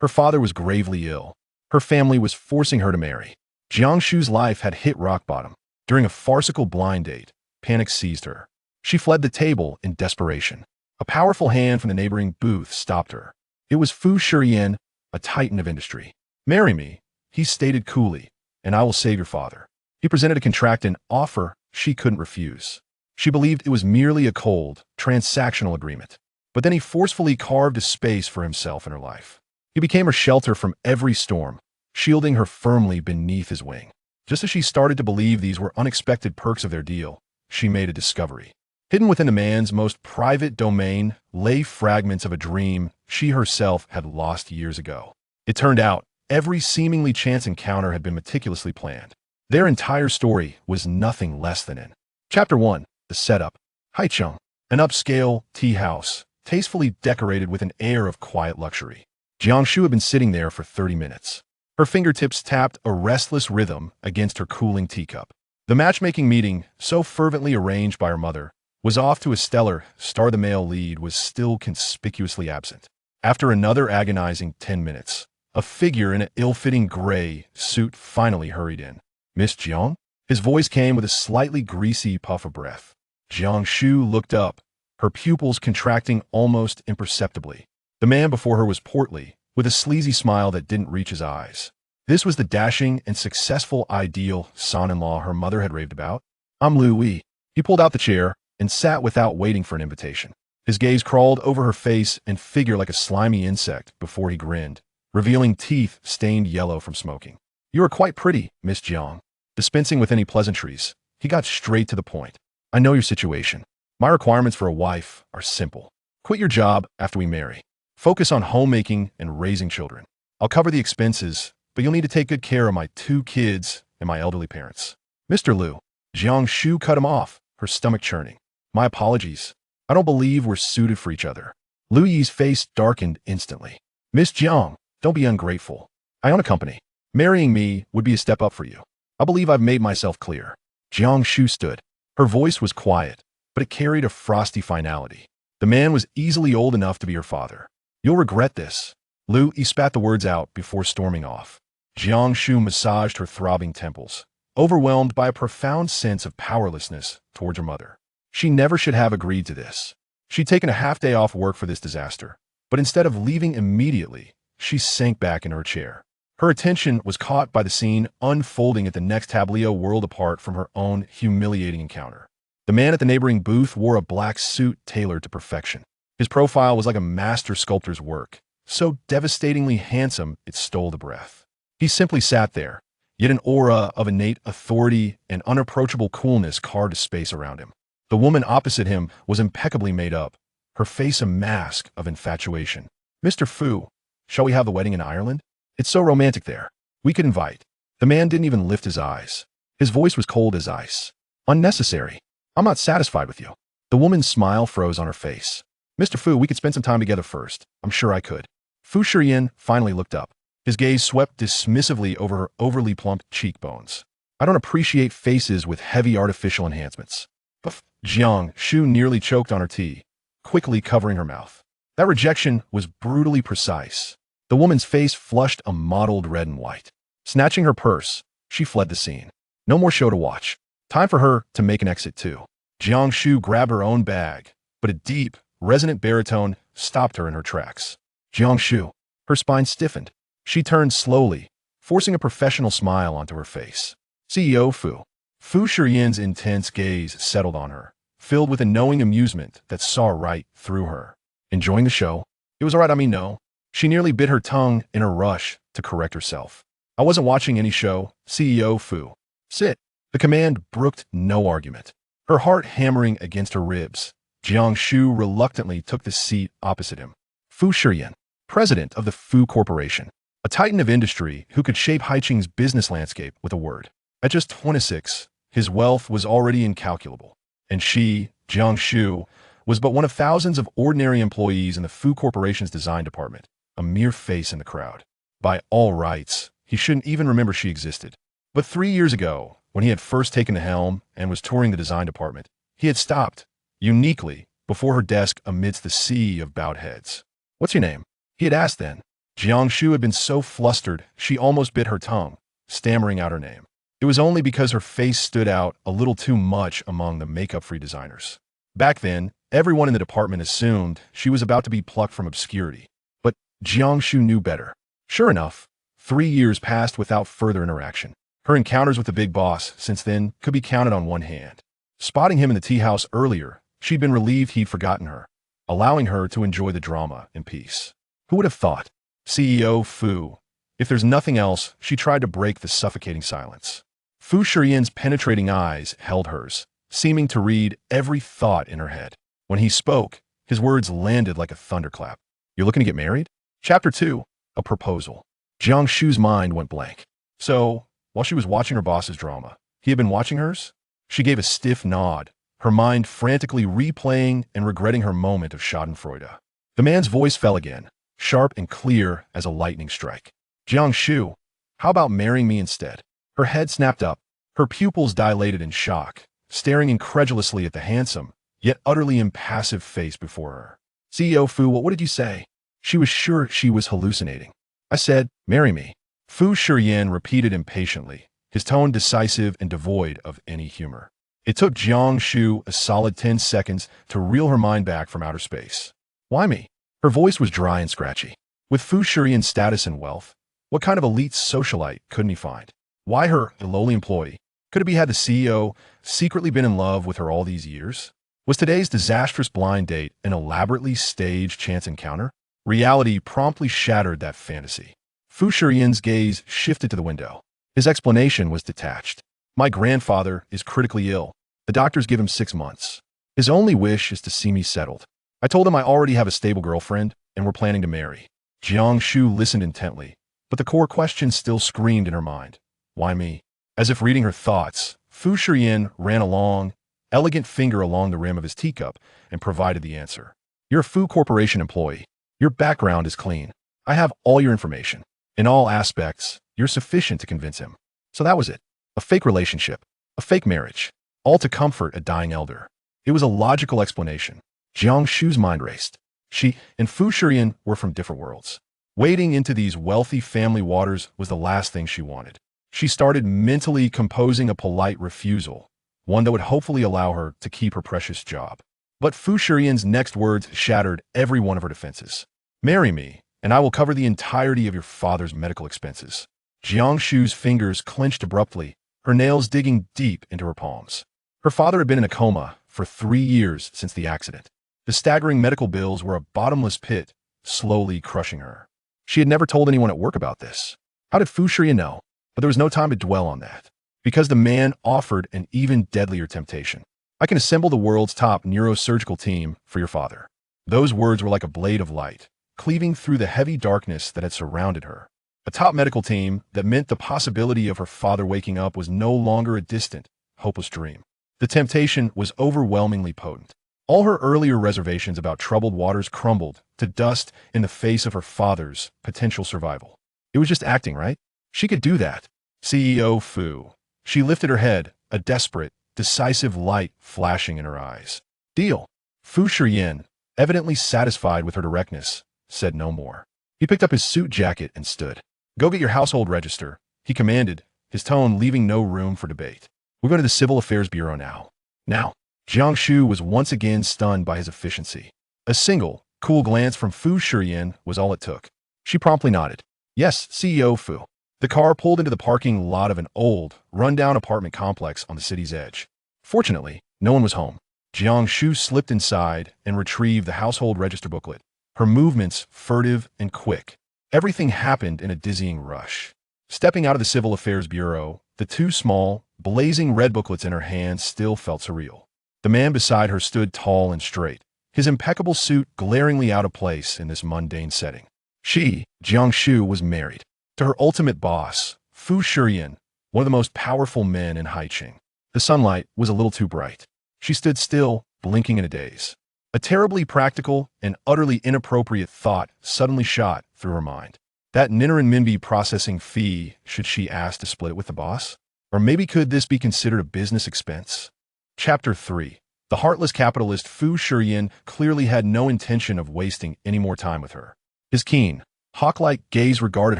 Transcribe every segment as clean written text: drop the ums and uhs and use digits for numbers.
Her father was gravely ill. Her family was forcing her to marry. Jiang Shu's life had hit rock bottom. During a farcical blind date, panic seized her. She fled the table in desperation. A powerful hand from the neighboring booth stopped her. It was Fu Shiyan, a titan of industry. "Marry me," he stated coolly, "and I will save your father." He presented a contract, an offer she couldn't refuse. She believed it was merely a cold, transactional agreement. But then he forcefully carved a space for himself in her life. He became her shelter from every storm, shielding her firmly beneath his wing. Just as she started to believe these were unexpected perks of their deal, she made a discovery. Hidden within the man's most private domain lay fragments of a dream she herself had lost years ago. It turned out, every seemingly chance encounter had been meticulously planned. Their entire story was nothing less than in. Chapter 1. The Setup. Haicheng, an upscale tea house, tastefully decorated with an air of quiet luxury. Jiang Shu had been sitting there for 30 minutes. Her fingertips tapped a restless rhythm against her cooling teacup. The matchmaking meeting, so fervently arranged by her mother, was off to a stellar start. The male lead was still conspicuously absent. After another agonizing 10 minutes, a figure in an ill-fitting gray suit finally hurried in. "Miss Jiang?" His voice came with a slightly greasy puff of breath. Jiang Shu looked up, her pupils contracting almost imperceptibly. The man before her was portly, with a sleazy smile that didn't reach his eyes. This was the dashing and successful ideal son-in-law her mother had raved about. "I'm Lu Wei." He pulled out the chair and sat without waiting for an invitation. His gaze crawled over her face and figure like a slimy insect before he grinned, revealing teeth stained yellow from smoking. "You are quite pretty, Miss Jiang." Dispensing with any pleasantries, he got straight to the point. "I know your situation. My requirements for a wife are simple. Quit your job after we marry. Focus on homemaking and raising children. I'll cover the expenses, but you'll need to take good care of my 2 kids and my elderly parents." "Mr. Lu." Jiang Shu cut him off, her stomach churning. "My apologies. I don't believe we're suited for each other." Lu Yi's face darkened instantly. "Miss Jiang, don't be ungrateful. I own a company. Marrying me would be a step up for you. I believe I've made myself clear." Jiang Shu stood. Her voice was quiet, but it carried a frosty finality. The man was easily old enough to be her father. "You'll regret this." Lu Yi spat the words out before storming off. Jiang Shu massaged her throbbing temples, overwhelmed by a profound sense of powerlessness towards her mother. She never should have agreed to this. She'd taken a half-day off work for this disaster, but instead of leaving immediately, she sank back in her chair. Her attention was caught by the scene unfolding at the next tableau, world apart from her own humiliating encounter. The man at the neighboring booth wore a black suit tailored to perfection. His profile was like a master sculptor's work, so devastatingly handsome it stole the breath. He simply sat there, yet an aura of innate authority and unapproachable coolness carved a space around him. The woman opposite him was impeccably made up, her face a mask of infatuation. "Mr. Fu, shall we have the wedding in Ireland? It's so romantic there. We could invite." The man didn't even lift his eyes. His voice was cold as ice. "Unnecessary. I'm not satisfied with you." The woman's smile froze on her face. "Mr. Fu, we could spend some time together first. I'm sure I could." Fu Shiyan finally looked up. His gaze swept dismissively over her overly plump cheekbones. "I don't appreciate faces with heavy artificial enhancements." But Jiang Shu nearly choked on her tea, quickly covering her mouth. That rejection was brutally precise. The woman's face flushed a mottled red and white. Snatching her purse, she fled the scene. No more show to watch. Time for her to make an exit too. Jiang Shu grabbed her own bag, but a deep, resonant baritone stopped her in her tracks. "Jiang Shu." Her spine stiffened. She turned slowly, forcing a professional smile onto her face. "CEO Fu." Fu Shiyan's intense gaze settled on her, filled with a knowing amusement that saw right through her. "Enjoying the show?" "It was all right, no." She nearly bit her tongue in a rush to correct herself. "I wasn't watching any show, CEO Fu." "Sit." The command brooked no argument. Her heart hammering against her ribs, Jiang Shu reluctantly took the seat opposite him. Fu Shiyan, president of the Fu Corporation, a titan of industry who could shape Haicheng's business landscape with a word. At just 26, his wealth was already incalculable. And she, Jiang Shu, was but one of thousands of ordinary employees in the Fu Corporation's design department, a mere face in the crowd. By all rights, he shouldn't even remember she existed. But 3 years ago, when he had first taken the helm and was touring the design department, he had stopped, uniquely, before her desk amidst the sea of bowed heads. "What's your name?" he had asked then. Jiang Shu had been so flustered she almost bit her tongue, stammering out her name. It was only because her face stood out a little too much among the makeup-free designers. Back then, everyone in the department assumed she was about to be plucked from obscurity. But Jiang Shu knew better. Sure enough, 3 years passed without further interaction. Her encounters with the big boss since then could be counted on one hand. Spotting him in the tea house earlier, she'd been relieved he'd forgotten her, allowing her to enjoy the drama in peace. Who would have thought? CEO Fu. If there's nothing else, she tried to break the suffocating silence. Fu Shiyan's penetrating eyes held hers, seeming to read every thought in her head. When he spoke, his words landed like a thunderclap. You're looking to get married? Chapter 2. A proposal. Jiang Shu's mind went blank. So, while she was watching her boss's drama, he had been watching hers? She gave a stiff nod, her mind frantically replaying and regretting her moment of schadenfreude. The man's voice fell again, sharp and clear as a lightning strike. Jiang Shu, how about marrying me instead? Her head snapped up, her pupils dilated in shock, staring incredulously at the handsome, yet utterly impassive face before her. CEO Fu, what did you say? She was sure she was hallucinating. I said, marry me. Fu Shiyan repeated impatiently, his tone decisive and devoid of any humor. It took Jiang Shu a solid 10 seconds to reel her mind back from outer space. Why me? Her voice was dry and scratchy. With Fu Shiyan's status and wealth, what kind of elite socialite couldn't he find? Why her, the lowly employee? Could it be had the CEO secretly been in love with her all these years? Was today's disastrous blind date an elaborately staged chance encounter? Reality promptly shattered that fantasy. Fu Shiyan's gaze shifted to the window. His explanation was detached. My grandfather is critically ill. The doctors give him 6 months. His only wish is to see me settled. I told him I already have a stable girlfriend and we're planning to marry. Jiang Shu listened intently, but the core question still screamed in her mind. Why me? As if reading her thoughts, Fu Shiyan ran a long, elegant finger along the rim of his teacup and provided the answer. You're a Fu Corporation employee. Your background is clean. I have all your information. In all aspects, you're sufficient to convince him. So that was it. A fake relationship. A fake marriage. All to comfort a dying elder. It was a logical explanation. Jiang Shu's mind raced. She and Fu Shiyan were from different worlds. Wading into these wealthy family waters was the last thing she wanted. She started mentally composing a polite refusal, one that would hopefully allow her to keep her precious job. But Fu Shiyan's next words shattered every one of her defenses. Marry me, and I will cover the entirety of your father's medical expenses. Jiang Shu's fingers clenched abruptly, her nails digging deep into her palms. Her father had been in a coma for 3 years since the accident. The staggering medical bills were a bottomless pit, slowly crushing her. She had never told anyone at work about this. How did Fu Shiyan know? But there was no time to dwell on that, because the man offered an even deadlier temptation. I can assemble the world's top neurosurgical team for your father. Those words were like a blade of light, cleaving through the heavy darkness that had surrounded her. A top medical team that meant the possibility of her father waking up was no longer a distant, hopeless dream. The temptation was overwhelmingly potent. All her earlier reservations about troubled waters crumbled to dust in the face of her father's potential survival. It was just acting, right? She could do that. CEO Fu. She lifted her head, a desperate, decisive light flashing in her eyes. Deal. Fu Shiyan, evidently satisfied with her directness, said no more. He picked up his suit jacket and stood. Go get your household register, he commanded, his tone leaving no room for debate. We're going to the Civil Affairs Bureau now. Now. Jiang Shu was once again stunned by his efficiency. A single, cool glance from Fu Shiyan was all it took. She promptly nodded. Yes, CEO Fu. The car pulled into the parking lot of an old, run-down apartment complex on the city's edge. Fortunately, no one was home. Jiang Shu slipped inside and retrieved the household register booklet, her movements furtive and quick. Everything happened in a dizzying rush. Stepping out of the Civil Affairs Bureau, the 2 small, blazing red booklets in her hands still felt surreal. The man beside her stood tall and straight, his impeccable suit glaringly out of place in this mundane setting. She, Jiang Shu, was married to her ultimate boss, Fu Shiyan, one of the most powerful men in Haiqing. The sunlight was a little too bright. She stood still, blinking in a daze. A terribly practical and utterly inappropriate thought suddenly shot through her mind. That renminbi processing fee, should she ask to split it with the boss? Or maybe could this be considered a business expense? Chapter 3. The heartless capitalist Fu Shiyan clearly had no intention of wasting any more time with her. His keen, Hawk-like gaze regarded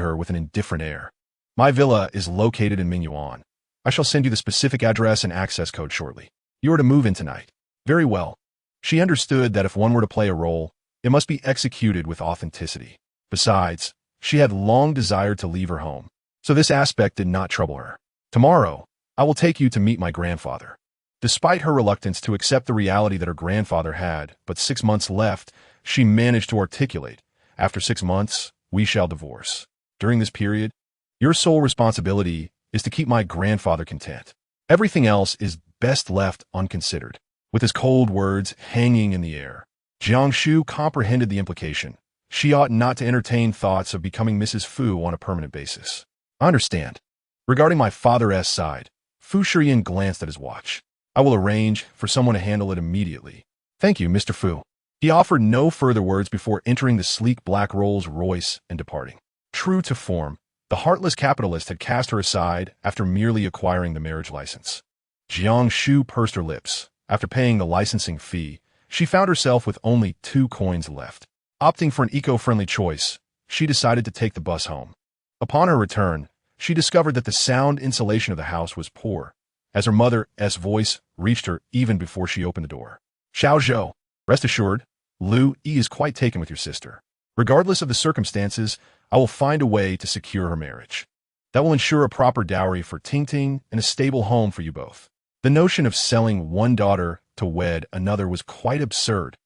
her with an indifferent air. My villa is located in Mingyuan. I shall send you the specific address and access code shortly. You are to move in tonight. Very well. She understood that if one were to play a role, it must be executed with authenticity. Besides, she had long desired to leave her home, so this aspect did not trouble her. Tomorrow, I will take you to meet my grandfather. Despite her reluctance to accept the reality that her grandfather had but 6 months left, she managed to articulate, after 6 months, we shall divorce. During this period, your sole responsibility is to keep my grandfather content. Everything else is best left unconsidered. With his cold words hanging in the air, Jiang Shu comprehended the implication. She ought not to entertain thoughts of becoming Mrs. Fu on a permanent basis. I understand. Regarding my father's side, Fu Shiyan glanced at his watch. I will arrange for someone to handle it immediately. Thank you, Mr. Fu. He offered no further words before entering the sleek black Rolls-Royce and departing. True to form, the heartless capitalist had cast her aside after merely acquiring the marriage license. Jiang Shu pursed her lips. After paying the licensing fee, she found herself with only 2 coins left. Opting for an eco-friendly choice, she decided to take the bus home. Upon her return, she discovered that the sound insulation of the house was poor, as her mother's voice reached her even before she opened the door. Xiao Zhou, rest assured, Lu Yi is quite taken with your sister. Regardless of the circumstances, I will find a way to secure her marriage. That will ensure a proper dowry for Tingting and a stable home for you both. The notion of selling one daughter to wed another was quite absurd.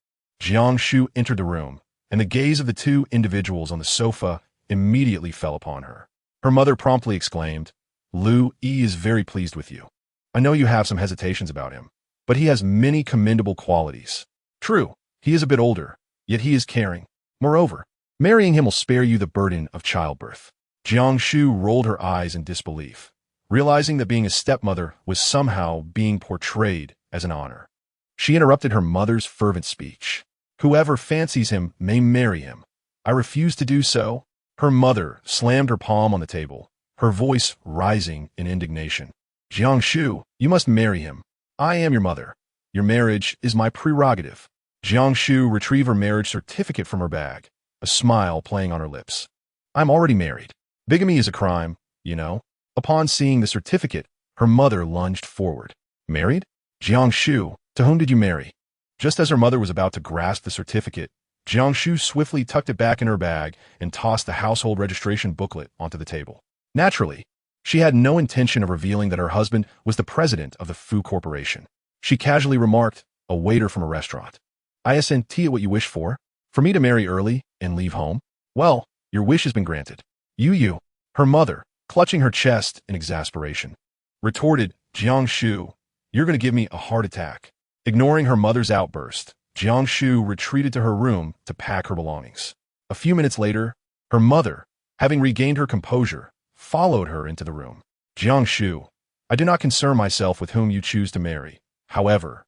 Jiang Shu entered the room, and the gaze of the 2 individuals on the sofa immediately fell upon her. Her mother promptly exclaimed, Lu Yi is very pleased with you. I know you have some hesitations about him, but he has many commendable qualities. True, he is a bit older, yet he is caring. Moreover, marrying him will spare you the burden of childbirth. Jiang Shu rolled her eyes in disbelief, realizing that being a stepmother was somehow being portrayed as an honor. She interrupted her mother's fervent speech. Whoever fancies him may marry him. I refuse to do so. Her mother slammed her palm on the table, her voice rising in indignation. Jiang Shu, you must marry him. I am your mother. Your marriage is my prerogative. Jiang Shu retrieved her marriage certificate from her bag, a smile playing on her lips. I'm already married. Bigamy is a crime, you know. Upon seeing the certificate, her mother lunged forward. Married? Jiang Shu, to whom did you marry? Just as her mother was about to grasp the certificate, Jiang Shu swiftly tucked it back in her bag and tossed the household registration booklet onto the table. Naturally, she had no intention of revealing that her husband was the president of the Fu Corporation. She casually remarked, a waiter from a restaurant. I assent at what you wish for. For me to marry early and leave home? Well, your wish has been granted. You. Her mother, clutching her chest in exasperation, retorted, Jiang Shu, you're going to give me a heart attack. Ignoring her mother's outburst, Jiang Shu retreated to her room to pack her belongings. A few minutes later, her mother, having regained her composure, followed her into the room. Jiang Shu, I do not concern myself with whom you choose to marry. However,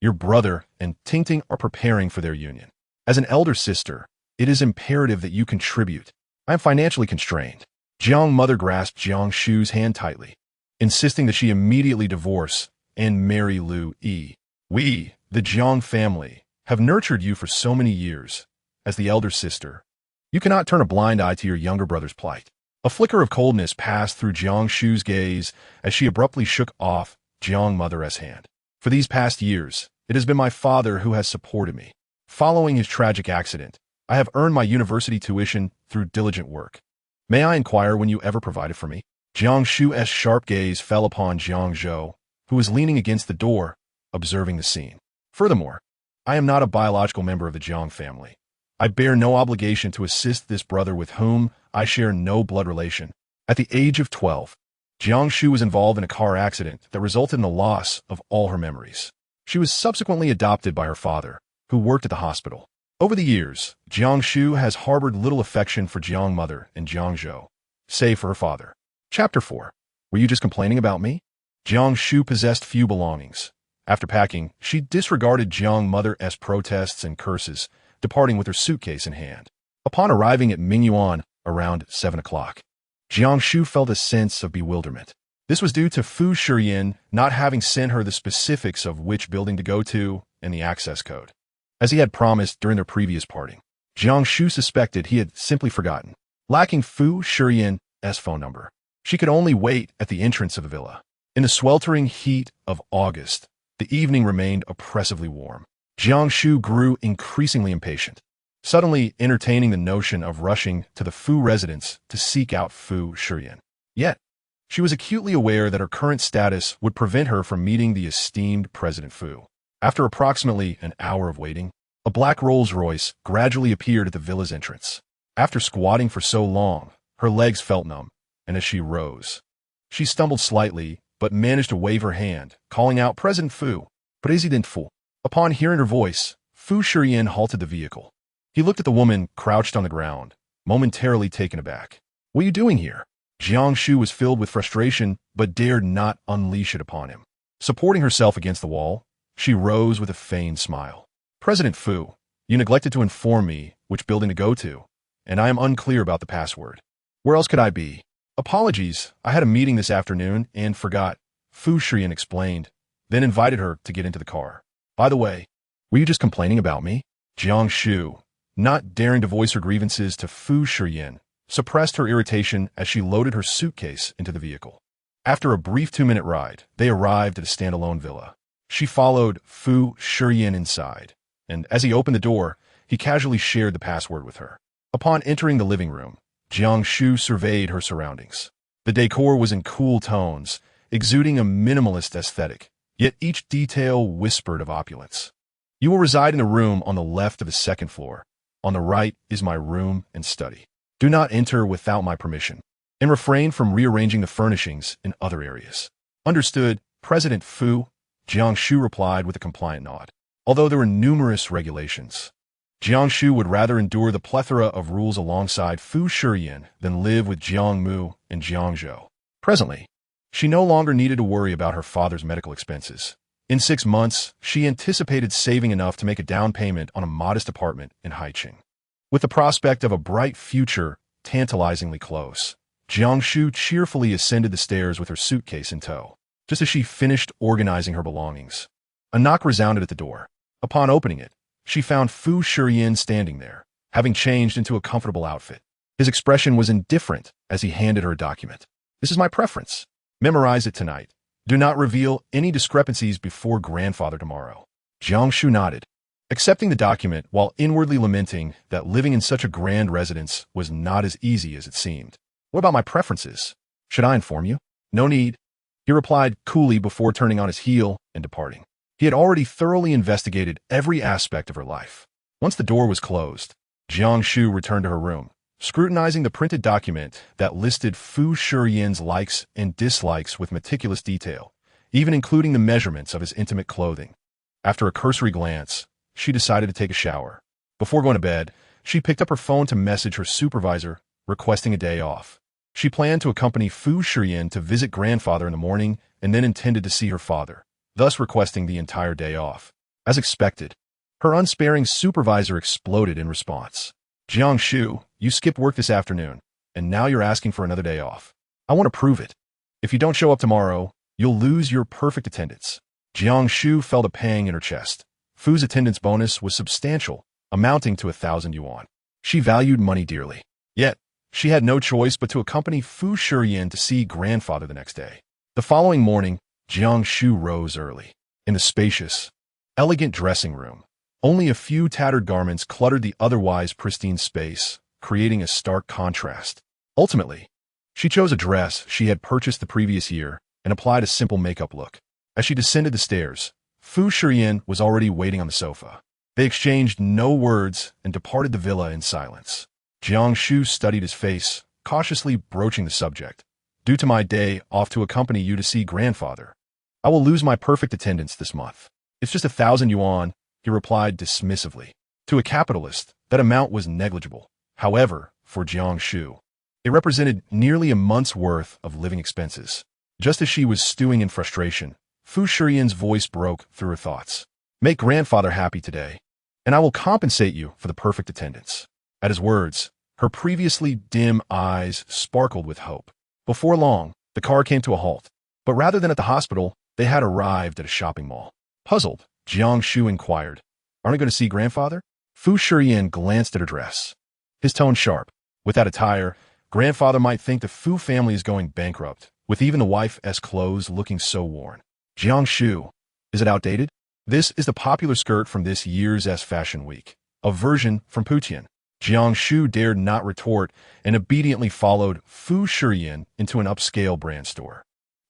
your brother and Tingting are preparing for their union. As an elder sister, it is imperative that you contribute. I am financially constrained. Jiang mother grasped Jiang Shu's hand tightly, insisting that she immediately divorce and marry Lu Yi. We, the Jiang family, have nurtured you for so many years. As the elder sister, you cannot turn a blind eye to your younger brother's plight. A flicker of coldness passed through Jiang Shu's gaze as she abruptly shook off Jiang mother's hand. For these past years, it has been my father who has supported me. Following his tragic accident, I have earned my university tuition through diligent work. May I inquire when you ever provided for me? Jiang Shu's sharp gaze fell upon Jiang Zhou, who was leaning against the door, observing the scene. Furthermore, I am not a biological member of the Jiang family. I bear no obligation to assist this brother with whom I share no blood relation. At the age of 12, Jiang Shu was involved in a car accident that resulted in the loss of all her memories. She was subsequently adopted by her father, who worked at the hospital. Over the years, Jiang Shu has harbored little affection for Jiang mother and Jiang Zhou, save for her father. Chapter 4. Were you just complaining about me? Jiang Shu possessed few belongings. After packing, she disregarded Jiang mother's protests and curses, departing with her suitcase in hand. Upon arriving at Mingyuan around 7 o'clock, Jiang Shu felt a sense of bewilderment. This was due to Fu Shiyan not having sent her the specifics of which building to go to and the access code. As he had promised during their previous parting, Jiang Shu suspected he had simply forgotten. lacking Fu Shiyan's phone number. She could only wait at the entrance of the villa. In the sweltering heat of August, the evening remained oppressively warm. Jiang Shu grew increasingly impatient, suddenly entertaining the notion of rushing to the Fu residence to seek out Fu Shiyan. Yet, she was acutely aware that her current status would prevent her from meeting the esteemed President Fu. After approximately an hour of waiting, a black Rolls-Royce gradually appeared at the villa's entrance. After squatting for so long, her legs felt numb, and as she rose, she stumbled slightly but managed to wave her hand, calling out President Fu. President Fu. Upon hearing her voice, Fu Shiyan halted the vehicle. He looked at the woman crouched on the ground, momentarily taken aback. What are you doing here? Jiang Shu was filled with frustration but dared not unleash it upon him. Supporting herself against the wall, she rose with a feigned smile. President Fu, you neglected to inform me which building to go to, and I am unclear about the password. Where else could I be? Apologies, I had a meeting this afternoon and forgot, Fu Shiyan explained, then invited her to get into the car. By the way, were you just complaining about me? Jiang Shu, not daring to voice her grievances to Fu Shiyan, suppressed her irritation as she loaded her suitcase into the vehicle. After a brief 2-minute ride, they arrived at a standalone villa. She followed Fu Shiyan inside, and as he opened the door, he casually shared the password with her. Upon entering the living room, Jiang Shu surveyed her surroundings. The decor was in cool tones, exuding a minimalist aesthetic, yet each detail whispered of opulence. You will reside in a room on the left of the second floor. On the right is my room and study. Do not enter without my permission, and refrain from rearranging the furnishings in other areas. Understood, President Fu, Jiang Shu replied with a compliant nod. Although there were numerous regulations, Jiang Shu would rather endure the plethora of rules alongside Fu Shiyan than live with Jiang Mu and Jiang Zhou. Presently, she no longer needed to worry about her father's medical expenses. In 6 months, she anticipated saving enough to make a down payment on a modest apartment in Haiqing. With the prospect of a bright future tantalizingly close, Jiang Shu cheerfully ascended the stairs with her suitcase in tow. Just as she finished organizing her belongings, a knock resounded at the door. Upon opening it, she found Fu Shiyan standing there, having changed into a comfortable outfit. His expression was indifferent as he handed her a document. This is my preference. Memorize it tonight. Do not reveal any discrepancies before grandfather tomorrow. Jiang Shu nodded, accepting the document while inwardly lamenting that living in such a grand residence was not as easy as it seemed. What about my preferences? Should I inform you? No need, he replied coolly before turning on his heel and departing. He had already thoroughly investigated every aspect of her life. Once the door was closed, Jiang Shu returned to her room, scrutinizing the printed document that listed Fu Shiyan's likes and dislikes with meticulous detail, even including the measurements of his intimate clothing. After a cursory glance, she decided to take a shower. Before going to bed, she picked up her phone to message her supervisor, requesting a day off. She planned to accompany Fu Shiyan to visit grandfather in the morning and then intended to see her father, thus requesting the entire day off. As expected, her unsparing supervisor exploded in response. Jiang Shu, you skipped work this afternoon, and now you're asking for another day off. I want to prove it. If you don't show up tomorrow, you'll lose your perfect attendance. Jiang Shu felt a pang in her chest. Fu's attendance bonus was substantial, amounting to 1,000 yuan. She valued money dearly. Yet, she had no choice but to accompany Fu Shiyan to see grandfather the next day. The following morning, Jiang Shu rose early. In the spacious, elegant dressing room, only a few tattered garments cluttered the otherwise pristine space, creating a stark contrast. Ultimately, she chose a dress she had purchased the previous year and applied a simple makeup look. As she descended the stairs, Fu Shiyan was already waiting on the sofa. They exchanged no words and departed the villa in silence. Jiang Shu studied his face, cautiously broaching the subject. Due to my day off to accompany you to see grandfather, I will lose my perfect attendance this month. It's just 1,000 yuan, he replied dismissively. To a capitalist, that amount was negligible. However, for Jiang Shu, it represented nearly a month's worth of living expenses. Just as she was stewing in frustration, Fu Shiyan's voice broke through her thoughts. Make grandfather happy today, and I will compensate you for the perfect attendance. At his words, her previously dim eyes sparkled with hope. Before long, the car came to a halt, but rather than at the hospital, they had arrived at a shopping mall. Puzzled, Jiang Shu inquired, Aren't I going to see grandfather? Fu Shiyan glanced at her dress, his tone sharp. With that attire, grandfather might think the Fu family is going bankrupt, with even the wife's clothes looking so worn. Jiang Shu. Is it outdated? This is the popular skirt from this year's Fashion Week, a version from Fu Shiyan. Jiang Shu dared not retort and obediently followed Fu Shiyan into an upscale brand store.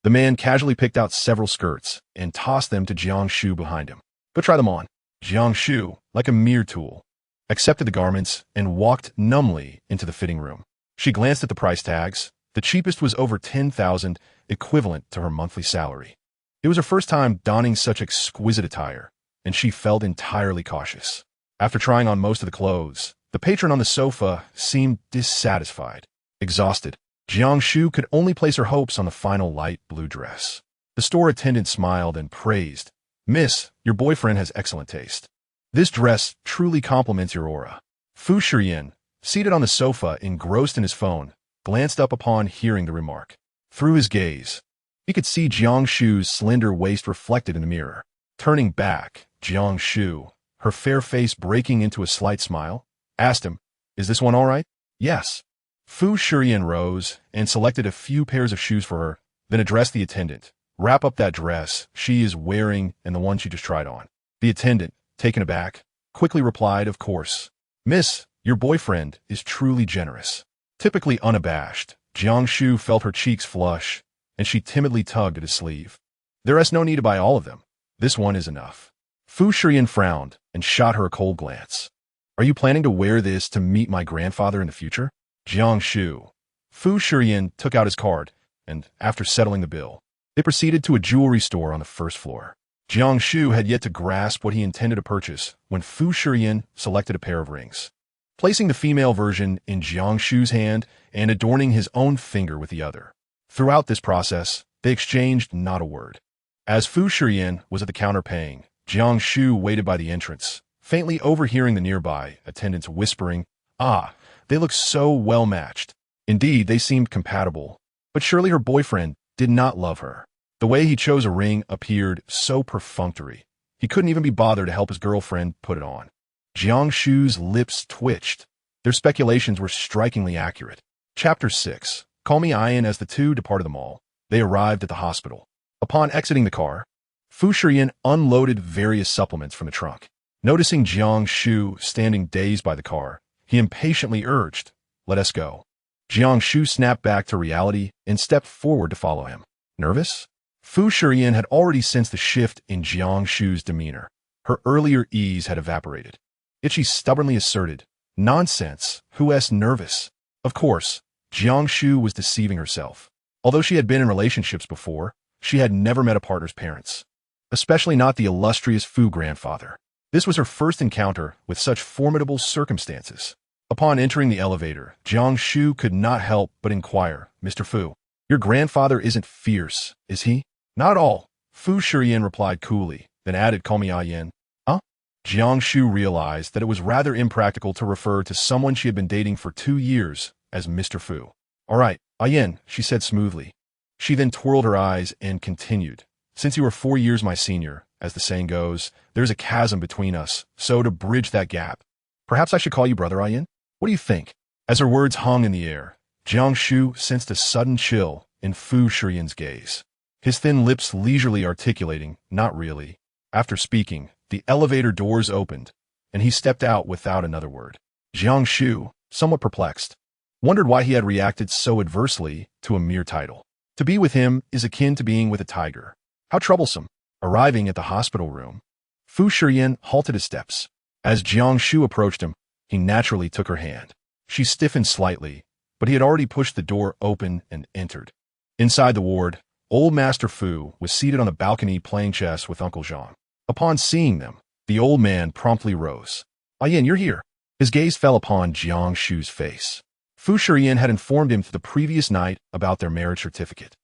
The man casually picked out several skirts and tossed them to Jiang Shu behind him. Go try them on. Jiang Shu, like a mere tool, accepted the garments and walked numbly into the fitting room. She glanced at the price tags. The cheapest was over 10,000, equivalent to her monthly salary. It was her first time donning such exquisite attire, and she felt entirely cautious. After trying on most of the clothes, the patron on the sofa seemed dissatisfied, exhausted. Jiang Shu could only place her hopes on the final light blue dress. The store attendant smiled and praised. Miss, your boyfriend has excellent taste. This dress truly complements your aura. Fu Shiyan, seated on the sofa engrossed in his phone, glanced up upon hearing the remark. Through his gaze, he could see Jiang Shu's slender waist reflected in the mirror. Turning back, Jiang Shu, her fair face breaking into a slight smile, asked him, Is this one all right? Yes. Fu Shiyan rose and selected a few pairs of shoes for her, then addressed the attendant. Wrap up that dress she is wearing and the one she just tried on. The attendant, taken aback, quickly replied, Of course. Miss, your boyfriend is truly generous. Typically unabashed, Jiang Shu felt her cheeks flush, and she timidly tugged at his sleeve. There is no need to buy all of them. This one is enough. Fu Shiyan frowned and shot her a cold glance. Are you planning to wear this to meet my grandfather in the future? Jiang Shu. Fu Shiyan took out his card, and after settling the bill, they proceeded to a jewelry store on the first floor. Jiang Shu had yet to grasp what he intended to purchase when Fu Shiyan selected a pair of rings. Placing the female version in Jiang Shu's hand and adorning his own finger with the other. Throughout this process, they exchanged not a word. As Fu Shiyan was at the counter paying, Jiang Shu waited by the entrance, faintly overhearing the nearby attendants whispering, Ah, they look so well matched. Indeed, they seemed compatible. But surely her boyfriend did not love her. The way he chose a ring appeared so perfunctory. He couldn't even be bothered to help his girlfriend put it on. Jiang Shu's lips twitched. Their speculations were strikingly accurate. Chapter 6. Call me Ian. As the two departed the mall, they arrived at the hospital. Upon exiting the car, Fu Shiyan unloaded various supplements from the trunk. Noticing Jiang Shu standing dazed by the car, he impatiently urged, Let us go. Jiang Shu snapped back to reality and stepped forward to follow him. Nervous? Fu Shiyan had already sensed the shift in Jiang Shu's demeanor. Her earlier ease had evaporated. Yet she stubbornly asserted, Nonsense, who's nervous? Of course, Jiang Shu was deceiving herself. Although she had been in relationships before, she had never met a partner's parents, especially not the illustrious Fu grandfather. This was her first encounter with such formidable circumstances. Upon entering the elevator, Jiang Shu could not help but inquire, Mr. Fu, your grandfather isn't fierce, is he? Not at all, Fu Shiyan replied coolly, then added, Call me Ayen. Huh? Jiang Shu realized that it was rather impractical to refer to someone she had been dating for 2 years as Mr. Fu. All right, Ayen, she said smoothly. She then twirled her eyes and continued, Since you are 4 years my senior, as the saying goes, there's a chasm between us, so to bridge that gap, perhaps I should call you Brother Ayen? What do you think? As her words hung in the air, Jiang Shu sensed a sudden chill in Fu Shiyan's gaze. His thin lips leisurely articulating, Not really. After speaking, the elevator doors opened, and he stepped out without another word. Jiang Shu, somewhat perplexed, wondered why he had reacted so adversely to a mere title. To be with him is akin to being with a tiger. How troublesome. Arriving at the hospital room, Fu Shiyan halted his steps. As Jiang Shu approached him, he naturally took her hand. She stiffened slightly, but he had already pushed the door open and entered. Inside the ward, old Master Fu was seated on the balcony playing chess with Uncle Zhang. Upon seeing them, the old man promptly rose. Ayen, you're here. His gaze fell upon Jiang Shu's face. Fu Shiyan had informed him the previous night about their marriage certificate.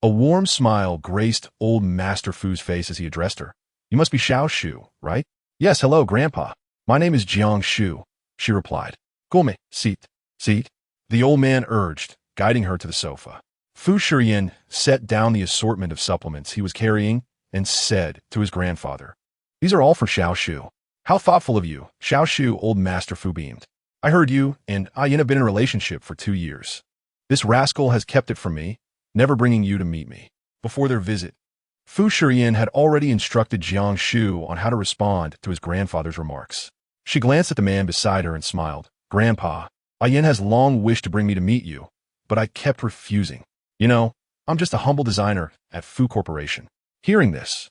A warm smile graced old Master Fu's face as he addressed her. You must be Xiao Shu, right? Yes, hello, Grandpa. My name is Jiang Shu, she replied. Come, seat. The old man urged, guiding her to the sofa. Fu Shiyan set down the assortment of supplements he was carrying and said to his grandfather, These are all for Xiao Shu. How thoughtful of you, Xiao Shu, old Master Fu beamed. I heard you and Ayin have been in a relationship for 2 years. This rascal has kept it from me, never bringing you to meet me. Before their visit, Fu Shiyan had already instructed Jiang Shu on how to respond to his grandfather's remarks. She glanced at the man beside her and smiled. Grandpa, Ayin has long wished to bring me to meet you, but I kept refusing. You know, I'm just a humble designer at Fu Corporation. Hearing this,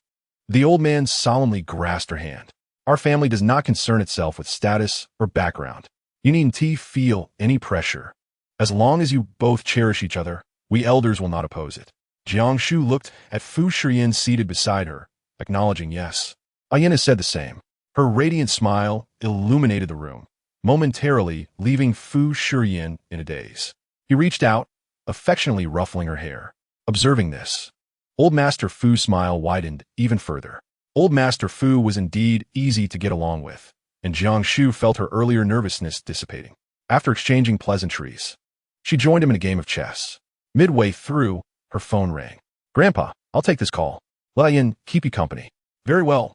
the old man solemnly grasped her hand. Our family does not concern itself with status or background. You needn't feel any pressure. As long as you both cherish each other, we elders will not oppose it. Jiang Shu looked at Fu Shiyan seated beside her, acknowledging yes. Ayin said the same. Her radiant smile illuminated the room, momentarily leaving Fu Shiyan in a daze. He reached out, affectionately ruffling her hair. Observing this, Old Master Fu's smile widened even further. Old Master Fu was indeed easy to get along with, and Jiang Shu felt her earlier nervousness dissipating. After exchanging pleasantries, she joined him in a game of chess. Midway through, her phone rang. Grandpa, I'll take this call. Let Ayin keep you company. Very well,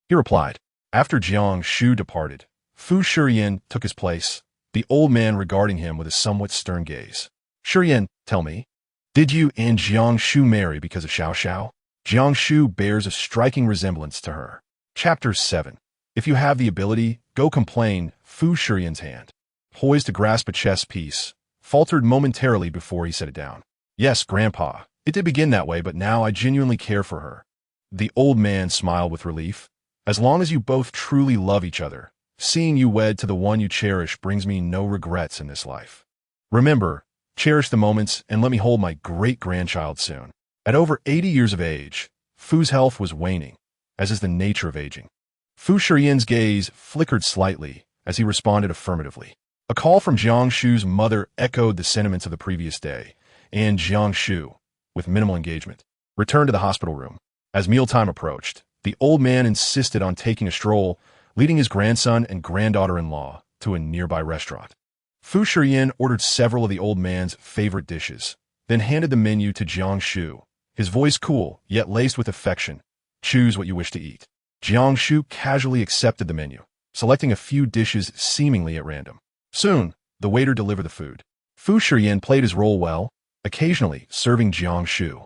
he replied. After Jiang Shu departed, Fu Shiyan took his place, the old man regarding him with a somewhat stern gaze. Shiyan, tell me, did you and Jiang Shu marry because of Xiao Xiao? Jiang Shu bears a striking resemblance to her. Chapter 7. If you have the ability, go complain. Fu Shiyan's hand, poised to grasp a chess piece, faltered momentarily before he set it down. Yes, Grandpa, it did begin that way, but now I genuinely care for her. The old man smiled with relief. As long as you both truly love each other, seeing you wed to the one you cherish brings me no regrets in this life. Remember, cherish the moments and let me hold my great-grandchild soon. At over 80 years of age, Fu's health was waning, as is the nature of aging. Fu Shiyan's gaze flickered slightly as he responded affirmatively. A call from Jiang Shu's mother echoed the sentiments of the previous day, and Jiang Shu, with minimal engagement, returned to the hospital room. As mealtime approached, the old man insisted on taking a stroll, leading his grandson and granddaughter-in-law to a nearby restaurant. Fu Shiyan ordered several of the old man's favorite dishes, then handed the menu to Jiang Shu, his voice cool, yet laced with affection. Choose what you wish to eat. Jiang Shu casually accepted the menu, selecting a few dishes seemingly at random. Soon, the waiter delivered the food. Fu Shiyan played his role well, occasionally serving Jiang Shu.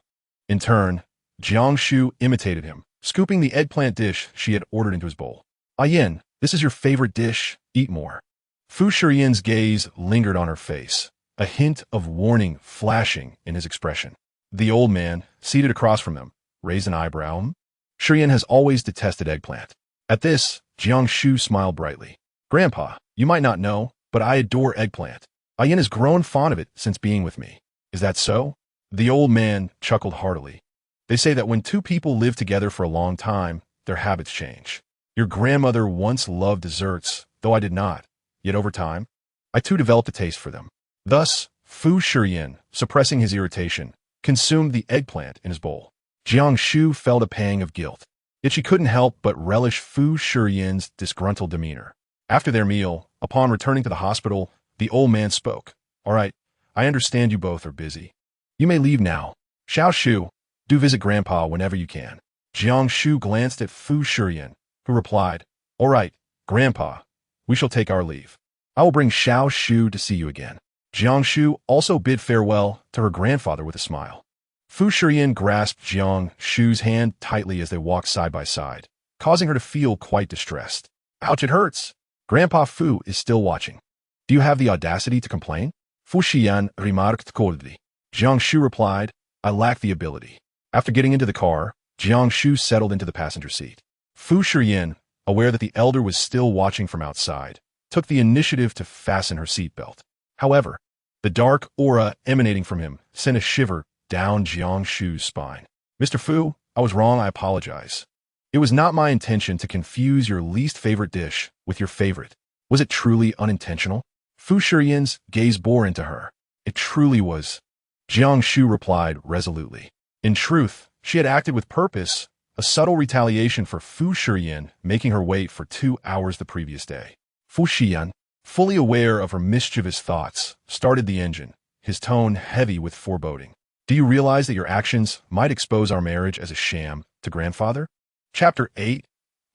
In turn, Jiang Shu imitated him, scooping the eggplant dish she had ordered into his bowl. Ayin, this is your favorite dish, eat more. Fu Shiyan's gaze lingered on her face, a hint of warning flashing in his expression. The old man, seated across from them, raised an eyebrow. Shiyan has always detested eggplant. At this, Jiang Shu smiled brightly. Grandpa, you might not know, but I adore eggplant. Ayin has grown fond of it since being with me. Is that so? The old man chuckled heartily. They say that when two people live together for a long time, their habits change. Your grandmother once loved desserts, though I did not. Yet over time, I too developed a taste for them. Thus, Fu Shiyan, suppressing his irritation, consumed the eggplant in his bowl. Jiang Shu felt a pang of guilt, yet she couldn't help but relish Fu Shiyan's disgruntled demeanor. After their meal, upon returning to the hospital, the old man spoke. All right, I understand you both are busy. You may leave now. Xiao Shu, do visit Grandpa whenever you can. Jiang Shu glanced at Fu Shiyan, who replied, All right, Grandpa, we shall take our leave. I will bring Xiao Shu to see you again. Jiang Shu also bid farewell to her grandfather with a smile. Fu Shiyan grasped Jiang Shu's hand tightly as they walked side by side, causing her to feel quite distressed. Ouch, it hurts. Grandpa Fu is still watching. Do you have the audacity to complain? Fu Shiyan remarked coldly. Jiang Shu replied, I lack the ability. After getting into the car, Jiang Shu settled into the passenger seat. Fu Shiyan, aware that the elder was still watching from outside, took the initiative to fasten her seatbelt. However, the dark aura emanating from him sent a shiver down Jiang Shu's spine. Mr. Fu, I was wrong, I apologize. It was not my intention to confuse your least favorite dish with your favorite. Was it truly unintentional? Fu Shiyan's gaze bore into her. It truly was. Jiang Shu replied resolutely. In truth, she had acted with purpose, a subtle retaliation for Fu Shiyan making her wait for 2 hours the previous day. Fu Shiyan, fully aware of her mischievous thoughts, started the engine, his tone heavy with foreboding. Do you realize that your actions might expose our marriage as a sham to grandfather? Chapter 8.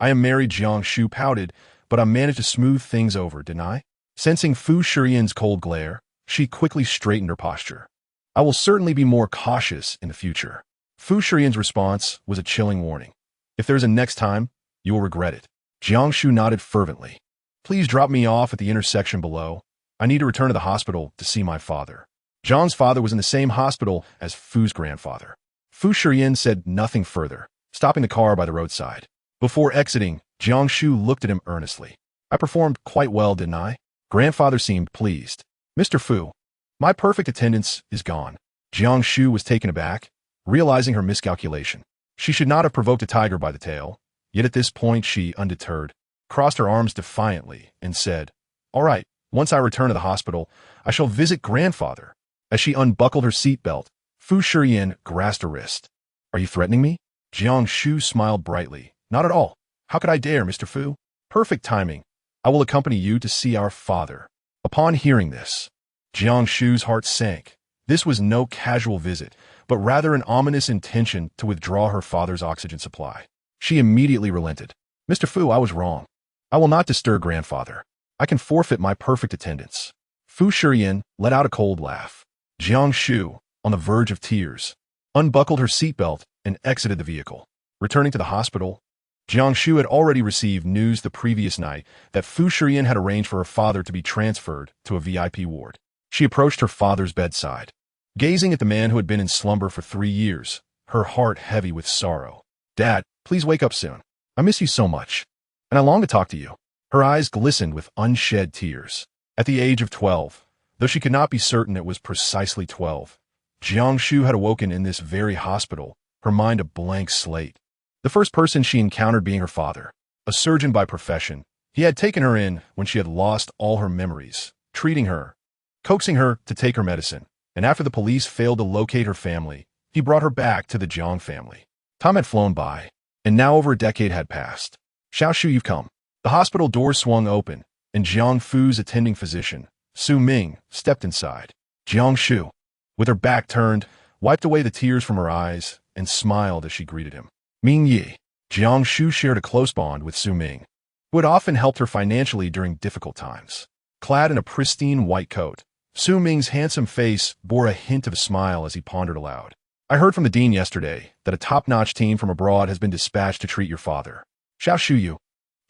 I am married. Jiang Shu pouted, but I managed to smooth things over, didn't I? Sensing Fu Shiyan's cold glare, she quickly straightened her posture. I will certainly be more cautious in the future. Fu Shiyan's response was a chilling warning. If there's a next time, you will regret it. Jiang Shu nodded fervently. Please drop me off at the intersection below. I need to return to the hospital to see my father. Jiang's father was in the same hospital as Fu's grandfather. Fu Shiyan said nothing further, stopping the car by the roadside. Before exiting, Jiang Shu looked at him earnestly. I performed quite well, didn't I? Grandfather seemed pleased. Mr. Fu, my perfect attendance is gone. Jiang Shu was taken aback, realizing her miscalculation. She should not have provoked a tiger by the tail, yet at this point she, undeterred, crossed her arms defiantly and said, All right, once I return to the hospital, I shall visit grandfather. As she unbuckled her seatbelt, Fu Shiyan grasped her wrist. Are you threatening me? Jiang Shu smiled brightly. Not at all. How could I dare, Mr. Fu? Perfect timing. I will accompany you to see our father. Upon hearing this, Jiang Shu's heart sank. This was no casual visit, but rather an ominous intention to withdraw her father's oxygen supply. She immediately relented. Mr. Fu, I was wrong. I will not disturb grandfather. I can forfeit my perfect attendance. Fu Shiyan let out a cold laugh. Jiang Shu, on the verge of tears, unbuckled her seatbelt and exited the vehicle. Returning to the hospital, Jiang Shu had already received news the previous night that Fu Shiyan had arranged for her father to be transferred to a VIP ward. She approached her father's bedside, gazing at the man who had been in slumber for 3 years, her heart heavy with sorrow. Dad, please wake up soon. I miss you so much, and I long to talk to you. Her eyes glistened with unshed tears. At the age of 12, though she could not be certain it was precisely 12, Jiang Shu had awoken in this very hospital, her mind a blank slate. The first person she encountered being her father, a surgeon by profession. He had taken her in when she had lost all her memories, treating her, coaxing her to take her medicine, and after the police failed to locate her family, he brought her back to the Jiang family. Time had flown by, and now over a decade had passed. Xiao Shu, you've come. The hospital door swung open, and Jiang Fu's attending physician, Su Ming, stepped inside. Jiang Shu, with her back turned, wiped away the tears from her eyes and smiled as she greeted him. Ming Yi. Jiang Shu shared a close bond with Su Ming, who had often helped her financially during difficult times. Clad in a pristine white coat, Su Ming's handsome face bore a hint of a smile as he pondered aloud. I heard from the dean yesterday that a top-notch team from abroad has been dispatched to treat your father. Xiao Shu you.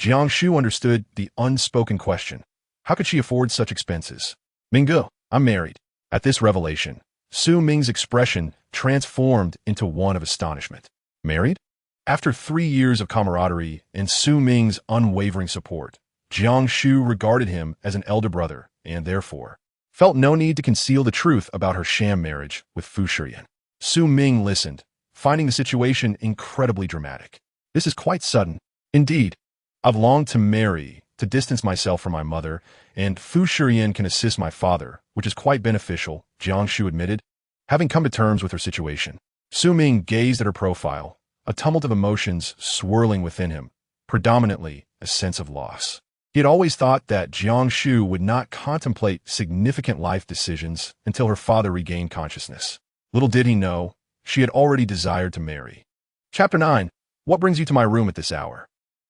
Jiang Shu understood the unspoken question. How could she afford such expenses? Minggu, I'm married. At this revelation, Su Ming's expression transformed into one of astonishment. Married? After 3 years of camaraderie and Su Ming's unwavering support, Jiang Shu regarded him as an elder brother and, therefore, felt no need to conceal the truth about her sham marriage with Fu Shiyan. Su Ming listened, finding the situation incredibly dramatic. This is quite sudden. Indeed, I've longed to marry, to distance myself from my mother, and Fu Shiyan can assist my father, which is quite beneficial, Jiang Shu admitted, having come to terms with her situation. Su Ming gazed at her profile, a tumult of emotions swirling within him, predominantly a sense of loss. He had always thought that Jiang Shu would not contemplate significant life decisions until her father regained consciousness. Little did he know, she had already desired to marry. Chapter 9. What brings you to my room at this hour?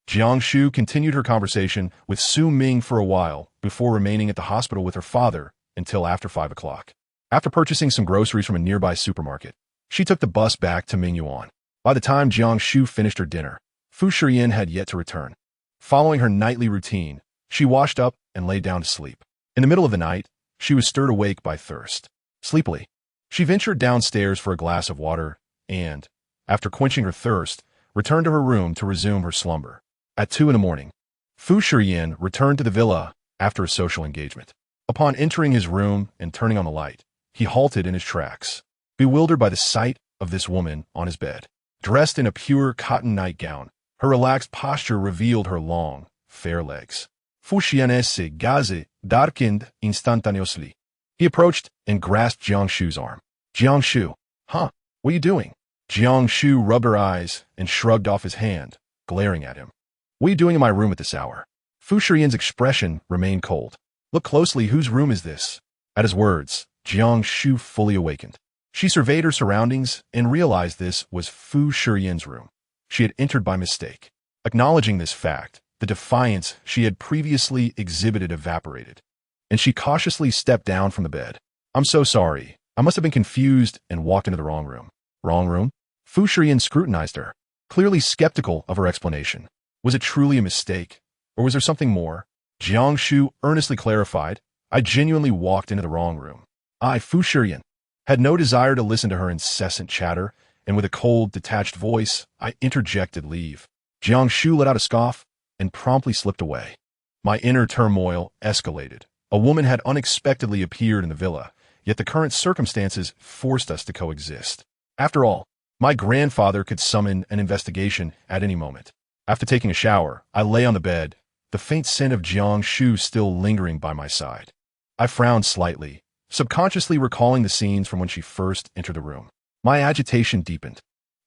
Jiang Shu continued her conversation with Su Ming for a while before remaining at the hospital with her father until after 5 o'clock. After purchasing some groceries from a nearby supermarket, she took the bus back to Mingyuan. By the time Jiang Shu finished her dinner, Fu Shiyan had yet to return. Following her nightly routine, she washed up and lay down to sleep. In the middle of the night, she was stirred awake by thirst. Sleepily, she ventured downstairs for a glass of water and, after quenching her thirst, returned to her room to resume her slumber. At 2 in the morning, Fu Shiyan returned to the villa after a social engagement. Upon entering his room and turning on the light, he halted in his tracks, bewildered by the sight of this woman on his bed. Dressed in a pure cotton nightgown, her relaxed posture revealed her long, fair legs. Fu Shiyan's gaze darkened instantaneously. He approached and grasped Jiang Shu's arm. Jiang Shu, what are you doing? Jiang Shu rubbed her eyes and shrugged off his hand, glaring at him. What are you doing in my room at this hour? Fu Shiyan's expression remained cold. Look closely, whose room is this? At his words, Jiang Shu fully awakened. She surveyed her surroundings and realized this was Fu Shiyan's room. She had entered by mistake. Acknowledging this fact, the defiance she had previously exhibited evaporated. and she cautiously stepped down from the bed. I'm so sorry. I must have been confused and walked into the wrong room. Wrong room? Fu Shiyan scrutinized her, clearly skeptical of her explanation. Was it truly a mistake, or was there something more? Jiang Shu earnestly clarified, I genuinely walked into the wrong room. I, Fu Shiyan, had no desire to listen to her incessant chatter, and with a cold, detached voice, I interjected leave. Jiang Shu let out a scoff and promptly slipped away. My inner turmoil escalated. A woman had unexpectedly appeared in the villa, yet the current circumstances forced us to coexist. After all, my grandfather could summon an investigation at any moment. After taking a shower, I lay on the bed, the faint scent of Jiang Shu still lingering by my side. I frowned slightly, subconsciously recalling the scenes from when she first entered the room. My agitation deepened.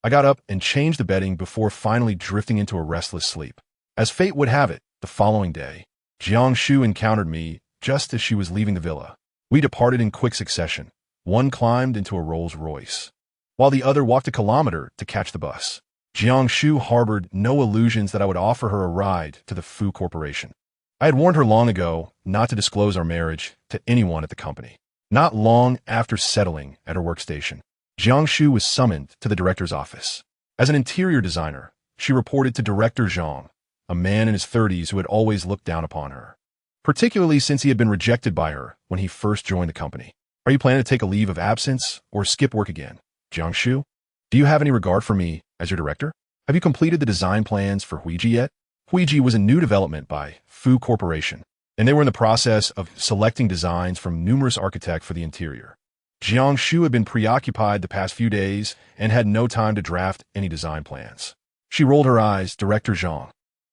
I got up and changed the bedding before finally drifting into a restless sleep. As fate would have it, the following day, Jiang Shu encountered me just as she was leaving the villa. We departed in quick succession. One climbed into a Rolls-Royce, while the other walked a kilometer to catch the bus. Jiang Shu harbored no illusions that I would offer her a ride to the Fu Corporation. I had warned her long ago not to disclose our marriage to anyone at the company. Not long after settling at her workstation, Jiang Shu was summoned to the director's office. As an interior designer, she reported to Director Zhang, a man in his 30s who had always looked down upon her, particularly since he had been rejected by her when he first joined the company. Are you planning to take a leave of absence or skip work again, Jiang Shu? Do you have any regard for me as your director? Have you completed the design plans for Huiji yet? Huiji was a new development by Fu Corporation, and they were in the process of selecting designs from numerous architects for the interior. Jiang Shu had been preoccupied the past few days and had no time to draft any design plans. She rolled her eyes. Director Zhang,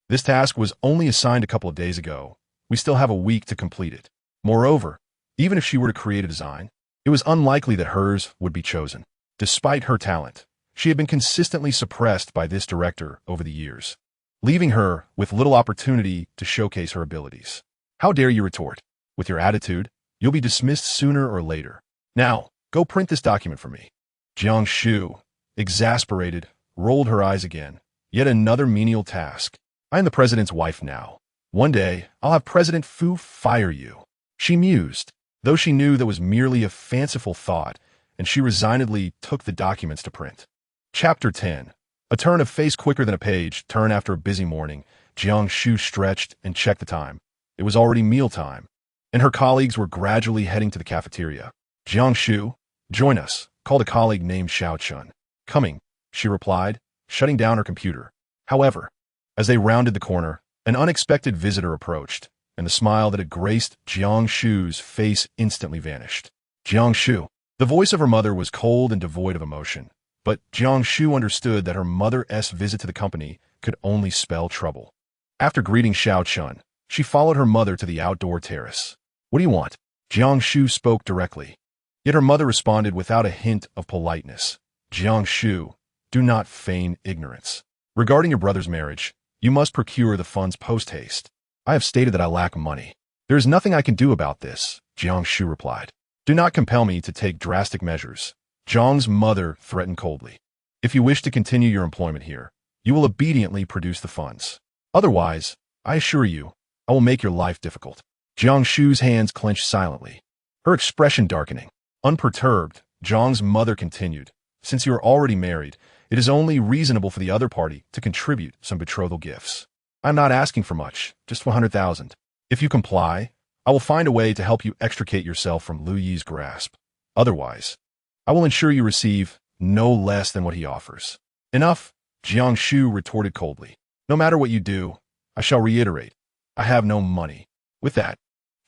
this task was only assigned a couple of days ago. We still have a week to complete it. Moreover, even if she were to create a design, it was unlikely that hers would be chosen. Despite her talent, she had been consistently suppressed by this director over the years, leaving her with little opportunity to showcase her abilities. How dare you retort? With your attitude, you'll be dismissed sooner or later. Now, go print this document for me. Jiang Shu, exasperated, rolled her eyes again. Yet another menial task. I am the president's wife now. One day, I'll have President Fu fire you. She mused, though she knew that was merely a fanciful thought, and she resignedly took the documents to print. Chapter 10. A turn of face quicker than a page, turn after a busy morning. Jiang Shu stretched and checked the time. It was already mealtime, and her colleagues were gradually heading to the cafeteria. Jiang Shu, join us, called a colleague named Xiao Chun. Coming, she replied, shutting down her computer. However, as they rounded the corner, an unexpected visitor approached, and the smile that had graced Jiang Shu's face instantly vanished. Jiang Shu. The voice of her mother was cold and devoid of emotion, but Jiang Shu understood that her mother's visit to the company could only spell trouble. After greeting Xiao Chun, she followed her mother to the outdoor terrace. What do you want? Jiang Shu spoke directly. Yet her mother responded without a hint of politeness. Jiang Shu, do not feign ignorance. Regarding your brother's marriage, you must procure the funds post-haste. I have stated that I lack money. There is nothing I can do about this, Jiang Shu replied. Do not compel me to take drastic measures. Zhang's mother threatened coldly. If you wish to continue your employment here, you will obediently produce the funds. Otherwise, I assure you, I will make your life difficult. Jiang Shu's hands clenched silently, her expression darkening. Unperturbed, Zhang's mother continued, since you are already married, it is only reasonable for the other party to contribute some betrothal gifts. I'm not asking for much, just 100,000. If you comply, I will find a way to help you extricate yourself from Lu Yi's grasp. Otherwise, I will ensure you receive no less than what he offers. Enough, Jiang Shu retorted coldly. No matter what you do, I shall reiterate, I have no money. With that,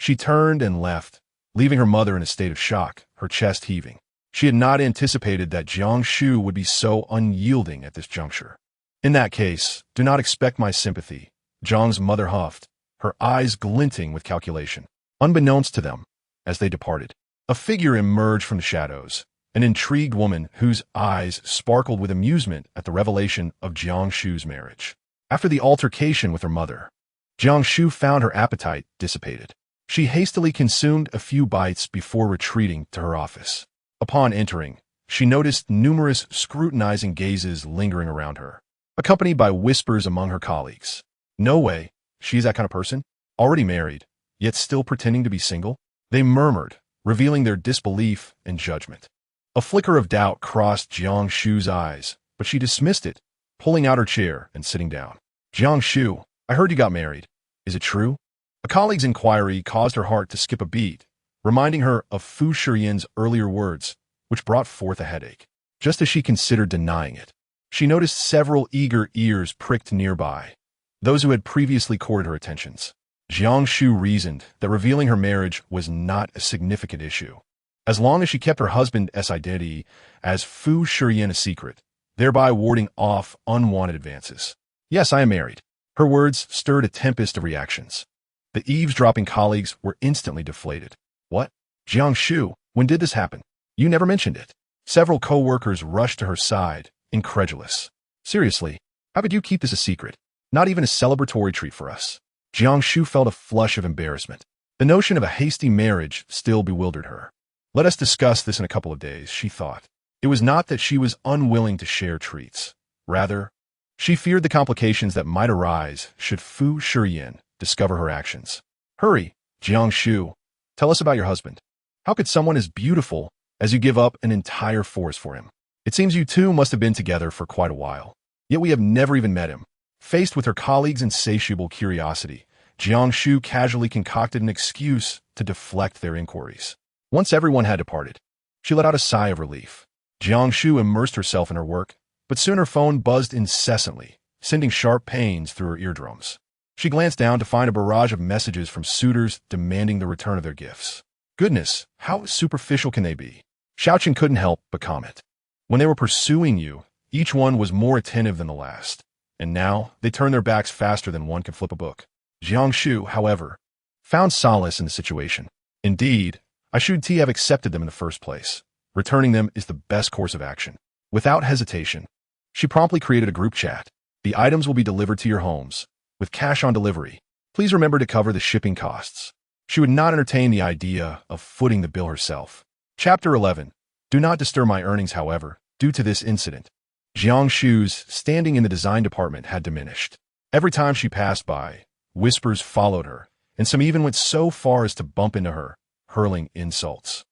she turned and left, leaving her mother in a state of shock, her chest heaving. She had not anticipated that Jiang Shu would be so unyielding at this juncture. In that case, do not expect my sympathy, Zhang's mother huffed, her eyes glinting with calculation. Unbeknownst to them, as they departed, a figure emerged from the shadows, an intrigued woman whose eyes sparkled with amusement at the revelation of Jiang Shu's marriage. After the altercation with her mother, Jiang Shu found her appetite dissipated. She hastily consumed a few bites before retreating to her office. Upon entering, she noticed numerous scrutinizing gazes lingering around her, accompanied by whispers among her colleagues. No way, she's that kind of person. Already married, yet still pretending to be single? They murmured, revealing their disbelief and judgment. A flicker of doubt crossed Jiang Shu's eyes, but she dismissed it, pulling out her chair and sitting down. Jiang Shu, I heard you got married. Is it true? A colleague's inquiry caused her heart to skip a beat, reminding her of Fu Shiyan's earlier words, which brought forth a headache. Just as she considered denying it, she noticed several eager ears pricked nearby, those who had previously courted her attentions. Jiang Shu reasoned that revealing her marriage was not a significant issue, as long as she kept her husband's identity as Fu Shiyan a secret, thereby warding off unwanted advances. Yes, I am married. Her words stirred a tempest of reactions. The eavesdropping colleagues were instantly deflated. What? Jiang Shu, when did this happen? You never mentioned it. Several co-workers rushed to her side, incredulous. Seriously, how could you keep this a secret? Not even a celebratory treat for us. Jiang Shu felt a flush of embarrassment. The notion of a hasty marriage still bewildered her. Let us discuss this in a couple of days, she thought. It was not that she was unwilling to share treats. Rather, she feared the complications that might arise should Fu Shiyan discover her actions. Hurry, Jiang Shu. Tell us about your husband. How could someone as beautiful as you give up an entire forest for him? It seems you two must have been together for quite a while. Yet we have never even met him. Faced with her colleagues' insatiable curiosity, Jiang Shu casually concocted an excuse to deflect their inquiries. Once everyone had departed, she let out a sigh of relief. Jiang Shu immersed herself in her work, but soon her phone buzzed incessantly, sending sharp pains through her eardrums. She glanced down to find a barrage of messages from suitors demanding the return of their gifts. Goodness, how superficial can they be? Xiaoqin couldn't help but comment. When they were pursuing you, each one was more attentive than the last, and now they turned their backs faster than one can flip a book. Jiang Shu, however, found solace in the situation. Indeed, I should have accepted them in the first place. Returning them is the best course of action. Without hesitation, she promptly created a group chat. The items will be delivered to your homes, with cash on delivery. Please remember to cover the shipping costs. She would not entertain the idea of footing the bill herself. Chapter 11. Do not disturb my earnings, however, due to this incident. Jiang Shu's standing in the design department had diminished. Every time she passed by, whispers followed her, and some even went so far as to bump into her, hurling insults.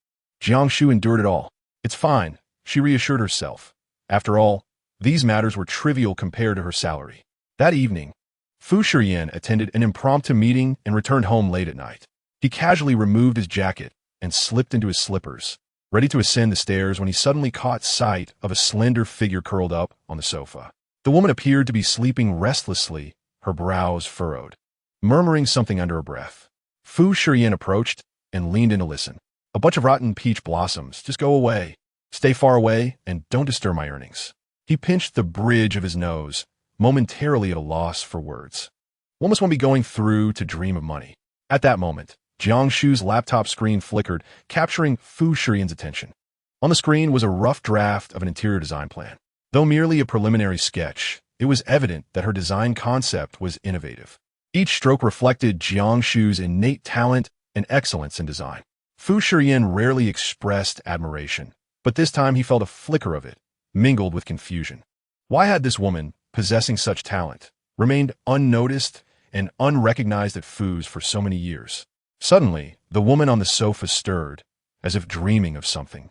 Jiang Shu endured it all. It's fine, she reassured herself. After all, these matters were trivial compared to her salary. That evening, Fu Shiyan attended an impromptu meeting and returned home late at night. He casually removed his jacket and slipped into his slippers, ready to ascend the stairs when he suddenly caught sight of a slender figure curled up on the sofa. The woman appeared to be sleeping restlessly, her brows furrowed, murmuring something under her breath. Fu Shiyan approached and leaned in to listen. A bunch of rotten peach blossoms, just go away. Stay far away and don't disturb my earnings. He pinched the bridge of his nose, momentarily at a loss for words. What must one be going through to dream of money? At that moment, Jiang Shu's laptop screen flickered, capturing Fu Shiyan's attention. On the screen was a rough draft of an interior design plan. Though merely a preliminary sketch, it was evident that her design concept was innovative. Each stroke reflected Jiang Shu's innate talent and excellence in design. Fu Shiyan rarely expressed admiration, but this time he felt a flicker of it, mingled with confusion. Why had this woman, possessing such talent, remained unnoticed and unrecognized at Fu's for so many years? Suddenly, the woman on the sofa stirred, as if dreaming of something,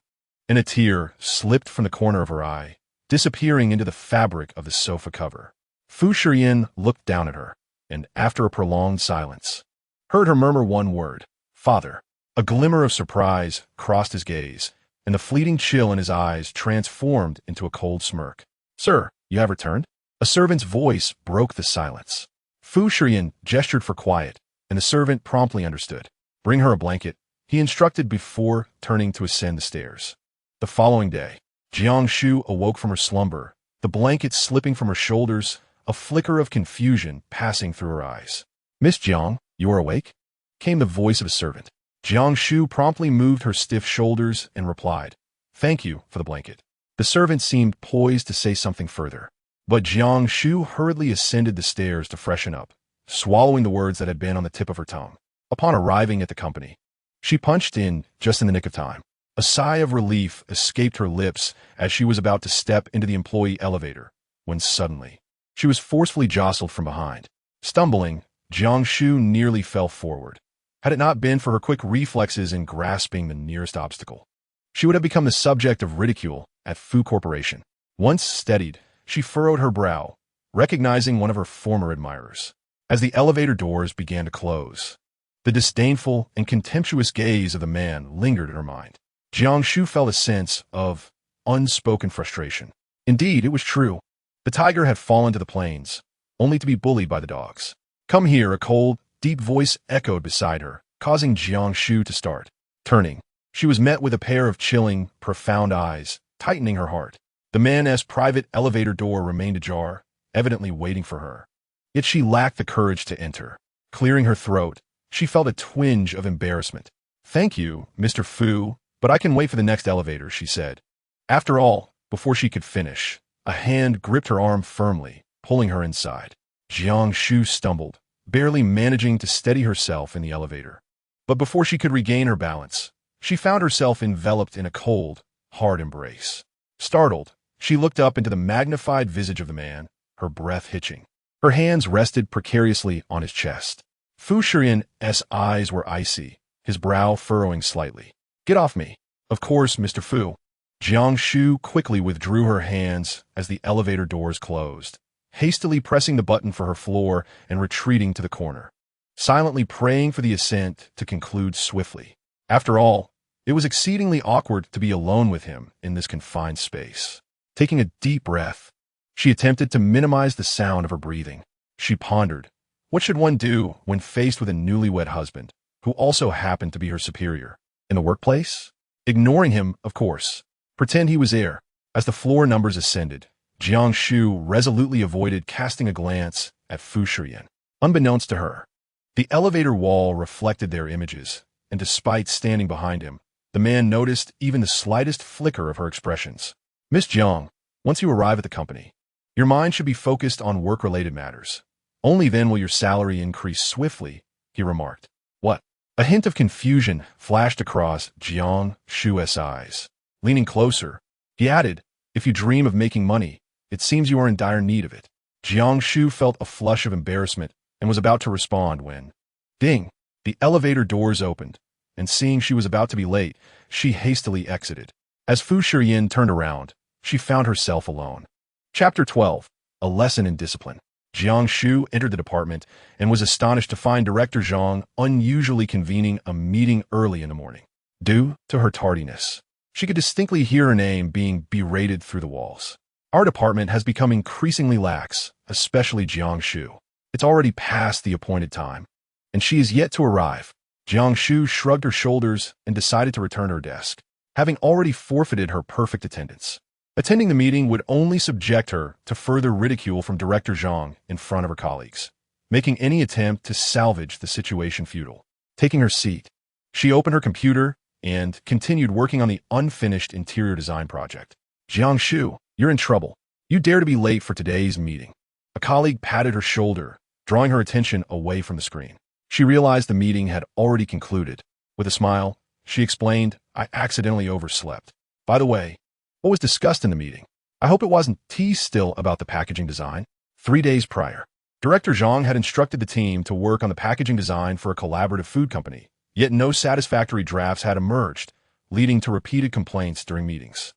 and a tear slipped from the corner of her eye, disappearing into the fabric of the sofa cover. Fu Shiyan looked down at her, and after a prolonged silence, heard her murmur one word, "Father." A glimmer of surprise crossed his gaze, and the fleeting chill in his eyes transformed into a cold smirk. "Sir, you have returned?" A servant's voice broke the silence. Fu Shiyan gestured for quiet, and the servant promptly understood. "Bring her a blanket," he instructed before turning to ascend the stairs. The following day, Jiang Shu awoke from her slumber, the blanket slipping from her shoulders, a flicker of confusion passing through her eyes. "Miss Jiang, you are awake?" came the voice of a servant. Jiang Shu promptly moved her stiff shoulders and replied, "Thank you for the blanket." The servant seemed poised to say something further, but Jiang Shu hurriedly ascended the stairs to freshen up, swallowing the words that had been on the tip of her tongue. Upon arriving at the company, she punched in just in the nick of time. A sigh of relief escaped her lips as she was about to step into the employee elevator, when suddenly, she was forcefully jostled from behind. Stumbling, Jiang Shu nearly fell forward. Had it not been for her quick reflexes in grasping the nearest obstacle, she would have become the subject of ridicule at Fu Corporation. Once steadied, she furrowed her brow, recognizing one of her former admirers. As the elevator doors began to close, the disdainful and contemptuous gaze of the man lingered in her mind. Jiang Shu felt a sense of unspoken frustration. Indeed, it was true. The tiger had fallen to the plains, only to be bullied by the dogs. "Come here," a cold, deep voice echoed beside her, causing Jiang Shu to start. Turning, she was met with a pair of chilling, profound eyes, tightening her heart. The man's private elevator door remained ajar, evidently waiting for her. Yet she lacked the courage to enter. Clearing her throat, she felt a twinge of embarrassment. "Thank you, Mr. Fu, but I can wait for the next elevator," she said. After all, before she could finish, a hand gripped her arm firmly, pulling her inside. Jiang Shu stumbled, barely managing to steady herself in the elevator. But before she could regain her balance, she found herself enveloped in a cold, hard embrace. Startled, she looked up into the magnified visage of the man, her breath hitching. Her hands rested precariously on his chest. Fu Shiyan's eyes were icy, his brow furrowing slightly. "Get off me." "Of course, Mr. Fu." Jiang Shu quickly withdrew her hands as the elevator doors closed, hastily pressing the button for her floor and retreating to the corner, silently praying for the ascent to conclude swiftly. After all, it was exceedingly awkward to be alone with him in this confined space. Taking a deep breath, she attempted to minimize the sound of her breathing. She pondered, what should one do when faced with a newlywed husband, who also happened to be her superior? In the workplace? Ignoring him, of course. Pretend he was there. As the floor numbers ascended, Jiang Shu resolutely avoided casting a glance at Fu Shiyan. Unbeknownst to her, the elevator wall reflected their images, and despite standing behind him, the man noticed even the slightest flicker of her expressions. "Miss Jiang, once you arrive at the company, your mind should be focused on work-related matters. Only then will your salary increase swiftly," he remarked. "What?" A hint of confusion flashed across Jiang Shu's eyes. Leaning closer, he added, "If you dream of making money, it seems you are in dire need of it." Jiang Shu felt a flush of embarrassment and was about to respond when, ding, the elevator doors opened, and seeing she was about to be late, she hastily exited. As Fu Shiyan turned around, she found herself alone. Chapter 12. A Lesson in Discipline. Jiang Shu entered the department and was astonished to find Director Zhang unusually convening a meeting early in the morning. Due to her tardiness, she could distinctly hear her name being berated through the walls. "Our department has become increasingly lax, especially Jiang Shu. It's already past the appointed time, and she is yet to arrive." Jiang Shu shrugged her shoulders and decided to return to her desk, having already forfeited her perfect attendance. Attending the meeting would only subject her to further ridicule from Director Zhang in front of her colleagues, making any attempt to salvage the situation futile. Taking her seat, she opened her computer and continued working on the unfinished interior design project. "Jiang Shu, you're in trouble. You dare to be late for today's meeting." A colleague patted her shoulder, drawing her attention away from the screen. She realized the meeting had already concluded. With a smile, she explained, "I accidentally overslept. By the way, what was discussed in the meeting? I hope it wasn't teased still about the packaging design." 3 days prior, Director Zhang had instructed the team to work on the packaging design for a collaborative food company, yet no satisfactory drafts had emerged, leading to repeated complaints during meetings.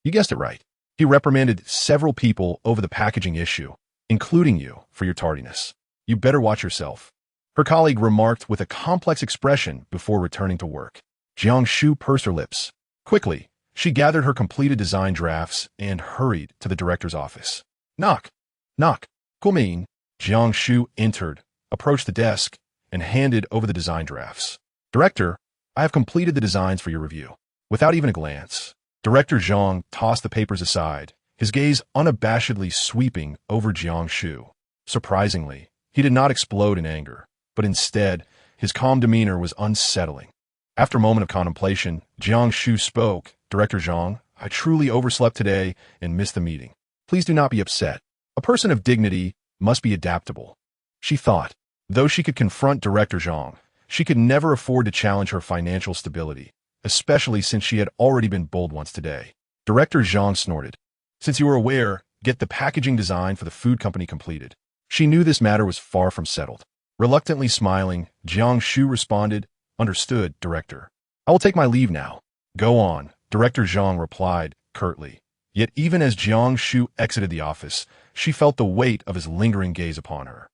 You guessed it right. He reprimanded several people over the packaging issue, including you, for your tardiness. "You better watch yourself," her colleague remarked with a complex expression before returning to work. Jiang Shu pursed her lips. Quickly, she gathered her completed design drafts and hurried to the director's office. Knock. Knock. Come in. Jiang Shu entered, approached the desk, and handed over the design drafts. "Director, I have completed the designs for your review." Without even a glance, Director Zhang tossed the papers aside, his gaze unabashedly sweeping over Jiang Shu. Surprisingly, he did not explode in anger, but instead, his calm demeanor was unsettling. After a moment of contemplation, Jiang Shu spoke. "Director Zhang, I truly overslept today and missed the meeting. Please do not be upset. A person of dignity must be adaptable." She thought, though she could confront Director Zhang, she could never afford to challenge her financial stability, especially since she had already been bold once today. Director Zhang snorted. "Since you are aware, get the packaging design for the food company completed." She knew this matter was far from settled. Reluctantly smiling, Jiang Shu responded, Understood, Director. I will take my leave now. Go on, Director Jiang replied curtly. Yet even as Jiang Shu exited the office, she felt the weight of his lingering gaze upon her.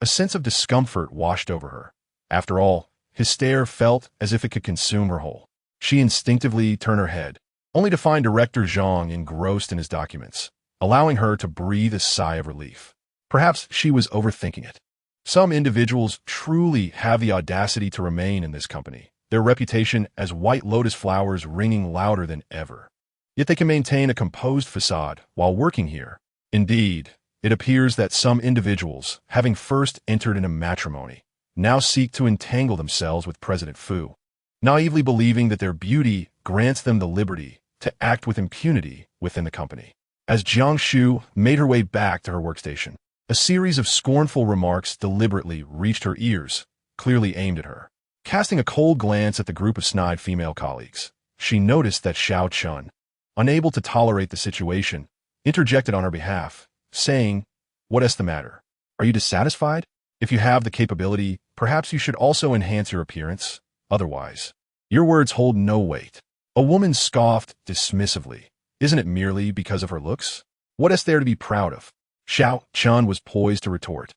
A sense of discomfort washed over her. After all, his stare felt as if it could consume her whole. She instinctively turned her head, only to find Director Jiang engrossed in his documents, allowing her to breathe a sigh of relief. Perhaps she was overthinking it. Some individuals truly have the audacity to remain in this company, their reputation as white lotus flowers ringing louder than ever. Yet they can maintain a composed facade while working here. Indeed, it appears that some individuals, having first entered into matrimony, now seek to entangle themselves with President Fu, naively believing that their beauty grants them the liberty to act with impunity within the company. As Jiang Shu made her way back to her workstation, a series of scornful remarks deliberately reached her ears, clearly aimed at her. Casting a cold glance at the group of snide female colleagues, she noticed that Xiao Chun, unable to tolerate the situation, interjected on her behalf, saying, "What is the matter? Are you dissatisfied? If you have the capability, perhaps you should also enhance your appearance. Otherwise, your words hold no weight." A woman scoffed dismissively. "Isn't it merely because of her looks? What is there to be proud of?" Xiao Chun was poised to retort,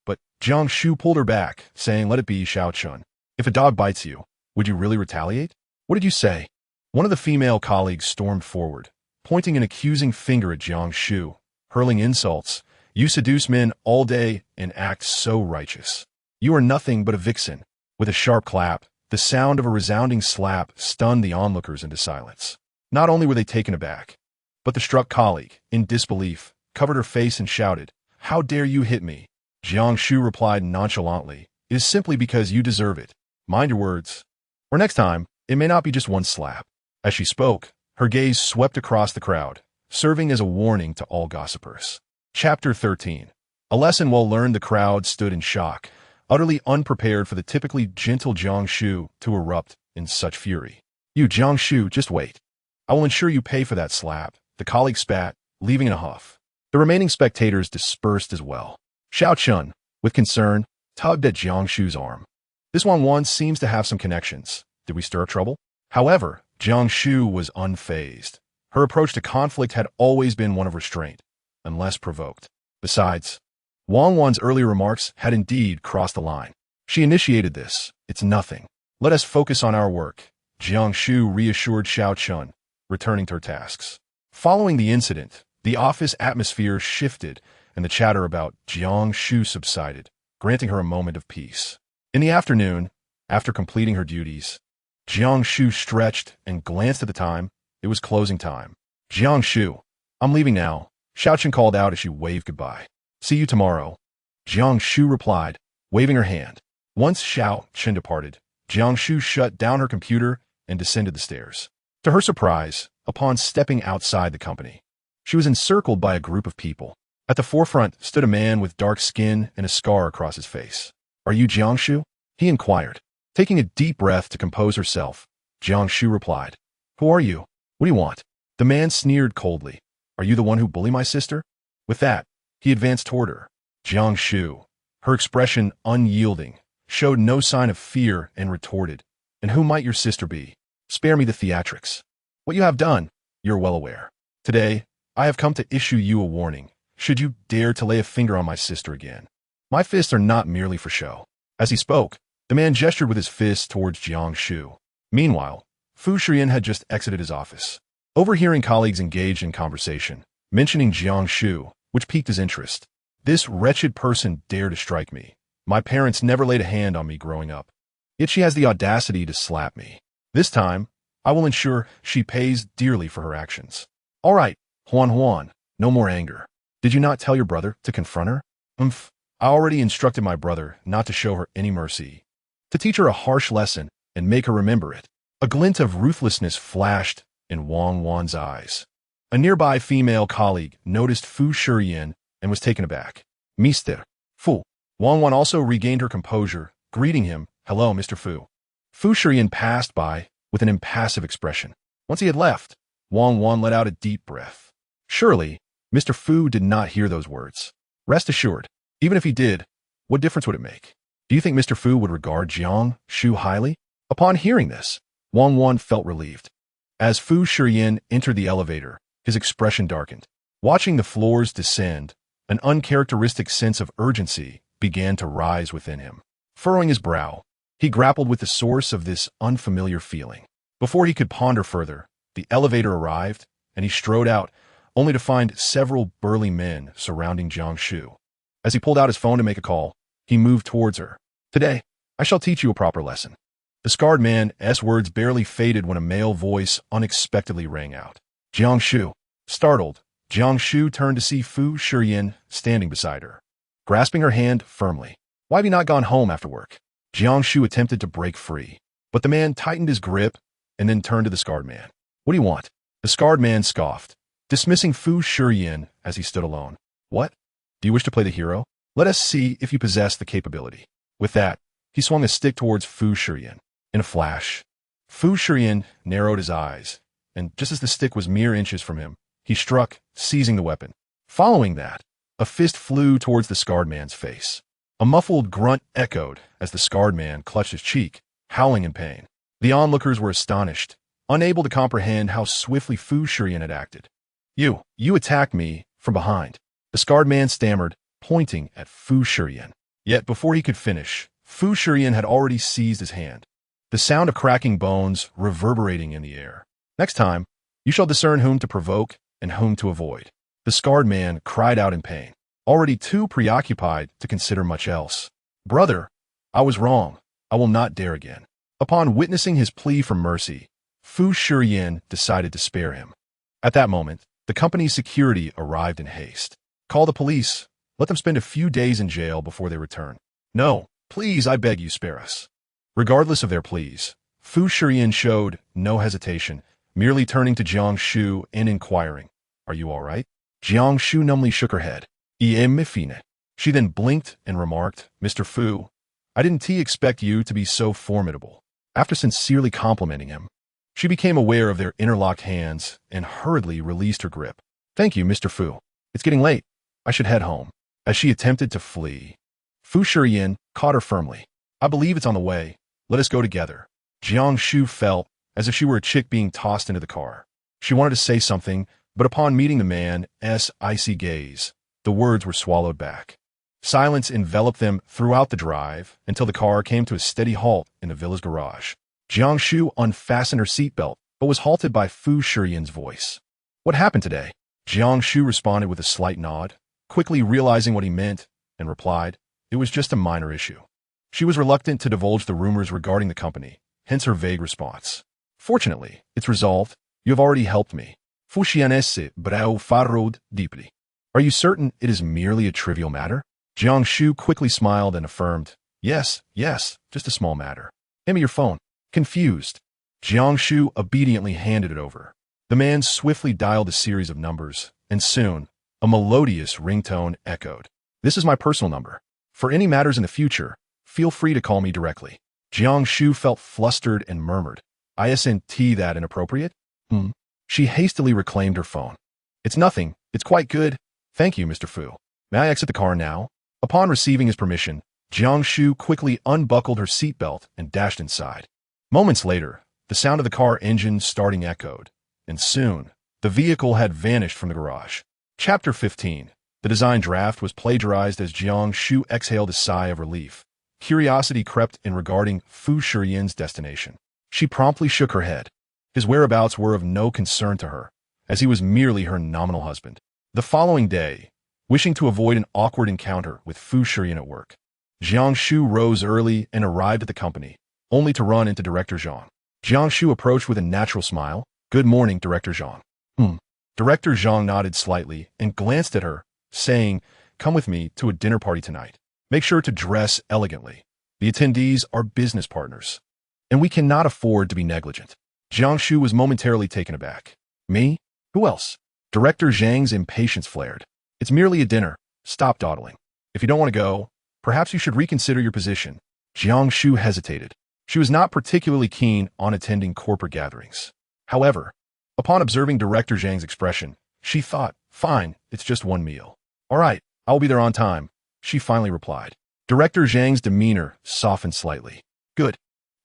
but Jiang Shu pulled her back, saying, "Let it be, Xiao Chun. If a dog bites you, would you really retaliate? What did you say?" One of the female colleagues stormed forward, pointing an accusing finger at Jiang Shu, hurling insults. "You seduce men all day and act so righteous. You are nothing but a vixen." With a sharp clap, the sound of a resounding slap stunned the onlookers into silence. Not only were they taken aback, but the struck colleague, in disbelief, covered her face and shouted, "How dare you hit me?" Jiang Shu replied nonchalantly, "It is simply because you deserve it. Mind your words. Or next time, it may not be just one slap." As she spoke, her gaze swept across the crowd, serving as a warning to all gossipers. Chapter 13. A lesson well learned. The crowd stood in shock, utterly unprepared for the typically gentle Jiang Shu to erupt in such fury. "You, Jiang Shu, just wait. I will ensure you pay for that slap," the colleague spat, leaving in a huff. The remaining spectators dispersed as well. Xiao Chun, with concern, tugged at Jiang Shu's arm. "This one seems to have some connections. Did we stir up trouble?" However, Jiang Shu was unfazed. Her approach to conflict had always been one of restraint, unless provoked. Besides, Wang Wan's earlier remarks had indeed crossed the line. She initiated this. "It's nothing. Let us focus on our work," Jiang Shu reassured Xiao Chun, returning to her tasks. Following the incident, the office atmosphere shifted and the chatter about Jiang Shu subsided, granting her a moment of peace. In the afternoon, after completing her duties, Jiang Shu stretched and glanced at the time. It was closing time. "Jiang Shu, I'm leaving now," Xiao Chun called out as she waved goodbye. "See you tomorrow," Jiang Shu replied, waving her hand. Once Xiao Chun departed, Jiang Shu shut down her computer and descended the stairs. To her surprise, upon stepping outside the company, she was encircled by a group of people. At the forefront stood a man with dark skin and a scar across his face. "Are you Jiang Shu?" he inquired. Taking a deep breath to compose herself, Jiang Shu replied, "Who are you? What do you want?" The man sneered coldly. "Are you the one who bullied my sister?" With that, he advanced toward her. Jiang Shu, her expression unyielding, showed no sign of fear and retorted, "And who might your sister be? Spare me the theatrics. What you have done, you're well aware. Today, I have come to issue you a warning, should you dare to lay a finger on my sister again. My fists are not merely for show." As he spoke, the man gestured with his fist towards Jiang Shu. Meanwhile, Fu Shiyan had just exited his office. Overhearing colleagues engaged in conversation, mentioning Jiang Shu, which piqued his interest. "This wretched person dared to strike me. My parents never laid a hand on me growing up. Yet she has the audacity to slap me. This time, I will ensure she pays dearly for her actions." "All right, Huan, no more anger. Did you not tell your brother to confront her?" I already instructed my brother not to show her any mercy, to teach her a harsh lesson and make her remember it." A glint of ruthlessness flashed in Wang Wan's eyes. A nearby female colleague noticed Fu Shiyan and was taken aback. "Mr. Fu." Wang Wan also regained her composure, greeting him, "Hello, Mr. Fu." Fu Shiyan passed by with an impassive expression. Once he had left, Wang Wan let out a deep breath. Surely, Mr. Fu did not hear those words. Rest assured, even if he did, what difference would it make? Do you think Mr. Fu would regard Jiang Shu highly? Upon hearing this, Wang Wan felt relieved. As Fu Shiyan entered the elevator, his expression darkened. Watching the floors descend, an uncharacteristic sense of urgency began to rise within him. Furrowing his brow, he grappled with the source of this unfamiliar feeling. Before he could ponder further, the elevator arrived, and he strode out, only to find several burly men surrounding Jiang Shu. As he pulled out his phone to make a call, he moved towards her. "Today, I shall teach you a proper lesson." The scarred man's words barely faded when a male voice unexpectedly rang out. "Jiang Shu." Startled, Jiang Shu turned to see Fu Shiyan standing beside her, grasping her hand firmly. "Why have you not gone home after work?" Jiang Shu attempted to break free, but the man tightened his grip and then turned to the scarred man. "What do you want?" The scarred man scoffed, dismissing Fu Shiyan as he stood alone. "What? Do you wish to play the hero? Let us see if you possess the capability." With that, he swung a stick towards Fu Shiyan. In a flash, Fu Shiyan narrowed his eyes, and just as the stick was mere inches from him, he struck, seizing the weapon. Following that, a fist flew towards the scarred man's face. A muffled grunt echoed as the scarred man clutched his cheek, howling in pain. The onlookers were astonished, unable to comprehend how swiftly Fu Shiyan had acted. You attacked me from behind," the scarred man stammered, pointing at Fu Shiyan. Yet before he could finish, Fu Shiyan had already seized his hand, the sound of cracking bones reverberating in the air. "Next time, you shall discern whom to provoke and whom to avoid." The scarred man cried out in pain, already too preoccupied to consider much else. "Brother, I was wrong. I will not dare again." Upon witnessing his plea for mercy, Fu Shiyan decided to spare him. At that moment, the company's security arrived in haste. "Call the police. Let them spend a few days in jail before they return." "No, please, I beg you, spare us." Regardless of their pleas, Fu Shiyan showed no hesitation, merely turning to Jiang Shu and inquiring, "Are you all right?" Jiang Shu numbly shook her head. "Me fine." She then blinked and remarked, "Mr. Fu, I didn't expect you to be so formidable." After sincerely complimenting him, she became aware of their interlocked hands and hurriedly released her grip. "Thank you, Mr. Fu. It's getting late. I should head home." As she attempted to flee, Fu Shiyan caught her firmly. "I believe it's on the way. Let us go together." Jiang Shu felt as if she were a chick being tossed into the car. She wanted to say something, but upon meeting the man's icy gaze, the words were swallowed back. Silence enveloped them throughout the drive until the car came to a steady halt in the villa's garage. Jiang Shu unfastened her seatbelt, but was halted by Fu Shiyan's voice. "What happened today?" Jiang Shu responded with a slight nod, quickly realizing what he meant, and replied, "It was just a minor issue." She was reluctant to divulge the rumors regarding the company, hence her vague response. "Fortunately, it's resolved. You have already helped me." Fu Shiyan brow furrowed deeply. "Are you certain it is merely a trivial matter?" Jiang Shu quickly smiled and affirmed, Yes, just a small matter. Hand me your phone." Confused, Jiang Shu obediently handed it over. The man swiftly dialed a series of numbers, and soon, a melodious ringtone echoed. "This is my personal number. For any matters in the future, feel free to call me directly." Jiang Shu felt flustered and murmured, "Isn't that inappropriate?" She hastily reclaimed her phone. "It's nothing. It's quite good. Thank you, Mr. Fu. May I exit the car now?" Upon receiving his permission, Jiang Shu quickly unbuckled her seatbelt and dashed inside. Moments later, the sound of the car engine starting echoed, and soon, the vehicle had vanished from the garage. Chapter 15. The design draft was plagiarized as Jiang Shu exhaled a sigh of relief. Curiosity crept in regarding Fu Shiyan's destination. She promptly shook her head. His whereabouts were of no concern to her, as he was merely her nominal husband. The following day, wishing to avoid an awkward encounter with Fu Shiyan at work, Jiang Shu rose early and arrived at the company, only to run into Director Zhang. Jiang Shu approached with a natural smile. "Good morning, Director Zhang." Director Zhang nodded slightly and glanced at her, saying, "Come with me to a dinner party tonight. Make sure to dress elegantly. The attendees are business partners, and we cannot afford to be negligent." Jiang Shu was momentarily taken aback. "Me? Who else?" Director Zhang's impatience flared. "It's merely a dinner. Stop dawdling. If you don't want to go, perhaps you should reconsider your position." Jiang Shu hesitated. She was not particularly keen on attending corporate gatherings. However, upon observing Director Zhang's expression, she thought, "Fine, it's just one meal." "All right, I'll be there on time," she finally replied. Director Zhang's demeanor softened slightly. "Good.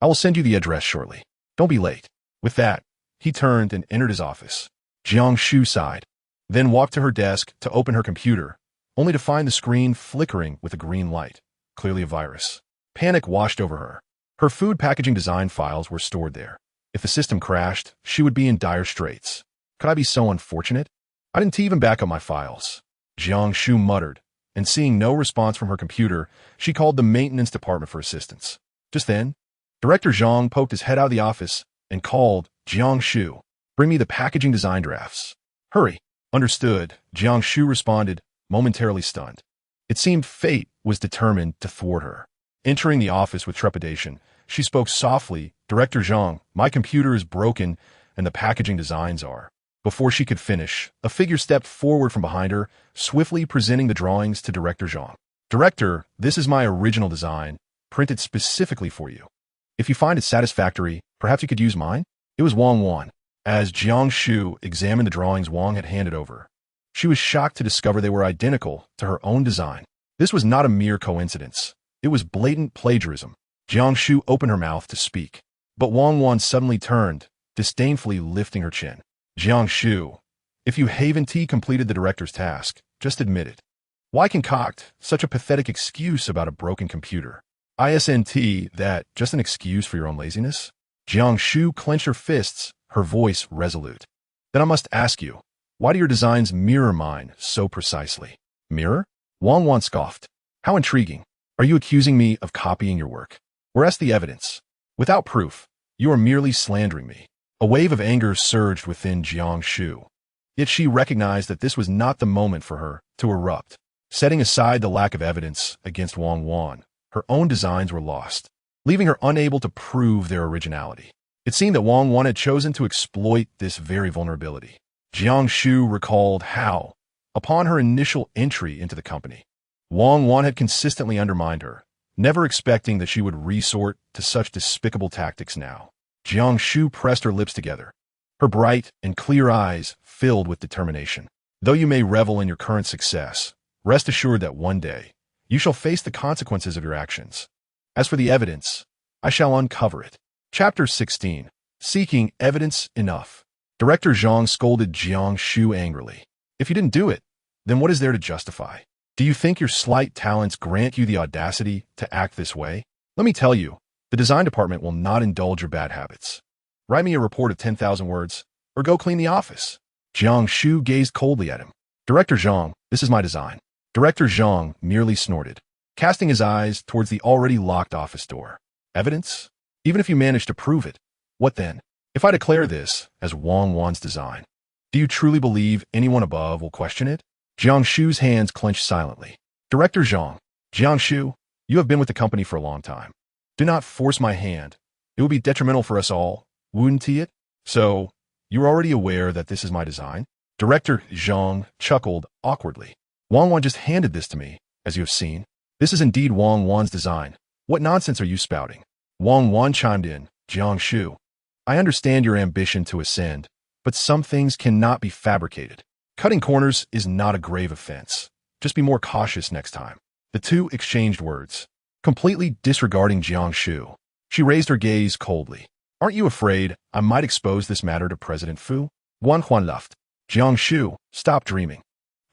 I will send you the address shortly. Don't be late. With that, he turned and entered his office. Jiang Shu sighed, then walked to her desk to open her computer, only to find the screen flickering with a green light, clearly a virus. Panic washed over her. Her food packaging design files were stored there. If the system crashed, she would be in dire straits. Could I be so unfortunate? I didn't even back up my files. Jiang Shu muttered, and seeing no response from her computer, she called the maintenance department for assistance. Just then, Director Zhang poked his head out of the office and called, Jiang Shu, bring me the packaging design drafts. Hurry. Understood, Jiang Shu responded, momentarily stunned. It seemed fate was determined to thwart her. Entering the office with trepidation, she spoke softly, Director Zhang, my computer is broken and the packaging designs are. Before she could finish, a figure stepped forward from behind her, swiftly presenting the drawings to Director Zhang. Director, this is my original design, printed specifically for you. If you find it satisfactory, perhaps you could use mine? It was Wang Wan. As Jiang Shu examined the drawings Wang had handed over, she was shocked to discover they were identical to her own design. This was not a mere coincidence. It was blatant plagiarism. Jiang Shu opened her mouth to speak, but Wang Wan suddenly turned, disdainfully lifting her chin. Jiang Shu, if you haven't completed the director's task, just admit it. Why concoct such a pathetic excuse about a broken computer? Isn't that just an excuse for your own laziness? Jiang Shu clenched her fists, her voice resolute. Then I must ask you, why do your designs mirror mine so precisely? Mirror? Wang Wan scoffed. How intriguing. Are you accusing me of copying your work? Where's the evidence? Without proof, you are merely slandering me. A wave of anger surged within Jiang Shu. Yet she recognized that this was not the moment for her to erupt. Setting aside the lack of evidence against Wang Wan, her own designs were lost, leaving her unable to prove their originality. It seemed that Wang Wan had chosen to exploit this very vulnerability. Jiang Shu recalled how, upon her initial entry into the company, Wang Wan had consistently undermined her, never expecting that she would resort to such despicable tactics now. Jiang Shu pressed her lips together, her bright and clear eyes filled with determination. Though you may revel in your current success, rest assured that one day, you shall face the consequences of your actions. As for the evidence, I shall uncover it. Chapter 16. Seeking Evidence Enough. Director Zhang scolded Jiang Shu angrily. If you didn't do it, then what is there to justify? Do you think your slight talents grant you the audacity to act this way? Let me tell you, the design department will not indulge your bad habits. Write me a report of 10,000 words, or go clean the office. Jiang Shu gazed coldly at him. Director Zhang, this is my design. Director Zhang merely snorted, casting his eyes towards the already locked office door. Evidence? Even if you manage to prove it, what then? If I declare this as Wang Wan's design, do you truly believe anyone above will question it? Jiang Shu's hands clenched silently. Director Zhang, Jiang Shu, you have been with the company for a long time. Do not force my hand. It would be detrimental for us all, wouldn't it? So, you're already aware that this is my design? Director Zhang chuckled awkwardly. Wang Wan just handed this to me, as you have seen. This is indeed Wang Wan's design. What nonsense are you spouting? Wang Wan chimed in, Jiang Shu. I understand your ambition to ascend, but some things cannot be fabricated. Cutting corners is not a grave offense. Just be more cautious next time. The two exchanged words, completely disregarding Jiang Shu. She raised her gaze coldly. Aren't you afraid I might expose this matter to President Fu? Wang Huan laughed. Jiang Shu, stop dreaming.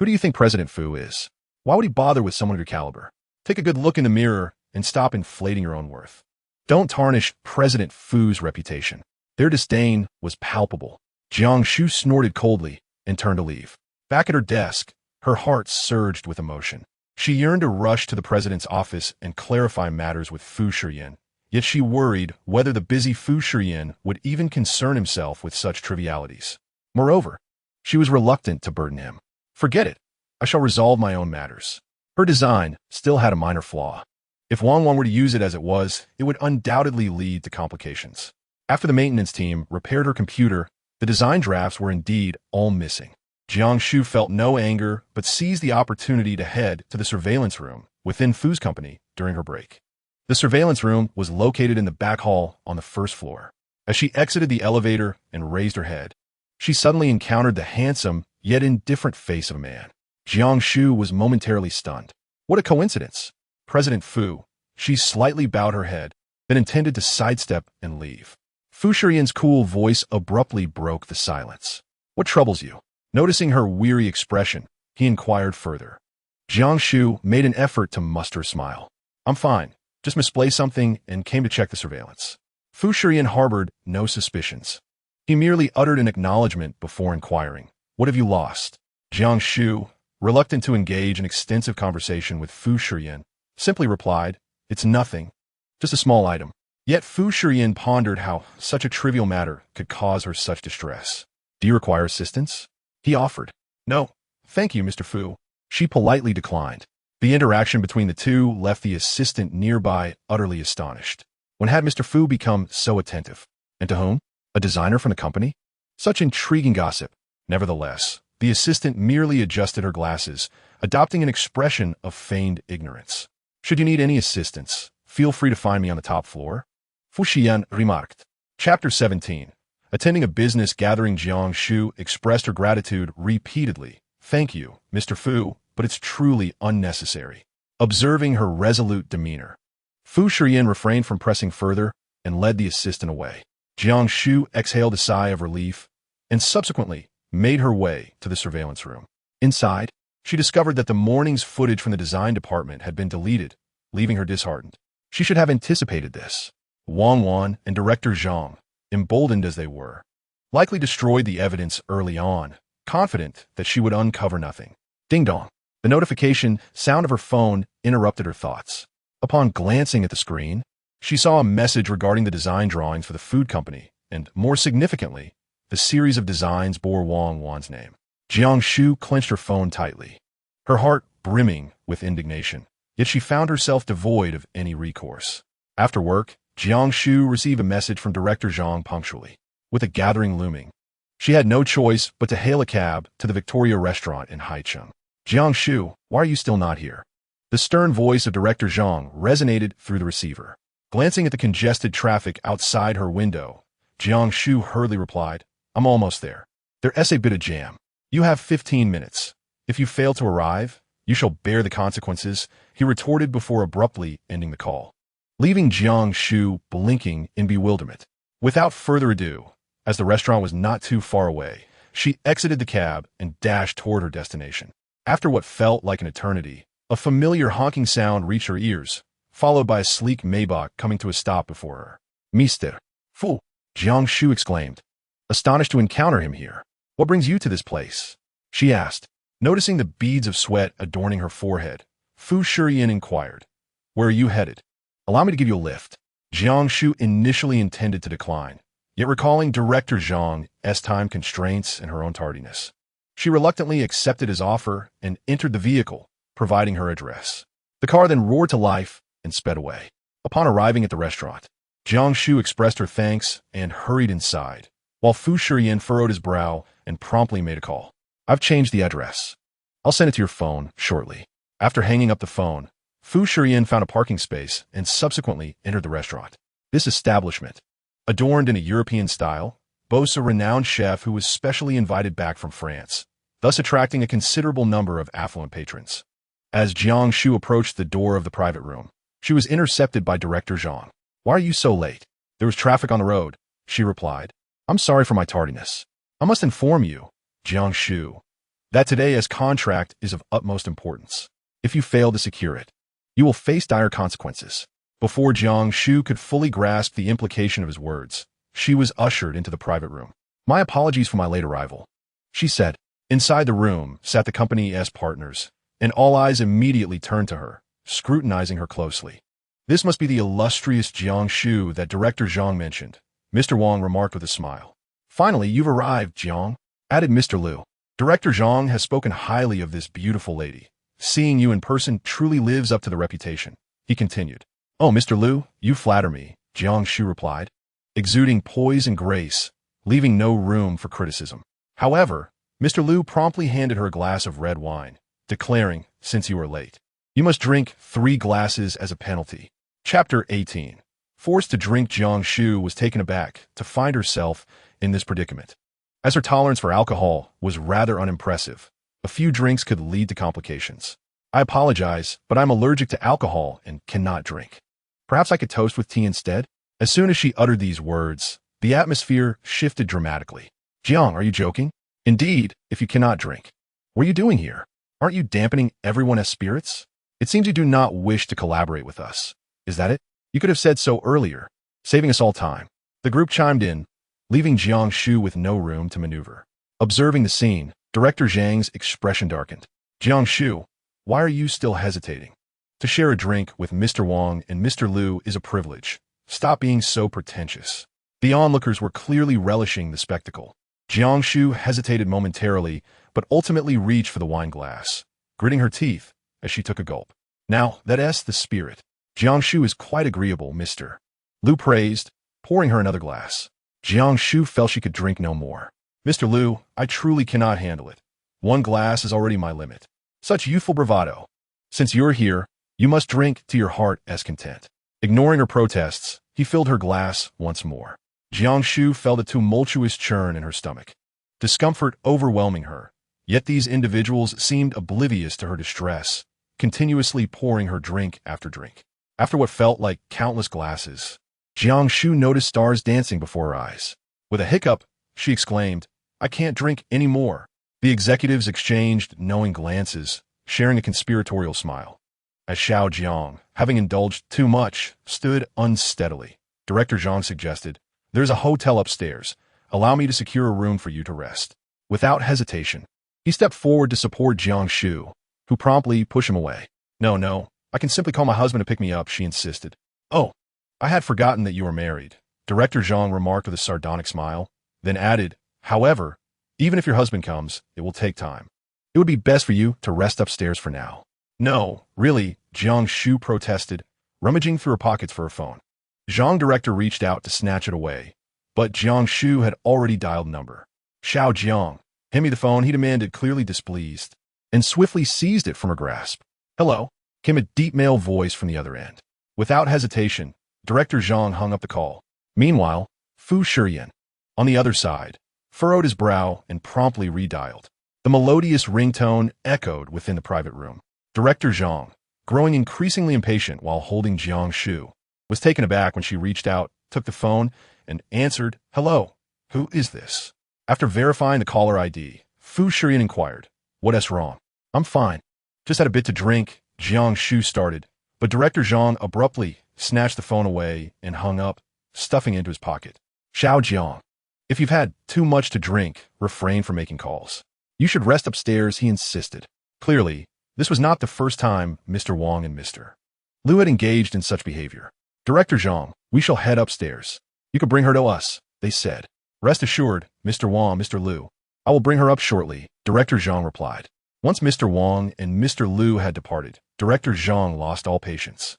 Who do you think President Fu is? Why would he bother with someone of your caliber? Take a good look in the mirror and stop inflating your own worth. Don't tarnish President Fu's reputation. Their disdain was palpable. Jiang Shu snorted coldly and turned to leave. Back at her desk, her heart surged with emotion. She yearned to rush to the president's office and clarify matters with Fu Shiyan, yet she worried whether the busy Fu Shiyan would even concern himself with such trivialities. Moreover, she was reluctant to burden him. Forget it. I shall resolve my own matters. Her design still had a minor flaw. If Wang Wan were to use it as it would undoubtedly lead to complications. After the maintenance team repaired her computer, the design drafts were indeed all missing. Jiang Shu felt no anger, but seized the opportunity to head to the surveillance room within Fu's company during her break. The surveillance room was located in the back hall on the first floor. As she exited the elevator and raised her head, she suddenly encountered the handsome yet indifferent face of a man. Jiang Shu was momentarily stunned. What a coincidence! President Fu. She slightly bowed her head, then intended to sidestep and leave. Fu Shiyan's cool voice abruptly broke the silence. What troubles you? Noticing her weary expression, he inquired further. Jiang Shu made an effort to muster a smile. I'm fine. Just misplaced something and came to check the surveillance. Fu Shiyan harbored no suspicions. He merely uttered an acknowledgement before inquiring, What have you lost? Jiang Shu, reluctant to engage in extensive conversation with Fu Shiyan, simply replied, It's nothing. Just a small item. Yet Fu Shiyan pondered how such a trivial matter could cause her such distress. Do you require assistance? He offered. No, thank you, Mr. Fu. She politely declined. The interaction between the two left the assistant nearby utterly astonished. When had Mr. Fu become so attentive? And to whom? A designer from the company? Such intriguing gossip. Nevertheless, the assistant merely adjusted her glasses, adopting an expression of feigned ignorance. Should you need any assistance, feel free to find me on the top floor. Fu Shiyan remarked. Chapter 17. Attending a business gathering, Jiang Shu expressed her gratitude repeatedly. Thank you, Mr. Fu, but it's truly unnecessary. Observing her resolute demeanor, Fu Shiyan refrained from pressing further and led the assistant away. Jiang Shu exhaled a sigh of relief and subsequently made her way to the surveillance room. Inside, she discovered that the morning's footage from the design department had been deleted, leaving her disheartened. She should have anticipated this. Wang Wan and Director Zhang, emboldened as they were, likely destroyed the evidence early on, confident that she would uncover nothing. Ding-dong. The notification sound of her phone interrupted her thoughts. Upon glancing at the screen, she saw a message regarding the design drawings for the food company, and, more significantly, the series of designs bore Wang Wan's name. Jiang Shu clenched her phone tightly, her heart brimming with indignation, yet she found herself devoid of any recourse. After work, Jiang Shu received a message from Director Zhang punctually. With a gathering looming, she had no choice but to hail a cab to the Victoria restaurant in Haicheng. Jiang Shu, why are you still not here? The stern voice of Director Zhang resonated through the receiver. Glancing at the congested traffic outside her window, Jiang Shu hurriedly replied, I'm almost there. There's a bit of jam. You have 15 minutes. If you fail to arrive, you shall bear the consequences, he retorted before abruptly ending the call, leaving Jiang Shu blinking in bewilderment. Without further ado, as the restaurant was not too far away, she exited the cab and dashed toward her destination. After what felt like an eternity, a familiar honking sound reached her ears, followed by a sleek Maybach coming to a stop before her. Mr. Fu, Jiang Shu exclaimed, astonished to encounter him here. What brings you to this place? She asked, noticing the beads of sweat adorning her forehead. Fu Shiyan inquired, Where are you headed? Allow me to give you a lift. Jiang Shu initially intended to decline, yet recalling Director Zhang's time constraints and her own tardiness, she reluctantly accepted his offer and entered the vehicle, providing her address. The car then roared to life and sped away. Upon arriving at the restaurant, Jiang Shu expressed her thanks and hurried inside, while Fu Shiyan furrowed his brow and promptly made a call. I've changed the address. I'll send it to your phone shortly. After hanging up the phone, Fu Shiyan found a parking space and subsequently entered the restaurant. This establishment, adorned in a European style, boasts a renowned chef who was specially invited back from France, thus attracting a considerable number of affluent patrons. As Jiang Shu approached the door of the private room, she was intercepted by Director Zhang. Why are you so late? There was traffic on the road, she replied. I'm sorry for my tardiness. I must inform you, Jiang Shu, that today's contract is of utmost importance. If you fail to secure it, you will face dire consequences. Before Jiang Shu could fully grasp the implication of his words, she was ushered into the private room. My apologies for my late arrival, she said. Inside the room sat the company's partners, and all eyes immediately turned to her, scrutinizing her closely. This must be the illustrious Jiang Shu that Director Zhang mentioned, Mr. Wang remarked with a smile. Finally, you've arrived, Jiang, added Mr. Liu. Director Zhang has spoken highly of this beautiful lady. Seeing you in person truly lives up to the reputation, he continued. Oh, Mr. Liu, you flatter me, Jiang Shu replied, exuding poise and grace, leaving no room for criticism. However, Mr. Liu promptly handed her a glass of red wine, declaring, since you are late, you must drink 3 glasses as a penalty. Chapter 18. Forced to drink, Jiang Shu was taken aback to find herself in this predicament. As her tolerance for alcohol was rather unimpressive, a few drinks could lead to complications. I apologize, but I'm allergic to alcohol and cannot drink. Perhaps I could toast with tea instead? As soon as she uttered these words, the atmosphere shifted dramatically. Jiang, are you joking? Indeed, if you cannot drink. What are you doing here? Aren't you dampening everyone's spirits? It seems you do not wish to collaborate with us. Is that it? You could have said so earlier, saving us all time. The group chimed in, leaving Jiang Shu with no room to maneuver. Observing the scene, Director Zhang's expression darkened. Jiang Shu, why are you still hesitating? To share a drink with Mr. Wang and Mr. Liu is a privilege. Stop being so pretentious. The onlookers were clearly relishing the spectacle. Jiang Shu hesitated momentarily, but ultimately reached for the wine glass, gritting her teeth as she took a gulp. Now, that's the spirit. Jiang Shu is quite agreeable, Mr. Liu praised, pouring her another glass. Jiang Shu felt she could drink no more. Mr. Liu, I truly cannot handle it. One glass is already my limit. Such youthful bravado. Since you're here, you must drink to your heart's content. Ignoring her protests, he filled her glass once more. Jiang Shu felt a tumultuous churn in her stomach, discomfort overwhelming her. Yet these individuals seemed oblivious to her distress, continuously pouring her drink after drink. After what felt like countless glasses, Jiang Shu noticed stars dancing before her eyes. With a hiccup, she exclaimed, I can't drink any more. The executives exchanged knowing glances, sharing a conspiratorial smile. As Xiao Jiang, having indulged too much, stood unsteadily, Director Zhang suggested, There's a hotel upstairs. Allow me to secure a room for you to rest. Without hesitation, he stepped forward to support Jiang Shu, who promptly pushed him away. No, I can simply call my husband to pick me up, she insisted. Oh, I had forgotten that you were married, Director Zhang remarked with a sardonic smile, then added, However, even if your husband comes, it will take time. It would be best for you to rest upstairs for now. No, really, Jiang Shu protested, rummaging through her pockets for her phone. Zhang Director reached out to snatch it away, but Jiang Shu had already dialed number. Xiao Jiang, hand me the phone, he demanded, clearly displeased, and swiftly seized it from her grasp. Hello, came a deep male voice from the other end. Without hesitation, Director Zhang hung up the call. Meanwhile, Fu Shiyan, on the other side, furrowed his brow and promptly redialed. The melodious ringtone echoed within the private room. Director Zhang, growing increasingly impatient while holding Jiang Shu, was taken aback when she reached out, took the phone, and answered, Hello, who is this? After verifying the caller ID, Fu Shiyan inquired, What's wrong? I'm fine. Just had a bit to drink, Jiang Shu started, but Director Zhang abruptly snatched the phone away and hung up, stuffing it into his pocket. Xiao Jiang, if you've had too much to drink, refrain from making calls. You should rest upstairs, he insisted. Clearly, this was not the first time Mr. Wang and Mr. Liu had engaged in such behavior. Director Zhang, we shall head upstairs. You can bring her to us, they said. Rest assured, Mr. Wang, Mr. Liu. I will bring her up shortly, Director Zhang replied. Once Mr. Wang and Mr. Liu had departed, Director Zhang lost all patience,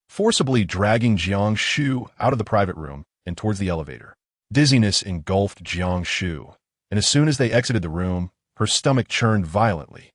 forcibly dragging Jiang Shu out of the private room and towards the elevator. Dizziness engulfed Jiang Shu, and as soon as they exited the room, her stomach churned violently.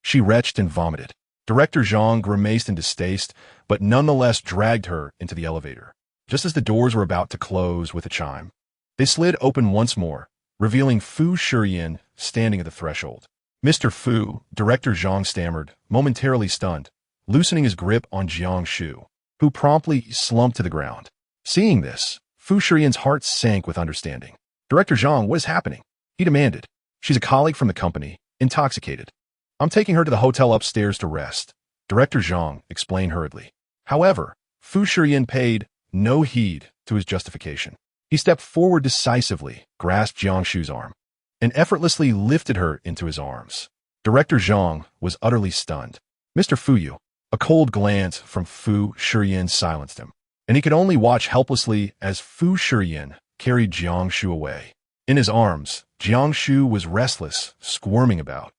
She retched and vomited. Director Zhang grimaced in distaste, but nonetheless dragged her into the elevator. Just as the doors were about to close with a chime, they slid open once more, revealing Fu Shiyan standing at the threshold. Mr. Fu, Director Zhang stammered, momentarily stunned, loosening his grip on Jiang Shu, who promptly slumped to the ground. Seeing this, Fu Shiyan's heart sank with understanding. Director Zhang, what is happening? He demanded. She's a colleague from the company, intoxicated. I'm taking her to the hotel upstairs to rest, Director Zhang explained hurriedly. However, Fu Shiyan paid no heed to his justification. He stepped forward decisively, grasped Jiang Shu's arm, and effortlessly lifted her into his arms. Director Zhang was utterly stunned. Mr. Fuyu, a cold glance from Fu Shiyan silenced him, and he could only watch helplessly as Fu Shiyan carried Jiang Shu away. In his arms, Jiang Shu was restless, squirming about.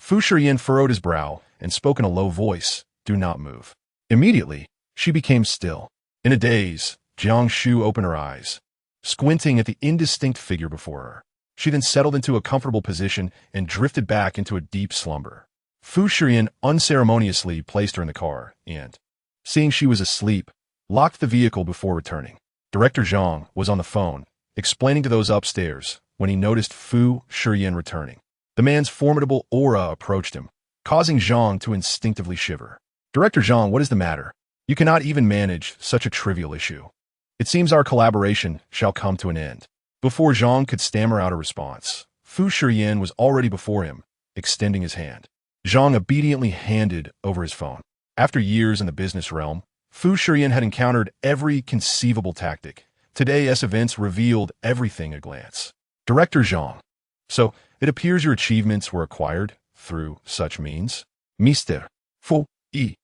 Fu Shiyan furrowed his brow and spoke in a low voice, Do not move. Immediately, she became still. In a daze, Jiang Shu opened her eyes, squinting at the indistinct figure before her. She then settled into a comfortable position and drifted back into a deep slumber. Fu Shiyan unceremoniously placed her in the car and, seeing she was asleep, locked the vehicle before returning. Director Zhang was on the phone, explaining to those upstairs when he noticed Fu Shiyan returning. The man's formidable aura approached him, causing Zhang to instinctively shiver. Director Zhang, what is the matter? You cannot even manage such a trivial issue. It seems our collaboration shall come to an end. Before Jiang could stammer out a response, Fu Shiyan was already before him, extending his hand. Jiang obediently handed over his phone. After years in the business realm, Fu Shiyan had encountered every conceivable tactic. Today's events revealed everything at a glance. Director Jiang. So, it appears your achievements were acquired through such means? Mr. Fu Yi.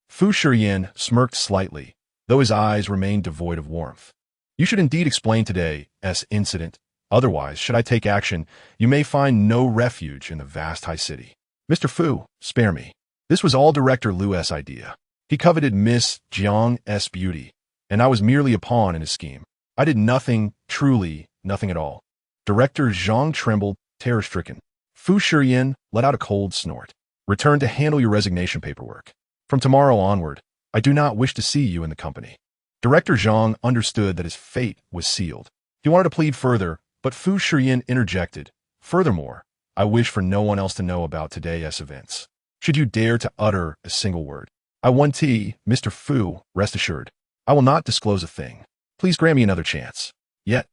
Fu Shiyan smirked slightly, though his eyes remained devoid of warmth. You should indeed explain today's incident. Otherwise, should I take action, you may find no refuge in the vast high city. Mr. Fu, spare me. This was all Director Lu's idea. He coveted Miss Jiang's beauty, and I was merely a pawn in his scheme. I did nothing, truly nothing at all. Director Jiang trembled, terror-stricken. Fu Shiyan let out a cold snort. Return to handle your resignation paperwork. From tomorrow onward, I do not wish to see you in the company. Director Jiang understood that his fate was sealed. He wanted to plead further, but Fu Shiyan interjected. Furthermore, I wish for no one else to know about today's events. Should you dare to utter a single word, I want Mr. Fu, rest assured. I will not disclose a thing. Please grant me another chance. Yet,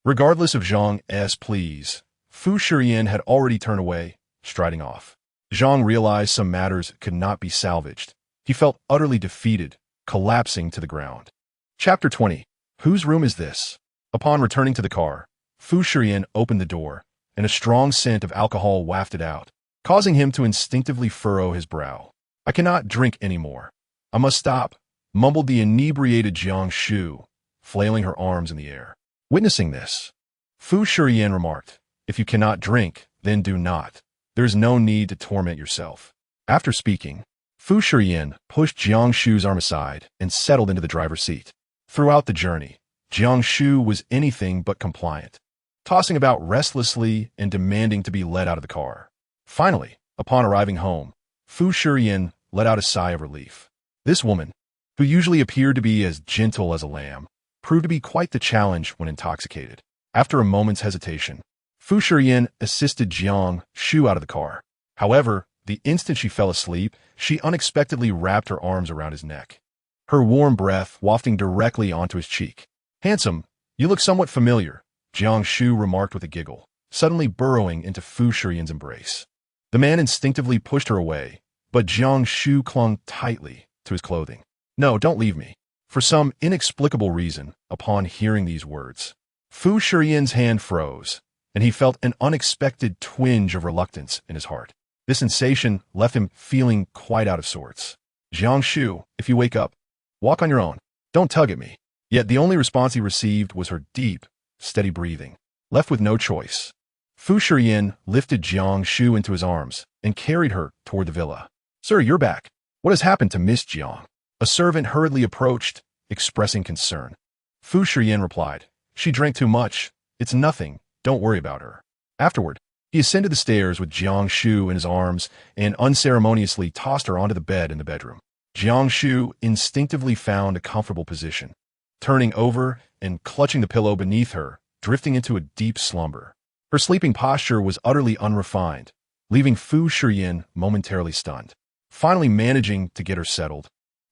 regardless of Jiang's pleas, Fu Shiyan had already turned away, striding off. Jiang realized some matters could not be salvaged. He felt utterly defeated, collapsing to the ground. Chapter 20. Whose room is this? Upon returning to the car, Fu Shiyan opened the door, and a strong scent of alcohol wafted out, causing him to instinctively furrow his brow. I cannot drink anymore. I must stop, mumbled the inebriated Jiang Shu, flailing her arms in the air. Witnessing this, Fu Shiyan remarked, if you cannot drink, then do not. There is no need to torment yourself. After speaking, Fu Shiyan pushed Jiang Shu's arm aside and settled into the driver's seat. Throughout the journey, Jiang Shu was anything but compliant, tossing about restlessly and demanding to be let out of the car. Finally, upon arriving home, Fu Shiyan let out a sigh of relief. This woman, who usually appeared to be as gentle as a lamb, proved to be quite the challenge when intoxicated. After a moment's hesitation, Fu Shiyan assisted Jiang Shu out of the car. However, the instant she fell asleep, she unexpectedly wrapped her arms around his neck, her warm breath wafting directly onto his cheek. Handsome, you look somewhat familiar, Jiang Shu remarked with a giggle, suddenly burrowing into Fu Shiyan's embrace. The man instinctively pushed her away, but Jiang Shu clung tightly to his clothing. No, don't leave me. For some inexplicable reason, upon hearing these words, Fu Shiyan's hand froze, and he felt an unexpected twinge of reluctance in his heart. This sensation left him feeling quite out of sorts. Jiang Shu, if you wake up, walk on your own. Don't tug at me. Yet the only response he received was her deep, steady breathing. Left with no choice, Fu Shiyan lifted Jiang Shu into his arms and carried her toward the villa. Sir, you're back. What has happened to Miss Jiang? A servant hurriedly approached, expressing concern. Fu Shiyan replied, she drank too much. It's nothing. Don't worry about her. Afterward, he ascended the stairs with Jiang Shu in his arms and unceremoniously tossed her onto the bed in the bedroom. Jiang Shu instinctively found a comfortable position, turning over and clutching the pillow beneath her, drifting into a deep slumber. Her sleeping posture was utterly unrefined, leaving Fu Shiyan momentarily stunned. Finally managing to get her settled,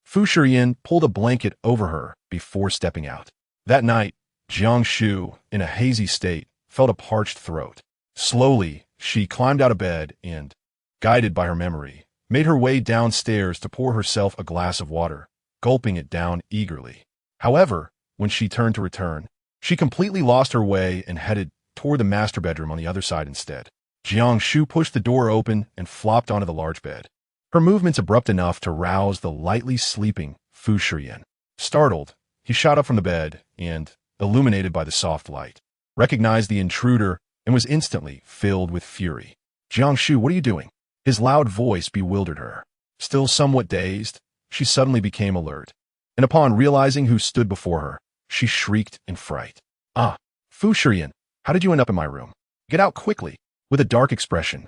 Fu Shiyan pulled a blanket over her before stepping out. That night, Jiang Shu, in a hazy state, felt a parched throat. Slowly, she climbed out of bed and, guided by her memory, made her way downstairs to pour herself a glass of water, gulping it down eagerly. However, when she turned to return, she completely lost her way and headed toward the master bedroom on the other side instead. Jiang Shu pushed the door open and flopped onto the large bed, her movements abrupt enough to rouse the lightly sleeping Fu Shiyan. Startled, he shot up from the bed and, illuminated by the soft light, recognized the intruder and was instantly filled with fury. Jiang Shu, what are you doing? His loud voice bewildered her. Still somewhat dazed, she suddenly became alert, and upon realizing who stood before her, she shrieked in fright. Ah, Fu Shiyan, how did you end up in my room? Get out quickly. With a dark expression,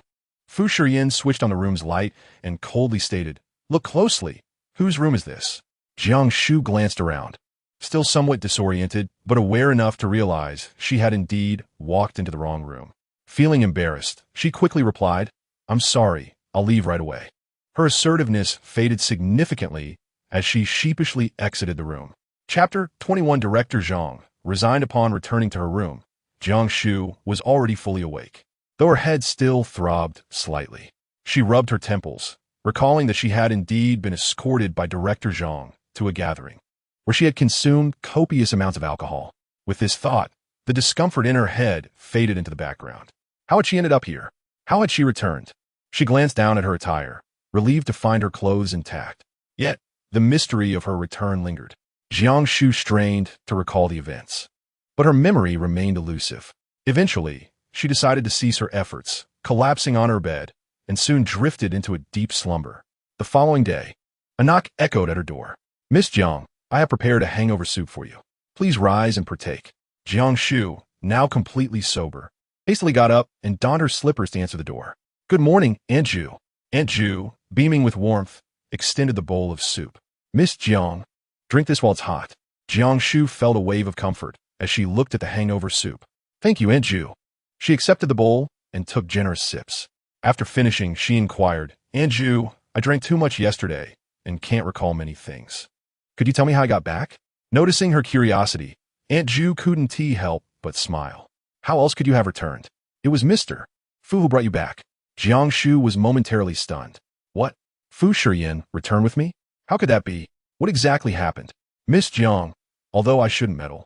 Fu Shiyan switched on the room's light and coldly stated, look closely. Whose room is this? Jiang Shu glanced around, still somewhat disoriented, but aware enough to realize she had indeed walked into the wrong room. Feeling embarrassed, she quickly replied, I'm sorry, I'll leave right away. Her assertiveness faded significantly as she sheepishly exited the room. Chapter 21. Director Jiang resigned. Upon returning to her room, Jiang Shu was already fully awake, though her head still throbbed slightly. She rubbed her temples, recalling that she had indeed been escorted by Director Jiang to a gathering, where she had consumed copious amounts of alcohol. With this thought, the discomfort in her head faded into the background. How had she ended up here? How had she returned? She glanced down at her attire, relieved to find her clothes intact. Yet, the mystery of her return lingered. Jiang Shu strained to recall the events, but her memory remained elusive. Eventually, she decided to cease her efforts, collapsing on her bed, and soon drifted into a deep slumber. The following day, a knock echoed at her door. "Miss Jiang, I have prepared a hangover soup for you. Please rise and partake." Jiang Shu, now completely sober, hastily got up and donned her slippers to answer the door. "Good morning, Aunt Ju." Aunt Ju, beaming with warmth, extended the bowl of soup. "Miss Jiang, drink this while it's hot." Jiang Shu felt a wave of comfort as she looked at the hangover soup. "Thank you, Aunt Ju." She accepted the bowl and took generous sips. After finishing, she inquired, "Aunt Ju, I drank too much yesterday and can't recall many things. Could you tell me how I got back?" Noticing her curiosity, Aunt Ju couldn't help but smile. "How else could you have returned? It was Mr. Fu who brought you back." Jiang Shu was momentarily stunned. "What? Fu Shiyan returned with me? How could that be? What exactly happened?" "Miss Jiang, although I shouldn't meddle,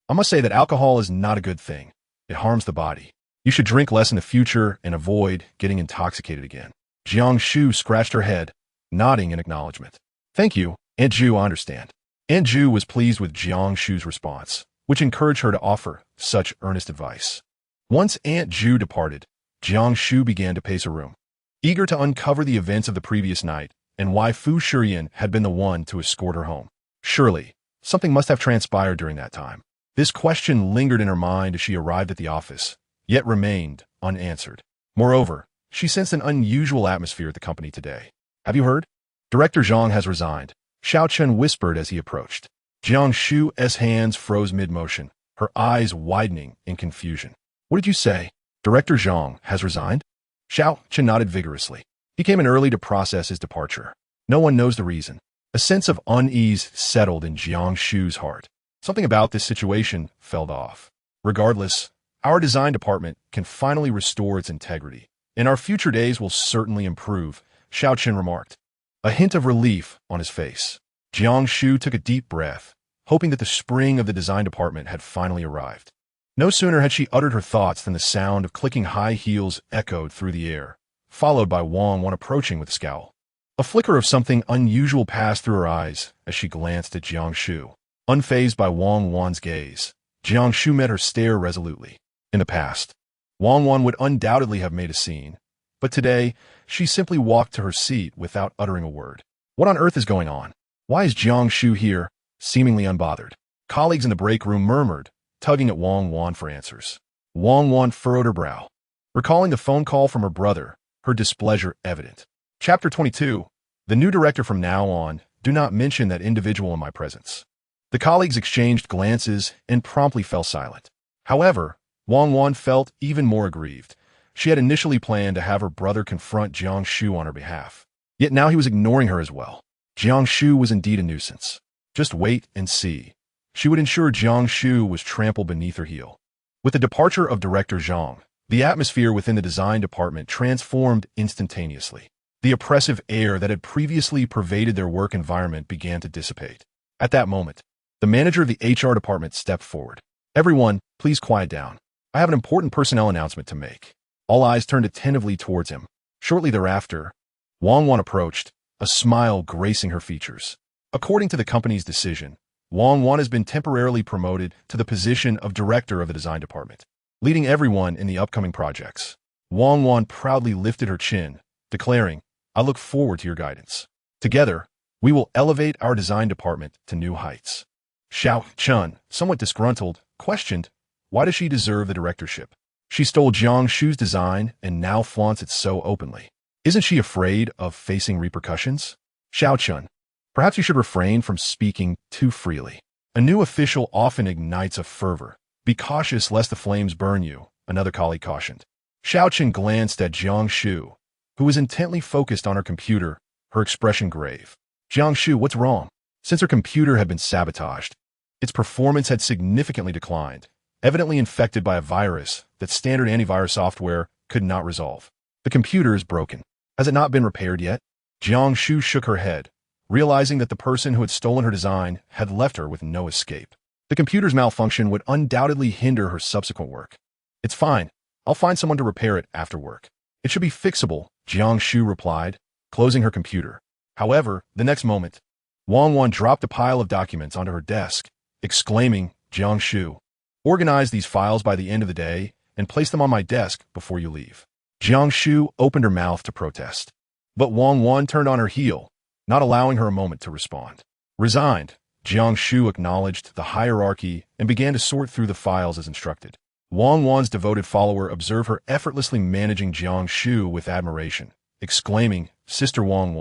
I must say that alcohol is not a good thing. It harms the body. You should drink less in the future and avoid getting intoxicated again." Jiang Shu scratched her head, nodding in acknowledgement. "Thank you, Aunt Ju, I understand." Aunt Ju was pleased with Jiang Shu's response, which encouraged her to offer such earnest advice. Once Aunt Ju departed, Jiang Shu began to pace her room, eager to uncover the events of the previous night and why Fu Shiyan had been the one to escort her home. Surely, something must have transpired during that time. This question lingered in her mind as she arrived at the office, yet remained unanswered. Moreover, she sensed an unusual atmosphere at the company today. "Have you heard? Director Jiang has resigned," Xiao Chen whispered as he approached. Jiang Shu's hands froze mid-motion, her eyes widening in confusion. "What did you say? Director Jiang has resigned?" Xiao Chen nodded vigorously. He came in early to process his departure. No one knows the reason. A sense of unease settled in Jiang Shu's heart. Something about this situation felt off. Regardless, our design department can finally restore its integrity, and our future days will certainly improve, Xiao Chen remarked, a hint of relief on his face. Jiang Shu took a deep breath, hoping that the spring of the design department had finally arrived. No sooner had she uttered her thoughts than the sound of clicking high heels echoed through the air, followed by Wang Wan approaching with a scowl. A flicker of something unusual passed through her eyes as she glanced at Jiang Shu. Unfazed by Wang Wan's gaze, Jiang Shu met her stare resolutely. In the past, Wang Wan would undoubtedly have made a scene, but today, she simply walked to her seat without uttering a word. What on earth is going on? Why is Jiang Shu here, seemingly unbothered? Colleagues in the break room murmured, tugging at Wang Wan for answers. Wang Wan furrowed her brow, recalling the phone call from her brother, her displeasure evident. Chapter 22. The new director. From now on, do not mention that individual in my presence. The colleagues exchanged glances and promptly fell silent. However, Wang Wan felt even more aggrieved. She had initially planned to have her brother confront Jiang Shu on her behalf. Yet now he was ignoring her as well. Jiang Shu was indeed a nuisance. Just wait and see. She would ensure Jiang Shu was trampled beneath her heel. With the departure of Director Jiang, the atmosphere within the design department transformed instantaneously. The oppressive air that had previously pervaded their work environment began to dissipate. At that moment, the manager of the HR department stepped forward. "Everyone, please quiet down. I have an important personnel announcement to make." All eyes turned attentively towards him. Shortly thereafter, Wang Wan approached, a smile gracing her features. According to the company's decision, Wang Wan has been temporarily promoted to the position of director of the design department, leading everyone in the upcoming projects. Wang Wan proudly lifted her chin, declaring, "I look forward to your guidance. Together, we will elevate our design department to new heights." Xiao Chen, somewhat disgruntled, questioned, why does she deserve the directorship? She stole Jiang Shu's design and now flaunts it so openly. Isn't she afraid of facing repercussions? Xiao Chen, perhaps you should refrain from speaking too freely. A new official often ignites a fervor. Be cautious lest the flames burn you, another colleague cautioned. Xiao Chen glanced at Jiang Shu, who was intently focused on her computer, her expression grave. "Jiang Shu, what's wrong?" Since her computer had been sabotaged, its performance had significantly declined, evidently infected by a virus that standard antivirus software could not resolve. The computer is broken. Has it not been repaired yet? Jiang Shu shook her head, realizing that the person who had stolen her design had left her with no escape. The computer's malfunction would undoubtedly hinder her subsequent work. It's fine. I'll find someone to repair it after work. It should be fixable, Jiang Shu replied, closing her computer. However, the next moment, Wang dropped a pile of documents onto her desk, exclaiming, Jiang Shu, organize these files by the end of the day and place them on my desk before you leave. Jiang Shu opened her mouth to protest, but Wang turned on her heel, not allowing her a moment to respond. Resigned, Jiang Shu acknowledged the hierarchy and began to sort through the files as instructed. Wang's devoted follower observed her effortlessly managing Jiang Shu with admiration, exclaiming, Sister Wang,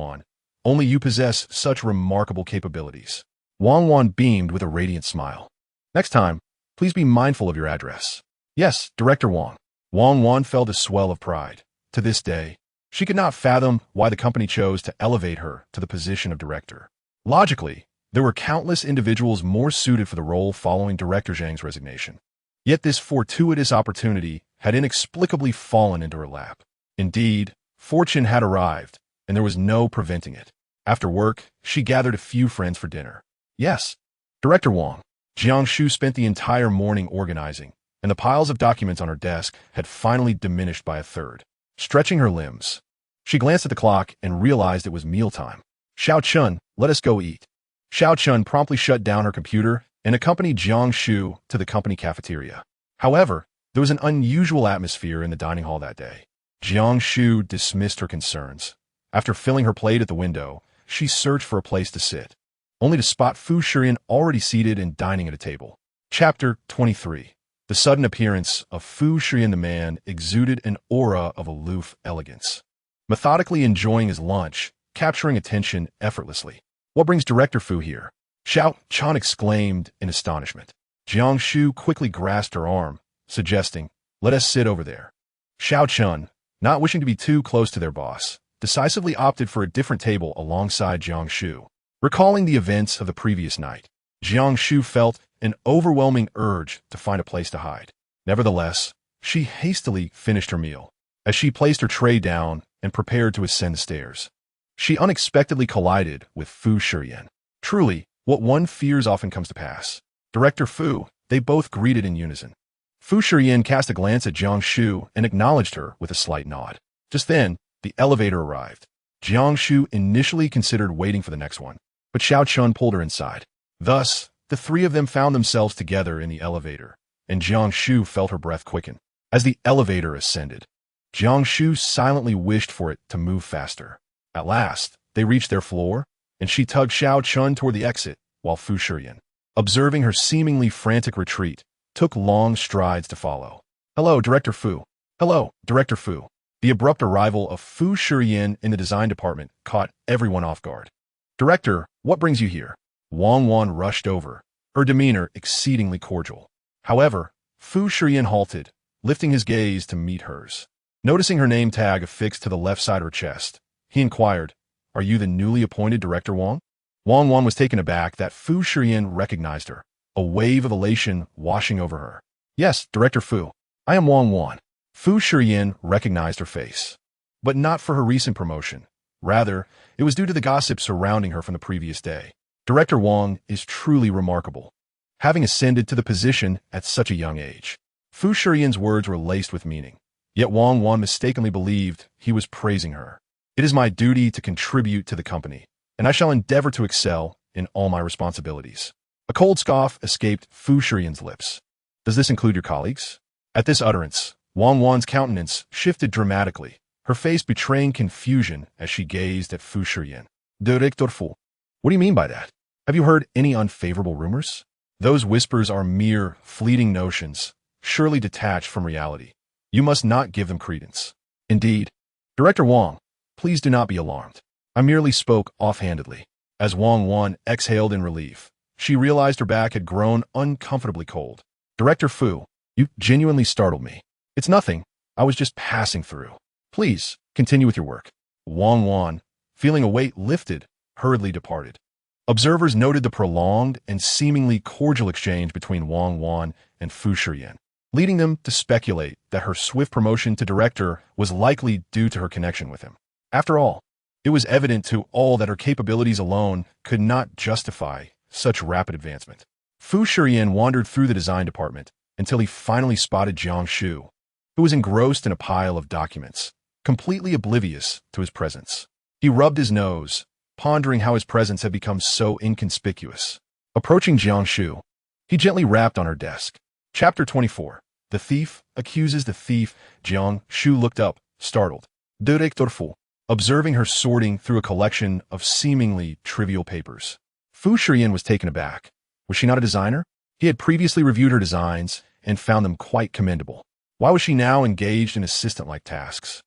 only you possess such remarkable capabilities. Wang beamed with a radiant smile. Next time, please be mindful of your address. Yes, Director Wang. Wang felt a swell of pride. To this day, she could not fathom why the company chose to elevate her to the position of director. Logically, there were countless individuals more suited for the role following Director Zhang's resignation. Yet this fortuitous opportunity had inexplicably fallen into her lap. Indeed, fortune had arrived, and there was no preventing it. After work, she gathered a few friends for dinner. Yes, Director Wang. Jiang Shu spent the entire morning organizing, and the piles of documents on her desk had finally diminished by a third. Stretching her limbs, she glanced at the clock and realized it was mealtime. Xiao Chun, let us go eat. Xiao Chun promptly shut down her computer and accompanied Jiang Shu to the company cafeteria. However, there was an unusual atmosphere in the dining hall that day. Jiang Shu dismissed her concerns. After filling her plate at the window, she searched for a place to sit, only to spot Fu Shiyan already seated and dining at a table. Chapter 23. The sudden appearance of Fu Shiyan the man exuded an aura of aloof elegance. Methodically enjoying his lunch, capturing attention effortlessly. What brings Director Fu here? Xiao Chun exclaimed in astonishment. Jiang Shu quickly grasped her arm, suggesting, let us sit over there. Xiao Chun, not wishing to be too close to their boss, decisively opted for a different table alongside Jiang Shu. Recalling the events of the previous night, Jiang Shu felt an overwhelming urge to find a place to hide. Nevertheless, she hastily finished her meal. As she placed her tray down and prepared to ascend the stairs, she unexpectedly collided with Fu Shiyan. Truly, what one fears often comes to pass. Director Fu, they both greeted in unison. Fu Shiyan cast a glance at Jiang Shu and acknowledged her with a slight nod. Just then, the elevator arrived. Jiang Shu initially considered waiting for the next one, but Xiao Chun pulled her inside. Thus, the three of them found themselves together in the elevator, and Jiang Shu felt her breath quicken. As the elevator ascended, Jiang Shu silently wished for it to move faster. At last, they reached their floor, and she tugged Xiao Chun toward the exit, while Fu Shiyan, observing her seemingly frantic retreat, took long strides to follow. Hello, Director Fu. Hello, Director Fu. The abrupt arrival of Fu Shiyan in the design department caught everyone off guard. Director, what brings you here? Wang rushed over, her demeanor exceedingly cordial. However, Fu Shiyan halted, lifting his gaze to meet hers. Noticing her name tag affixed to the left side of her chest, he inquired, are you the newly appointed Director Wang? Wang was taken aback that Fu Shiyan recognized her, a wave of elation washing over her. Yes, Director Fu. I am Wang. Fu Shiyan recognized her face, but not for her recent promotion. Rather, it was due to the gossip surrounding her from the previous day. Director Wang is truly remarkable, having ascended to the position at such a young age. Fu Shiyan's words were laced with meaning, yet Wang mistakenly believed he was praising her. It is my duty to contribute to the company, and I shall endeavor to excel in all my responsibilities. A cold scoff escaped Fu Shiyan's lips. Does this include your colleagues? At this utterance, Wang's countenance shifted dramatically, her face betraying confusion as she gazed at Fu Shiyan. Director Fu, what do you mean by that? Have you heard any unfavorable rumors? Those whispers are mere fleeting notions, surely detached from reality. You must not give them credence. Indeed, Director Wang, please do not be alarmed. I merely spoke offhandedly. As Wang exhaled in relief, she realized her back had grown uncomfortably cold. Director Fu, you genuinely startled me. It's nothing. I was just passing through. Please, continue with your work. Wang, feeling a weight lifted, hurriedly departed. Observers noted the prolonged and seemingly cordial exchange between Wang Wan and Fu Shiyan, leading them to speculate that her swift promotion to director was likely due to her connection with him. After all, it was evident to all that her capabilities alone could not justify such rapid advancement. Fu Shiyan wandered through the design department until he finally spotted Jiang Shu, who was engrossed in a pile of documents, completely oblivious to his presence. He rubbed his nose, pondering how his presence had become so inconspicuous. Approaching Jiang Shu, he gently rapped on her desk. Chapter 24. The thief accuses the thief. Jiang Shu looked up, startled. Director Fu, observing her sorting through a collection of seemingly trivial papers. Fu Shiyan was taken aback. Was she not a designer? He had previously reviewed her designs and found them quite commendable. Why was she now engaged in assistant-like tasks?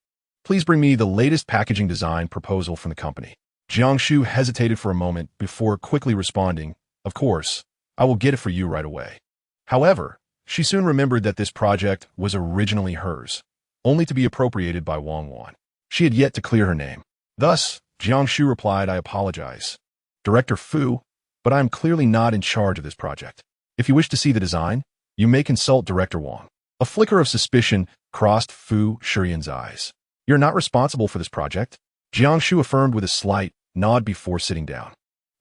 Please bring me the latest packaging design proposal from the company. Jiang Shu hesitated for a moment before quickly responding, "Of course, I will get it for you right away." However, she soon remembered that this project was originally hers, only to be appropriated by Wang Wan. She had yet to clear her name. Thus, Jiang Shu replied, "I apologize, Director Fu, but I am clearly not in charge of this project. If you wish to see the design, you may consult Director Wang." A flicker of suspicion crossed Fu Shiyan's eyes. "You're not responsible for this project?" Jiang Shu affirmed with a slight nod before sitting down.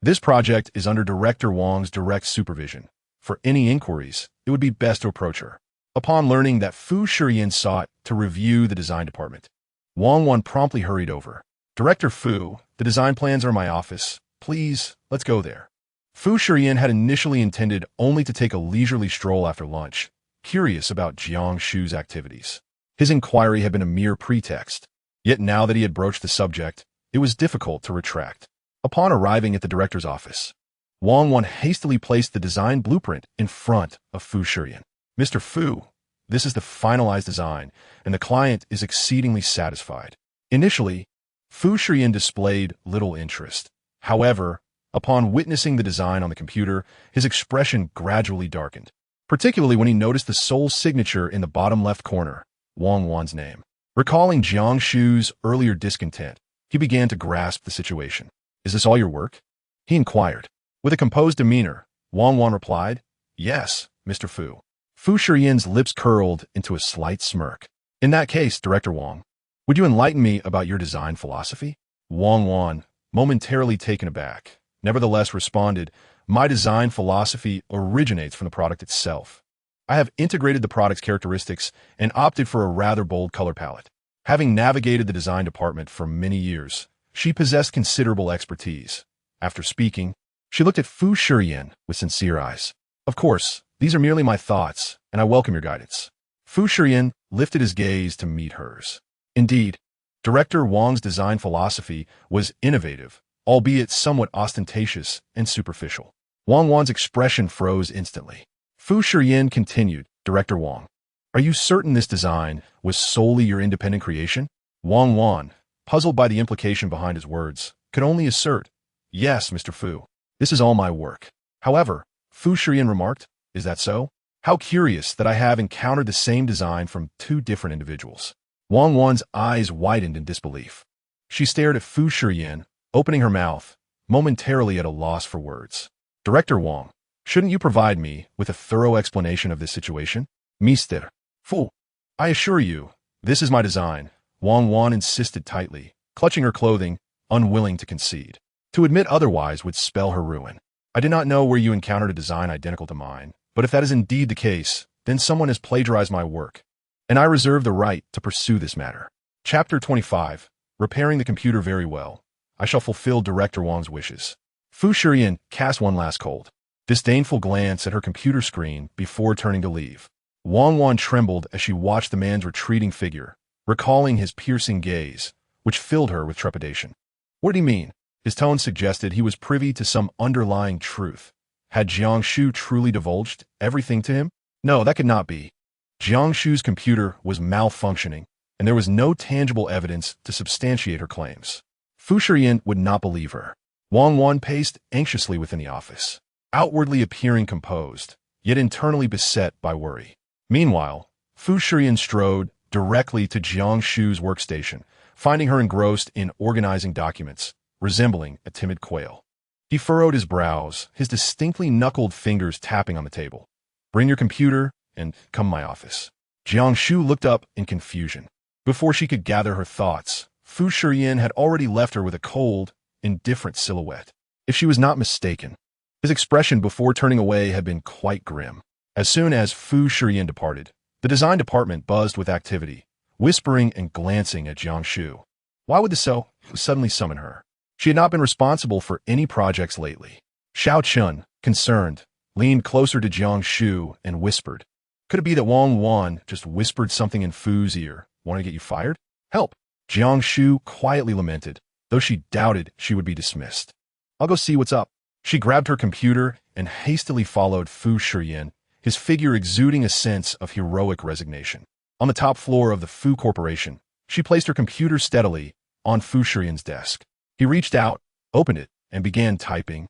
"This project is under Director Wang's direct supervision. For any inquiries, it would be best to approach her." Upon learning that Fu Shiyan sought to review the design department, Wang Wan promptly hurried over. "Director Fu, the design plans are in my office. Please, let's go there." Fu Shiyan had initially intended only to take a leisurely stroll after lunch, curious about Jiang Shu's activities. His inquiry had been a mere pretext, yet now that he had broached the subject, it was difficult to retract. Upon arriving at the director's office, Wang Wan hastily placed the design blueprint in front of Fu Shiyan. "Mr. Fu, this is the finalized design, and the client is exceedingly satisfied." Initially, Fu Shiyan displayed little interest. However, upon witnessing the design on the computer, his expression gradually darkened, particularly when he noticed the sole signature in the bottom left corner, Wang Wan's name. Recalling Jiang Shu's earlier discontent, he began to grasp the situation. "Is this all your work?" he inquired. With a composed demeanor, Wang Wan replied, "Yes, Mr. Fu." Fu Shiyan's lips curled into a slight smirk. "In that case, Director Wang, would you enlighten me about your design philosophy?" Wang Wan, momentarily taken aback, nevertheless responded, "My design philosophy originates from the product itself. I have integrated the product's characteristics and opted for a rather bold color palette." Having navigated the design department for many years, she possessed considerable expertise. After speaking, she looked at Fu Shiyan with sincere eyes. "Of course, these are merely my thoughts, and I welcome your guidance." Fu Shiyan lifted his gaze to meet hers. Indeed, Director Wang's design philosophy was innovative, albeit somewhat ostentatious and superficial. Wang Wan's expression froze instantly. Fu Shiyan continued, "Director Wang, are you certain this design was solely your independent creation?" Wang Wan, puzzled by the implication behind his words, could only assert, "Yes, Mr. Fu, this is all my work." However, Fu Shiyan remarked, "Is that so? How curious that I have encountered the same design from two different individuals." Wang Wan's eyes widened in disbelief. She stared at Fu Shiyan, opening her mouth, momentarily at a loss for words. "Director Wang, shouldn't you provide me with a thorough explanation of this situation?" "Mr. Fu, I assure you, this is my design," Wang Wan insisted tightly, clutching her clothing, unwilling to concede. To admit otherwise would spell her ruin. "I did not know where you encountered a design identical to mine, but if that is indeed the case, then someone has plagiarized my work, and I reserve the right to pursue this matter." Chapter 25. Repairing the computer very well. I shall fulfill Director Wang's wishes. Fu Shiyan cast one last cold, disdainful glance at her computer screen before turning to leave. Wang Wan trembled as she watched the man's retreating figure, recalling his piercing gaze, which filled her with trepidation. What did he mean? His tone suggested he was privy to some underlying truth. Had Jiang Shu truly divulged everything to him? No, that could not be. Jiang Shu's computer was malfunctioning, and there was no tangible evidence to substantiate her claims. Fu Shiyan would not believe her. Wang Wan paced anxiously within the office, outwardly appearing composed, yet internally beset by worry. Meanwhile, Fu Shiyan strode directly to Jiang Shu's workstation, finding her engrossed in organizing documents, resembling a timid quail. He furrowed his brows, his distinctly knuckled fingers tapping on the table. Bring your computer and come to my office. Jiang Shu looked up in confusion. Before she could gather her thoughts, Fu Shiyan had already left her with a cold, indifferent silhouette. If she was not mistaken, his expression before turning away had been quite grim. As soon as Fu Shiyan departed, the design department buzzed with activity, whispering and glancing at Jiang Shu. Why would the so suddenly summon her? She had not been responsible for any projects lately. Xiao Chun, concerned, leaned closer to Jiang Shu and whispered. Could it be that Wang Wan just whispered something in Fu's ear? Want to get you fired? Help! Jiang Shu quietly lamented, though she doubted she would be dismissed. I'll go see what's up. She grabbed her computer and hastily followed Fu Shiyan, his figure exuding a sense of heroic resignation. On the top floor of the Fu Corporation, she placed her computer steadily on Fu Shiyan's desk. He reached out, opened it, and began typing.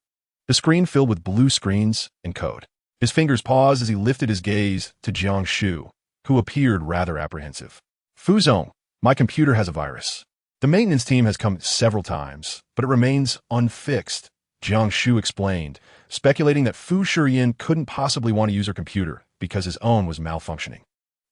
The screen filled with blue screens and code. His fingers paused as he lifted his gaze to Jiang Shu, who appeared rather apprehensive. Fu Zong, my computer has a virus. The maintenance team has come several times, but it remains unfixed, Jiang Shu explained, speculating that Fu Shiyan couldn't possibly want to use her computer because his own was malfunctioning.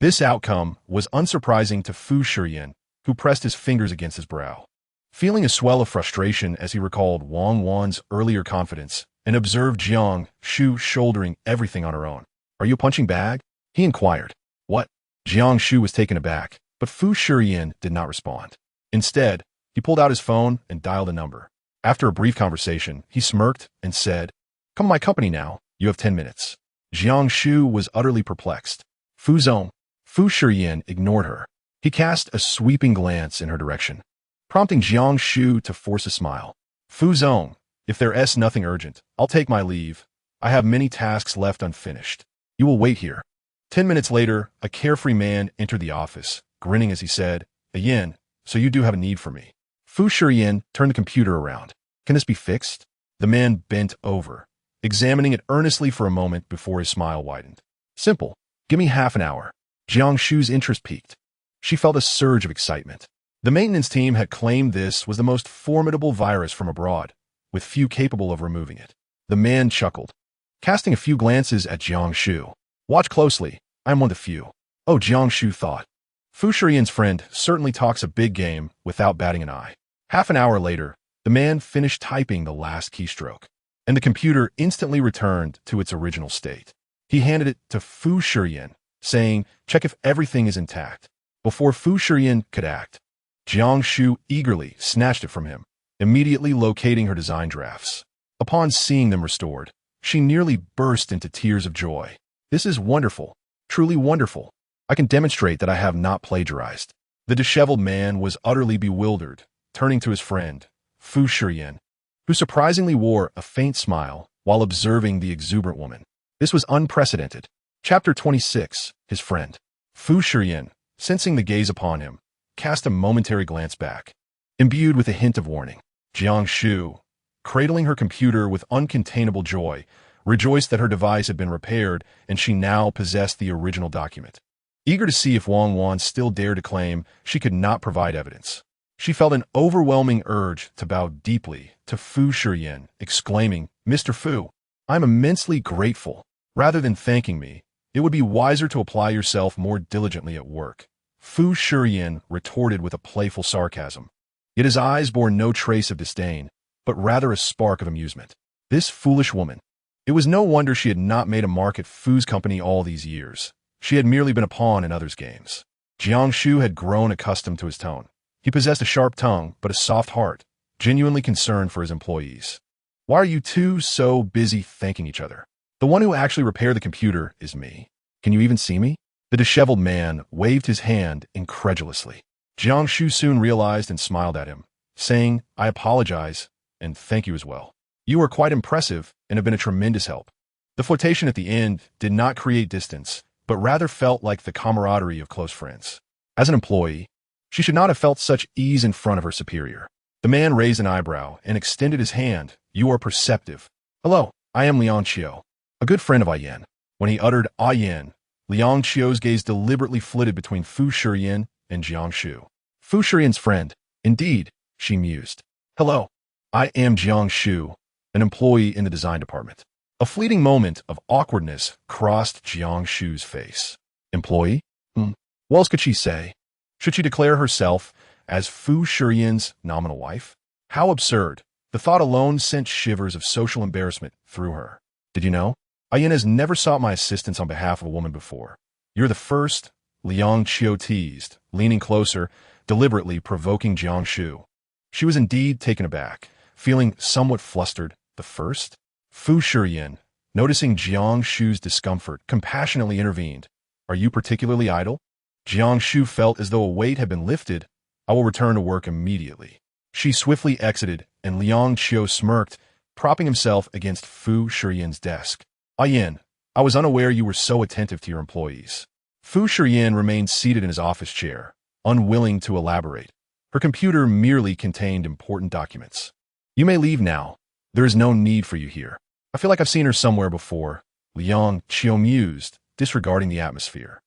This outcome was unsurprising to Fu Shiyan, who pressed his fingers against his brow. Feeling a swell of frustration as he recalled Wang Wan's earlier confidence and observed Jiang Shu shouldering everything on her own. Are you a punching bag? He inquired. What? Jiang Shu was taken aback, but Fu Shiyan did not respond. Instead, he pulled out his phone and dialed a number. After a brief conversation, he smirked and said, Come to my company now. You have 10 minutes. Jiang Shu was utterly perplexed. Fu Zong. Fu Shiyan ignored her. He cast a sweeping glance in her direction, prompting Jiang Shu to force a smile. Fu Zong, if there's nothing urgent, I'll take my leave. I have many tasks left unfinished. You will wait here. 10 minutes later, a carefree man entered the office, grinning as he said, Yin, so you do have a need for me. Fu Shiyan turned the computer around. Can this be fixed? The man bent over, examining it earnestly for a moment before his smile widened. Simple. Give me half an hour. Jiang Shu's interest peaked. She felt a surge of excitement. The maintenance team had claimed this was the most formidable virus from abroad, with few capable of removing it. The man chuckled, casting a few glances at Jiang Shu. Watch closely. I'm one of the few. Oh, Jiang Shu thought. Fu Shiyan's friend certainly talks a big game without batting an eye. Half an hour later, the man finished typing the last keystroke, and the computer instantly returned to its original state. He handed it to Fu Shiyan, saying, Check if everything is intact. Before Fu Shiyan could act, Jiang Shu eagerly snatched it from him, immediately locating her design drafts. Upon seeing them restored, she nearly burst into tears of joy. This is wonderful, truly wonderful. I can demonstrate that I have not plagiarized. The disheveled man was utterly bewildered, turning to his friend, Fu Shiyan, who surprisingly wore a faint smile while observing the exuberant woman. This was unprecedented. Chapter 26, His Friend. Fu Shiyan, sensing the gaze upon him, cast a momentary glance back, imbued with a hint of warning. Jiang Shu, cradling her computer with uncontainable joy, rejoiced that her device had been repaired and she now possessed the original document. Eager to see if Wang Wan still dared to claim she could not provide evidence, she felt an overwhelming urge to bow deeply to Fu Shiyan, exclaiming, Mr. Fu, I'm immensely grateful. Rather than thanking me, it would be wiser to apply yourself more diligently at work. Fu Shiyan retorted with a playful sarcasm. Yet his eyes bore no trace of disdain, but rather a spark of amusement. This foolish woman. It was no wonder she had not made a mark at Fu's company all these years. She had merely been a pawn in others' games. Jiang Shu had grown accustomed to his tone. He possessed a sharp tongue, but a soft heart, genuinely concerned for his employees. Why are you two so busy thanking each other? The one who actually repaired the computer is me. Can you even see me? The disheveled man waved his hand incredulously. Jiang Shu soon realized and smiled at him, saying, I apologize, and thank you as well. You are quite impressive and have been a tremendous help. The flirtation at the end did not create distance, but rather felt like the camaraderie of close friends. As an employee, she should not have felt such ease in front of her superior. The man raised an eyebrow and extended his hand. You are perceptive. Hello, I am Liang Qiu, a good friend of Yin. When he uttered Yin, Liang Qiu's gaze deliberately flitted between Fu Shiyan and Jiang Shu. Fu Shiyan's friend, indeed, she mused. Hello, I am Jiang Shu, an employee in the design department. A fleeting moment of awkwardness crossed Jiang Shu's face. Employee? What else could she say? Should she declare herself as Fu Shiyan's nominal wife? How absurd. The thought alone sent shivers of social embarrassment through her. Did you know? Yin has never sought my assistance on behalf of a woman before. You're the first, Liang Qiu teased, leaning closer, deliberately provoking Jiang Shu. She was indeed taken aback, feeling somewhat flustered. The first? Fu Shiyan, noticing Jiang Shu's discomfort, compassionately intervened. Are you particularly idle? Jiang Shu felt as though a weight had been lifted. I will return to work immediately. She swiftly exited, and Liang Qiu smirked, propping himself against Fu Shiyan's desk. Yin, I was unaware you were so attentive to your employees. Fu Shiyan remained seated in his office chair, unwilling to elaborate. Her computer merely contained important documents. You may leave now. There is no need for you here. I feel like I've seen her somewhere before, Liang Qiu mused, disregarding the atmosphere.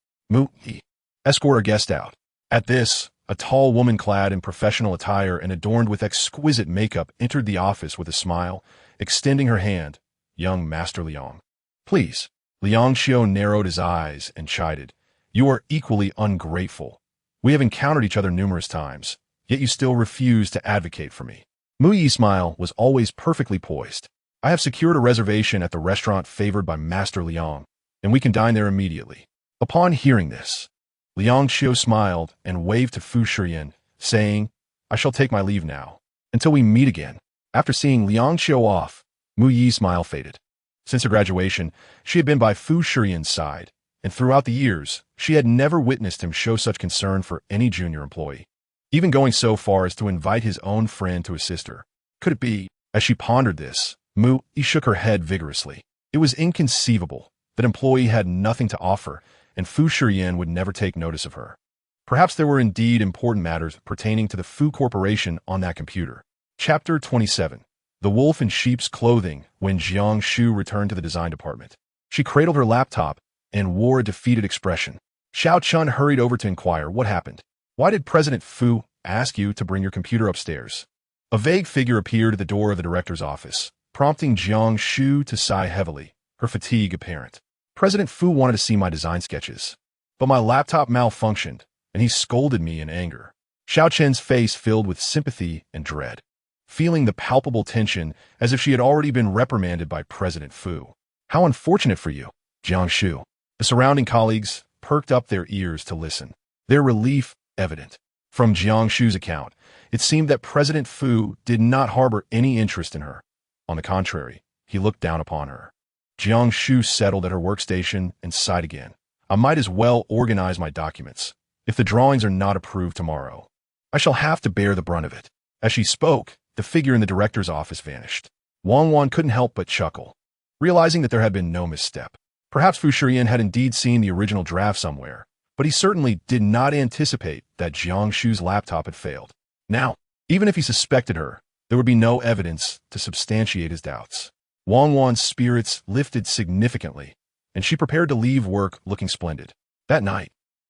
Escort our guest out. At this, a tall woman clad in professional attire and adorned with exquisite makeup entered the office with a smile, extending her hand. Young Master Liang. Please. Liang Qiu narrowed his eyes and chided. You are equally ungrateful. We have encountered each other numerous times, yet you still refuse to advocate for me. Mu Yi's smile was always perfectly poised. I have secured a reservation at the restaurant favored by Master Liang, and we can dine there immediately. Upon hearing this, Liang Qiu smiled and waved to Fu Shiyan, saying, I shall take my leave now, until we meet again. After seeing Liang Qiu off, Mu Yi's smile faded. Since her graduation, she had been by Fu Shiyan's side, and throughout the years, she had never witnessed him show such concern for any junior employee, even going so far as to invite his own friend to assist her. Could it be? As she pondered this, Mu Yi shook her head vigorously. It was inconceivable. That employee had nothing to offer, and Fu Shiyan would never take notice of her. Perhaps there were indeed important matters pertaining to the Fu Corporation on that computer. Chapter 27. The Wolf in Sheep's Clothing. When Jiang Shu returned to the design department, she cradled her laptop and wore a defeated expression. Xiao Chun hurried over to inquire what happened. Why did President Fu ask you to bring your computer upstairs? A vague figure appeared at the door of the director's office, prompting Jiang Shu to sigh heavily, her fatigue apparent. President Fu wanted to see my design sketches, but my laptop malfunctioned, and he scolded me in anger. Xiao Chen's face filled with sympathy and dread, feeling the palpable tension as if she had already been reprimanded by President Fu. How unfortunate for you, Jiang Shu. The surrounding colleagues perked up their ears to listen, their relief evident. From Jiang Shu's account, it seemed that President Fu did not harbor any interest in her. On the contrary, he looked down upon her. Jiang Shu settled at her workstation and sighed again. I might as well organize my documents. If the drawings are not approved tomorrow, I shall have to bear the brunt of it. As she spoke, the figure in the director's office vanished. Wang couldn't help but chuckle, realizing that there had been no misstep. Perhaps Fu Shiyan had indeed seen the original draft somewhere, but he certainly did not anticipate that Jiang Shu's laptop had failed. Now, even if he suspected her, there would be no evidence to substantiate his doubts. Wang's spirits lifted significantly, and she prepared to leave work looking splendid. That night,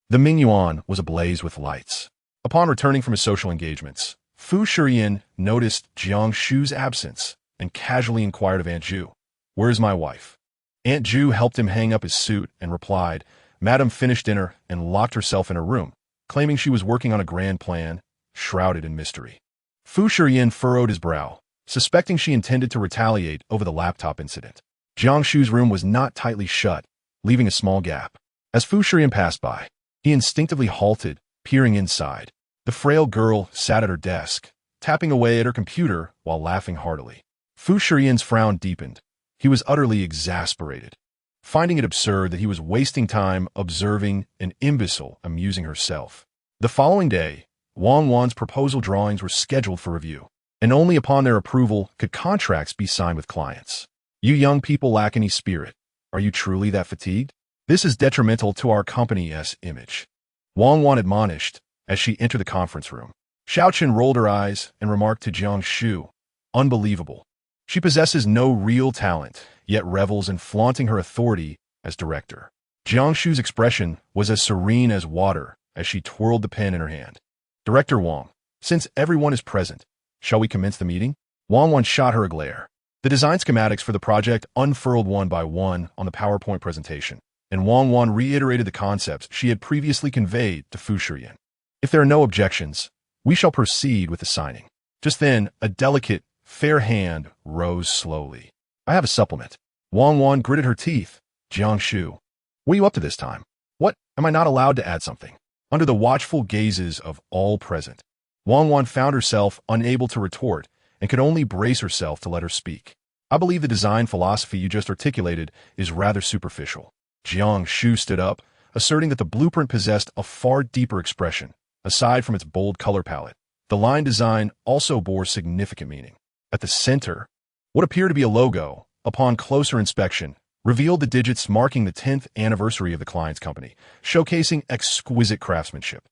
the Mingyuan was ablaze with lights. Upon returning from his social engagements, Fu Shiyan noticed Jiang Shu's absence and casually inquired of Aunt Ju, "Where is my wife?" Aunt Ju helped him hang up his suit and replied, "Madam finished dinner and locked herself in her room, claiming she was working on a grand plan, shrouded in mystery." Fu Shiyan furrowed his brow, suspecting she intended to retaliate over the laptop incident. Jiang Shu's room was not tightly shut, leaving a small gap. As Fu Shiyan passed by, he instinctively halted, peering inside. The frail girl sat at her desk, tapping away at her computer while laughing heartily. Fu Shiyan's frown deepened. He was utterly exasperated, finding it absurd that he was wasting time observing an imbecile amusing herself. The following day, Wang's proposal drawings were scheduled for review, and only upon their approval could contracts be signed with clients. You young people lack any spirit. Are you truly that fatigued? This is detrimental to our company's image. Wang admonished as she entered the conference room. Xiao Chen rolled her eyes and remarked to Jiang Shu, "Unbelievable. She possesses no real talent, yet revels in flaunting her authority as director." Jiang Shu's expression was as serene as water as she twirled the pen in her hand. "Director Wang, since everyone is present, shall we commence the meeting?" Wang shot her a glare. The design schematics for the project unfurled one by one on the PowerPoint presentation, and Wang Wan reiterated the concepts she had previously conveyed to Fu Shiyan. If there are no objections, we shall proceed with the signing. Just then, a delicate, fair hand rose slowly. I have a supplement. Wang Wan gritted her teeth. Jiang Shu, what are you up to this time? What, am I not allowed to add something? Under the watchful gazes of all present, Wang Wan found herself unable to retort and could only brace herself to let her speak. I believe the design philosophy you just articulated is rather superficial. Jiang Shu stood up, asserting that the blueprint possessed a far deeper expression. Aside from its bold color palette, the line design also bore significant meaning. At the center, what appeared to be a logo, upon closer inspection, revealed the digits marking the 10th anniversary of the client's company, showcasing exquisite craftsmanship.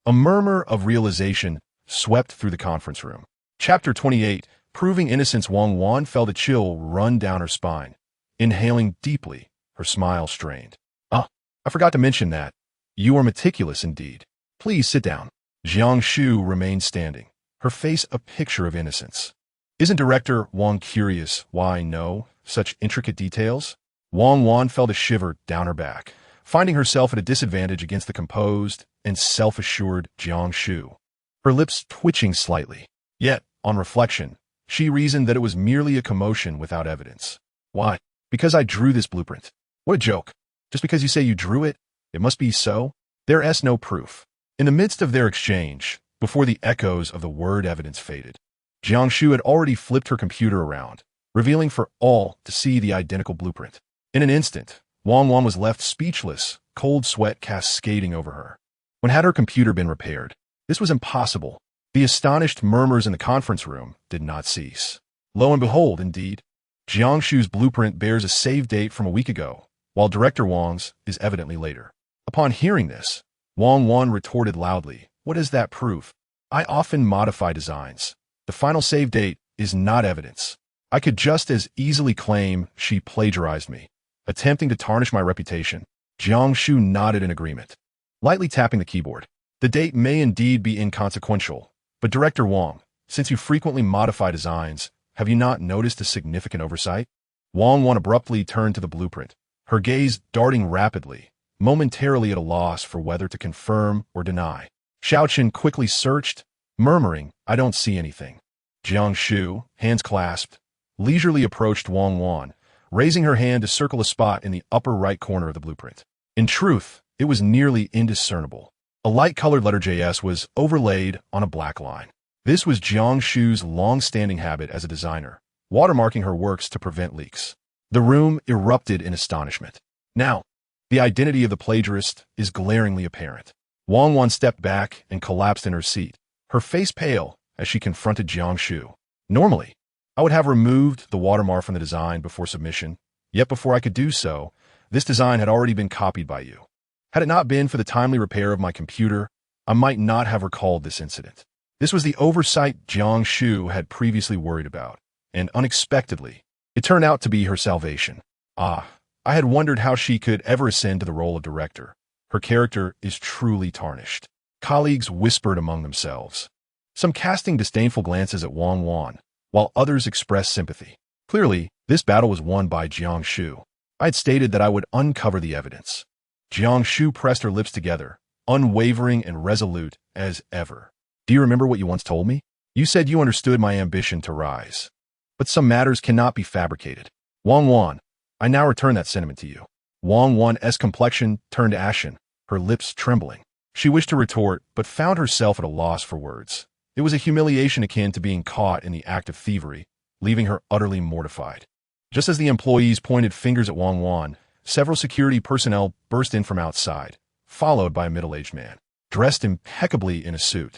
A murmur of realization swept through the conference room. Chapter 28, Proving Innocence. Wang Wan felt a chill run down her spine. Inhaling deeply, her smile strained. I forgot to mention that. You are meticulous indeed. Please sit down. Jiang Shu remained standing, her face a picture of innocence. Isn't Director Wang curious why know such intricate details? Wang Wan felt a shiver down her back, finding herself at a disadvantage against the composed and self-assured Jiang Shu. Her lips twitching slightly. Yet, on reflection, she reasoned that it was merely a commotion without evidence. Why? Because I drew this blueprint. What a joke. Just because you say you drew it, it must be so? There's no proof. In the midst of their exchange, before the echoes of the word evidence faded, Jiang Shu had already flipped her computer around, revealing for all to see the identical blueprint. In an instant, Wang Wan was left speechless, cold sweat cascading over her. When had her computer been repaired? This was impossible. The astonished murmurs in the conference room did not cease. Lo and behold, indeed, Jiang Shu's blueprint bears a save date from a week ago, while Director Wang's is evidently later. Upon hearing this, Wang Wan retorted loudly, "What does that prove? I often modify designs. The final save date is not evidence. I could just as easily claim she plagiarized me, attempting to tarnish my reputation." Jiang Shu nodded in agreement, lightly tapping the keyboard. "The date may indeed be inconsequential, but Director Wang, since you frequently modify designs, have you not noticed a significant oversight?" Wang Wan abruptly turned to the blueprint, her gaze darting rapidly, momentarily at a loss for whether to confirm or deny. Xiaochen quickly searched, murmuring, "I don't see anything." Jiang Shu, hands clasped, leisurely approached Wang Wan, raising her hand to circle a spot in the upper right corner of the blueprint. In truth, it was nearly indiscernible. A light-colored letter JS was overlaid on a black line. This was Jiang Shu's long-standing habit as a designer, watermarking her works to prevent leaks. The room erupted in astonishment. Now, the identity of the plagiarist is glaringly apparent. Wang Wan stepped back and collapsed in her seat, her face pale as she confronted Jiang Shu. Normally, I would have removed the watermark from the design before submission, yet before I could do so, this design had already been copied by you. Had it not been for the timely repair of my computer, I might not have recalled this incident. This was the oversight Jiang Shu had previously worried about, and unexpectedly, it turned out to be her salvation. I had wondered how she could ever ascend to the role of director. Her character is truly tarnished. Colleagues whispered among themselves, some casting disdainful glances at Wang Wan, while others expressed sympathy. Clearly, this battle was won by Jiang Shu. I had stated that I would uncover the evidence. Jiang Shu pressed her lips together, unwavering and resolute as ever. "Do you remember what you once told me? You said you understood my ambition to rise. But some matters cannot be fabricated. Wang Wan, I now return that sentiment to you." Wang Wan's complexion turned ashen, her lips trembling. She wished to retort, but found herself at a loss for words. It was a humiliation akin to being caught in the act of thievery, leaving her utterly mortified. Just as the employees pointed fingers at Wang Wan, several security personnel burst in from outside, followed by a middle-aged man, dressed impeccably in a suit.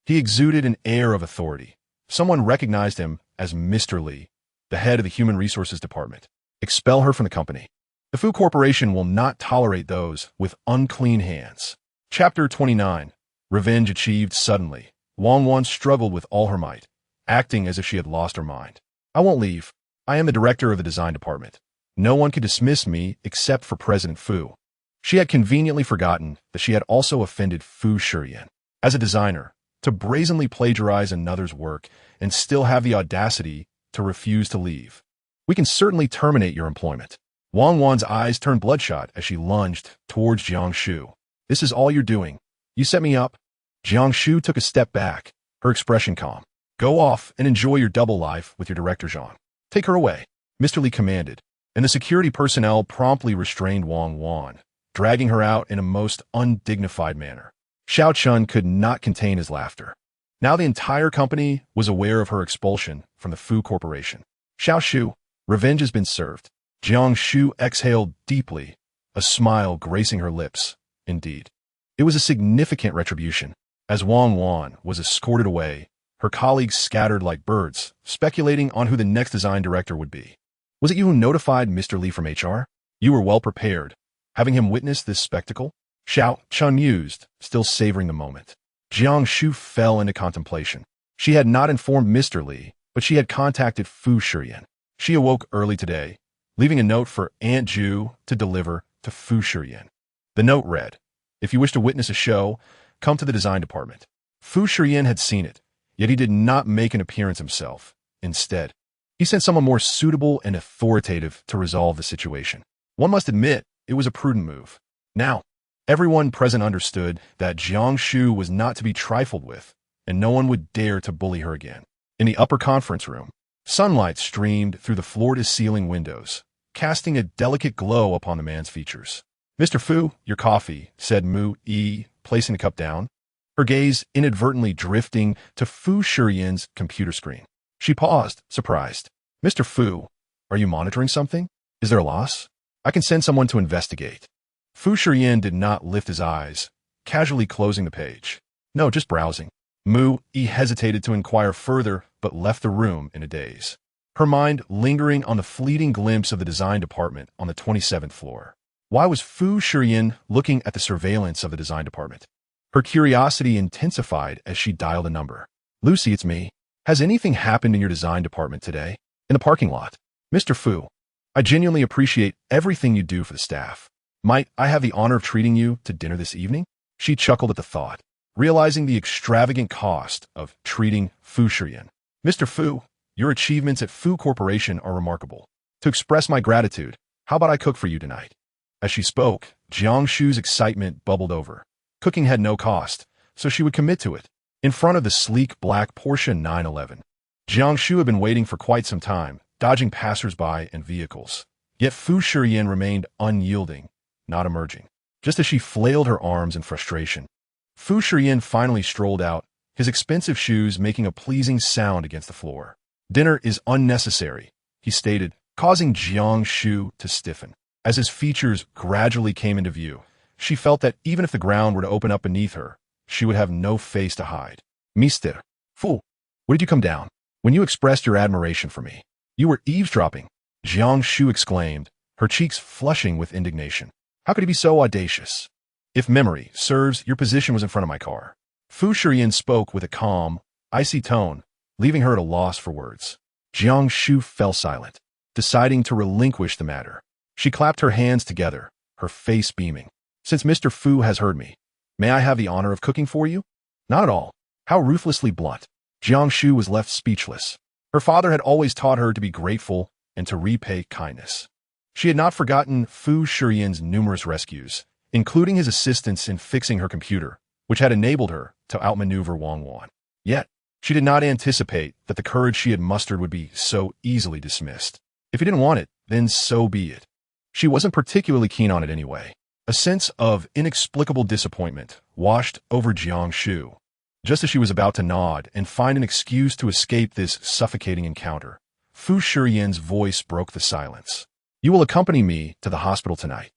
He exuded an air of authority. Someone recognized him as Mr. Li, the head of the Human Resources Department. "Expel her from the company. The Fu Corporation will not tolerate those with unclean hands." Chapter 29. Revenge achieved suddenly. Wang Wan struggled with all her might, acting as if she had lost her mind. "I won't leave. I am the director of the design department. No one could dismiss me except for President Fu." She had conveniently forgotten that she had also offended Fu Shiyan. As a designer, to brazenly plagiarize another's work and still have the audacity to refuse to leave. We can certainly terminate your employment. Wang Wan's eyes turned bloodshot as she lunged towards Jiang Shu. This is all you're doing. You set me up? Jiang Shu took a step back, her expression calm. Go off and enjoy your double life with your director Zhang. Take her away, Mr. Li commanded, and the security personnel promptly restrained Wang Wan, dragging her out in a most undignified manner. Xiao Chun could not contain his laughter. Now the entire company was aware of her expulsion from the Fu Corporation. Xiao Shu, revenge has been served. Jiang Shu exhaled deeply, a smile gracing her lips. Indeed, it was a significant retribution. As Wang Wan was escorted away, her colleagues scattered like birds, speculating on who the next design director would be. Was it you who notified Mr. Li from HR? You were well prepared, having him witness this spectacle? Xiao Chun mused, still savoring the moment. Jiang Shu fell into contemplation. She had not informed Mr. Li, but she had contacted Fu Shiyan. She awoke early today, leaving a note for Aunt Ju to deliver to Fu Shiyan. The note read, "If you wish to witness a show, come to the design department." Fu Shiyan had seen it, yet he did not make an appearance himself. Instead, he sent someone more suitable and authoritative to resolve the situation. One must admit, it was a prudent move. Now, everyone present understood that Jiang Shu was not to be trifled with, and no one would dare to bully her again. In the upper conference room, sunlight streamed through the floor-to-ceiling windows, casting a delicate glow upon the man's features. "Mr. Fu, your coffee," said Mu Yi, placing the cup down, her gaze inadvertently drifting to Fu Shiyan's computer screen. She paused, surprised. "Mr. Fu, are you monitoring something? Is there a loss? I can send someone to investigate." Fu Shiyan did not lift his eyes, casually closing the page. "No, just browsing." Mu Yi hesitated to inquire further, but left the room in a daze, her mind lingering on the fleeting glimpse of the design department on the 27th floor. Why was Fu Shiyan looking at the surveillance of the design department? Her curiosity intensified as she dialed a number. "Lucy, it's me. Has anything happened in your design department today? In the parking lot?" "Mr. Fu, I genuinely appreciate everything you do for the staff. Might I have the honor of treating you to dinner this evening?" She chuckled at the thought, realizing the extravagant cost of treating Fu Shiyan. "Mr. Fu, your achievements at Fu Corporation are remarkable. To express my gratitude, how about I cook for you tonight?" As she spoke, Jiang Shu's excitement bubbled over. Cooking had no cost, so she would commit to it. In front of the sleek black Porsche 911, Jiang Shu had been waiting for quite some time, dodging passers-by and vehicles. Yet Fu Shiyan remained unyielding, not emerging. Just as she flailed her arms in frustration, Fu Shiyan finally strolled out, his expensive shoes making a pleasing sound against the floor. "Dinner is unnecessary," he stated, causing Jiang Shu to stiffen. As his features gradually came into view, she felt that even if the ground were to open up beneath her, she would have no face to hide. "Mr. Fu, when did you come down? When you expressed your admiration for me, you were eavesdropping," Jiang Shu exclaimed, her cheeks flushing with indignation. "How could he be so audacious? If memory serves, your position was in front of my car." Fu Shiyan spoke with a calm, icy tone, leaving her at a loss for words. Jiang Shu fell silent, deciding to relinquish the matter. She clapped her hands together, her face beaming. "Since Mr. Fu has heard me, may I have the honor of cooking for you?" "Not at all." How ruthlessly blunt. Jiang Shu was left speechless. Her father had always taught her to be grateful and to repay kindness. She had not forgotten Fu Shiyan's numerous rescues, including his assistance in fixing her computer, which had enabled her to outmaneuver Wang Wan. Yet, she did not anticipate that the courage she had mustered would be so easily dismissed. If he didn't want it, then so be it. She wasn't particularly keen on it anyway. A sense of inexplicable disappointment washed over Jiang Shu. Just as she was about to nod and find an excuse to escape this suffocating encounter, Fu Shiyan's voice broke the silence. "You will accompany me to the hospital tonight."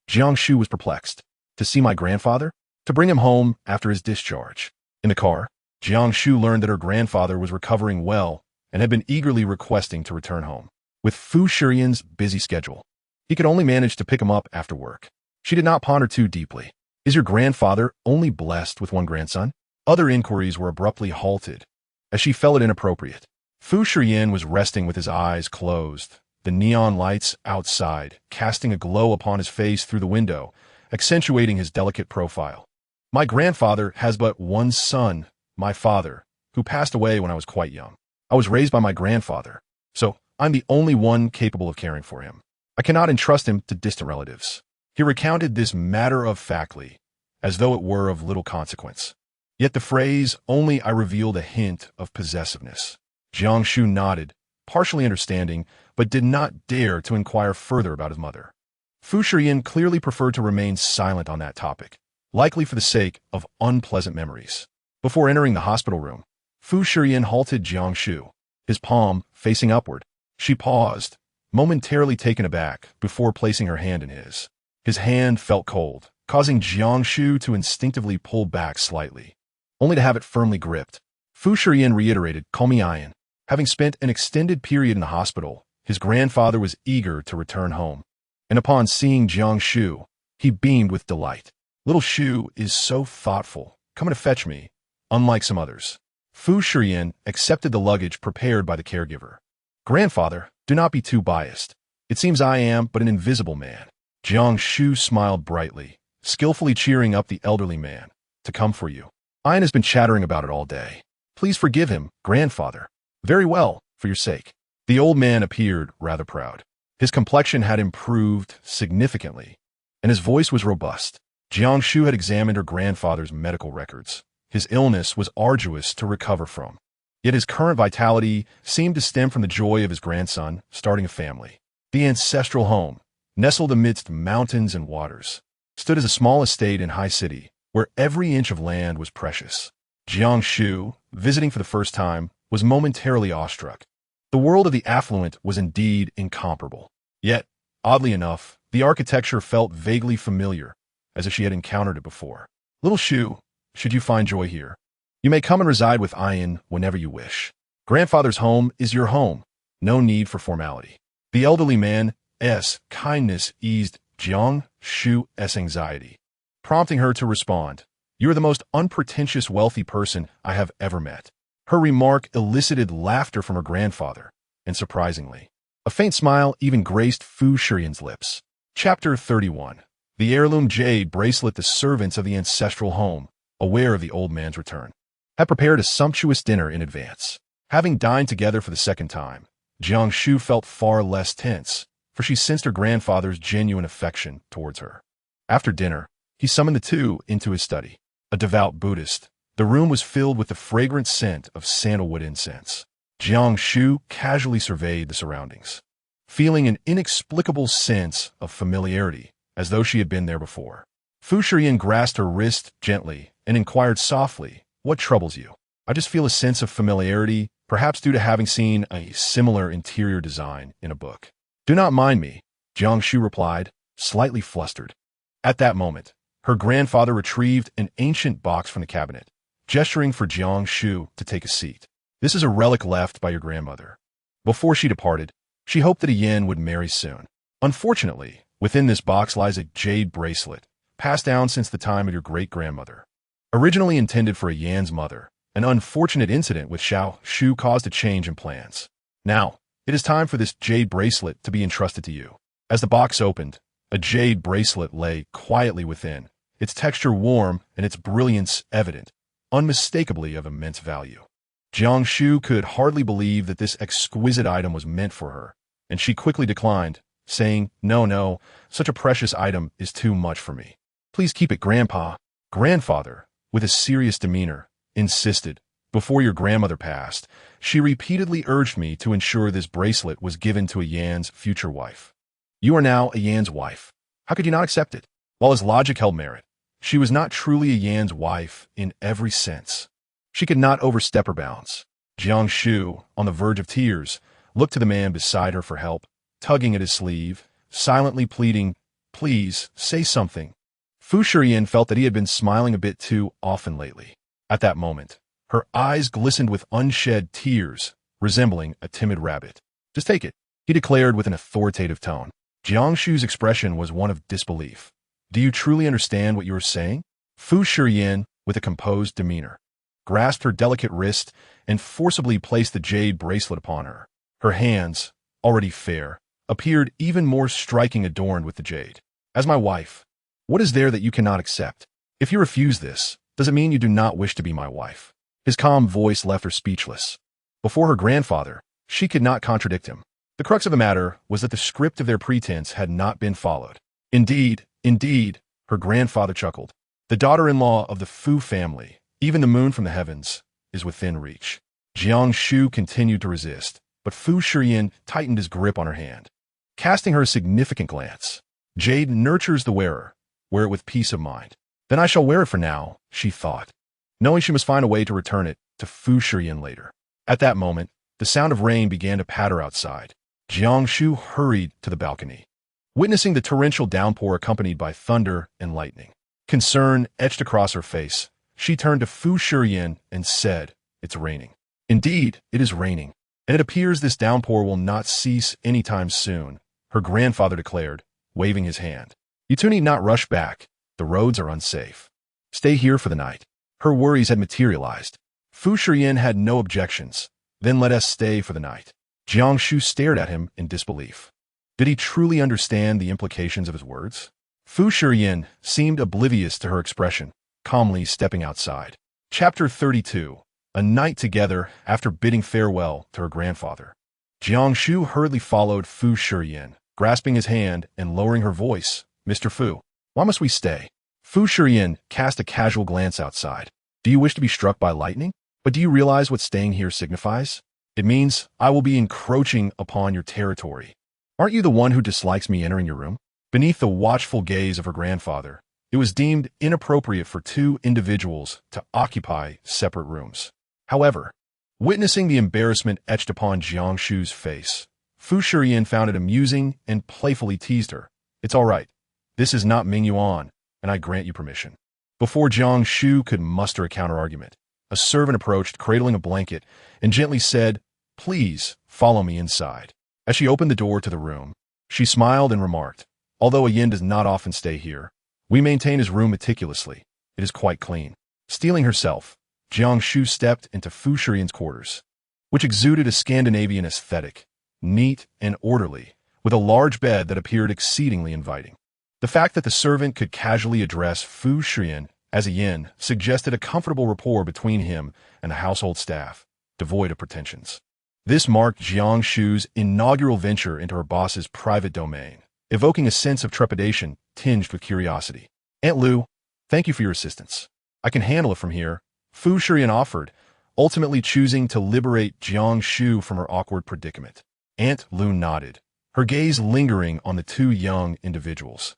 Jiang Shu was perplexed. To see my grandfather? To bring him home after his discharge? In the car, Jiang Shu learned that her grandfather was recovering well and had been eagerly requesting to return home. With Fu Shiyan's busy schedule, he could only manage to pick him up after work. She did not ponder too deeply. Is your grandfather only blessed with one grandson? Other inquiries were abruptly halted, as she felt it inappropriate. Fu Shiyan was resting with his eyes closed, the neon lights outside casting a glow upon his face through the window, accentuating his delicate profile. "My grandfather has but one son, my father, who passed away when I was quite young. I was raised by my grandfather. So, I'm the only one capable of caring for him. I cannot entrust him to distant relatives. He recounted this matter-of-factly, as though it were of little consequence. Yet the phrase, only I revealed a hint of possessiveness. Jiang Shu nodded, partially understanding, but did not dare to inquire further about his mother. Fu Shiyan clearly preferred to remain silent on that topic, likely for the sake of unpleasant memories. Before entering the hospital room, Fu Shiyan halted Jiang Shu, his palm facing upward. She paused, momentarily taken aback, before placing her hand in his. His hand felt cold, causing Jiang Shu to instinctively pull back slightly, only to have it firmly gripped. Fu Shiyan reiterated, "Call me Ian." Having spent an extended period in the hospital, his grandfather was eager to return home, and upon seeing Jiang Shu, he beamed with delight. "Little Shu is so thoughtful, coming to fetch me, unlike some others." Fu Shiyan accepted the luggage prepared by the caregiver. "Grandfather, do not be too biased. It seems I am but an invisible man." Jiang Shu smiled brightly, skillfully cheering up the elderly man. "To come for you. Ian has been chattering about it all day. Please forgive him, grandfather." "Very well, for your sake." The old man appeared rather proud. His complexion had improved significantly, and his voice was robust. Jiang Shu had examined her grandfather's medical records. His illness was arduous to recover from, yet his current vitality seemed to stem from the joy of his grandson starting a family. The ancestral home, nestled amidst mountains and waters, stood as a small estate in High City, where every inch of land was precious. Jiang Shu, visiting for the first time, was momentarily awestruck. The world of the affluent was indeed incomparable. Yet, oddly enough, the architecture felt vaguely familiar, as if she had encountered it before. "Little Shu, should you find joy here, you may come and reside with Ian whenever you wish. Grandfather's home is your home. No need for formality." The elderly man's kindness eased Jiang Shu's anxiety, prompting her to respond, "You are the most unpretentious wealthy person I have ever met." Her remark elicited laughter from her grandfather, and surprisingly, a faint smile even graced Fu Shiyan's lips. Chapter 31. The heirloom jade bracelet. The servants of the ancestral home, aware of the old man's return, had prepared a sumptuous dinner in advance. Having dined together for the second time, Jiang Shu felt far less tense, for she sensed her grandfather's genuine affection towards her. After dinner, he summoned the two into his study. A devout Buddhist, the room was filled with the fragrant scent of sandalwood incense. Jiang Shu casually surveyed the surroundings, feeling an inexplicable sense of familiarity, as though she had been there before. Fu Shiyan grasped her wrist gently and inquired softly, "What troubles you?" "I just feel a sense of familiarity, perhaps due to having seen a similar interior design in a book." "Do not mind me," Jiang Shu replied, slightly flustered. At that moment, her grandfather retrieved an ancient box from the cabinet, gesturing for Jiang Shu to take a seat. "This is a relic left by your grandmother. Before she departed, she hoped that a Yan would marry soon. Unfortunately, within this box lies a jade bracelet, passed down since the time of your great-grandmother. Originally intended for a Yan's mother, an unfortunate incident with Xiao Shu caused a change in plans. Now, it is time for this jade bracelet to be entrusted to you." As the box opened, a jade bracelet lay quietly within, its texture warm and its brilliance evident, unmistakably of immense value. Jiang Shu could hardly believe that this exquisite item was meant for her, and she quickly declined, saying, No, such a precious item is too much for me. Please keep it, Grandpa." Grandfather, with a serious demeanor, insisted, "Before your grandmother passed, she repeatedly urged me to ensure this bracelet was given to a Yan's future wife. You are now a Yan's wife. How could you not accept it?" While his logic held merit, she was not truly a Yan's wife in every sense. She could not overstep her bounds. Jiang Shu, on the verge of tears, looked to the man beside her for help, tugging at his sleeve, silently pleading, "Please, say something." Fu Shiyan felt that he had been smiling a bit too often lately. At that moment, her eyes glistened with unshed tears, resembling a timid rabbit. "Just take it," he declared with an authoritative tone. Jiang Shu's expression was one of disbelief. "Do you truly understand what you are saying?" Fu Shiyan, with a composed demeanor, grasped her delicate wrist and forcibly placed the jade bracelet upon her. Her hands, already fair, appeared even more striking adorned with the jade. "As my wife, what is there that you cannot accept? If you refuse this, does it mean you do not wish to be my wife?" His calm voice left her speechless. Before her grandfather, she could not contradict him. The crux of the matter was that the script of their pretense had not been followed. Indeed, her grandfather chuckled. The daughter-in-law of the Fu family, even the moon from the heavens, is within reach. Jiang Shu continued to resist, but Fu Shiyan tightened his grip on her hand. Casting her a significant glance, "Jade nurtures the wearer. Wear it with peace of mind." "Then I shall wear it for now," she thought, knowing she must find a way to return it to Fu Shiyan later. At that moment, the sound of rain began to patter outside. Jiang Shu hurried to the balcony, witnessing the torrential downpour accompanied by thunder and lightning. Concern etched across her face. She turned to Fu Shiyan and said, "It's raining." "Indeed, it is raining, and it appears this downpour will not cease anytime soon," her grandfather declared, waving his hand. "You two need not rush back. The roads are unsafe. Stay here for the night." Her worries had materialized. Fu Shiyan had no objections. "Then let us stay for the night." Jiang Shu stared at him in disbelief. Did he truly understand the implications of his words? Fu Shiyan seemed oblivious to her expression, calmly stepping outside. Chapter 32. A night together after bidding farewell to her grandfather. Jiang Shu hurriedly followed Fu Shiyan, grasping his hand and lowering her voice. "Mr. Fu, why must we stay?" Fu Shiyan cast a casual glance outside. "Do you wish to be struck by lightning? But do you realize what staying here signifies? It means I will be encroaching upon your territory. Aren't you the one who dislikes me entering your room?" Beneath the watchful gaze of her grandfather, it was deemed inappropriate for two individuals to occupy separate rooms. However, witnessing the embarrassment etched upon Jiang Shu's face, Fu Shiyan found it amusing and playfully teased her. "It's all right. This is not Mingyuan, and I grant you permission." Before Jiang Shu could muster a counterargument, a servant approached, cradling a blanket, and gently said, "Please follow me inside." As she opened the door to the room, she smiled and remarked, "Although a yin does not often stay here, we maintain his room meticulously. It is quite clean." Steeling herself, Jiang Shu stepped into Fu Shiyan's quarters, which exuded a Scandinavian aesthetic, neat and orderly, with a large bed that appeared exceedingly inviting. The fact that the servant could casually address Fu Shiyan as a yin suggested a comfortable rapport between him and the household staff, devoid of pretensions. This marked Jiang Shu's inaugural venture into her boss's private domain, evoking a sense of trepidation tinged with curiosity. "Aunt Lu, thank you for your assistance. I can handle it from here," Fu Shiyan offered, ultimately choosing to liberate Jiang Shu from her awkward predicament. Aunt Lu nodded, her gaze lingering on the two young individuals,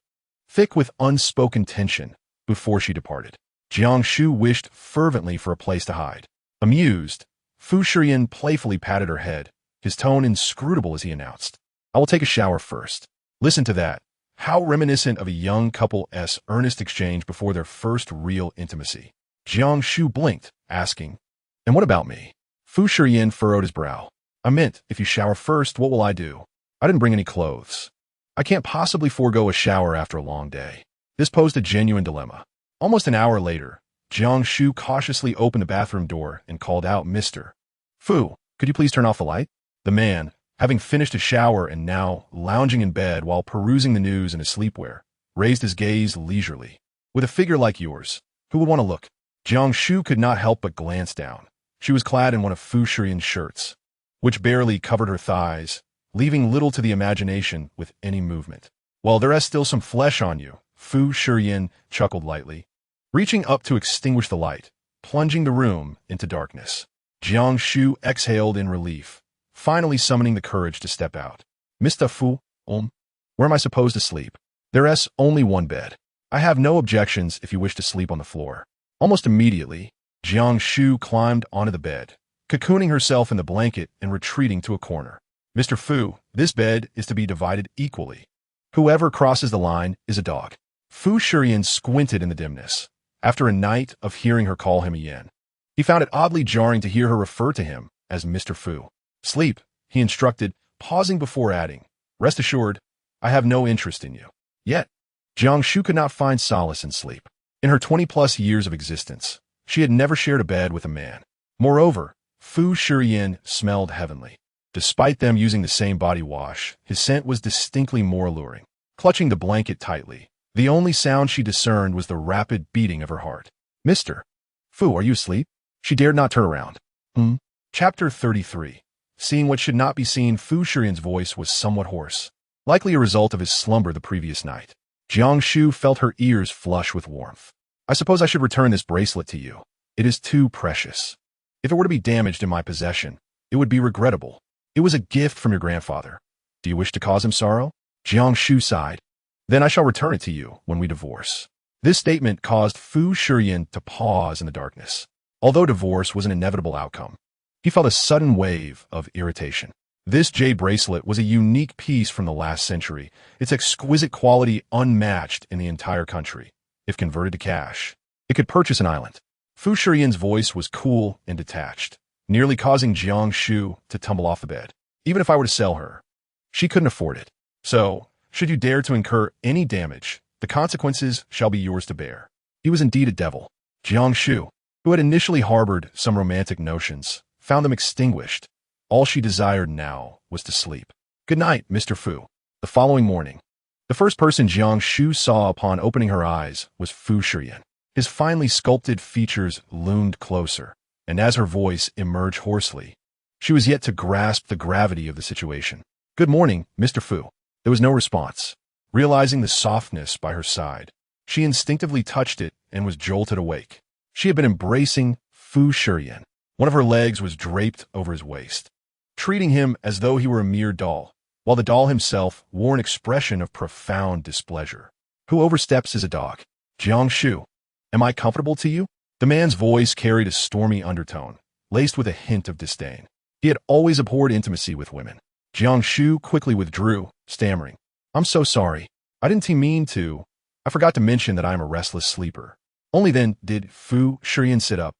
thick with unspoken tension, before she departed. Jiang Shu wished fervently for a place to hide. Amused, Fu Shiyan playfully patted her head, his tone inscrutable as he announced, "I will take a shower first." Listen to that. How reminiscent of a young couple's earnest exchange before their first real intimacy. Jiang Shu blinked, asking, "And what about me?" Fu Shiyan furrowed his brow. "I meant, if you shower first, what will I do? I didn't bring any clothes. I can't possibly forego a shower after a long day." This posed a genuine dilemma. Almost an hour later, Jiang Shu cautiously opened the bathroom door and called out, "Mr. Fu, could you please turn off the light?" The man, having finished a shower and now lounging in bed while perusing the news in his sleepwear, raised his gaze leisurely. "With a figure like yours, who would want to look?" Jiang Shu could not help but glance down. She was clad in one of Fu Shiyan's shirts, which barely covered her thighs, leaving little to the imagination with any movement. "Well, there is still some flesh on you," Fu Shiyan chuckled lightly, reaching up to extinguish the light, plunging the room into darkness. Jiang Shu exhaled in relief, finally summoning the courage to step out. "Mr. Fu, where am I supposed to sleep?" "There is only one bed. I have no objections if you wish to sleep on the floor." Almost immediately, Jiang Shu climbed onto the bed, cocooning herself in the blanket and retreating to a corner. "Mr. Fu, this bed is to be divided equally. Whoever crosses the line is a dog." Fu Shiyan squinted in the dimness. After a night of hearing her call him a yin, he found it oddly jarring to hear her refer to him as Mr. Fu. "Sleep," he instructed, pausing before adding, "Rest assured, I have no interest in you." Yet, Jiang Shu could not find solace in sleep. In her 20-plus years of existence, she had never shared a bed with a man. Moreover, Fu Shiyan smelled heavenly. Despite them using the same body wash, his scent was distinctly more alluring. Clutching the blanket tightly, the only sound she discerned was the rapid beating of her heart. "Mr. Fu, are you asleep?" She dared not turn around. Chapter 33. Seeing what should not be seen, Fu Shiyan's voice was somewhat hoarse, likely a result of his slumber the previous night. Jiang Shu felt her ears flush with warmth. I suppose I should return this bracelet to you. It is too precious. If it were to be damaged in my possession, it would be regrettable. It was a gift from your grandfather. Do you wish to cause him sorrow? Jiang Shu sighed. Then I shall return it to you when we divorce. This statement caused Fu Shiyan to pause in the darkness. Although divorce was an inevitable outcome, he felt a sudden wave of irritation. This jade bracelet was a unique piece from the last century, its exquisite quality unmatched in the entire country. If converted to cash, it could purchase an island. Fu Shiyan's voice was cool and detached, nearly causing Jiang Shu to tumble off the bed. Even if I were to sell her, she couldn't afford it. So, should you dare to incur any damage, the consequences shall be yours to bear. He was indeed a devil. Jiang Shu, who had initially harbored some romantic notions, found them extinguished. All she desired now was to sleep. Good night, Mr. Fu. The following morning, the first person Jiang Shu saw upon opening her eyes was Fu Shiyan. His finely sculpted features loomed closer, and as her voice emerged hoarsely, she was yet to grasp the gravity of the situation. Good morning, Mr. Fu. There was no response. Realizing the softness by her side, she instinctively touched it and was jolted awake. She had been embracing Fu Shiyan. One of her legs was draped over his waist, treating him as though he were a mere doll, while the doll himself wore an expression of profound displeasure. Who oversteps is a dog. Jiang Shu, am I comfortable to you? The man's voice carried a stormy undertone, laced with a hint of disdain. He had always abhorred intimacy with women. Jiang Shu quickly withdrew, stammering, I'm so sorry. I didn't mean to. I forgot to mention that I am a restless sleeper. Only then did Fu Shiyan sit up,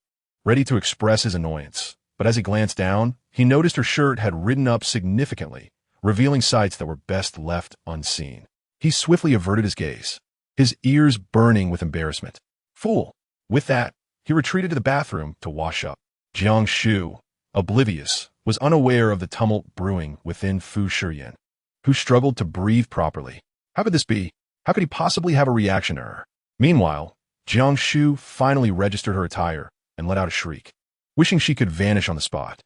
ready to express his annoyance. But as he glanced down, he noticed her shirt had ridden up significantly, revealing sights that were best left unseen. He swiftly averted his gaze, his ears burning with embarrassment. Fool! With that, he retreated to the bathroom to wash up. Jiang Shu, oblivious, was unaware of the tumult brewing within Fu Shiyan, who struggled to breathe properly. How could this be? How could he possibly have a reaction to her? Meanwhile, Jiang Shu finally registered her attire and let out a shriek, wishing she could vanish on the spot.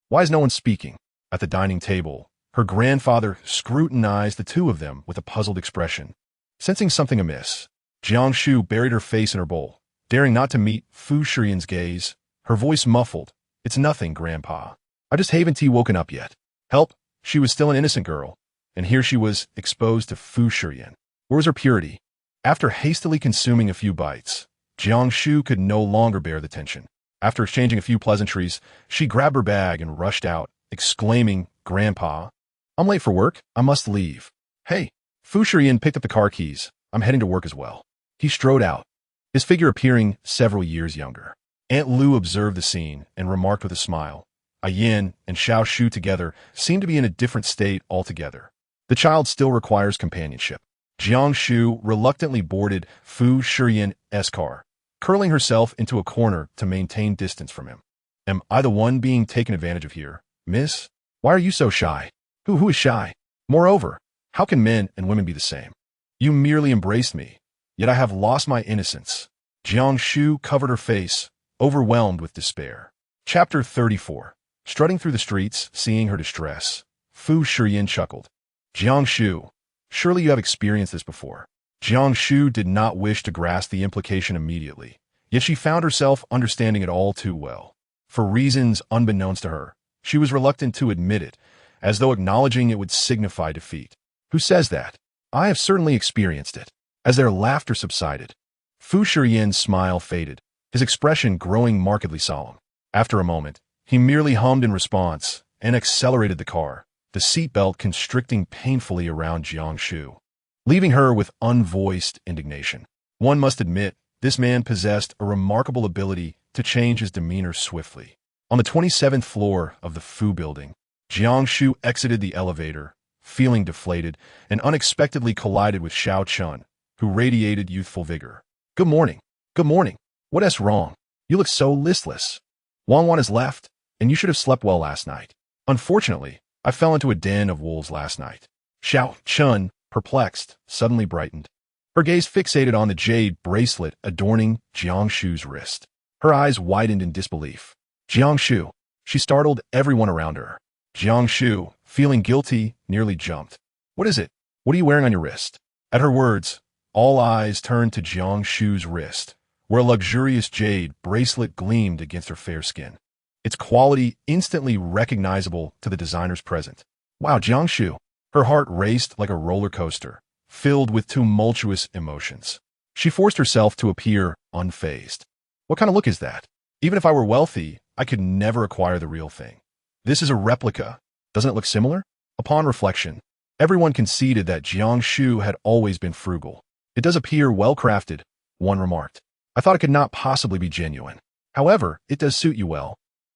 Why is no one speaking? At the dining table, her grandfather scrutinized the two of them with a puzzled expression. Sensing something amiss, Jiang Shu buried her face in her bowl, daring not to meet Fu Shiyan's gaze, her voice muffled. It's nothing, Grandpa. I just haven't woken up yet. Help! She was still an innocent girl, and here she was exposed to Fu Shiyan. Where was her purity? After hastily consuming a few bites, Jiang Shu could no longer bear the tension. After exchanging a few pleasantries, she grabbed her bag and rushed out, exclaiming, Grandpa, I'm late for work. I must leave. Hey! Fu Shiyan picked up the car keys. I'm heading to work as well. He strode out, his figure appearing several years younger. Aunt Lu observed the scene and remarked with a smile, Yin and Xiao Shu together seem to be in a different state altogether. The child still requires companionship. Jiang Shu reluctantly boarded Fu Shiyan's car, curling herself into a corner to maintain distance from him. Am I the one being taken advantage of here, miss? Why are you so shy? Who is shy? Moreover, how can men and women be the same? You merely embraced me, yet I have lost my innocence. Jiang Shu covered her face, overwhelmed with despair. Chapter 34. Strutting through the streets, seeing her distress, Fu Shiyan chuckled. Jiang Shu, surely you have experienced this before. Jiang Shu did not wish to grasp the implication immediately, yet she found herself understanding it all too well. For reasons unbeknownst to her, she was reluctant to admit it, as though acknowledging it would signify defeat. Who says that? I have certainly experienced it. As their laughter subsided, Fu Shiyan's smile faded, his expression growing markedly solemn. After a moment, he merely hummed in response and accelerated the car, the seatbelt constricting painfully around Jiang Shu, leaving her with unvoiced indignation. One must admit, this man possessed a remarkable ability to change his demeanor swiftly. On the 27th floor of the Fu building, Jiang Shu exited the elevator, feeling deflated, and unexpectedly collided with Xiao Chun, who radiated youthful vigor. Good morning. Good morning. What's wrong? You look so listless. Wan has left, and you should have slept well last night. Unfortunately, I fell into a den of wolves last night. Xiao Chun, perplexed, suddenly brightened. Her gaze fixated on the jade bracelet adorning Jiang Shu's wrist. Her eyes widened in disbelief. Jiang Shu. She startled everyone around her. Jiang Shu, feeling guilty, nearly jumped. What is it? What are you wearing on your wrist? At her words, all eyes turned to Jiang Shu's wrist, where a luxurious jade bracelet gleamed against her fair skin. Its quality instantly recognizable to the designers present. Wow, Jiang Shu. Her heart raced like a roller coaster, filled with tumultuous emotions. She forced herself to appear unfazed. What kind of look is that? Even if I were wealthy, I could never acquire the real thing. This is a replica. Doesn't it look similar? Upon reflection, everyone conceded that Jiang Shu had always been frugal. It does appear well-crafted, one remarked. I thought it could not possibly be genuine. However, it does suit you well,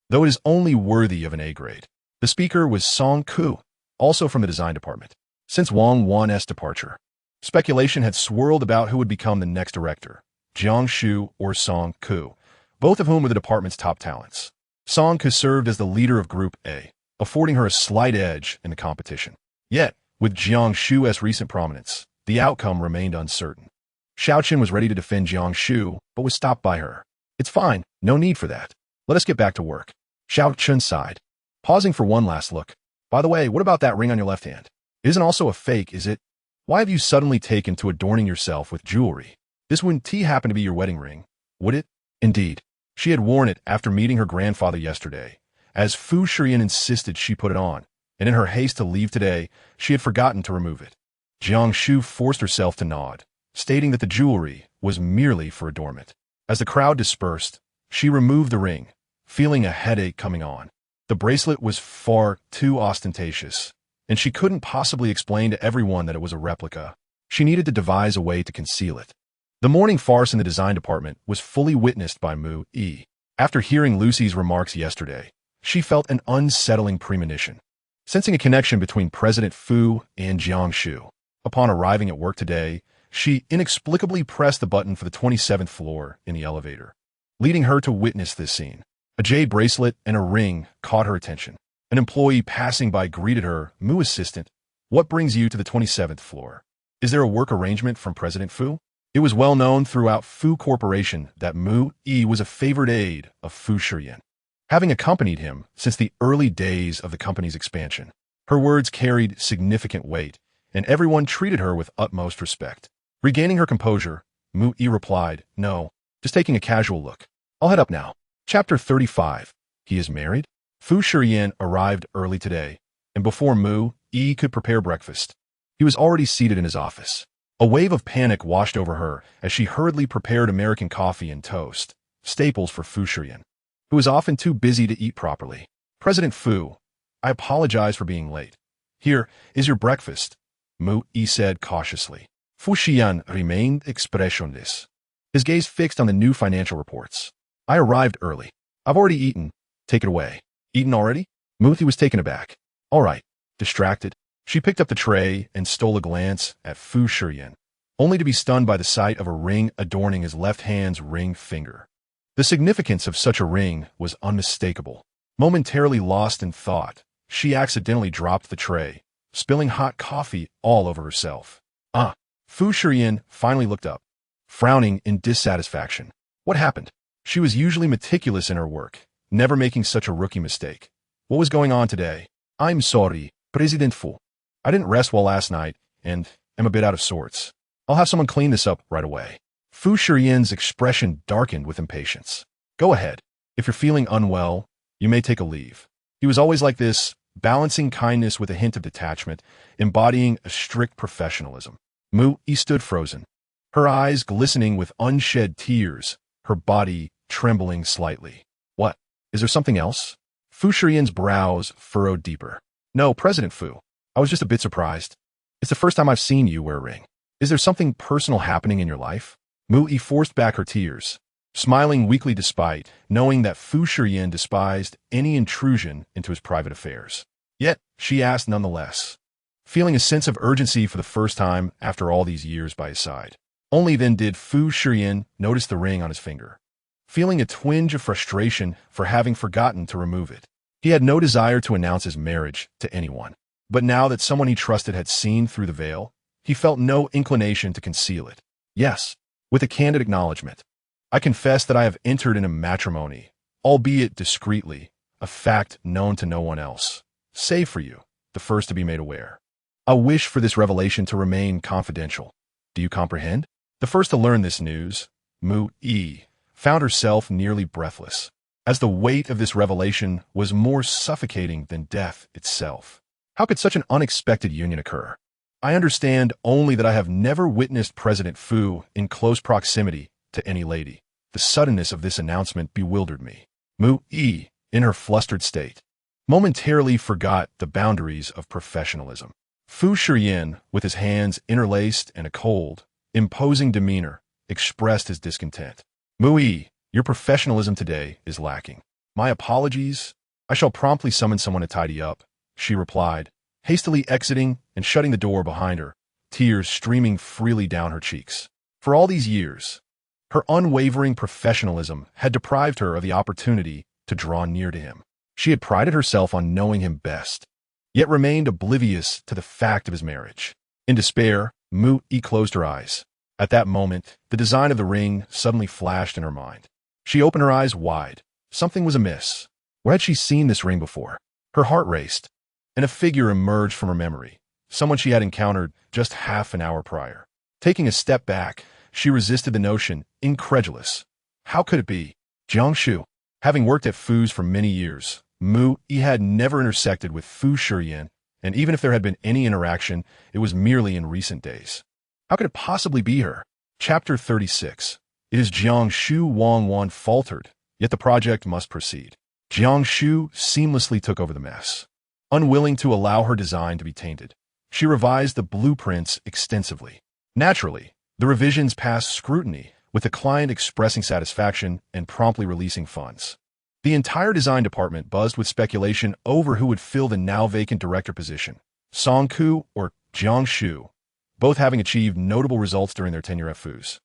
though it is only worthy of an A grade. The speaker was Song Ku, also from the design department. Since Wang Wan's departure, speculation had swirled about who would become the next director, Jiang Shu or Song Ku, both of whom were the department's top talents. Song Ku served as the leader of Group A, affording her a slight edge in the competition. Yet, with Jiang Shu's recent prominence, the outcome remained uncertain. Xiaoqin was ready to defend Jiang Shu, but was stopped by her. It's fine, no need for that. Let us get back to work. Xiaoqin sighed, pausing for one last look. By the way, what about that ring on your left hand? It isn't also a fake, is it? Why have you suddenly taken to adorning yourself with jewelry? This wouldn't happen to be your wedding ring, would it? Indeed. She had worn it after meeting her grandfather yesterday, as Fu Shiyan insisted she put it on, and in her haste to leave today, she had forgotten to remove it. Jiang Shu forced herself to nod, stating that the jewelry was merely for adornment. As the crowd dispersed, she removed the ring, feeling a headache coming on. The bracelet was far too ostentatious, and she couldn't possibly explain to everyone that it was a replica. She needed to devise a way to conceal it. The morning farce in the design department was fully witnessed by Mu Yi. After hearing Lucy's remarks yesterday, she felt an unsettling premonition, sensing a connection between President Fu and Jiang Shu. Upon arriving at work today, she inexplicably pressed the button for the 27th floor in the elevator, leading her to witness this scene. A jade bracelet and a ring caught her attention. An employee passing by greeted her, Mu assistant, what brings you to the 27th floor? Is there a work arrangement from President Fu? It was well known throughout Fu Corporation that Mu Yi was a favored aide of Fu Shiyan, having accompanied him since the early days of the company's expansion. Her words carried significant weight, and everyone treated her with utmost respect. Regaining her composure, Mu Yi replied, no, just taking a casual look. I'll head up now. Chapter 35. He is married? Fu Shiyan arrived early today, and before Mu Yi could prepare breakfast, he was already seated in his office. A wave of panic washed over her as she hurriedly prepared American coffee and toast, staples for Fu Shiyan, who was often too busy to eat properly. President Fu, I apologize for being late. Here is your breakfast, Mu Yi said cautiously. Fu Shiyan remained expressionless, his gaze fixed on the new financial reports. I arrived early. I've already eaten. Take it away. Eaten already? Mu Yi was taken aback. All right. Distracted, she picked up the tray and stole a glance at Fu Shiyan, only to be stunned by the sight of a ring adorning his left hand's ring finger. The significance of such a ring was unmistakable. Momentarily lost in thought, she accidentally dropped the tray, spilling hot coffee all over herself. Fu Shiyan finally looked up, frowning in dissatisfaction. What happened? She was usually meticulous in her work, never making such a rookie mistake. What was going on today? I'm sorry, President Fu. I didn't rest well last night, and am a bit out of sorts. I'll have someone clean this up right away. Fu Shiyan's expression darkened with impatience. Go ahead. If you're feeling unwell, you may take a leave. He was always like this, balancing kindness with a hint of detachment, embodying a strict professionalism. Mu Yi stood frozen, her eyes glistening with unshed tears, her body trembling slightly. What? Is there something else? Fu Shiyan's brows furrowed deeper. No, President Fu. I was just a bit surprised. It's the first time I've seen you wear a ring. Is there something personal happening in your life? Mu Yi forced back her tears, smiling weakly despite knowing that Fu Shiyan despised any intrusion into his private affairs. Yet, she asked nonetheless, feeling a sense of urgency for the first time after all these years by his side. Only then did Fu Shiyan notice the ring on his finger, feeling a twinge of frustration for having forgotten to remove it. He had no desire to announce his marriage to anyone, but now that someone he trusted had seen through the veil, he felt no inclination to conceal it. Yes, with a candid acknowledgement, I confess that I have entered into matrimony, albeit discreetly, a fact known to no one else. save for you, the first to be made aware. I wish for this revelation to remain confidential. Do you comprehend? The first to learn this news, Mu-yi, found herself nearly breathless, as the weight of this revelation was more suffocating than death itself. How could such an unexpected union occur? I understand only that I have never witnessed President Fu in close proximity to any lady. The suddenness of this announcement bewildered me. Mu-yi, in her flustered state, momentarily forgot the boundaries of professionalism. Fu Shiyan, with his hands interlaced and a cold, imposing demeanor, expressed his discontent. Mu-yi, your professionalism today is lacking. My apologies. I shall promptly summon someone to tidy up, she replied, hastily exiting and shutting the door behind her, tears streaming freely down her cheeks. For all these years, her unwavering professionalism had deprived her of the opportunity to draw near to him. She had prided herself on knowing him best, yet remained oblivious to the fact of his marriage. In despair, Mu-yi closed her eyes. At that moment, the design of the ring suddenly flashed in her mind. She opened her eyes wide. Something was amiss. Where had she seen this ring before? Her heart raced, and a figure emerged from her memory, someone she had encountered just half an hour prior. Taking a step back, she resisted the notion, incredulous. How could it be? Jiang Shu. Having worked at Fu's for many years, Mu-yi had never intersected with Fu Shiyan, and even if there had been any interaction, it was merely in recent days. How could it possibly be her? Chapter 36. It is Jiang Shu. Wang Wan faltered, yet the project must proceed. Jiang Shu seamlessly took over the mess. Unwilling to allow her design to be tainted, she revised the blueprints extensively. Naturally, the revisions passed scrutiny, with the client expressing satisfaction and promptly releasing funds. The entire design department buzzed with speculation over who would fill the now-vacant director position, Song Ku or Jiang Shu, both having achieved notable results during their tenure at Fu's.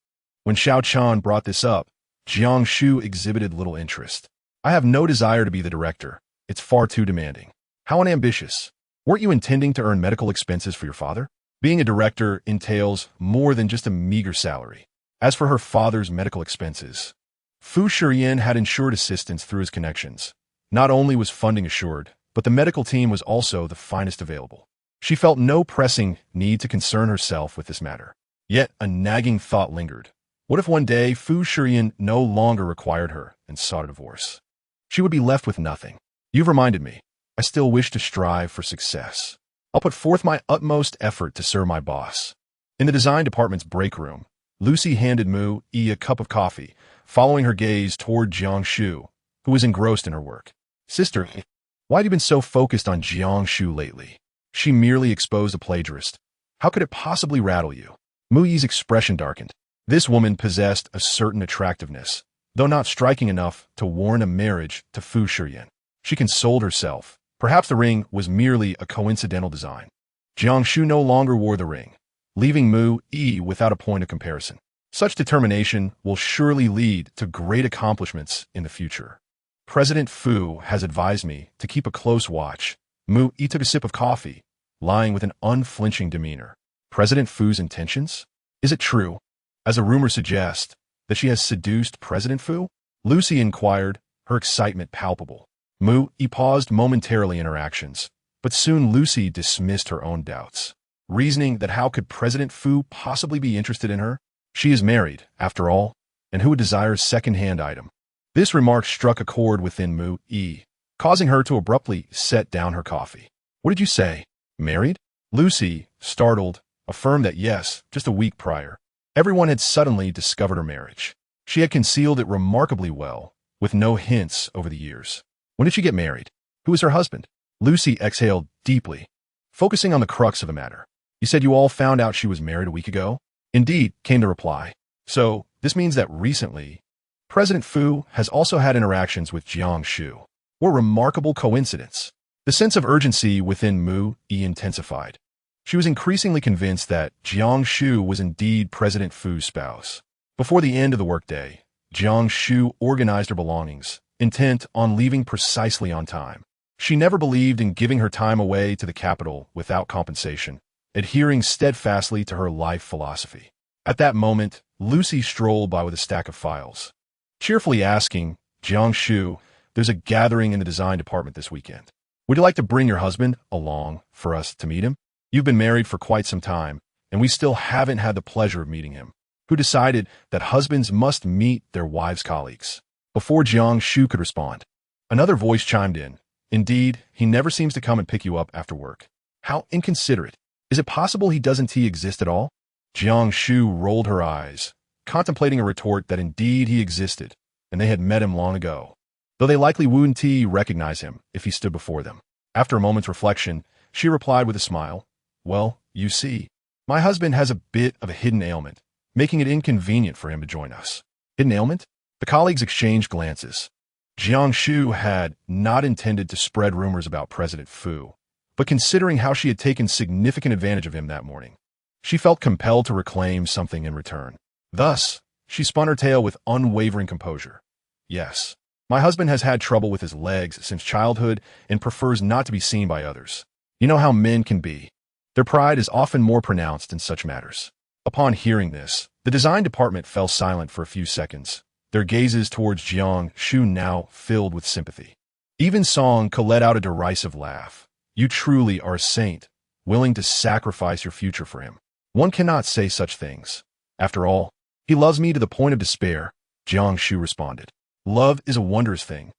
When Xiao Chan brought this up, Jiang Shu exhibited little interest. I have no desire to be the director. It's far too demanding. How unambitious. Weren't you intending to earn medical expenses for your father? Being a director entails more than just a meager salary. As for her father's medical expenses, Fu Shiyan had ensured assistance through his connections. Not only was funding assured, but the medical team was also the finest available. She felt no pressing need to concern herself with this matter. Yet a nagging thought lingered. What if one day Fu Shiyan no longer required her and sought a divorce? She would be left with nothing. You've reminded me. I still wish to strive for success. I'll put forth my utmost effort to serve my boss. In the design department's break room, Lucy handed Mu-yi a cup of coffee, following her gaze toward Jiang Shu, who was engrossed in her work. Sister, why have you been so focused on Jiang Shu lately? She merely exposed a plagiarist. How could it possibly rattle you? Mu-yi's expression darkened. This woman possessed a certain attractiveness, though not striking enough to warrant a marriage to Fu Shiyan. She consoled herself. Perhaps the ring was merely a coincidental design. Jiang Shu no longer wore the ring, leaving Mu-yi without a point of comparison. Such determination will surely lead to great accomplishments in the future. President Fu has advised me to keep a close watch. Mu-yi took a sip of coffee, lying with an unflinching demeanor. President Fu's intentions? Is it true, as a rumor suggests, that she has seduced President Fu? Lucy inquired, her excitement palpable. Mu-yi paused momentarily in her actions, but soon Lucy dismissed her own doubts, reasoning that how could President Fu possibly be interested in her? She is married, after all, and who would desire a second-hand item? This remark struck a chord within Mu-yi, causing her to abruptly set down her coffee. What did you say? Married? Lucy, startled, affirmed that yes, just a week prior, everyone had suddenly discovered her marriage. She had concealed it remarkably well, with no hints over the years. When did she get married? Who is her husband? Lucy exhaled deeply, focusing on the crux of the matter. You said you all found out she was married a week ago? Indeed, came the reply. So, this means that recently, President Fu has also had interactions with Jiang Shu. What a remarkable coincidence. The sense of urgency within Mu-yi intensified. She was increasingly convinced that Jiang Shu was indeed President Fu's spouse. Before the end of the workday, Jiang Shu organized her belongings, intent on leaving precisely on time. She never believed in giving her time away to the capital without compensation, adhering steadfastly to her life philosophy. At that moment, Lucy strolled by with a stack of files, cheerfully asking, Jiang Shu, there's a gathering in the design department this weekend. Would you like to bring your husband along for us to meet him? You've been married for quite some time, and we still haven't had the pleasure of meeting him. Who decided that husbands must meet their wives' colleagues? Before Jiang Shu could respond, another voice chimed in. Indeed, he never seems to come and pick you up after work. How inconsiderate. Is it possible he doesn't exist at all? Jiang Shu rolled her eyes, contemplating a retort that indeed he existed, and they had met him long ago, though they likely wouldn't recognize him if he stood before them. After a moment's reflection, she replied with a smile, Well, you see, my husband has a bit of a hidden ailment, making it inconvenient for him to join us. Hidden ailment? The colleagues exchanged glances. Jiang Shu had not intended to spread rumors about President Fu, but considering how she had taken significant advantage of him that morning, she felt compelled to reclaim something in return. Thus, she spun her tale with unwavering composure. Yes, my husband has had trouble with his legs since childhood and prefers not to be seen by others. You know how men can be. Their pride is often more pronounced in such matters. Upon hearing this, the design department fell silent for a few seconds, their gazes towards Jiang Shu now filled with sympathy. Even Song let out a derisive laugh. You truly are a saint, willing to sacrifice your future for him. One cannot say such things. After all, he loves me to the point of despair, Jiang Shu responded. Love is a wondrous thing.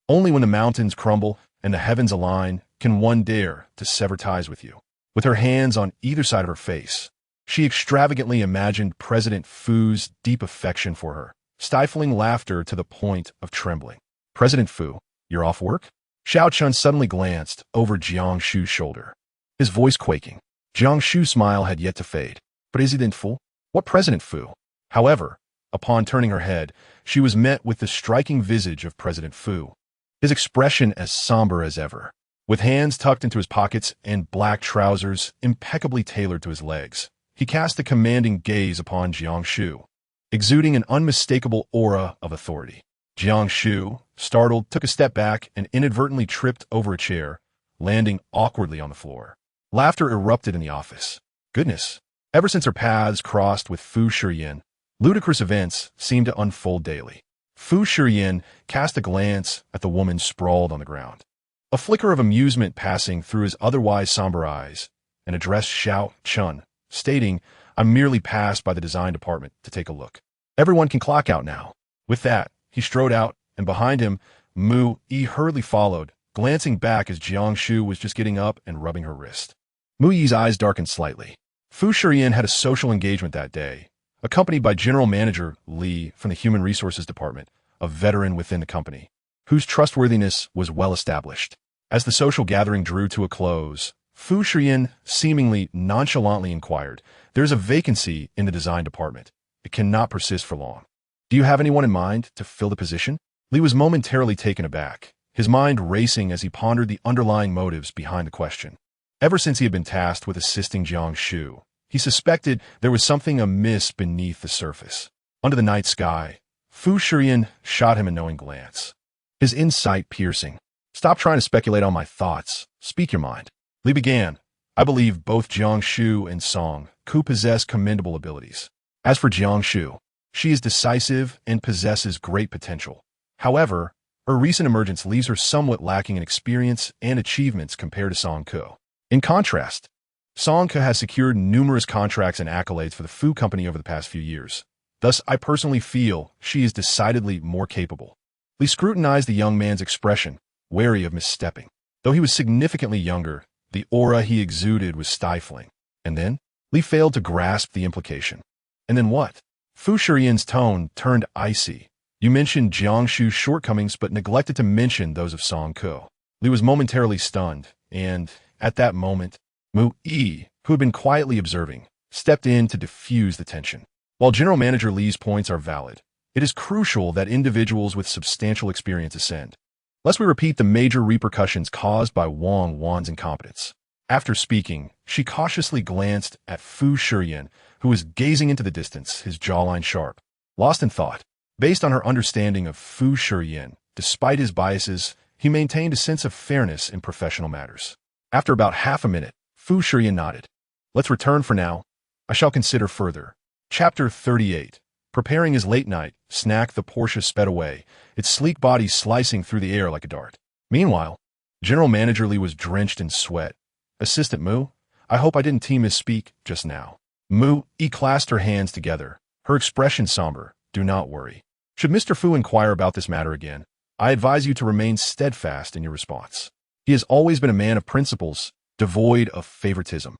Only when the mountains crumble and the heavens align can one dare to sever ties with you. With her hands on either side of her face, she extravagantly imagined President Fu's deep affection for her, stifling laughter to the point of trembling. President Fu, you're off work? Xiao Chun suddenly glanced over Jiang Shu's shoulder, his voice quaking. Jiang Shu's smile had yet to fade. President Fu? What President Fu? However, upon turning her head, she was met with the striking visage of President Fu, his expression as somber as ever. With hands tucked into his pockets and black trousers impeccably tailored to his legs, he cast a commanding gaze upon Jiang Shu, exuding an unmistakable aura of authority. Jiang Shu, startled, took a step back and inadvertently tripped over a chair, landing awkwardly on the floor. Laughter erupted in the office. Goodness, ever since her paths crossed with Fu Shiyan, ludicrous events seemed to unfold daily. Fu Shiyan cast a glance at the woman sprawled on the ground, a flicker of amusement passing through his otherwise somber eyes, and addressed Xiao Chun, stating, I'm merely passed by the design department to take a look. Everyone can clock out now. With that, he strode out, and behind him, Mu Yi hurriedly followed, glancing back as Jiang Shu was just getting up and rubbing her wrist. Mu Yi's eyes darkened slightly. Fu Shiyan had a social engagement that day, accompanied by General Manager Li from the Human Resources Department, a veteran within the company, whose trustworthiness was well established. As the social gathering drew to a close, Fu Shiyan seemingly nonchalantly inquired, There's a vacancy in the design department. It cannot persist for long. Do you have anyone in mind to fill the position? Li was momentarily taken aback, his mind racing as he pondered the underlying motives behind the question. Ever since he had been tasked with assisting Jiang Shu, he suspected there was something amiss beneath the surface. Under the night sky, Fu Shiyan shot him a knowing glance, his insight piercing. Stop trying to speculate on my thoughts. Speak your mind. Li began. I believe both Jiang Shu and Song Ku possess commendable abilities. As for Jiang Shu, she is decisive and possesses great potential. However, her recent emergence leaves her somewhat lacking in experience and achievements compared to Song Ku. In contrast, Song Ku has secured numerous contracts and accolades for the Fu Company over the past few years. Thus, I personally feel she is decidedly more capable. Li scrutinized the young man's expression, wary of misstepping. Though he was significantly younger, the aura he exuded was stifling. And then, Li failed to grasp the implication. And then what? Fu Shiyan's tone turned icy. You mentioned Jiang Shu's shortcomings but neglected to mention those of Song Ku. Li was momentarily stunned, and, at that moment, Mu Yi, who had been quietly observing, stepped in to diffuse the tension. While General Manager Li's points are valid, it is crucial that individuals with substantial experience ascend, lest we repeat the major repercussions caused by Wang Wan's incompetence. After speaking, she cautiously glanced at Fu Shiyan, who was gazing into the distance, his jawline sharp, lost in thought. Based on her understanding of Fu Shiyan, despite his biases, he maintained a sense of fairness in professional matters. After about half a minute, Fu Shiyan nodded. Let's return for now. I shall consider further. Chapter 38. Preparing his late night snack, the Porsche sped away, its sleek body slicing through the air like a dart. Meanwhile, General Manager Li was drenched in sweat. Assistant Mu, I hope I didn't misspeak just now. Mu clasped her hands together, her expression somber. Do not worry. Should Mr. Fu inquire about this matter again, I advise you to remain steadfast in your response. He has always been a man of principles, devoid of favoritism.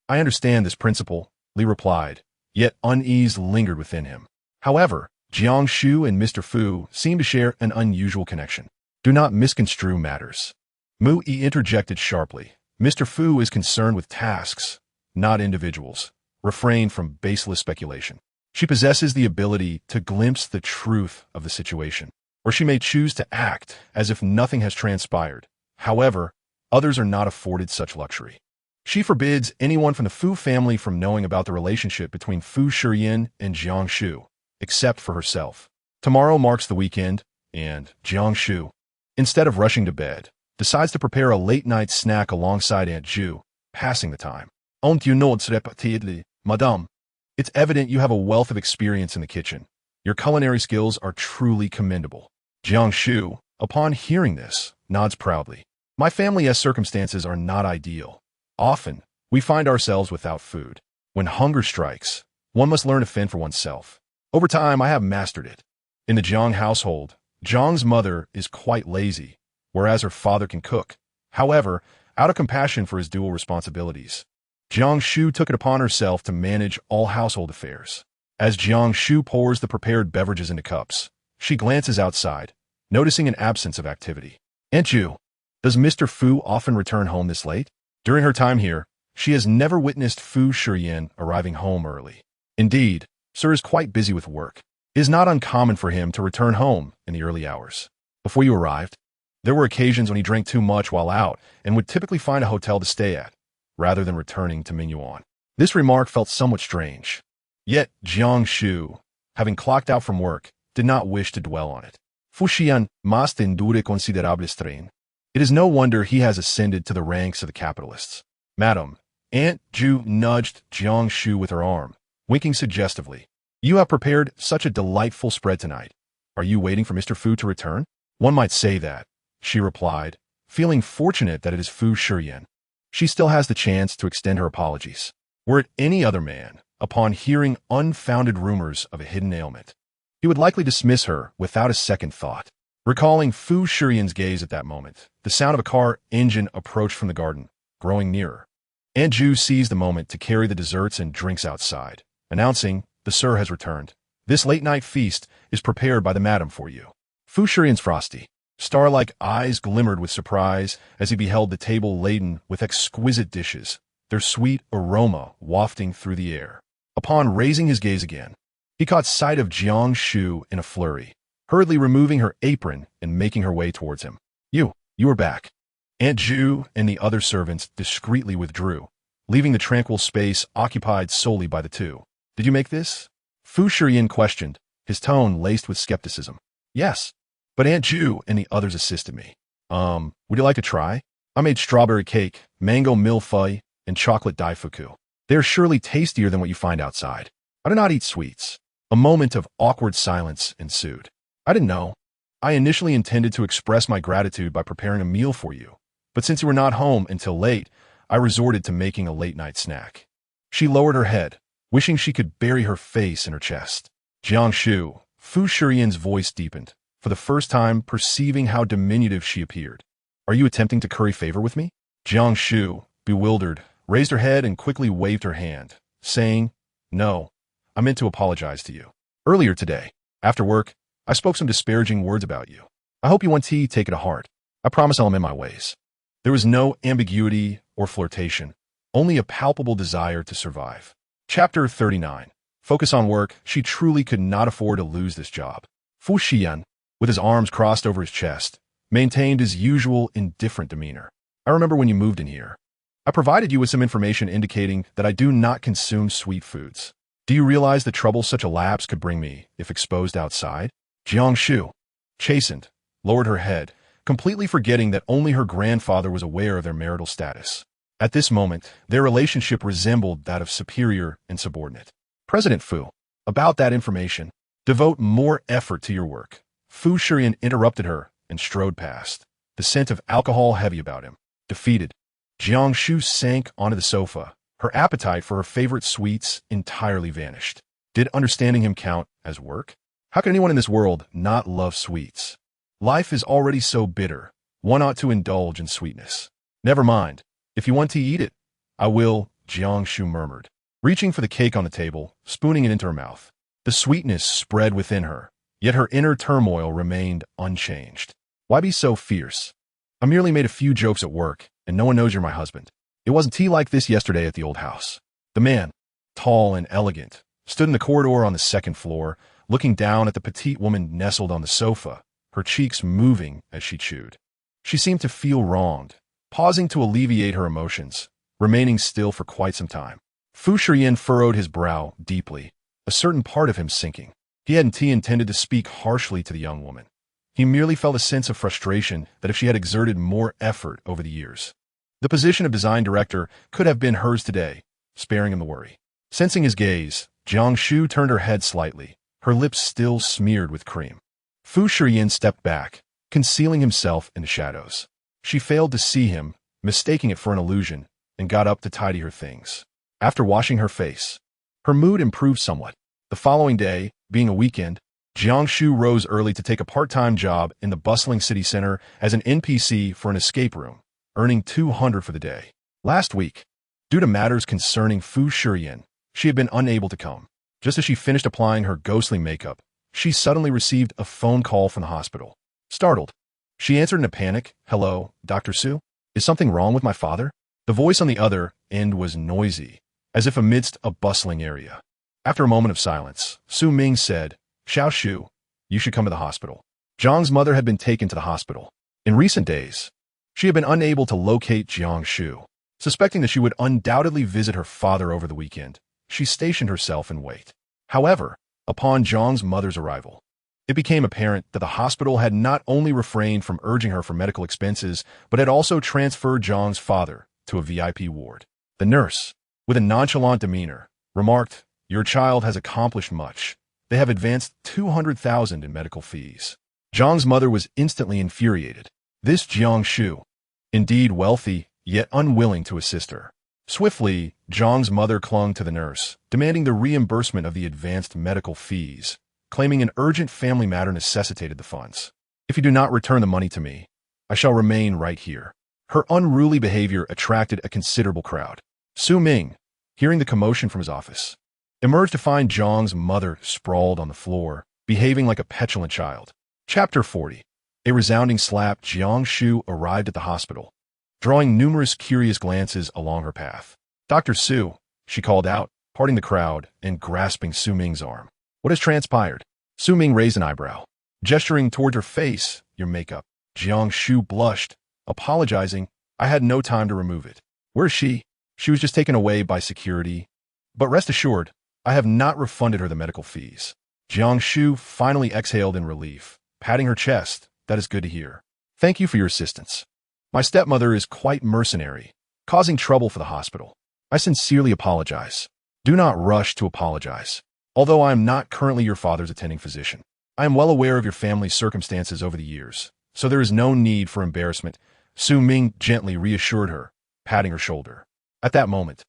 I understand this principle, Li replied, yet unease lingered within him. However, Jiang Shu and Mr. Fu seem to share an unusual connection. Do not misconstrue matters. Mu interjected sharply. Mr. Fu is concerned with tasks, not individuals. Refrain from baseless speculation. She possesses the ability to glimpse the truth of the situation, or she may choose to act as if nothing has transpired. However, others are not afforded such luxury. She forbids anyone from the Fu family from knowing about the relationship between Fu Shiyan and Jiang Shu, except for herself. Tomorrow marks the weekend, and Jiang Shu, instead of rushing to bed, decides to prepare a late-night snack alongside Aunt Ju, passing the time. "Ont you notes repeatedly, madame? It's evident you have a wealth of experience in the kitchen. Your culinary skills are truly commendable." Jiang Shu, upon hearing this, nods proudly. "My family's circumstances are not ideal. Often, we find ourselves without food. When hunger strikes, one must learn to fend for oneself. Over time, I have mastered it. In the Jiang household, Jiang's mother is quite lazy, whereas her father can cook. However, out of compassion for his dual responsibilities, Jiang Shu took it upon herself to manage all household affairs. As Jiang Shu pours the prepared beverages into cups, she glances outside, noticing an absence of activity. "Aunt Ju, does Mr. Fu often return home this late?" During her time here, she has never witnessed Fu Shiyan arriving home early. Indeed, Sir is quite busy with work. It is not uncommon for him to return home in the early hours. Before you arrived, there were occasions when he drank too much while out and would typically find a hotel to stay at, rather than returning to Minuan. This remark felt somewhat strange. Yet Jiang Shu, having clocked out from work, did not wish to dwell on it. Fu Shiyan must endure considerable strain. It is no wonder he has ascended to the ranks of the capitalists. "Madam," Aunt Ju nudged Jiang Shu with her arm, winking suggestively. "You have prepared such a delightful spread tonight. Are you waiting for Mr. Fu to return?" "One might say that," she replied, feeling fortunate that it is Fu Shiyan. She still has the chance to extend her apologies. Were it any other man, upon hearing unfounded rumors of a hidden ailment, he would likely dismiss her without a second thought. Recalling Fu Shiyan's gaze at that moment, the sound of a car engine approached from the garden, growing nearer. Aunt Ju seized the moment to carry the desserts and drinks outside, announcing, "The sir has returned. This late-night feast is prepared by the madam for you." Fu Shiyan's frosty, star-like eyes glimmered with surprise as he beheld the table laden with exquisite dishes, their sweet aroma wafting through the air. Upon raising his gaze again, he caught sight of Jiang Shu in a flurry, hurriedly removing her apron and making her way towards him. You are back." Aunt Ju and the other servants discreetly withdrew, leaving the tranquil space occupied solely by the two. "Did you make this?" Fu Shiyan questioned, his tone laced with skepticism. "Yes, but Aunt Ju and the others assisted me." Would you like to try? I made strawberry cake, mango millefeuille, and chocolate daifuku. They are surely tastier than what you find outside. I do not eat sweets." A moment of awkward silence ensued. "I didn't know. I initially intended to express my gratitude by preparing a meal for you, but since you were not home until late, I resorted to making a late-night snack." She lowered her head, wishing she could bury her face in her chest. Jiang Shu, Fu Shiyan's voice deepened, for the first time perceiving how diminutive she appeared. "Are you attempting to curry favor with me?" Jiang Shu, bewildered, raised her head and quickly waved her hand, saying, "No, I meant to apologize to you. Earlier today, after work, I spoke some disparaging words about you. I hope you want tea, take it to heart. I promise I'll amend my ways." There was no ambiguity or flirtation, only a palpable desire to survive. Chapter 39. Focus on work. She truly could not afford to lose this job. Fu Shiyan, with his arms crossed over his chest, maintained his usual indifferent demeanor. "I remember when you moved in here. I provided you with some information indicating that I do not consume sweet foods. Do you realize the trouble such a lapse could bring me if exposed outside?" Jiang Shu, chastened, lowered her head, completely forgetting that only her grandfather was aware of their marital status. At this moment, their relationship resembled that of superior and subordinate. "President Fu, about that information, devote more effort to your work." Fu Shiyan interrupted her and strode past. the scent of alcohol heavy about him. Defeated, Jiang Shu sank onto the sofa. Her appetite for her favorite sweets entirely vanished. Did understanding him count as work? How can anyone in this world not love sweets? Life is already so bitter. One ought to indulge in sweetness. Never mind. If you want to eat it, I will, Jiang Shu murmured, reaching for the cake on the table, spooning it into her mouth. The sweetness spread within her, yet her inner turmoil remained unchanged. Why be so fierce? I merely made a few jokes at work, and no one knows you're my husband. It wasn't tea like this yesterday at the old house. The man, tall and elegant, stood in the corridor on the second floor, looking down at the petite woman nestled on the sofa, her cheeks moving as she chewed. She seemed to feel wronged, pausing to alleviate her emotions, remaining still for quite some time. Fu Shiyan furrowed his brow deeply, a certain part of him sinking. He hadn't intended to speak harshly to the young woman. He merely felt a sense of frustration that if she had exerted more effort over the years, the position of design director could have been hers today, sparing him the worry. Sensing his gaze, Jiang Shu turned her head slightly, her lips still smeared with cream. Fu Shiyan stepped back, concealing himself in the shadows. She failed to see him, mistaking it for an illusion, and got up to tidy her things. After washing her face, her mood improved somewhat. The following day, being a weekend, Jiang Shu rose early to take a part-time job in the bustling city center as an NPC for an escape room, earning 200 for the day. Last week, due to matters concerning Fu Shiyan, she had been unable to come. Just as she finished applying her ghostly makeup, she suddenly received a phone call from the hospital. Startled, she answered in a panic, "Hello, Dr. Su? Is something wrong with my father?" The voice on the other end was noisy, as if amidst a bustling area. After a moment of silence, Su Ming said, "Xiao Shu, you should come to the hospital." Zhang's mother had been taken to the hospital. In recent days, she had been unable to locate Jiang Shu. Suspecting that she would undoubtedly visit her father over the weekend, she stationed herself in wait. However, upon Zhang's mother's arrival, it became apparent that the hospital had not only refrained from urging her for medical expenses, but had also transferred Zhang's father to a VIP ward. The nurse, with a nonchalant demeanor, remarked, "Your child has accomplished much. They have advanced 200,000 in medical fees." Zhang's mother was instantly infuriated. This Jiang Shu, indeed wealthy, yet unwilling to assist her. Swiftly, Zhang's mother clung to the nurse, demanding the reimbursement of the advanced medical fees, claiming an urgent family matter necessitated the funds. "If you do not return the money to me, I shall remain right here." Her unruly behavior attracted a considerable crowd. Su Ming, hearing the commotion from his office, emerged to find Zhang's mother sprawled on the floor, behaving like a petulant child. Chapter 40. A resounding slap. Jiang Shu arrived at the hospital, drawing numerous curious glances along her path. "Dr. Su," she called out, parting the crowd and grasping Su Ming's arm. "What has transpired?" Su Ming raised an eyebrow, gesturing toward her face. "Your makeup." Jiang Shu blushed, apologizing. "I had no time to remove it." "Where is she?" "She was just taken away by security. But rest assured, I have not refunded her the medical fees." Jiang Shu finally exhaled in relief, patting her chest. "That is good to hear. Thank you for your assistance. My stepmother is quite mercenary, causing trouble for the hospital. I sincerely apologize." "Do not rush to apologize. Although I am not currently your father's attending physician, I am well aware of your family's circumstances over the years, so there is no need for embarrassment," Su Ming gently reassured her, patting her shoulder. At that moment,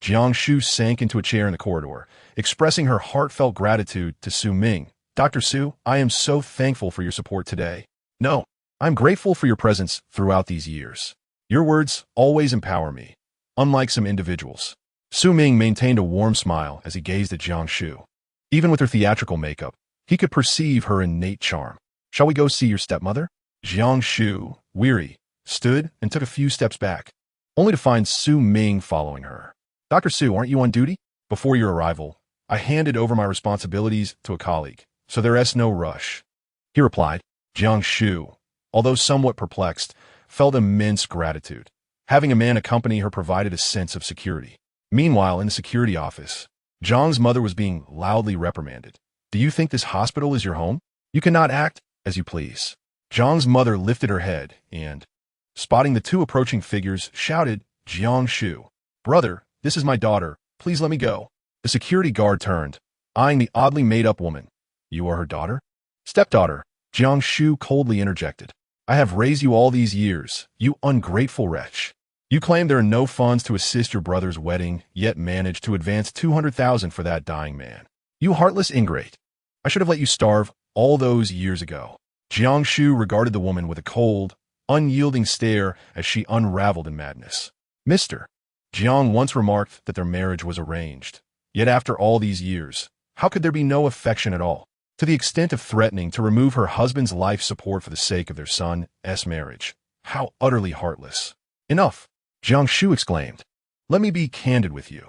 Jiang Shu sank into a chair in the corridor, expressing her heartfelt gratitude to Su Ming. "Dr. Su, I am so thankful for your support today. No, I'm grateful for your presence throughout these years. Your words always empower me, unlike some individuals." Su Ming maintained a warm smile as he gazed at Jiang Shu. Even with her theatrical makeup, he could perceive her innate charm. "Shall we go see your stepmother?" Jiang Shu, weary, stood and took a few steps back, only to find Su Ming following her. "Dr. Su, aren't you on duty?" "Before your arrival, I handed over my responsibilities to a colleague, so there is no rush," he replied. Jiang Shu, although somewhat perplexed, felt immense gratitude. Having a man accompany her provided a sense of security. Meanwhile, in the security office, Zhang's mother was being loudly reprimanded. "Do you think this hospital is your home? You cannot act as you please." Zhang's mother lifted her head and, spotting the two approaching figures, shouted, "Jiang Shu, brother, this is my daughter. Please let me go." The security guard turned, eyeing the oddly made-up woman. "You are her daughter?" "Stepdaughter," Jiang Shu coldly interjected. "I I have raised you all these years, you ungrateful wretch. You claim there are no funds to assist your brother's wedding, yet manage to advance 200,000 for that dying man. You heartless ingrate. I should have let you starve all those years ago. Jiang Shu regarded the woman with a cold, unyielding stare as she unraveled in madness. Mr. Jiang once remarked that their marriage was arranged. Yet after all these years, how could there be no affection at all? To the extent of threatening to remove her husband's life support for the sake of their son's marriage. How utterly heartless. Enough, Jiang Shu exclaimed. Let me be candid with you.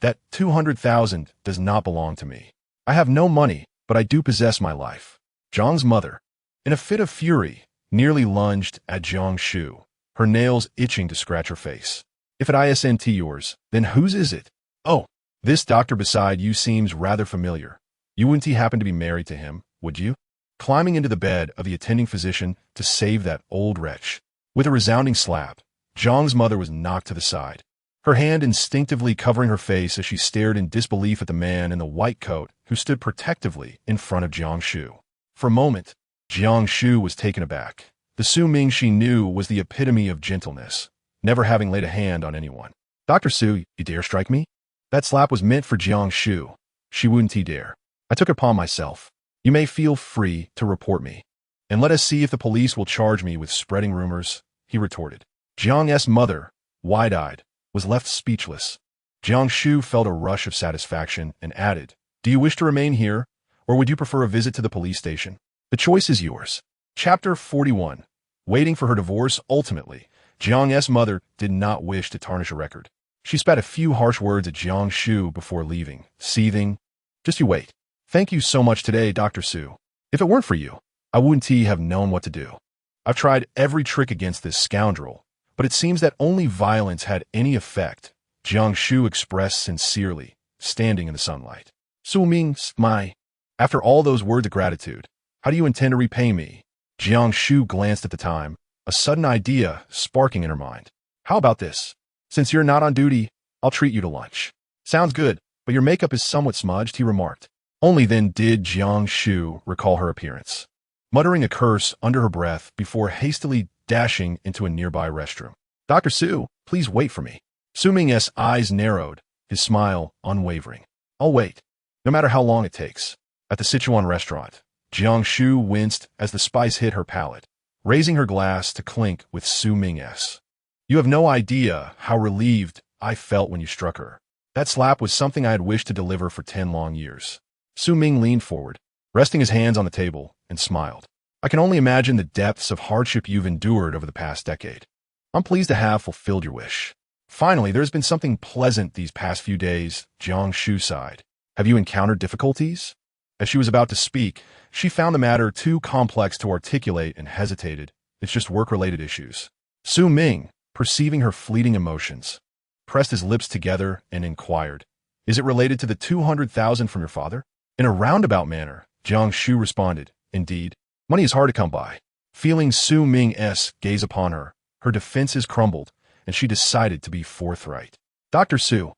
That 200,000 does not belong to me. I have no money, but I do possess my life. Jiang's mother, in a fit of fury, nearly lunged at Jiang Shu, her nails itching to scratch her face. If it isn't yours, then whose is it? Oh, this doctor beside you seems rather familiar. You wouldn't happen to be married to him, would you? Climbing into the bed of the attending physician to save that old wretch. With a resounding slap, Jiang's mother was knocked to the side, her hand instinctively covering her face as she stared in disbelief at the man in the white coat who stood protectively in front of Jiang Shu. For a moment, Jiang Shu was taken aback. The Su Ming she knew was the epitome of gentleness, never having laid a hand on anyone. Dr. Su, you dare strike me? That slap was meant for Jiang Shu. She wouldn't dare. I took it upon myself. You may feel free to report me. And let us see if the police will charge me with spreading rumors, he retorted. Jiang's mother, wide-eyed, was left speechless. Jiang Shu felt a rush of satisfaction and added, Do you wish to remain here, or would you prefer a visit to the police station? The choice is yours. Chapter 41. Waiting for her divorce. Ultimately, Jiang's mother did not wish to tarnish a record. She spat a few harsh words at Jiang Shu before leaving, seething. Just you wait. Thank you so much today, Dr. Su. If it weren't for you, I wouldn't have known what to do. I've tried every trick against this scoundrel, but it seems that only violence had any effect, Jiang Shu expressed sincerely, standing in the sunlight. Su Ming, my. After all those words of gratitude, how do you intend to repay me? Jiang Shu glanced at the time, a sudden idea sparking in her mind. How about this? Since you're not on duty, I'll treat you to lunch. Sounds good, but your makeup is somewhat smudged, he remarked. Only then did Jiang Shu recall her appearance, muttering a curse under her breath before hastily dashing into a nearby restroom. Dr. Su, please wait for me. Su Ming's eyes narrowed, his smile unwavering. I'll wait, no matter how long it takes. At the Sichuan restaurant, Jiang Shu winced as the spice hit her palate, raising her glass to clink with Su Ming's. You have no idea how relieved I felt when you struck her. That slap was something I had wished to deliver for 10 long years. Su Ming leaned forward, resting his hands on the table, and smiled. I can only imagine the depths of hardship you've endured over the past decade. I'm pleased to have fulfilled your wish. Finally, there's been something pleasant these past few days, Jiang Shu sighed. Have you encountered difficulties? As she was about to speak, she found the matter too complex to articulate and hesitated. It's just work-related issues. Su Ming, perceiving her fleeting emotions, pressed his lips together and inquired, Is it related to the 200,000 from your father? In a roundabout manner, Jiang Shu responded, Indeed, money is hard to come by. Feeling Su Ming's gaze upon her, her defenses crumbled, and she decided to be forthright. Dr. Su,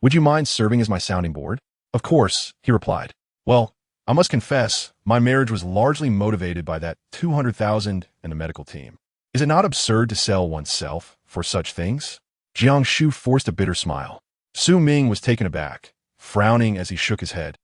would you mind serving as my sounding board? Of course, he replied. Well, I must confess, my marriage was largely motivated by that 200,000 and the medical team. Is it not absurd to sell oneself for such things? Jiang Shu forced a bitter smile. Su Ming was taken aback, frowning as he shook his head,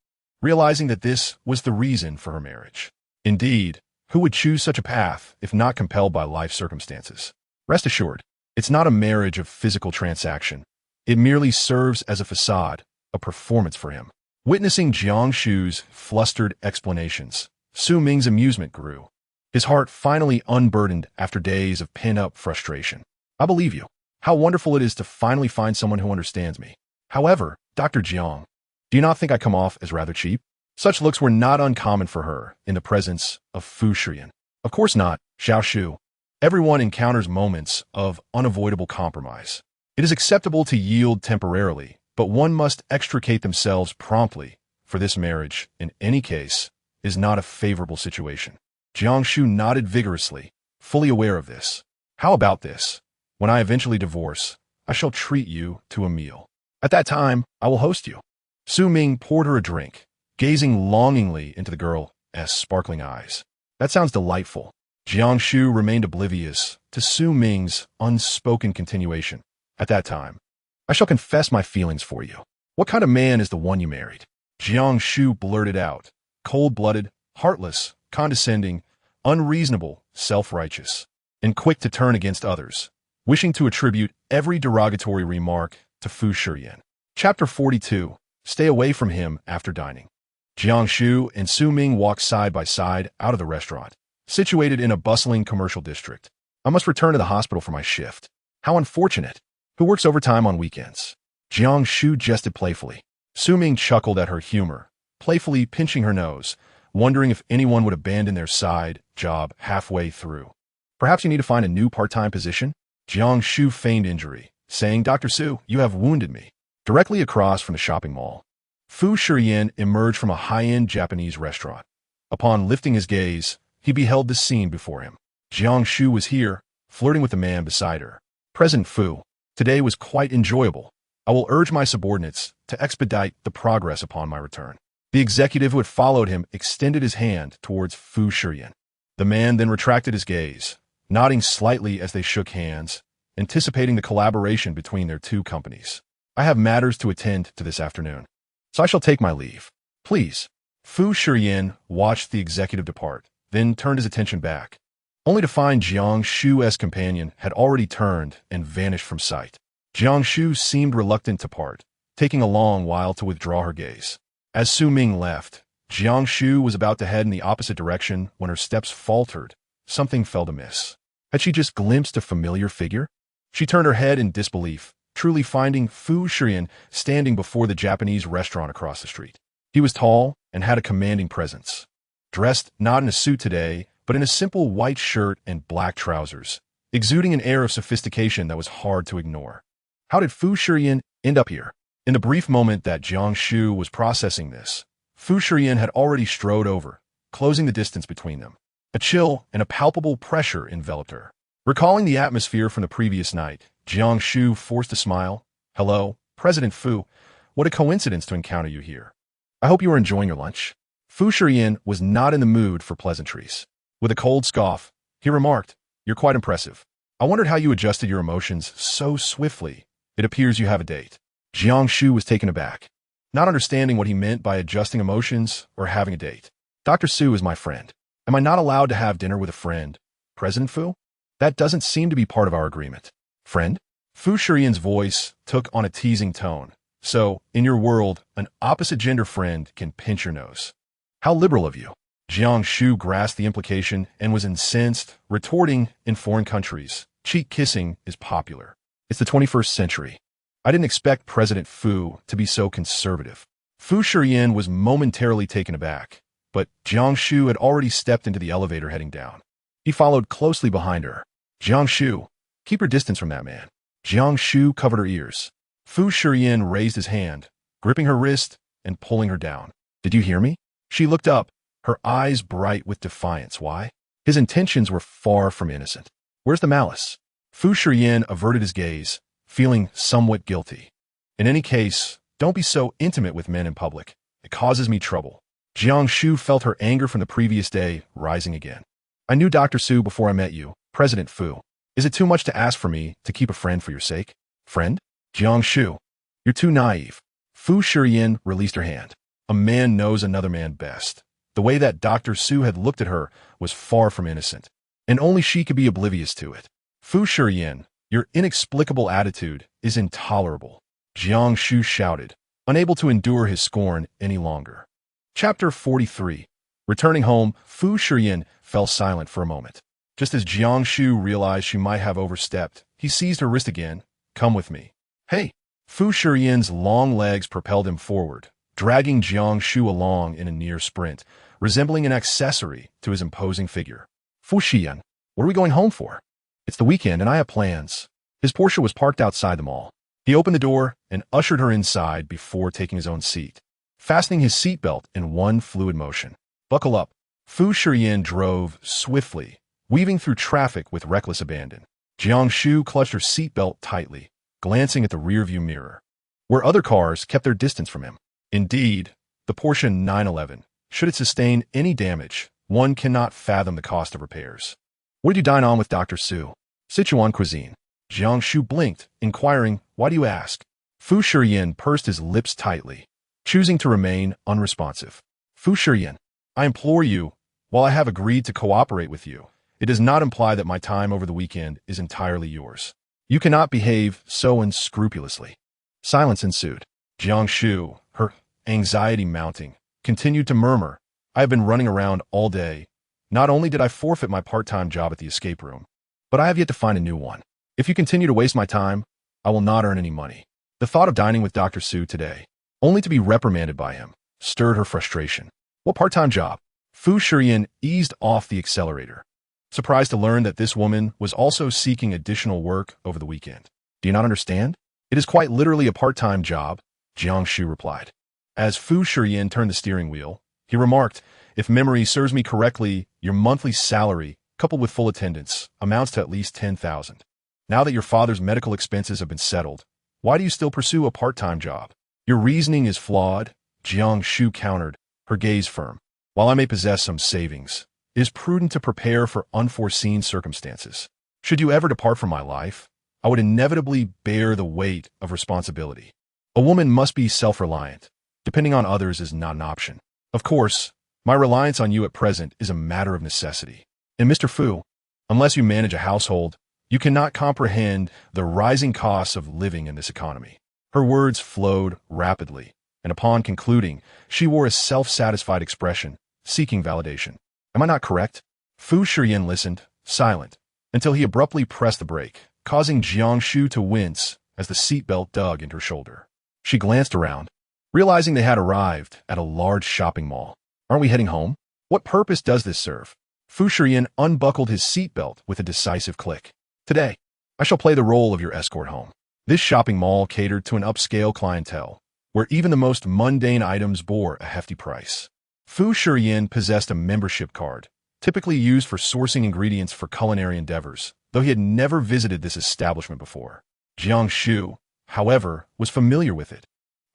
realizing that this was the reason for her marriage. Indeed, who would choose such a path if not compelled by life circumstances? Rest assured, it's not a marriage of physical transaction. It merely serves as a facade, a performance for him. Witnessing Jiang Shu's flustered explanations, Su Ming's amusement grew. His heart finally unburdened after days of pent-up frustration. I believe you. How wonderful it is to finally find someone who understands me. However, Dr. Jiang, do you not think I come off as rather cheap? Such looks were not uncommon for her in the presence of Fu Shiyan. Of course not, Xiao Shu. Everyone encounters moments of unavoidable compromise. It is acceptable to yield temporarily, but one must extricate themselves promptly, for this marriage, in any case, is not a favorable situation. Jiang Shu nodded vigorously, fully aware of this. How about this? When I eventually divorce, I shall treat you to a meal. At that time, I will host you. Su Ming poured her a drink, gazing longingly into the girl's sparkling eyes. That sounds delightful. Jiang Shu remained oblivious to Su Ming's unspoken continuation. At that time, I shall confess my feelings for you. What kind of man is the one you married? Jiang Shu blurted out, cold-blooded, heartless, condescending, unreasonable, self-righteous, and quick to turn against others, wishing to attribute every derogatory remark to Fu Shiyan. Chapter 42. Stay away from him after dining. Jiang Shu and Su Ming walked side by side out of the restaurant, situated in a bustling commercial district. I must return to the hospital for my shift. How unfortunate. Who works overtime on weekends? Jiang Shu jested playfully. Su Ming chuckled at her humor, playfully pinching her nose, wondering if anyone would abandon their side job halfway through. Perhaps you need to find a new part-time position? Jiang Shu feigned injury, saying, Dr. Su, you have wounded me. Directly across from the shopping mall, Fu Shiyan emerged from a high-end Japanese restaurant. Upon lifting his gaze, he beheld the scene before him. Jiang Shu was here, flirting with the man beside her. President Fu, today was quite enjoyable. I will urge my subordinates to expedite the progress upon my return. The executive who had followed him extended his hand towards Fu Shiyan. The man then retracted his gaze, nodding slightly as they shook hands, anticipating the collaboration between their two companies. I have matters to attend to this afternoon, so I shall take my leave. Please. Fu Shiyan watched the executive depart, then turned his attention back, only to find Jiang Shu's companion had already turned and vanished from sight. Jiang Shu seemed reluctant to part, taking a long while to withdraw her gaze. As Su Ming left, Jiang Shu was about to head in the opposite direction when her steps faltered. Something felt amiss. Had she just glimpsed a familiar figure? She turned her head in disbelief, truly finding Fu Shiyan standing before the Japanese restaurant across the street. He was tall and had a commanding presence. Dressed not in a suit today, but in a simple white shirt and black trousers, exuding an air of sophistication that was hard to ignore. How did Fu Shiyan end up here? In the brief moment that Jiang Shu was processing this, Fu Shiyan had already strode over, closing the distance between them. A chill and a palpable pressure enveloped her. Recalling the atmosphere from the previous night, Jiang Shu forced a smile. Hello, President Fu. What a coincidence to encounter you here. I hope you are enjoying your lunch. Fu Shiyan was not in the mood for pleasantries. With a cold scoff, he remarked, You're quite impressive. I wondered how you adjusted your emotions so swiftly. It appears you have a date. Jiang Shu was taken aback, not understanding what he meant by adjusting emotions or having a date. Dr. Su is my friend. Am I not allowed to have dinner with a friend? President Fu? That doesn't seem to be part of our agreement. Friend? Fu Shiyan's voice took on a teasing tone. So, in your world, an opposite-gender friend can pinch your nose. How liberal of you. Jiang Shu grasped the implication and was incensed, retorting, in foreign countries, cheek kissing is popular. It's the 21st century. I didn't expect President Fu to be so conservative. Fu Shiyan was momentarily taken aback, but Jiang Shu had already stepped into the elevator heading down. He followed closely behind her. Jiang Shu, keep your distance from that man. Jiang Shu covered her ears. Fu Shiyan raised his hand, gripping her wrist and pulling her down. Did you hear me? She looked up, her eyes bright with defiance. Why? His intentions were far from innocent. Where's the malice? Fu Shiyan averted his gaze, feeling somewhat guilty. In any case, don't be so intimate with men in public. It causes me trouble. Jiang Shu felt her anger from the previous day rising again. I knew Dr. Su before I met you, President Fu. Is it too much to ask for me to keep a friend for your sake? Friend? Jiang Shu, you're too naive. Fu Shiyan released her hand. A man knows another man best. The way that Dr. Su had looked at her was far from innocent, and only she could be oblivious to it. Fu Shiyan, your inexplicable attitude is intolerable. Jiang Shu shouted, unable to endure his scorn any longer. Chapter 43. Returning home, Fu Shiyan fell silent for a moment. Just as Jiang Shu realized she might have overstepped, he seized her wrist again. Come with me. Hey! Fu Shiyan's long legs propelled him forward, dragging Jiang Shu along in a near sprint, resembling an accessory to his imposing figure. Fu Shiyan, what are we going home for? It's the weekend and I have plans. His Porsche was parked outside the mall. He opened the door and ushered her inside before taking his own seat, fastening his seatbelt in one fluid motion. Buckle up. Fu Shiyan drove swiftly, weaving through traffic with reckless abandon. Jiang Shu clutched her seatbelt tightly, glancing at the rearview mirror, where other cars kept their distance from him. Indeed, the Porsche 911, should it sustain any damage, one cannot fathom the cost of repairs. What did you dine on with Dr. Su? Sichuan cuisine. Jiang Shu blinked, inquiring, why do you ask? Fu Shiyan pursed his lips tightly, choosing to remain unresponsive. Fu Shiyan, I implore you, while I have agreed to cooperate with you, it does not imply that my time over the weekend is entirely yours. You cannot behave so unscrupulously. Silence ensued. Jiang Shu, her anxiety mounting, continued to murmur, I have been running around all day. Not only did I forfeit my part-time job at the escape room, but I have yet to find a new one. If you continue to waste my time, I will not earn any money. The thought of dining with Dr. Su today, only to be reprimanded by him, stirred her frustration. What part-time job? Fu Shiyan eased off the accelerator, surprised to learn that this woman was also seeking additional work over the weekend. Do you not understand? It is quite literally a part-time job, Jiang Shu replied. As Fu Shiyan turned the steering wheel, he remarked, if memory serves me correctly, your monthly salary, coupled with full attendance, amounts to at least 10,000. Now that your father's medical expenses have been settled, why do you still pursue a part-time job? Your reasoning is flawed, Jiang Shu countered, her gaze firm. While I may possess some savings, it is prudent to prepare for unforeseen circumstances. Should you ever depart from my life, I would inevitably bear the weight of responsibility. A woman must be self-reliant. Depending on others is not an option. Of course, my reliance on you at present is a matter of necessity. And Mr. Fu, unless you manage a household, you cannot comprehend the rising costs of living in this economy. Her words flowed rapidly, and upon concluding, she wore a self-satisfied expression, seeking validation. Am I not correct? Fu Shiyan listened, silent, until he abruptly pressed the brake, causing Jiang Shu to wince as the seatbelt dug into her shoulder. She glanced around, realizing they had arrived at a large shopping mall. Aren't we heading home? What purpose does this serve? Fu Shiyan unbuckled his seatbelt with a decisive click. Today, I shall play the role of your escort home. This shopping mall catered to an upscale clientele, where even the most mundane items bore a hefty price. Fu Shiyan possessed a membership card, typically used for sourcing ingredients for culinary endeavors, though he had never visited this establishment before. Jiang Shu, however, was familiar with it,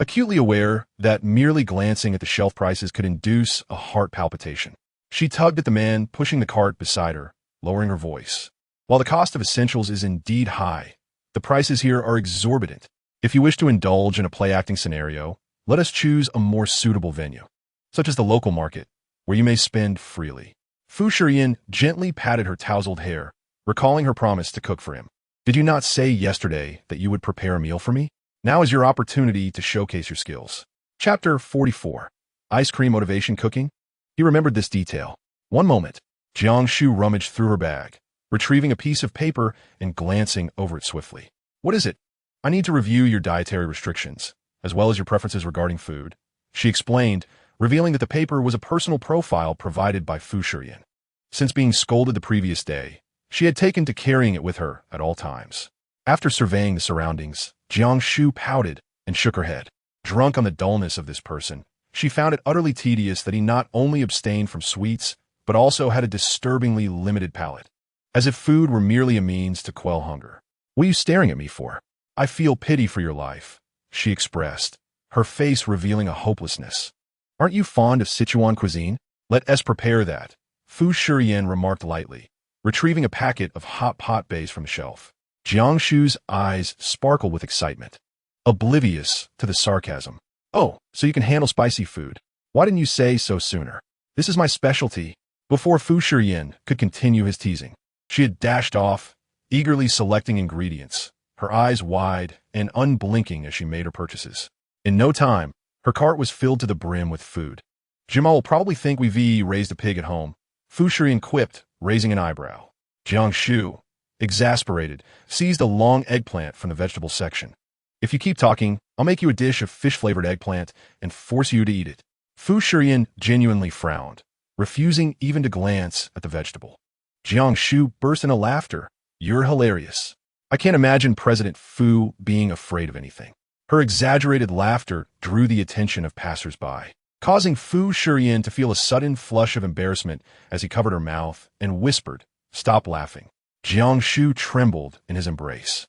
acutely aware that merely glancing at the shelf prices could induce a heart palpitation. She tugged at the man pushing the cart beside her, lowering her voice. While the cost of essentials is indeed high, the prices here are exorbitant. If you wish to indulge in a play-acting scenario, let us choose a more suitable venue, such as the local market, where you may spend freely. Fu Shiyan gently patted her tousled hair, recalling her promise to cook for him. Did you not say yesterday that you would prepare a meal for me? Now is your opportunity to showcase your skills. Chapter 44. Ice Cream Motivation Cooking? He remembered this detail. One moment. Jiang Shu rummaged through her bag, retrieving a piece of paper and glancing over it swiftly. What is it? I need to review your dietary restrictions, as well as your preferences regarding food, she explained, revealing that the paper was a personal profile provided by Fu Shiyan. Since being scolded the previous day, she had taken to carrying it with her at all times. After surveying the surroundings, Jiang Shu pouted and shook her head. Drunk on the dullness of this person, she found it utterly tedious that he not only abstained from sweets, but also had a disturbingly limited palate, as if food were merely a means to quell hunger. What are you staring at me for? I feel pity for your life, she expressed, her face revealing a hopelessness. Aren't you fond of Sichuan cuisine? Let us prepare that, Fu Shiyan remarked lightly, retrieving a packet of hot pot base from the shelf. Jiang Shu's eyes sparkled with excitement, oblivious to the sarcasm. Oh, so you can handle spicy food. Why didn't you say so sooner? This is my specialty. Before Fu Shiyan could continue his teasing, she had dashed off, eagerly selecting ingredients, her eyes wide and unblinking as she made her purchases. In no time, her cart was filled to the brim with food. Jima will probably think we raised a pig at home, Fu Shiyan quipped, raising an eyebrow. Jiang Shu, exasperated, seized a long eggplant from the vegetable section. If you keep talking, I'll make you a dish of fish-flavored eggplant and force you to eat it. Fu Shiyan genuinely frowned, refusing even to glance at the vegetable. Jiang Shu burst into laughter. You're hilarious. I can't imagine President Fu being afraid of anything. Her exaggerated laughter drew the attention of passers-by, causing Fu Shiyan to feel a sudden flush of embarrassment as he covered her mouth and whispered, "Stop laughing." Jiang Shu trembled in his embrace,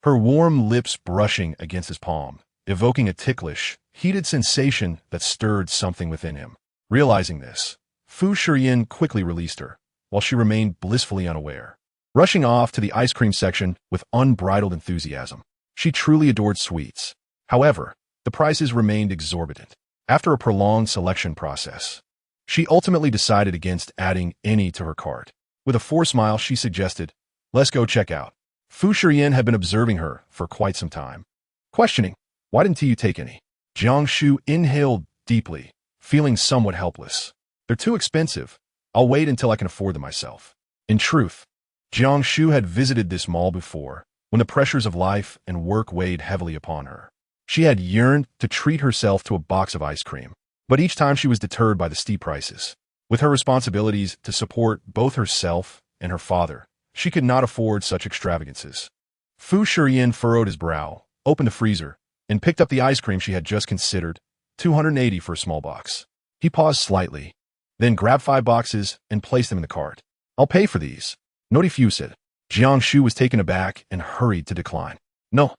her warm lips brushing against his palm, evoking a ticklish, heated sensation that stirred something within him. Realizing this, Fu Shiyan quickly released her, while she remained blissfully unaware. Rushing off to the ice cream section with unbridled enthusiasm. She truly adored sweets. However, the prices remained exorbitant. After a prolonged selection process, she ultimately decided against adding any to her cart. With a forced smile, she suggested, "Let's go check out." Fu Shiyan had been observing her for quite some time, questioning, "Why didn't you take any?" Jiang Shu inhaled deeply, feeling somewhat helpless. "They're too expensive. I'll wait until I can afford them myself." In truth, Jiang Shu had visited this mall before, when the pressures of life and work weighed heavily upon her. She had yearned to treat herself to a box of ice cream, but each time she was deterred by the steep prices. With her responsibilities to support both herself and her father, she could not afford such extravagances. Fu Shiyan furrowed his brow, opened the freezer, and picked up the ice cream she had just considered, $280 for a small box. He paused slightly, then grabbed 5 boxes and placed them in the cart. "I'll pay for these." "Not if you said." Jiang Shu was taken aback and hurried to decline. No.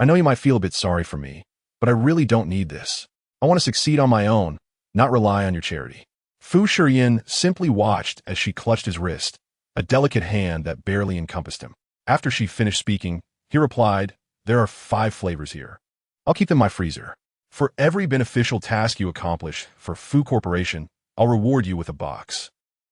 I know you might feel a bit sorry for me, but I really don't need this. I want to succeed on my own, not rely on your charity." Fu Shiyan simply watched as she clutched his wrist, a delicate hand that barely encompassed him. After she finished speaking, he replied, "There are 5 flavors here. I'll keep them in my freezer. For every beneficial task you accomplish for Fu Corporation, I'll reward you with a box,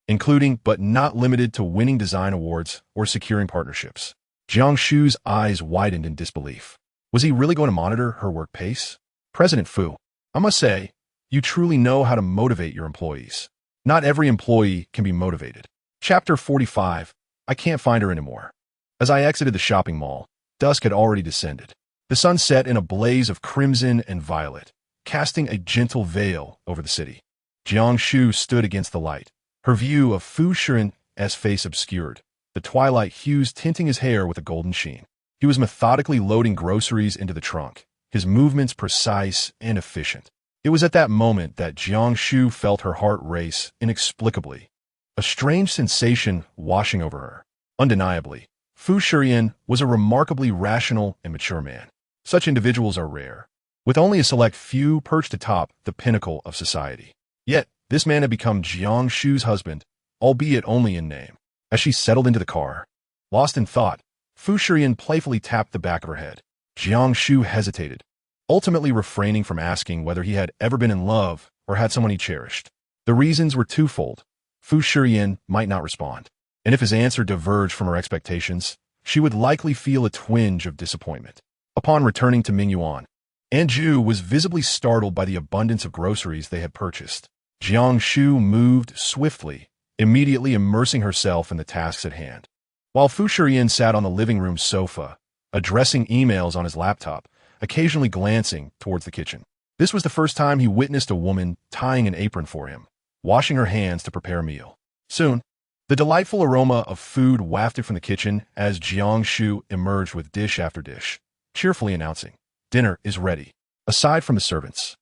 including but not limited to winning design awards or securing partnerships." Jiang Shu's eyes widened in disbelief. Was he really going to monitor her work pace? "President Fu, I must say, you truly know how to motivate your employees. Not every employee can be motivated." Chapter 45. I can't find her anymore. As I exited the shopping mall, dusk had already descended. The sun set in a blaze of crimson and violet, casting a gentle veil over the city. Jiang Shu stood against the light, her view of Fu Shiyan's face obscured, the twilight hues tinting his hair with a golden sheen. He was methodically loading groceries into the trunk, his movements precise and efficient. It was at that moment that Jiang Shu felt her heart race inexplicably, a strange sensation washing over her. Undeniably, Fu Shiyan was a remarkably rational and mature man. Such individuals are rare, with only a select few perched atop the pinnacle of society. Yet, this man had become Jiang Shu's husband, albeit only in name. As she settled into the car, lost in thought, Fu Shiyan playfully tapped the back of her head. Jiang Shu hesitated, ultimately refraining from asking whether he had ever been in love or had someone he cherished. The reasons were twofold. Fu Shiyan might not respond, and if his answer diverged from her expectations, she would likely feel a twinge of disappointment. Upon returning to Mingyuan, Anju was visibly startled by the abundance of groceries they had purchased. Jiang Shu moved swiftly, immediately immersing herself in the tasks at hand. While Fu Shiyan sat on the living room sofa, addressing emails on his laptop, occasionally glancing towards the kitchen. This was the first time he witnessed a woman tying an apron for him, washing her hands to prepare a meal. Soon, the delightful aroma of food wafted from the kitchen as Jiang Shu emerged with dish after dish, cheerfully announcing, "Dinner is ready." Aside from the servants,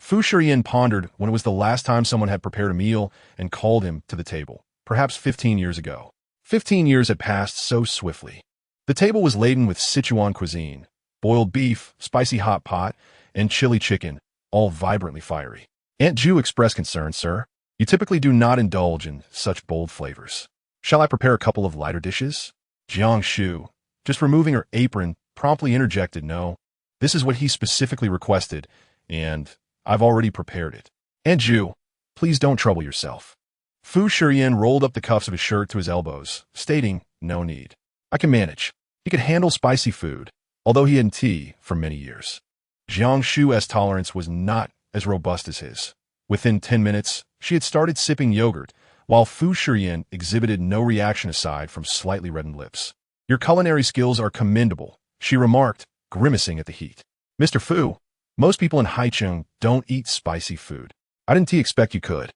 Fu Shiyan pondered when it was the last time someone had prepared a meal and called him to the table, perhaps 15 years ago. 15 years had passed so swiftly. The table was laden with Sichuan cuisine, boiled beef, spicy hot pot, and chili chicken, all vibrantly fiery. Aunt Ju expressed concern, "Sir, you typically do not indulge in such bold flavors. Shall I prepare a couple of lighter dishes?" Jiang Shu, just removing her apron, promptly interjected, "No, this is what he specifically requested, and I've already prepared it." "Aunt Ju, please don't trouble yourself." Fu Shiyan rolled up the cuffs of his shirt to his elbows, stating, "No need. I can manage." He could handle spicy food, although he had tea for many years. Jiang Shu's tolerance was not as robust as his. Within 10 minutes, she had started sipping yogurt, while Fu Shiyan exhibited no reaction aside from slightly reddened lips. "Your culinary skills are commendable," she remarked, grimacing at the heat. "Mr. Fu, most people in Haicheng don't eat spicy food. I didn't expect you could."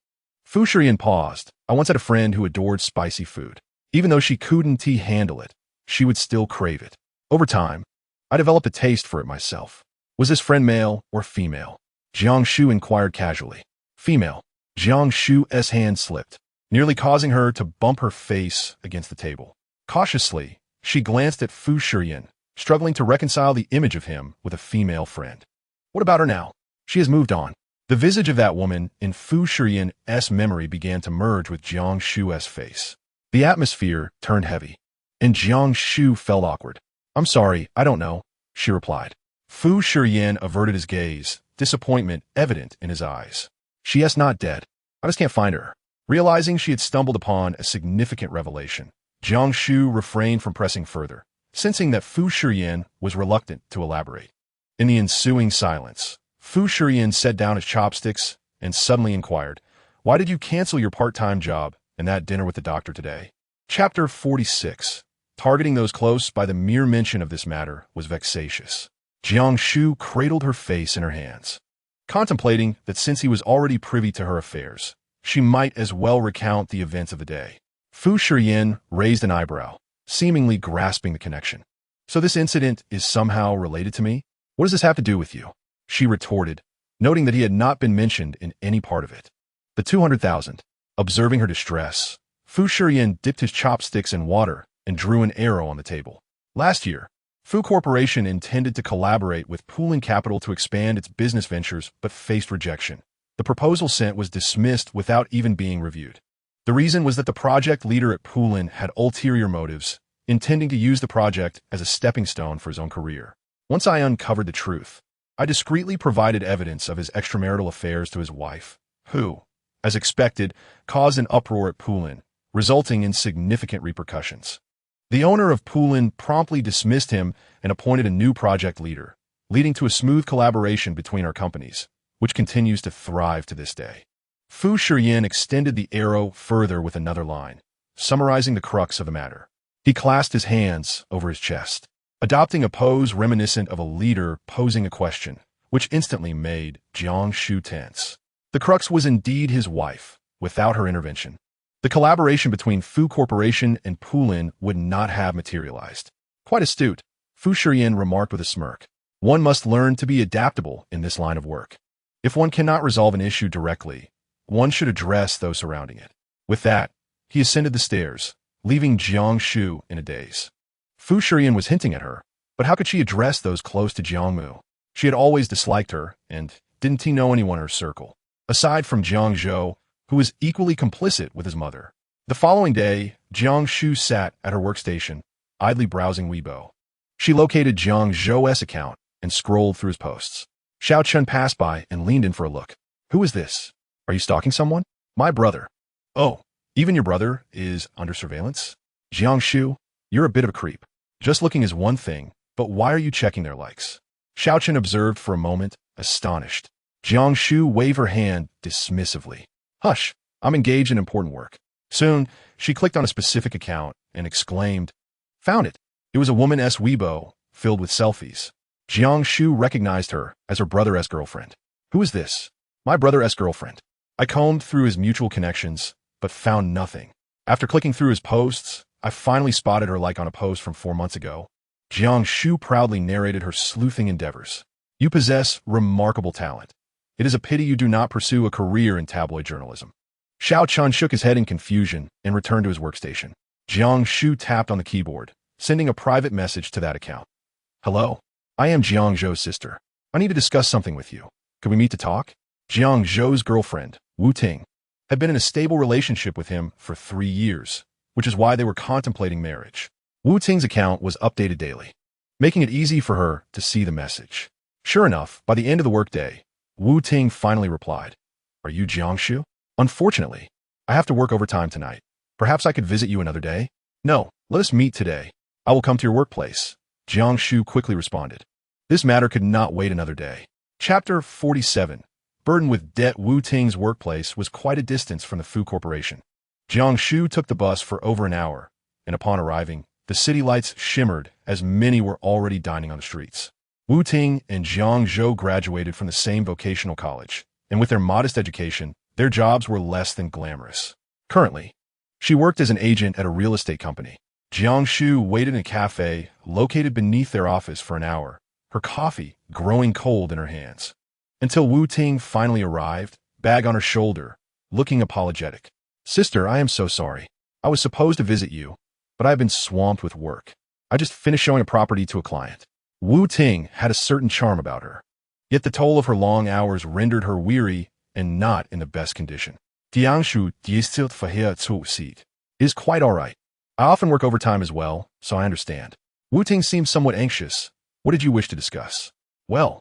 Fu Shiyan paused. "I once had a friend who adored spicy food. Even though she couldn't handle it, she would still crave it. Over time, I developed a taste for it myself." "Was this friend male or female?" Jiang Shu inquired casually. "Female." Jiang Shu's hand slipped, nearly causing her to bump her face against the table. Cautiously, she glanced at Fu Shiyan, struggling to reconcile the image of him with a female friend. "What about her now?" "She has moved on. The visage of that woman in Fu Shiyan's memory began to merge with Jiang Shu's face. The atmosphere turned heavy, and Jiang Shu felt awkward. "I'm sorry, I don't know," she replied. Fu Shiyan averted his gaze, disappointment evident in his eyes. "She's not dead. I just can't find her." Realizing she had stumbled upon a significant revelation, Jiang Shu refrained from pressing further, sensing that Fu Shiyan was reluctant to elaborate. In the ensuing silence, Fu Shiyan set down his chopsticks and suddenly inquired, "Why did you cancel your part-time job and that dinner with the doctor today?" Chapter 46. Targeting those close by the mere mention of this matter was vexatious. Jiang Shu cradled her face in her hands, contemplating that since he was already privy to her affairs, she might as well recount the events of the day. Fu Shiyan raised an eyebrow, seemingly grasping the connection. "So this incident is somehow related to me? What does this have to do with you?" she retorted, noting that he had not been mentioned in any part of it. "The 200,000. Observing her distress, Fu Shiyan dipped his chopsticks in water and drew an arrow on the table. Last year, Fu Corporation intended to collaborate with Poolin Capital to expand its business ventures but faced rejection. The proposal sent was dismissed without even being reviewed. The reason was that the project leader at Poolin had ulterior motives, intending to use the project as a stepping stone for his own career. Once I uncovered the truth, I discreetly provided evidence of his extramarital affairs to his wife, who, as expected, caused an uproar at Poolin, resulting in significant repercussions. The owner of Poolin promptly dismissed him and appointed a new project leader, leading to a smooth collaboration between our companies, which continues to thrive to this day." Fu Shiyan extended the arrow further with another line, summarizing the crux of the matter. He clasped his hands over his chest, adopting a pose reminiscent of a leader posing a question, which instantly made Jiang Shu tense. The crux was indeed his wife, without her intervention. The collaboration between Fu Corporation and Poolin would not have materialized. "Quite astute," Fu Shiyan remarked with a smirk. "One must learn to be adaptable in this line of work. If one cannot resolve an issue directly, one should address those surrounding it." With that, he ascended the stairs, leaving Jiang Shu in a daze. Fu Shiyan was hinting at her, but how could she address those close to Jiangmu? She had always disliked her, and didn't he know anyone in her circle, aside from Jiang Zhou, who was equally complicit with his mother. The following day, Jiang Shu sat at her workstation, idly browsing Weibo. She located Jiang Zhou's account and scrolled through his posts. Xiao Chun passed by and leaned in for a look. "Who is this? Are you stalking someone?" "My brother." "Oh, even your brother is under surveillance?" "Jiang Shu, you're a bit of a creep. Just looking is one thing, but why are you checking their likes?" Xiao Chun observed for a moment, astonished. Jiang Shu waved her hand dismissively. "Hush, I'm engaged in important work." Soon, she clicked on a specific account and exclaimed, "Found it." It was a woman's Weibo, filled with selfies. Jiang Shu recognized her as her brother's girlfriend. "Who is this?" "My brother's girlfriend." I combed through his mutual connections, but found nothing. After clicking through his posts, I finally spotted her like on a post from 4 months ago. Jiang Shu proudly narrated her sleuthing endeavors. "You possess remarkable talent. It is a pity you do not pursue a career in tabloid journalism." Xiao Chun shook his head in confusion and returned to his workstation. Jiang Shu tapped on the keyboard, sending a private message to that account. "Hello, I am Jiang Zhou's sister. I need to discuss something with you. Could we meet to talk?" Jiang Zhou's girlfriend, Wu Ting, had been in a stable relationship with him for 3 years, which is why they were contemplating marriage. Wu Ting's account was updated daily, making it easy for her to see the message. Sure enough, by the end of the workday, Wu Ting finally replied, "Are you Jiang Shu?" "Unfortunately, I have to work overtime tonight. Perhaps I could visit you another day?" "No, let us meet today. I will come to your workplace," Jiang Shu quickly responded. This matter could not wait another day. Chapter 47. Burdened with debt, Wu Ting's workplace was quite a distance from the Fu Corporation. Jiang Shu took the bus for over an hour, and upon arriving, the city lights shimmered as many were already dining on the streets. Wu Ting and Jiang Zhou graduated from the same vocational college, and with their modest education, their jobs were less than glamorous. Currently, she worked as an agent at a real estate company. Jiang Shu waited in a cafe located beneath their office for an hour, her coffee growing cold in her hands, until Wu Ting finally arrived, bag on her shoulder, looking apologetic. "Sister, I am so sorry. I was supposed to visit you, but I have been swamped with work. I just finished showing a property to a client." Wu Ting had a certain charm about her. Yet the toll of her long hours rendered her weary and not in the best condition. Jiang Shu still verheert zu sieht. It is quite all right. I often work overtime as well, so I understand. Wu Ting seemed somewhat anxious. What did you wish to discuss? Well,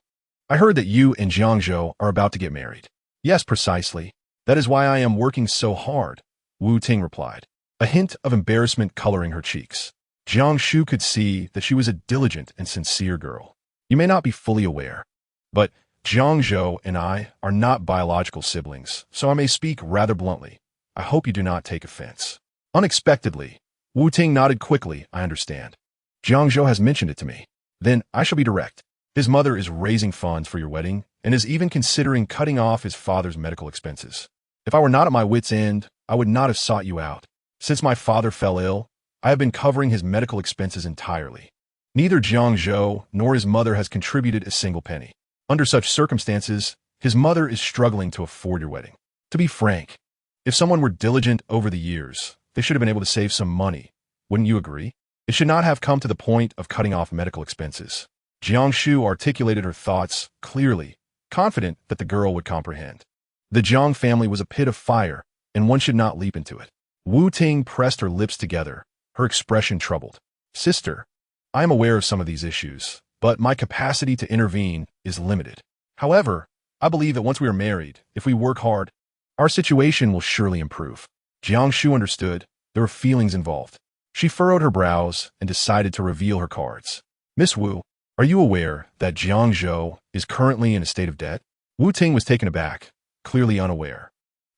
I heard that you and Jiang Zhou are about to get married. Yes, precisely. That is why I am working so hard, Wu Ting replied, a hint of embarrassment coloring her cheeks. Jiang Shu could see that she was a diligent and sincere girl. You may not be fully aware, but Jiang Zhou and I are not biological siblings, so I may speak rather bluntly. I hope you do not take offense. Unexpectedly, Wu Ting nodded quickly. I understand. Jiang Zhou has mentioned it to me. Then I shall be direct. His mother is raising funds for your wedding and is even considering cutting off his father's medical expenses. If I were not at my wit's end, I would not have sought you out. Since my father fell ill, I have been covering his medical expenses entirely. Neither Jiang Zhou nor his mother has contributed a single penny. Under such circumstances, his mother is struggling to afford your wedding. To be frank, if someone were diligent over the years, they should have been able to save some money. Wouldn't you agree? It should not have come to the point of cutting off medical expenses. Jiang Shu articulated her thoughts clearly, confident that the girl would comprehend. The Jiang family was a pit of fire, and one should not leap into it. Wu Ting pressed her lips together, her expression troubled. Sister, I am aware of some of these issues, but my capacity to intervene is limited. However, I believe that once we are married, if we work hard, our situation will surely improve. Jiang Shu understood there were feelings involved. She furrowed her brows and decided to reveal her cards. Miss Wu, are you aware that Jiang Zhou is currently in a state of debt? Wu Ting was taken aback, clearly unaware.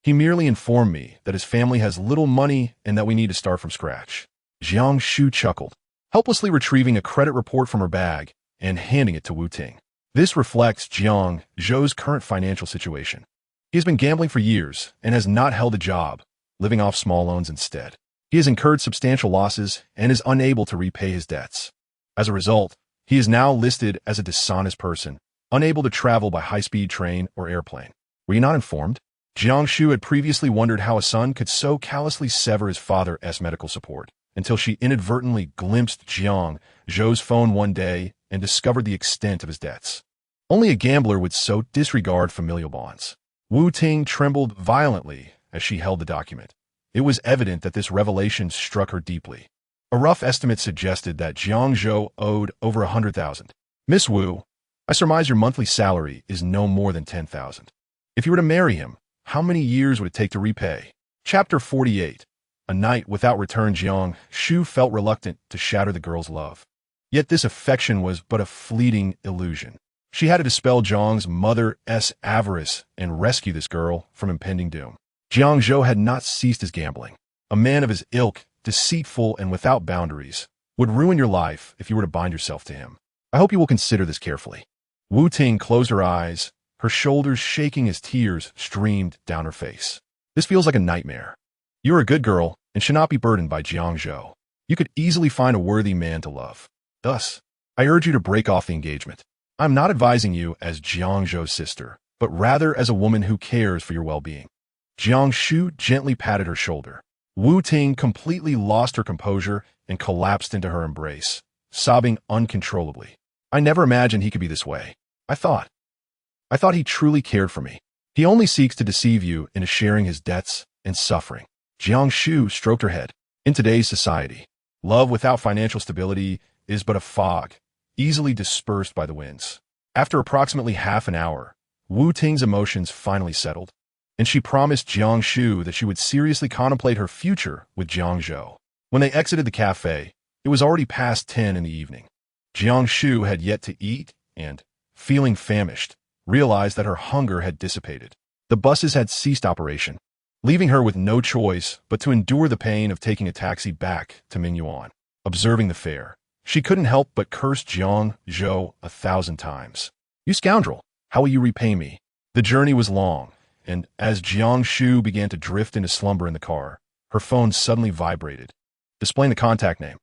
He merely informed me that his family has little money and that we need to start from scratch. Jiang Shu chuckled, helplessly retrieving a credit report from her bag and handing it to Wu Ting. This reflects Jiang Zhou's current financial situation. He has been gambling for years and has not held a job, living off small loans instead. He has incurred substantial losses and is unable to repay his debts. As a result, he is now listed as a dishonest person, unable to travel by high-speed train or airplane. Were you not informed? Jiang Shu had previously wondered how a son could so callously sever his father's medical support, until she inadvertently glimpsed Jiang Zhou's phone one day and discovered the extent of his debts. Only a gambler would so disregard familial bonds. Wu Ting trembled violently as she held the document. It was evident that this revelation struck her deeply. A rough estimate suggested that Jiang Zhou owed over 100,000. Miss Wu, I surmise your monthly salary is no more than 10,000. If you were to marry him, how many years would it take to repay? Chapter 48. A night without return. Jiang Shu felt reluctant to shatter the girl's love. Yet this affection was but a fleeting illusion. She had to dispel Jiang's mother's avarice and rescue this girl from impending doom. Jiang Zhou had not ceased his gambling. A man of his ilk, deceitful and without boundaries, would ruin your life if you were to bind yourself to him. I hope you will consider this carefully. Wu Ting closed her eyes, her shoulders shaking as tears streamed down her face. This feels like a nightmare. You are a good girl and should not be burdened by Jiang Zhou. You could easily find a worthy man to love. Thus, I urge you to break off the engagement. I'm not advising you as Jiang Zhou's sister, but rather as a woman who cares for your well-being. Jiang Shu gently patted her shoulder. Wu Ting completely lost her composure and collapsed into her embrace, sobbing uncontrollably. I never imagined he could be this way. I thought he truly cared for me. He only seeks to deceive you into sharing his debts and suffering. Jiang Shu stroked her head. In today's society, love without financial stability is but a fog, easily dispersed by the winds. After approximately half an hour, Wu Ting's emotions finally settled, and she promised Jiang Shu that she would seriously contemplate her future with Jiang Zhou. When they exited the cafe, it was already past 10 in the evening. Jiang Shu had yet to eat and, feeling famished, realized that her hunger had dissipated. The buses had ceased operation, leaving her with no choice but to endure the pain of taking a taxi back to Mingyuan. Observing the fare, she couldn't help but curse Jiang Zhou 1,000 times. You scoundrel, how will you repay me? The journey was long, and as Jiang Shu began to drift into slumber in the car, her phone suddenly vibrated, displaying the contact name.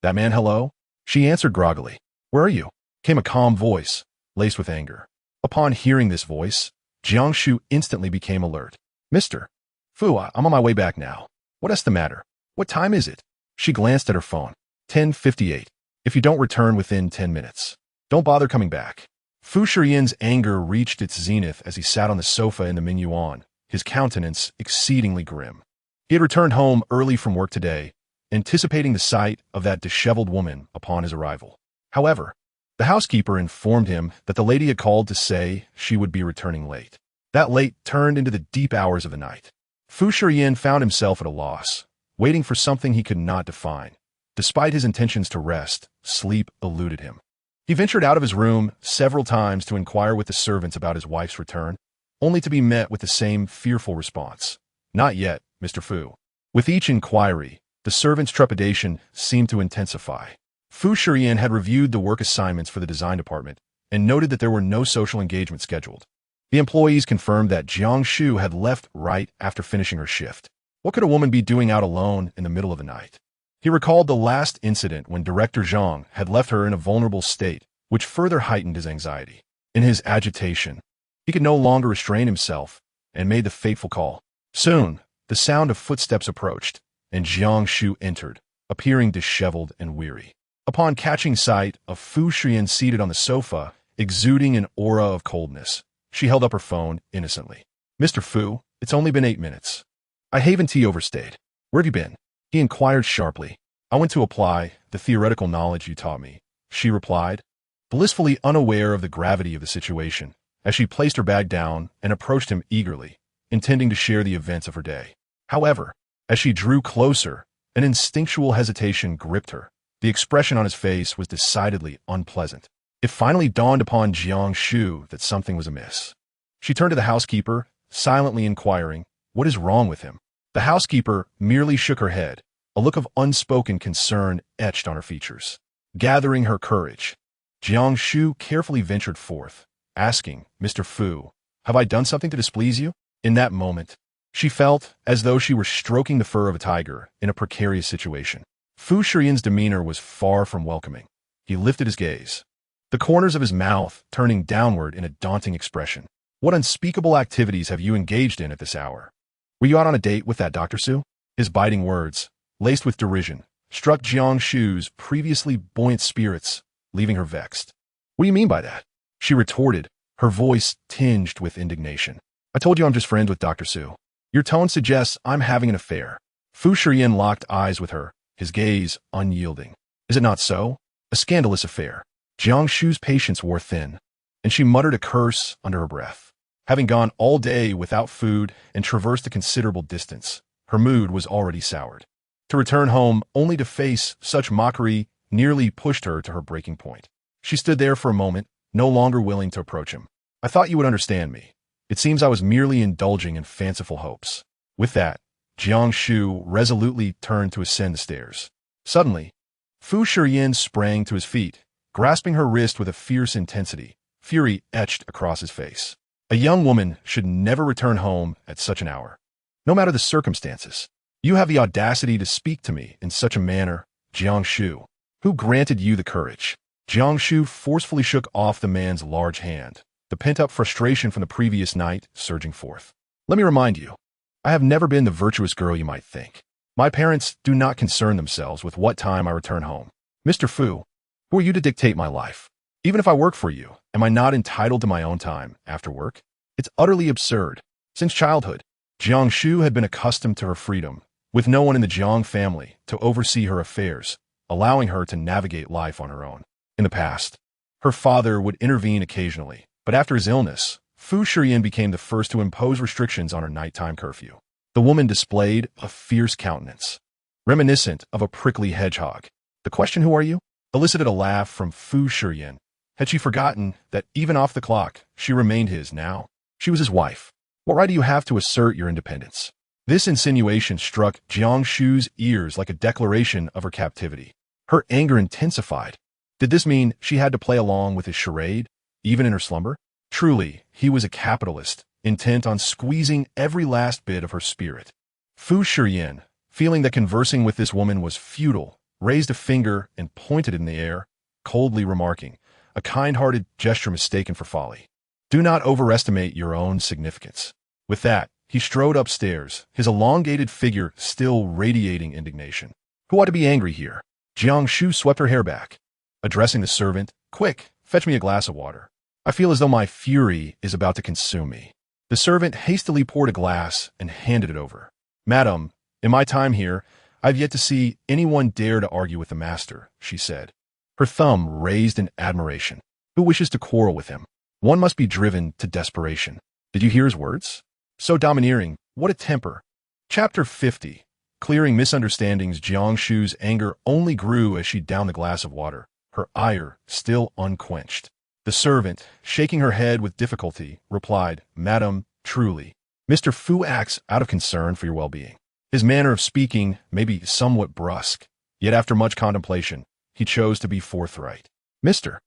That man, hello? She answered groggily. Where are you? Came a calm voice, laced with anger. Upon hearing this voice, Jiang Shu instantly became alert. Mr. Fu, I'm on my way back now. What's the matter? What time is it? She glanced at her phone. 10:58. If you don't return within 10 minutes, don't bother coming back. Fu Shiyan's anger reached its zenith as he sat on the sofa in the minuan, his countenance exceedingly grim. He had returned home early from work today, anticipating the sight of that disheveled woman upon his arrival. However, the housekeeper informed him that the lady had called to say she would be returning late. That late turned into the deep hours of the night. Fu Shiyan found himself at a loss, waiting for something he could not define. Despite his intentions to rest, sleep eluded him. He ventured out of his room several times to inquire with the servants about his wife's return, only to be met with the same fearful response. "Not yet, Mr. Fu." With each inquiry, the servant's trepidation seemed to intensify. Fu Shiyan had reviewed the work assignments for the design department and noted that there were no social engagements scheduled. The employees confirmed that Jiang Shu had left right after finishing her shift. What could a woman be doing out alone in the middle of the night? He recalled the last incident when Director Zhang had left her in a vulnerable state, which further heightened his anxiety. In his agitation, he could no longer restrain himself and made the fateful call. Soon, the sound of footsteps approached, and Jiang Shu entered, appearing disheveled and weary. Upon catching sight of Fu Shiyan seated on the sofa, exuding an aura of coldness, she held up her phone innocently. "Mr. Fu, it's only been 8 minutes. I haven't overstayed. Where have you been?" He inquired sharply. "I went to apply the theoretical knowledge you taught me," she replied, blissfully unaware of the gravity of the situation, as she placed her bag down and approached him eagerly, intending to share the events of her day. However, as she drew closer, an instinctual hesitation gripped her. The expression on his face was decidedly unpleasant. It finally dawned upon Jiang Shu that something was amiss. She turned to the housekeeper, silently inquiring, "What is wrong with him?" The housekeeper merely shook her head, a look of unspoken concern etched on her features. Gathering her courage, Jiang Shu carefully ventured forth, asking, "Mr. Fu, have I done something to displease you?" In that moment, she felt as though she were stroking the fur of a tiger in a precarious situation. Fu Shiyan's demeanor was far from welcoming. He lifted his gaze, the corners of his mouth turning downward in a daunting expression. "What unspeakable activities have you engaged in at this hour? Were you out on a date with that Dr. Su?" His biting words, laced with derision, struck Jiang Shu's previously buoyant spirits, leaving her vexed. "What do you mean by that?" she retorted, her voice tinged with indignation. "I told you I'm just friends with Dr. Su. Your tone suggests I'm having an affair." Fu Shiyan locked eyes with her, his gaze unyielding. "Is it not so? A scandalous affair." Jiang Shu's patience wore thin, and she muttered a curse under her breath. Having gone all day without food and traversed a considerable distance, her mood was already soured. To return home only to face such mockery nearly pushed her to her breaking point. She stood there for a moment, no longer willing to approach him. "I thought you would understand me. It seems I was merely indulging in fanciful hopes." With that, Jiang Shu resolutely turned to ascend the stairs. Suddenly, Fu Shiyan sprang to his feet, grasping her wrist with a fierce intensity, fury etched across his face. "A young woman should never return home at such an hour, no matter the circumstances. You have the audacity to speak to me in such a manner, Jiang Shu. Who granted you the courage?" Jiang Shu forcefully shook off the man's large hand, the pent-up frustration from the previous night surging forth. "Let me remind you, I have never been the virtuous girl you might think. My parents do not concern themselves with what time I return home. Mr. Fu, who are you to dictate my life? Even if I work for you, am I not entitled to my own time after work? It's utterly absurd." Since childhood, Jiang Shu had been accustomed to her freedom, with no one in the Jiang family to oversee her affairs, allowing her to navigate life on her own. In the past, her father would intervene occasionally, but after his illness, Fu Shiyan became the first to impose restrictions on her nighttime curfew. The woman displayed a fierce countenance, reminiscent of a prickly hedgehog. The question, "Who are you?" elicited a laugh from Fu Shiyan. Had she forgotten that even off the clock, she remained his now? She was his wife. What right do you have to assert your independence? This insinuation struck Jiang Shu's ears like a declaration of her captivity. Her anger intensified. Did this mean she had to play along with his charade, even in her slumber? Truly, he was a capitalist, intent on squeezing every last bit of her spirit. Fu Shiyan, feeling that conversing with this woman was futile, raised a finger and pointed it in the air, coldly remarking, "A kind-hearted gesture mistaken for folly. Do not overestimate your own significance." With that, he strode upstairs, his elongated figure still radiating indignation. "Who ought to be angry here?" Jiang Shu swept her hair back, addressing the servant, "Quick, fetch me a glass of water. I feel as though my fury is about to consume me. The servant hastily poured a glass and handed it over. Madam, in my time here, I've yet to see anyone dare to argue with the master, she said, her thumb raised in admiration. Who wishes to quarrel with him? One must be driven to desperation. Did you hear his words? So domineering, what a temper. Chapter 50. Clearing misunderstandings. Jiang Shu's anger only grew as she downed the glass of water, her ire still unquenched. The servant, shaking her head with difficulty, replied, Madam, truly, Mr. Fu acts out of concern for your well-being. His manner of speaking may be somewhat brusque, yet after much contemplation, he chose to be forthright. Mr.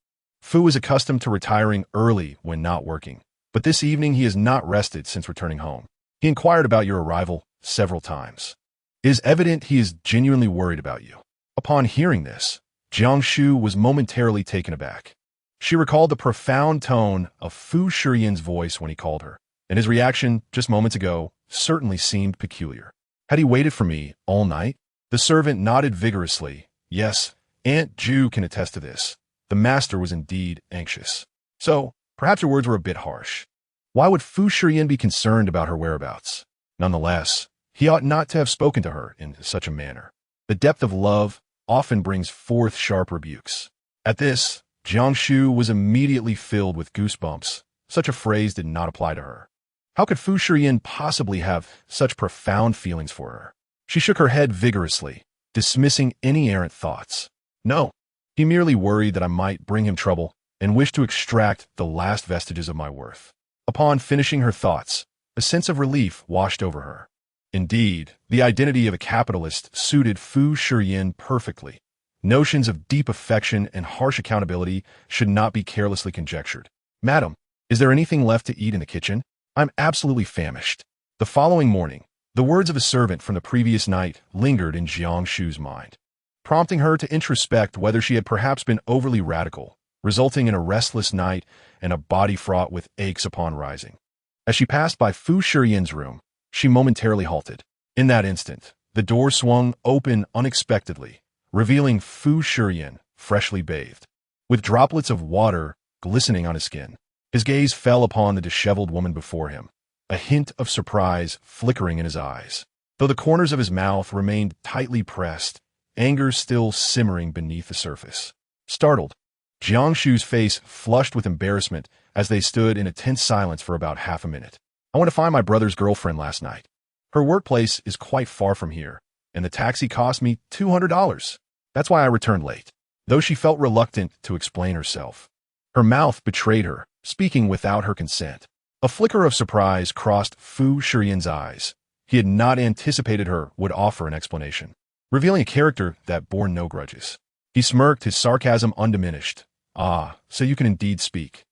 Fu is accustomed to retiring early when not working, but this evening he has not rested since returning home. He inquired about your arrival several times. It is evident he is genuinely worried about you. Upon hearing this, Jiang Shu was momentarily taken aback. She recalled the profound tone of Fu Shiyan's voice when he called her, and his reaction just moments ago certainly seemed peculiar. Had he waited for me all night? The servant nodded vigorously. Yes, Aunt Ju can attest to this. The master was indeed anxious. So, perhaps your words were a bit harsh. Why would Fu Shiyan be concerned about her whereabouts? Nonetheless, he ought not to have spoken to her in such a manner. The depth of love often brings forth sharp rebukes. At this, Jiang Shu was immediately filled with goosebumps. Such a phrase did not apply to her. How could Fu Shiyan possibly have such profound feelings for her? She shook her head vigorously, dismissing any errant thoughts. No, he merely worried that I might bring him trouble and wished to extract the last vestiges of my worth. Upon finishing her thoughts, a sense of relief washed over her. Indeed, the identity of a capitalist suited Fu Shiyan perfectly. Notions of deep affection and harsh accountability should not be carelessly conjectured. Madam, is there anything left to eat in the kitchen? I'm absolutely famished. The following morning, the words of a servant from the previous night lingered in Jiang Shu's mind, prompting her to introspect whether she had perhaps been overly radical, resulting in a restless night and a body fraught with aches upon rising. As she passed by Fu Shiyan's room, she momentarily halted. In that instant, the door swung open unexpectedly, revealing Fu Shiyan, freshly bathed, with droplets of water glistening on his skin. His gaze fell upon the disheveled woman before him, a hint of surprise flickering in his eyes. Though the corners of his mouth remained tightly pressed, anger still simmering beneath the surface. Startled, Jiang Shu's face flushed with embarrassment as they stood in a tense silence for about half a minute. I went to find my brother's girlfriend last night. Her workplace is quite far from here, and the taxi cost me $200. That's why I returned late. Though she felt reluctant to explain herself, her mouth betrayed her, speaking without her consent. A flicker of surprise crossed Fu Shiyan's eyes. He had not anticipated her would offer an explanation, revealing a character that bore no grudges. He smirked, his sarcasm undiminished. Ah, so you can indeed speak.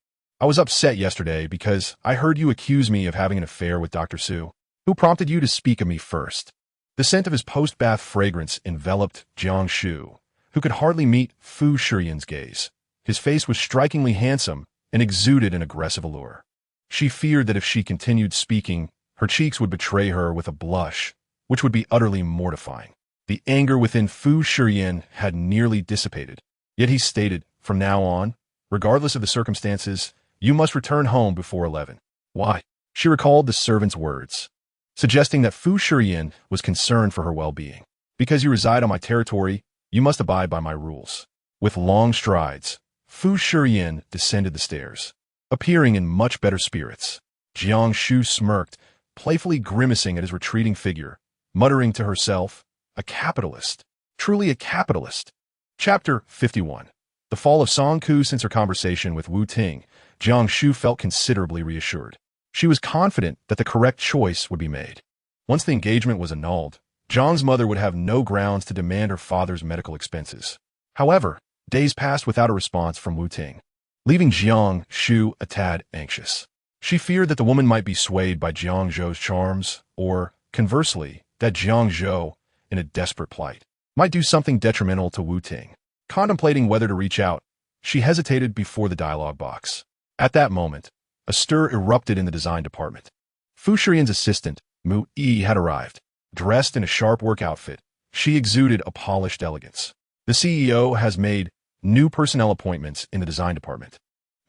I was upset yesterday because I heard you accuse me of having an affair with Dr. Su. Who prompted you to speak of me first? The scent of his post-bath fragrance enveloped Jiang Shu, who could hardly meet Fu Shiyan's gaze. His face was strikingly handsome and exuded an aggressive allure. She feared that if she continued speaking, her cheeks would betray her with a blush, which would be utterly mortifying. The anger within Fu Shiyan had nearly dissipated, yet he stated, from now on, regardless of the circumstances, you must return home before 11. Why? She recalled the servant's words, suggesting that Fu Shiyan was concerned for her well-being. Because you reside on my territory, you must abide by my rules. With long strides, Fu Shiyan descended the stairs, appearing in much better spirits. Jiang Shu smirked, playfully grimacing at his retreating figure, muttering to herself, a capitalist. Truly a capitalist. Chapter 51. The fall of Song Ku. Since her conversation with Wu Ting, Jiang Shu felt considerably reassured. She was confident that the correct choice would be made. Once the engagement was annulled, Zhang's mother would have no grounds to demand her father's medical expenses. However, days passed without a response from Wu Ting, leaving Jiang Shu a tad anxious. She feared that the woman might be swayed by Jiang Zhou's charms, or, conversely, that Jiang Zhou, in a desperate plight, might do something detrimental to Wu Ting. Contemplating whether to reach out, she hesitated before the dialogue box. At that moment, a stir erupted in the design department. Fu Shiyan's assistant, Mu Yi, had arrived. Dressed in a sharp work outfit, she exuded a polished elegance. The CEO has made new personnel appointments in the design department.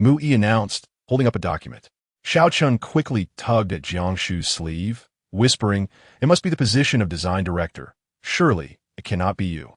Mu Yi announced, holding up a document. Xiao Chun quickly tugged at Jiang Shu's sleeve, whispering, "It must be the position of design director. Surely, it cannot be you."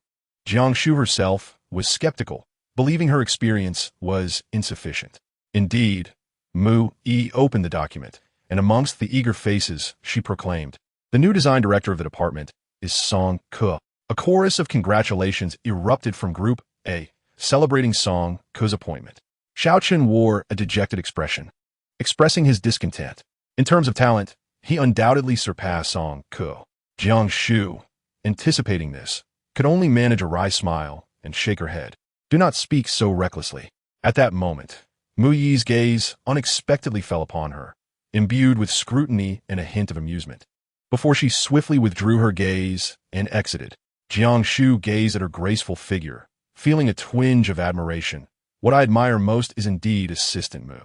Jiang Shu herself was skeptical, believing her experience was insufficient. Indeed, Mu Yi opened the document, and amongst the eager faces, she proclaimed, "The new design director of the department is Song Ke." A chorus of congratulations erupted from Group A, celebrating Song Ke's appointment. Xiao Chun wore a dejected expression, expressing his discontent. In terms of talent, he undoubtedly surpassed Song Ke. Jiang Shu, anticipating this, could only manage a wry smile and shake her head. "Do not speak so recklessly." At that moment, Mu Yi's gaze unexpectedly fell upon her, imbued with scrutiny and a hint of amusement. Before she swiftly withdrew her gaze and exited, Jiang Shu gazed at her graceful figure, feeling a twinge of admiration. "What I admire most is indeed Assistant Mu.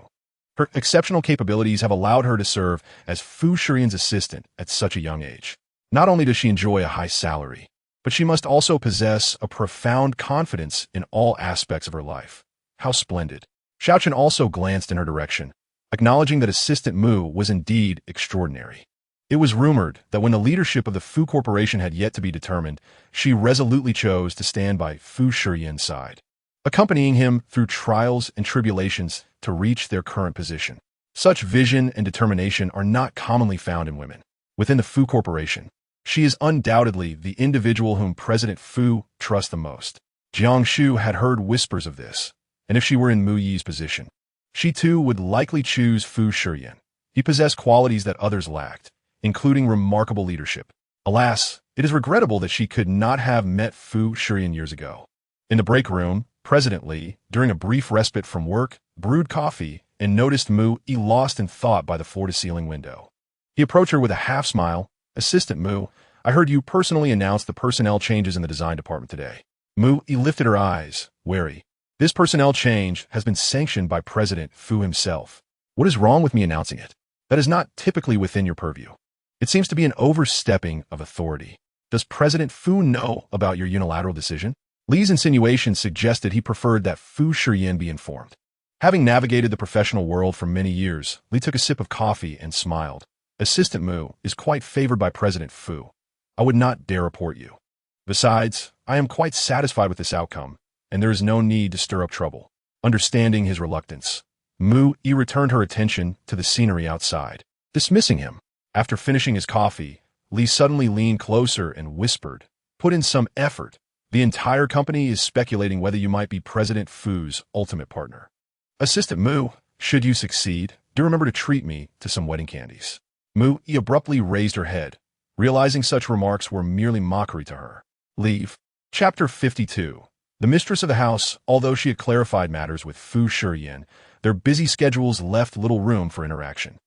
Her exceptional capabilities have allowed her to serve as Fu Shiyan's assistant at such a young age. Not only does she enjoy a high salary, but she must also possess a profound confidence in all aspects of her life. How splendid." Xiao Chun also glanced in her direction, acknowledging that Assistant Mu was indeed extraordinary. It was rumored that when the leadership of the Fu Corporation had yet to be determined, she resolutely chose to stand by Fu Shiyan's side, accompanying him through trials and tribulations to reach their current position. Such vision and determination are not commonly found in women. Within the Fu Corporation, she is undoubtedly the individual whom President Fu trusts the most. Jiang Shu had heard whispers of this, and if she were in Mu Yi's position, she too would likely choose Fu Shiyan. He possessed qualities that others lacked, including remarkable leadership. Alas, it is regrettable that she could not have met Fu Shiyan years ago. In the break room, President Li, during a brief respite from work, brewed coffee and noticed Mu Yi lost in thought by the floor-to-ceiling window. He approached her with a half-smile. "Assistant Mu, I heard you personally announce the personnel changes in the design department today." Mu Yi lifted her eyes, wary. "This personnel change has been sanctioned by President Fu himself. What is wrong with me announcing it? That is not typically within your purview. It seems to be an overstepping of authority. Does President Fu know about your unilateral decision?" Li's insinuation suggested he preferred that Fu Shiyan be informed. Having navigated the professional world for many years, Li took a sip of coffee and smiled. "Assistant Mu is quite favored by President Fu. I would not dare report you. Besides, I am quite satisfied with this outcome, and there is no need to stir up trouble." Understanding his reluctance, Mu Yi returned her attention to the scenery outside, dismissing him. After finishing his coffee, Li suddenly leaned closer and whispered, "Put in some effort. The entire company is speculating whether you might be President Fu's ultimate partner. Assistant Mu, should you succeed, do remember to treat me to some wedding candies." Mu Yi abruptly raised her head, realizing such remarks were merely mockery to her. Leave. Chapter 52. The mistress of the house, although she had clarified matters with Fu Shiyan, their busy schedules left little room for interaction.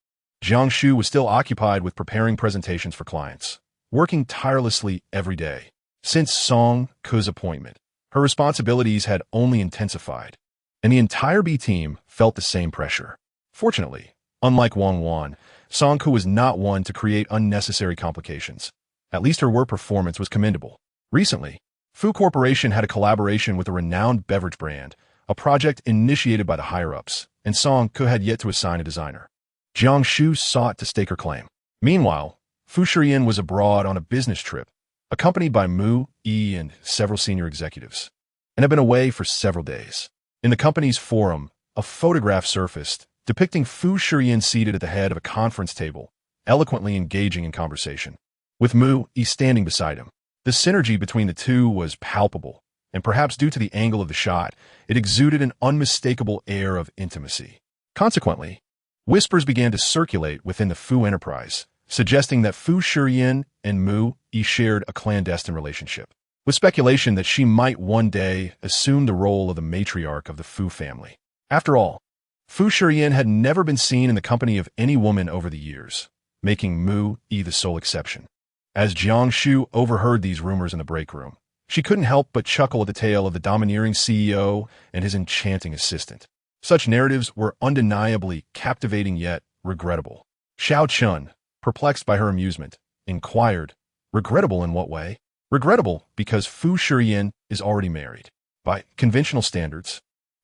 Jiang Shu was still occupied with preparing presentations for clients, working tirelessly every day. Since Song Ke's appointment, her responsibilities had only intensified, and the entire B team felt the same pressure. Fortunately, unlike Wang Wan, Song Ke was not one to create unnecessary complications. At least her work performance was commendable. Recently, Fu Corporation had a collaboration with a renowned beverage brand, a project initiated by the higher-ups, and Song Ke had yet to assign a designer. Jiang Shu sought to stake her claim. Meanwhile, Fu Shiyan was abroad on a business trip, accompanied by Mu Yi and several senior executives, and had been away for several days. In the company's forum, a photograph surfaced, depicting Fu Shiyan seated at the head of a conference table, eloquently engaging in conversation, with Mu Yi standing beside him. The synergy between the two was palpable, and perhaps due to the angle of the shot, it exuded an unmistakable air of intimacy. Consequently, whispers began to circulate within the Fu enterprise, suggesting that Fu Shiyan and Mu Yi shared a clandestine relationship, with speculation that she might one day assume the role of the matriarch of the Fu family. After all, Fu Shiyan had never been seen in the company of any woman over the years, making Mu Yi the sole exception. As Jiang Shu overheard these rumors in the break room, she couldn't help but chuckle at the tale of the domineering CEO and his enchanting assistant. Such narratives were undeniably captivating yet regrettable. Xiao Chun, perplexed by her amusement, inquired, "Regrettable in what way?" "Regrettable because Fu Shiyan is already married. By conventional standards,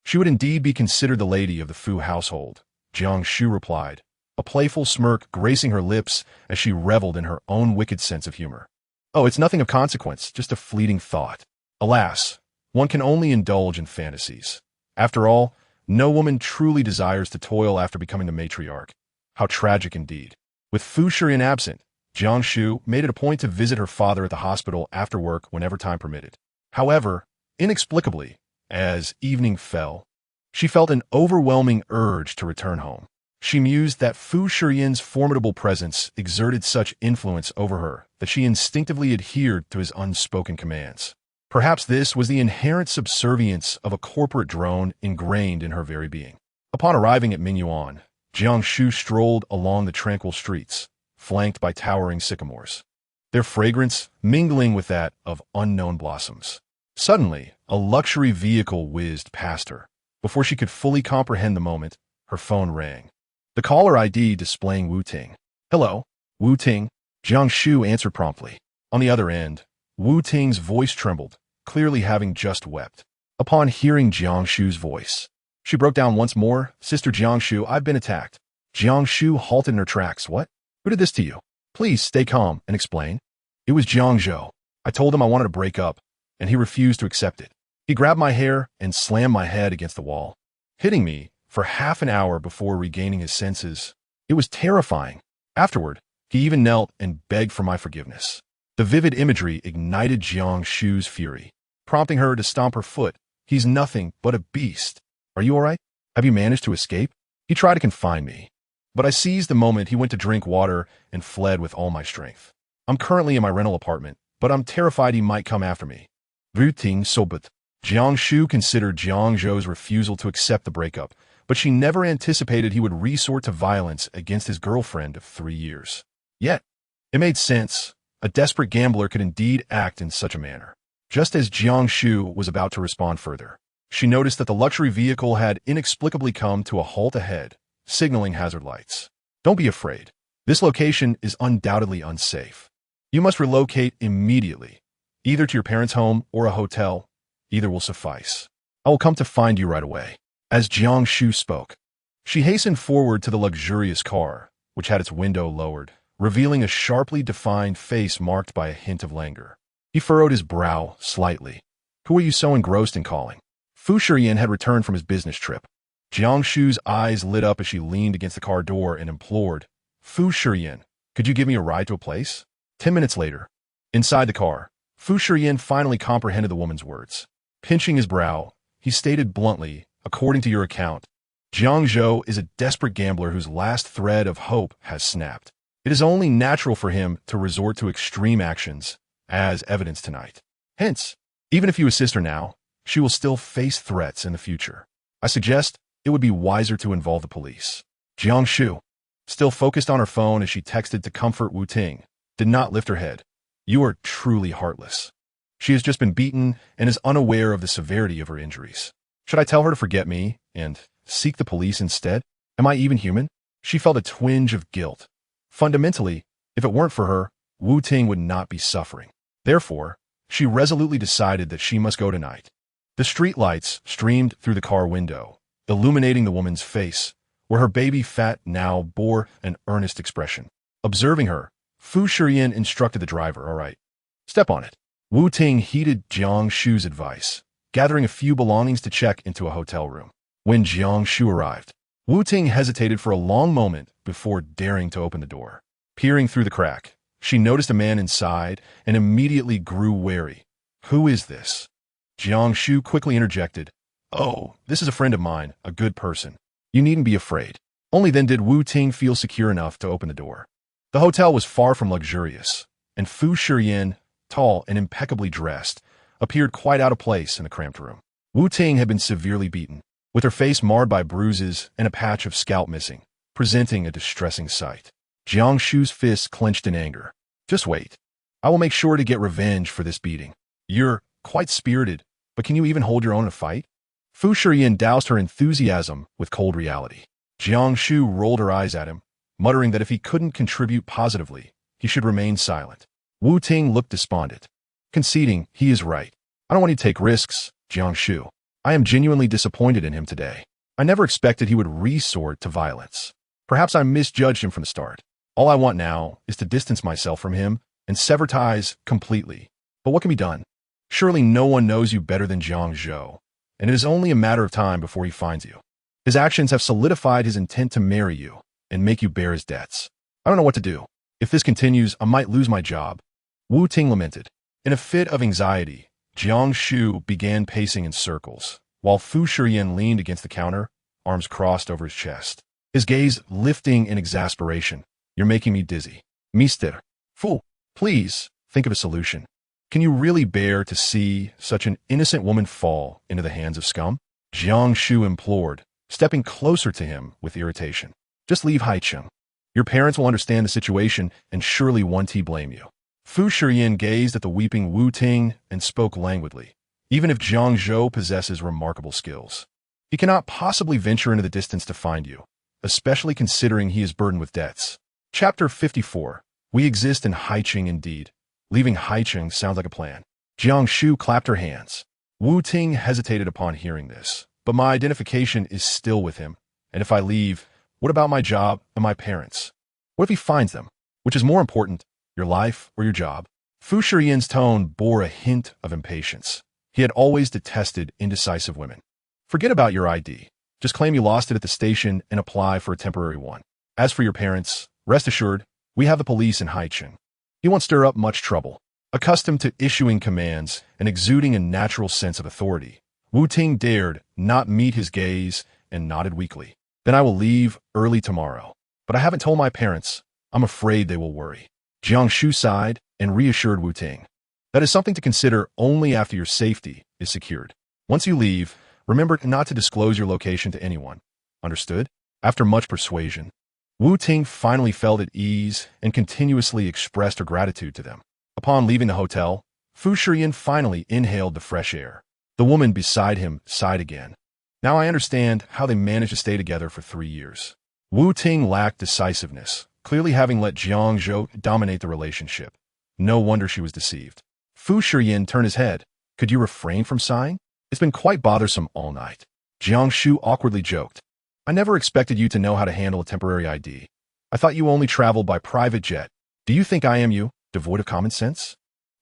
She would indeed be considered the lady of the Fu household, Jiang Shu replied, a playful smirk gracing her lips as she reveled in her own wicked sense of humor. Oh, it's nothing of consequence, just a fleeting thought. Alas, one can only indulge in fantasies. After all, no woman truly desires to toil after becoming the matriarch. How tragic indeed. With Fu Shiyan absent, Jiang Shu made it a point to visit her father at the hospital after work whenever time permitted. However, inexplicably, as evening fell, she felt an overwhelming urge to return home. She mused that Fu Shiyan's formidable presence exerted such influence over her that she instinctively adhered to his unspoken commands. Perhaps this was the inherent subservience of a corporate drone ingrained in her very being. Upon arriving at Mingyuan, Jiang Shu strolled along the tranquil streets, flanked by towering sycamores, their fragrance mingling with that of unknown blossoms. Suddenly, a luxury vehicle whizzed past her. Before she could fully comprehend the moment, her phone rang. The caller ID displaying Wu Ting. Hello, Wu Ting, Jiang Shu answered promptly. On the other end, Wu Ting's voice trembled, clearly having just wept. Upon hearing Jiang Shu's voice, she broke down once more. Sister Jiang Shu, I've been attacked. Jiang Shu halted in her tracks. What? Who did this to you? Please stay calm and explain. It was Jiang Zhou. I told him I wanted to break up, and he refused to accept it. He grabbed my hair and slammed my head against the wall, hitting me for half an hour before regaining his senses. It was terrifying. Afterward, he even knelt and begged for my forgiveness. The vivid imagery ignited Jiang Shu's fury, prompting her to stomp her foot. He's nothing but a beast. Are you all right? Have you managed to escape? He tried to confine me, but I seized the moment he went to drink water and fled with all my strength. I'm currently in my rental apartment, but I'm terrified he might come after me. Wu Ting sobat. Jiang Shu considered Jiang Zhou's refusal to accept the breakup, but she never anticipated he would resort to violence against his girlfriend of 3 years. Yet, it made sense. A desperate gambler could indeed act in such a manner. Just as Jiang Shu was about to respond further, she noticed that the luxury vehicle had inexplicably come to a halt ahead, signaling hazard lights. Don't be afraid. This location is undoubtedly unsafe. You must relocate immediately, either to your parents' home or a hotel. Either will suffice. I will come to find you right away. As Jiang Shu spoke, she hastened forward to the luxurious car, which had its window lowered, revealing a sharply defined face marked by a hint of languor. He furrowed his brow slightly. Who are you so engrossed in calling? Fu Shiyan had returned from his business trip. Jiang Shu's eyes lit up as she leaned against the car door and implored, Fu Shiyan, could you give me a ride to a place? 10 minutes later, inside the car, Fu Shiyan finally comprehended the woman's words. Pinching his brow, he stated bluntly, according to your account, Jiang Zhou is a desperate gambler whose last thread of hope has snapped. It is only natural for him to resort to extreme actions, as evidenced tonight. Hence, even if you assist her now, she will still face threats in the future. I suggest it would be wiser to involve the police. Jiang Shu, still focused on her phone as she texted to comfort Wu Ting, did not lift her head. You are truly heartless. She has just been beaten and is unaware of the severity of her injuries. Should I tell her to forget me and seek the police instead? Am I even human? She felt a twinge of guilt. Fundamentally, if it weren't for her, Wu Ting would not be suffering. Therefore, she resolutely decided that she must go tonight. The street lights streamed through the car window, illuminating the woman's face, where her baby fat now bore an earnest expression. Observing her, Fu Shiyan instructed the driver, all right, step on it. Wu Ting heeded Jiang Shu's advice, gathering a few belongings to check into a hotel room. When Jiang Shu arrived, Wu Ting hesitated for a long moment before daring to open the door. Peering through the crack, she noticed a man inside and immediately grew wary. Who is this? Jiang Shu quickly interjected. Oh, this is a friend of mine, a good person. You needn't be afraid. Only then did Wu Ting feel secure enough to open the door. The hotel was far from luxurious, and Fu Shiyan, tall and impeccably dressed, appeared quite out of place in the cramped room. Wu Ting had been severely beaten, with her face marred by bruises and a patch of scalp missing, presenting a distressing sight. Jiang Shu's fists clenched in anger. Just wait. I will make sure to get revenge for this beating. You're quite spirited, but can you even hold your own in a fight? Fu Shiyan doused her enthusiasm with cold reality. Jiang Shu rolled her eyes at him, muttering that if he couldn't contribute positively, he should remain silent. Wu Ting looked despondent, conceding he is right. I don't want you to take risks, Jiang Shu. I am genuinely disappointed in him today. I never expected he would resort to violence. Perhaps I misjudged him from the start. All I want now is to distance myself from him and sever ties completely. But what can be done? Surely no one knows you better than Jiang Shu, and it is only a matter of time before he finds you. His actions have solidified his intent to marry you and make you bear his debts. I don't know what to do. If this continues, I might lose my job. Wu Ting lamented. In a fit of anxiety, Jiang Shu began pacing in circles, while Fu Shiyan leaned against the counter, arms crossed over his chest. His gaze lifting in exasperation. You're making me dizzy. Mister Fu, please think of a solution. Can you really bear to see such an innocent woman fall into the hands of scum? Jiang Shu implored, stepping closer to him with irritation. Just leave Haicheng. Your parents will understand the situation and surely won't blame you. Fu Shiyan gazed at the weeping Wu Ting and spoke languidly. Even if Jiang Shu possesses remarkable skills, he cannot possibly venture into the distance to find you, especially considering he is burdened with debts. Chapter 54. We exist in Haicheng indeed. Leaving Haicheng sounds like a plan. Jiang Shu clapped her hands. Wu Ting hesitated upon hearing this, but my identification is still with him, and if I leave, what about my job and my parents? What if he finds them? Which is more important, your life or your job? Fu Shiyan's tone bore a hint of impatience. He had always detested indecisive women. Forget about your ID. Just claim you lost it at the station and apply for a temporary one. As for your parents, rest assured, we have the police in Haicheng. He won't stir up much trouble. Accustomed to issuing commands and exuding a natural sense of authority, Wu Ting dared not meet his gaze and nodded weakly. Then I will leave early tomorrow. But I haven't told my parents. I'm afraid they will worry. Jiang Shu sighed and reassured Wu Ting. That is something to consider only after your safety is secured. Once you leave, remember not to disclose your location to anyone. Understood? After much persuasion, Wu Ting finally felt at ease and continuously expressed her gratitude to them. Upon leaving the hotel, Fu Shiyan finally inhaled the fresh air. The woman beside him sighed again. Now I understand how they managed to stay together for 3 years. Wu Ting lacked decisiveness, clearly having let Jiang Shu dominate the relationship. No wonder she was deceived. Fu Shiyan turned his head. Could you refrain from sighing? It's been quite bothersome all night. Jiang Shu awkwardly joked. I never expected you to know how to handle a temporary ID. I thought you only traveled by private jet. Do you think I am you, devoid of common sense?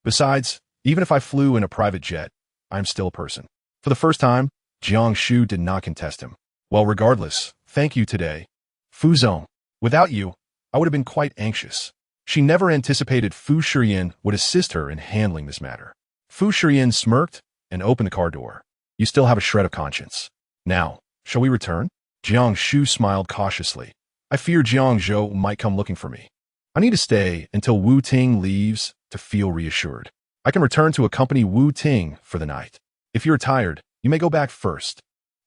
Besides, even if I flew in a private jet, I am still a person. For the first time, Jiang Shu did not contest him. Well, regardless, thank you today. Fu Zong. Without you, I would have been quite anxious. She never anticipated Fu Shiyan would assist her in handling this matter. Fu Shiyan smirked and opened the car door. You still have a shred of conscience. Now, shall we return? Jiang Shu smiled cautiously. I fear Jiang Shu might come looking for me. I need to stay until Wu Ting leaves to feel reassured. I can return to accompany Wu Ting for the night. If you're tired, you may go back first.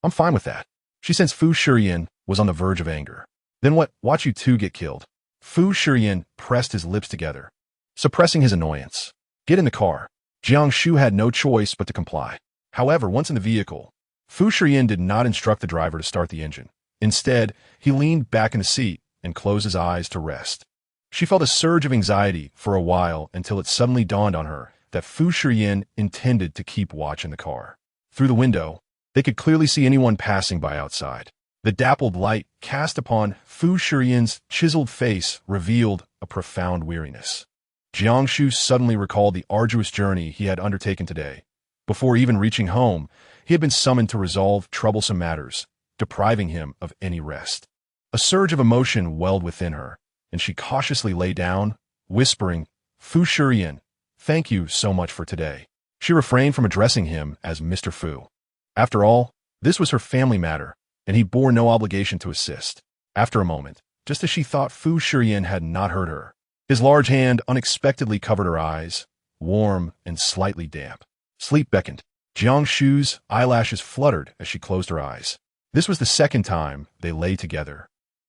I'm fine with that. She sensed Fu Shiyan was on the verge of anger. Then what? Watch you two get killed. Fu Shiyan pressed his lips together, suppressing his annoyance. Get in the car. Jiang Shu had no choice but to comply. However, once in the vehicle, Fu Shiyan did not instruct the driver to start the engine. Instead, he leaned back in the seat and closed his eyes to rest. She felt a surge of anxiety for a while until it suddenly dawned on her that Fu Shiyan intended to keep watch in the car. Through the window, they could clearly see anyone passing by outside. The dappled light cast upon Fu Shiyan's chiseled face revealed a profound weariness. Jiang Shu suddenly recalled the arduous journey he had undertaken today. Before even reaching home, he had been summoned to resolve troublesome matters, depriving him of any rest. A surge of emotion welled within her, and she cautiously lay down, whispering, Fu Shiyan, thank you so much for today. She refrained from addressing him as Mr. Fu. After all, this was her family matter, and he bore no obligation to assist. After a moment, just as she thought Fu Shiyan had not heard her, his large hand unexpectedly covered her eyes, warm and slightly damp. Sleep beckoned. Jiang Shu's eyelashes fluttered as she closed her eyes. This was the second time they lay together,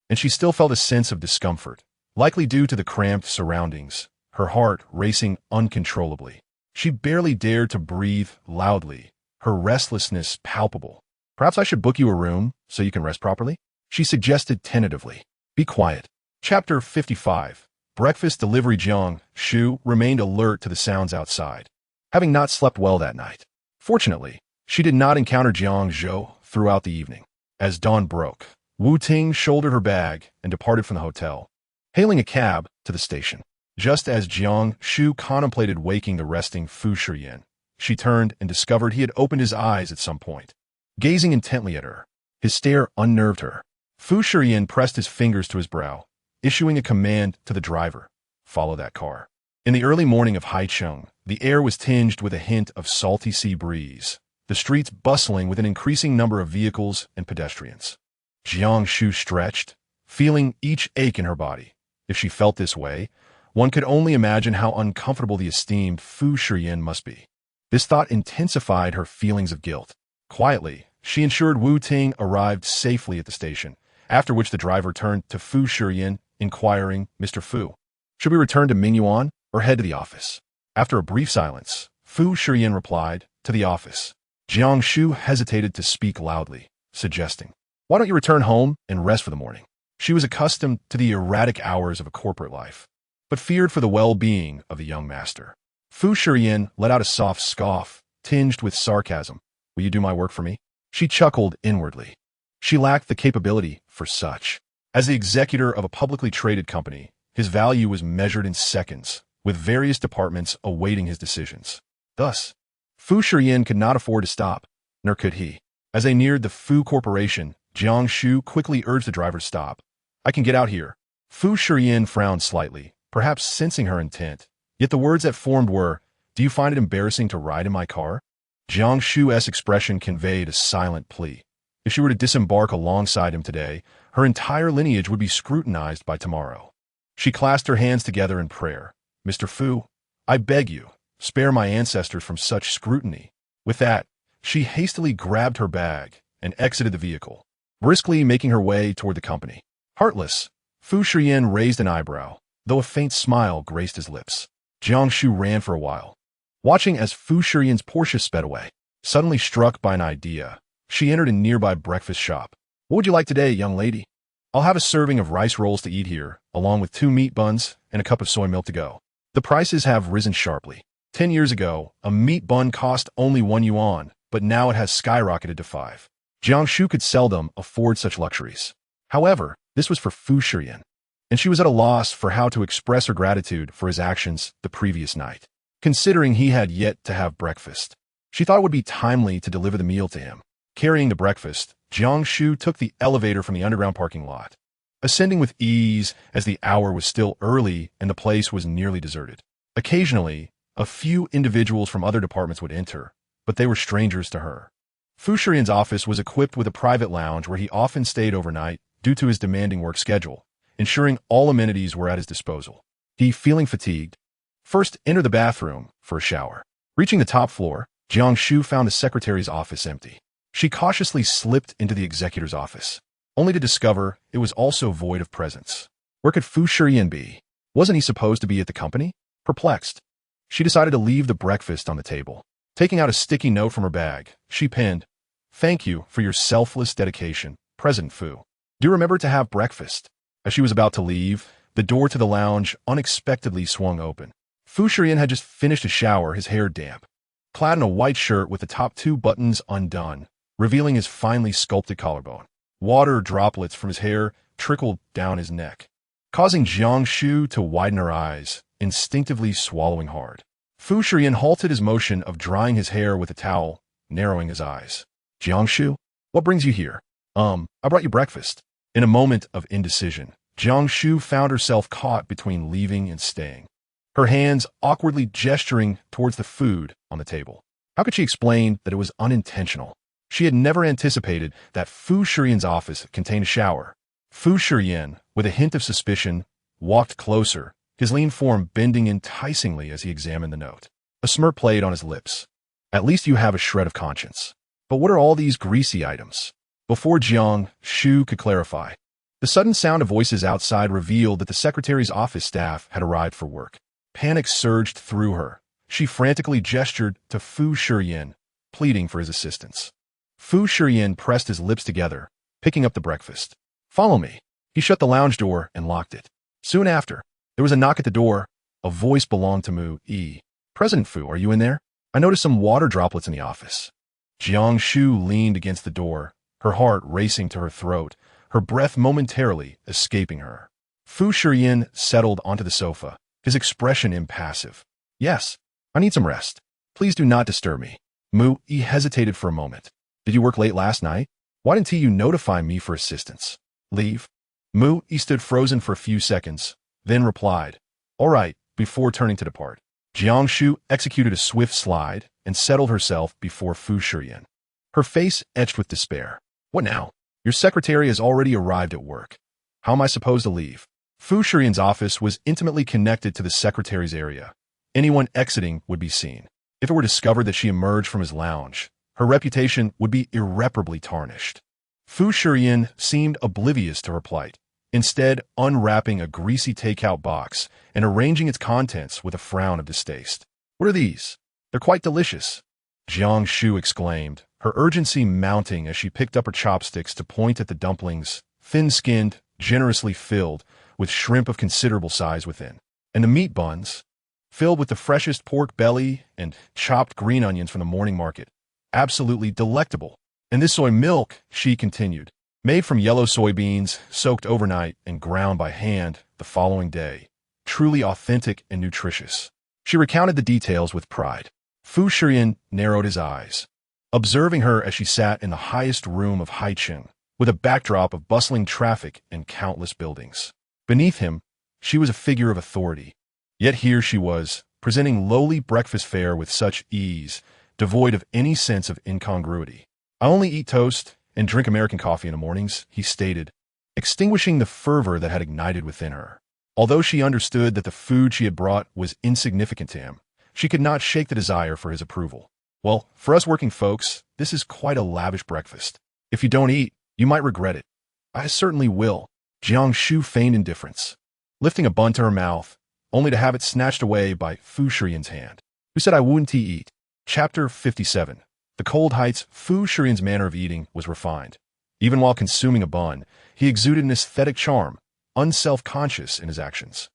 and she still felt a sense of discomfort, likely due to the cramped surroundings, her heart racing uncontrollably. She barely dared to breathe loudly, her restlessness palpable. Perhaps I should book you a room so you can rest properly? She suggested tentatively. Be quiet. Chapter 55. Breakfast delivery. Jiang Shu remained alert to the sounds outside, having not slept well that night. Fortunately, She did not encounter Jiang Shu throughout the evening. As dawn broke, Wu Ting shouldered her bag and departed from the hotel, hailing a cab to the station. Just as Jiang Shu contemplated waking the resting Fu Shiyan, she turned and discovered he had opened his eyes at some point. Gazing intently at her, his stare unnerved her. Fu Shiyan pressed his fingers to his brow, issuing a command to the driver, "Follow that car." In the early morning of Haicheng, the air was tinged with a hint of salty sea breeze, the streets bustling with an increasing number of vehicles and pedestrians. Jiang Shu stretched, feeling each ache in her body. If she felt this way, one could only imagine how uncomfortable the esteemed Fu Shiyan must be. This thought intensified her feelings of guilt. Quietly, she ensured Wu Ting arrived safely at the station, after which the driver turned to Fu Shiyan, inquiring, "Mr. Fu, should we return to Mingyuan or head to the office?" After a brief silence, Fu Shiyan replied, "To the office." Jiang Shu hesitated to speak loudly, suggesting, "Why don't you return home and rest for the morning?" She was accustomed to the erratic hours of a corporate life, but feared for the well-being of the young master. Fu Shiyan let out a soft scoff, tinged with sarcasm. "Will you do my work for me?" She chuckled inwardly. She lacked the capability for such. As the executor of a publicly traded company, his value was measured in seconds, with various departments awaiting his decisions. Thus, Fu Shiyan could not afford to stop, nor could he. As they neared the Fu Corporation, Jiang Shu quickly urged the driver to stop. "I can get out here." Fu Shiyan frowned slightly, perhaps sensing her intent, yet the words that formed were, "Do you find it embarrassing to ride in my car?" Jiang Shu's expression conveyed a silent plea. If she were to disembark alongside him today, her entire lineage would be scrutinized by tomorrow. She clasped her hands together in prayer. "Mr. Fu, I beg you, spare my ancestors from such scrutiny." With that, she hastily grabbed her bag and exited the vehicle, briskly making her way toward the company. Heartless, Fu Shiyan raised an eyebrow, though a faint smile graced his lips. Jiang Shu ran for a while, watching as Fu Shiyan's Porsche sped away. Suddenly struck by an idea, she entered a nearby breakfast shop. "What would you like today, young lady?" "I'll have a serving of rice rolls to eat here, along with 2 meat buns and a cup of soy milk to go." The prices have risen sharply. 10 years ago, a meat bun cost only 1 yuan, but now it has skyrocketed to 5. Jiang Shu could seldom afford such luxuries. However, this was for Fu Shiyan, and she was at a loss for how to express her gratitude for his actions the previous night. Considering he had yet to have breakfast, she thought it would be timely to deliver the meal to him. Carrying the breakfast, Jiang Shu took the elevator from the underground parking lot, ascending with ease as the hour was still early and the place was nearly deserted. Occasionally, a few individuals from other departments would enter, but they were strangers to her. Fu Shiyan's office was equipped with a private lounge where he often stayed overnight due to his demanding work schedule, ensuring all amenities were at his disposal. He, feeling fatigued, first entered the bathroom for a shower. Reaching the top floor, Jiang Shu found the secretary's office empty. She cautiously slipped into the executor's office, only to discover it was also void of presence. Where could Fu Shiyan be? Wasn't he supposed to be at the company? Perplexed, she decided to leave the breakfast on the table. Taking out a sticky note from her bag, she penned, "Thank you for your selfless dedication, President Fu. Do remember to have breakfast." As she was about to leave, the door to the lounge unexpectedly swung open. Fu Shiyan had just finished a shower, his hair damp, clad in a white shirt with the top 2 buttons undone, revealing his finely sculpted collarbone. Water droplets from his hair trickled down his neck, causing Jiang Shu to widen her eyes, instinctively swallowing hard. Fu Shiyan halted his motion of drying his hair with a towel, narrowing his eyes. "Jiang Shu, what brings you here?" I brought you breakfast." In a moment of indecision, Jiang Shu found herself caught between leaving and staying, her hands awkwardly gesturing towards the food on the table. How could she explain that it was unintentional? She had never anticipated that Fu Shiyan's office contained a shower. Fu Shiyan, with a hint of suspicion, walked closer, his lean form bending enticingly as he examined the note. A smirk played on his lips. "At least you have a shred of conscience. But what are all these greasy items?" Before Jiang Shu could clarify, the sudden sound of voices outside revealed that the secretary's office staff had arrived for work. Panic surged through her. She frantically gestured to Fu Shiyan, pleading for his assistance. Fu Shiyan pressed his lips together, picking up the breakfast. "Follow me." He shut the lounge door and locked it. Soon after, there was a knock at the door. A voice belonged to Mu E. "President Fu, are you in there? I noticed some water droplets in the office." Jiang Shu leaned against the door, her heart racing to her throat, her breath momentarily escaping her. Fu Shiyan settled onto the sofa, his expression impassive. Yes, I need some rest. Please do not disturb me. He hesitated for a moment. Did you work late last night? Why didn't you notify me for assistance? Leave? He stood frozen for a few seconds, then replied, all right, before turning to depart. Jiang Shu executed a swift slide and settled herself before Fu Shiyan. Her face etched with despair. What now? Your secretary has already arrived at work. How am I supposed to leave? Fu Shiyan's office was intimately connected to the secretary's area. Anyone exiting would be seen. If it were discovered that she emerged from his lounge, her reputation would be irreparably tarnished. Fu Shiyan seemed oblivious to her plight, instead unwrapping a greasy takeout box and arranging its contents with a frown of distaste. What are these? They're quite delicious, Jiang Shu exclaimed, her urgency mounting as she picked up her chopsticks to point at the dumplings, thin-skinned, generously filled, with shrimp of considerable size within, and the meat buns, filled with the freshest pork belly and chopped green onions from the morning market. Absolutely delectable. And this soy milk, she continued, made from yellow soybeans, soaked overnight and ground by hand the following day. Truly authentic and nutritious. She recounted the details with pride. Fu Shiyan narrowed his eyes, observing her as she sat in the highest room of Haicheng, with a backdrop of bustling traffic and countless buildings. Beneath him, she was a figure of authority. Yet here she was, presenting lowly breakfast fare with such ease, devoid of any sense of incongruity. I only eat toast and drink American coffee in the mornings, he stated, extinguishing the fervor that had ignited within her. Although she understood that the food she had brought was insignificant to him, she could not shake the desire for his approval. Well, for us working folks, this is quite a lavish breakfast. If you don't eat, you might regret it. I certainly will. Jiang Shu feigned indifference, lifting a bun to her mouth, only to have it snatched away by Fu Shiyan's hand. Who said I wouldn't eat? Chapter 57. The Cold Heights. Fu Shiyan's manner of eating was refined. Even while consuming a bun, he exuded an aesthetic charm, unself-conscious in his actions.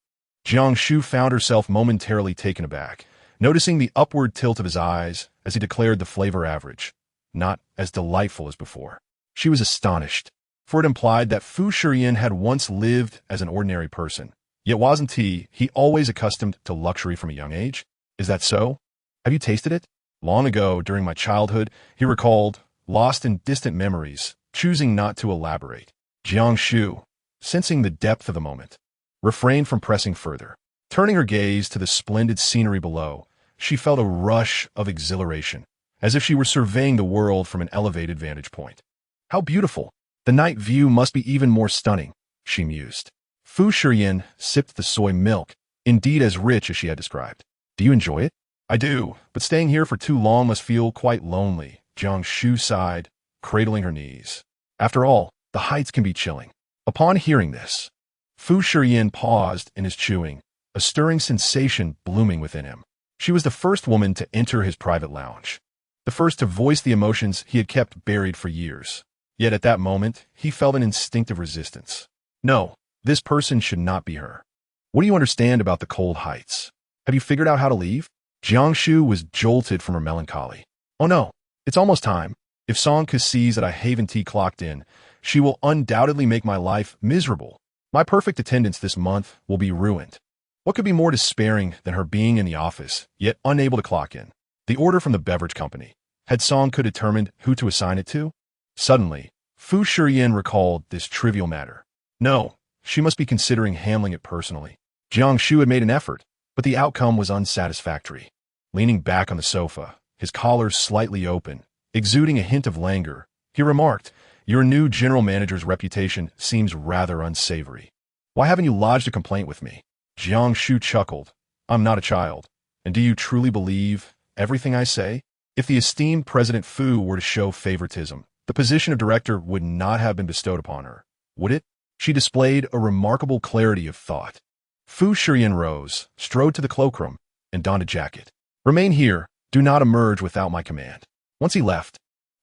Jiang Shu found herself momentarily taken aback, noticing the upward tilt of his eyes as he declared the flavor average, not as delightful as before. She was astonished, for it implied that Fu Shiyan had once lived as an ordinary person. Yet wasn't he always accustomed to luxury from a young age? Is that so? Have you tasted it? Long ago, during my childhood, he recalled, lost in distant memories, choosing not to elaborate. Jiang Shu, sensing the depth of the moment, refrained from pressing further. Turning her gaze to the splendid scenery below, she felt a rush of exhilaration, as if she were surveying the world from an elevated vantage point. How beautiful! The night view must be even more stunning, she mused. Fu Shiyan sipped the soy milk, indeed as rich as she had described. Do you enjoy it? I do, but staying here for too long must feel quite lonely, Jiang Shu sighed, cradling her knees. After all, the heights can be chilling. Upon hearing this, Fu Shiyan paused in his chewing, a stirring sensation blooming within him. She was the first woman to enter his private lounge, the first to voice the emotions he had kept buried for years. Yet at that moment, he felt an instinctive resistance. No, this person should not be her. What do you understand about the cold heights? Have you figured out how to leave? Jiang Shu was jolted from her melancholy. Oh no, it's almost time. If Song sees that I haven't clocked in, she will undoubtedly make my life miserable. My perfect attendance this month will be ruined. What could be more despairing than her being in the office, yet unable to clock in? The order from the beverage company. Had Song determined who to assign it to? Suddenly, Fu Shiyan recalled this trivial matter. No, she must be considering handling it personally. Jiang Shu had made an effort, but the outcome was unsatisfactory. Leaning back on the sofa, his collar slightly open, exuding a hint of languor, he remarked, your new general manager's reputation seems rather unsavory. Why haven't you lodged a complaint with me? Jiang Shu chuckled. I'm not a child. And do you truly believe everything I say? If the esteemed President Fu were to show favoritism, the position of director would not have been bestowed upon her, would it? She displayed a remarkable clarity of thought. Fu Shiyan rose, strode to the cloakroom, and donned a jacket. Remain here. Do not emerge without my command. Once he left,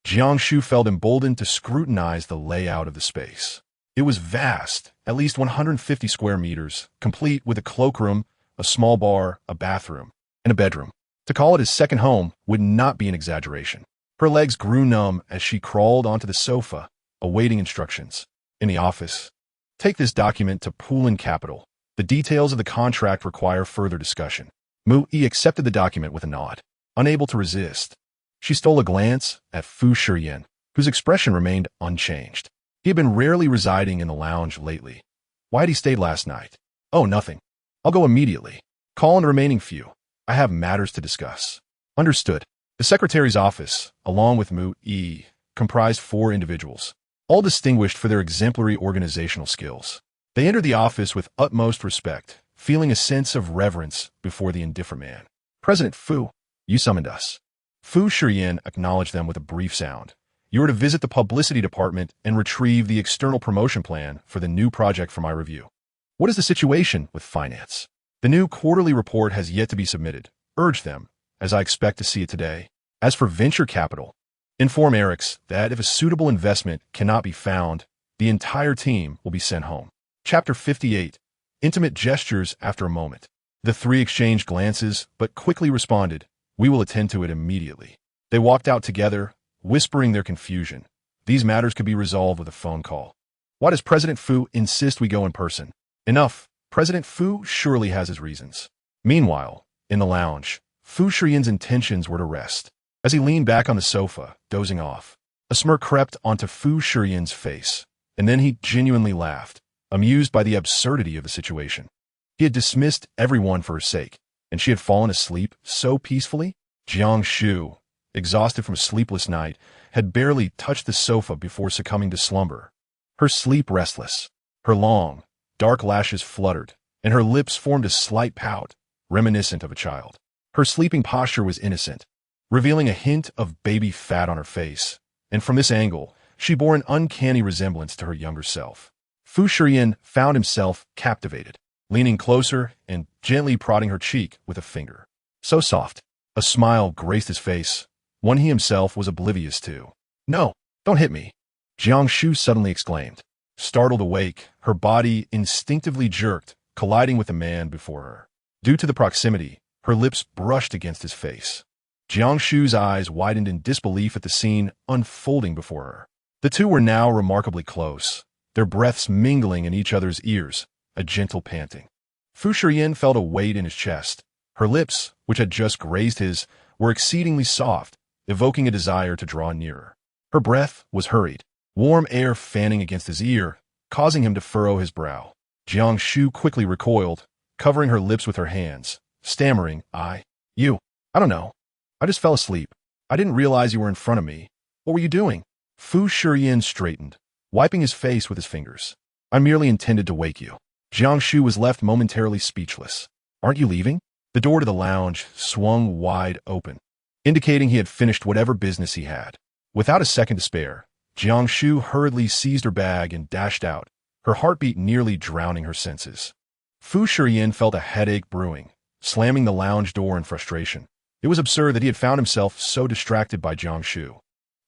Jiang Shu felt emboldened to scrutinize the layout of the space. It was vast, at least 150 square meters, complete with a cloakroom, a small bar, a bathroom, and a bedroom. To call it his second home would not be an exaggeration. Her legs grew numb as she crawled onto the sofa, awaiting instructions. In the office, take this document to Poolin Capital. The details of the contract require further discussion. Mu-yi accepted the document with a nod. Unable to resist, she stole a glance at Fu Shiyan, whose expression remained unchanged. He had been rarely residing in the lounge lately. Why had he stayed last night? Oh, nothing. I'll go immediately. Call in the remaining few. I have matters to discuss. Understood. The secretary's office, along with Mu-yi, comprised 4 individuals, all distinguished for their exemplary organizational skills. They entered the office with utmost respect, feeling a sense of reverence before the indifferent man. President Fu, you summoned us. Fu Shiyan acknowledged them with a brief sound. You are to visit the publicity department and retrieve the external promotion plan for the new project for my review. What is the situation with finance? The new quarterly report has yet to be submitted. Urge them, as I expect to see it today. As for venture capital, inform Eriks that if a suitable investment cannot be found, the entire team will be sent home. Chapter 58. Intimate gestures after a moment. The 3 exchanged glances, but quickly responded, we will attend to it immediately. They walked out together, whispering their confusion. These matters could be resolved with a phone call. Why does President Fu insist we go in person? Enough. President Fu surely has his reasons. Meanwhile, in the lounge, Fu Shiyan's intentions were to rest. As he leaned back on the sofa, dozing off, a smirk crept onto Fu Shiyan's face, and then he genuinely laughed, amused by the absurdity of the situation. He had dismissed everyone for her sake, and she had fallen asleep so peacefully. Jiang Shu, exhausted from a sleepless night, had barely touched the sofa before succumbing to slumber. Her sleep restless, her long, dark lashes fluttered, and her lips formed a slight pout, reminiscent of a child. Her sleeping posture was innocent, revealing a hint of baby fat on her face, and from this angle, she bore an uncanny resemblance to her younger self. Fu Shiyan found himself captivated, leaning closer and gently prodding her cheek with a finger. So soft. A smile graced his face, one he himself was oblivious to. No, don't hit me, Jiang Shu suddenly exclaimed. Startled awake, her body instinctively jerked, colliding with the man before her. Due to the proximity, her lips brushed against his face. Jiang Shu's eyes widened in disbelief at the scene unfolding before her. The two were now remarkably close, their breaths mingling in each other's ears, a gentle panting. Fu Shiyan felt a weight in his chest. Her lips, which had just grazed his, were exceedingly soft, evoking a desire to draw nearer. Her breath was hurried, warm air fanning against his ear, causing him to furrow his brow. Jiang Shu quickly recoiled, covering her lips with her hands, stammering, I don't know. I just fell asleep. I didn't realize you were in front of me. What were you doing? Fu Shiyan straightened, wiping his face with his fingers. I merely intended to wake you. Jiang Shu was left momentarily speechless. Aren't you leaving? The door to the lounge swung wide open, indicating he had finished whatever business he had. Without a second to spare, Jiang Shu hurriedly seized her bag and dashed out, her heartbeat nearly drowning her senses. Fu Shiyan felt a headache brewing, slamming the lounge door in frustration. It was absurd that he had found himself so distracted by Jiang Shu.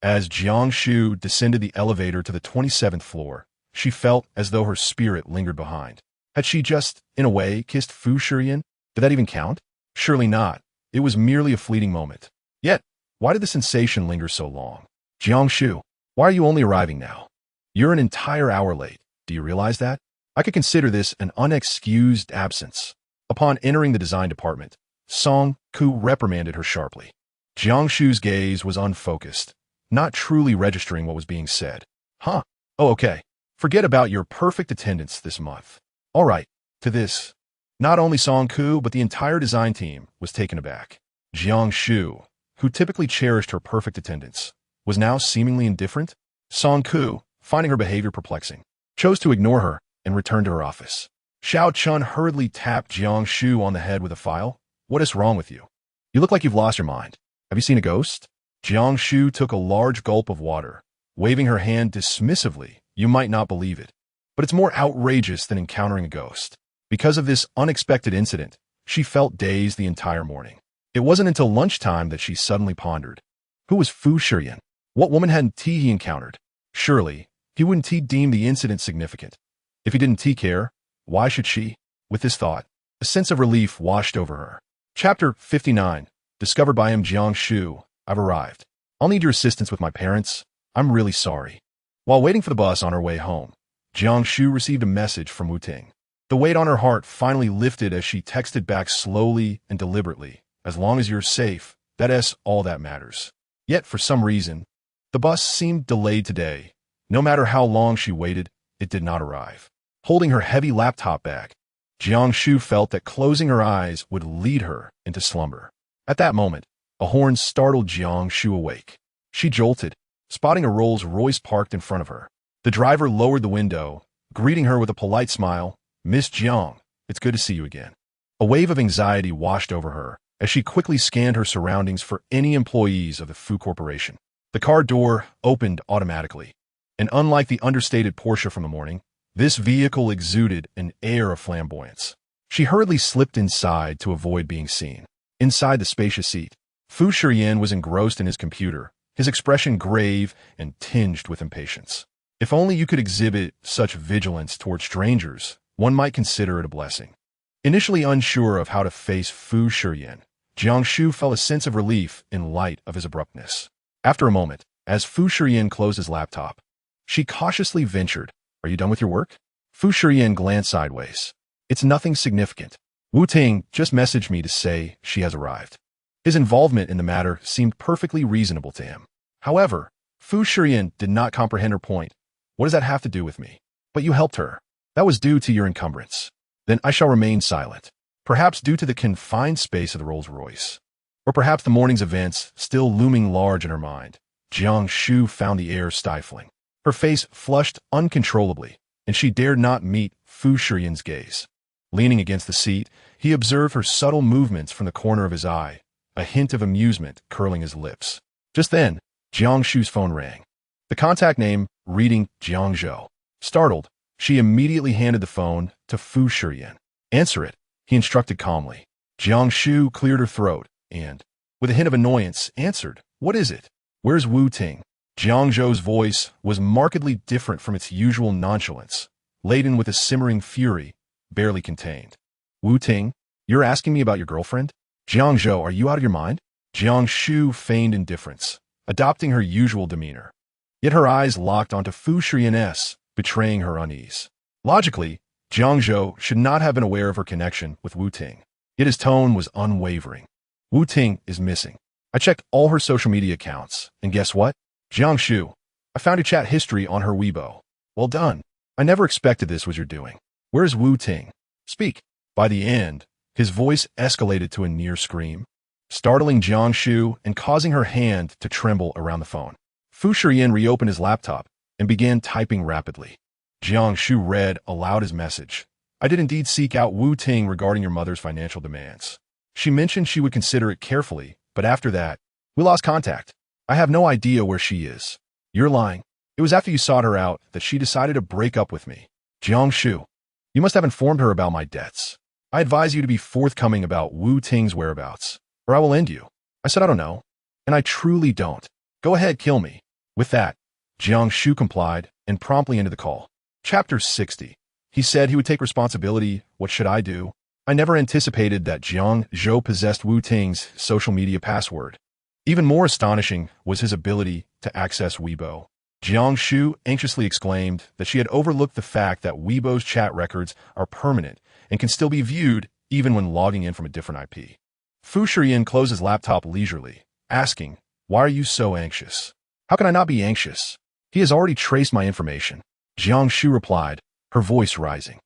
As Jiang Shu descended the elevator to the 27th floor, she felt as though her spirit lingered behind. Had she just, in a way, kissed Fu Shiyan? Did that even count? Surely not. It was merely a fleeting moment. Yet, why did the sensation linger so long? Jiang Shu, why are you only arriving now? You're an entire hour late. Do you realize that? I could consider this an unexcused absence. Upon entering the design department, Song Ku reprimanded her sharply. Jiang Shu's gaze was unfocused, not truly registering what was being said. Huh? Oh, okay. Forget about your perfect attendance this month. All right. To this, not only Song Ku, but the entire design team was taken aback. Jiang Shu, who typically cherished her perfect attendance, was now seemingly indifferent. Song Ku, finding her behavior perplexing, chose to ignore her and return to her office. Xiao Chun hurriedly tapped Jiang Shu on the head with a file. What is wrong with you? You look like you've lost your mind. Have you seen a ghost? Jiang Shu took a large gulp of water, waving her hand dismissively. You might not believe it, but it's more outrageous than encountering a ghost. Because of this unexpected incident, she felt dazed the entire morning. It wasn't until lunchtime that she suddenly pondered. Who was Fu Shiyan? What woman had tea he encountered? Surely, he wouldn't deem the incident significant. If he didn't care, why should she? With this thought, a sense of relief washed over her. Chapter 59. Discovered by Jiang Shu. I've arrived. I'll need your assistance with my parents. I'm really sorry. While waiting for the bus on her way home, Jiang Shu received a message from Wu Ting. The weight on her heart finally lifted as she texted back slowly and deliberately. As long as you're safe, that's all that matters. Yet, for some reason, the bus seemed delayed today. No matter how long she waited, it did not arrive. Holding her heavy laptop bag, Jiang Shu felt that closing her eyes would lead her into slumber. At that moment, a horn startled Jiang Shu awake. She jolted, spotting a Rolls-Royce parked in front of her. The driver lowered the window, greeting her with a polite smile. "Miss Jiang, it's good to see you again." A wave of anxiety washed over her as she quickly scanned her surroundings for any employees of the Fu Corporation. The car door opened automatically, and unlike the understated Porsche from the morning, this vehicle exuded an air of flamboyance. She hurriedly slipped inside to avoid being seen. Inside the spacious seat, Fu Shiyan was engrossed in his computer, his expression grave and tinged with impatience. If only you could exhibit such vigilance toward strangers, one might consider it a blessing. Initially unsure of how to face Fu Shiyan, Jiang Shu felt a sense of relief in light of his abruptness. After a moment, as Fu Shiyan closed his laptop, she cautiously ventured, "Are you done with your work?" Fu Shiyan glanced sideways. "It's nothing significant. Wu Ting just messaged me to say she has arrived." His involvement in the matter seemed perfectly reasonable to him. However, Fu Shiyan did not comprehend her point. "What does that have to do with me?" "But you helped her. That was due to your encumbrance." "Then I shall remain silent." Perhaps due to the confined space of the Rolls-Royce, or perhaps the morning's events still looming large in her mind, Jiang Shu found the air stifling. Her face flushed uncontrollably, and she dared not meet Fu Shiyan's gaze. Leaning against the seat, he observed her subtle movements from the corner of his eye, a hint of amusement curling his lips. Just then, Jiang Shu's phone rang. The contact name reading Jiang Zhou. Startled, she immediately handed the phone to Fu Shiyan. "Answer it," he instructed calmly. Jiang Shu cleared her throat and, with a hint of annoyance, answered, "What is it? Where's Wu Ting?" Jiang Zhou's voice was markedly different from its usual nonchalance, laden with a simmering fury, barely contained. "Wu Ting, you're asking me about your girlfriend? Jiang Zhou, are you out of your mind?" Jiang Shu feigned indifference, adopting her usual demeanor. Yet her eyes locked onto Fu Shiyan's, betraying her unease. Logically, Jiang Zhou should not have been aware of her connection with Wu Ting. Yet his tone was unwavering. "Wu Ting is missing. I checked all her social media accounts, and guess what? Jiang Shu, I found your chat history on her Weibo. Well done. I never expected this was your doing. Where's Wu Ting? Speak." By the end, his voice escalated to a near scream, startling Jiang Shu and causing her hand to tremble around the phone. Fu Shiyan reopened his laptop and began typing rapidly. Jiang Shu read aloud his message. "I did indeed seek out Wu Ting regarding your mother's financial demands. She mentioned she would consider it carefully, but after that, we lost contact. I have no idea where she is." "You're lying. It was after you sought her out that she decided to break up with me." "Jiang Shu, you must have informed her about my debts. I advise you to be forthcoming about Wu Ting's whereabouts, or I will end you." I said, "I don't know." "And I truly don't. Go ahead, kill me." With that, Jiang Shu complied and promptly ended the call. Chapter 60. He said he would take responsibility. What should I do? I never anticipated that Jiang Zhou possessed Wu Ting's social media password. Even more astonishing was his ability to access Weibo. Jiang Shu anxiously exclaimed that she had overlooked the fact that Weibo's chat records are permanent and can still be viewed even when logging in from a different IP. Fu Shiyan closed his laptop leisurely, asking, "Why are you so anxious?" "How can I not be anxious? He has already traced my information." Jiang Shu replied, her voice rising.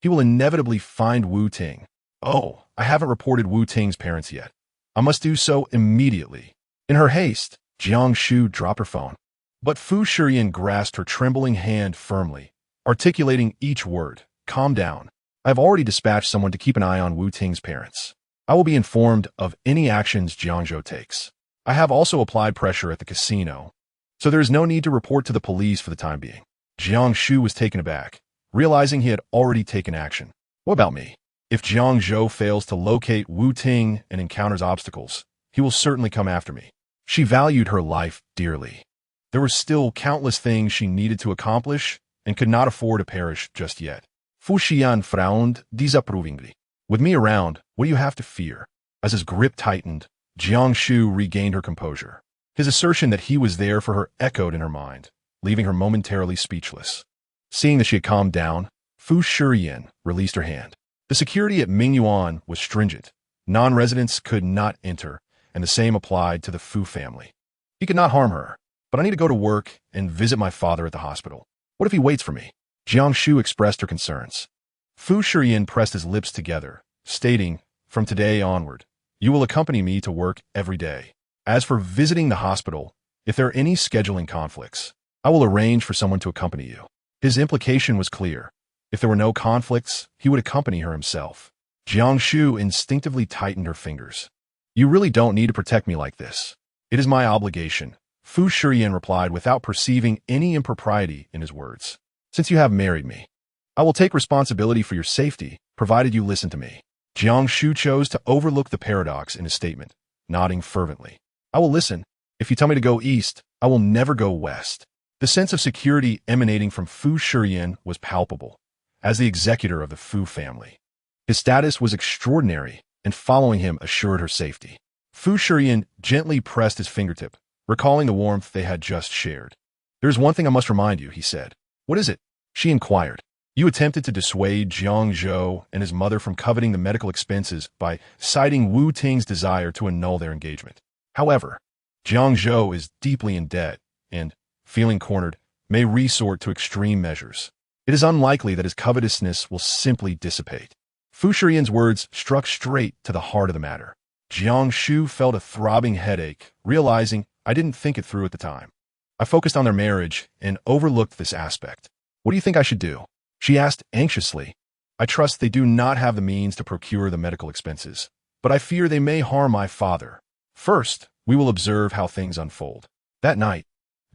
"He will inevitably find Wu Ting." "Oh, I haven't reported Wu Ting's parents yet. I must do so immediately." In her haste, Jiang Shu dropped her phone. But Fu Shiyan grasped her trembling hand firmly, articulating each word. "Calm down. I have already dispatched someone to keep an eye on Wu Ting's parents. I will be informed of any actions Jiang Zhou takes. I have also applied pressure at the casino, so there is no need to report to the police for the time being." Jiang Shu was taken aback, realizing he had already taken action. "What about me? If Jiang Zhou fails to locate Wu Ting and encounters obstacles, he will certainly come after me." She valued her life dearly. There were still countless things she needed to accomplish and could not afford to perish just yet. Fu Shiyan frowned disapprovingly. "With me around, what do you have to fear?" As his grip tightened, Jiang Shu regained her composure. His assertion that he was there for her echoed in her mind, leaving her momentarily speechless. Seeing that she had calmed down, Fu Shiyan released her hand. The security at Mingyuan was stringent. Non-residents could not enter, and the same applied to the Fu family. He could not harm her, but I need to go to work and visit my father at the hospital. What if he waits for me? Jiang Shu expressed her concerns. Fu Shiyan pressed his lips together, stating, "From today onward, you will accompany me to work every day. As for visiting the hospital, if there are any scheduling conflicts, I will arrange for someone to accompany you." His implication was clear. If there were no conflicts, he would accompany her himself. Jiang Shu instinctively tightened her fingers. "You really don't need to protect me like this. It is my obligation," Fu Shiyan replied without perceiving any impropriety in his words. "Since you have married me, I will take responsibility for your safety, provided you listen to me." Jiang Shu chose to overlook the paradox in his statement, nodding fervently. "I will listen. If you tell me to go east, I will never go west." The sense of security emanating from Fu Shiyan was palpable. As the executor of the Fu family, his status was extraordinary, and following him assured her safety. Fu Shiyan gently pressed his fingertip, recalling the warmth they had just shared. "There is one thing I must remind you," he said. "What is it?" she inquired. "You attempted to dissuade Jiang Zhou and his mother from coveting the medical expenses by citing Wu Ting's desire to annul their engagement. However, Jiang Zhou is deeply in debt and, feeling cornered, may resort to extreme measures. It is unlikely that his covetousness will simply dissipate." Fu Shiyan's words struck straight to the heart of the matter. Jiang Shu felt a throbbing headache, realizing, "I didn't think it through at the time. I focused on their marriage and overlooked this aspect. What do you think I should do?" she asked anxiously. "I trust they do not have the means to procure the medical expenses, but I fear they may harm my father. First, we will observe how things unfold." That night,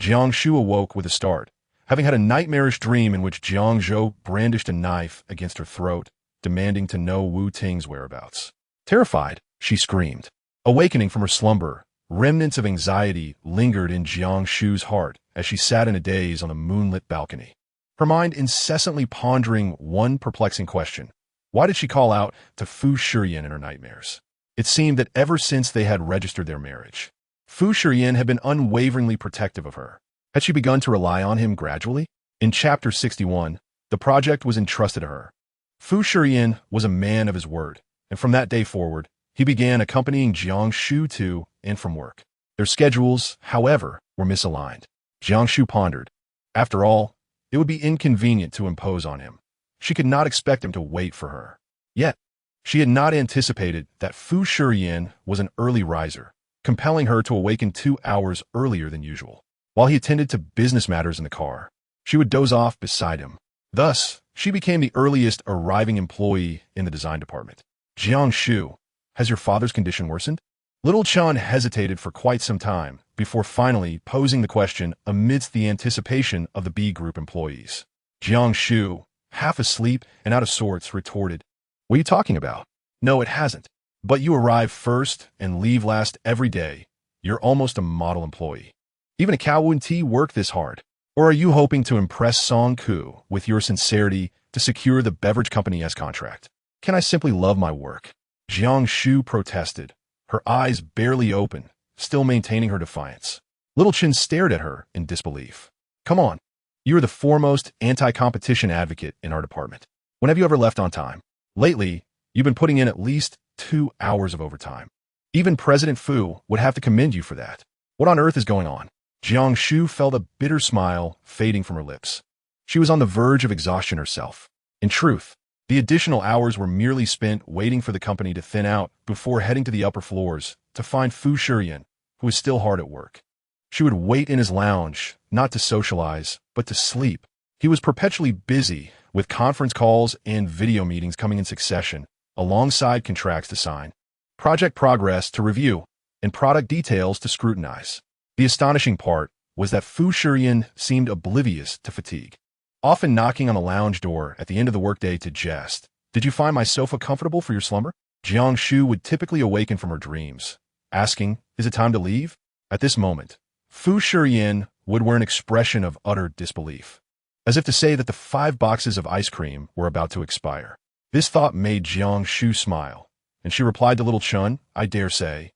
Jiang Shu awoke with a start, having had a nightmarish dream in which Jiang Zhou brandished a knife against her throat, demanding to know Wu Ting's whereabouts. Terrified, she screamed. Awakening from her slumber, remnants of anxiety lingered in Jiang Shu's heart as she sat in a daze on the moonlit balcony, her mind incessantly pondering one perplexing question. Why did she call out to Fu Shiyan in her nightmares? It seemed that ever since they had registered their marriage, Fu Shiyan had been unwaveringly protective of her. Had she begun to rely on him gradually? In Chapter 61, the project was entrusted to her. Fu Shiyan was a man of his word, and from that day forward, he began accompanying Jiang Shu to and from work. Their schedules, however, were misaligned. Jiang Shu pondered. After all, it would be inconvenient to impose on him. She could not expect him to wait for her. Yet, she had not anticipated that Fu Shiyan was an early riser, compelling her to awaken 2 hours earlier than usual. While he attended to business matters in the car, she would doze off beside him. Thus, she became the earliest arriving employee in the design department. "Jiang Shu, has your father's condition worsened?" Little Chen hesitated for quite some time before finally posing the question amidst the anticipation of the B Group employees. Jiang Shu, half asleep and out of sorts, retorted, "What are you talking about? No, it hasn't. But you arrive first and leave last every day. You're almost a model employee. Even a cow wouldn't work this hard. Or are you hoping to impress Song Ku with your sincerity to secure the beverage company's contract? Can I simply love my work?" Jiang Shu protested, her eyes barely open, still maintaining her defiance. Little Chin stared at her in disbelief. "Come on. You are the foremost anti-competition advocate in our department. When have you ever left on time? Lately, you've been putting in at least 2 hours of overtime. Even President Fu would have to commend you for that. What on earth is going on?" Jiang Shu felt a bitter smile fading from her lips. She was on the verge of exhaustion herself. In truth, the additional hours were merely spent waiting for the company to thin out before heading to the upper floors to find Fu Shiyan, who was still hard at work. She would wait in his lounge, not to socialize, but to sleep. He was perpetually busy, with conference calls and video meetings coming in succession, alongside contracts to sign, project progress to review, and product details to scrutinize. The astonishing part was that Fu Shiyan seemed oblivious to fatigue, often knocking on the lounge door at the end of the workday to jest. "Did you find my sofa comfortable for your slumber?" Jiang Shu would typically awaken from her dreams, asking, "Is it time to leave?" At this moment, Fu Shiyan would wear an expression of utter disbelief, as if to say that the 5 boxes of ice cream were about to expire. This thought made Jiang Shu smile, and she replied to little Chun, "I dare say."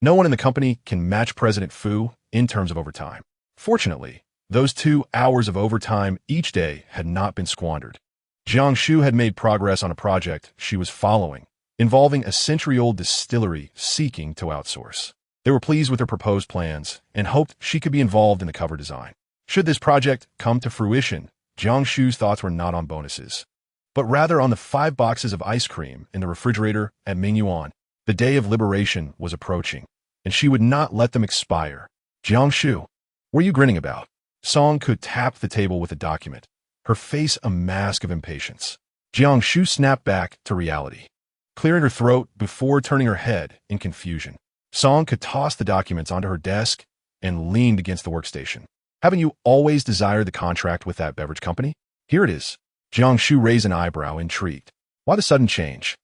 No one in the company can match President Fu in terms of overtime. Fortunately, those 2 hours of overtime each day had not been squandered. Jiang Shu had made progress on a project she was following, involving a century-old distillery seeking to outsource. They were pleased with her proposed plans and hoped she could be involved in the cover design. Should this project come to fruition, Jiang Shu's thoughts were not on bonuses, but rather on the 5 boxes of ice cream in the refrigerator at Mingyuan. The day of liberation was approaching, and she would not let them expire. Jiang Shu, what are you grinning about? Song could tap the table with a document, her face a mask of impatience. Jiang Shu snapped back to reality, clearing her throat before turning her head in confusion. Song could toss the documents onto her desk and leaned against the workstation. Haven't you always desired the contract with that beverage company? Here it is. Jiang Shu raised an eyebrow, intrigued. Why the sudden change?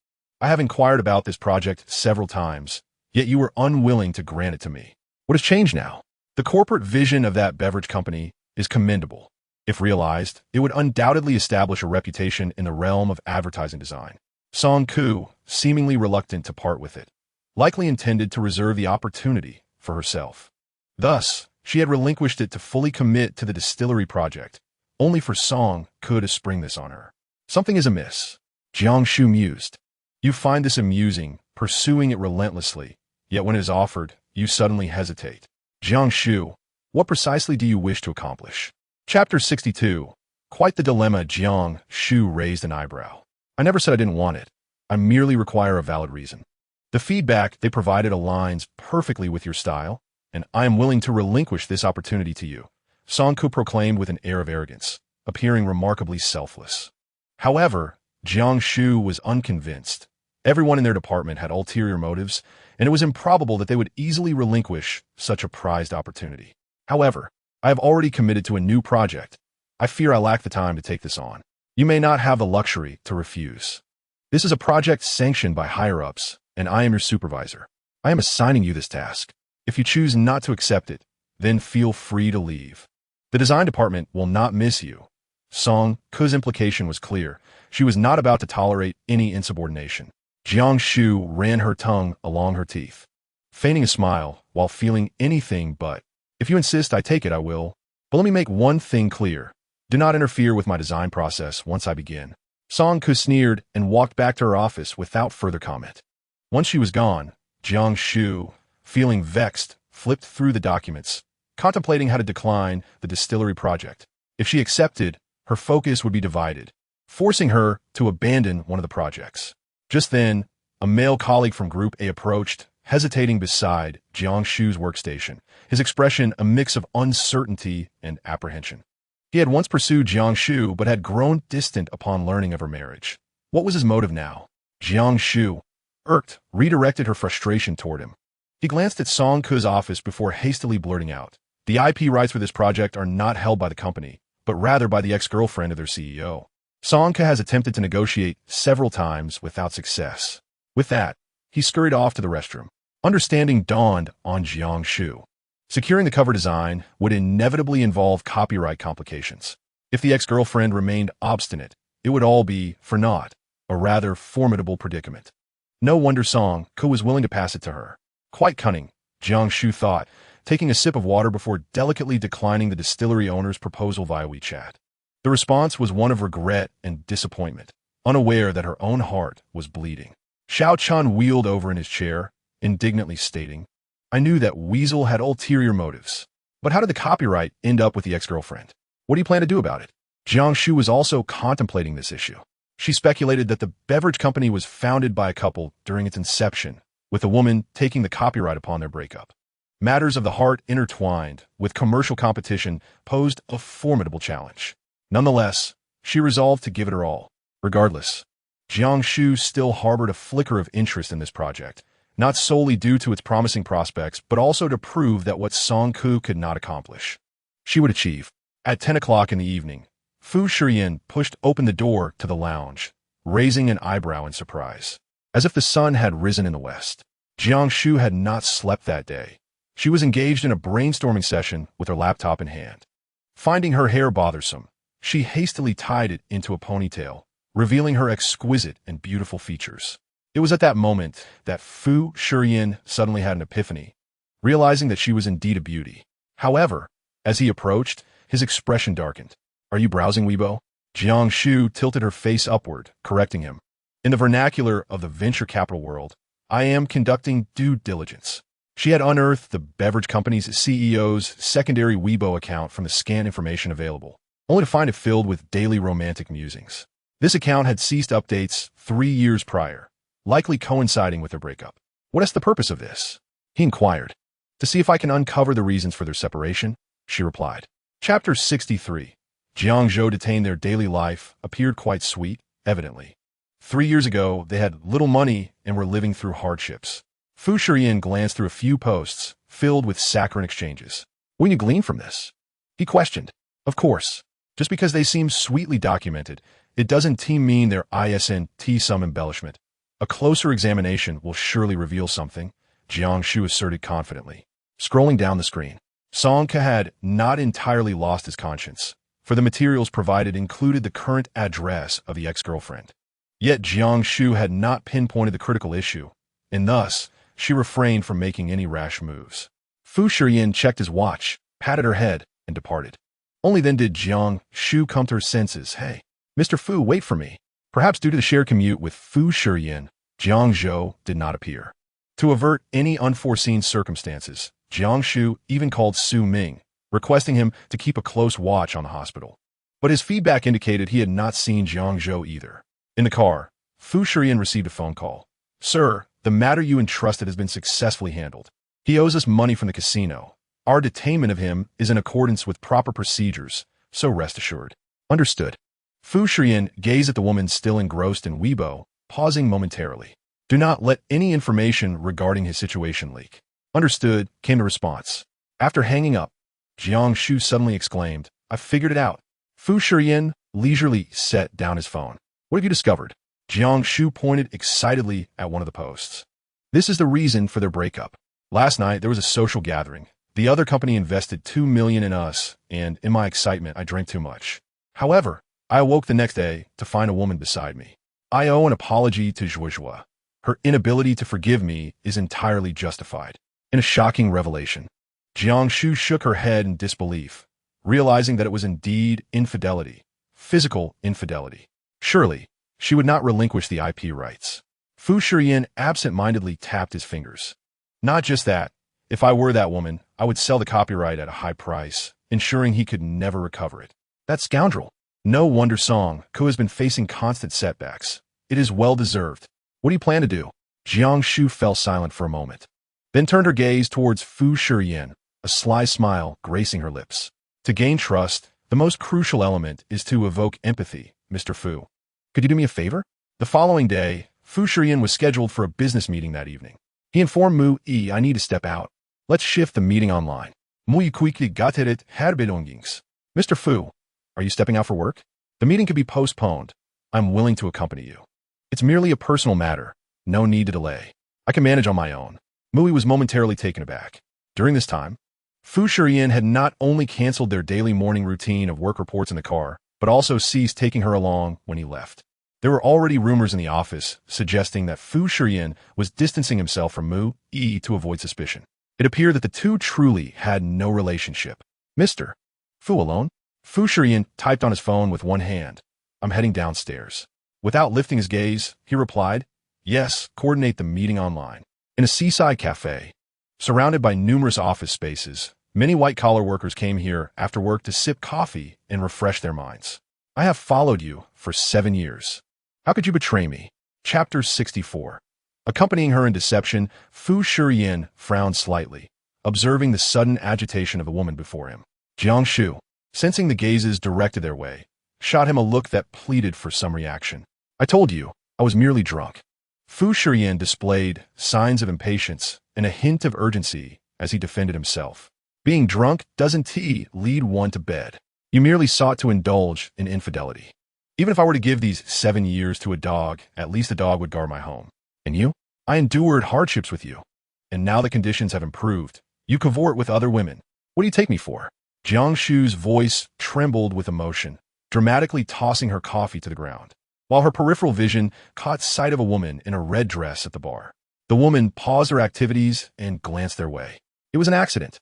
I have inquired about this project several times, yet you were unwilling to grant it to me. What has changed now? The corporate vision of that beverage company is commendable. If realized, it would undoubtedly establish a reputation in the realm of advertising design. Song Ku, seemingly reluctant to part with it, likely intended to reserve the opportunity for herself. Thus, she had relinquished it to fully commit to the distillery project, only for Song Ku to spring this on her. Something is amiss. Jiang Shu mused. You find this amusing, pursuing it relentlessly, yet when it is offered, you suddenly hesitate. Jiang Shu, what precisely do you wish to accomplish? Chapter 62. Quite the dilemma. Jiang Shu raised an eyebrow. I never said I didn't want it. I merely require a valid reason. The feedback they provided aligns perfectly with your style, and I am willing to relinquish this opportunity to you, Song Ku proclaimed with an air of arrogance, appearing remarkably selfless. However, Jiang Shu was unconvinced. Everyone in their department had ulterior motives, and it was improbable that they would easily relinquish such a prized opportunity. However, I have already committed to a new project. I fear I lack the time to take this on. You may not have the luxury to refuse. This is a project sanctioned by higher-ups, and I am your supervisor. I am assigning you this task. If you choose not to accept it, then feel free to leave. The design department will not miss you. Song Ku's implication was clear. She was not about to tolerate any insubordination. Jiang Shu ran her tongue along her teeth, feigning a smile while feeling anything but. If you insist I take it, I will. But let me make one thing clear. Do not interfere with my design process once I begin. Song Ku sneered and walked back to her office without further comment. Once she was gone, Jiang Shu, feeling vexed, flipped through the documents, contemplating how to decline the distillery project. If she accepted, her focus would be divided, forcing her to abandon one of the projects. Just then, a male colleague from Group A approached, hesitating beside Jiang Shu's workstation, his expression a mix of uncertainty and apprehension. He had once pursued Jiang Shu but had grown distant upon learning of her marriage. What was his motive now? Jiang Shu, irked, redirected her frustration toward him. He glanced at Song Ku's office before hastily blurting out, the IP rights for this project are not held by the company, but rather by the ex-girlfriend of their CEO. Song Ku has attempted to negotiate several times without success. With that, he scurried off to the restroom. Understanding dawned on Jiang Shu. Securing the cover design would inevitably involve copyright complications. If the ex-girlfriend remained obstinate, it would all be for naught, a rather formidable predicament. No wonder Song Ku was willing to pass it to her. Quite cunning, Jiang Shu thought, taking a sip of water before delicately declining the distillery owner's proposal via WeChat. The response was one of regret and disappointment, unaware that her own heart was bleeding. Xiao Chun wheeled over in his chair, indignantly stating, I knew that Weasel had ulterior motives. But how did the copyright end up with the ex-girlfriend? What do you plan to do about it? Jiang Shu was also contemplating this issue. She speculated that the beverage company was founded by a couple during its inception, with the woman taking the copyright upon their breakup. Matters of the heart intertwined with commercial competition posed a formidable challenge. Nonetheless, she resolved to give it her all. Regardless, Jiang Shu still harbored a flicker of interest in this project, not solely due to its promising prospects, but also to prove that what Song Ku could not accomplish, she would achieve. At 10 o'clock in the evening, Fu Shiyan pushed open the door to the lounge, raising an eyebrow in surprise. As if the sun had risen in the west. Jiang Shu had not slept that day. She was engaged in a brainstorming session with her laptop in hand. Finding her hair bothersome, she hastily tied it into a ponytail, revealing her exquisite and beautiful features. It was at that moment that Fu Shiyan suddenly had an epiphany, realizing that she was indeed a beauty. However, as he approached, his expression darkened. "Are you browsing, Weibo?" Jiang Shu tilted her face upward, correcting him. "In the vernacular of the venture capital world, I am conducting due diligence." She had unearthed the beverage company's CEO's secondary Weibo account from the scant information available, only to find it filled with daily romantic musings. This account had ceased updates 3 years prior, likely coinciding with their breakup. "What is the purpose of this?" he inquired. "To see if I can uncover the reasons for their separation," she replied. Chapter 63. Jiang Shu detained their daily life appeared quite sweet, evidently. 3 years ago, they had little money and were living through hardships. Fu Shiyan glanced through a few posts filled with saccharine exchanges. "What can you glean from this?" he questioned. "Of course, just because they seem sweetly documented, it doesn't mean they're isn't some embellishment. A closer examination will surely reveal something," Jiang Shu asserted confidently. Scrolling down the screen, Song Ke had not entirely lost his conscience, for the materials provided included the current address of the ex-girlfriend. Yet Jiang Shu had not pinpointed the critical issue, and thus she refrained from making any rash moves. Fu Shiyan checked his watch, patted her head, and departed. Only then did Jiang Shu come to her senses. "Hey, Mr. Fu, wait for me." Perhaps due to the shared commute with Fu Shiyan, Jiang Shu did not appear. To avert any unforeseen circumstances, Jiang Shu even called Su Ming, requesting him to keep a close watch on the hospital. But his feedback indicated he had not seen Jiang Shu either. In the car, Fu Shiyan received a phone call. "Sir, the matter you entrusted has been successfully handled. He owes us money from the casino. Our detainment of him is in accordance with proper procedures, so rest assured." "Understood." Fu Shiyan gazed at the woman still engrossed in Weibo, pausing momentarily. "Do not let any information regarding his situation leak." "Understood," came the response. After hanging up, Jiang Shu suddenly exclaimed, "I figured it out." Fu Shiyan leisurely set down his phone. "What have you discovered?" Jiang Shu pointed excitedly at one of the posts. "This is the reason for their breakup. Last night, there was a social gathering. The other company invested $2 million in us, and in my excitement, I drank too much. However, I awoke the next day to find a woman beside me. I owe an apology to Zhuozhua. Her inability to forgive me is entirely justified." In a shocking revelation, Jiang Shu shook her head in disbelief, realizing that it was indeed infidelity, physical infidelity. Surely, she would not relinquish the IP rights. Fu Shiyan absent-mindedly tapped his fingers. "Not just that. If I were that woman, I would sell the copyright at a high price, ensuring he could never recover it. That scoundrel. No wonder Song Ke has been facing constant setbacks. It is well-deserved. What do you plan to do?" Jiang Shu fell silent for a moment, then turned her gaze towards Fu Shiyan, a sly smile gracing her lips. "To gain trust, the most crucial element is to evoke empathy, Mr. Fu. Could you do me a favor?" The following day, Fu Shiyan was scheduled for a business meeting that evening. He informed Mu Yi, "I need to step out. Let's shift the meeting online." Mu Yi quickly gattet Herbedongings. "Mr. Fu, are you stepping out for work? The meeting could be postponed. I'm willing to accompany you. It's merely a personal matter. No need to delay. I can manage on my own." Mu Yi was momentarily taken aback. During this time, Fu Shiyan had not only canceled their daily morning routine of work reports in the car, but also ceased taking her along when he left. There were already rumors in the office suggesting that Fu Shiyan was distancing himself from Mu Yi to avoid suspicion. It appeared that the two truly had no relationship. "Mr. Fu alone?" Fu Shiyan typed on his phone with one hand. "I'm heading downstairs." Without lifting his gaze, he replied, "Yes, coordinate the meeting online." In a seaside cafe, surrounded by numerous office spaces, many white-collar workers came here after work to sip coffee and refresh their minds. "I have followed you for 7 years. How could you betray me?" Chapter 64. Accompanying her in deception, Fu Shiyan frowned slightly, observing the sudden agitation of the woman before him. Jiang Shu, sensing the gazes directed their way, shot him a look that pleaded for some reaction. "I told you, I was merely drunk." Fu Shiyan displayed signs of impatience and a hint of urgency as he defended himself. "Being drunk doesn't lead one to bed. You merely sought to indulge in infidelity. Even if I were to give these 7 years to a dog, at least the dog would guard my home. And you? I endured hardships with you. And now the conditions have improved. You cavort with other women. What do you take me for?" Jiang Shu's voice trembled with emotion, dramatically tossing her coffee to the ground. while her peripheral vision caught sight of a woman in a red dress at the bar. The woman paused her activities and glanced their way. It was an accident.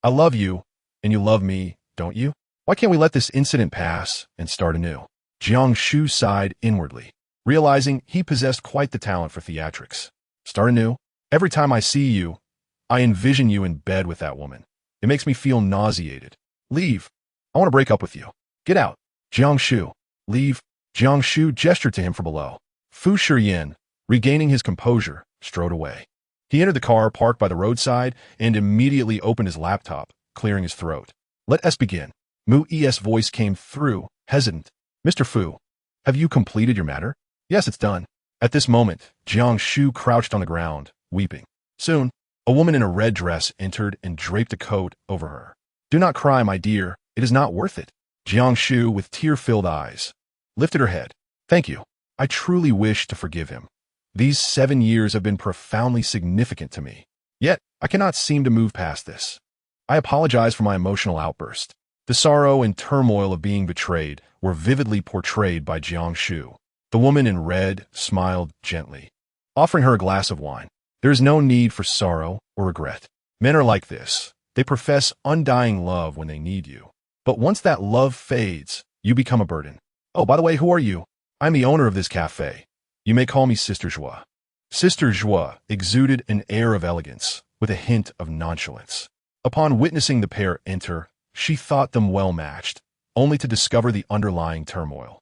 I love you, and you love me, don't you? Why can't we let this incident pass and start anew? Jiang Shu sighed inwardly, realizing he possessed quite the talent for theatrics. Start anew? Every time I see you, I envision you in bed with that woman. It makes me feel nauseated. Leave. I want to break up with you. Get out. Jiang Shu. Leave. Jiang Shu gestured to him from below. Fu Shiyan, regaining his composure, strode away. He entered the car parked by the roadside and immediately opened his laptop, clearing his throat. Let us begin. Mu's voice came through, hesitant. Mr. Fu, have you completed your matter? Yes, it's done. At this moment, Jiang Shu crouched on the ground, weeping. Soon, a woman in a red dress entered and draped a coat over her. Do not cry, my dear. It is not worth it. Jiang Shu, with tear-filled eyes, lifted her head. Thank you. I truly wish to forgive him. These 7 years have been profoundly significant to me. Yet, I cannot seem to move past this. I apologize for my emotional outburst. The sorrow and turmoil of being betrayed were vividly portrayed by Jiang Shu. The woman in red smiled gently, offering her a glass of wine. There is no need for sorrow or regret. Men are like this. They profess undying love when they need you. But once that love fades, you become a burden. Oh, by the way, who are you? I'm the owner of this cafe. You may call me Sister Joie. Sister Joie exuded an air of elegance with a hint of nonchalance. Upon witnessing the pair enter, she thought them well matched, only to discover the underlying turmoil.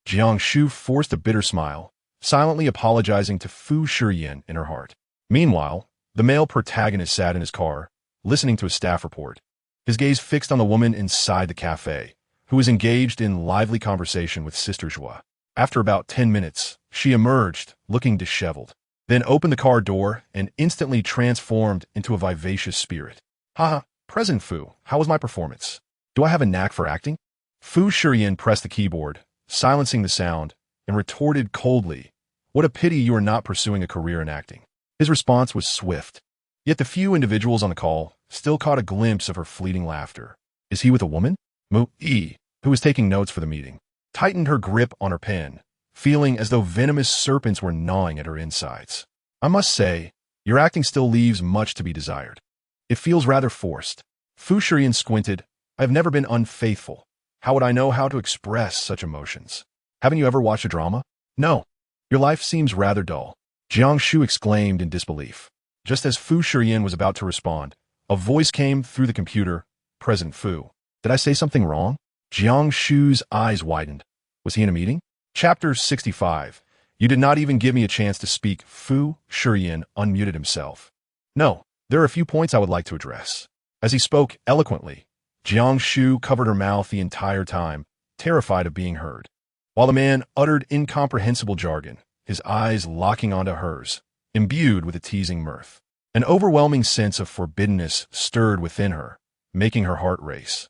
Jiang Shu forced a bitter smile, silently apologizing to Fu Shiyan in her heart. Meanwhile, the male protagonist sat in his car, listening to a staff report, his gaze fixed on the woman inside the cafe, who was engaged in lively conversation with Sister Joie. After about 10 minutes, she emerged, looking disheveled, then opened the car door and instantly transformed into a vivacious spirit. Haha, President Fu, how was my performance? Do I have a knack for acting? Fu Shiyan pressed the keyboard, silencing the sound, and retorted coldly, what a pity you are not pursuing a career in acting. His response was swift. Yet the few individuals on the call still caught a glimpse of her fleeting laughter. Is he with a woman? Mu-E, who was taking notes for the meeting, tightened her grip on her pen, feeling as though venomous serpents were gnawing at her insides. I must say, your acting still leaves much to be desired. It feels rather forced. Fu Shiyan squinted. I have never been unfaithful. How would I know how to express such emotions? Haven't you ever watched a drama? No. Your life seems rather dull. Jiang Shu exclaimed in disbelief. Just as Fu Shiyan was about to respond, a voice came through the computer. President Fu. Did I say something wrong? Jiang Shu's eyes widened. Was he in a meeting? Chapter 65. You did not even give me a chance to speak. Fu Shiyan unmuted himself. No, there are a few points I would like to address. As he spoke eloquently, Jiang Shu covered her mouth the entire time, terrified of being heard. While the man uttered incomprehensible jargon, his eyes locking onto hers, imbued with a teasing mirth. An overwhelming sense of forbiddenness stirred within her, making her heart race.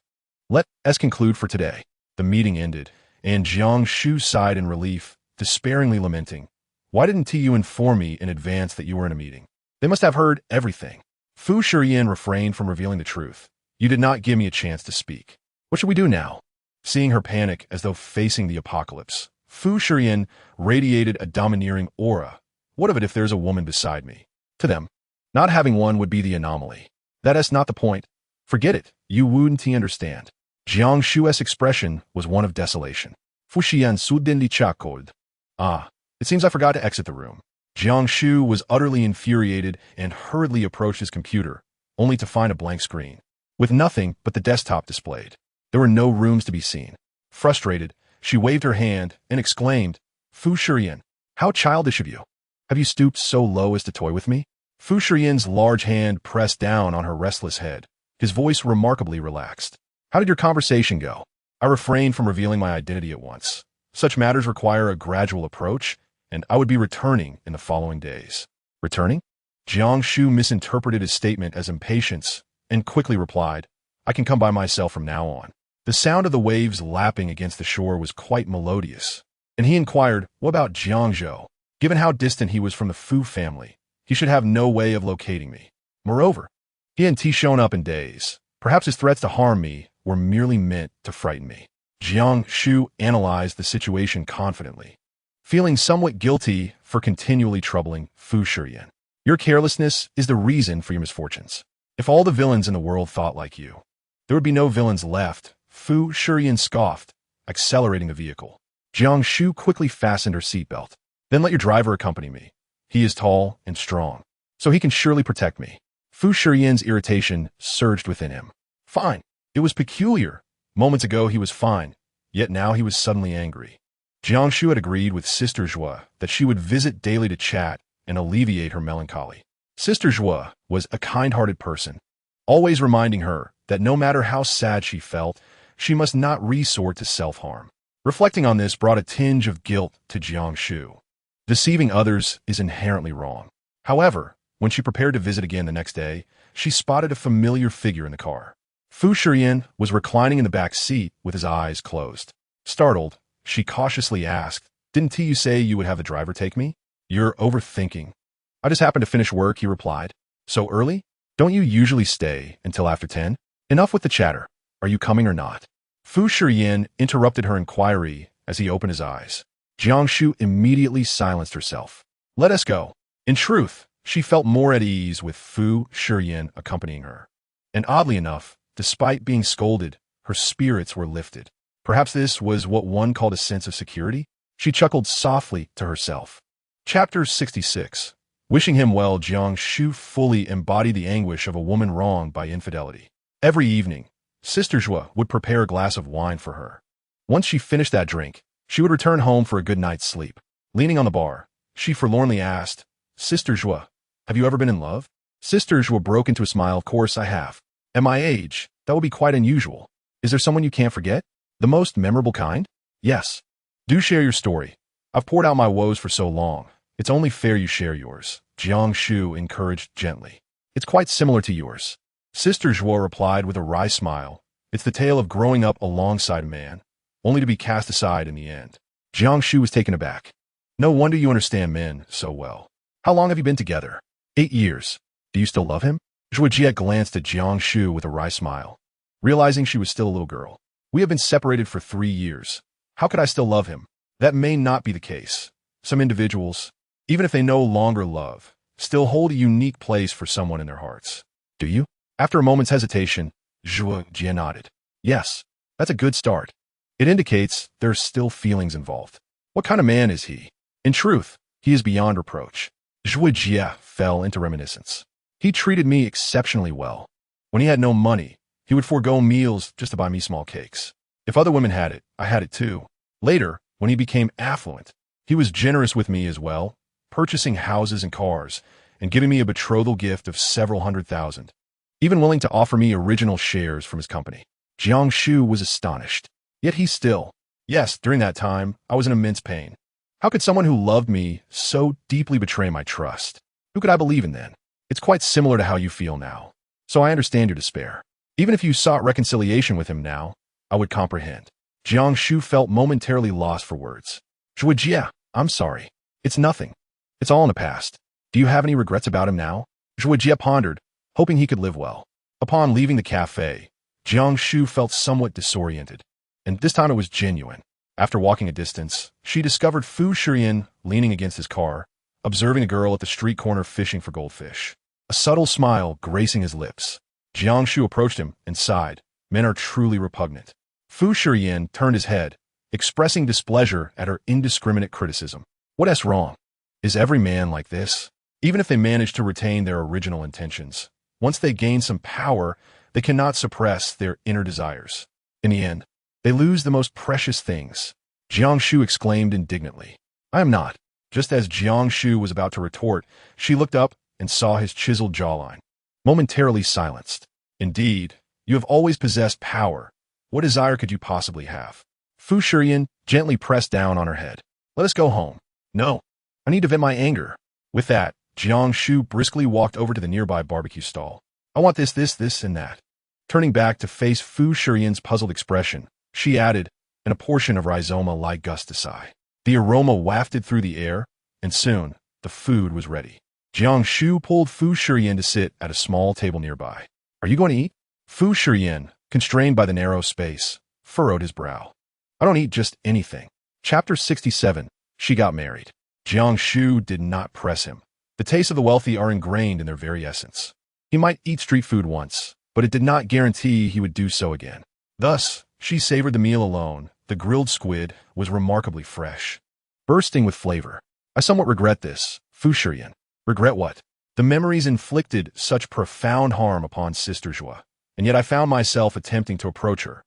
Let us conclude for today. The meeting ended, and Jiang Shu sighed in relief, despairingly lamenting. Why didn't you inform me in advance that you were in a meeting? They must have heard everything. Fu Shiyan refrained from revealing the truth. You did not give me a chance to speak. What should we do now? Seeing her panic as though facing the apocalypse, Fu Shiyan radiated a domineering aura. What of it if there's a woman beside me? To them, not having one would be the anomaly. That is not the point. Forget it. You wouldn't understand. Jiang Shu's expression was one of desolation. Fu Shiyan suddenly chuckled. Ah, it seems I forgot to exit the room. Jiang Shu was utterly infuriated and hurriedly approached his computer, only to find a blank screen, with nothing but the desktop displayed. There were no rooms to be seen. Frustrated, she waved her hand and exclaimed, Fu Shiyan, how childish of you. Have you stooped so low as to toy with me? Fu Shiyan's large hand pressed down on her restless head, his voice remarkably relaxed. How did your conversation go? I refrained from revealing my identity at once. Such matters require a gradual approach, and I would be returning in the following days. Returning? Jiang Shu misinterpreted his statement as impatience and quickly replied, I can come by myself from now on. The sound of the waves lapping against the shore was quite melodious, and he inquired, what about Jiang Zhou? Given how distant he was from the Fu family, he should have no way of locating me. Moreover, he hadn't shown up in days. Perhaps his threats to harm me were merely meant to frighten me. Jiang Shu analyzed the situation confidently. feeling somewhat guilty for continually troubling Fu Shiyan. Your carelessness is the reason for your misfortunes. If all the villains in the world thought like you, there would be no villains left, Fu Shiyan scoffed, accelerating the vehicle. Jiang Shu quickly fastened her seatbelt. Then let your driver accompany me. He is tall and strong, so he can surely protect me. Fu Shiyan's irritation surged within him. Fine. It was peculiar. Moments ago he was fine, yet now he was suddenly angry. Jiang Shu had agreed with Sister Zhua that she would visit daily to chat and alleviate her melancholy. Sister Zhua was a kind-hearted person, always reminding her that no matter how sad she felt, she must not resort to self-harm. Reflecting on this brought a tinge of guilt to Jiang Shu. Deceiving others is inherently wrong. However, when she prepared to visit again the next day, she spotted a familiar figure in the car. Fu Shiyan was reclining in the back seat with his eyes closed. Startled, she cautiously asked, "Didn't you say you would have the driver take me?" "You're overthinking." "I just happened to finish work," he replied. "So early? Don't you usually stay until after 10? Enough with the chatter. Are you coming or not?" Fu Shiyan interrupted her inquiry as he opened his eyes. Jiang Shu immediately silenced herself. "Let us go." In truth, she felt more at ease with Fu Shiyan accompanying her. And oddly enough, despite being scolded, her spirits were lifted. Perhaps this was what one called a sense of security? She chuckled softly to herself. Chapter 66. Wishing him well, Jiang Shu fully embodied the anguish of a woman wronged by infidelity. Every evening, Sister Zhua would prepare a glass of wine for her. Once she finished that drink, she would return home for a good night's sleep. Leaning on the bar, she forlornly asked, "Sister Zhua, have you ever been in love?" Sister Zhua broke into a smile. "Of course I have. At my age, that would be quite unusual. Is there someone you can't forget? The most memorable kind?" "Yes." "Do share your story. I've poured out my woes for so long. It's only fair you share yours," Jiang Shu encouraged gently. "It's quite similar to yours." Sister Zhua replied with a wry smile. "It's the tale of growing up alongside a man, only to be cast aside in the end." Jiang Shu was taken aback. "No wonder you understand men so well. How long have you been together?" 8 years. "Do you still love him?" Zhua Jie glanced at Jiang Shu with a wry smile, realizing she was still a little girl. "We have been separated for 3 years. How could I still love him?" "That may not be the case. Some individuals, even if they no longer love, still hold a unique place for someone in their hearts." "Do you?" After a moment's hesitation, Zhua Jie nodded. "Yes, that's a good start. It indicates there are still feelings involved." "What kind of man is he?" "In truth, he is beyond reproach." Zhua Jie fell into reminiscence. "He treated me exceptionally well. When he had no money, he would forego meals just to buy me small cakes. If other women had it, I had it too. Later, when he became affluent, he was generous with me as well, purchasing houses and cars, and giving me a betrothal gift of several $100,000, even willing to offer me original shares from his company." Jiang Shu was astonished. Yet he still, "Yes, during that time, I was in immense pain. How could someone who loved me so deeply betray my trust? Who could I believe in then? It's quite similar to how you feel now. So I understand your despair. Even if you sought reconciliation with him now, I would comprehend." Jiang Shu felt momentarily lost for words. "Zhua Jie, I'm sorry. It's nothing. It's all in the past. Do you have any regrets about him now?" Zhua Jie pondered, hoping he could live well. Upon leaving the cafe, Jiang Shu felt somewhat disoriented, and this time it was genuine. After walking a distance, she discovered Fu Shiyan leaning against his car, observing a girl at the street corner fishing for goldfish. A subtle smile gracing his lips. Jiang Shu approached him and sighed. Men are truly repugnant. Fu Shiyan turned his head, expressing displeasure at her indiscriminate criticism. "What's wrong? Is every man like this?" Even if they manage to retain their original intentions, once they gain some power, they cannot suppress their inner desires. In the end, they lose the most precious things. Jiang Shu exclaimed indignantly. "I am not." Just as Jiang Shu was about to retort, she looked up and saw his chiseled jawline. Momentarily silenced. "Indeed, you have always possessed power. What desire could you possibly have?" Fu Shiyan gently pressed down on her head. "Let us go home." "No, I need to vent my anger." With that, Jiang Shu briskly walked over to the nearby barbecue stall. "I want this, and that." Turning back to face Fu Shiyan's puzzled expression, she added, and a portion of rhizoma-like gusticide. The aroma wafted through the air, and soon, the food was ready. Jiang Shu pulled Fu Shiyan to sit at a small table nearby. "Are you going to eat?" Fu Shiyan, constrained by the narrow space, furrowed his brow. "I don't eat just anything." Chapter 67. She got married. Jiang Shu did not press him. The tastes of the wealthy are ingrained in their very essence. He might eat street food once, but it did not guarantee he would do so again. Thus, she savored the meal alone. The grilled squid was remarkably fresh, bursting with flavor. I somewhat regret this, Fu Shiyan. Regret what? The memories inflicted such profound harm upon Sister Zhua, and yet I found myself attempting to approach her,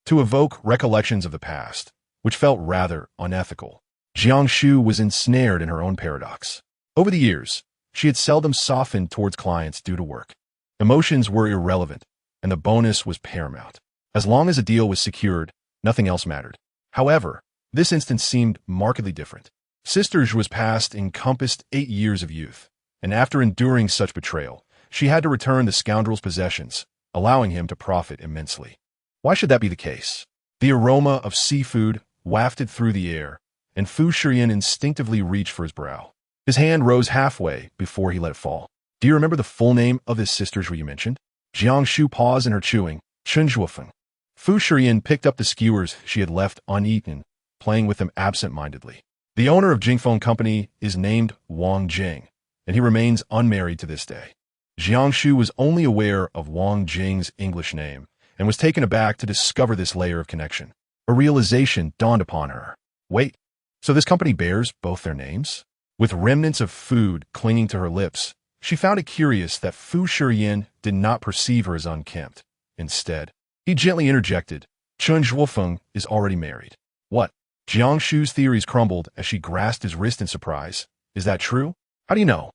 to evoke recollections of the past, which felt rather unethical. Jiang Shu was ensnared in her own paradox. Over the years, she had seldom softened towards clients due to work. Emotions were irrelevant, and the bonus was paramount. As long as a deal was secured, nothing else mattered. However, this instance seemed markedly different. Sister Zhua's past encompassed 8 years of youth, and after enduring such betrayal, she had to return the scoundrel's possessions, allowing him to profit immensely. Why should that be the case? The aroma of seafood wafted through the air, and Fu Shiyan instinctively reached for his brow. His hand rose halfway before he let it fall. Do you remember the full name of this Sister Zhua you mentioned? Jiang Shu paused in her chewing. Chen Zhuofeng. Fu Shiyan picked up the skewers she had left uneaten, playing with them absent-mindedly. The owner of Jingfeng Company is named Wang Jing, and he remains unmarried to this day. Jiang Shu was only aware of Wang Jing's English name and was taken aback to discover this layer of connection. A realization dawned upon her. Wait, so this company bears both their names? With remnants of food clinging to her lips, she found it curious that Fu Shiyan did not perceive her as unkempt. Instead, he gently interjected, Chen Zhuofeng is already married. What? Jiang Shu's theories crumbled as she grasped his wrist in surprise. Is that true? How do you know?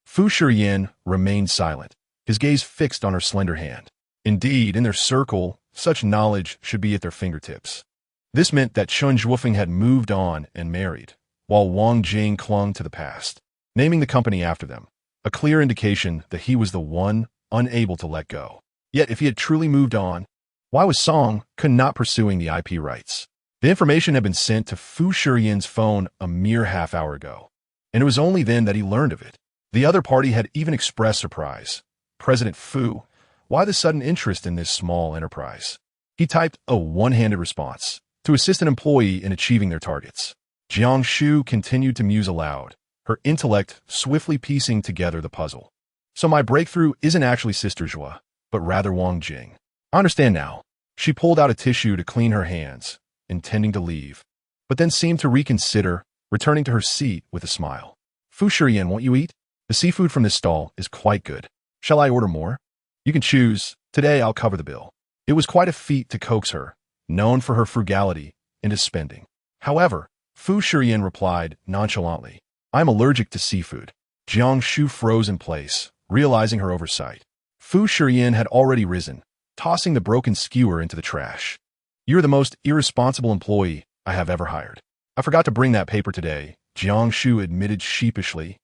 Fu Shiyan remained silent, his gaze fixed on her slender hand. Indeed, in their circle, such knowledge should be at their fingertips. This meant that Chen Zhuofeng had moved on and married, while Wang Jing clung to the past, naming the company after them, a clear indication that he was the one unable to let go. Yet if he had truly moved on, why was Song not pursuing the IP rights? The information had been sent to Fu Shiyan's phone a mere half-hour ago, and it was only then that he learned of it. The other party had even expressed surprise. President Fu, why the sudden interest in this small enterprise? He typed a one-handed response, to assist an employee in achieving their targets. Jiang Shu continued to muse aloud, her intellect swiftly piecing together the puzzle. So my breakthrough isn't actually Sister Zhua, but rather Wang Jing. I understand now. She pulled out a tissue to clean her hands, intending to leave, but then seemed to reconsider, returning to her seat with a smile. Fu Shiyan, won't you eat? The seafood from this stall is quite good. Shall I order more? You can choose. Today I'll cover the bill. It was quite a feat to coax her, known for her frugality, into spending. However, Fu Shiyan replied nonchalantly, I'm allergic to seafood. Jiang Shu froze in place, realizing her oversight. Fu Shiyan had already risen, tossing the broken skewer into the trash. You're the most irresponsible employee I have ever hired. I forgot to bring that paper today, Jiang Shu admitted sheepishly,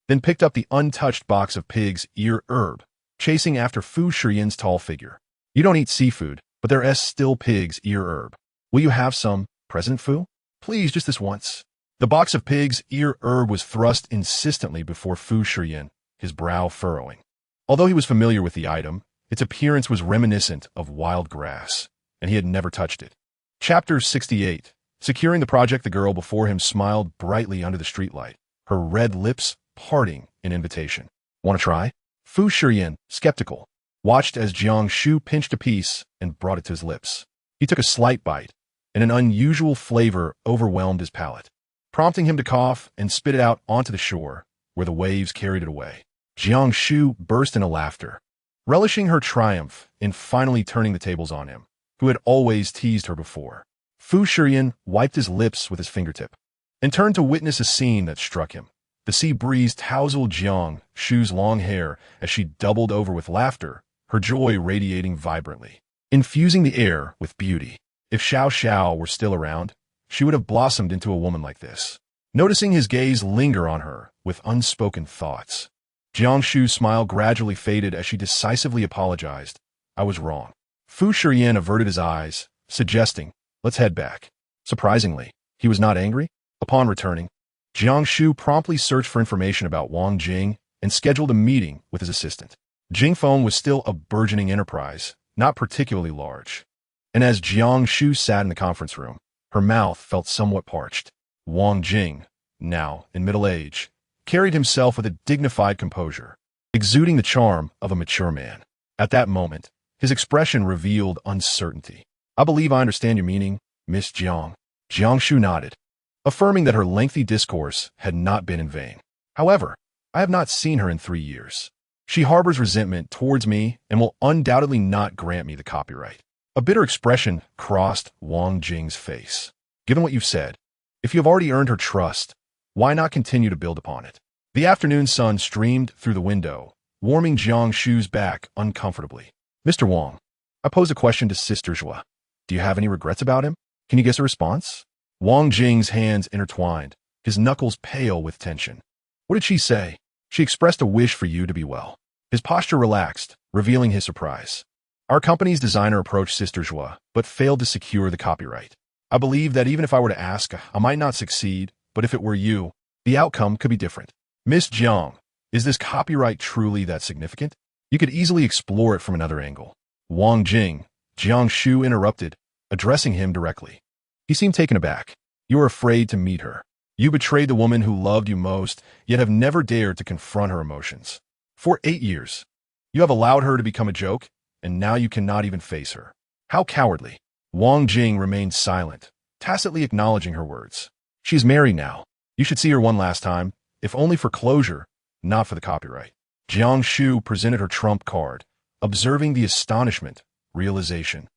then picked up the untouched box of pig's ear herb, chasing after Fu Shiyan's tall figure. You don't eat seafood, but there is still pig's ear herb. Will you have some, President Fu? Please, just this once. The box of pig's ear herb was thrust insistently before Fu Shiyan, his brow furrowing. Although he was familiar with the item, its appearance was reminiscent of wild grass, and he had never touched it. Chapter 68. Securing the project, the girl before him smiled brightly under the streetlight, her red lips parting in invitation. Want to try? Fu Shiyan, skeptical, watched as Jiang Shu pinched a piece and brought it to his lips. He took a slight bite, and an unusual flavor overwhelmed his palate, prompting him to cough and spit it out onto the shore, where the waves carried it away. Jiang Shu burst into laughter, relishing her triumph in finally turning the tables on him, who had always teased her before. Fu Shiyan wiped his lips with his fingertip and turned to witness a scene that struck him. The sea breeze tousled Jiang Shu's long hair as she doubled over with laughter, her joy radiating vibrantly, infusing the air with beauty. If Xiao Xiao were still around, she would have blossomed into a woman like this. Noticing his gaze linger on her with unspoken thoughts, Jiang Shu's smile gradually faded as she decisively apologized. I was wrong. Fu Shiyan averted his eyes, suggesting, let's head back. Surprisingly, he was not angry. Upon returning, Jiang Shu promptly searched for information about Wang Jing and scheduled a meeting with his assistant. Jingfeng was still a burgeoning enterprise, not particularly large. And as Jiang Shu sat in the conference room, her mouth felt somewhat parched. Wang Jing, now in middle age, carried himself with a dignified composure, exuding the charm of a mature man. At that moment, his expression revealed uncertainty. "I believe I understand your meaning, Miss Jiang." Jiang Shu nodded, affirming that her lengthy discourse had not been in vain. "However, I have not seen her in 3 years. She harbors resentment towards me and will undoubtedly not grant me the copyright." A bitter expression crossed Wang Jing's face. "Given what you've said, if you have already earned her trust, why not continue to build upon it?" The afternoon sun streamed through the window, warming Jiang Shu's back uncomfortably. "Mr. Wang, I pose a question to Sister Zhua. Do you have any regrets about him? Can you guess a response?" Wang Jing's hands intertwined, his knuckles pale with tension. "What did she say?" "She expressed a wish for you to be well." His posture relaxed, revealing his surprise. "Our company's designer approached Sister Zhua, but failed to secure the copyright. I believe that even if I were to ask, I might not succeed, but if it were you, the outcome could be different." "Miss Jiang, is this copyright truly that significant? You could easily explore it from another angle." Wang Jing, Jiang Shu interrupted, addressing him directly. He seemed taken aback. "You are afraid to meet her. You betrayed the woman who loved you most, yet have never dared to confront her emotions. For 8 years, you have allowed her to become a joke, and now you cannot even face her. How cowardly." Wang Jing remained silent, tacitly acknowledging her words. "She is married now. You should see her one last time, if only for closure, not for the copyright." Jiang Shu presented her trump card, observing the astonishment, realization,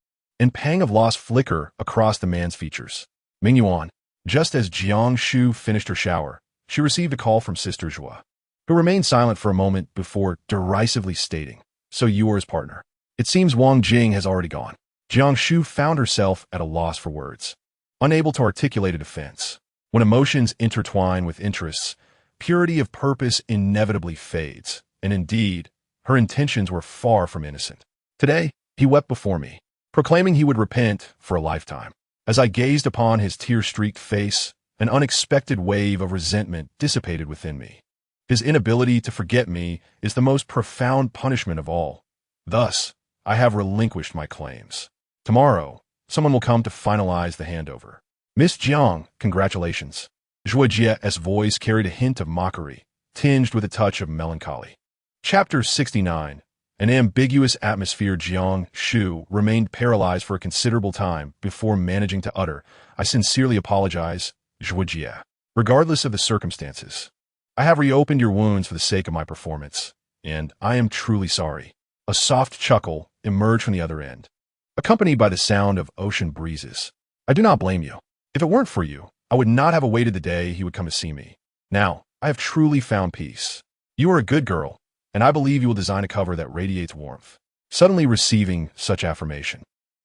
and pang of loss flicker across the man's features. "Ming Yuan." Just as Jiang Shu finished her shower, she received a call from Sister Zhua, who remained silent for a moment before derisively stating, "So you are his partner. It seems Wang Jing has already gone." Jiang Shu found herself at a loss for words, unable to articulate a defense. When emotions intertwine with interests, purity of purpose inevitably fades, and indeed, her intentions were far from innocent. "Today, he wept before me, proclaiming he would repent for a lifetime. As I gazed upon his tear-streaked face, an unexpected wave of resentment dissipated within me. His inability to forget me is the most profound punishment of all. Thus, I have relinquished my claims. Tomorrow, someone will come to finalize the handover." "Miss Jiang, congratulations." Zhuo Jie's voice carried a hint of mockery, tinged with a touch of melancholy. Chapter 69. An ambiguous atmosphere. Jiang Shu remained paralyzed for a considerable time before managing to utter, "I sincerely apologize, Zhuo Jie. Regardless of the circumstances, I have reopened your wounds for the sake of my performance, and I am truly sorry." A soft chuckle emerged from the other end, accompanied by the sound of ocean breezes. "I do not blame you. If it weren't for you, I would not have awaited the day he would come to see me. Now, I have truly found peace. You are a good girl, and I believe you will design a cover that radiates warmth." Suddenly receiving such affirmation,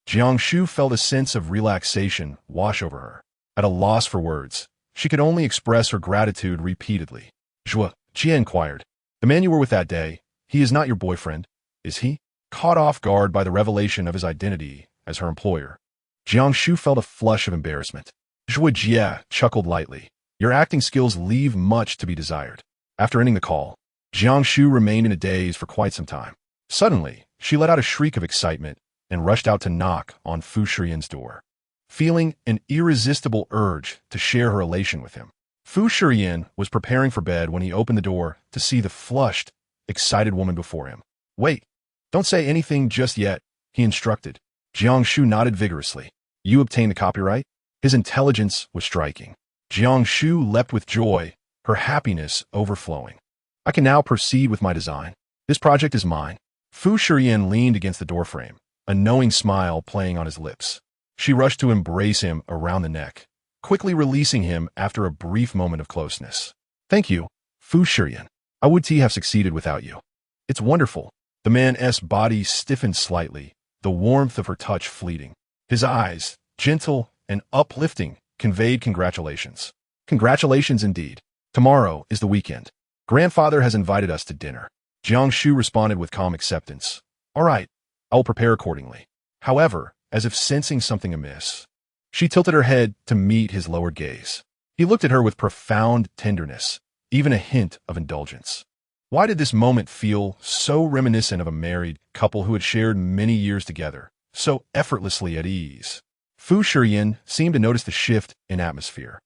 Jiang Shu felt a sense of relaxation wash over her. At a loss for words, she could only express her gratitude repeatedly. "Zhuo Jie inquired, the man you were with that day, he is not your boyfriend, is he?" Caught off guard by the revelation of his identity as her employer, Jiang Shu felt a flush of embarrassment. Zhuo Jie chuckled lightly. "Your acting skills leave much to be desired." After ending the call, Jiang Shu remained in a daze for quite some time. Suddenly, she let out a shriek of excitement and rushed out to knock on Fu Shiyan's door, feeling an irresistible urge to share her elation with him. Fu Shiyan was preparing for bed when he opened the door to see the flushed, excited woman before him. "Wait, don't say anything just yet," he instructed. Jiang Shu nodded vigorously. "You obtained the copyright?" His intelligence was striking. Jiang Shu leapt with joy, her happiness overflowing. "I can now proceed with my design. This project is mine." Fu Shiyan leaned against the doorframe, a knowing smile playing on his lips. She rushed to embrace him around the neck, quickly releasing him after a brief moment of closeness. "Thank you, Fu Shiyan. I would have succeeded without you." "It's wonderful." The man's body stiffened slightly, the warmth of her touch fleeting. His eyes, gentle and uplifting, conveyed congratulations. "Congratulations indeed. Tomorrow is the weekend. Grandfather has invited us to dinner." Jiang Shu responded with calm acceptance. "All right, I will prepare accordingly." However, as if sensing something amiss, she tilted her head to meet his lowered gaze. He looked at her with profound tenderness, even a hint of indulgence. Why did this moment feel so reminiscent of a married couple who had shared many years together, so effortlessly at ease? Fu Shiyan seemed to notice the shift in atmosphere.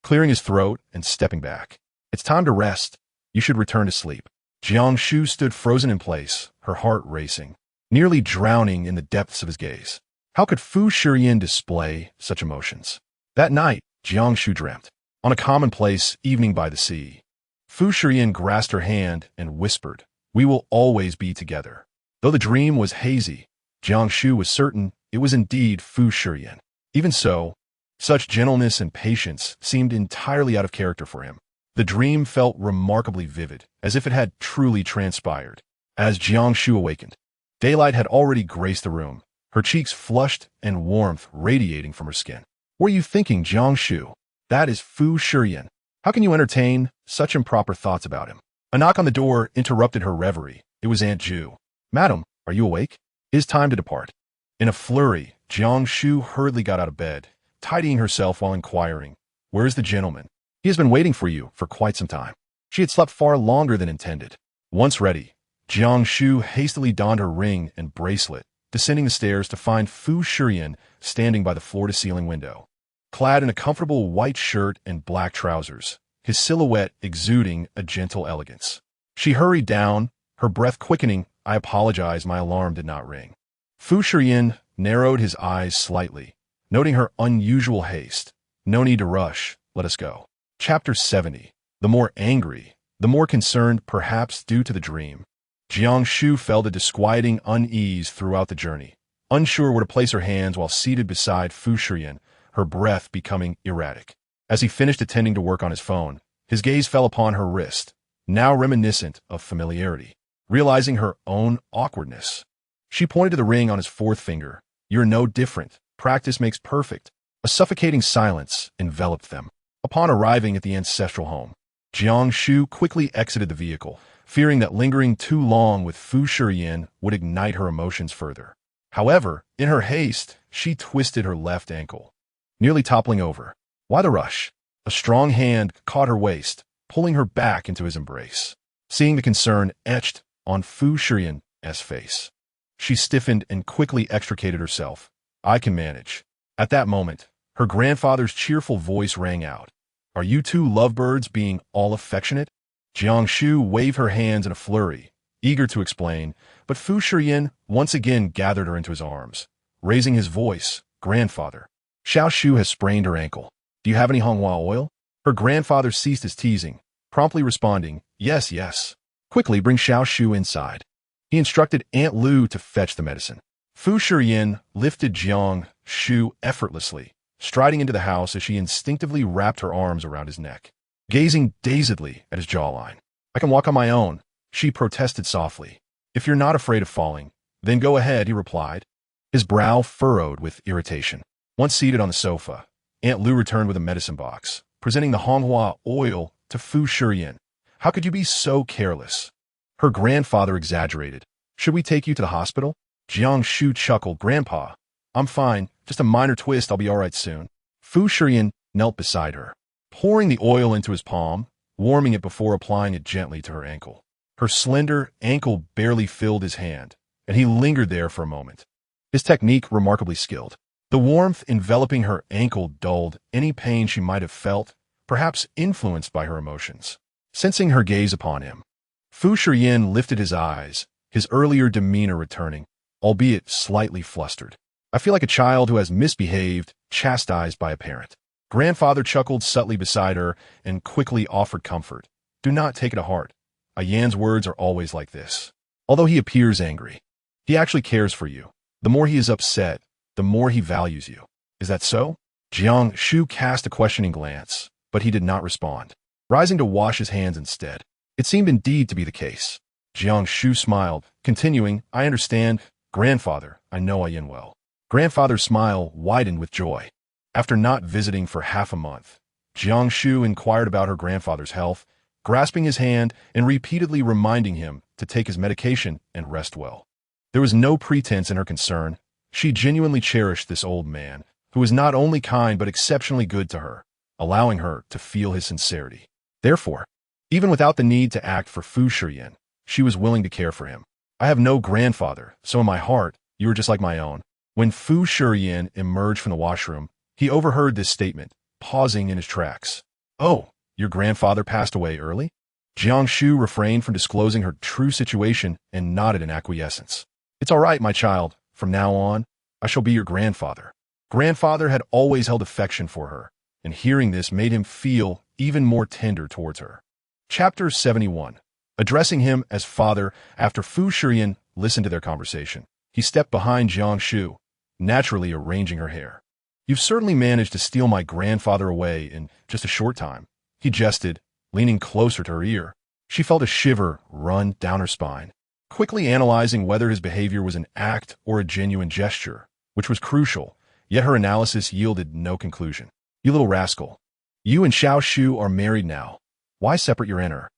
clearing his throat and stepping back. It's time to rest. You should return to sleep. Jiang Shu stood frozen in place, her heart racing, nearly drowning in the depths of his gaze. How could Fu Shiyan display such emotions? That night, Jiang Shu dreamt. On a commonplace evening by the sea, Fu Shiyan grasped her hand and whispered, "We will always be together." Though the dream was hazy, Jiang Shu was certain it was indeed Fu Shiyan. Even so, such gentleness and patience seemed entirely out of character for him. The dream felt remarkably vivid, as if it had truly transpired. As Jiang Shu awakened, daylight had already graced the room, her cheeks flushed and warmth radiating from her skin. "What are you thinking, Jiang Shu? That is Fu Shiyan. How can you entertain such improper thoughts about him?" A knock on the door interrupted her reverie. It was Aunt Ju. "Madam, are you awake? It is time to depart." In a flurry, Jiang Shu hurriedly got out of bed, tidying herself while inquiring, "Where is the gentleman? He has been waiting for you for quite some time." She had slept far longer than intended. Once ready, Jiang Shu hastily donned her ring and bracelet, descending the stairs to find Fu Shiyan standing by the floor-to-ceiling window. Clad in a comfortable white shirt and black trousers, his silhouette exuding a gentle elegance. She hurried down, her breath quickening. "I apologize, my alarm did not ring." Fu Shiyan narrowed his eyes slightly, noting her unusual haste. "No need to rush, let us go." Chapter 70. The more angry, the more concerned, perhaps due to the dream, Jiang Shu felt a disquieting unease throughout the journey, unsure where to place her hands while seated beside Fu Shiyan, her breath becoming erratic. As he finished attending to work on his phone, his gaze fell upon her wrist, now reminiscent of familiarity. Realizing her own awkwardness, she pointed to the ring on his fourth finger. "You're no different. Practice makes perfect." A suffocating silence enveloped them. Upon arriving at the ancestral home, Jiang Shu quickly exited the vehicle, fearing that lingering too long with Fu Shiyan would ignite her emotions further. However, in her haste, she twisted her left ankle, nearly toppling over. Why the rush? A strong hand caught her waist, pulling her back into his embrace. Seeing the concern etched on Fu Shiyan's face, she stiffened and quickly extricated herself. "I can manage." At that moment, her grandfather's cheerful voice rang out. "Are you two lovebirds being all affectionate?" Jiang Shu waved her hands in a flurry, eager to explain, but Fu Shiyan once again gathered her into his arms, raising his voice, "Grandfather, Xiao Shu has sprained her ankle. Do you have any Honghua oil?" Her grandfather ceased his teasing, promptly responding, "Yes, yes. Quickly bring Xiao Shu inside." He instructed Aunt Lu to fetch the medicine. Fu Shiyan lifted Jiang Shu effortlessly, striding into the house as she instinctively wrapped her arms around his neck, gazing dazedly at his jawline. "I can walk on my own," she protested softly. "If you're not afraid of falling, then go ahead," he replied, his brow furrowed with irritation. Once seated on the sofa, Aunt Lu returned with a medicine box, presenting the Honghua oil to Fu Shiyan. "How could you be so careless?" Her grandfather exaggerated. "Should we take you to the hospital?" Jiang Shu chuckled. "Grandpa, I'm fine. Just a minor twist. I'll be all right soon." Fu Shiyan knelt beside her, pouring the oil into his palm, warming it before applying it gently to her ankle. Her slender ankle barely filled his hand, and he lingered there for a moment, his technique remarkably skilled. The warmth enveloping her ankle dulled any pain she might have felt, perhaps influenced by her emotions. Sensing her gaze upon him, Fu Shiyan lifted his eyes, his earlier demeanor returning, albeit slightly flustered. "I feel like a child who has misbehaved, chastised by a parent." Grandfather chuckled subtly beside her and quickly offered comfort. "Do not take it to heart. A Yan's words are always like this. Although he appears angry, he actually cares for you. The more he is upset, the more he values you. Is that so?" Jiang Shu cast a questioning glance, but he did not respond, rising to wash his hands instead. It seemed indeed to be the case. Jiang Shu smiled, continuing, "I understand, Grandfather, I know Yan well." Grandfather's smile widened with joy. After not visiting for half a month, Jiang Shu inquired about her grandfather's health, grasping his hand and repeatedly reminding him to take his medication and rest well. There was no pretense in her concern. She genuinely cherished this old man, who was not only kind but exceptionally good to her, allowing her to feel his sincerity. Therefore, even without the need to act for Fu Shiyan, she was willing to care for him. "I have no grandfather, so in my heart, you are just like my own." When Fu Shiyan emerged from the washroom, he overheard this statement, pausing in his tracks. Oh, your grandfather passed away early? Jiang Shu refrained from disclosing her true situation and nodded in acquiescence. It's all right, my child. From now on, I shall be your grandfather. Grandfather had always held affection for her, and hearing this made him feel even more tender towards her. Chapter 71. Addressing him as father after Fu Shiyan listened to their conversation, he stepped behind Jiang Shu, naturally arranging her hair. You've certainly managed to steal my grandfather away in just a short time, he jested, leaning closer to her ear. She felt a shiver run down her spine, quickly analyzing whether his behavior was an act or a genuine gesture, which was crucial, yet her analysis yielded no conclusion. You little rascal. You and Xiao Shu are married now. Why separate your inner?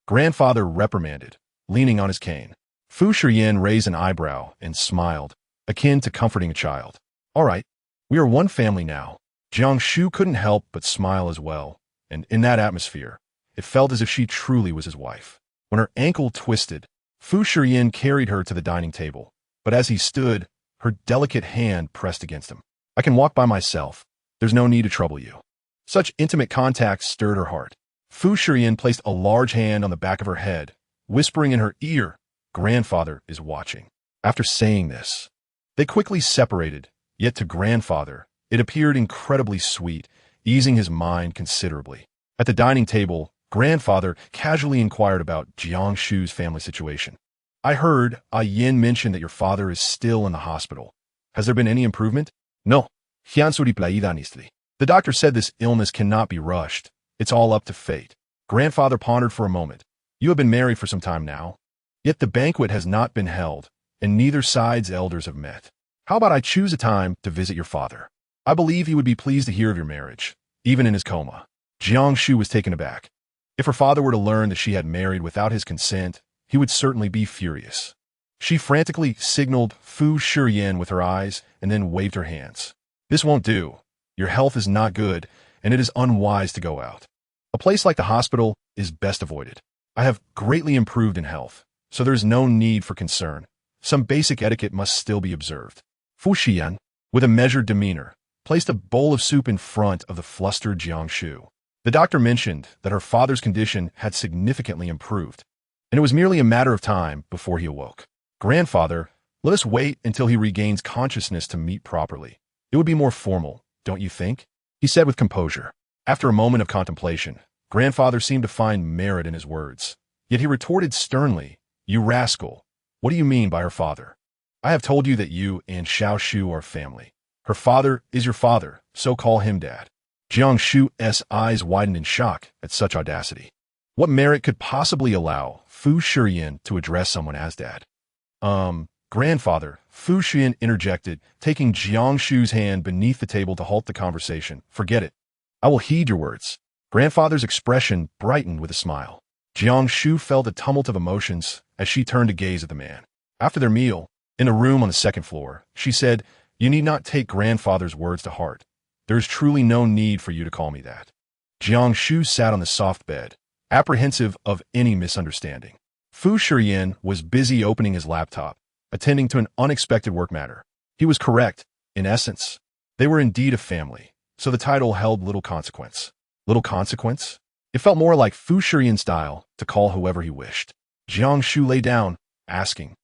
Grandfather reprimanded, leaning on his cane. Fu Shiyan raised an eyebrow and smiled, akin to comforting a child. All right, we are one family now. Jiang Shu couldn't help but smile as well, and in that atmosphere, it felt as if she truly was his wife. When her ankle twisted, Fu Shiyan carried her to the dining table, but as he stood, her delicate hand pressed against him. I can walk by myself. There's no need to trouble you. Such intimate contact stirred her heart. Fu Shiyan placed a large hand on the back of her head, whispering in her ear, Grandfather is watching. After saying this, they quickly separated, yet to Grandfather, it appeared incredibly sweet, easing his mind considerably. At the dining table, Grandfather casually inquired about Jiang Shu's family situation. I heard Yin mention that your father is still in the hospital. Has there been any improvement? No. The doctor said this illness cannot be rushed. It's all up to fate. Grandfather pondered for a moment. You have been married for some time now. Yet the banquet has not been held, and neither side's elders have met. How about I choose a time to visit your father? I believe he would be pleased to hear of your marriage, even in his coma. Jiang Shu was taken aback. If her father were to learn that she had married without his consent, he would certainly be furious. She frantically signaled Fu Shiyan with her eyes and then waved her hands. This won't do. Your health is not good, and it is unwise to go out. A place like the hospital is best avoided. I have greatly improved in health, so there is no need for concern. Some basic etiquette must still be observed. Fu Shiyan, with a measured demeanor, placed a bowl of soup in front of the flustered Jiang Shu. The doctor mentioned that her father's condition had significantly improved, and it was merely a matter of time before he awoke. Grandfather, let us wait until he regains consciousness to meet properly. It would be more formal, don't you think? He said with composure. After a moment of contemplation, Grandfather seemed to find merit in his words. Yet he retorted sternly, You rascal, what do you mean by her father? I have told you that you and Xiao Shu are family. Her father is your father, so call him dad. Jiang Shu's eyes widened in shock at such audacity. What merit could possibly allow Fu Shiyan to address someone as dad? Grandfather, Fu Shiyan interjected, taking Jiang Shu's hand beneath the table to halt the conversation. Forget it. I will heed your words. Grandfather's expression brightened with a smile. Jiang Shu felt a tumult of emotions as she turned to gaze at the man. After their meal, in a room on the second floor, she said, You need not take Grandfather's words to heart. There is truly no need for you to call me that. Jiang Shu sat on the soft bed, apprehensive of any misunderstanding. Fu Shiyan was busy opening his laptop, attending to an unexpected work matter. He was correct, in essence. They were indeed a family, so the title held little consequence. Little consequence? It felt more like Fu Shiyan's style to call whoever he wished. Jiang Shu lay down, asking,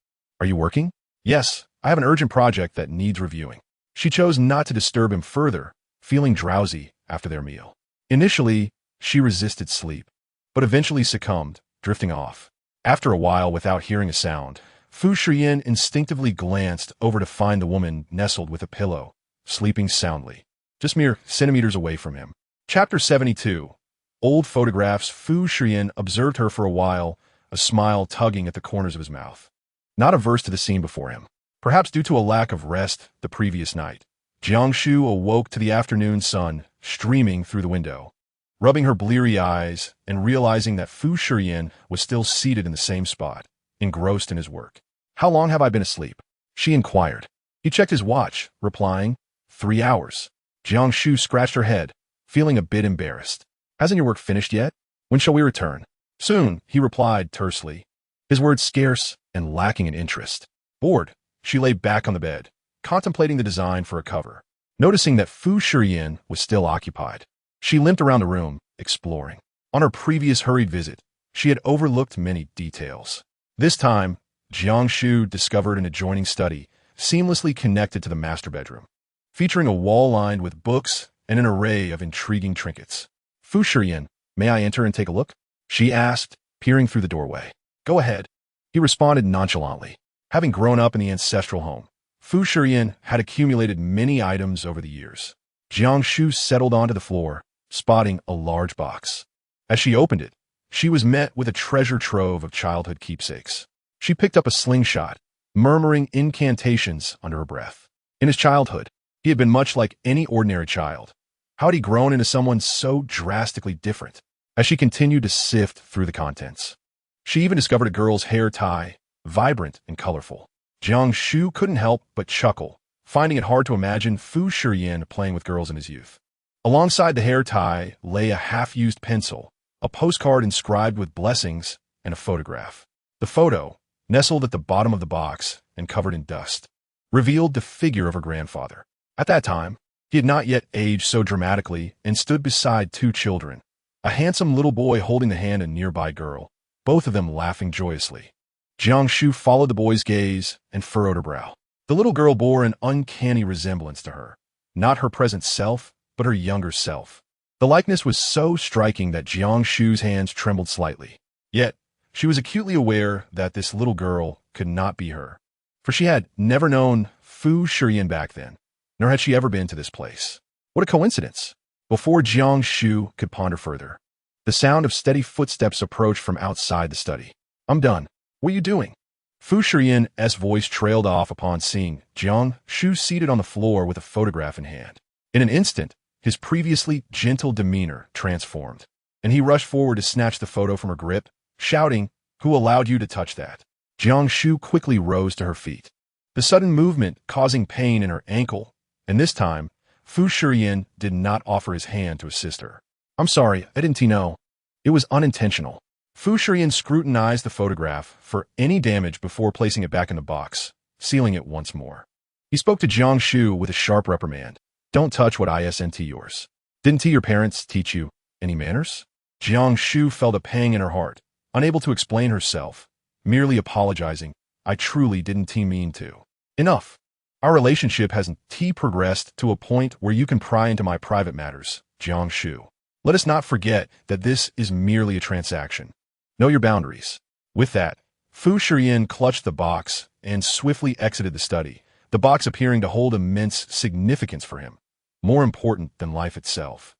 Are you working? Yes, I have an urgent project that needs reviewing. She chose not to disturb him further, feeling drowsy after their meal. Initially, she resisted sleep, but eventually succumbed, drifting off. After a while, without hearing a sound, Fu Shiyan instinctively glanced over to find the woman nestled with a pillow, sleeping soundly, just mere centimeters away from him. Chapter 72. Old photographs. Fu Shiyan observed her for a while, a smile tugging at the corners of his mouth. Not averse to the scene before him, perhaps due to a lack of rest the previous night. Jiang Shu awoke to the afternoon sun streaming through the window, rubbing her bleary eyes and realizing that Fu Shiyan was still seated in the same spot, engrossed in his work. How long have I been asleep? She inquired. He checked his watch, replying, 3 hours. Jiang Shu scratched her head, feeling a bit embarrassed. Hasn't your work finished yet? When shall we return? Soon, he replied tersely, his words scarce and lacking in interest. Bored, she lay back on the bed, contemplating the design for a cover. Noticing that Fu Shiyan was still occupied, she limped around the room, exploring. On her previous hurried visit, she had overlooked many details. This time, Jiang Shu discovered an adjoining study, seamlessly connected to the master bedroom, featuring a wall lined with books and an array of intriguing trinkets. Fu Shiyan, may I enter and take a look? She asked, peering through the doorway. Go ahead. He responded nonchalantly. Having grown up in the ancestral home, Fu Shiyan had accumulated many items over the years. Jiang Shu settled onto the floor, spotting a large box. As she opened it, she was met with a treasure trove of childhood keepsakes. She picked up a slingshot, murmuring incantations under her breath. In his childhood, he had been much like any ordinary child. How had he grown into someone so drastically different? As she continued to sift through the contents, she even discovered a girl's hair tie, vibrant and colorful. Jiang Shu couldn't help but chuckle, finding it hard to imagine Fu Shiyan playing with girls in his youth. Alongside the hair tie lay a half-used pencil, a postcard inscribed with blessings, and a photograph. The photo, nestled at the bottom of the box and covered in dust, revealed the figure of her grandfather. At that time, he had not yet aged so dramatically and stood beside two children, a handsome little boy holding the hand of a nearby girl, both of them laughing joyously. Jiang Shu followed the boy's gaze and furrowed her brow. The little girl bore an uncanny resemblance to her, not her present self, but her younger self. The likeness was so striking that Jiang Shu's hands trembled slightly. Yet, she was acutely aware that this little girl could not be her, for she had never known Fu Shiyan back then, nor had she ever been to this place. What a coincidence! Before Jiang Shu could ponder further, the sound of steady footsteps approached from outside the study. I'm done. What are you doing? Fu Shiyan's voice trailed off upon seeing Jiang Shu seated on the floor with a photograph in hand. In an instant, his previously gentle demeanor transformed, and he rushed forward to snatch the photo from her grip, shouting, "Who allowed you to touch that?" Jiang Shu quickly rose to her feet, the sudden movement causing pain in her ankle, and this time, Fu Shiyan did not offer his hand to assist her. I'm sorry, I didn't know. It was unintentional. Fu Shiyan scrutinized the photograph for any damage before placing it back in the box, sealing it once more. He spoke to Jiang Shu with a sharp reprimand. Don't touch what isn't yours. Didn't your parents teach you any manners? Jiang Shu felt a pang in her heart, unable to explain herself, merely apologizing. I truly didn't mean to. Enough. Our relationship hasn't progressed to a point where you can pry into my private matters, Jiang Shu. Let us not forget that this is merely a transaction. Know your boundaries. With that, Fu Shiyan clutched the box and swiftly exited the study, the box appearing to hold immense significance for him, more important than life itself.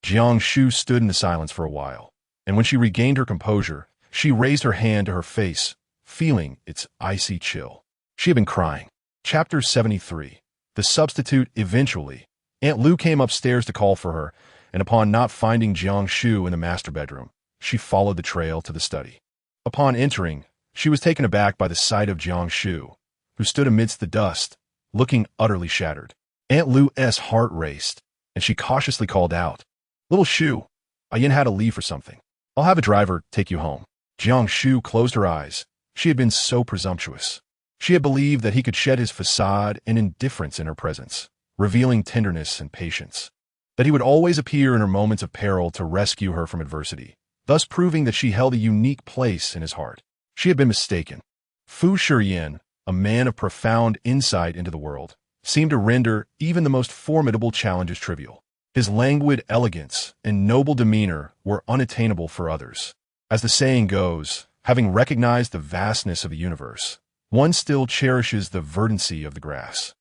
Jiang Shu stood in the silence for a while, and when she regained her composure, she raised her hand to her face, feeling its icy chill. She had been crying. Chapter 73. The Substitute. Eventually, Aunt Lu came upstairs to call for her, and upon not finding Jiang Shu in the master bedroom, she followed the trail to the study. Upon entering, she was taken aback by the sight of Jiang Shu, who stood amidst the dust, looking utterly shattered. Aunt Lu's heart raced, and she cautiously called out, Little Shu, I had to leave for something. I'll have a driver take you home. Jiang Shu closed her eyes. She had been so presumptuous. She had believed that he could shed his facade and indifference in her presence, revealing tenderness and patience. That he would always appear in her moments of peril to rescue her from adversity, thus proving that she held a unique place in his heart. She had been mistaken. Fu Shiyan, a man of profound insight into the world, seemed to render even the most formidable challenges trivial. His languid elegance and noble demeanor were unattainable for others. As the saying goes, having recognized the vastness of the universe, one still cherishes the verdancy of the grass.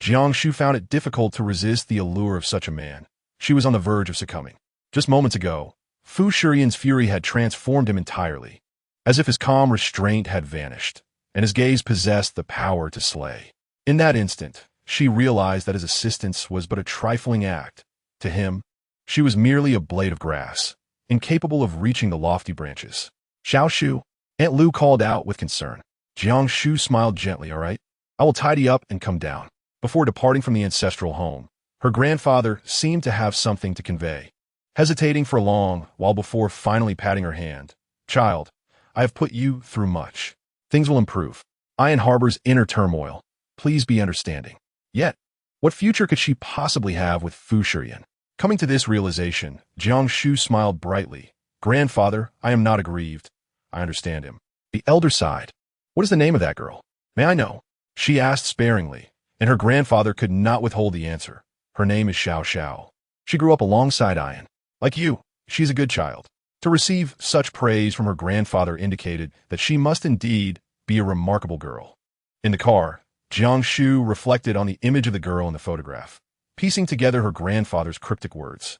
Jiang Shu found it difficult to resist the allure of such a man. She was on the verge of succumbing. Just moments ago, Fu Shiyan's fury had transformed him entirely, as if his calm restraint had vanished, and his gaze possessed the power to slay. In that instant, she realized that his assistance was but a trifling act. To him, she was merely a blade of grass, incapable of reaching the lofty branches. Xiao Shu, Aunt Lu called out with concern. Jiang Shu smiled gently. All right, I will tidy up and come down. Before departing from the ancestral home, her grandfather seemed to have something to convey, hesitating for a long while before finally patting her hand. Child, I have put you through much. Things will improve. I harbors inner turmoil. Please be understanding. Yet, what future could she possibly have with Fu Shiyan? Coming to this realization, Jiang Shu smiled brightly. Grandfather, I am not aggrieved. I understand him. The elder sighed. What is the name of that girl? May I know? She asked sparingly, and her grandfather could not withhold the answer. Her name is Xiao Xiao. She grew up alongside Ian. Like you, she's a good child. To receive such praise from her grandfather indicated that she must indeed be a remarkable girl. In the car, Jiang Shu reflected on the image of the girl in the photograph, piecing together her grandfather's cryptic words.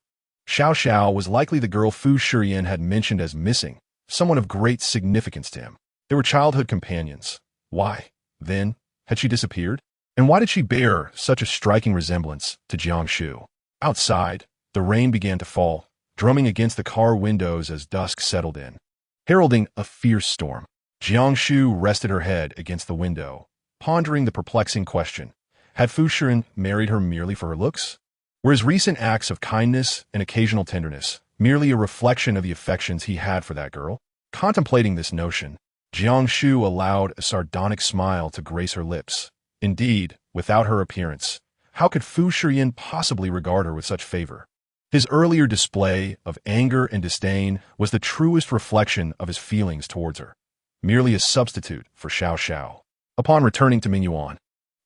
Xiao Xiao was likely the girl Fu Shiyan had mentioned as missing, someone of great significance to him. They were childhood companions. Why, then, had she disappeared? And why did she bear such a striking resemblance to Jiang Shu? Outside, the rain began to fall, drumming against the car windows as dusk settled in, heralding a fierce storm. Jiang Shu rested her head against the window, pondering the perplexing question. Had Fu Shiyan married her merely for her looks? Were his recent acts of kindness and occasional tenderness merely a reflection of the affections he had for that girl? Contemplating this notion, Jiang Shu allowed a sardonic smile to grace her lips. Indeed, without her appearance, how could Fu Shiyan possibly regard her with such favor? His earlier display of anger and disdain was the truest reflection of his feelings towards her, merely a substitute for Xiao Xiao. Upon returning to Mingyuan,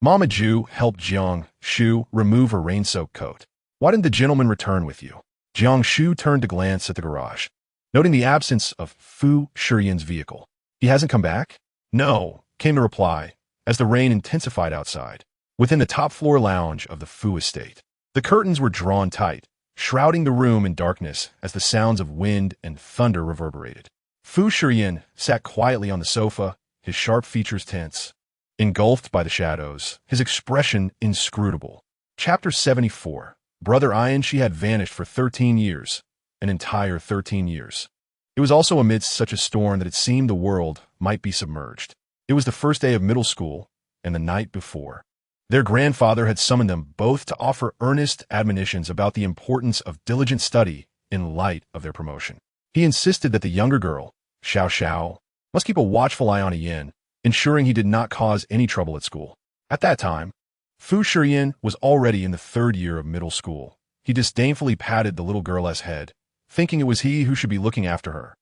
Mama Ju helped Jiang Shu remove her rain-soaked coat. Why didn't the gentleman return with you? Jiang Shu turned to glance at the garage, noting the absence of Fu Shiyan's vehicle. He hasn't come back? No, came the reply, as the rain intensified outside. Within the top-floor lounge of the Fu estate, the curtains were drawn tight, shrouding the room in darkness as the sounds of wind and thunder reverberated. Fu Shiyan sat quietly on the sofa, his sharp features tense, engulfed by the shadows, his expression inscrutable. Chapter 74. Brother Ian. She had vanished for 13 years, an entire 13 years. It was also amidst such a storm that it seemed the world might be submerged. It was the first day of middle school, and the night before. Their grandfather had summoned them both to offer earnest admonitions about the importance of diligent study in light of their promotion. He insisted that the younger girl, Xiao Xiao, must keep a watchful eye on Ian, ensuring he did not cause any trouble at school. At that time, Fu Shiyan was already in the third year of middle school. He disdainfully patted the little girl's head, thinking it was he who should be looking after her,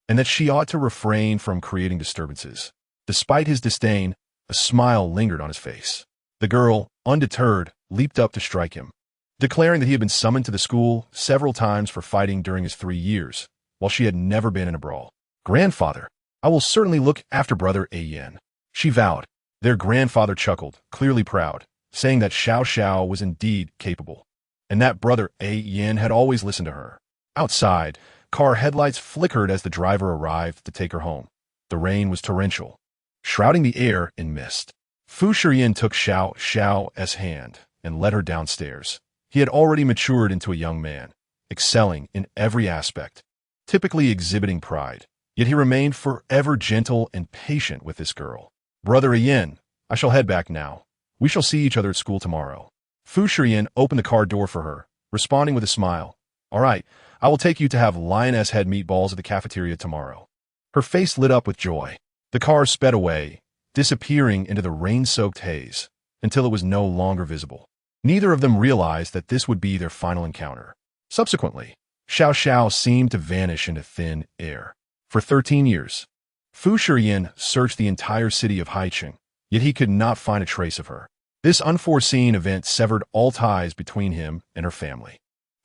and that she ought to refrain from creating disturbances. Despite his disdain, a smile lingered on his face. The girl, undeterred, leaped up to strike him, declaring that he had been summoned to the school several times for fighting during his 3 years, while she had never been in a brawl. Grandfather, I will certainly look after brother Ian, she vowed. Their grandfather chuckled, clearly proud, saying that Xiao Xiao was indeed capable, and that brother Ian had always listened to her. Outside, car headlights flickered as the driver arrived to take her home. The rain was torrential, shrouding the air in mist. Fu Shiyan took Xiao Xiao's hand and led her downstairs. He had already matured into a young man, excelling in every aspect, typically exhibiting pride. Yet he remained forever gentle and patient with this girl. Brother Ian, I shall head back now. We shall see each other at school tomorrow. Fu Shiyan opened the car door for her, responding with a smile. All right, I will take you to have lioness head meatballs at the cafeteria tomorrow. Her face lit up with joy. The car sped away, disappearing into the rain-soaked haze, until it was no longer visible. Neither of them realized that this would be their final encounter. Subsequently, Xiao Xiao seemed to vanish into thin air. For 13 years, Fu Shiyan searched the entire city of Haicheng, yet he could not find a trace of her. This unforeseen event severed all ties between him and her family.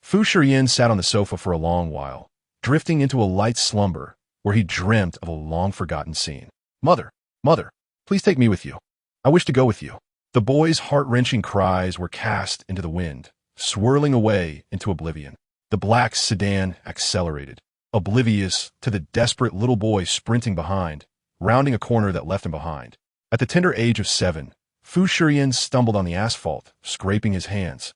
Fu Shiyan sat on the sofa for a long while, drifting into a light slumber where he dreamt of a long-forgotten scene. Mother, mother, please take me with you. I wish to go with you. The boy's heart-wrenching cries were cast into the wind, swirling away into oblivion. The black sedan accelerated, oblivious to the desperate little boy sprinting behind, rounding a corner that left him behind. At the tender age of 7, Fu Shiyan stumbled on the asphalt, scraping his hands,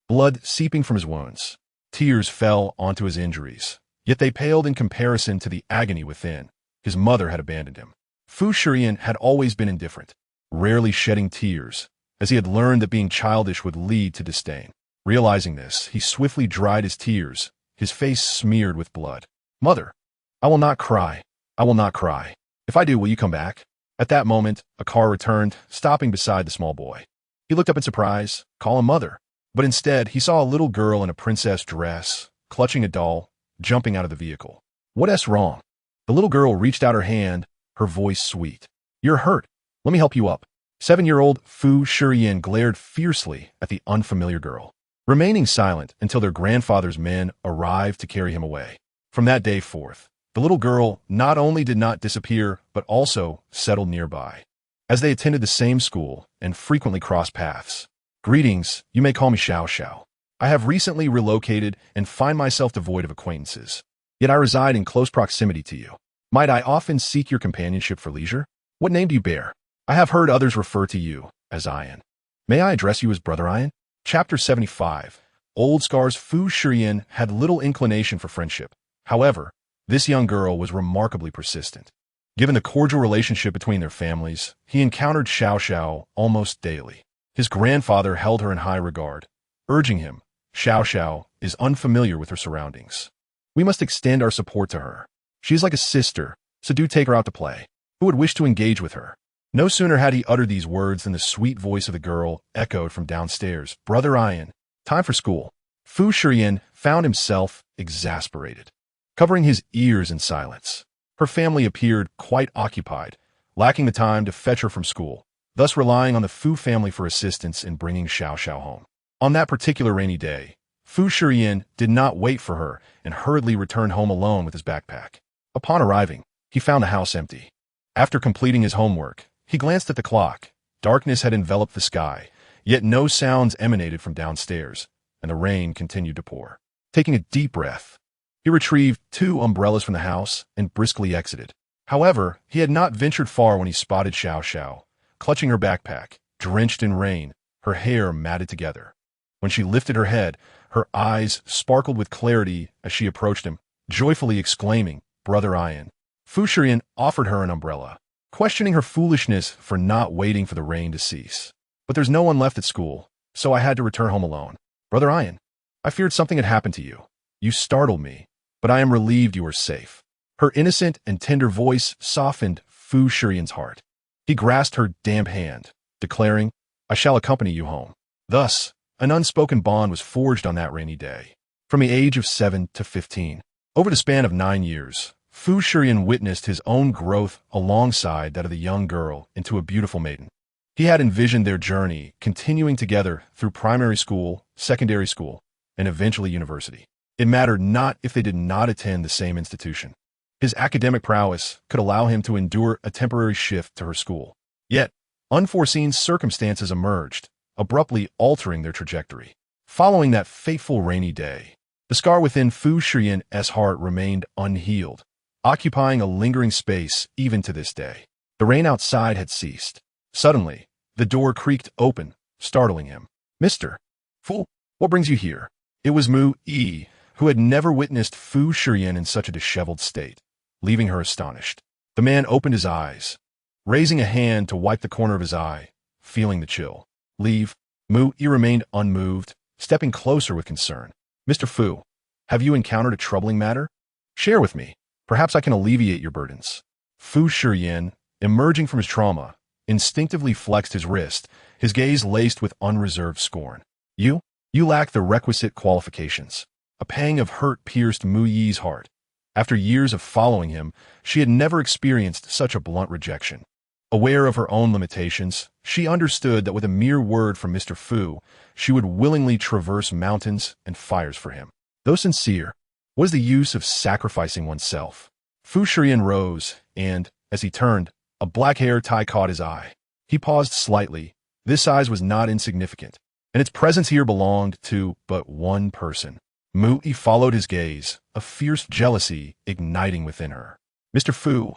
blood seeping from his wounds. Tears fell onto his injuries, yet they paled in comparison to the agony within. His mother had abandoned him. Fu Shiyan had always been indifferent, rarely shedding tears, as he had learned that being childish would lead to disdain. Realizing this, he swiftly dried his tears, his face smeared with blood. Mother, I will not cry. I will not cry. If I do, will you come back? At that moment, a car returned, stopping beside the small boy. He looked up in surprise. Call him mother. But instead, he saw a little girl in a princess dress, clutching a doll, jumping out of the vehicle. What's wrong? The little girl reached out her hand, her voice sweet. You're hurt. Let me help you up. 7-year-old Fu Shiyan glared fiercely at the unfamiliar girl, remaining silent until their grandfather's men arrived to carry him away. From that day forth, the little girl not only did not disappear, but also settled nearby. As they attended the same school and frequently crossed paths. Greetings, you may call me Xiao Xiao. I have recently relocated and find myself devoid of acquaintances. Yet I reside in close proximity to you. Might I often seek your companionship for leisure? What name do you bear? I have heard others refer to you as Ian. May I address you as Brother Ian? Chapter 75. Old Scar's Fu Shiyan had little inclination for friendship. However, this young girl was remarkably persistent. Given the cordial relationship between their families, he encountered Xiao Xiao almost daily. His grandfather held her in high regard, urging him, Xiao Xiao is unfamiliar with her surroundings. We must extend our support to her. She is like a sister, so do take her out to play. Who would wish to engage with her? No sooner had he uttered these words than the sweet voice of the girl echoed from downstairs. Brother Ian, time for school. Fu Shiyan found himself exasperated, covering his ears in silence. Her family appeared quite occupied, lacking the time to fetch her from school, thus relying on the Fu family for assistance in bringing Xiao Xiao home. On that particular rainy day, Fu Shiyan did not wait for her and hurriedly returned home alone with his backpack. Upon arriving, he found the house empty. After completing his homework, he glanced at the clock. Darkness had enveloped the sky, yet no sounds emanated from downstairs, and the rain continued to pour. Taking a deep breath, he retrieved 2 umbrellas from the house and briskly exited. However, he had not ventured far when he spotted Xiao Xiao, clutching her backpack, drenched in rain, her hair matted together. When she lifted her head, her eyes sparkled with clarity as she approached him, joyfully exclaiming, Brother Ian. Fu Shiyan offered her an umbrella, questioning her foolishness for not waiting for the rain to cease. But there's no one left at school, so I had to return home alone. Brother Ian, I feared something had happened to you. You startled me, but I am relieved you are safe. Her innocent and tender voice softened Fu Shiyan's heart. He grasped her damp hand, declaring, I shall accompany you home. Thus, an unspoken bond was forged on that rainy day. From the age of 7 to 15, over the span of 9 years, Fu Shiyan witnessed his own growth alongside that of the young girl into a beautiful maiden. He had envisioned their journey continuing together through primary school, secondary school, and eventually university. It mattered not if they did not attend the same institution. His academic prowess could allow him to endure a temporary shift to her school. Yet, unforeseen circumstances emerged, abruptly altering their trajectory. Following that fateful rainy day, the scar within Fu Shiyan's heart remained unhealed, occupying a lingering space even to this day. The rain outside had ceased. Suddenly, the door creaked open, startling him. Mr. Fu, what brings you here? It was Mu Yi, who had never witnessed Fu Shiyan in such a disheveled state, leaving her astonished. The man opened his eyes, raising a hand to wipe the corner of his eye, feeling the chill. Leave. Mu Yi remained unmoved, stepping closer with concern. Mr. Fu, have you encountered a troubling matter? Share with me. Perhaps I can alleviate your burdens. Fu Shiyan, emerging from his trauma, instinctively flexed his wrist, his gaze laced with unreserved scorn. You lack the requisite qualifications. A pang of hurt pierced Mu Yi's heart. After years of following him, she had never experienced such a blunt rejection. Aware of her own limitations, she understood that with a mere word from Mr. Fu, she would willingly traverse mountains and fires for him. Though sincere, what is the use of sacrificing oneself? Fu Shiyan rose, and, as he turned, a black hair tie caught his eye. He paused slightly. This size was not insignificant, and its presence here belonged to but one person. Mu Yi followed his gaze, a fierce jealousy igniting within her. Mr. Fu,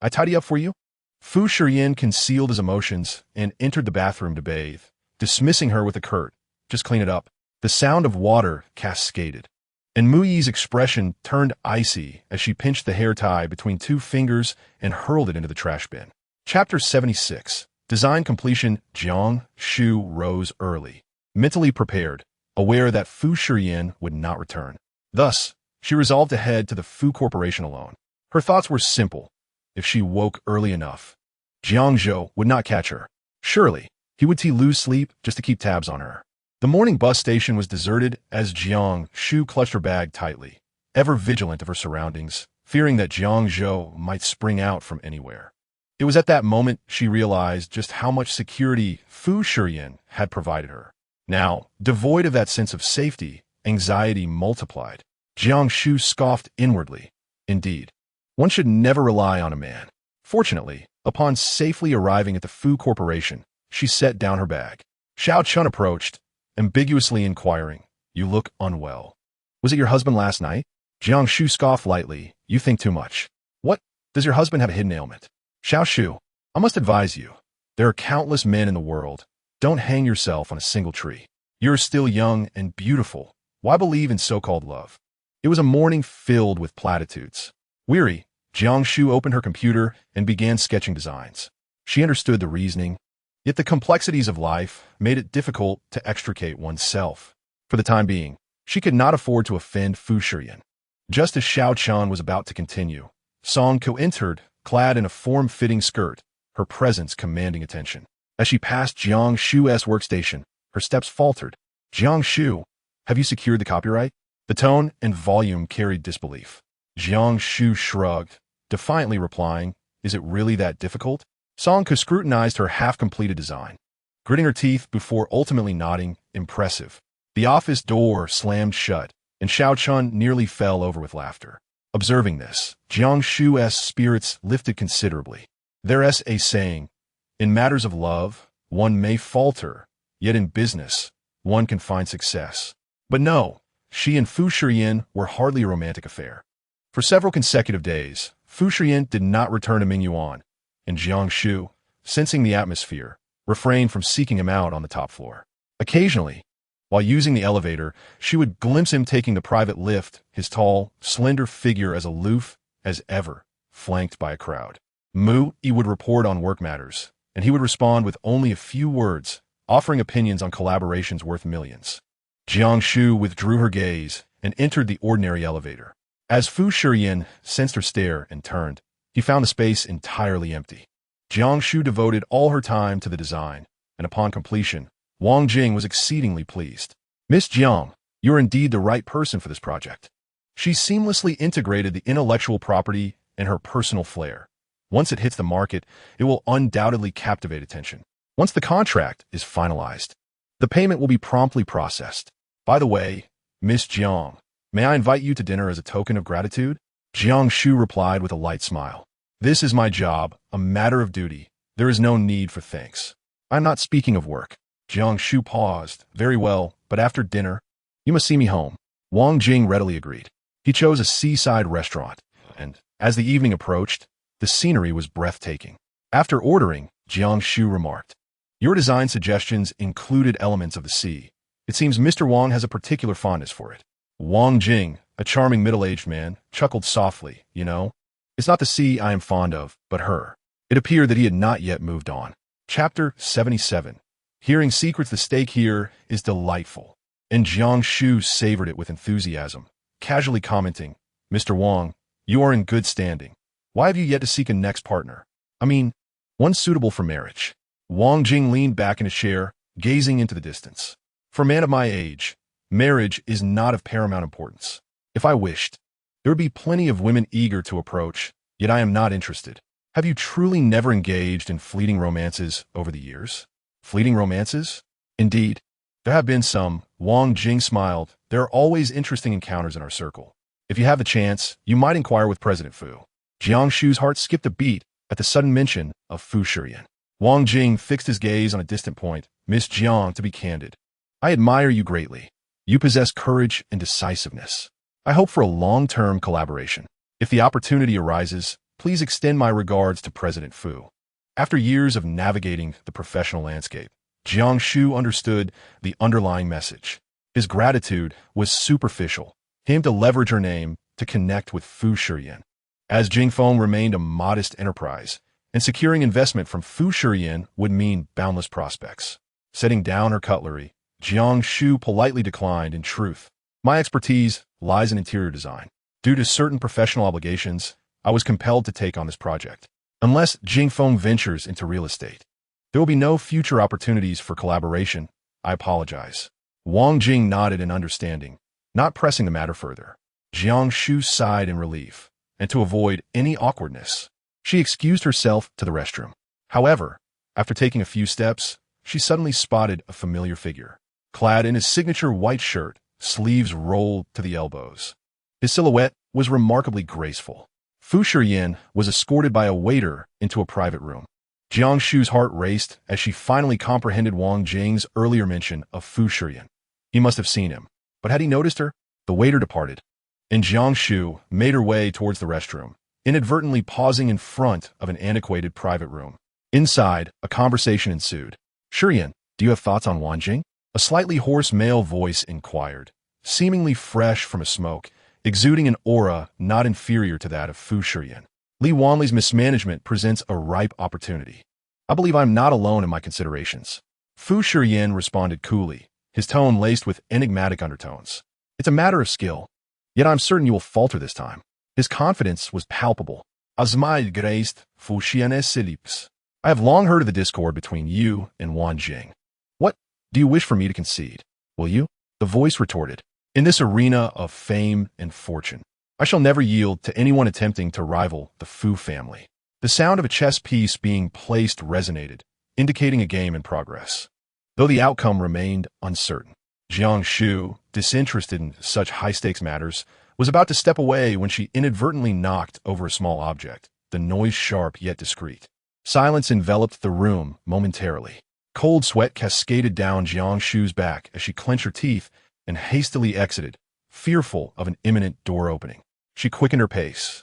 I tidy up for you? Fu Shiyan concealed his emotions and entered the bathroom to bathe, dismissing her with a curt, just clean it up. The sound of water cascaded, and Mu Yi's expression turned icy as she pinched the hair tie between 2 fingers and hurled it into the trash bin. Chapter 76. Design completion. Jiang Shu rose early, mentally prepared, aware that Fu Shiyan would not return. Thus, she resolved to head to the Fu Corporation alone. Her thoughts were simple. If she woke early enough, Jiang Shu would not catch her. Surely, he would lose sleep just to keep tabs on her. The morning bus station was deserted as Jiang Shu clutched her bag tightly, ever vigilant of her surroundings, fearing that Jiang Zhou might spring out from anywhere. It was at that moment she realized just how much security Fu Shiyan had provided her. Now, devoid of that sense of safety, anxiety multiplied. Jiang Shu scoffed inwardly. Indeed, one should never rely on a man. Fortunately, upon safely arriving at the Fu Corporation, she set down her bag. Xiao Chun approached, ambiguously inquiring, "You look unwell. Was it your husband last night?" Jiang Shu scoffed lightly. "You think too much. What? Does your husband have a hidden ailment?" "Xiao Shu, I must advise you. There are countless men in the world. Don't hang yourself on a single tree. You're still young and beautiful. Why believe in so-called love?" It was a morning filled with platitudes. Weary, Jiang Shu opened her computer and began sketching designs. She understood the reasoning, yet the complexities of life made it difficult to extricate oneself. For the time being, she could not afford to offend Fu Shiyan. Just as Xiao Chun was about to continue, Song Ko entered, clad in a form-fitting skirt, her presence commanding attention. As she passed Jiang Shu's workstation, her steps faltered. "Jiang Shu, have you secured the copyright?" The tone and volume carried disbelief. Jiang Shu shrugged, defiantly replying, "Is it really that difficult?" Song Ko scrutinized her half-completed design, gritting her teeth before ultimately nodding, "Impressive." The office door slammed shut, and Xiao Chun nearly fell over with laughter. Observing this, Jiang Shu's spirits lifted considerably. There's a saying, "In matters of love, one may falter, yet in business, one can find success." But no, she and Fu Shiyan were hardly a romantic affair. For several consecutive days, Fu Shiyan did not return to Mingyuan, and Jiang Shu, sensing the atmosphere, refrained from seeking him out on the top floor. Occasionally, while using the elevator, she would glimpse him taking the private lift, his tall, slender figure as aloof as ever, flanked by a crowd. He would report on work matters, and he would respond with only a few words, offering opinions on collaborations worth millions. Jiang Shu withdrew her gaze and entered the ordinary elevator. As Fu Shiyan sensed her stare and turned, he found the space entirely empty. Jiang Shu devoted all her time to the design, and upon completion, Wang Jing was exceedingly pleased. "Miss Jiang, you are indeed the right person for this project." She seamlessly integrated the intellectual property and her personal flair. Once it hits the market, it will undoubtedly captivate attention. Once the contract is finalized, the payment will be promptly processed. "By the way, Miss Jiang, may I invite you to dinner as a token of gratitude?" Jiang Shu replied with a light smile. "This is my job, a matter of duty. There is no need for thanks. I'm not speaking of work." Jiang Shu paused. "Very well, but after dinner, you must see me home." Wang Jing readily agreed. He chose a seaside restaurant, and, as the evening approached, the scenery was breathtaking. After ordering, Jiang Shu remarked, "Your design suggestions included elements of the sea. It seems Mr. Wang has a particular fondness for it." Wang Jing, a charming middle-aged man, chuckled softly. "You know, it's not the sea I am fond of, but her." It appeared that he had not yet moved on. Chapter 77. Hearing secrets. The stake here is delightful. And Jiang Shu savored it with enthusiasm, casually commenting, "Mr. Wang, you are in good standing. Why have you yet to seek a next partner? I mean, one suitable for marriage?" Wang Jing leaned back in his chair, gazing into the distance. "For a man of my age, marriage is not of paramount importance. If I wished, there would be plenty of women eager to approach, yet I am not interested." "Have you truly never engaged in fleeting romances over the years?" "Fleeting romances? Indeed, there have been some." Wang Jing smiled. "There are always interesting encounters in our circle. If you have the chance, you might inquire with President Fu." Jiang Shu's heart skipped a beat at the sudden mention of Fu Shiyan. Wang Jing fixed his gaze on a distant point. "Miss Jiang, to be candid, I admire you greatly. You possess courage and decisiveness. I hope for a long-term collaboration. If the opportunity arises, please extend my regards to President Fu." After years of navigating the professional landscape, Jiang Shu understood the underlying message. His gratitude was superficial, him to leverage her name to connect with Fu Shiyan. As Jingfeng remained a modest enterprise, and securing investment from Fu Shiyan would mean boundless prospects. Setting down her cutlery, Jiang Shu politely declined. "In truth, my expertise lies in interior design. Due to certain professional obligations, I was compelled to take on this project. Unless Jingfeng ventures into real estate, there will be no future opportunities for collaboration. I apologize." Wang Jing nodded in understanding, not pressing the matter further. Jiang Shu sighed in relief, and to avoid any awkwardness, she excused herself to the restroom. However, after taking a few steps, she suddenly spotted a familiar figure, clad in his signature white shirt, sleeves rolled to the elbows. His silhouette was remarkably graceful. Fu Shiyan was escorted by a waiter into a private room. Jiang Shu's heart raced as she finally comprehended Wang Jing's earlier mention of Fu Shiyan. He must have seen him, but had he noticed her? The waiter departed, and Jiang Shu made her way towards the restroom, inadvertently pausing in front of an antiquated private room. Inside, a conversation ensued. "Shiyan, do you have thoughts on Wang Jing?" A slightly hoarse male voice inquired, seemingly fresh from a smoke, exuding an aura not inferior to that of Fu Shiyan. Li Wanli's mismanagement presents a ripe opportunity. I believe I'm not alone in my considerations. Fu Shiyan responded coolly, his tone laced with enigmatic undertones. It's a matter of skill, yet I'm certain you will falter this time. His confidence was palpable. Azmaid graced Fu Shiyan's lips. I have long heard of the discord between you and Wang Jing. What do you wish for me to concede? Will you? The voice retorted. In this arena of fame and fortune, I shall never yield to anyone attempting to rival the Fu family. The sound of a chess piece being placed resonated, indicating a game in progress. Though the outcome remained uncertain, Jiang Shu, disinterested in such high-stakes matters, was about to step away when she inadvertently knocked over a small object, the noise sharp yet discreet. Silence enveloped the room momentarily. Cold sweat cascaded down Jiang Shu's back as she clenched her teeth and hastily exited, fearful of an imminent door opening. She quickened her pace,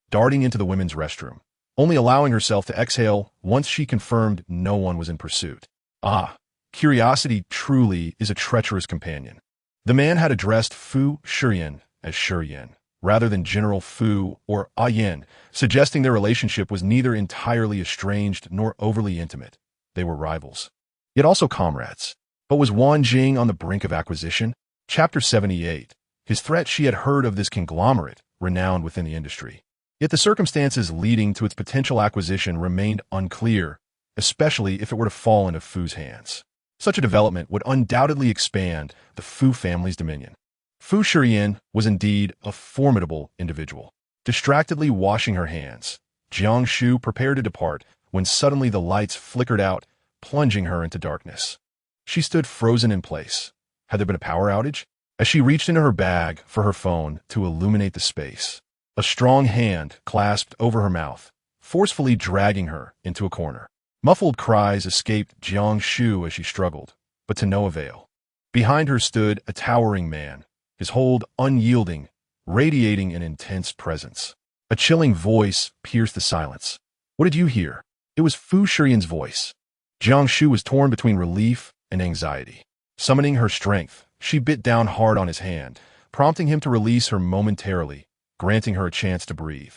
darting into the women's restroom, only allowing herself to exhale once she confirmed no one was in pursuit. Ah, curiosity truly is a treacherous companion. The man had addressed Fu Shiyan as Shiyan, rather than General Fu or Yin, suggesting their relationship was neither entirely estranged nor overly intimate. They were rivals, yet also comrades. But was Wang Jing on the brink of acquisition? Chapter 78. His threat. She had heard of this conglomerate, renowned within the industry. Yet the circumstances leading to its potential acquisition remained unclear, especially if it were to fall into Fu's hands. Such a development would undoubtedly expand the Fu family's dominion. Fu Shiyan was indeed a formidable individual. Distractedly washing her hands, Jiang Shu prepared to depart when suddenly the lights flickered out, plunging her into darkness. She stood frozen in place. Had there been a power outage? As she reached into her bag for her phone to illuminate the space, a strong hand clasped over her mouth, forcefully dragging her into a corner. Muffled cries escaped Jiang Shu as she struggled, but to no avail. Behind her stood a towering man, his hold unyielding, radiating an intense presence. A chilling voice pierced the silence. "What did you hear?" It was Fu Shiyan's voice. Jiang Shu was torn between relief and anxiety. Summoning her strength, she bit down hard on his hand, prompting him to release her momentarily, granting her a chance to breathe.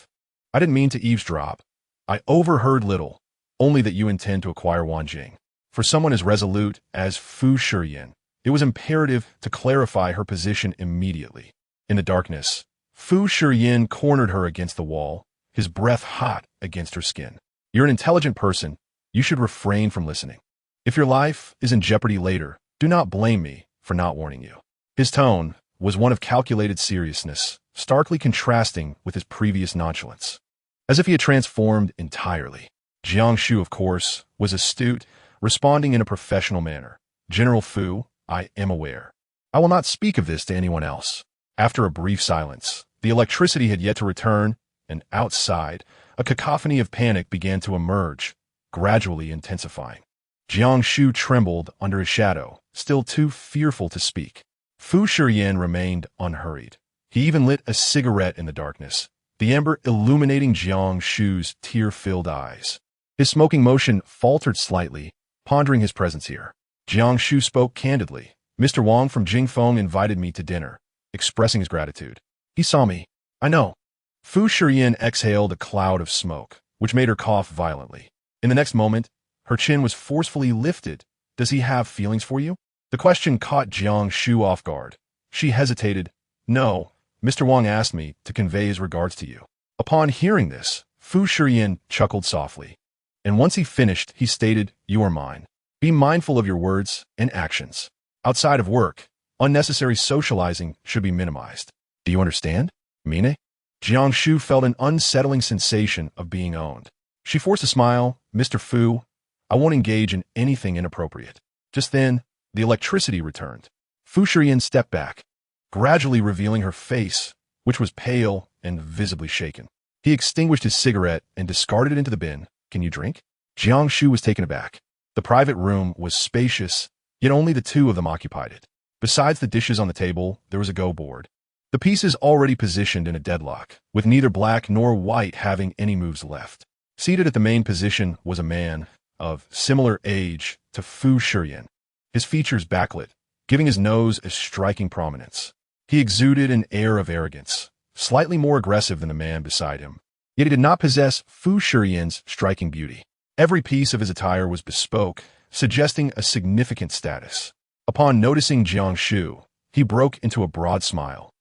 "I didn't mean to eavesdrop. I overheard little, only that you intend to acquire Wang Jing." For someone as resolute as Fu Shiyan, it was imperative to clarify her position immediately. In the darkness, Fu Shiyan cornered her against the wall, his breath hot against her skin. "You're an intelligent person. You should refrain from listening. If your life is in jeopardy later, do not blame me for not warning you." His tone was one of calculated seriousness, starkly contrasting with his previous nonchalance. As if he had transformed entirely. Jiang Shu, of course, was astute, responding in a professional manner. "General Fu, I am aware. I will not speak of this to anyone else." After a brief silence, the electricity had yet to return, and outside, a cacophony of panic began to emerge, gradually intensifying. Jiang Shu trembled under his shadow, still too fearful to speak. Fu Shiyan remained unhurried. He even lit a cigarette in the darkness, the ember illuminating Jiang Shu's tear-filled eyes. His smoking motion faltered slightly, pondering his presence here. Jiang Shu spoke candidly. "Mr. Wang from Jingfeng invited me to dinner, expressing his gratitude. He saw me. I know." Fu Shiyan exhaled a cloud of smoke, which made her cough violently. In the next moment, her chin was forcefully lifted. "Does he have feelings for you?" The question caught Jiang Shu off guard. She hesitated. "No, Mr. Wang asked me to convey his regards to you." Upon hearing this, Fu Shiyan chuckled softly. And once he finished, he stated, "You are mine. Be mindful of your words and actions. Outside of work, Unnecessary socializing should be minimized. Do you understand? Mine? Jiang Shu felt an unsettling sensation of being owned. She forced a smile. Mr. Fu, I won't engage in anything inappropriate. Just then, the electricity returned. Fu Shiyan stepped back, gradually revealing her face, which was pale and visibly shaken. He extinguished his cigarette and discarded it into the bin. Can you drink? Jiang Shu was taken aback. The private room was spacious, yet only the two of them occupied it. Besides the dishes on the table, there was a go board. The pieces already positioned in a deadlock, with neither black nor white having any moves left. Seated at the main position was a man of similar age to Fu Shiyan, his features backlit, giving his nose a striking prominence. He exuded an air of arrogance, slightly more aggressive than the man beside him. Yet he did not possess Fu Shiyan's striking beauty. Every piece of his attire was bespoke, suggesting a significant status. Upon noticing Jiang Shu, he broke into a broad smile.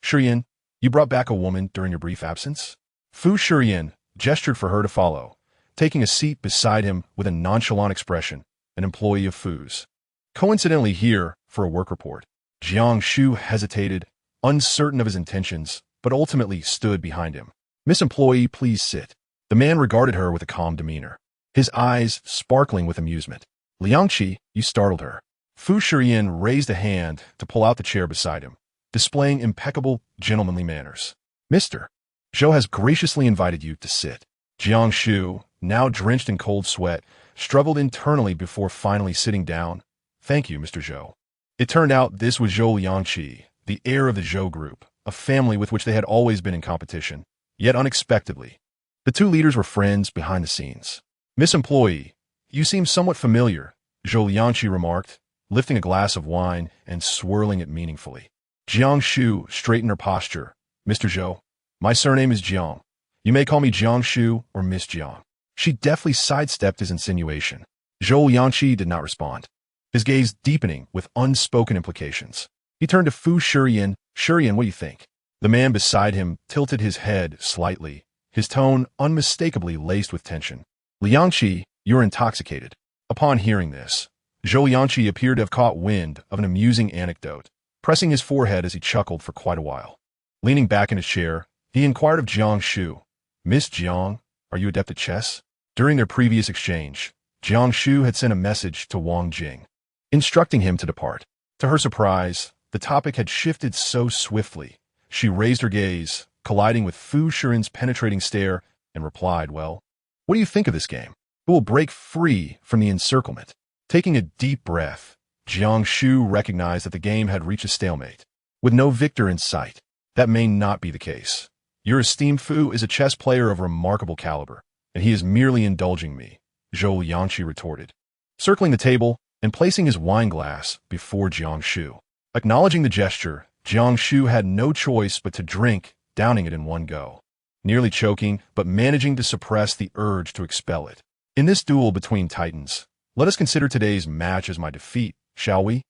Shiyan, you brought back a woman during your brief absence? Fu Shiyan gestured for her to follow, taking a seat beside him with a nonchalant expression, an employee of Fu's. Coincidentally here for a work report. Jiang Shu hesitated, uncertain of his intentions, but ultimately stood behind him. Miss Employee, please sit. The man regarded her with a calm demeanor, his eyes sparkling with amusement. Liangqi, you startled her. Fu Shiyan raised a hand to pull out the chair beside him, displaying impeccable, gentlemanly manners. Mr. Zhou has graciously invited you to sit. Jiang Shu, now drenched in cold sweat, struggled internally before finally sitting down. Thank you, Mr. Zhou. It turned out this was Zhou Liangqi, the heir of the Zhou group, a family with which they had always been in competition, yet unexpectedly. The two leaders were friends behind the scenes. Miss Employee, you seem somewhat familiar, Zhou Liangqi remarked, lifting a glass of wine and swirling it meaningfully. Jiang Shu straightened her posture. Mr. Zhou, my surname is Jiang. You may call me Jiang Shu or Miss Jiang. She deftly sidestepped his insinuation. Zhou Liangqi did not respond, his gaze deepening with unspoken implications. He turned to Fu Shiyan. Shiyan, what do you think? The man beside him tilted his head slightly, his tone unmistakably laced with tension. Liangqi, you're intoxicated. Upon hearing this, Zhou Liangqi appeared to have caught wind of an amusing anecdote, pressing his forehead as he chuckled for quite a while. Leaning back in his chair, he inquired of Jiang Shu, Miss Jiang, are you adept at chess? During their previous exchange, Jiang Shu had sent a message to Wang Jing, instructing him to depart. To her surprise, the topic had shifted so swiftly. She raised her gaze, colliding with Fu Shiyan's penetrating stare, and replied, well, what do you think of this game? Who will break free from the encirclement? Taking a deep breath, Jiang Shu recognized that the game had reached a stalemate, with no victor in sight. That may not be the case. Your esteemed Fu is a chess player of remarkable caliber, and he is merely indulging me, Zhou Liangqi retorted, circling the table and placing his wine glass before Jiang Shu. Acknowledging the gesture, Jiang Shu had no choice but to drink, downing it in one go, nearly choking but managing to suppress the urge to expel it. In this duel between titans, let us consider today's match as my defeat, shall we?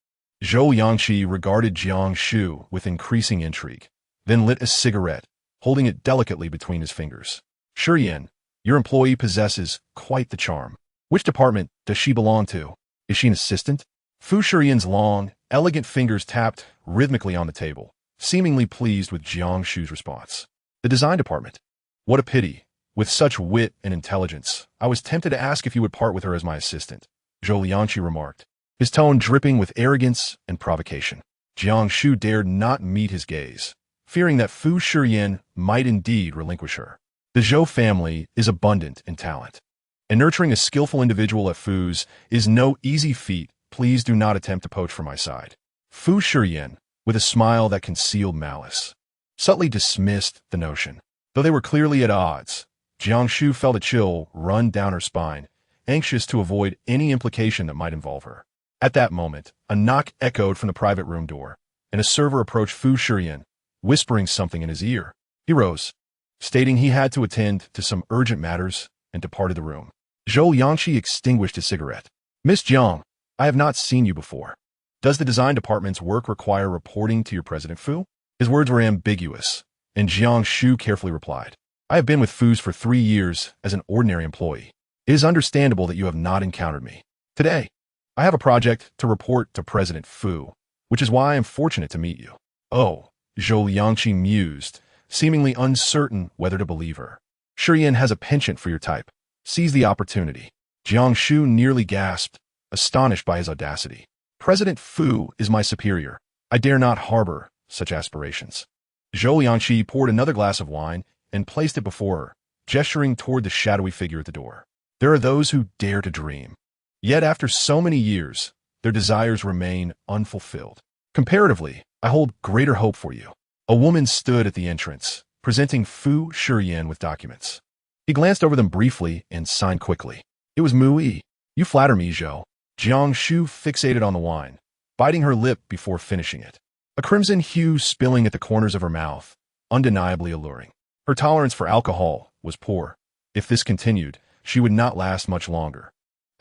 Zhou Liangqi regarded Jiang Shu with increasing intrigue, then lit a cigarette, holding it delicately between his fingers. Shiyan, your employee possesses quite the charm. Which department does she belong to? Is she an assistant? Fu Shiyan's long, elegant fingers tapped rhythmically on the table, seemingly pleased with Jiang Shu's response. The design department. What a pity. With such wit and intelligence, I was tempted to ask if you would part with her as my assistant, Zhou Liangqi remarked, his tone dripping with arrogance and provocation. Jiang Shu dared not meet his gaze, fearing that Fu Shiyan might indeed relinquish her. The Zhou family is abundant in talent, and nurturing a skillful individual at Fu's is no easy feat. Please do not attempt to poach from my side. Fu Shiyan, with a smile that concealed malice, subtly dismissed the notion. Though they were clearly at odds, Jiang Shu felt a chill run down her spine, anxious to avoid any implication that might involve her. At that moment, a knock echoed from the private room door, and a server approached Fu Shiyan, whispering something in his ear. He rose, stating he had to attend to some urgent matters, and departed the room. Zhou Liangqi extinguished his cigarette. Miss Jiang, I have not seen you before. Does the design department's work require reporting to your President Fu? His words were ambiguous, and Jiang Shu carefully replied, I have been with Fu's for 3 years as an ordinary employee. It is understandable that you have not encountered me. Today, I have a project to report to President Fu, which is why I am fortunate to meet you. Oh, Zhou Liangqi mused, seemingly uncertain whether to believe her. Shiyan has a penchant for your type. Seize the opportunity. Jiang Shu nearly gasped, astonished by his audacity. President Fu is my superior. I dare not harbor such aspirations. Zhou Liangqi poured another glass of wine and placed it before her, gesturing toward the shadowy figure at the door. There are those who dare to dream. Yet after so many years, their desires remain unfulfilled. Comparatively, I hold greater hope for you. A woman stood at the entrance, presenting Fu Shiyan with documents. He glanced over them briefly and signed quickly. It was Mu Yi. You flatter me, Zhou. Jiang Shu fixated on the wine, biting her lip before finishing it. A crimson hue spilling at the corners of her mouth, undeniably alluring. Her tolerance for alcohol was poor. If this continued, she would not last much longer.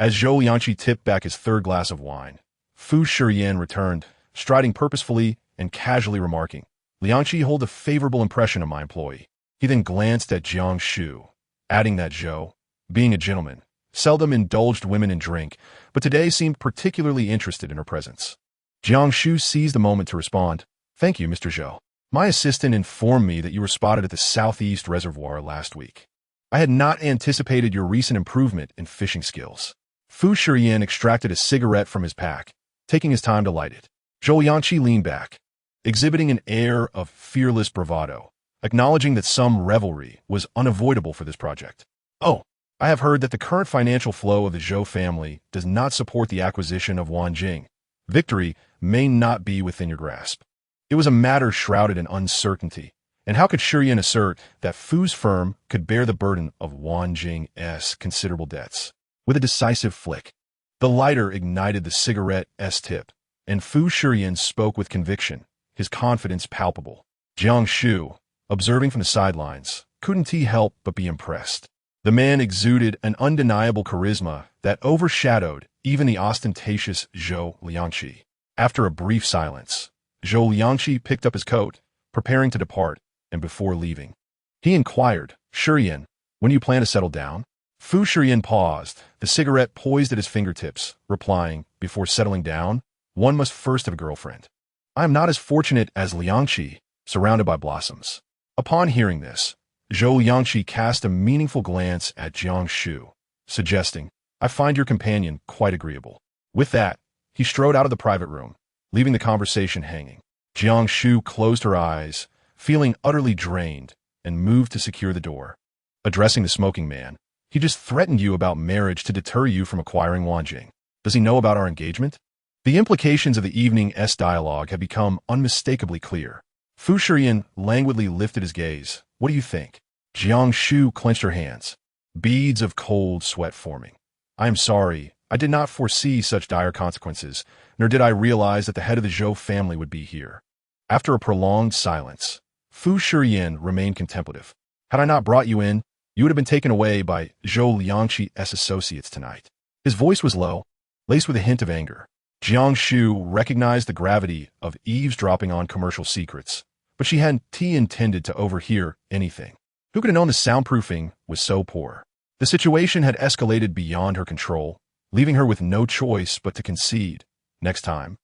As Zhou Liangqi tipped back his third glass of wine, Fu Shiyan returned, striding purposefully and casually remarking, Liangqi hold a favorable impression of my employee. He then glanced at Jiang Shu, adding that Zhou, being a gentleman, seldom indulged women in drink, but today seemed particularly interested in her presence. Jiang Shu seized the moment to respond, Thank you, Mr. Zhou. My assistant informed me that you were spotted at the southeast reservoir last week. I had not anticipated your recent improvement in fishing skills. Fu Shiyan extracted a cigarette from his pack, taking his time to light it. Zhou Liangqi leaned back, exhibiting an air of fearless bravado, acknowledging that some revelry was unavoidable for this project. Oh, I have heard that the current financial flow of the Zhou family does not support the acquisition of Wanjing. Victory may not be within your grasp. It was a matter shrouded in uncertainty, and how could Shiyan assert that Fu's firm could bear the burden of Wanjing's considerable debts? With a decisive flick, the lighter ignited the cigarette-s tip, and Fu Shiyan spoke with conviction, his confidence palpable. Jiang Shu, observing from the sidelines, couldn't he help but be impressed. The man exuded an undeniable charisma that overshadowed even the ostentatious Zhou Liangqi. After a brief silence, Zhou Liangqi picked up his coat, preparing to depart, and before leaving, he inquired, Shiyan, when do you plan to settle down? Fu Shiyan paused, the cigarette poised at his fingertips, replying, before settling down, one must first have a girlfriend. I am not as fortunate as Liangqi, surrounded by blossoms. Upon hearing this, Zhou Liangqi cast a meaningful glance at Jiang Shu, suggesting, I find your companion quite agreeable. With that, he strode out of the private room, leaving the conversation hanging. Jiang Shu closed her eyes, feeling utterly drained, and moved to secure the door. Addressing the smoking man, he just threatened you about marriage to deter you from acquiring Wanjing. Does he know about our engagement? The implications of the evening's dialogue have become unmistakably clear. Fu Shiyan languidly lifted his gaze. What do you think? Jiang Shu clenched her hands, beads of cold sweat forming. I am sorry, I did not foresee such dire consequences, nor did I realize that the head of the Zhou family would be here. After a prolonged silence, Fu Shiyan remained contemplative. Had I not brought you in, you would have been taken away by Zhou Liangqi's associates tonight. His voice was low, laced with a hint of anger. Jiang Shu recognized the gravity of eavesdropping on commercial secrets, but she hadn't intended to overhear anything. Who could have known the soundproofing was so poor? The situation had escalated beyond her control, leaving her with no choice but to concede. Next time,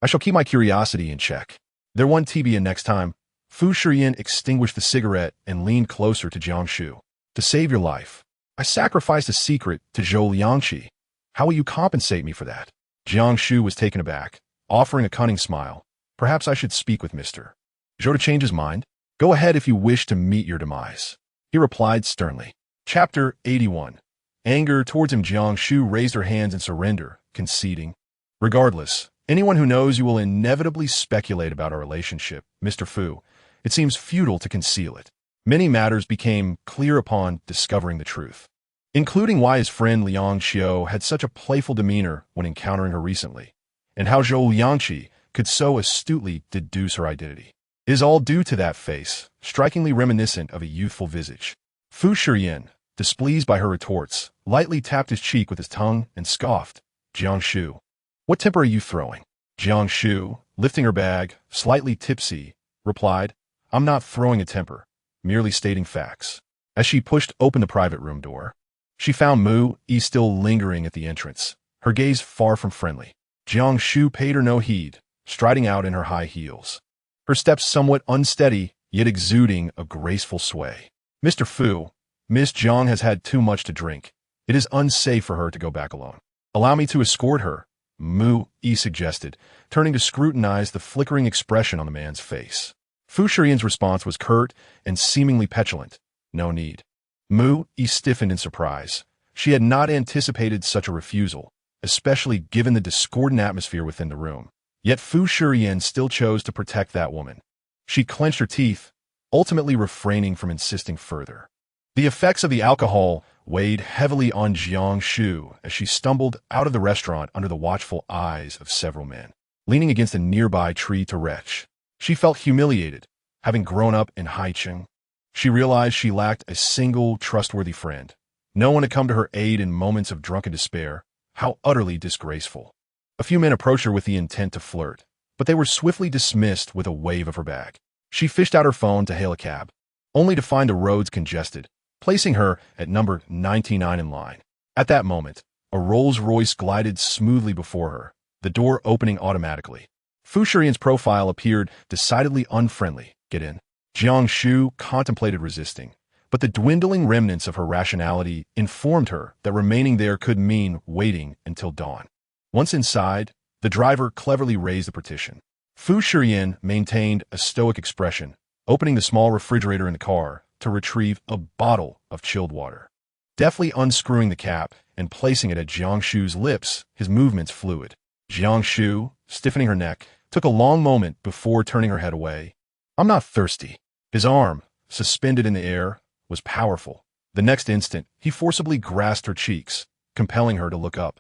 I shall keep my curiosity in check. There won't be a next time. Fu Shiyan extinguished the cigarette and leaned closer to Jiang Shu. To save your life, I sacrificed a secret to Zhou Liangqi. How will you compensate me for that? Jiang Shu was taken aback, offering a cunning smile. Perhaps I should speak with Mr. Zhou to change his mind. Go ahead if you wish to meet your demise. He replied sternly. Chapter 81. Anger towards him. Jiang Shu raised her hands in surrender, conceding. Regardless, anyone who knows you will inevitably speculate about our relationship, Mr. Fu. It seems futile to conceal it. Many matters became clear upon discovering the truth, including why his friend Liang Xiao had such a playful demeanor when encountering her recently, and how Zhou Liangqi could so astutely deduce her identity. It is all due to that face, strikingly reminiscent of a youthful visage. Fu Shiyan, displeased by her retorts, lightly tapped his cheek with his tongue and scoffed. Jiang Shu, what temper are you throwing? Jiang Shu, lifting her bag, slightly tipsy, replied, I'm not throwing a temper, merely stating facts. As she pushed open the private room door, she found Mu Yi still lingering at the entrance, her gaze far from friendly. Jiang Shu paid her no heed, striding out in her high heels. Her steps somewhat unsteady, yet exuding a graceful sway. "Mr. Fu, Miss Jiang has had too much to drink. It is unsafe for her to go back alone. Allow me to escort her," Mu Yi suggested, turning to scrutinize the flickering expression on the man's face. Fu Shiyan's response was curt and seemingly petulant. "No need." Mu Yi stiffened in surprise. She had not anticipated such a refusal, especially given the discordant atmosphere within the room. Yet Fu Shiyan still chose to protect that woman. She clenched her teeth, ultimately refraining from insisting further. The effects of the alcohol weighed heavily on Jiang Shu as she stumbled out of the restaurant under the watchful eyes of several men. Leaning against a nearby tree to retch, she felt humiliated, having grown up in Haicheng. She realized she lacked a single trustworthy friend. No one had come to her aid in moments of drunken despair. How utterly disgraceful. A few men approached her with the intent to flirt, but they were swiftly dismissed with a wave of her bag. She fished out her phone to hail a cab, only to find the roads congested, placing her at number 99 in line. At that moment, a Rolls-Royce glided smoothly before her, the door opening automatically. Fu Shiyan's profile appeared decidedly unfriendly. "Get in." Jiang Shu contemplated resisting, but the dwindling remnants of her rationality informed her that remaining there could mean waiting until dawn. Once inside, the driver cleverly raised the partition. Fu Shiyan maintained a stoic expression, opening the small refrigerator in the car to retrieve a bottle of chilled water. Deftly unscrewing the cap and placing it at Jiang Shu's lips, his movements fluid. Jiang Shu, stiffening her neck, took a long moment before turning her head away. "I'm not thirsty." His arm, suspended in the air, was powerful. The next instant, he forcibly grasped her cheeks, compelling her to look up.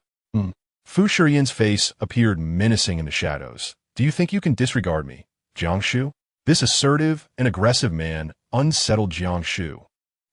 Fu Shiyan's face appeared menacing in the shadows. "Do you think you can disregard me, Jiang Shu?" This assertive and aggressive man unsettled Jiang Shu.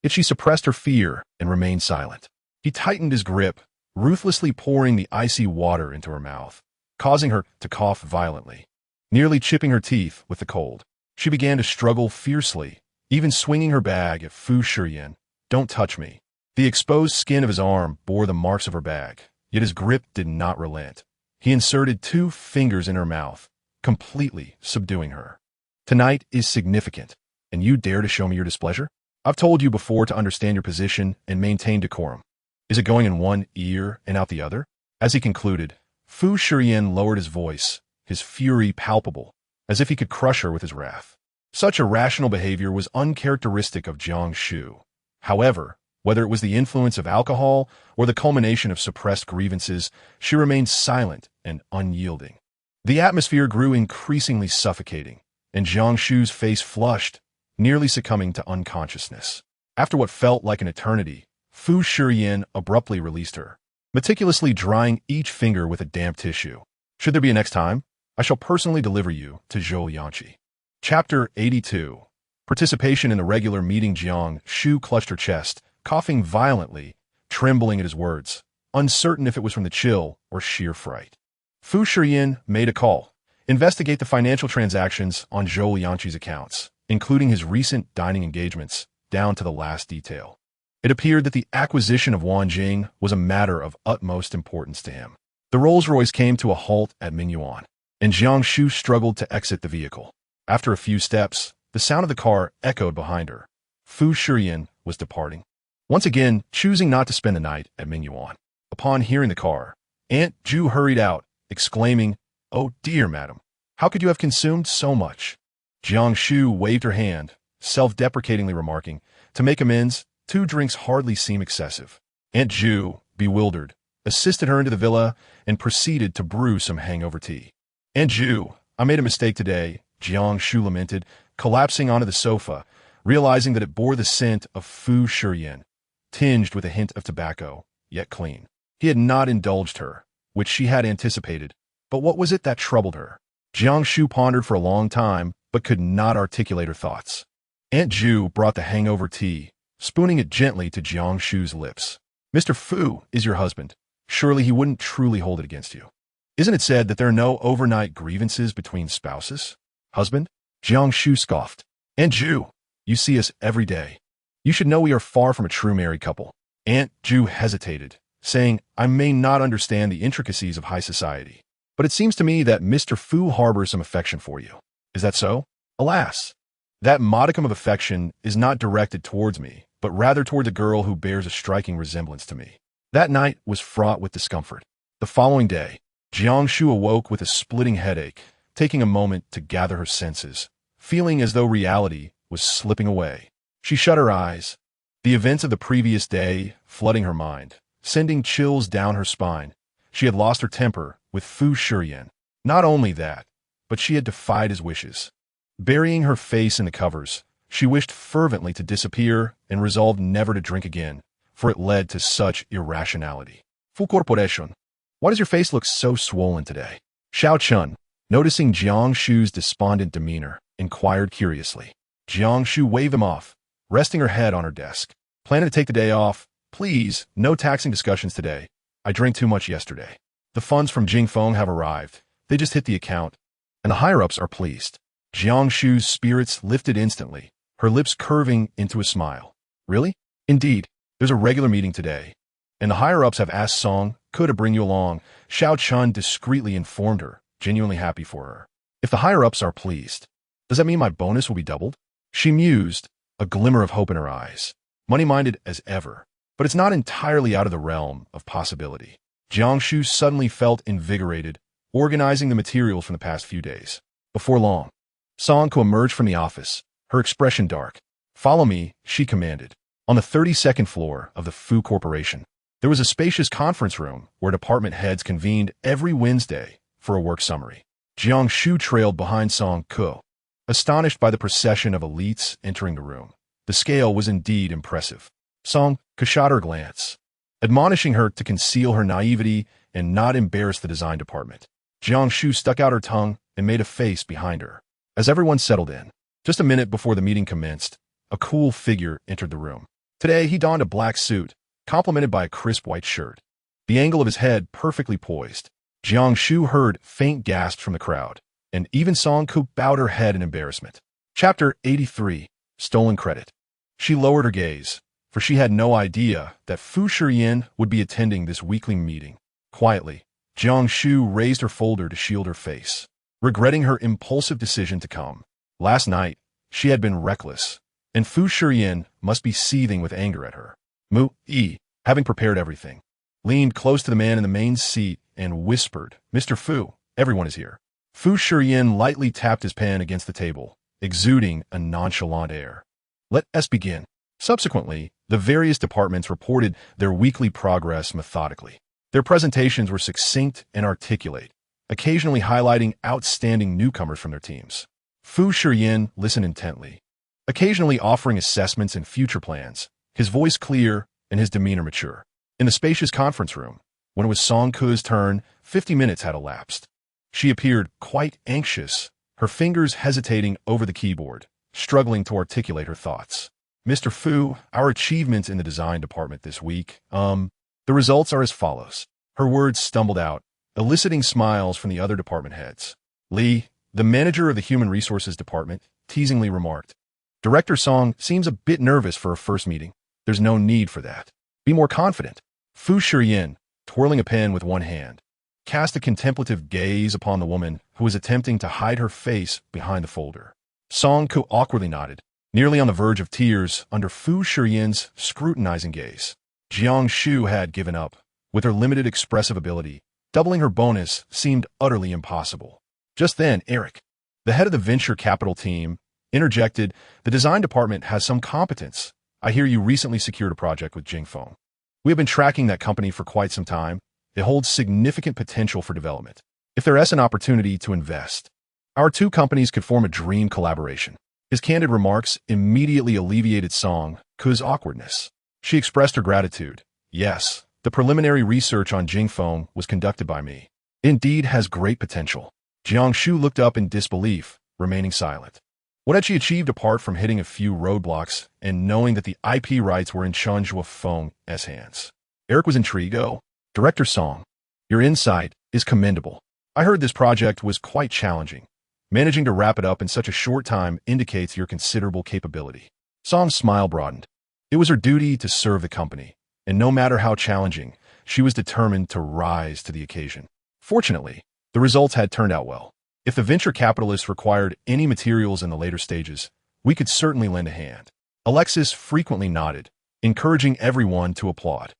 Yet she suppressed her fear and remained silent. He tightened his grip, ruthlessly pouring the icy water into her mouth, causing her to cough violently, nearly chipping her teeth with the cold. She began to struggle fiercely, even swinging her bag at Fu Shiyan. "Don't touch me." The exposed skin of his arm bore the marks of her bag, yet his grip did not relent. He inserted 2 fingers in her mouth, completely subduing her. "Tonight is significant, and you dare to show me your displeasure? I've told you before to understand your position and maintain decorum. Is it going in one ear and out the other?" As he concluded, Fu Shiyan lowered his voice, his fury palpable, as if he could crush her with his wrath. Such irrational behavior was uncharacteristic of Jiang Shu. However, whether it was the influence of alcohol or the culmination of suppressed grievances, she remained silent and unyielding. The atmosphere grew increasingly suffocating, and Jiang Shu's face flushed, nearly succumbing to unconsciousness. After what felt like an eternity, Fu Shiyan abruptly released her, meticulously drying each finger with a damp tissue. "Should there be a next time, I shall personally deliver you to Zhou Yanqi." Chapter 82. Participation in the regular meeting. Jiang Shu clutched her chest, coughing violently, trembling at his words, uncertain if it was from the chill or sheer fright. Fu Shiyan made a call. Investigate the financial transactions on Zhou Yanqi's accounts, including his recent dining engagements, down to the last detail. It appeared that the acquisition of Wanjing was a matter of utmost importance to him. The Rolls-Royce came to a halt at Mingyuan, and Jiang Shu struggled to exit the vehicle. After a few steps, the sound of the car echoed behind her. Fu Shiyan was departing, once again choosing not to spend the night at Mingyuan. Upon hearing the car, Aunt Ju hurried out, exclaiming, "Oh dear, madam, how could you have consumed so much?" Jiang Shu waved her hand, self-deprecatingly remarking, "To make amends, 2 drinks hardly seem excessive." Aunt Ju, bewildered, assisted her into the villa and proceeded to brew some hangover tea. "Aunt Ju, I made a mistake today," Jiang Shu lamented, collapsing onto the sofa, realizing that it bore the scent of Fu Shiyan, tinged with a hint of tobacco, yet clean. He had not indulged her, which she had anticipated, but what was it that troubled her? Jiang Shu pondered for a long time, but could not articulate her thoughts. Aunt Ju brought the hangover tea, spooning it gently to Jiang Shu's lips. "Mr. Fu is your husband. Surely he wouldn't truly hold it against you. Isn't it said that there are no overnight grievances between spouses?" "Husband?" Jiang Shu scoffed. "Aunt Ju, you see us every day. You should know we are far from a true married couple." Aunt Ju hesitated, saying, "I may not understand the intricacies of high society, But it seems to me that Mr. Fu harbors some affection for you. Is that so? Alas, that modicum of affection is not directed towards me, but rather toward a girl who bears a striking resemblance to me. That night was fraught with discomfort. The following day, Jiang Shu awoke with a splitting headache, taking a moment to gather her senses, feeling as though reality was slipping away. She shut her eyes, the events of the previous day flooding her mind, sending chills down her spine. She had lost her temper with Fu Shiyan. Not only that, but she had defied his wishes. Burying her face in the covers, she wished fervently to disappear and resolved never to drink again, for it led to such irrationality. Fu Corporation. Why does your face look so swollen today? Xiao Chun, noticing Jiang Shu's despondent demeanor, inquired curiously. Jiang Shu waved him off, resting her head on her desk. Planning to take the day off? Please, no taxing discussions today. I drank too much yesterday. The funds from Jingfeng have arrived. They just hit the account, and the higher-ups are pleased. Jiang Shu's spirits lifted instantly, her lips curving into a smile. Really? Indeed, there's a regular meeting today, and the higher-ups have asked Song Ke to bring you along. Xiao Chun discreetly informed her, genuinely happy for her. If the higher-ups are pleased, does that mean my bonus will be doubled? She mused, a glimmer of hope in her eyes. Money-minded as ever, but it's not entirely out of the realm of possibility. Jiang Shu suddenly felt invigorated, organizing the materials from the past few days. Before long, Song Ke emerged from the office, her expression dark. Follow me, she commanded. On the 32nd floor of the Fu Corporation, there was a spacious conference room where department heads convened every Wednesday for a work summary. Jiang Shu trailed behind Song Ke, astonished by the procession of elites entering the room. The scale was indeed impressive. Song Ke shot her a glance, admonishing her to conceal her naivety and not embarrass the design department. Jiang Shu stuck out her tongue and made a face behind her. As everyone settled in, just a minute before the meeting commenced, a cool figure entered the room. Today, he donned a black suit, complemented by a crisp white shirt. The angle of his head perfectly poised. Jiang Shu heard faint gasps from the crowd, and even Song Ke bowed her head in embarrassment. Chapter 83. Stolen Credit. She lowered her gaze, for she had no idea that Fu Shiyan would be attending this weekly meeting. Quietly, Jiang Shu raised her folder to shield her face, regretting her impulsive decision to come. Last night, she had been reckless, and Fu Shiyan must be seething with anger at her. Mu-Yi, having prepared everything, leaned close to the man in the main seat and whispered, Mr. Fu, everyone is here. Fu Shiyan lightly tapped his pen against the table, exuding a nonchalant air. Let us begin. Subsequently, the various departments reported their weekly progress methodically. Their presentations were succinct and articulate, occasionally highlighting outstanding newcomers from their teams. Fu Shiyan listened intently, occasionally offering assessments and future plans, his voice clear and his demeanor mature. In the spacious conference room, when it was Song Ke's turn, 50 minutes had elapsed. She appeared quite anxious, her fingers hesitating over the keyboard, struggling to articulate her thoughts. Mr. Fu, our achievements in the design department this week, the results are as follows. Her words stumbled out, eliciting smiles from the other department heads. Li, the manager of the Human Resources Department, teasingly remarked, Director Song seems a bit nervous for a first meeting. There's no need for that. Be more confident. Fu Shiyan, twirling a pen with one hand, cast a contemplative gaze upon the woman who was attempting to hide her face behind the folder. Song Ke awkwardly nodded, nearly on the verge of tears under Fu Shiyan's scrutinizing gaze. Jiang Shu had given up. With her limited expressive ability, doubling her bonus seemed utterly impossible. Just then, Eric, the head of the venture capital team, interjected, the design department has some competence. I hear you recently secured a project with Jingfeng. We have been tracking that company for quite some time. It holds significant potential for development. If there is an opportunity to invest, our two companies could form a dream collaboration. His candid remarks immediately alleviated Song Ke's awkwardness. She expressed her gratitude. Yes, the preliminary research on Jingfeng was conducted by me. It indeed has great potential. Jiang Shu looked up in disbelief, remaining silent. What had she achieved apart from hitting a few roadblocks and knowing that the IP rights were in Chen Zhuofeng's hands? Eric was intrigued. Oh, Director Song, your insight is commendable. I heard this project was quite challenging. Managing to wrap it up in such a short time indicates your considerable capability. Song's smile broadened. It was her duty to serve the company, and no matter how challenging, she was determined to rise to the occasion. Fortunately, The results had turned out well. If the venture capitalists required any materials in the later stages, we could certainly lend a hand. Alexis frequently nodded, encouraging everyone to applaud.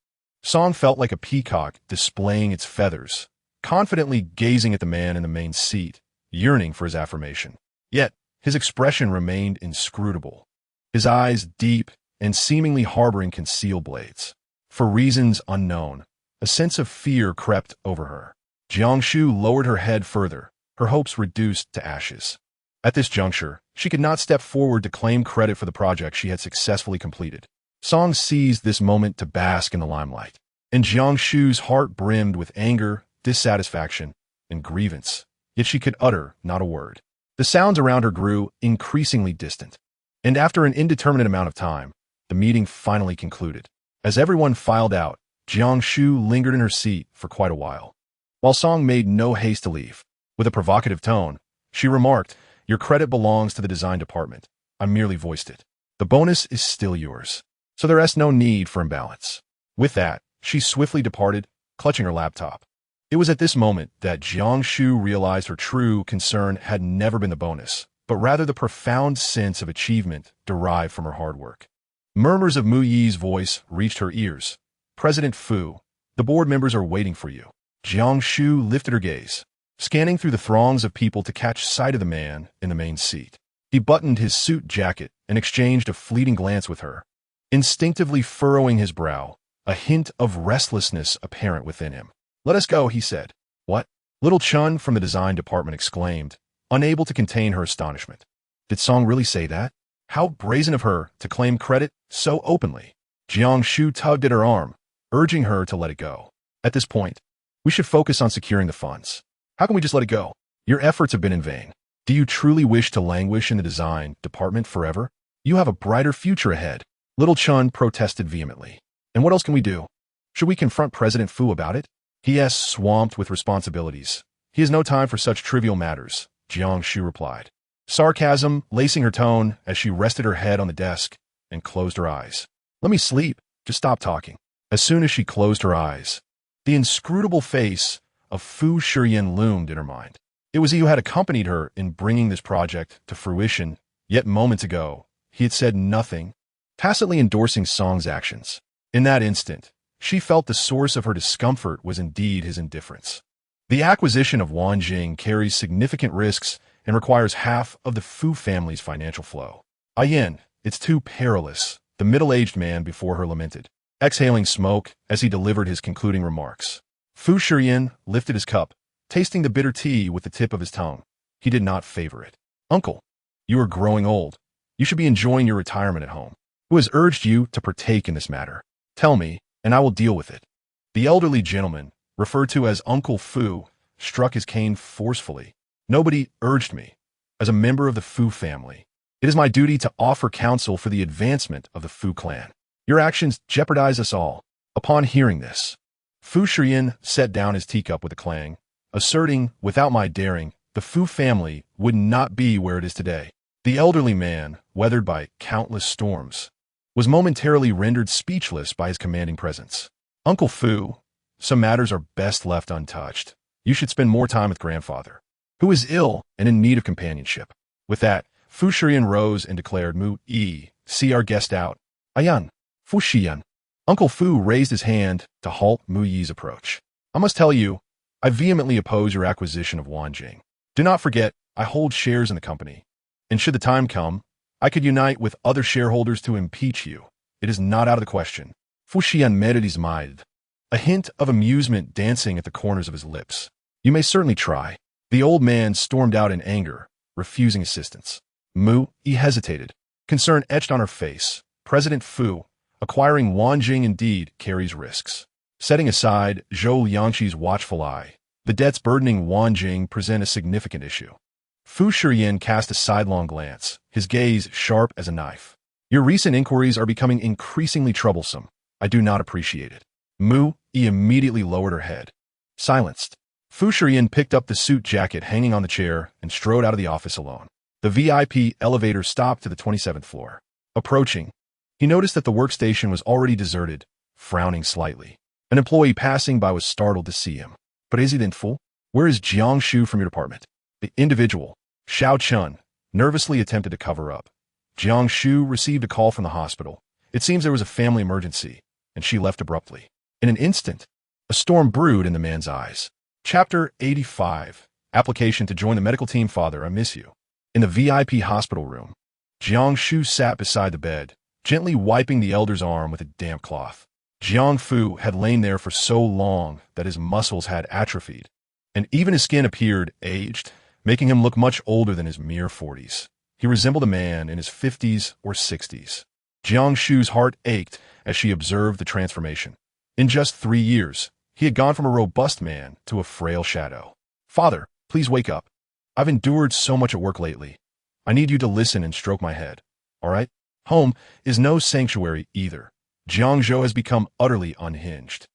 Song felt like a peacock displaying its feathers, confidently gazing at the man in the main seat, yearning for his affirmation. Yet, his expression remained inscrutable, his eyes deep and seemingly harboring concealed blades. For reasons unknown, a sense of fear crept over her. Jiang Shu lowered her head further, her hopes reduced to ashes. At this juncture, she could not step forward to claim credit for the project she had successfully completed. Song seized this moment to bask in the limelight, and Jiang Shu's heart brimmed with anger, dissatisfaction, and grievance, yet she could utter not a word. The sounds around her grew increasingly distant, and after an indeterminate amount of time, the meeting finally concluded. As everyone filed out, Jiang Shu lingered in her seat for quite a while. While Song made no haste to leave, with a provocative tone, she remarked, "Your credit belongs to the design department. I merely voiced it. The bonus is still yours, so there is no need for imbalance." With that, she swiftly departed, clutching her laptop. It was at this moment that Jiang Shu realized her true concern had never been the bonus, but rather the profound sense of achievement derived from her hard work. Murmurs of Mu Yi's voice reached her ears. "President Fu, the board members are waiting for you." Jiang Shu lifted her gaze, scanning through the throngs of people to catch sight of the man in the main seat. He buttoned his suit jacket and exchanged a fleeting glance with her, instinctively furrowing his brow, a hint of restlessness apparent within him. "Let us go," he said. "What?" Little Chun from the design department exclaimed, unable to contain her astonishment. Did Song really say that? How brazen of her to claim credit so openly. Jiang Shu tugged at her arm, urging her to let it go. "At this point, we should focus on securing the funds. How can we just let it go? Your efforts have been in vain. Do you truly wish to languish in the design department forever? You have a brighter future ahead." Little Chun protested vehemently. "And what else can we do? Should we confront President Fu about it?" "He is swamped with responsibilities. He has no time for such trivial matters," Jiang Shu replied, sarcasm lacing her tone as she rested her head on the desk and closed her eyes. "Let me sleep. Just stop talking." As soon as she closed her eyes, the inscrutable face of Fu Shiyan loomed in her mind. It was he who had accompanied her in bringing this project to fruition, yet moments ago, he had said nothing, tacitly endorsing Song's actions. In that instant, she felt the source of her discomfort was indeed his indifference. The acquisition of Wanjing carries significant risks and requires half of the Fu family's financial flow. "Ayan, it's too perilous," the middle-aged man before her lamented, exhaling smoke as he delivered his concluding remarks. Fu Shiyan lifted his cup, tasting the bitter tea with the tip of his tongue. He did not favor it. "Uncle, you are growing old. You should be enjoying your retirement at home. Who has urged you to partake in this matter? Tell me, and I will deal with it." The elderly gentleman, referred to as Uncle Fu, struck his cane forcefully. "Nobody urged me. As a member of the Fu family, it is my duty to offer counsel for the advancement of the Fu clan. Your actions jeopardize us all." Upon hearing this, Fu Shiyan set down his teacup with a clang, asserting, "Without my daring, the Fu family would not be where it is today." The elderly man, weathered by countless storms, was momentarily rendered speechless by his commanding presence. "Uncle Fu, some matters are best left untouched. You should spend more time with grandfather, who is ill and in need of companionship." With that, Fu Shiyan rose and declared, "Mu Yi, see our guest out." "Ayan, Fu Shiyan." Uncle Fu raised his hand to halt Mu Yi's approach. "I must tell you, I vehemently oppose your acquisition of Wanjing. Do not forget, I hold shares in the company, and should the time come, I could unite with other shareholders to impeach you. It is not out of the question." Fu Shiyan made his mind, a hint of amusement dancing at the corners of his lips. "You may certainly try." The old man stormed out in anger, refusing assistance. Mu Yi hesitated, concern etched on her face. "President Fu, acquiring Wanjing indeed carries risks." Setting aside Zhou Liangqi's watchful eye, the debts burdening Wanjing present a significant issue. Fu Shiyan cast a sidelong glance, his gaze sharp as a knife. "Your recent inquiries are becoming increasingly troublesome. I do not appreciate it." Mu Yi immediately lowered her head. Silenced, Fu Shiyan picked up the suit jacket hanging on the chair and strode out of the office alone. The VIP elevator stopped to the 27th floor. Approaching, he noticed that the workstation was already deserted, frowning slightly. An employee passing by was startled to see him. "President Fu?" Where is Jiang Shu from your department? The individual, Xiao Chun, nervously attempted to cover up. Jiang Shu received a call from the hospital. It seems there was a family emergency, and she left abruptly. In an instant, a storm brewed in the man's eyes. Chapter 85. Application to join the medical team. Father, I miss you. In the VIP hospital room, Jiang Shu sat beside the bed, gently wiping the elder's arm with a damp cloth. Jiang Fu had lain there for so long that his muscles had atrophied, and even his skin appeared aged, making him look much older than his mere 40s. He resembled a man in his 50s or 60s. Jiang Shu's heart ached as she observed the transformation. In just 3 years, he had gone from a robust man to a frail shadow. Father, please wake up. I've endured so much at work lately. I need you to listen and stroke my head, all right? Home is no sanctuary either. Jiang Zhou has become utterly unhinged.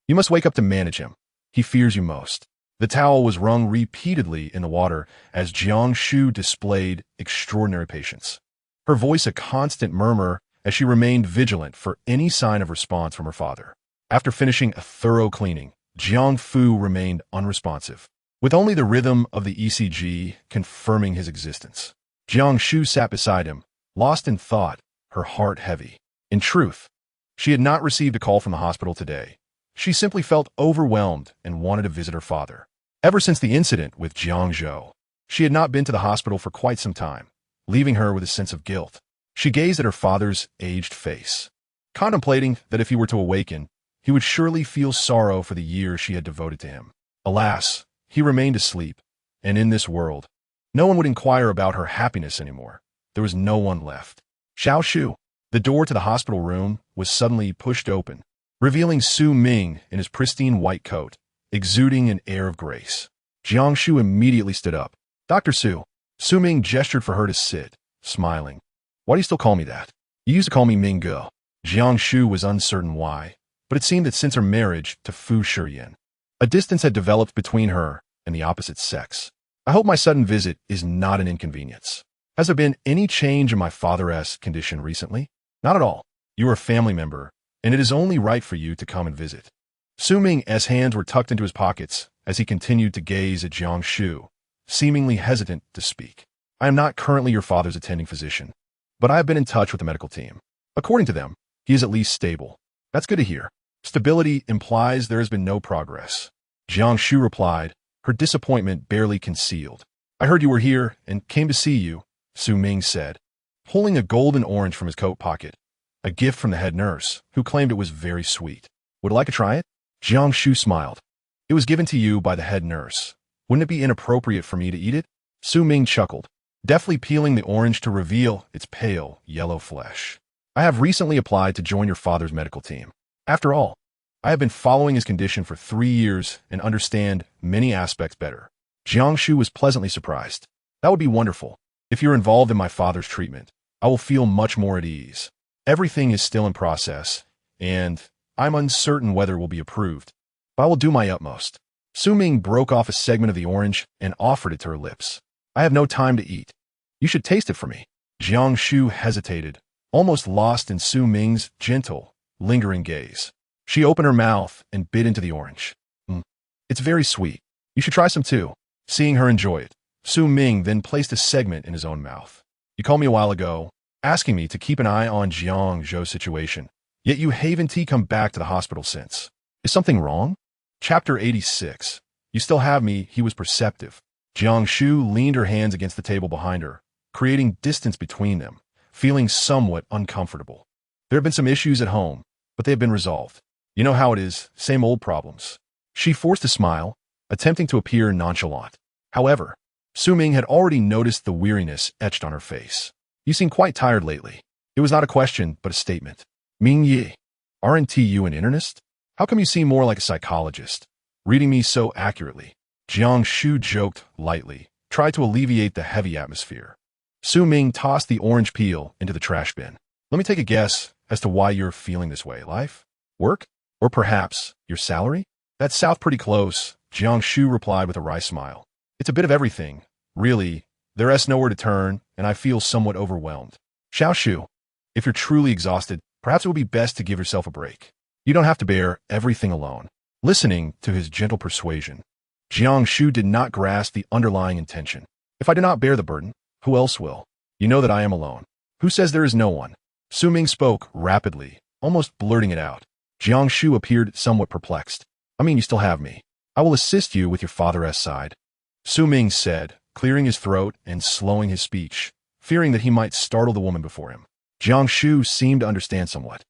You must wake up to manage him. He fears you most. The towel was wrung repeatedly in the water as Jiang Shu displayed extraordinary patience. Her voice a constant murmur as she remained vigilant for any sign of response from her father. After finishing a thorough cleaning, Jiang Fu remained unresponsive, with only the rhythm of the ECG confirming his existence. Jiang Shu sat beside him, lost in thought, her heart heavy. In truth, she had not received a call from the hospital today. She simply felt overwhelmed and wanted to visit her father. Ever since the incident with Jiang Zhou, she had not been to the hospital for quite some time, leaving her with a sense of guilt. She gazed at her father's aged face, contemplating that if he were to awaken, he would surely feel sorrow for the years she had devoted to him. Alas, he remained asleep, and in this world, no one would inquire about her happiness anymore. There was no one left. Xiao Shu. The door to the hospital room was suddenly pushed open, revealing Su Ming in his pristine white coat, exuding an air of grace. Jiang Shu immediately stood up. Dr. Su. Su Ming gestured for her to sit, smiling. Why do you still call me that? You used to call me Ming Ge. Jiang Shu was uncertain why, but it seemed that since her marriage to Fu Shiyan, a distance had developed between her and the opposite sex. I hope my sudden visit is not an inconvenience. Has there been any change in my father's condition recently? Not at all. You are a family member, and it is only right for you to come and visit. Su Ming's hands were tucked into his pockets as he continued to gaze at Jiang Shu, seemingly hesitant to speak. I am not currently your father's attending physician, but I have been in touch with the medical team. According to them, he is at least stable. That's good to hear. Stability implies there has been no progress. Jiang Shu replied, her disappointment barely concealed. I heard you were here and came to see you, Su Ming said, pulling a golden orange from his coat pocket, a gift from the head nurse, who claimed it was very sweet. Would you like to try it? Jiang Shu smiled. It was given to you by the head nurse. Wouldn't it be inappropriate for me to eat it? Su Ming chuckled, deftly peeling the orange to reveal its pale, yellow flesh. I have recently applied to join your father's medical team. After all, I have been following his condition for 3 years and understand many aspects better. Jiang Shu was pleasantly surprised. That would be wonderful. If you're involved in my father's treatment, I will feel much more at ease. Everything is still in process, and I'm uncertain whether it will be approved, but I will do my utmost. Su Ming broke off a segment of the orange and offered it to her lips. I have no time to eat. You should taste it for me. Jiang Shu hesitated, almost lost in Su Ming's gentle, lingering gaze. She opened her mouth and bit into the orange. It's very sweet. You should try some too. Seeing her enjoy it, Su Ming then placed a segment in his own mouth. You called me a while ago, asking me to keep an eye on Jiang Zhou's situation, yet you haven't come back to the hospital since. Is something wrong? Chapter 86. You still have me, he was perceptive. Jiang Shu leaned her hands against the table behind her, creating distance between them, feeling somewhat uncomfortable. There have been some issues at home, but they have been resolved. You know how it is, same old problems. She forced a smile, attempting to appear nonchalant. However, Su Ming had already noticed the weariness etched on her face. You seem quite tired lately. It was not a question, but a statement. Ming Yi, aren't you an internist? How come you seem more like a psychologist, reading me so accurately? Jiang Shu joked lightly, tried to alleviate the heavy atmosphere. Su Ming tossed the orange peel into the trash bin. Let me take a guess as to why you're feeling this way. Life? Work? Or perhaps your salary? That sounds pretty close, Jiang Shu replied with a wry smile. It's a bit of everything. Really, there's nowhere to turn, and I feel somewhat overwhelmed. Xiao Shu, if you're truly exhausted, perhaps it would be best to give yourself a break. You don't have to bear everything alone. Listening to his gentle persuasion, Jiang Shu did not grasp the underlying intention. If I do not bear the burden, who else will? You know that I am alone. Who says there is no one? Su Ming spoke rapidly, almost blurting it out. Jiang Shu appeared somewhat perplexed. I mean, you still have me. I will assist you with your father's side. Su Ming said, clearing his throat and slowing his speech, fearing that he might startle the woman before him. Jiang Shu seemed to understand somewhat.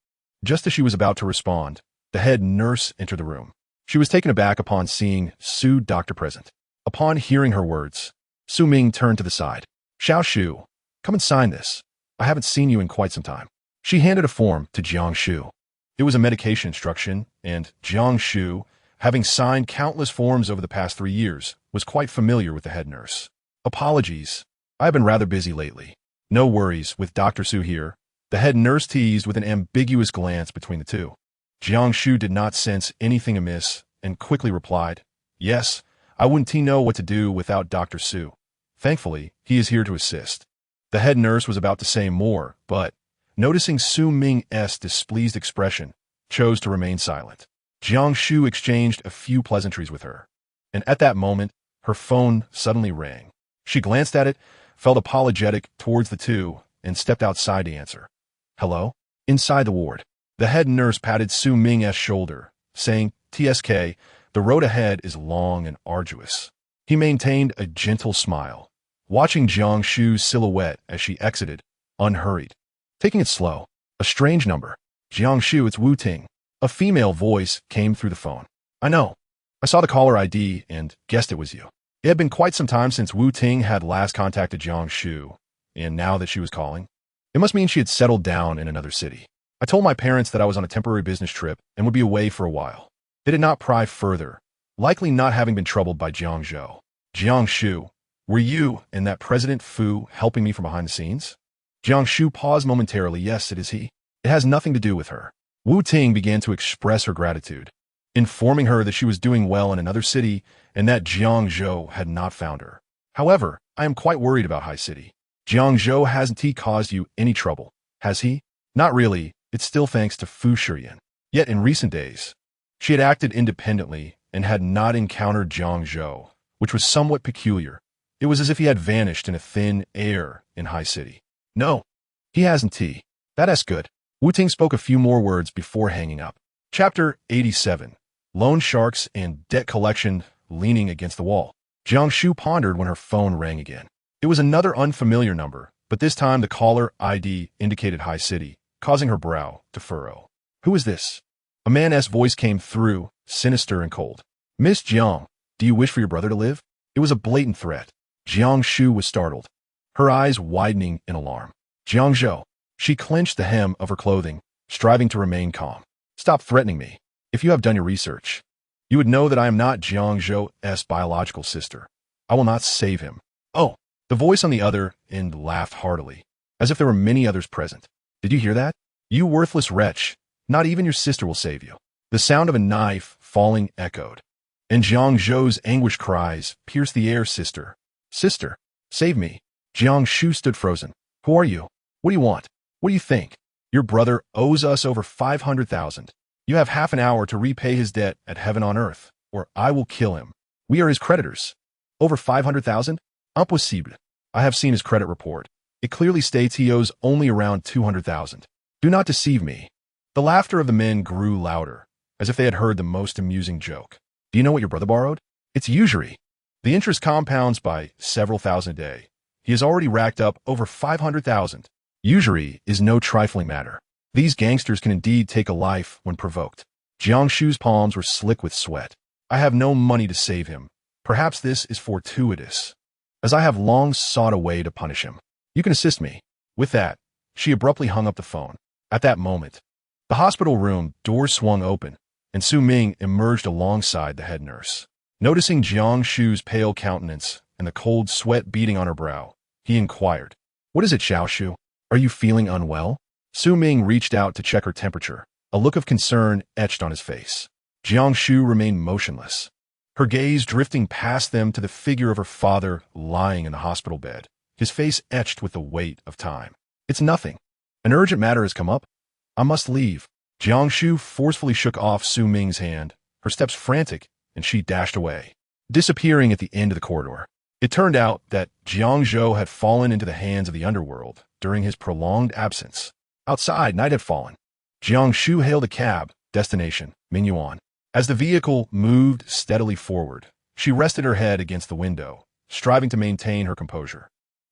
Just as she was about to respond, the head nurse entered the room. She was taken aback upon seeing Su doctor present. Upon hearing her words, Su Ming turned to the side. Xiao Shu, come and sign this. I haven't seen you in quite some time. She handed a form to Jiang Shu. It was a medication instruction, and Jiang Shu, having signed countless forms over the past 3 years, was quite familiar with the head nurse. Apologies. I have been rather busy lately. No worries with Dr. Su here. The head nurse teased with an ambiguous glance between the two. Jiang Shu did not sense anything amiss and quickly replied, Yes, I wouldn't know what to do without Dr. Su. Thankfully, he is here to assist. The head nurse was about to say more, but, noticing Su Ming's displeased expression, chose to remain silent. Jiang Shu exchanged a few pleasantries with her, and at that moment, her phone suddenly rang. She glanced at it, felt apologetic towards the two, and stepped outside to answer. Hello? Inside the ward. The head nurse patted Su Ming's shoulder, saying, TSK, the road ahead is long and arduous. He maintained a gentle smile, watching Jiang Shu's silhouette as she exited, unhurried. Taking it slow. A strange number. Jiang Shu, it's Wu Ting. A female voice came through the phone. I know. I saw the caller ID and guessed it was you. It had been quite some time since Wu Ting had last contacted Jiang Shu, and now that she was calling, it must mean she had settled down in another city. I told my parents that I was on a temporary business trip and would be away for a while. They did not pry further, likely not having been troubled by Jiang Zhou. Jiang Shu, were you and that President Fu helping me from behind the scenes? Jiang Shu paused momentarily. Yes, it is he. It has nothing to do with her. Wu Ting began to express her gratitude, informing her that she was doing well in another city and that Jiang Zhou had not found her. However, I am quite worried about High City. Jiang Zhou hasn't he caused you any trouble, has he? Not really, it's still thanks to Fu Shiyan. Yet in recent days, she had acted independently and had not encountered Jiang Zhou, which was somewhat peculiar. It was as if he had vanished in a thin air in High City. No, he hasn't he. That's good. Wu Ting spoke a few more words before hanging up. Chapter 87. Loan Sharks and Debt Collection leaning against the wall. Jiang Shu pondered when her phone rang again. It was another unfamiliar number, but this time the caller ID indicated High City, causing her brow to furrow. Who is this? A man's voice came through, sinister and cold. Miss Jiang, do you wish for your brother to live? It was a blatant threat. Jiang Shu was startled, her eyes widening in alarm. Jiang Zhou. She clenched the hem of her clothing, striving to remain calm. Stop threatening me. If you have done your research, you would know that I am not Jiang Zhou's biological sister. I will not save him. Oh, the voice on the other end laughed heartily, as if there were many others present. Did you hear that? You worthless wretch. Not even your sister will save you. The sound of a knife falling echoed, and Jiang Zhou's anguished cries pierced the air. Sister. Sister, save me. Jiang Shu stood frozen. Who are you? What do you want? What do you think? Your brother owes us over 500,000. You have half an hour to repay his debt at heaven on earth, or I will kill him. We are his creditors. Over 500,000? Impossible. I have seen his credit report. It clearly states he owes only around 200,000. Do not deceive me. The laughter of the men grew louder, as if they had heard the most amusing joke. Do you know what your brother borrowed? It's usury. The interest compounds by several thousand a day. He has already racked up over 500,000. Usury is no trifling matter. These gangsters can indeed take a life when provoked. Jiang Shu's palms were slick with sweat. I have no money to save him. Perhaps this is fortuitous, as I have long sought a way to punish him. You can assist me. With that, she abruptly hung up the phone. At that moment, the hospital room door swung open, and Su Ming emerged alongside the head nurse. Noticing Jiang Shu's pale countenance and the cold sweat beading on her brow, he inquired, What is it, Xiao Shu? Are you feeling unwell? Su Ming reached out to check her temperature, a look of concern etched on his face. Jiang Shu remained motionless, her gaze drifting past them to the figure of her father lying in the hospital bed, his face etched with the weight of time. It's nothing. An urgent matter has come up. I must leave. Jiang Shu forcefully shook off Su Ming's hand, her steps frantic, and she dashed away. disappearing at the end of the corridor. It turned out that Jiang Shu had fallen into the hands of the underworld during his prolonged absence. Outside, night had fallen. Jiang Shu hailed a cab, destination, Minuan. As the vehicle moved steadily forward, she rested her head against the window, striving to maintain her composure.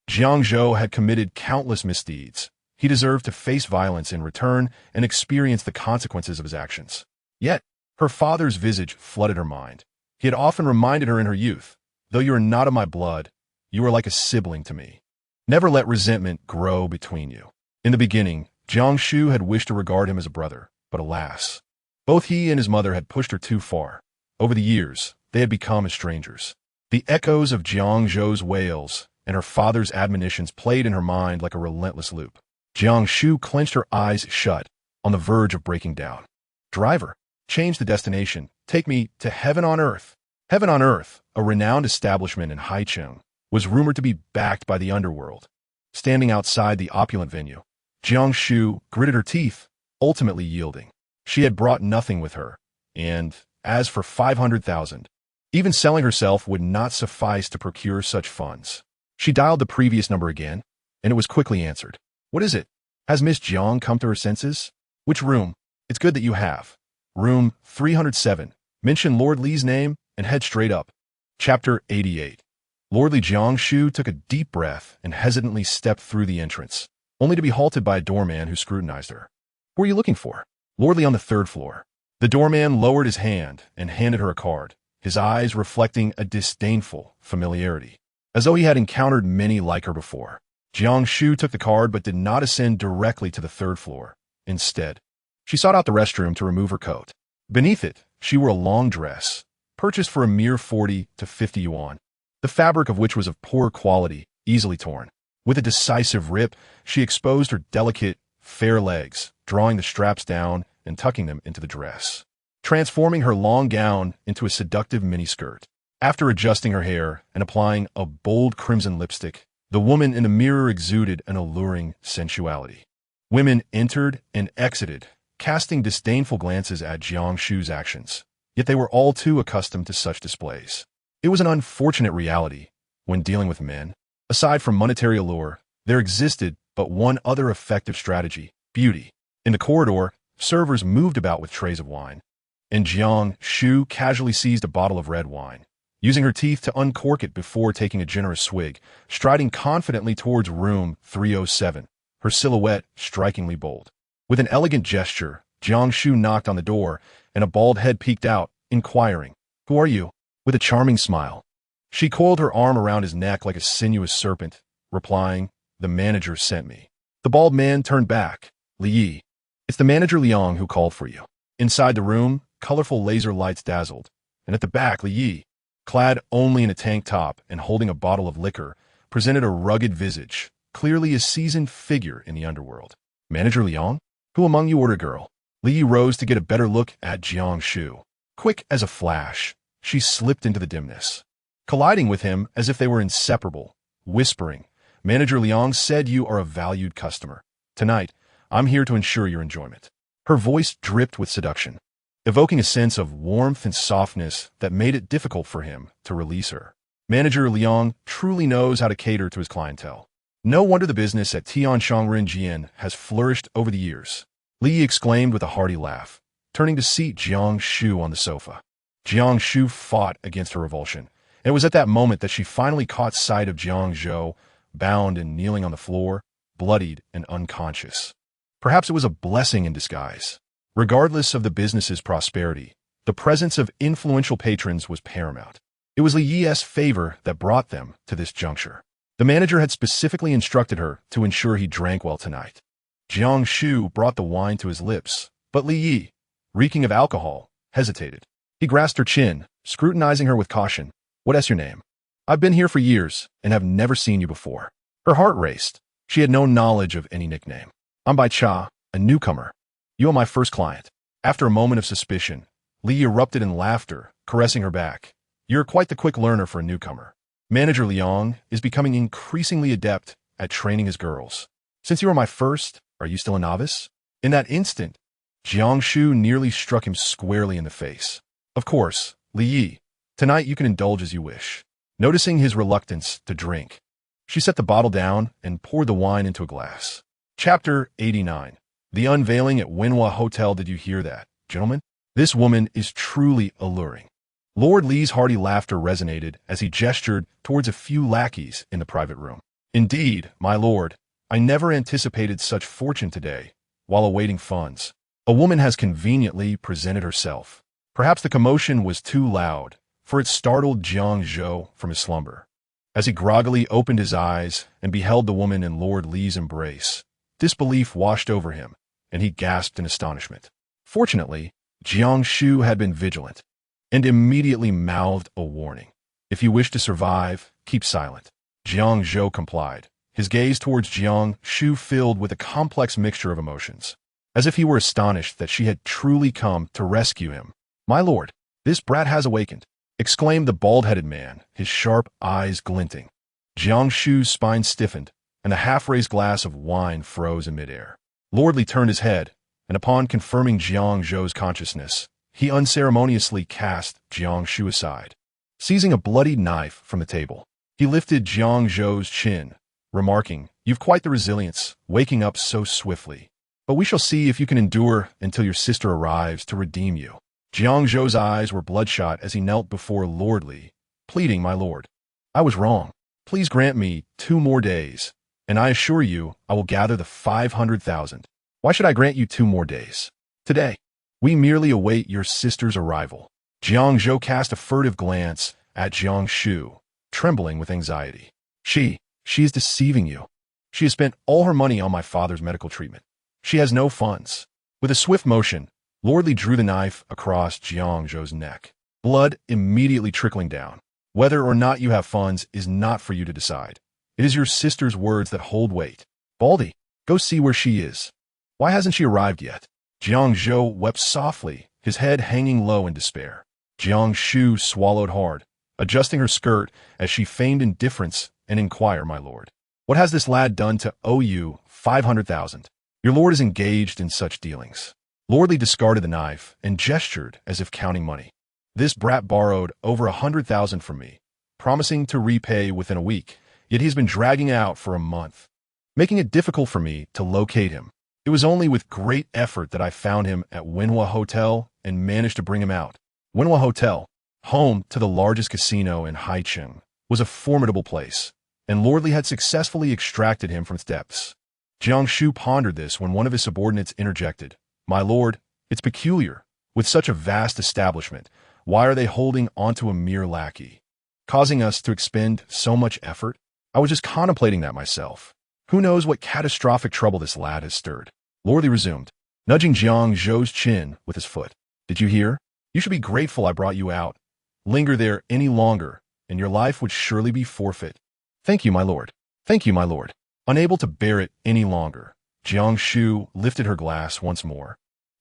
Jiang Shu had committed countless misdeeds. He deserved to face violence in return and experience the consequences of his actions. Yet, her father's visage flooded her mind. He had often reminded her in her youth, "Though you are not of my blood, you are like a sibling to me. Never let resentment grow between you." In the beginning, Jiang Shu had wished to regard him as a brother, but alas, both he and his mother had pushed her too far. Over the years, they had become as strangers. The echoes of Jiang Shu's wails and her father's admonitions played in her mind like a relentless loop. Jiang Shu clenched her eyes shut, on the verge of breaking down. "Driver, change the destination. Take me to Heaven on Earth." Heaven on Earth, a renowned establishment in Haicheng, was rumored to be backed by the underworld. Standing outside the opulent venue, Jiang Shu gritted her teeth, ultimately yielding. She had brought nothing with her, and as for 500,000, even selling herself would not suffice to procure such funds. She dialed the previous number again, and it was quickly answered. "What is it? Has Miss Jiang come to her senses?" "Which room?" "It's good that you have. Room 307. Mention Lord Li's name and head straight up." Chapter 88. Lord Li Jiang Shu took a deep breath and hesitantly stepped through the entrance, only to be halted by a doorman who scrutinized her. "Who are you looking for?" "Lord Li on the 3rd floor." The doorman lowered his hand and handed her a card, his eyes reflecting a disdainful familiarity, as though he had encountered many like her before. Jiang Shu took the card but did not ascend directly to the 3rd floor. Instead, she sought out the restroom to remove her coat. Beneath it, she wore a long dress, purchased for a mere 40 to 50 yuan, the fabric of which was of poor quality, easily torn. With a decisive rip, she exposed her delicate, fair legs, drawing the straps down and tucking them into the dress, transforming her long gown into a seductive miniskirt. After adjusting her hair and applying a bold crimson lipstick, the woman in the mirror exuded an alluring sensuality. Women entered and exited, casting disdainful glances at Jiang Shu's actions, yet they were all too accustomed to such displays. It was an unfortunate reality when dealing with men. Aside from monetary allure, there existed but one other effective strategy: beauty. In the corridor, servers moved about with trays of wine, and Jiang Shu casually seized a bottle of red wine, using her teeth to uncork it before taking a generous swig, striding confidently towards room 307, her silhouette strikingly bold. With an elegant gesture, Jiang Shu knocked on the door, and a bald head peeked out, inquiring, "Who are you?" With a charming smile, she coiled her arm around his neck like a sinuous serpent, replying, "The manager sent me." The bald man turned back. "Li Yi, it's the manager Liang who called for you." Inside the room, colorful laser lights dazzled, and at the back, Li Yi, clad only in a tank top and holding a bottle of liquor, presented a rugged visage, clearly a seasoned figure in the underworld. "Manager Liang? Who among you ordered a girl?" Li Yi rose to get a better look at Jiang Shu. Quick as a flash, she slipped into the dimness, colliding with him as if they were inseparable, whispering, "Manager Liang said you are a valued customer. Tonight, I'm here to ensure your enjoyment." Her voice dripped with seduction, evoking a sense of warmth and softness that made it difficult for him to release her. Manager Liang truly knows how to cater to his clientele. No wonder the business at Tianshangren Jian has flourished over the years. Li exclaimed with a hearty laugh, turning to seat Jiang Shu on the sofa. Jiang Shu fought against her revulsion, and it was at that moment that she finally caught sight of Jiang Shu, bound and kneeling on the floor, bloodied and unconscious. Perhaps it was a blessing in disguise. Regardless of the business's prosperity, the presence of influential patrons was paramount. It was Li Yi's favor that brought them to this juncture. The manager had specifically instructed her to ensure he drank well tonight. Jiang Shu brought the wine to his lips, but Li Yi, reeking of alcohol, hesitated. He grasped her chin, scrutinizing her with caution. "What's your name?" "I've been here for years and have never seen you before." Her heart raced. She had no knowledge of any nickname. "I'm Bai Cha, a newcomer. You are my first client." After a moment of suspicion, Li erupted in laughter, caressing her back. "You're quite the quick learner for a newcomer. Manager Liang is becoming increasingly adept at training his girls. Since you are my first, are you still a novice?" In that instant, Jiang Shu nearly struck him squarely in the face. "Of course, Li Yi. Tonight you can indulge as you wish. Noticing his reluctance to drink, she set the bottle down and poured the wine into a glass. Chapter 89. The Unveiling at Winhua Hotel. Did you hear that, gentlemen? This woman is truly alluring. Lord Li's hearty laughter resonated as he gestured towards a few lackeys in the private room. Indeed, my lord, I never anticipated such fortune today, while awaiting funds. A woman has conveniently presented herself. Perhaps the commotion was too loud, for it startled Jiang Shu from his slumber. As he groggily opened his eyes and beheld the woman in Lord Li's embrace, disbelief washed over him, and he gasped in astonishment. Fortunately, Jiang Shu had been vigilant, and immediately mouthed a warning. If you wish to survive, keep silent. Jiang Shu complied, his gaze towards Jiang Shu filled with a complex mixture of emotions, as if he were astonished that she had truly come to rescue him. My lord, this brat has awakened, exclaimed the bald-headed man, his sharp eyes glinting. Jiang Shu's spine stiffened, and the half-raised glass of wine froze in midair. Lord Li turned his head, and upon confirming Jiang Shu's consciousness, he unceremoniously cast Jiang Shu aside. Seizing a bloodied knife from the table, he lifted Jiang Shu's chin, remarking, "You've quite the resilience, waking up so swiftly. But we shall see if you can endure until your sister arrives to redeem you." Jiang Shu's eyes were bloodshot as he knelt before Lord Li, pleading, "My lord, I was wrong. Please grant me 2 more days, and I assure you I will gather the 500,000. Why should I grant you 2 more days? Today, we merely await your sister's arrival." Jiang Shu cast a furtive glance at Jiang Shu, trembling with anxiety. She is deceiving you. She has spent all her money on my father's medical treatment. She has no funds. With a swift motion, Lord Li drew the knife across Jiang Shu's neck, blood immediately trickling down. Whether or not you have funds is not for you to decide. It is your sister's words that hold weight. Baldy, go see where she is. Why hasn't she arrived yet? Jiang Shu wept softly, his head hanging low in despair. Jiang Shu swallowed hard, adjusting her skirt as she feigned indifference and inquired, "My lord, what has this lad done to owe you 500,000? Your lord is engaged in such dealings." Lord Li discarded the knife and gestured as if counting money. "This brat borrowed over 100,000 from me, promising to repay within a week, yet he's been dragging out for a month, making it difficult for me to locate him. It was only with great effort that I found him at Winhua Hotel and managed to bring him out." Winhua Hotel, home to the largest casino in Haicheng, was a formidable place, and Lord Li had successfully extracted him from its depths. Jiang Shu pondered this when one of his subordinates interjected, "My lord, it's peculiar. With such a vast establishment, why are they holding onto a mere lackey, causing us to expend so much effort? I was just contemplating that myself. Who knows what catastrophic trouble this lad has stirred?" Lord Li resumed, nudging Jiang Shu's chin with his foot. "Did you hear? You should be grateful I brought you out. Linger there any longer, and your life would surely be forfeit." "Thank you, my lord. Thank you, my lord." Unable to bear it any longer, Jiang Shu lifted her glass once more,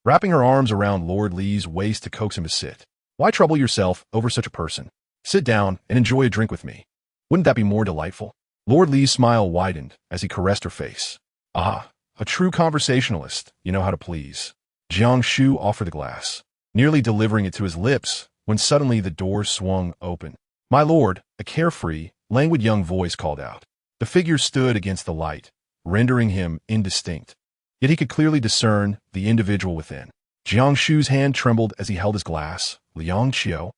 wrapping her arms around Lord Li's waist to coax him to sit. "Why trouble yourself over such a person? Sit down and enjoy a drink with me. Wouldn't that be more delightful?" Lord Li's smile widened as he caressed her face. "Ah, a true conversationalist, you know how to please." Jiang Shu offered the glass, nearly delivering it to his lips, when suddenly the door swung open. "My lord," a carefree, languid young voice called out. The figure stood against the light, rendering him indistinct, yet he could clearly discern the individual within. Jiang Shu's hand trembled as he held his glass. "Liang Qiu?"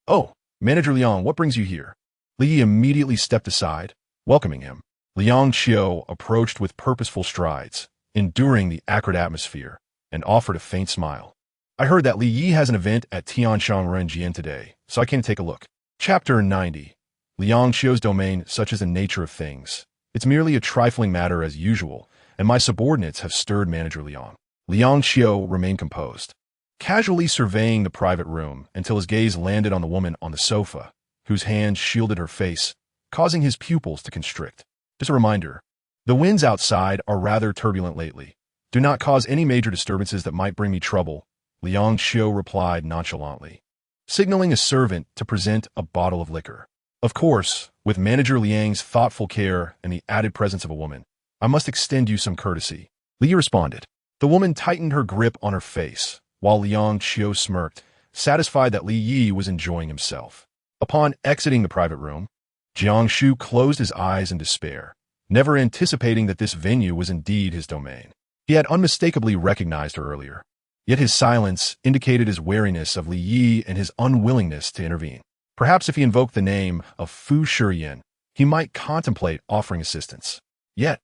"Oh, Manager Liang, what brings you here?" Li immediately stepped aside, welcoming him. Liang Qiu approached with purposeful strides, enduring the acrid atmosphere, and offered a faint smile. "I heard that Li Yi has an event at Tianshan Renjian today, so I came to take a look." Chapter 90. Liang Qiu's domain, such is the nature of things. It's merely a trifling matter as usual, and my subordinates have stirred Manager Liang. Liang Qiu remained composed, casually surveying the private room until his gaze landed on the woman on the sofa, whose hand shielded her face, causing his pupils to constrict. Just a reminder, the winds outside are rather turbulent lately. Do not cause any major disturbances that might bring me trouble, Liang Qiu replied nonchalantly, signaling a servant to present a bottle of liquor. Of course, with Manager Liang's thoughtful care and the added presence of a woman, I must extend you some courtesy. Li responded. The woman tightened her grip on her face, while Liang Qiu smirked, satisfied that Li Yi was enjoying himself. Upon exiting the private room, Jiang Shu closed his eyes in despair, never anticipating that this venue was indeed his domain. He had unmistakably recognized her earlier, yet his silence indicated his wariness of Li Yi and his unwillingness to intervene. Perhaps if he invoked the name of Fu Shiyan, he might contemplate offering assistance. Yet,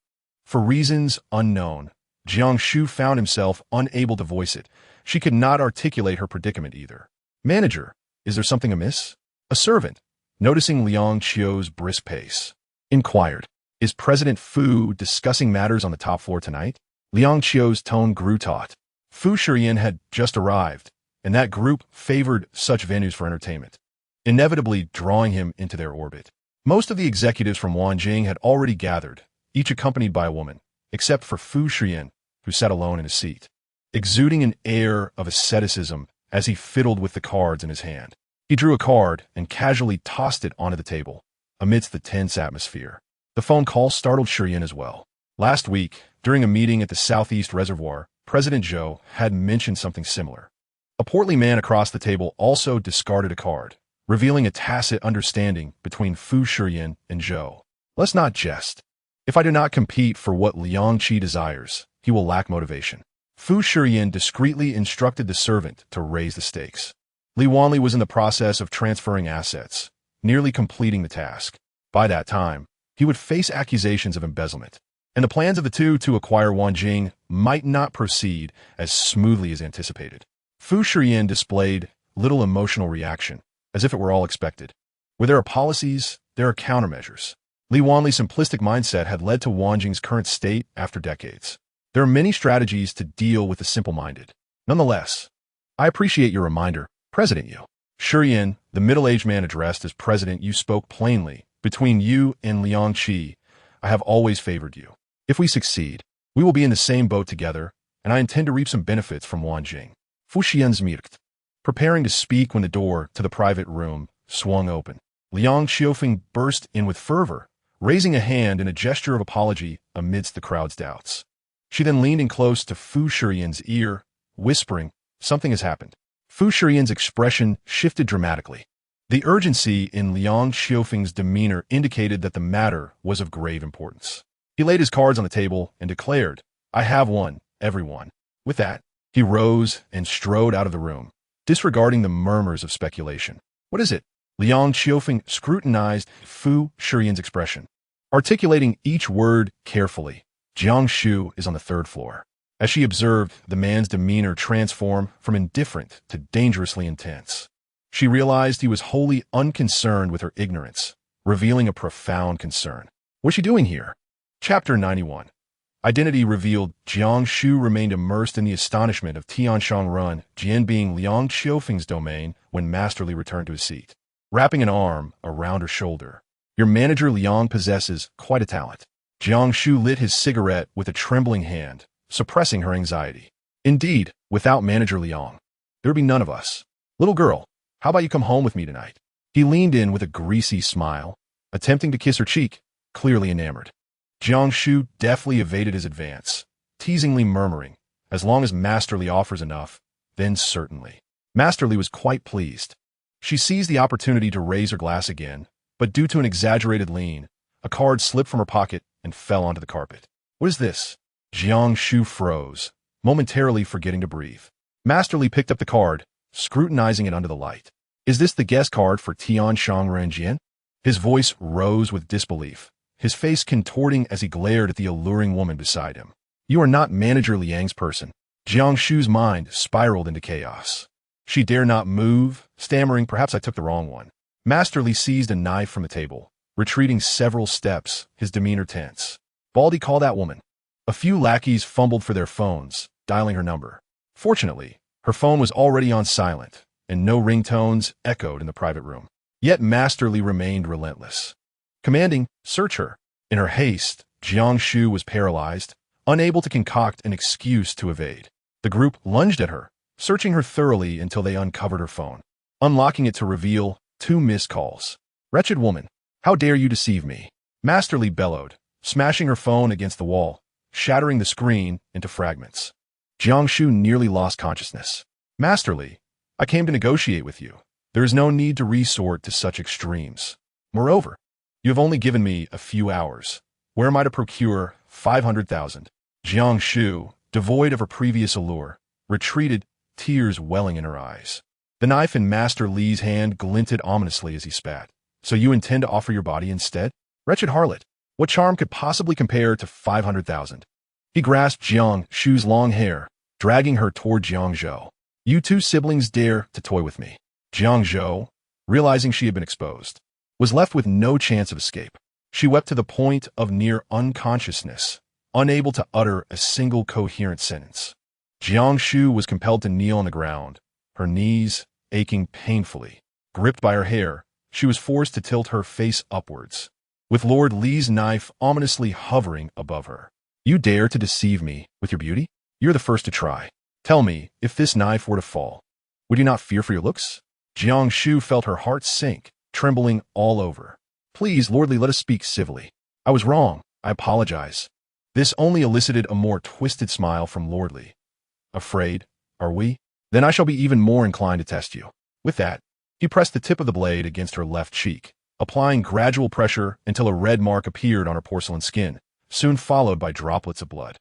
for reasons unknown, Jiang Shu found himself unable to voice it. She could not articulate her predicament either. "Manager, is there something amiss?" A servant, noticing Liang Qiu's brisk pace, inquired. "Is President Fu discussing matters on the top floor tonight?" Liang Qiu's tone grew taut. Fu Shiyan had just arrived, and that group favored such venues for entertainment, inevitably drawing him into their orbit. Most of the executives from Wanjing had already gathered, each accompanied by a woman, except for Fu Shiyan, who sat alone in his seat, exuding an air of asceticism as he fiddled with the cards in his hand. He drew a card and casually tossed it onto the table, amidst the tense atmosphere. The phone call startled Shiyan as well. Last week, during a meeting at the Southeast Reservoir, President Zhou had mentioned something similar. A portly man across the table also discarded a card, revealing a tacit understanding between Fu Shiyan and Zhou. "Let's not jest. If I do not compete for what Liang Qi desires, he will lack motivation." Fu Shiyan discreetly instructed the servant to raise the stakes. Li Wanli was in the process of transferring assets, nearly completing the task. By that time, he would face accusations of embezzlement, and the plans of the two to acquire Wanjing might not proceed as smoothly as anticipated. Fu Shiyan displayed little emotional reaction, as if it were all expected. Where there are policies, there are countermeasures. Li Wanli's simplistic mindset had led to Wanjing's current state after decades. There are many strategies to deal with the simple-minded. Nonetheless, I appreciate your reminder, President Yu. Shiyan, the middle-aged man addressed as President Yu, spoke plainly. "Between you and Liang Qi, I have always favored you. If we succeed, we will be in the same boat together, and I intend to reap some benefits from Wanjing." Fu Shiyan smirked, preparing to speak when the door to the private room swung open. Liang Qiufeng burst in with fervor, raising a hand in a gesture of apology amidst the crowd's doubts. She then leaned in close to Fu Shiyan's ear, whispering, "Something has happened." Fu Shiyan's expression shifted dramatically. The urgency in Liang Qiufeng's demeanor indicated that the matter was of grave importance. He laid his cards on the table and declared, "I have won, everyone." With that, he rose and strode out of the room, disregarding the murmurs of speculation. "What is it?" Liang Qiufeng scrutinized Fu Shiyan's expression, articulating each word carefully. "Jiang Shu is on the third floor." As she observed the man's demeanor transform from indifferent to dangerously intense, she realized he was wholly unconcerned with her ignorance, revealing a profound concern. "What's she doing here?" Chapter 91. Identity revealed. Jiang Shu remained immersed in the astonishment of Tianshang Run, Jian being Liang Qiufeng's domain, when Masterly returned to his seat, wrapping an arm around her shoulder. "Your manager Liang possesses quite a talent." Jiang Shu lit his cigarette with a trembling hand, suppressing her anxiety. "Indeed, without Manager Liang, there would be none of us. Little girl, how about you come home with me tonight?" He leaned in with a greasy smile, attempting to kiss her cheek, clearly enamored. Jiang Shu deftly evaded his advance, teasingly murmuring, "As long as Masterly offers enough, then certainly." Masterly was quite pleased. She seized the opportunity to raise her glass again, but due to an exaggerated lean, a card slipped from her pocket and fell onto the carpet. "What is this?" Jiang Shu froze, momentarily forgetting to breathe. Masterly picked up the card, scrutinizing it under the light. "Is this the guest card for Tianshang Renjian?" His voice rose with disbelief, his face contorting as he glared at the alluring woman beside him. "You are not Manager Liang's person." Jiang Shu's mind spiraled into chaos. She dare not move, stammering, "Perhaps I took the wrong one." Masterly seized a knife from the table, retreating several steps, his demeanor tense. "Baldy, call that woman." A few lackeys fumbled for their phones, dialing her number. Fortunately, her phone was already on silent, and no ringtones echoed in the private room. Yet Masterly remained relentless, commanding, "Search her." In her haste, Jiang Shu was paralyzed, unable to concoct an excuse to evade. The group lunged at her, searching her thoroughly until they uncovered her phone, unlocking it to reveal 2 missed calls. "Wretched woman, how dare you deceive me?" Masterly bellowed, smashing her phone against the wall, shattering the screen into fragments. Jiang Shu nearly lost consciousness. "Masterly, I came to negotiate with you. There is no need to resort to such extremes. Moreover, you have only given me a few hours. Where am I to procure 500,000? Jiang Shu, devoid of her previous allure, retreated, tears welling in her eyes. The knife in Master Li's hand glinted ominously as he spat. So you intend to offer your body instead? Wretched harlot, what charm could possibly compare to 500,000? He grasped Jiang Shu's long hair, dragging her toward Jiang Zhou. You two siblings dare to toy with me. Jiang Zhou, realizing she had been exposed, was left with no chance of escape. She wept to the point of near unconsciousness, unable to utter a single coherent sentence. Jiang Shu was compelled to kneel on the ground, her knees aching painfully. Gripped by her hair, she was forced to tilt her face upwards, with Lord Li's knife ominously hovering above her. You dare to deceive me with your beauty? You're the first to try. Tell me, if this knife were to fall, would you not fear for your looks? Jiang Shu felt her heart sink, trembling all over. Please, Lord Li, let us speak civilly. I was wrong. I apologize. This only elicited a more twisted smile from Lord Li. Afraid, are we? Then I shall be even more inclined to test you. With that, he pressed the tip of the blade against her left cheek, applying gradual pressure until a red mark appeared on her porcelain skin, soon followed by droplets of blood.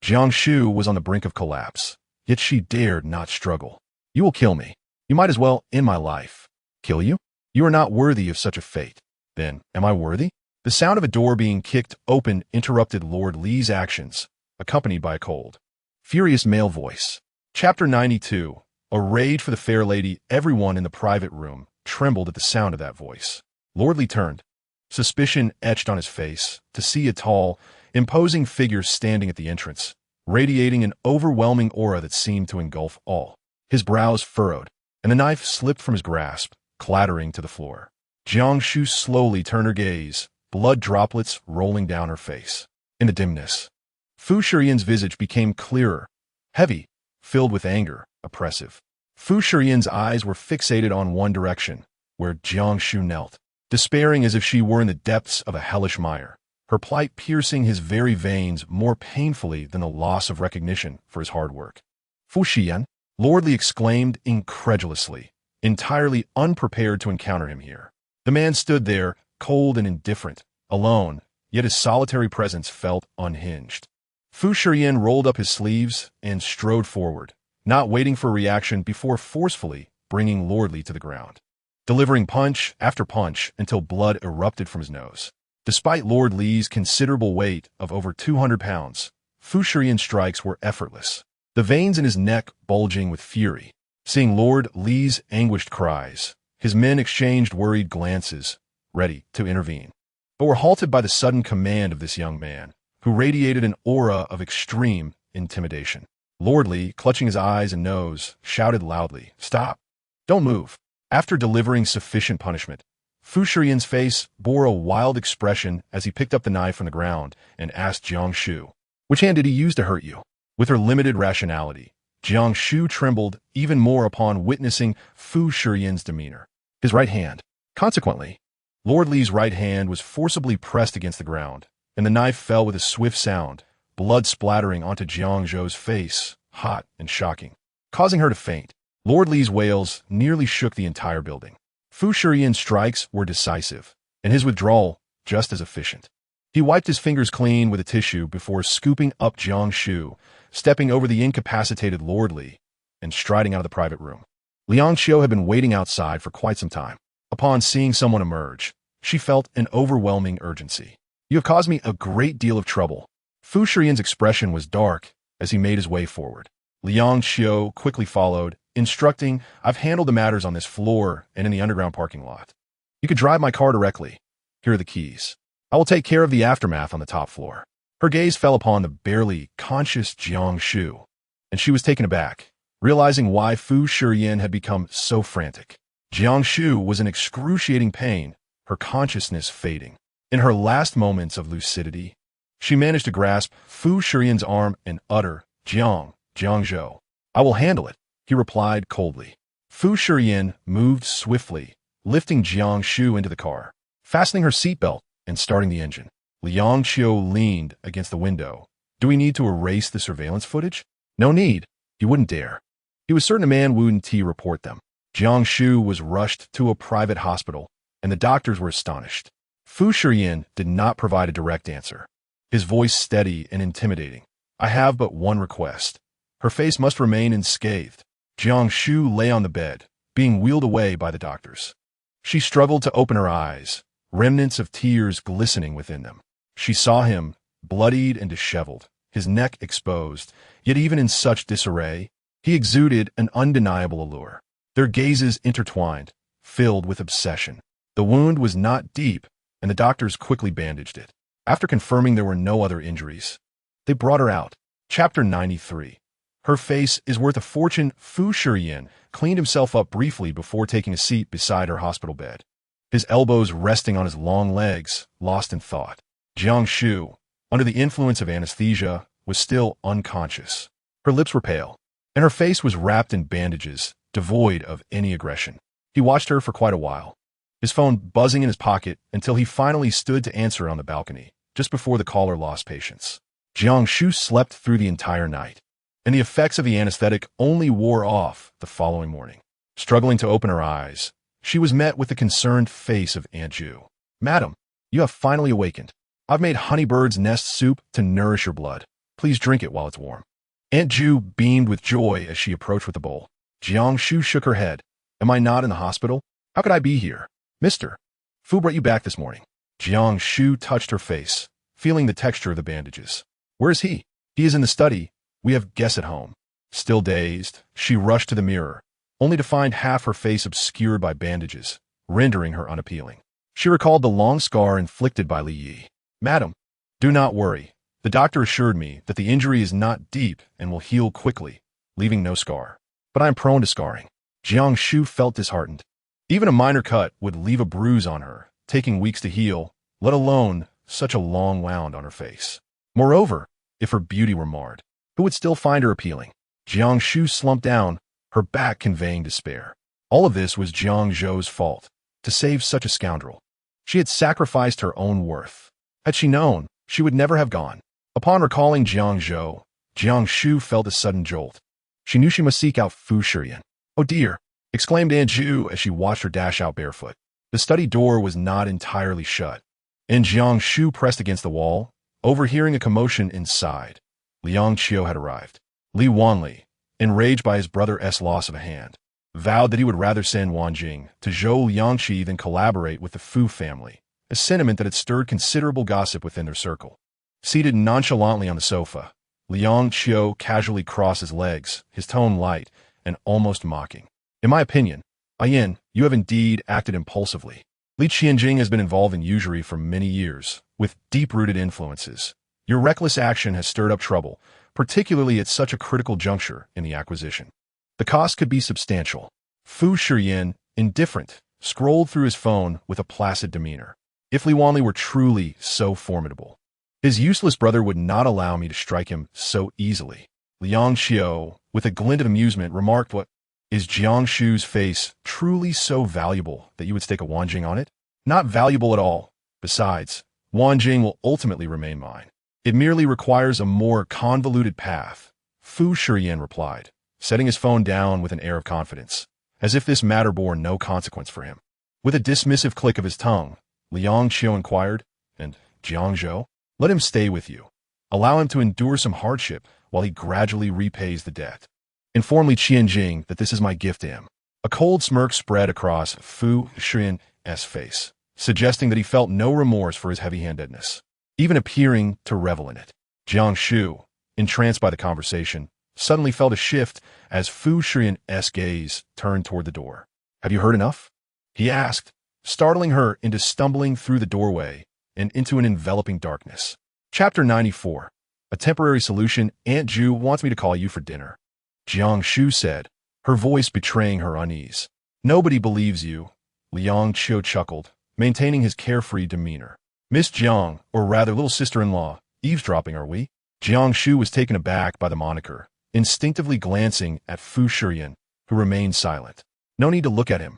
Jiang Shu was on the brink of collapse, yet she dared not struggle. You will kill me. You might as well end my life. Kill you? You are not worthy of such a fate. Then, am I worthy? The sound of a door being kicked open interrupted Lord Li's actions, accompanied by a cold, furious male voice. Chapter 92. A raid for the fair lady. Everyone in the private room trembled at the sound of that voice. Lord Li turned, suspicion etched on his face, to see a tall, imposing figure standing at the entrance, radiating an overwhelming aura that seemed to engulf all. His brows furrowed, and the knife slipped from his grasp, clattering to the floor. Jiang Shu slowly turned her gaze, blood droplets rolling down her face. In the dimness, Fu Shiyan's visage became clearer, heavy, filled with anger, oppressive. Fu Shiyan's eyes were fixated on one direction, where Jiang Shu knelt, despairing as if she were in the depths of a hellish mire, her plight piercing his very veins more painfully than the loss of recognition for his hard work. Fu Shiyan, Lord Li exclaimed incredulously, entirely unprepared to encounter him here. The man stood there, cold and indifferent, alone, yet his solitary presence felt unhinged. Fu Shiyan rolled up his sleeves and strode forward, not waiting for a reaction before forcefully bringing Lord Li to the ground, delivering punch after punch until blood erupted from his nose. Despite Lord Li's considerable weight of over 200 pounds, Fu Shiyan's strikes were effortless, the veins in his neck bulging with fury. Seeing Lord Li's anguished cries, his men exchanged worried glances, ready to intervene, but were halted by the sudden command of this young man, who radiated an aura of extreme intimidation. Lord Li, clutching his eyes and nose, shouted loudly, "Stop! Don't move!" After delivering sufficient punishment, Fu Shiyan's face bore a wild expression as he picked up the knife from the ground and asked Jiang Shu, "Which hand did he use to hurt you?" With her limited rationality, Jiang Shu trembled even more upon witnessing Fu Shiyan's demeanor. His right hand. Consequently, Lord Li's right hand was forcibly pressed against the ground, and the knife fell with a swift sound, blood splattering onto Jiang Zhou's face, hot and shocking, causing her to faint. Lord Li's wails nearly shook the entire building. Fu Shiyan's strikes were decisive, and his withdrawal just as efficient. He wiped his fingers clean with a tissue before scooping up Jiang Shu, stepping over the incapacitated Lord Li, and striding out of the private room. Liang Xiu had been waiting outside for quite some time. Upon seeing someone emerge, she felt an overwhelming urgency. "You have caused me a great deal of trouble." Fu Shiyan's expression was dark as he made his way forward. Liang Xiu quickly followed, instructing, "I've handled the matters on this floor and in the underground parking lot. You could drive my car directly. Here are the keys. I will take care of the aftermath on the top floor." Her gaze fell upon the barely conscious Jiang Shu, and she was taken aback, realizing why Fu Shiyan had become so frantic. Jiang Shu was in excruciating pain, her consciousness fading. In her last moments of lucidity, she managed to grasp Fu Shiyan's arm and utter, Jiang Zhou. "I will handle it," he replied coldly. Fu Shiyan moved swiftly, lifting Jiang Shu into the car, fastening her seatbelt and starting the engine. Liang Xiu leaned against the window. "Do we need to erase the surveillance footage?" "No need. He wouldn't dare. He was certain a man wouldn't report them." Jiang Shu was rushed to a private hospital, and the doctors were astonished. Fu Shiyan did not provide a direct answer. His voice steady and intimidating. I have but one request. Her face must remain unscathed. Jiang Shu lay on the bed, being wheeled away by the doctors. She struggled to open her eyes, remnants of tears glistening within them. She saw him, bloodied and disheveled, his neck exposed, yet even in such disarray, he exuded an undeniable allure. Their gazes intertwined, filled with obsession. The wound was not deep, and the doctors quickly bandaged it. After confirming there were no other injuries, they brought her out. Chapter 93. Her face is worth a fortune. Fu Shiyan cleaned himself up briefly before taking a seat beside her hospital bed, his elbows resting on his long legs, lost in thought. Jiang Shu, under the influence of anesthesia, was still unconscious. Her lips were pale, and her face was wrapped in bandages, devoid of any aggression. He watched her for quite a while, his phone buzzing in his pocket until he finally stood to answer on the balcony, just before the caller lost patience. Jiang Shu slept through the entire night, and the effects of the anesthetic only wore off the following morning. Struggling to open her eyes, she was met with the concerned face of Aunt Ju. Madam, you have finally awakened. I've made honeybird's nest soup to nourish your blood. Please drink it while it's warm. Aunt Ju beamed with joy as she approached with the bowl. Jiang Shu shook her head. Am I not in the hospital? How could I be here? Mister, Fu brought you back this morning. Jiang Shu touched her face, feeling the texture of the bandages. Where is he? He is in the study. We have guests at home. Still dazed, she rushed to the mirror, only to find half her face obscured by bandages, rendering her unappealing. She recalled the long scar inflicted by Li Yi. Madam, do not worry. The doctor assured me that the injury is not deep and will heal quickly, leaving no scar. But I am prone to scarring. Jiang Shu felt disheartened. Even a minor cut would leave a bruise on her, taking weeks to heal, let alone such a long wound on her face. Moreover, if her beauty were marred, who would still find her appealing? Jiang Shu slumped down, her back conveying despair. All of this was Jiang Zhou's fault, to save such a scoundrel. She had sacrificed her own worth. Had she known, she would never have gone. Upon recalling Jiang Zhou, Jiang Shu felt a sudden jolt. She knew she must seek out Fu Shiyan. Oh dear, exclaimed Aunt Ju as she watched her dash out barefoot. The study door was not entirely shut, and Jiang Shu pressed against the wall, overhearing a commotion inside. Liang Qiu had arrived. Li Wanli, enraged by his brother's loss of a hand, vowed that he would rather send Wan Jing to Zhou Liangqi than collaborate with the Fu family, a sentiment that had stirred considerable gossip within their circle. Seated nonchalantly on the sofa, Liang Qiu casually crossed his legs, his tone light and almost mocking. In my opinion, Ayin, you have indeed acted impulsively. Li Qianjing has been involved in usury for many years, with deep-rooted influences. Your reckless action has stirred up trouble, particularly at such a critical juncture in the acquisition. The cost could be substantial. Fu Shiyan, indifferent, scrolled through his phone with a placid demeanor. If Li Wanli were truly so formidable, his useless brother would not allow me to strike him so easily. Liang Qiu, with a glint of amusement, remarked, What is Jiang Shu's face truly so valuable that you would stake a Wanjing on it? Not valuable at all. Besides, Wanjing will ultimately remain mine. It merely requires a more convoluted path, Fu Shiyan replied, setting his phone down with an air of confidence, as if this matter bore no consequence for him. With a dismissive click of his tongue, Liang Qiu inquired, And Jiang Zhou? Let him stay with you. Allow him to endure some hardship while he gradually repays the debt. Inform Li Qianjing that this is my gift to him. A cold smirk spread across Fu Shiyan's face, suggesting that he felt no remorse for his heavy-handedness, even appearing to revel in it. Jiang Shu, entranced by the conversation, suddenly felt a shift as Fu Shiyan's gaze turned toward the door. Have you heard enough? He asked, startling her into stumbling through the doorway and into an enveloping darkness. Chapter 94. A temporary solution. Aunt Ju wants me to call you for dinner. Jiang Shu said, her voice betraying her unease. Nobody believes you. Liang Qiu chuckled, maintaining his carefree demeanor. Miss Jiang, or rather little sister-in-law, eavesdropping are we? Jiang Shu was taken aback by the moniker, instinctively glancing at Fu Shiyan, who remained silent. No need to look at him.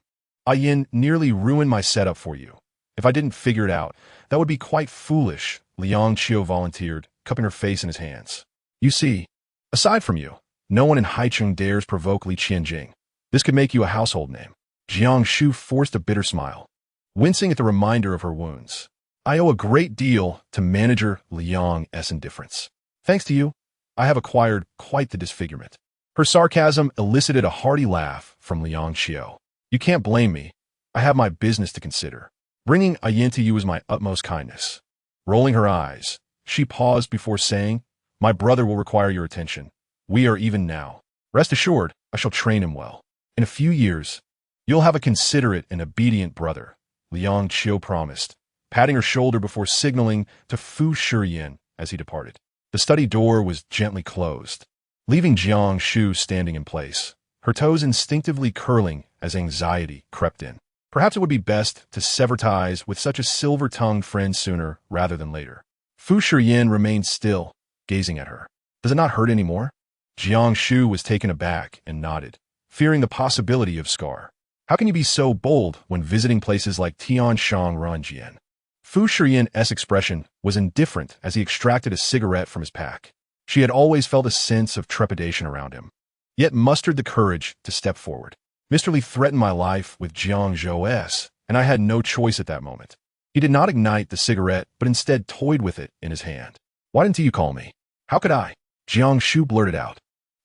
Ayin nearly ruined my setup for you. If I didn't figure it out, that would be quite foolish, Liang Qiu volunteered, cupping her face in his hands. You see, aside from you, no one in Haicheng dares provoke Li Qianjing. This could make you a household name. Jiang Shu forced a bitter smile, wincing at the reminder of her wounds. I owe a great deal to manager Liang's indifference. Thanks to you, I have acquired quite the disfigurement. Her sarcasm elicited a hearty laugh from Liang Xiao. You can't blame me. I have my business to consider. Bringing a yin to you is my utmost kindness. Rolling her eyes, she paused before saying, My brother will require your attention. We are even now. Rest assured, I shall train him well. In a few years, you'll have a considerate and obedient brother, Liang Xiao promised, patting her shoulder before signaling to Fu Shiyan as he departed. The study door was gently closed, leaving Jiang Shu standing in place, her toes instinctively curling as anxiety crept in. Perhaps it would be best to sever ties with such a silver-tongued friend sooner rather than later. Fu Shiyan remained still, gazing at her. Does it not hurt anymore? Jiang Shu was taken aback and nodded, fearing the possibility of scar. How can you be so bold when visiting places like Tianshan Ranjian? Fu Shiyan's expression was indifferent as he extracted a cigarette from his pack. She had always felt a sense of trepidation around him, yet mustered the courage to step forward. Mr. Li threatened my life with Jiang Zhou's, and I had no choice at that moment. He did not ignite the cigarette, but instead toyed with it in his hand. Why didn't you call me? How could I? Jiang Shu blurted out.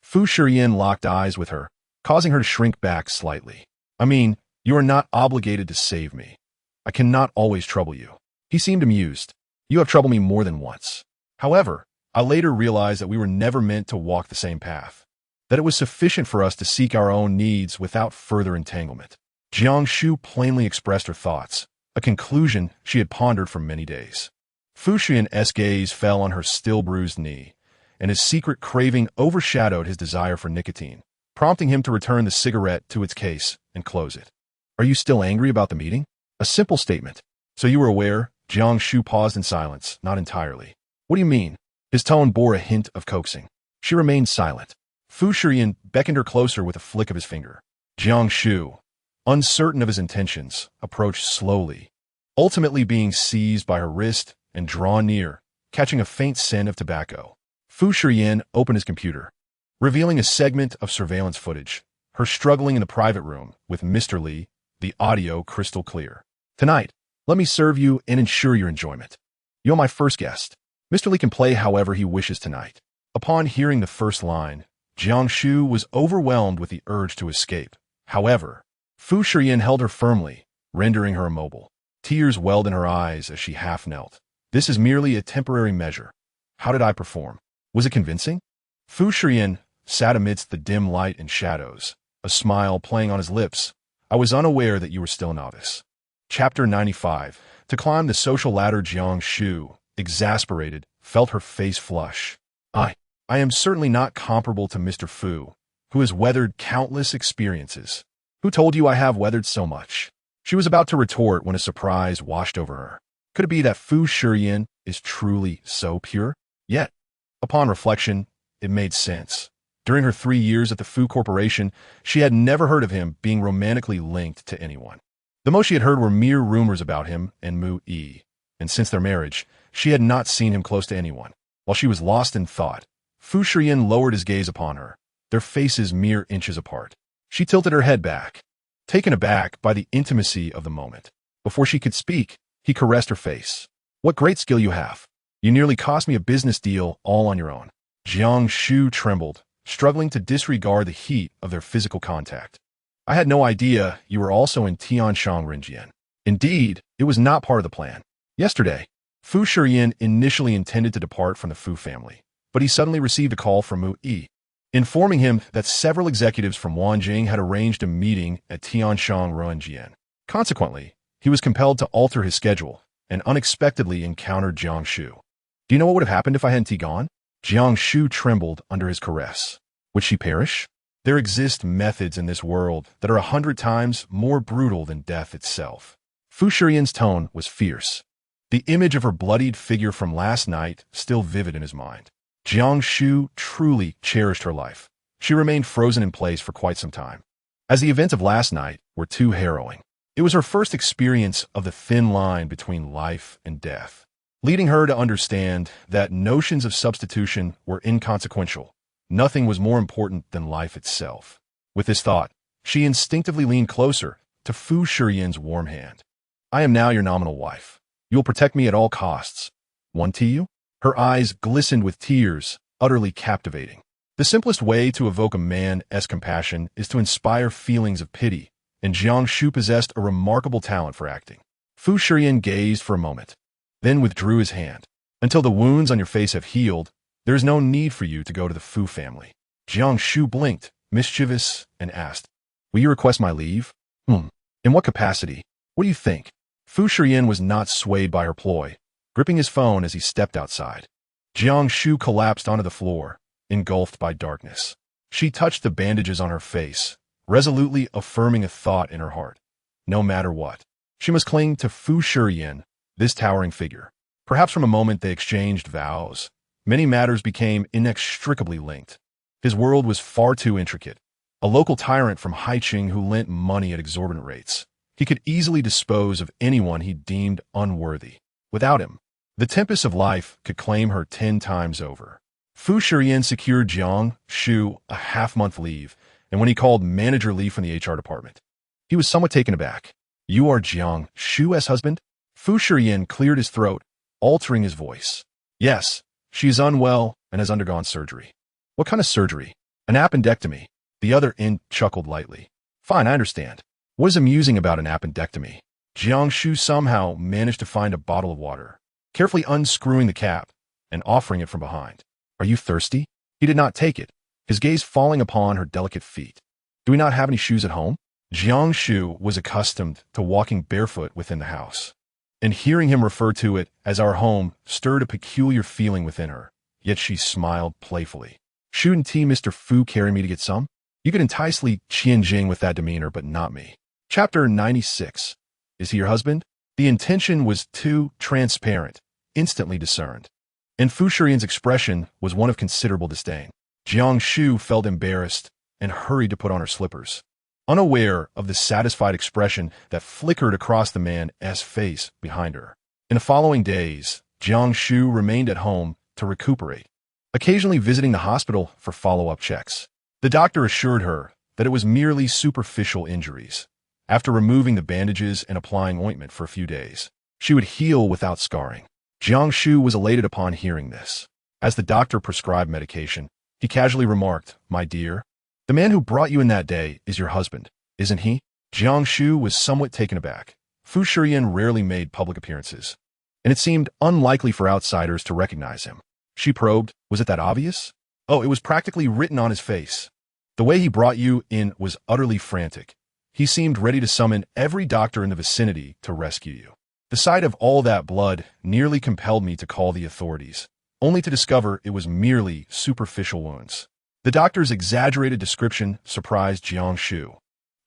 Fu Shiyan locked eyes with her, causing her to shrink back slightly. I mean, you are not obligated to save me. I cannot always trouble you. He seemed amused. You have troubled me more than once. However, I later realized that we were never meant to walk the same path, that it was sufficient for us to seek our own needs without further entanglement. Jiang Shu plainly expressed her thoughts, a conclusion she had pondered for many days. Fu Shiyan's gaze fell on her still bruised knee, and his secret craving overshadowed his desire for nicotine, prompting him to return the cigarette to its case and close it. Are you still angry about the meeting? A simple statement. So you were aware? Jiang Shu paused in silence, not entirely. What do you mean? His tone bore a hint of coaxing. She remained silent. Fu Shiyan beckoned her closer with a flick of his finger. Jiang Shu, uncertain of his intentions, approached slowly, ultimately being seized by her wrist and drawn near, catching a faint scent of tobacco. Fu Shiyan opened his computer, revealing a segment of surveillance footage, her struggling in the private room with Mr. Li, the audio crystal clear. Tonight, let me serve you and ensure your enjoyment. You're my first guest. Mr. Li can play however he wishes tonight. Upon hearing the first line, Jiang Shu was overwhelmed with the urge to escape. However, Fu Shiyan held her firmly, rendering her immobile. Tears welled in her eyes as she half knelt. This is merely a temporary measure. How did I perform? Was it convincing? Fu Shiyan sat amidst the dim light and shadows, a smile playing on his lips. I was unaware that you were still a novice. Chapter 95. To climb the social ladder, Jiang Shu, exasperated, felt her face flush. I am certainly not comparable to Mr. Fu, who has weathered countless experiences. Who told you I have weathered so much? She was about to retort when a surprise washed over her. Could it be that Fu Shiyan is truly so pure? Yet, upon reflection, it made sense. During her 3 years at the Fu Corporation, she had never heard of him being romantically linked to anyone. The most she had heard were mere rumors about him and Mu Yi, and since their marriage, she had not seen him close to anyone. While she was lost in thought, Fu Shiyan lowered his gaze upon her, their faces mere inches apart. She tilted her head back, taken aback by the intimacy of the moment. Before she could speak, he caressed her face. What great skill you have. You nearly cost me a business deal all on your own. Jiang Shu trembled, struggling to disregard the heat of their physical contact. I had no idea you were also in Tianshan Ranjian. Indeed, it was not part of the plan. Yesterday, Fu Shiyan initially intended to depart from the Fu family, but he suddenly received a call from Mu Yi, informing him that several executives from Wanjing had arranged a meeting at Tianshan Ranjian. Consequently, he was compelled to alter his schedule and unexpectedly encountered Jiang Shu. Do you know what would have happened if I hadn't gone? Jiang Shu trembled under his caress. Would she perish? There exist methods in this world that are 100 times more brutal than death itself. Fu Shiyan's tone was fierce, the image of her bloodied figure from last night still vivid in his mind. Jiang Shu truly cherished her life. She remained frozen in place for quite some time, as the events of last night were too harrowing. It was her first experience of the thin line between life and death, leading her to understand that notions of substitution were inconsequential. Nothing was more important than life itself. With this thought, She instinctively leaned closer to Fu Shiyan's warm hand. I am now your nominal wife. You will protect me at all costs. One to you? Her eyes glistened with tears, utterly captivating. The simplest way to evoke a man's compassion is to inspire feelings of pity, and Jiang Shu possessed a remarkable talent for acting. Fu Shiyan gazed for a moment, then withdrew his hand. Until the wounds on your face have healed, there is no need for you to go to the Fu family. Jiang Shu blinked, mischievous, and asked, Will you request my leave? In what capacity? What do you think? Fu Shiyan was not swayed by her ploy, gripping his phone as he stepped outside. Jiang Shu collapsed onto the floor, engulfed by darkness. She touched the bandages on her face, resolutely affirming a thought in her heart. No matter what, she must cling to Fu Shiyan, this towering figure. Perhaps from a moment they exchanged vows, many matters became inextricably linked. His world was far too intricate. A local tyrant from Haiqing who lent money at exorbitant rates. He could easily dispose of anyone he deemed unworthy. Without him, the tempest of life could claim her 10 times over. Fu Shiyan secured Jiang Shu a half-month leave, and when he called Manager Li from the HR department, he was somewhat taken aback. You are Jiang Shu's husband? Fu Shiyan cleared his throat, altering his voice. Yes, she is unwell and has undergone surgery. What kind of surgery? An appendectomy. The other end chuckled lightly. Fine, I understand. What is amusing about an appendectomy? Jiang Shu somehow managed to find a bottle of water, carefully unscrewing the cap and offering it from behind. Are you thirsty? He did not take it, his gaze falling upon her delicate feet. Do we not have any shoes at home? Jiang Shu was accustomed to walking barefoot within the house, and hearing him refer to it as our home stirred a peculiar feeling within her, yet she smiled playfully. Shouldn't Mr. Fu carry me to get some? You could entice Li Qianjing with that demeanor, but not me. Chapter 96. Is he your husband? The intention was too transparent, instantly discerned. And Fu Shiyan's expression was one of considerable disdain. Jiang Shu felt embarrassed and hurried to put on her slippers, unaware of the satisfied expression that flickered across the man's face behind her. In the following days, Jiang Shu remained at home to recuperate, occasionally visiting the hospital for follow-up checks. The doctor assured her that it was merely superficial injuries. After removing the bandages and applying ointment for a few days, she would heal without scarring. Jiang Shu was elated upon hearing this. As the doctor prescribed medication, he casually remarked, My dear, the man who brought you in that day is your husband, isn't he? Jiang Shu was somewhat taken aback. Fu Shiyan rarely made public appearances, and it seemed unlikely for outsiders to recognize him. She probed, Was it that obvious? Oh, it was practically written on his face. The way he brought you in was utterly frantic. He seemed ready to summon every doctor in the vicinity to rescue you. The sight of all that blood nearly compelled me to call the authorities, only to discover it was merely superficial wounds. The doctor's exaggerated description surprised Jiang Shu.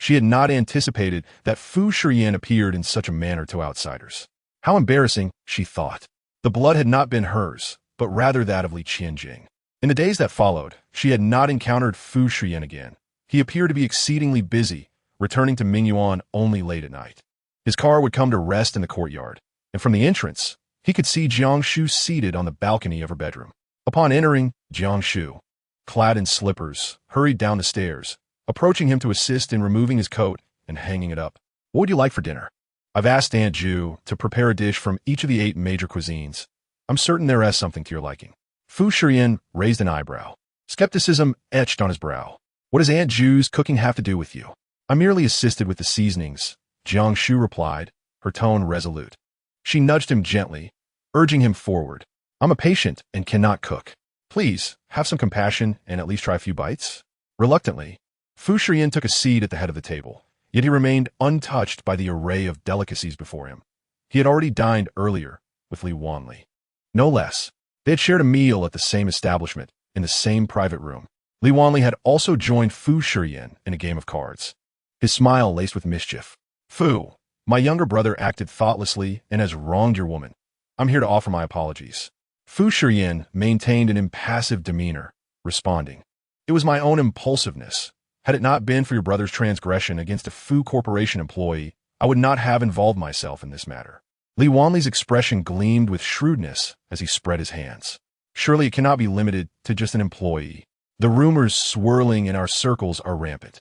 She had not anticipated that Fu Shiyan appeared in such a manner to outsiders. How embarrassing, she thought. The blood had not been hers, but rather that of Li Qianjing. In the days that followed, she had not encountered Fu Shiyan again. He appeared to be exceedingly busy, returning to Mingyuan only late at night. His car would come to rest in the courtyard, and from the entrance, he could see Jiang Shu seated on the balcony of her bedroom. Upon entering, Jiang Shu, clad in slippers, hurried down the stairs, approaching him to assist in removing his coat and hanging it up. What would you like for dinner? I've asked Aunt Ju to prepare a dish from each of the 8 major cuisines. I'm certain there is something to your liking. Fu Shiyan raised an eyebrow. Skepticism etched on his brow. What does Aunt Ju's cooking have to do with you? I merely assisted with the seasonings, Jiang Shu replied, her tone resolute. She nudged him gently, urging him forward. I'm a patient and cannot cook. Please, have some compassion and at least try a few bites. Reluctantly, Fu Shiyan took a seat at the head of the table, yet he remained untouched by the array of delicacies before him. He had already dined earlier with Li Wanli. No less. They had shared a meal at the same establishment, in the same private room. Li Wanli had also joined Fu Shiyan in a game of cards, his smile laced with mischief. Fu, my younger brother acted thoughtlessly and has wronged your woman. I'm here to offer my apologies. Fu Shiyan maintained an impassive demeanor, responding, It was my own impulsiveness. Had it not been for your brother's transgression against a Fu Corporation employee, I would not have involved myself in this matter. Li Wanli's expression gleamed with shrewdness as he spread his hands. Surely it cannot be limited to just an employee. The rumors swirling in our circles are rampant.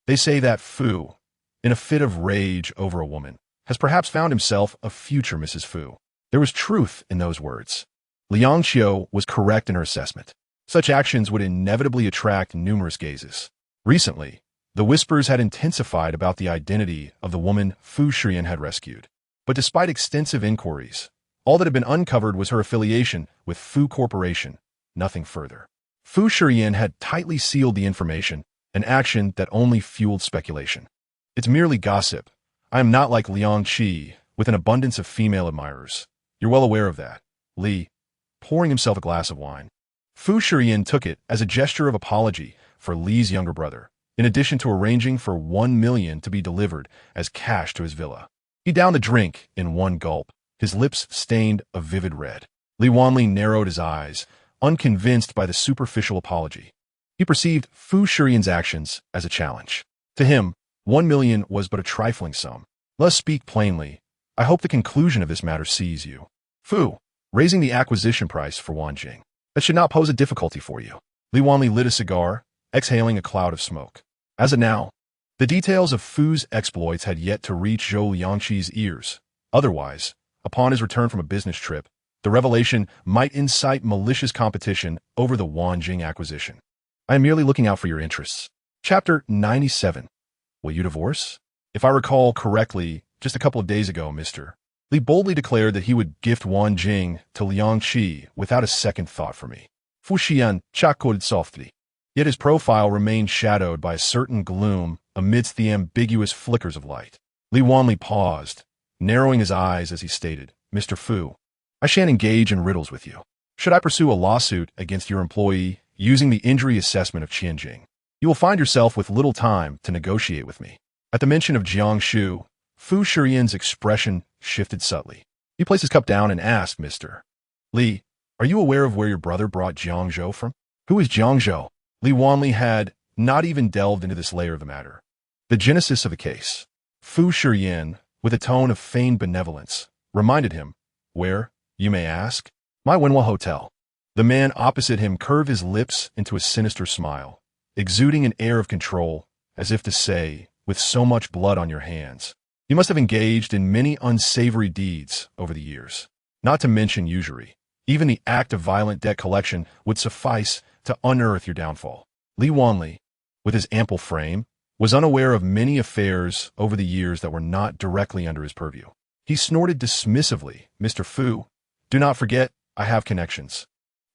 They say that Fu, in a fit of rage over a woman, has perhaps found himself a future Mrs. Fu. There was truth in those words. Liang Xiu was correct in her assessment. Such actions would inevitably attract numerous gazes. Recently, the whispers had intensified about the identity of the woman Fu Shiyan had rescued. But despite extensive inquiries, all that had been uncovered was her affiliation with Fu Corporation, nothing further. Fu Shiyan had tightly sealed the information, an action that only fueled speculation. It's merely gossip. I am not like Liang Qi, with an abundance of female admirers. You're well aware of that. Li, pouring himself a glass of wine. Fu Shiyan took it as a gesture of apology for Li's younger brother, in addition to arranging for 1 million to be delivered as cash to his villa. He downed the drink in one gulp, his lips stained a vivid red. Li Wanli narrowed his eyes, unconvinced by the superficial apology. He perceived Fu Shiyan's actions as a challenge. To him, 1 million was but a trifling sum. Let's speak plainly. I hope the conclusion of this matter sees you. Fu, raising the acquisition price for Wanjing. That should not pose a difficulty for you. Li Wanli lit a cigar, exhaling a cloud of smoke. As of now, the details of Fu's exploits had yet to reach Zhou Liangqi's ears. Otherwise, upon his return from a business trip, the revelation might incite malicious competition over the Wanjing acquisition. I am merely looking out for your interests. Chapter 97. Will you divorce? If I recall correctly, just a couple of days ago, Mr. Li boldly declared that he would gift Wanjing to Liang Qi without a second thought for me. Fu Shiyan chuckled softly. Yet his profile remained shadowed by a certain gloom amidst the ambiguous flickers of light. Li Wanli paused, narrowing his eyes as he stated, Mr. Fu, I shan't engage in riddles with you. Should I pursue a lawsuit against your employee using the injury assessment of Qianjing, you will find yourself with little time to negotiate with me. At the mention of Jiang Shu, Fu Shiyan's expression shifted subtly. He placed his cup down and asked, Mr. Li, are you aware of where your brother brought Jiang Zhou from? Who is Jiang Zhou? Li Wanli had not even delved into this layer of the matter. The genesis of the case. Fu Shiyan, with a tone of feigned benevolence, reminded him, where, you may ask? My Wenhua Hotel. The man opposite him curved his lips into a sinister smile, exuding an air of control, as if to say, with so much blood on your hands, you must have engaged in many unsavory deeds over the years. Not to mention usury. Even the act of violent debt collection would suffice to unearth your downfall. Li Wanli, with his ample frame, was unaware of many affairs over the years that were not directly under his purview. He snorted dismissively, Mr. Fu, do not forget, I have connections.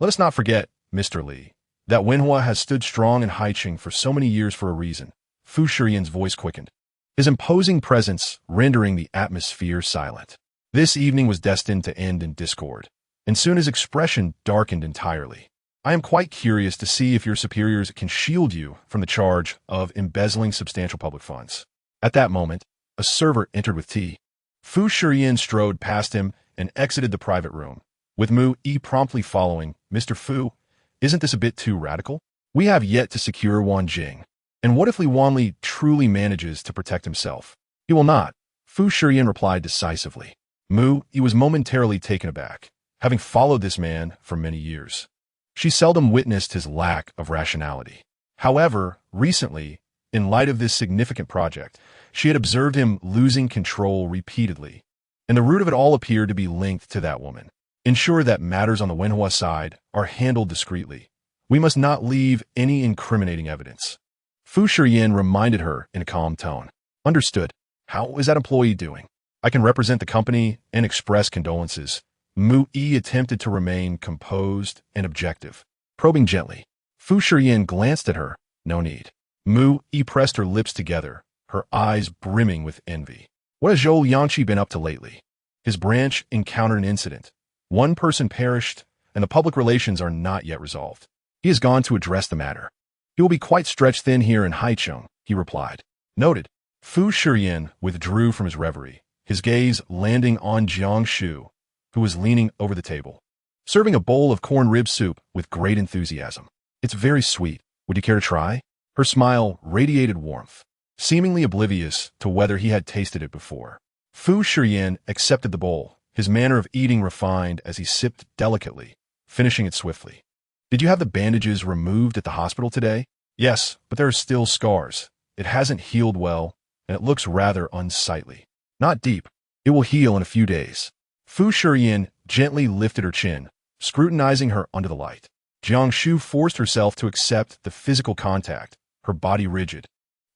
Let us not forget, Mr. Li, that Wenhua has stood strong in Haiqing for so many years for a reason. Fu Shiyan's voice quickened, his imposing presence rendering the atmosphere silent. This evening was destined to end in discord, and soon his expression darkened entirely. I am quite curious to see if your superiors can shield you from the charge of embezzling substantial public funds. At that moment, a server entered with tea. Fu Shiyan strode past him and exited the private room, with Mu Yi promptly following. Mr. Fu, isn't this a bit too radical? We have yet to secure Wanjing. And what if Li Wanli truly manages to protect himself? He will not, Fu Shiyan replied decisively. Mu Yi was momentarily taken aback, having followed this man for many years. She seldom witnessed his lack of rationality. However, recently, in light of this significant project, she had observed him losing control repeatedly, and the root of it all appeared to be linked to that woman. Ensure that matters on the Wenhua side are handled discreetly. We must not leave any incriminating evidence. Fu Shiyan reminded her in a calm tone. Understood. How is that employee doing? I can represent the company and express condolences. Mu Yi attempted to remain composed and objective, probing gently. Fu Shiyan glanced at her. No need. Mu Yi pressed her lips together, her eyes brimming with envy. What has Zhou Liangqi been up to lately? His branch encountered an incident. One person perished, and the public relations are not yet resolved. He has gone to address the matter. He will be quite stretched thin here in Haicheng, he replied. Noted. Fu Shiyan withdrew from his reverie, his gaze landing on Jiang Shu, who was leaning over the table, serving a bowl of corn rib soup with great enthusiasm. It's very sweet. Would you care to try? Her smile radiated warmth, seemingly oblivious to whether he had tasted it before. Fu Shiyan accepted the bowl, his manner of eating refined as he sipped delicately, finishing it swiftly. Did you have the bandages removed at the hospital today? Yes, but there are still scars. It hasn't healed well, and it looks rather unsightly. Not deep. It will heal in a few days. Fu Shiyan gently lifted her chin, scrutinizing her under the light. Jiang Shu forced herself to accept the physical contact, her body rigid,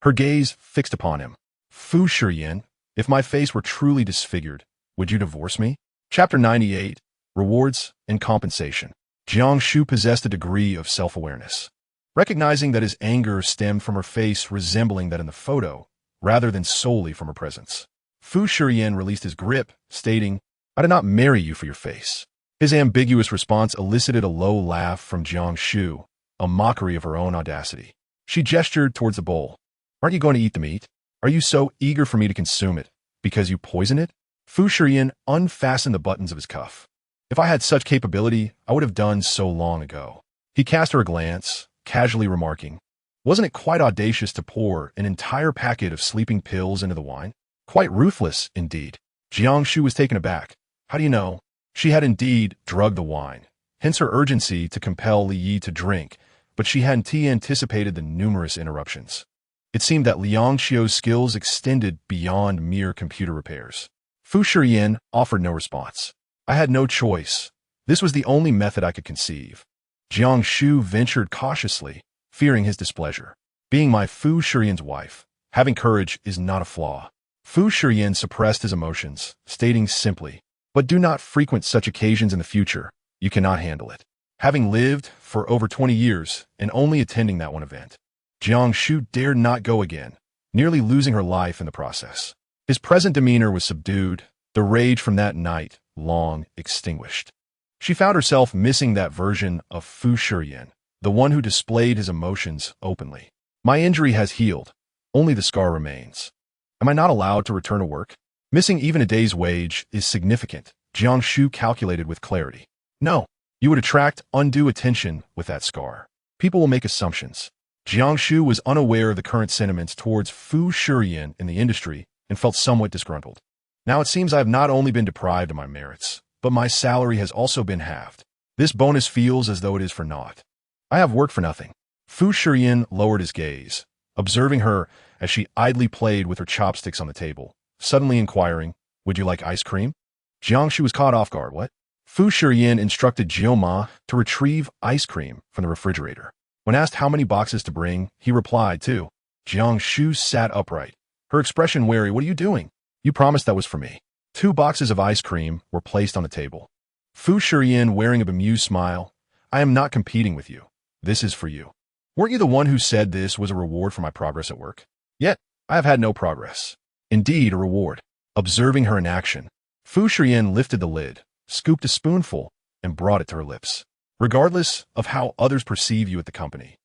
her gaze fixed upon him. Fu Shiyan, if my face were truly disfigured, would you divorce me? Chapter 98, Rewards and Compensation. Jiang Shu possessed a degree of self-awareness. Recognizing that his anger stemmed from her face resembling that in the photo, rather than solely from her presence. Fu Shiyan released his grip, stating, I did not marry you for your face. His ambiguous response elicited a low laugh from Jiang Shu, a mockery of her own audacity. She gestured towards the bowl. Aren't you going to eat the meat? Are you so eager for me to consume it, because you poison it? Fu Shiyan unfastened the buttons of his cuff. If I had such capability, I would have done so long ago. He cast her a glance, casually remarking, wasn't it quite audacious to pour an entire packet of sleeping pills into the wine? Quite ruthless, indeed. Jiang Shu was taken aback. How do you know? She had indeed drugged the wine, hence her urgency to compel Li Yi to drink, but she hadn't anticipated the numerous interruptions. It seemed that Liang Qiu's skills extended beyond mere computer repairs. Fu Shiyan offered no response. I had no choice. This was the only method I could conceive. Jiang Shu ventured cautiously, fearing his displeasure. Being my Fu Shiyan's wife, having courage is not a flaw. Fu Shiyan suppressed his emotions, stating simply, but do not frequent such occasions in the future. You cannot handle it. Having lived for over 20 years and only attending that one event, Jiang Shu dared not go again, nearly losing her life in the process. His present demeanor was subdued, the rage from that night long extinguished. She found herself missing that version of Fu Shiyan, the one who displayed his emotions openly. My injury has healed. Only the scar remains. Am I not allowed to return to work? Missing even a day's wage is significant, Jiang Shu calculated with clarity. No, you would attract undue attention with that scar. People will make assumptions. Jiang Shu was unaware of the current sentiments towards Fu Shiyan in the industry and felt somewhat disgruntled. Now it seems I have not only been deprived of my merits, but my salary has also been halved. This bonus feels as though it is for naught. I have worked for nothing. Fu Shiyan lowered his gaze, observing her as she idly played with her chopsticks on the table, suddenly inquiring, would you like ice cream? Jiang Shu was caught off guard. What? Fu Shiyan instructed Jioma to retrieve ice cream from the refrigerator. When asked how many boxes to bring, he replied, 2. Jiang Shu sat upright, her expression wary. What are you doing? You promised that was for me. 2 boxes of ice cream were placed on the table. Fu Shiyan, wearing a bemused smile, I am not competing with you. This is for you. Weren't you the one who said this was a reward for my progress at work? Yet, I have had no progress. Indeed, a reward. Observing her in action, Fu Shiyan lifted the lid, scooped a spoonful, and brought it to her lips. Regardless of how others perceive you at the company,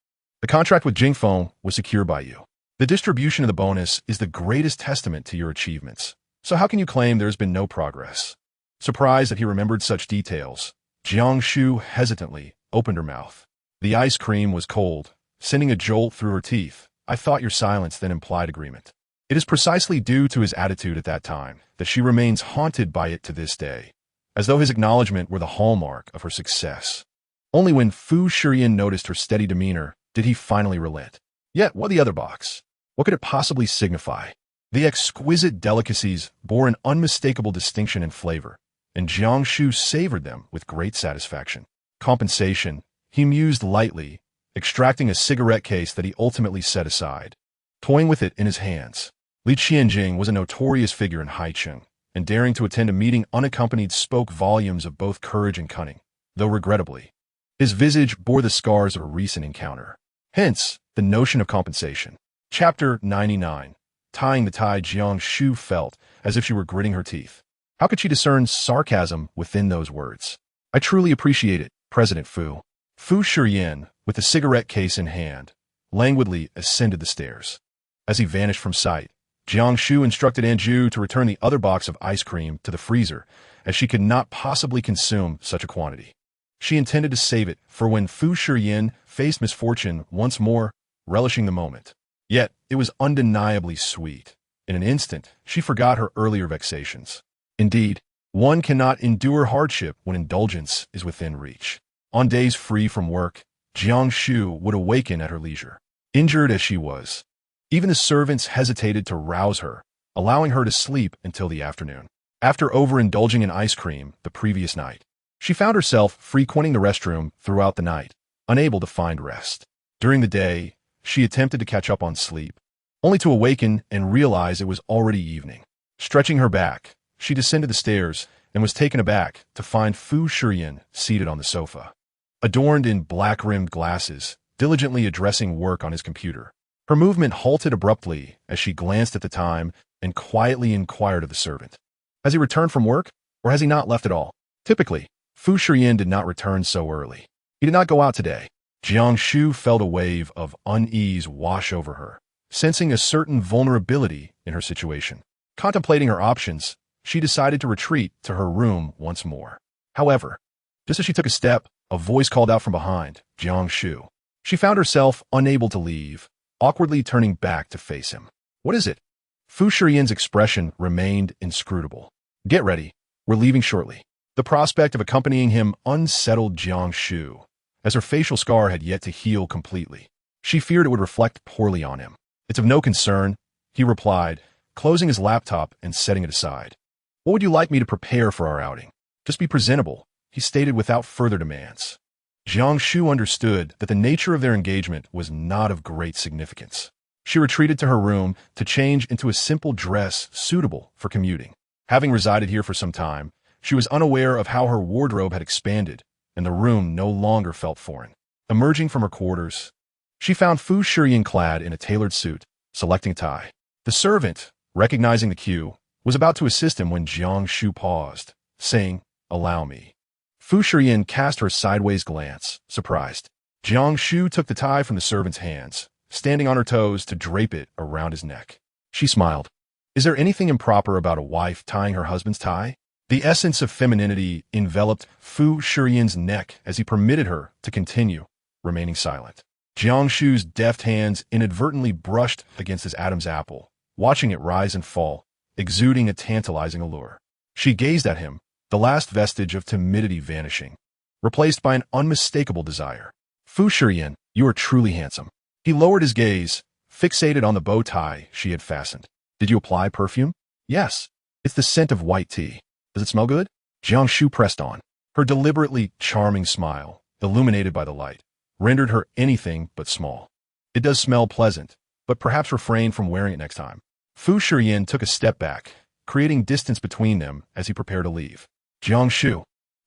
the contract with Jingfeng was secured by you. The distribution of the bonus is the greatest testament to your achievements. So how can you claim there has been no progress? Surprised that he remembered such details, Jiang Shu hesitantly opened her mouth. The ice cream was cold, sending a jolt through her teeth. I thought your silence then implied agreement. It is precisely due to his attitude at that time that she remains haunted by it to this day, as though his acknowledgement were the hallmark of her success. Only when Fu Shiyan noticed her steady demeanor did he finally relent. Yet, what the other box? What could it possibly signify? The exquisite delicacies bore an unmistakable distinction in flavor, and Jiang Shu savored them with great satisfaction. Compensation, he mused lightly, extracting a cigarette case that he ultimately set aside. Toying with it in his hands, Li Qianjing was a notorious figure in Haicheng, and daring to attend a meeting unaccompanied spoke volumes of both courage and cunning, though regrettably, his visage bore the scars of a recent encounter. Hence, the notion of compensation. Chapter 99. Tying the tie. Jiang Shu felt as if she were gritting her teeth. How could she discern sarcasm within those words? I truly appreciate it, President Fu. Fu Shiyan, with the cigarette case in hand, languidly ascended the stairs. As he vanished from sight, Jiang Shu instructed Anju to return the other box of ice cream to the freezer, as she could not possibly consume such a quantity. She intended to save it for when Fu Shiyan faced misfortune once more, relishing the moment. Yet, it was undeniably sweet. In an instant, she forgot her earlier vexations. Indeed, one cannot endure hardship when indulgence is within reach. On days free from work, Jiang Shu would awaken at her leisure. Injured as she was, Even the servants hesitated to rouse her, allowing her to sleep until the afternoon. After overindulging in ice cream the previous night, she found herself frequenting the restroom throughout the night, unable to find rest. During the day, she attempted to catch up on sleep, only to awaken and realize it was already evening. Stretching her back, she descended the stairs and was taken aback to find Fu Shiyan seated on the sofa, adorned in black-rimmed glasses, diligently addressing work on his computer. Her movement halted abruptly as she glanced at the time and quietly inquired of the servant. Has he returned from work, or has he not left at all? Typically, Fu Shiyan did not return so early. He did not go out today. Jiang Shu felt a wave of unease wash over her, sensing a certain vulnerability in her situation. Contemplating her options, she decided to retreat to her room once more. However, just as she took a step, a voice called out from behind, Jiang Shu. She found herself unable to leave, awkwardly turning back to face him. What is it? Fu Shiyan's expression remained inscrutable. Get ready. We're leaving shortly. The prospect of accompanying him unsettled Jiang Shu, as her facial scar had yet to heal completely. She feared it would reflect poorly on him. It's of no concern, he replied, closing his laptop and setting it aside. What would you like me to prepare for our outing? Just be presentable, he stated without further demands. Jiang Shu understood that the nature of their engagement was not of great significance. She retreated to her room to change into a simple dress suitable for commuting. Having resided here for some time, she was unaware of how her wardrobe had expanded, and the room no longer felt foreign. Emerging from her quarters, she found Fu Shiyan clad in a tailored suit, selecting a tie. The servant, recognizing the cue, was about to assist him when Jiang Shu paused, saying, "Allow me." Fu Shiyan cast her sideways glance, surprised. Jiang Shu took the tie from the servant's hands, standing on her toes to drape it around his neck. She smiled. Is there anything improper about a wife tying her husband's tie? The essence of femininity enveloped Fu Shiyan's neck as he permitted her to continue, remaining silent. Jiang Shu's deft hands inadvertently brushed against his Adam's apple, watching it rise and fall, exuding a tantalizing allure. She gazed at him, the last vestige of timidity vanishing, replaced by an unmistakable desire. Fu Shiyan, you are truly handsome. He lowered his gaze, fixated on the bow tie she had fastened. Did you apply perfume? Yes. It's the scent of white tea. Does it smell good? Jiang Shu pressed on. Her deliberately charming smile, illuminated by the light, rendered her anything but small. It does smell pleasant, but perhaps refrain from wearing it next time. Fu Shiyan took a step back, creating distance between them as he prepared to leave. Jiang Shu,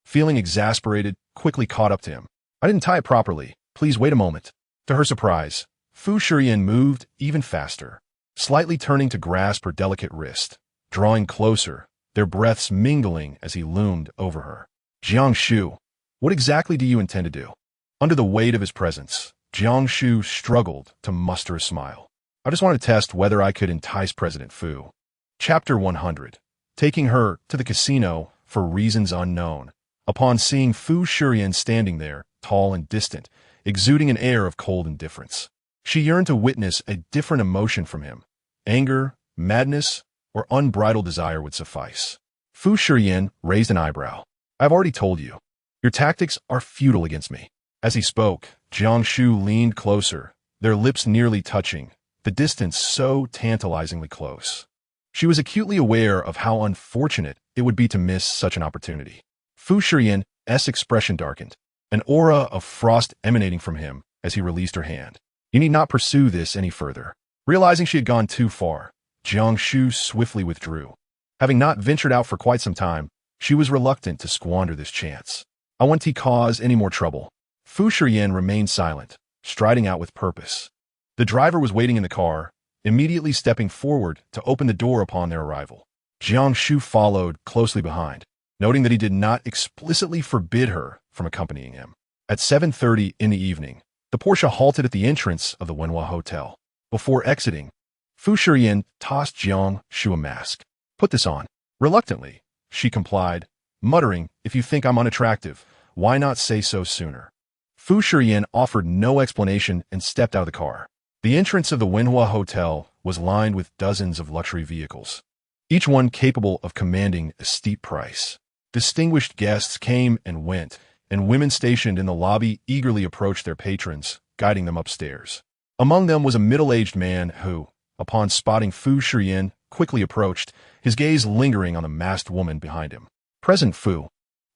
feeling exasperated, quickly caught up to him. I didn't tie it properly. Please wait a moment. To her surprise, Fu Shiyan moved even faster, slightly turning to grasp her delicate wrist, drawing closer, their breaths mingling as he loomed over her. Jiang Shu, what exactly do you intend to do? Under the weight of his presence, Jiang Shu struggled to muster a smile. I just wanted to test whether I could entice President Fu. Chapter 100. Taking her to the casino for reasons unknown. Upon seeing Fu Shiyan standing there, tall and distant, exuding an air of cold indifference, she yearned to witness a different emotion from him. Anger, madness, or unbridled desire would suffice. Fu Shiyan raised an eyebrow. I've already told you. Your tactics are futile against me. As he spoke, Jiang Shu leaned closer, their lips nearly touching, the distance so tantalizingly close. She was acutely aware of how unfortunate it would be to miss such an opportunity. Fu Shiyan's expression darkened, an aura of frost emanating from him as he released her hand. You need not pursue this any further. Realizing she had gone too far, Jiang Shu swiftly withdrew. Having not ventured out for quite some time, she was reluctant to squander this chance. I won't cause any more trouble. Fu Shiyan remained silent, striding out with purpose. The driver was waiting in the car, immediately stepping forward to open the door upon their arrival. Jiang Shu followed closely behind, noting that he did not explicitly forbid her from accompanying him. At 7:30 in the evening, the Porsche halted at the entrance of the Wenhua Hotel. Before exiting, Fu Shiyan tossed Jiang Shu a mask. Put this on. Reluctantly, she complied, muttering, if you think I'm unattractive, why not say so sooner? Fu Shiyan offered no explanation and stepped out of the car. The entrance of the Wenhua Hotel was lined with dozens of luxury vehicles, each one capable of commanding a steep price. Distinguished guests came and went, and women stationed in the lobby eagerly approached their patrons, guiding them upstairs. Among them was a middle-aged man who, upon spotting Fu Shiyan, quickly approached, his gaze lingering on the masked woman behind him. "Present Fu,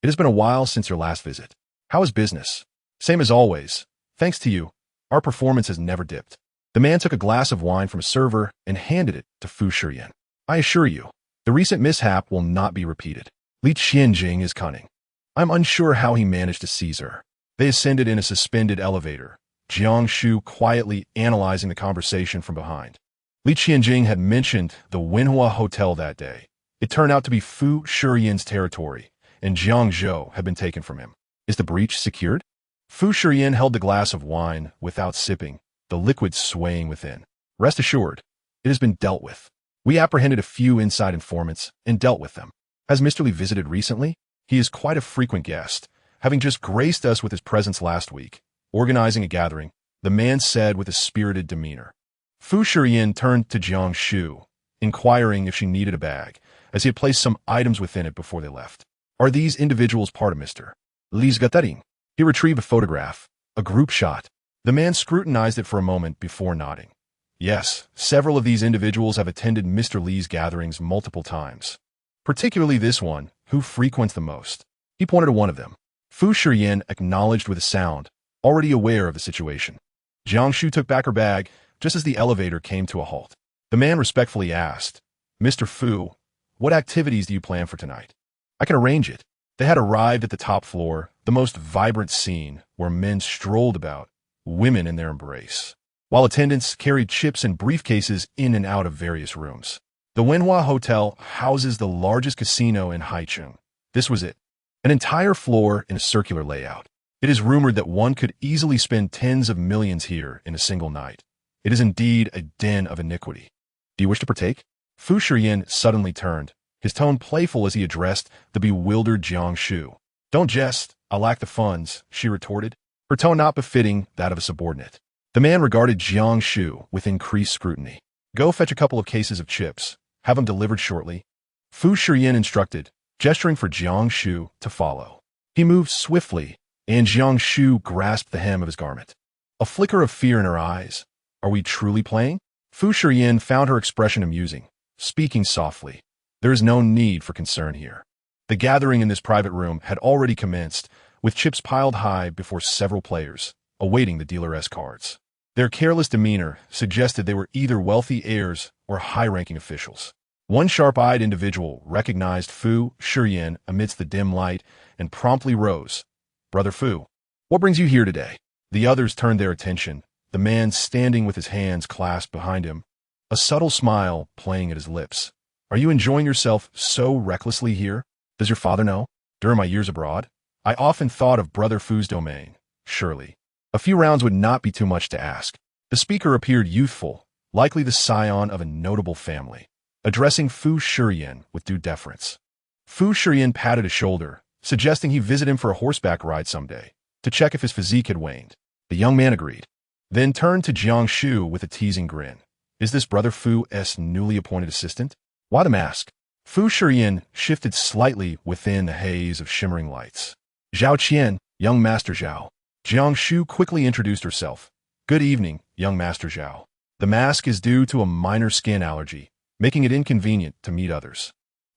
it has been a while since your last visit. How is business?" "Same as always. Thanks to you, our performance has never dipped." The man took a glass of wine from a server and handed it to Fu Shiyan. "I assure you, the recent mishap will not be repeated. Li Qianjing is cunning. I'm unsure how he managed to seize her." They ascended in a suspended elevator, Jiang Shu quietly analyzing the conversation from behind. Li Qianjing had mentioned the Wenhua Hotel that day. It turned out to be Fu Shiyan's territory, and Jiang Zhou had been taken from him. "Is the breach secured?" Fu Shiyan held the glass of wine without sipping, the liquid swaying within. "Rest assured, it has been dealt with. We apprehended a few inside informants and dealt with them. Has Mr. Li visited recently? He is quite a frequent guest, having just graced us with his presence last week, organizing a gathering," the man said with a spirited demeanor. Fu Shiyan turned to Jiang Shu, inquiring if she needed a bag, as he had placed some items within it before they left. "Are these individuals part of Mr. Li's gathering?" He retrieved a photograph, a group shot. The man scrutinized it for a moment before nodding. "Yes, several of these individuals have attended Mr. Li's gatherings multiple times. Particularly this one, who frequents the most." He pointed to one of them. Fu Shiyan acknowledged with a sound, already aware of the situation. Jiang Shu took back her bag just as the elevator came to a halt. The man respectfully asked, "Mr. Fu, what activities do you plan for tonight?" "I can arrange it." They had arrived at the top floor, the most vibrant scene, where men strolled about, women in their embrace, while attendants carried chips and briefcases in and out of various rooms. The Wenhua Hotel houses the largest casino in Haicheng. This was it. An entire floor in a circular layout. It is rumored that one could easily spend tens of millions here in a single night. It is indeed a den of iniquity. "Do you wish to partake?" Fu Shiyan suddenly turned, his tone playful as he addressed the bewildered Jiang Shu. "Don't jest, I lack the funds," she retorted, her tone not befitting that of a subordinate. The man regarded Jiang Shu with increased scrutiny. "Go fetch a couple of cases of chips. Have them delivered shortly." Fu Shiyan instructed, gesturing for Jiang Shu to follow. He moved swiftly, and Jiang Shu grasped the hem of his garment. A flicker of fear in her eyes. "Are we truly playing?" Fu Shiyan found her expression amusing, speaking softly. "There is no need for concern here." The gathering in this private room had already commenced, with chips piled high before several players, awaiting the dealer's cards. Their careless demeanor suggested they were either wealthy heirs or high-ranking officials. One sharp-eyed individual recognized Fu Shiyan amidst the dim light and promptly rose. "Brother Fu, what brings you here today?" The others turned their attention, the man standing with his hands clasped behind him, a subtle smile playing at his lips. "Are you enjoying yourself so recklessly here? Does your father know? During my years abroad, I often thought of Brother Fu's domain. Surely, a few rounds would not be too much to ask." The speaker appeared youthful, likely the scion of a notable family, addressing Fu Shiyan with due deference. Fu Shiyan patted his shoulder, suggesting he visit him for a horseback ride someday, to check if his physique had waned. The young man agreed, then turned to Jiang Shu with a teasing grin. "Is this Brother Fu's newly appointed assistant?" "Why the mask?" Fu Shiyan shifted slightly within the haze of shimmering lights. "Zhao Qian, young Master Zhao." Jiang Shu quickly introduced herself. "Good evening, young Master Zhao. The mask is due to a minor skin allergy, making it inconvenient to meet others."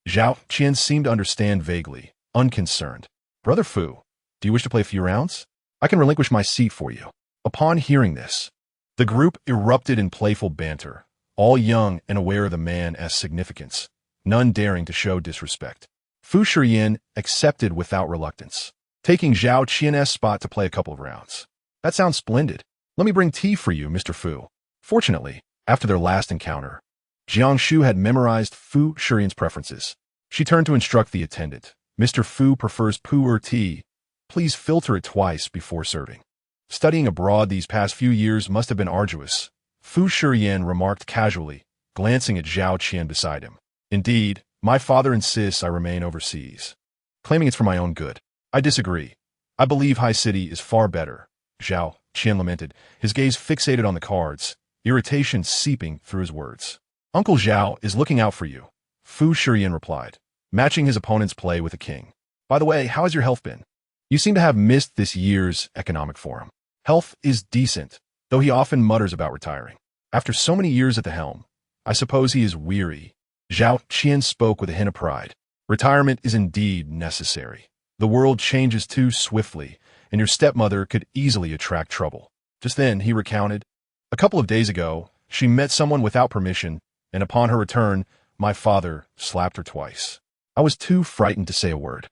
Zhao Qian seemed to understand vaguely, unconcerned. "Brother Fu, do you wish to play a few rounds? I can relinquish my seat for you." Upon hearing this, the group erupted in playful banter, all young and aware of the man's significance, none daring to show disrespect. Fu Shiyan accepted without reluctance, taking Zhao Qian's spot to play a couple of rounds. "That sounds splendid. Let me bring tea for you, Mr. Fu." Fortunately, after their last encounter, Jiang Shu had memorized Fu Shiyan's preferences. She turned to instruct the attendant. "Mr. Fu prefers pu'er tea. Please filter it twice before serving." Studying abroad these past few years must have been arduous, Fu Shiyan remarked casually, glancing at Zhao Qian beside him. "Indeed, my father insists I remain overseas, claiming it's for my own good. I disagree. I believe High City is far better," Zhao Qian lamented, his gaze fixated on the cards, irritation seeping through his words. "Uncle Zhao is looking out for you," Fu Shiyan replied, matching his opponent's play with a king. "By the way, how has your health been? You seem to have missed this year's economic forum." "Health is decent," though he often mutters about retiring. After so many years at the helm, I suppose he is weary. Zhao Qian spoke with a hint of pride. Retirement is indeed necessary. The world changes too swiftly, and your stepmother could easily attract trouble. Just then, he recounted, a couple of days ago, she met someone without permission, and upon her return, my father slapped her twice. I was too frightened to say a word.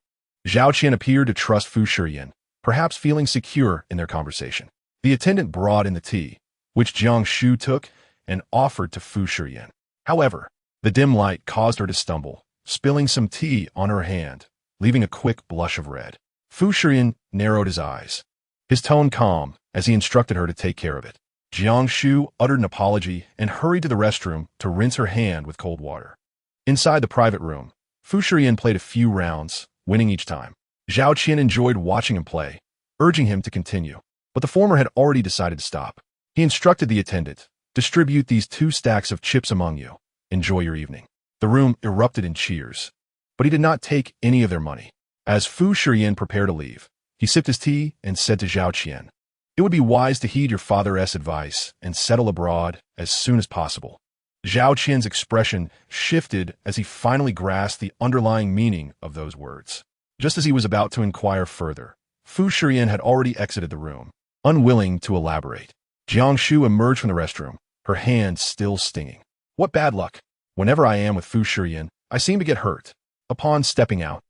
Zhao Qian appeared to trust Fu Shiyan, perhaps feeling secure in their conversation. The attendant brought in the tea, which Jiang Shu took and offered to Fu Shiyan. However, the dim light caused her to stumble, spilling some tea on her hand, leaving a quick blush of red. Fu Shiyan narrowed his eyes, his tone calm as he instructed her to take care of it. Jiang Shu uttered an apology and hurried to the restroom to rinse her hand with cold water. Inside the private room, Fu Shiyan played a few rounds, winning each time. Zhao Qian enjoyed watching him play, urging him to continue, but the former had already decided to stop. He instructed the attendant, distribute these 2 stacks of chips among you. Enjoy your evening. The room erupted in cheers, but he did not take any of their money. As Fu Shiyan prepared to leave, he sipped his tea and said to Zhao Qian, it would be wise to heed your father's advice and settle abroad as soon as possible. Zhao Qian's expression shifted as he finally grasped the underlying meaning of those words. Just as he was about to inquire further, Fu Shiyan had already exited the room, unwilling to elaborate. Jiang Shu emerged from the restroom, her hand still stinging. What bad luck. Whenever I am with Fu Shiyan, I seem to get hurt. Upon stepping out,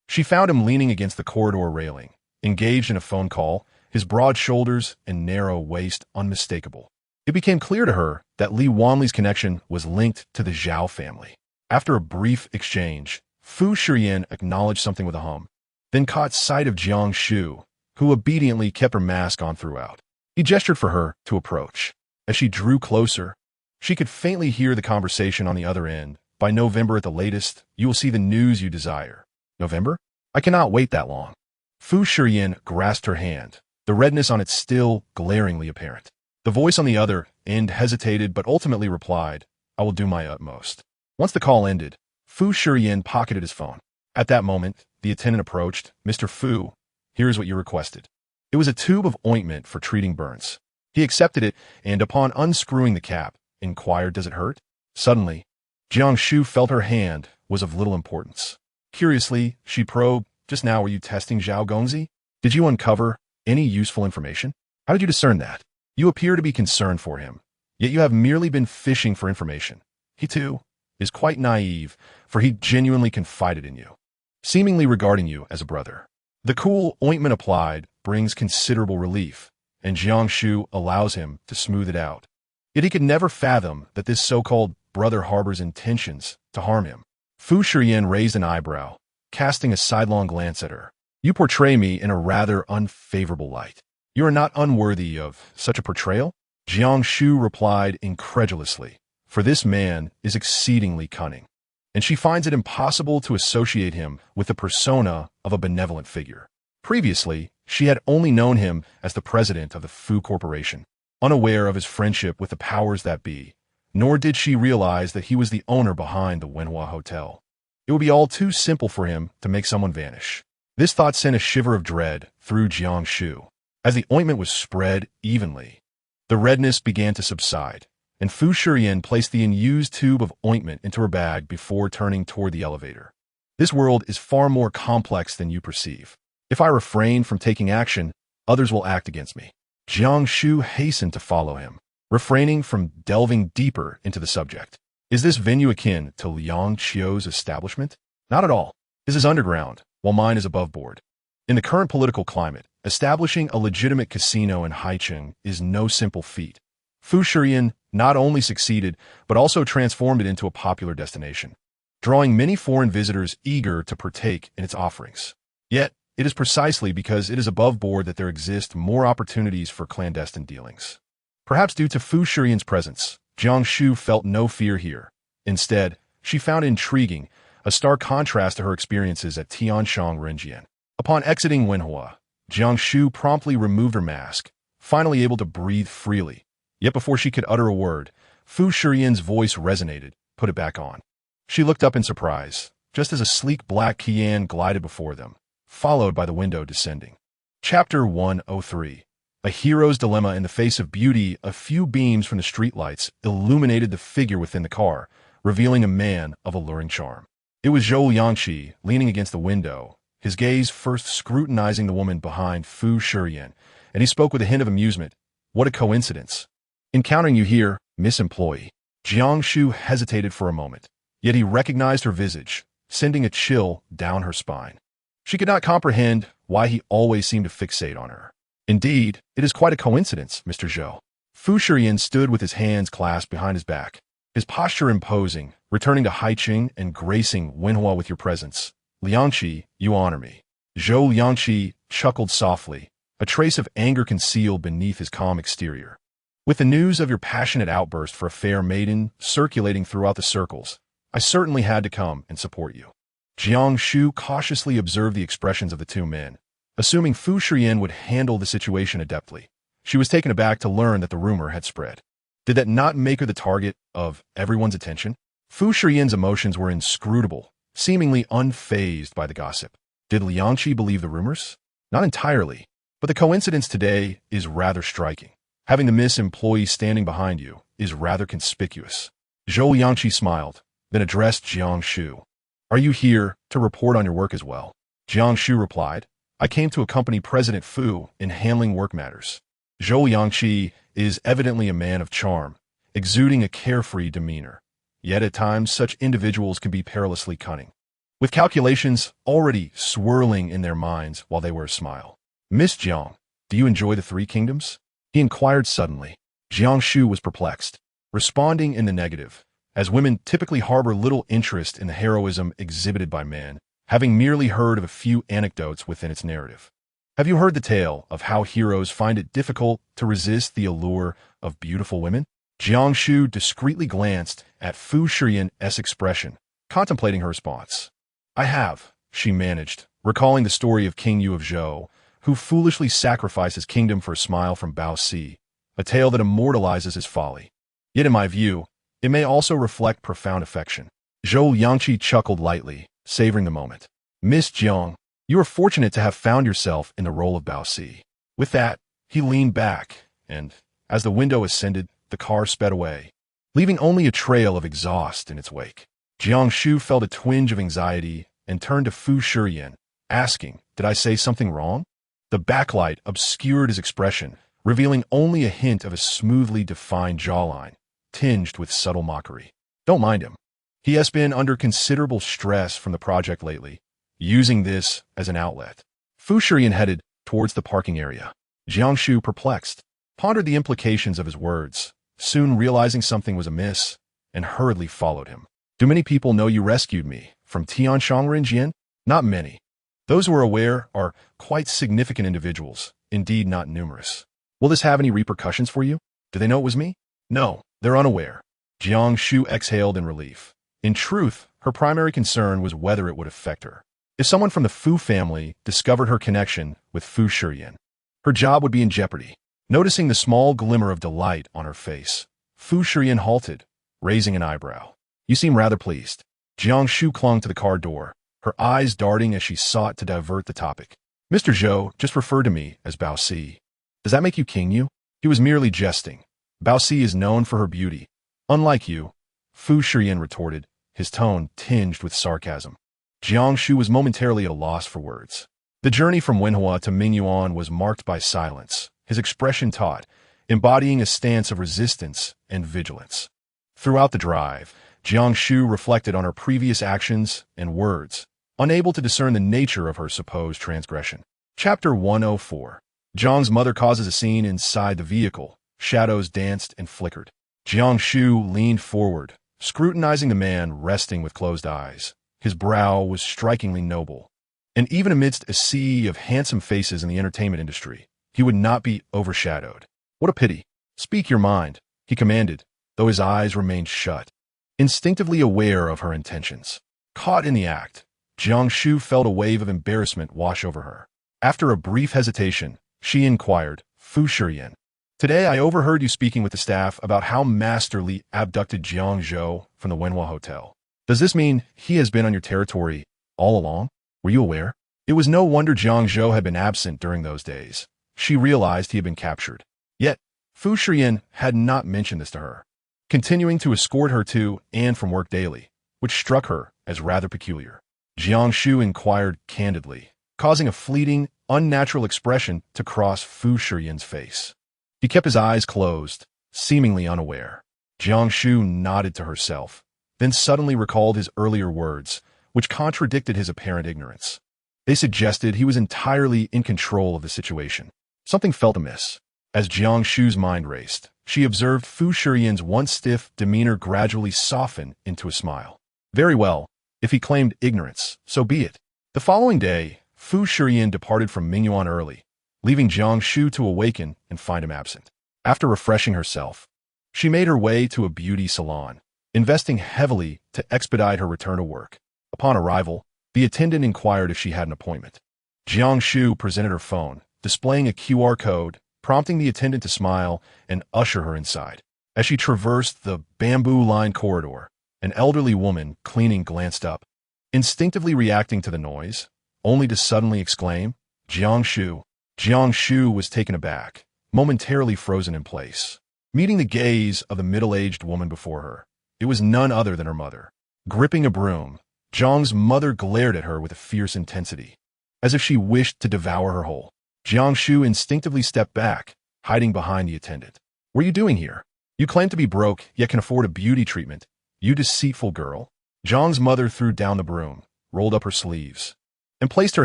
she found him leaning against the corridor railing, engaged in a phone call, his broad shoulders and narrow waist unmistakable. It became clear to her that Li Wanli's connection was linked to the Zhao family. After a brief exchange, Fu Shiyan acknowledged something with a hum, then caught sight of Jiang Shu, who obediently kept her mask on throughout. He gestured for her to approach. As she drew closer, she could faintly hear the conversation on the other end. By November at the latest, you will see the news you desire. November? I cannot wait that long. Fu Shiyan grasped her hand, the redness on it still glaringly apparent. The voice on the other end hesitated but ultimately replied, I will do my utmost. Once the call ended, Fu Shiyan pocketed his phone. At that moment, the attendant approached. Mr. Fu, here is what you requested. It was a tube of ointment for treating burns. He accepted it and, upon unscrewing the cap, inquired, does it hurt? Suddenly, Jiang Shu felt her hand was of little importance. Curiously, she probed, just now were you testing Zhao Gongzi? Did you uncover any useful information? How did you discern that? You appear to be concerned for him, yet you have merely been fishing for information. He, too, is quite naive, for he genuinely confided in you, seemingly regarding you as a brother. The cool ointment applied brings considerable relief, and Jiang Shu allows him to smooth it out. Yet he could never fathom that this so-called brother harbors intentions to harm him. Fu Shiyan raised an eyebrow, casting a sidelong glance at her. You portray me in a rather unfavorable light. You are not unworthy of such a portrayal? Jiang Shu replied incredulously, for this man is exceedingly cunning, and she finds it impossible to associate him with the persona of a benevolent figure. Previously, she had only known him as the president of the Fu Corporation, unaware of his friendship with the powers that be, nor did she realize that he was the owner behind the Wenhua Hotel. It would be all too simple for him to make someone vanish. This thought sent a shiver of dread through Jiang Shu. As the ointment was spread evenly, the redness began to subside, and Fu Shiyan placed the unused tube of ointment into her bag before turning toward the elevator. This world is far more complex than you perceive. If I refrain from taking action, others will act against me. Jiang Shu hastened to follow him, refraining from delving deeper into the subject. Is this venue akin to Liang Qiu's establishment? Not at all. This is underground, while mine is above board. In the current political climate, establishing a legitimate casino in Haicheng is no simple feat. Fu Shiyan not only succeeded, but also transformed it into a popular destination, drawing many foreign visitors eager to partake in its offerings. Yet, it is precisely because it is above board that there exist more opportunities for clandestine dealings. Perhaps due to Fu Shiyan's presence, Jiang Shu felt no fear here. Instead, she found intriguing a stark contrast to her experiences at Tianshang Renjian. Upon exiting Wenhua, Jiang Shu promptly removed her mask, finally able to breathe freely. Yet before she could utter a word, Fu Shiyan's voice resonated, put it back on. She looked up in surprise, just as a sleek black Qian glided before them, followed by the window descending. Chapter 103. A hero's dilemma in the face of beauty. A few beams from the streetlights illuminated the figure within the car, revealing a man of alluring charm. It was Zhou Yangqi, leaning against the window, his gaze first scrutinizing the woman behind Fu Shiyan, and he spoke with a hint of amusement. What a coincidence. Encountering you here, Miss Employee. Jiang Shu hesitated for a moment, yet he recognized her visage, sending a chill down her spine. She could not comprehend why he always seemed to fixate on her. Indeed, it is quite a coincidence, Mr. Zhou. Fu Shiyan stood with his hands clasped behind his back, his posture imposing, returning to Haiqing and gracing Wenhua with your presence. Liangqi, you honor me. Zhou Liangqi chuckled softly, a trace of anger concealed beneath his calm exterior. With the news of your passionate outburst for a fair maiden circulating throughout the circles, I certainly had to come and support you. Jiang Shu cautiously observed the expressions of the two men, assuming Fu Shiyan would handle the situation adeptly. She was taken aback to learn that the rumor had spread. Did that not make her the target of everyone's attention? Fu Shiyan's emotions were inscrutable, seemingly unfazed by the gossip. Did Liangqi believe the rumors? Not entirely, but the coincidence today is rather striking. Having the Miss Employee standing behind you is rather conspicuous. Zhou Yangqi smiled, then addressed Jiang Shu. Are you here to report on your work as well? Jiang Shu replied, I came to accompany President Fu in handling work matters. Zhou Yangqi is evidently a man of charm, exuding a carefree demeanor. Yet at times such individuals can be perilously cunning, with calculations already swirling in their minds while they wear a smile. Miss Jiang, do you enjoy the Three Kingdoms? He inquired suddenly. Jiang Shu was perplexed, responding in the negative, as women typically harbor little interest in the heroism exhibited by men, having merely heard of a few anecdotes within its narrative. Have you heard the tale of how heroes find it difficult to resist the allure of beautiful women? Jiang Shu discreetly glanced at Fu Shiyan's expression, contemplating her response. I have, she managed, recalling the story of King Yu of Zhou, who foolishly sacrificed his kingdom for a smile from Bao Si, a tale that immortalizes his folly. Yet in my view, it may also reflect profound affection. Zhou Yangqi chuckled lightly, savoring the moment. Miss Jiang, you are fortunate to have found yourself in the role of Bao Si. With that, he leaned back, and, as the window ascended, the car sped away, leaving only a trail of exhaust in its wake. Jiang Shu felt a twinge of anxiety and turned to Fu Shiyan, asking, did I say something wrong? The backlight obscured his expression, revealing only a hint of a smoothly defined jawline, tinged with subtle mockery. Don't mind him. He has been under considerable stress from the project lately, using this as an outlet. Fu Shiyan headed towards the parking area. Jiang Shu, perplexed, pondered the implications of his words, soon realizing something was amiss, and hurriedly followed him. Do many people know you rescued me from Tianshangren Jian? Not many. Those who are aware are quite significant individuals, indeed not numerous. Will this have any repercussions for you? Do they know it was me? No, they're unaware. Jiang Shu exhaled in relief. In truth, her primary concern was whether it would affect her. If someone from the Fu family discovered her connection with Fu Shiyan, her job would be in jeopardy. Noticing the small glimmer of delight on her face, Fu Shiyan halted, raising an eyebrow. You seem rather pleased. Jiang Shu clung to the car door, her eyes darting as she sought to divert the topic. Mr. Zhou just referred to me as Bao Si. Does that make you King Yu? He was merely jesting. Bao Si is known for her beauty. Unlike you, Fu Shiyan retorted, his tone tinged with sarcasm. Jiang Shu was momentarily at a loss for words. The journey from Wenhua to Mingyuan was marked by silence, his expression taut, embodying a stance of resistance and vigilance. Throughout the drive, Jiang Shu reflected on her previous actions and words, unable to discern the nature of her supposed transgression. Chapter 104. Jiang's mother causes a scene inside the vehicle. Shadows danced and flickered. Jiang Shu leaned forward, scrutinizing the man resting with closed eyes. His brow was strikingly noble. And even amidst a sea of handsome faces in the entertainment industry, he would not be overshadowed. What a pity. Speak your mind, he commanded, though his eyes remained shut, instinctively aware of her intentions. Caught in the act, Jiang Shu felt a wave of embarrassment wash over her. After a brief hesitation, she inquired, Fu Shiyan, today I overheard you speaking with the staff about how Master Li abducted Jiang Zhou from the Wenhua Hotel. Does this mean he has been on your territory all along? Were you aware? It was no wonder Jiang Zhou had been absent during those days. she realized he had been captured. Yet, Fu Shiyan had not mentioned this to her, continuing to escort her to and from work daily, which struck her as rather peculiar. Jiang Shu inquired candidly, causing a fleeting, unnatural expression to cross Fu Shiyan's face. He kept his eyes closed, seemingly unaware. Jiang Shu nodded to herself, then suddenly recalled his earlier words, which contradicted his apparent ignorance. They suggested he was entirely in control of the situation. Something felt amiss. As Jiang Shu's mind raced, she observed Fu Shiyan's once stiff demeanor gradually soften into a smile. Very well, if he claimed ignorance, so be it. The following day, Fu Shiyan departed from Mingyuan early, leaving Jiang Shu to awaken and find him absent. After refreshing herself, she made her way to a beauty salon, investing heavily to expedite her return to work. Upon arrival, the attendant inquired if she had an appointment. Jiang Shu presented her phone, displaying a QR code, prompting the attendant to smile and usher her inside. As she traversed the bamboo-lined corridor, an elderly woman cleaning glanced up, instinctively reacting to the noise, only to suddenly exclaim, "Jiang Shu." Jiang Shu was taken aback, momentarily frozen in place. Meeting the gaze of the middle-aged woman before her, it was none other than her mother. Gripping a broom, Jiang's mother glared at her with a fierce intensity, as if she wished to devour her whole. Jiang Shu instinctively stepped back, hiding behind the attendant. "What are you doing here? You claim to be broke, yet can afford a beauty treatment. You deceitful girl." Jiang's mother threw down the broom, rolled up her sleeves, and placed her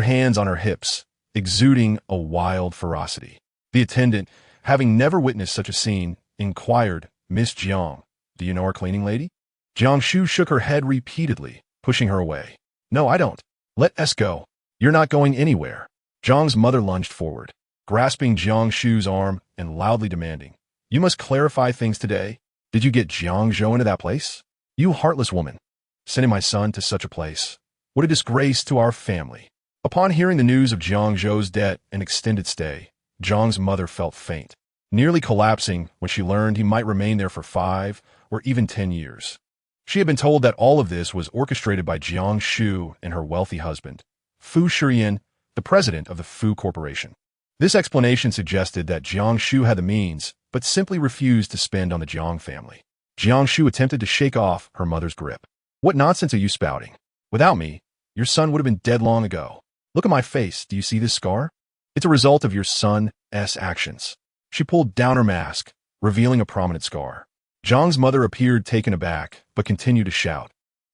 hands on her hips, exuding a wild ferocity. The attendant, having never witnessed such a scene, inquired, "Miss Jiang, do you know our cleaning lady?" Jiang Shu shook her head repeatedly, pushing her away. "No, I don't. Let us go. You're not going anywhere." Jiang's mother lunged forward, grasping Jiang Shu's arm and loudly demanding, "You must clarify things today. Did you get Jiang Zhou into that place? You heartless woman, sending my son to such a place. What a disgrace to our family." Upon hearing the news of Jiang Zhou's debt and extended stay, Jiang's mother felt faint, nearly collapsing when she learned he might remain there for 5 or even 10 years. She had been told that all of this was orchestrated by Jiang Shu and her wealthy husband, Fu Shiyan, the president of the Fu Corporation. This explanation suggested that Jiang Shu had the means, but simply refused to spend on the Jiang family. Jiang Shu attempted to shake off her mother's grip. "What nonsense are you spouting? Without me, your son would have been dead long ago. Look at my face. Do you see this scar? It's a result of your son's actions." She pulled down her mask, revealing a prominent scar. Jiang's mother appeared taken aback, but continued to shout,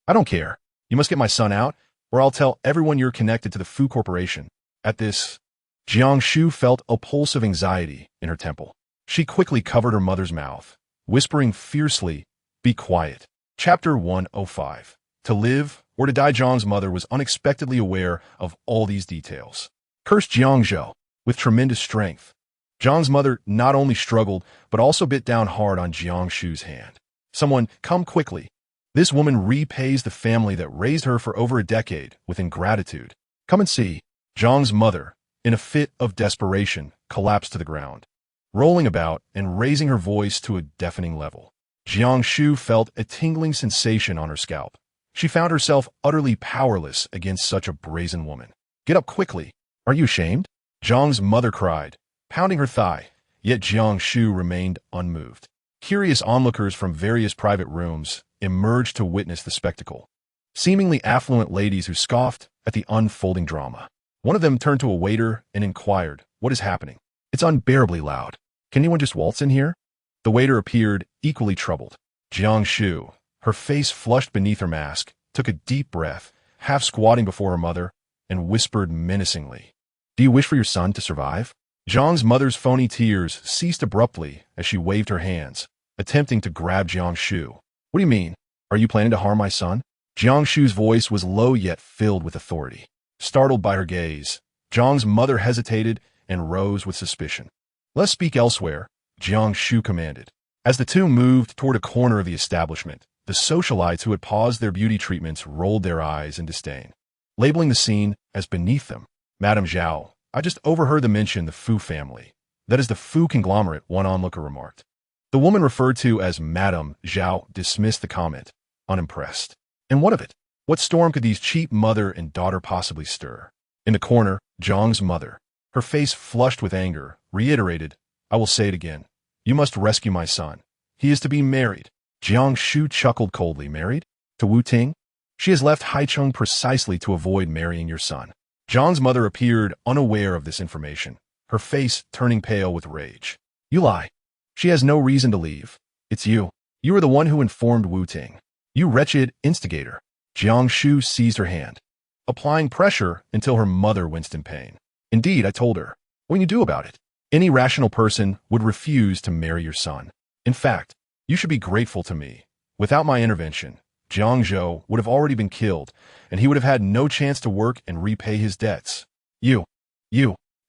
"I don't care. You must get my son out, or I'll tell everyone you're connected to the Fu Corporation." At this, Jiang Shu felt a pulse of anxiety in her temple. She quickly covered her mother's mouth, whispering fiercely, "Be quiet." Chapter 105. To live or to die. Jiang's mother was unexpectedly aware of all these details. Cursed Jiang Zhou, with tremendous strength. Jiang's mother not only struggled, but also bit down hard on Jiang Shu's hand. "Someone, come quickly. This woman repays the family that raised her for over a decade with ingratitude. Come and see." Jiang's mother, in a fit of desperation, collapsed to the ground, rolling about and raising her voice to a deafening level. Jiang Shu felt a tingling sensation on her scalp. She found herself utterly powerless against such a brazen woman. "Get up quickly. Are you ashamed?" Jiang's mother cried, pounding her thigh, yet Jiang Shu remained unmoved. Curious onlookers from various private rooms emerged to witness the spectacle. Seemingly affluent ladies who scoffed at the unfolding drama. One of them turned to a waiter and inquired, "What is happening? It's unbearably loud. Can anyone just waltz in here?" The waiter appeared equally troubled. Jiang Shu, her face flushed beneath her mask, took a deep breath, half squatting before her mother, and whispered menacingly, "Do you wish for your son to survive?" Jiang's mother's phony tears ceased abruptly as she waved her hands, attempting to grab Jiang Shu. "What do you mean? Are you planning to harm my son?" Jiang Shu's voice was low yet filled with authority. Startled by her gaze, Jiang's mother hesitated and rose with suspicion. "Let's speak elsewhere," Jiang Shu commanded. As the two moved toward a corner of the establishment, the socialites who had paused their beauty treatments rolled their eyes in disdain, labeling the scene as beneath them. "Madame Zhao, I just overheard them mention the Fu family. That is the Fu conglomerate," one onlooker remarked. The woman referred to as Madame Zhao dismissed the comment, unimpressed. "And what of it? What storm could these cheap mother and daughter possibly stir?" In the corner, Jiang's mother, her face flushed with anger, reiterated, "I will say it again. You must rescue my son. He is to be married." Jiang Shu chuckled coldly. "Married? To Wu Ting? She has left Haicheng precisely to avoid marrying your son." Zhang's mother appeared unaware of this information, her face turning pale with rage. "You lie. She has no reason to leave. It's you. You are the one who informed Wu Ting. You wretched instigator." Jiang Shu seized her hand, applying pressure until her mother winced in pain. "Indeed, I told her. What can you do about it? Any rational person would refuse to marry your son. In fact, you should be grateful to me. Without my intervention, Jiang Zhou would have already been killed, and he would have had no chance to work and repay his debts. You.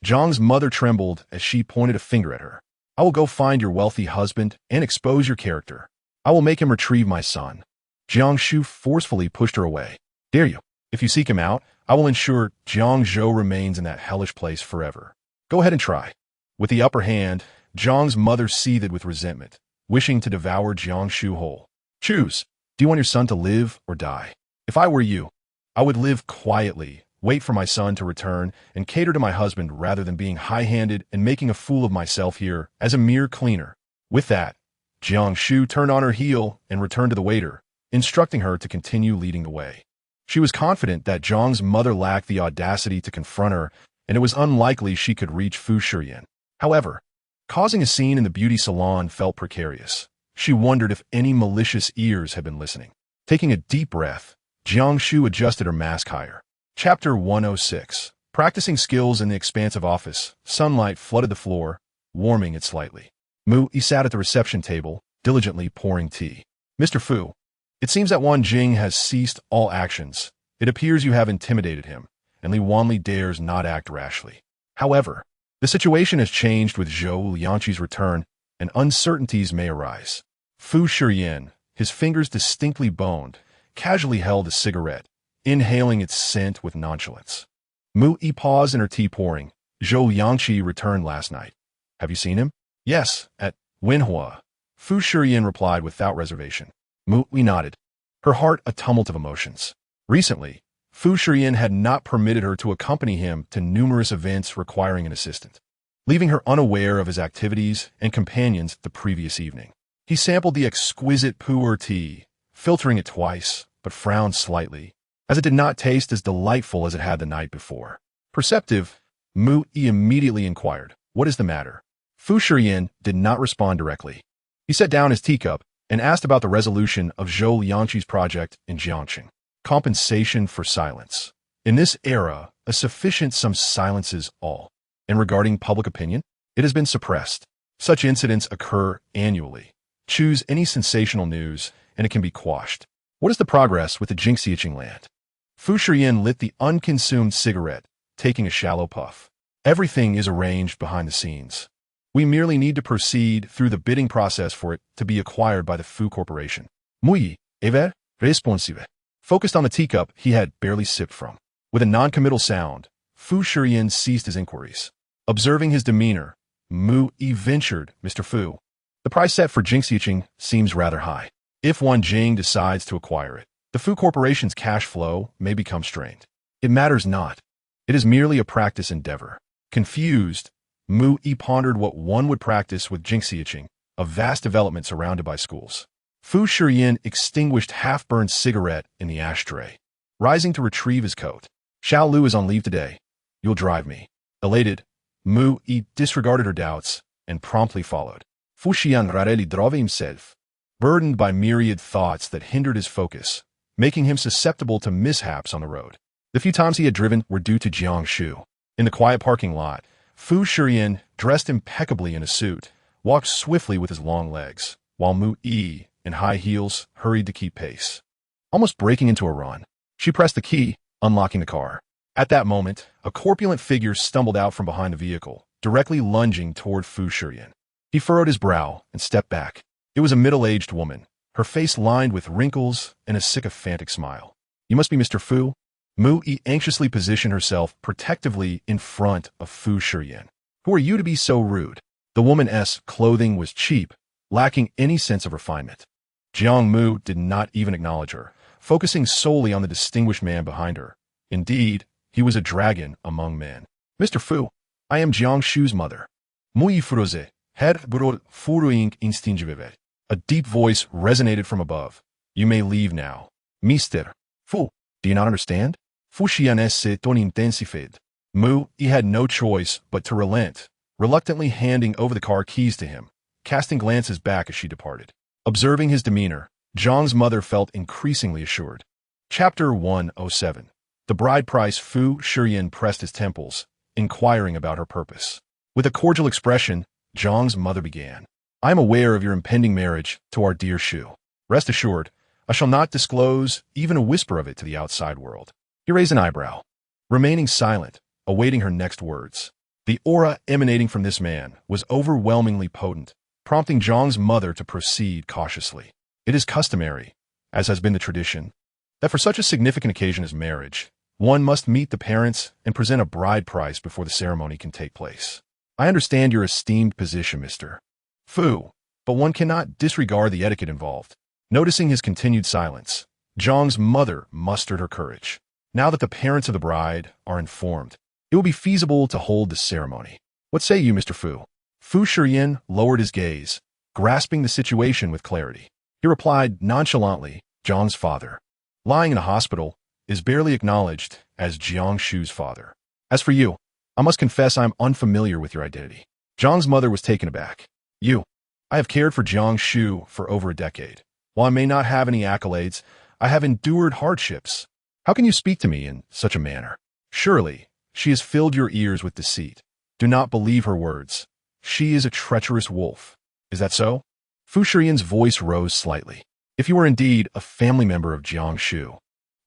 Zhang's mother trembled as she pointed a finger at her. "I will go find your wealthy husband and expose your character. I will make him retrieve my son." Jiang Shu forcefully pushed her away. "Dare you? If you seek him out, I will ensure Jiang Zhou remains in that hellish place forever. Go ahead and try." With the upper hand, Zhang's mother seethed with resentment, wishing to devour Jiang Shu whole. "Choose. Do you want your son to live or die? If I were you, I would live quietly, wait for my son to return, and cater to my husband rather than being high-handed and making a fool of myself here as a mere cleaner." With that, Jiang Shu turned on her heel and returned to the waiter, instructing her to continue leading the way. She was confident that Zhang's mother lacked the audacity to confront her, and it was unlikely she could reach Fu Shiyan. However, causing a scene in the beauty salon felt precarious. She wondered if any malicious ears had been listening. Taking a deep breath, Jiang Shu adjusted her mask higher. Chapter 106. Practicing skills in the expansive office, sunlight flooded the floor, warming it slightly. Mu Yi sat at the reception table, diligently pouring tea. "Mr. Fu, it seems that Wan Jing has ceased all actions. It appears you have intimidated him, and Li Wanli dares not act rashly. However, the situation has changed with Zhou Liangqi's return, and uncertainties may arise." Fu Shiyan, his fingers distinctly boned, casually held a cigarette, inhaling its scent with nonchalance. Mu Yi paused in her tea pouring. "Zhou Liangqi returned last night. Have you seen him?" "Yes, at Wenhua." Fu Shiyan replied without reservation. Mu Yi nodded, her heart a tumult of emotions. Recently, Fu Shiyan had not permitted her to accompany him to numerous events requiring an assistant, leaving her unaware of his activities and companions the previous evening. He sampled the exquisite pu'er tea, filtering it twice, but frowned slightly, as it did not taste as delightful as it had the night before. Perceptive, Mu Yi immediately inquired, "What is the matter?" Fu Shiyan did not respond directly. He set down his teacup and asked about the resolution of Zhou Liangqi's project in Jiangxing. Compensation for silence. In this era, a sufficient sum silences all. And regarding public opinion, it has been suppressed. Such incidents occur annually. Choose any sensational news, and it can be quashed. What is the progress with the Jingxiqing land? Fu Shiyan lit the unconsumed cigarette, taking a shallow puff. Everything is arranged behind the scenes. We merely need to proceed through the bidding process for it to be acquired by the Fu Corporation. Muy ever responsive. Focused on the teacup he had barely sipped from. With a non-committal sound, Fu Shiyan ceased his inquiries. Observing his demeanor, Mu Yi ventured, "Mr. Fu, the price set for Jingxiqing seems rather high. If Wan Jing decides to acquire it, the Fu Corporation's cash flow may become strained. It matters not. It is merely a practice endeavor." Confused, Mu Yi pondered what one would practice with Jingxiqing, a vast development surrounded by schools. Fu Shiyan extinguished half-burned cigarette in the ashtray, rising to retrieve his coat. "Xiao Lu is on leave today. You'll drive me." Elated, Mu Yi disregarded her doubts and promptly followed. Fu Shiyan rarely drove himself, burdened by myriad thoughts that hindered his focus, making him susceptible to mishaps on the road. The few times he had driven were due to Jiang Shu. In the quiet parking lot, Fu Shiyan, dressed impeccably in a suit, walked swiftly with his long legs, while Mu Yi, in high heels, hurried to keep pace. Almost breaking into a run, she pressed the key, unlocking the car. At that moment, a corpulent figure stumbled out from behind the vehicle, directly lunging toward Fu Shiyan. He furrowed his brow and stepped back. It was a middle-aged woman, her face lined with wrinkles and a sycophantic smile. "You must be Mr. Fu?" Mu Yi anxiously positioned herself protectively in front of Fu Shiyan. "Who are you to be so rude?" The woman's clothing was cheap, lacking any sense of refinement. Jiang Mu did not even acknowledge her, focusing solely on the distinguished man behind her. Indeed, he was a dragon among men. "Mr. Fu, I am Jiang Shu's mother." Muy froze, head brod furuing instingivive. A deep voice resonated from above. You may leave now. Mister. Fu. Do you not understand? Fu Shiyan esse ton intensifed. He had no choice but to relent, reluctantly handing over the car keys to him, casting glances back as she departed. Observing his demeanor, Jiang's mother felt increasingly assured. Chapter 107. The bride price. Fu Shiyan pressed his temples, inquiring about her purpose. With a cordial expression, Jiang's mother began. I am aware of your impending marriage to our dear Shu. Rest assured, I shall not disclose even a whisper of it to the outside world. He raised an eyebrow, remaining silent, awaiting her next words. The aura emanating from this man was overwhelmingly potent, prompting Jiang's mother to proceed cautiously. It is customary, as has been the tradition, that for such a significant occasion as marriage, one must meet the parents and present a bride price before the ceremony can take place. I understand your esteemed position, Mr. Fu, but one cannot disregard the etiquette involved. Noticing his continued silence, Jiang's mother mustered her courage. Now that the parents of the bride are informed, it will be feasible to hold the ceremony. What say you, Mr. Fu? Fu Shiyan lowered his gaze, grasping the situation with clarity. He replied nonchalantly, Jiang's father, lying in a hospital, is barely acknowledged as Jiang Shu's father. As for you, I must confess I am unfamiliar with your identity. Jiang's mother was taken aback. I have cared for Jiang Shu for over a decade. While I may not have any accolades, I have endured hardships. How can you speak to me in such a manner? Surely, she has filled your ears with deceit. Do not believe her words. She is a treacherous wolf. Is that so? Fu Shiyan's voice rose slightly. If you were indeed a family member of Jiang Shu,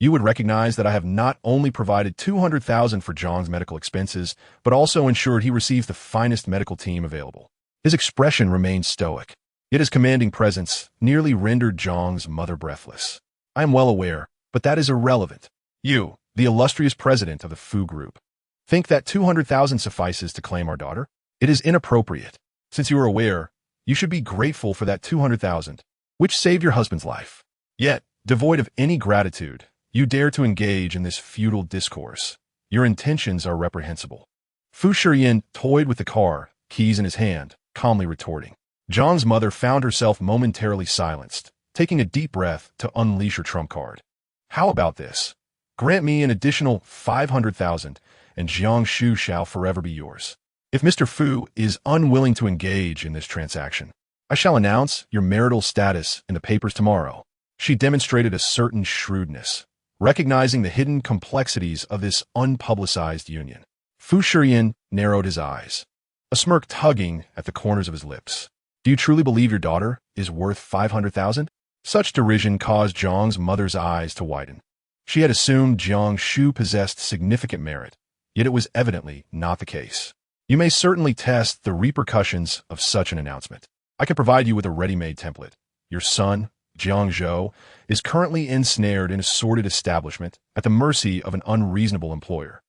you would recognize that I have not only provided 200,000 for Jiang's medical expenses, but also ensured he receives the finest medical team available. His expression remained stoic, yet his commanding presence nearly rendered Jiang's mother breathless. I am well aware, but that is irrelevant. You, the illustrious president of the Fu Group, think that 200,000 suffices to claim our daughter? It is inappropriate. Since you are aware, you should be grateful for that 200,000, which saved your husband's life. Yet, devoid of any gratitude, you dare to engage in this futile discourse. Your intentions are reprehensible. Fu Shiyan toyed with the car, keys in his hand, calmly retorting. Jiang's mother found herself momentarily silenced, taking a deep breath to unleash her trump card. How about this? Grant me an additional 500,000, and Jiang Shu shall forever be yours. If Mr. Fu is unwilling to engage in this transaction, I shall announce your marital status in the papers tomorrow. She demonstrated a certain shrewdness, recognizing the hidden complexities of this unpublicized union. Fu Shiyan narrowed his eyes, a smirk tugging at the corners of his lips. Do you truly believe your daughter is worth 500,000? Such derision caused Jiang's mother's eyes to widen. She had assumed Jiang Shu possessed significant merit, yet it was evidently not the case. You may certainly test the repercussions of such an announcement. I can provide you with a ready-made template. Your son, Jiang Zhou, is currently ensnared in a sordid establishment at the mercy of an unreasonable employer.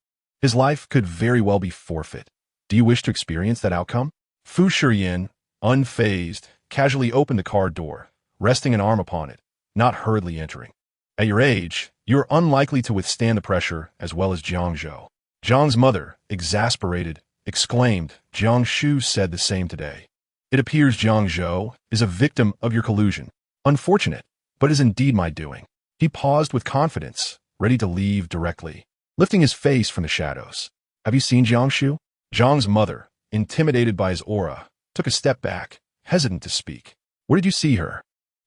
His life could very well be forfeit. Do you wish to experience that outcome? Fu Shiyan, unfazed, casually opened the car door, resting an arm upon it, not hurriedly entering. At your age, you are unlikely to withstand the pressure as well as Jiang Zhou. Jiang's mother, exasperated, exclaimed, Jiang Shu said the same today. It appears Jiang Zhou is a victim of your collusion. Unfortunate, but is indeed my doing. He paused with confidence, ready to leave directly, lifting his face from the shadows. Have you seen Jiang Shu? Jiang's mother, intimidated by his aura, took a step back, hesitant to speak. Where did you see her?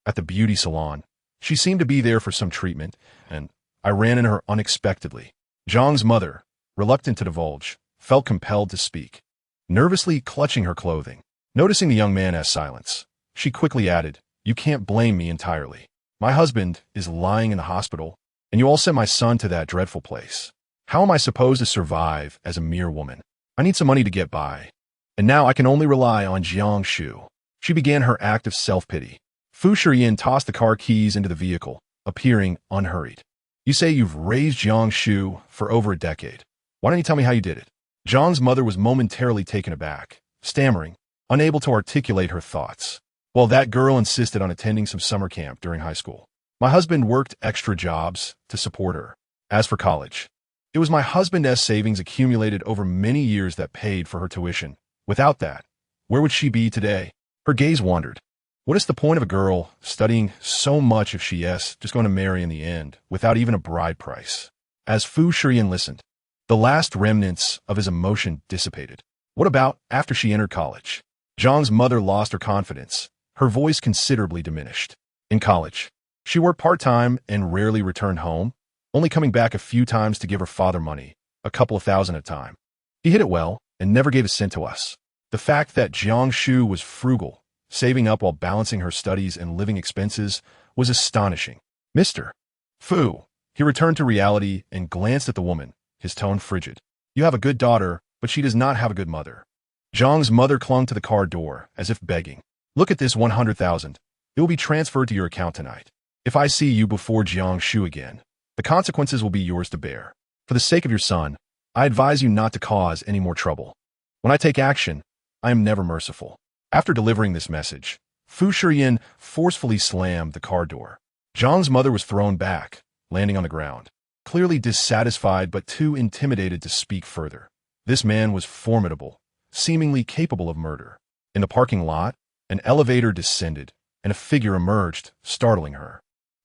At the beauty salon. She seemed to be there for some treatment, and I ran into her unexpectedly. Jiang's mother, reluctant to divulge, felt compelled to speak, nervously clutching her clothing. Noticing the young man as silence, she quickly added, You can't blame me entirely. My husband is lying in the hospital, and you all sent my son to that dreadful place. How am I supposed to survive as a mere woman? I need some money to get by, and now I can only rely on Jiang Shu. She began her act of self-pity. Fu Shiyan tossed the car keys into the vehicle, appearing unhurried. You say you've raised Jiang Shu for over a decade. Why don't you tell me how you did it? Jiang's mother was momentarily taken aback, stammering, unable to articulate her thoughts. Well, that girl insisted on attending some summer camp during high school. My husband worked extra jobs to support her. As for college, it was my husband's savings accumulated over many years that paid for her tuition. Without that, Where would she be today? Her gaze wandered. What is the point of a girl studying so much if she's just going to marry in the end, without even a bride price? As Fu Shiyan listened, the last remnants of his emotion dissipated. What about after she entered college? Jiang's mother lost her confidence. Her voice considerably diminished. In college, she worked part-time and rarely returned home, only coming back a few times to give her father money, a couple of thousand at a time. He hid it well and never gave a cent to us. The fact that Jiang Shu was frugal, saving up while balancing her studies and living expenses, was astonishing. Mr. Fu. He returned to reality and glanced at the woman, his tone frigid. You have a good daughter, but she does not have a good mother. Jiang's mother clung to the car door, as if begging. Look at this 100,000. It will be transferred to your account tonight. If I see you before Jiang Shu again, the consequences will be yours to bear. For the sake of your son, I advise you not to cause any more trouble. When I take action, I am never merciful. After delivering this message, Fu Shiyan forcefully slammed the car door. Jiang's mother was thrown back, landing on the ground, clearly dissatisfied but too intimidated to speak further. This man was formidable, seemingly capable of murder. In the parking lot, an elevator descended, and a figure emerged, startling her.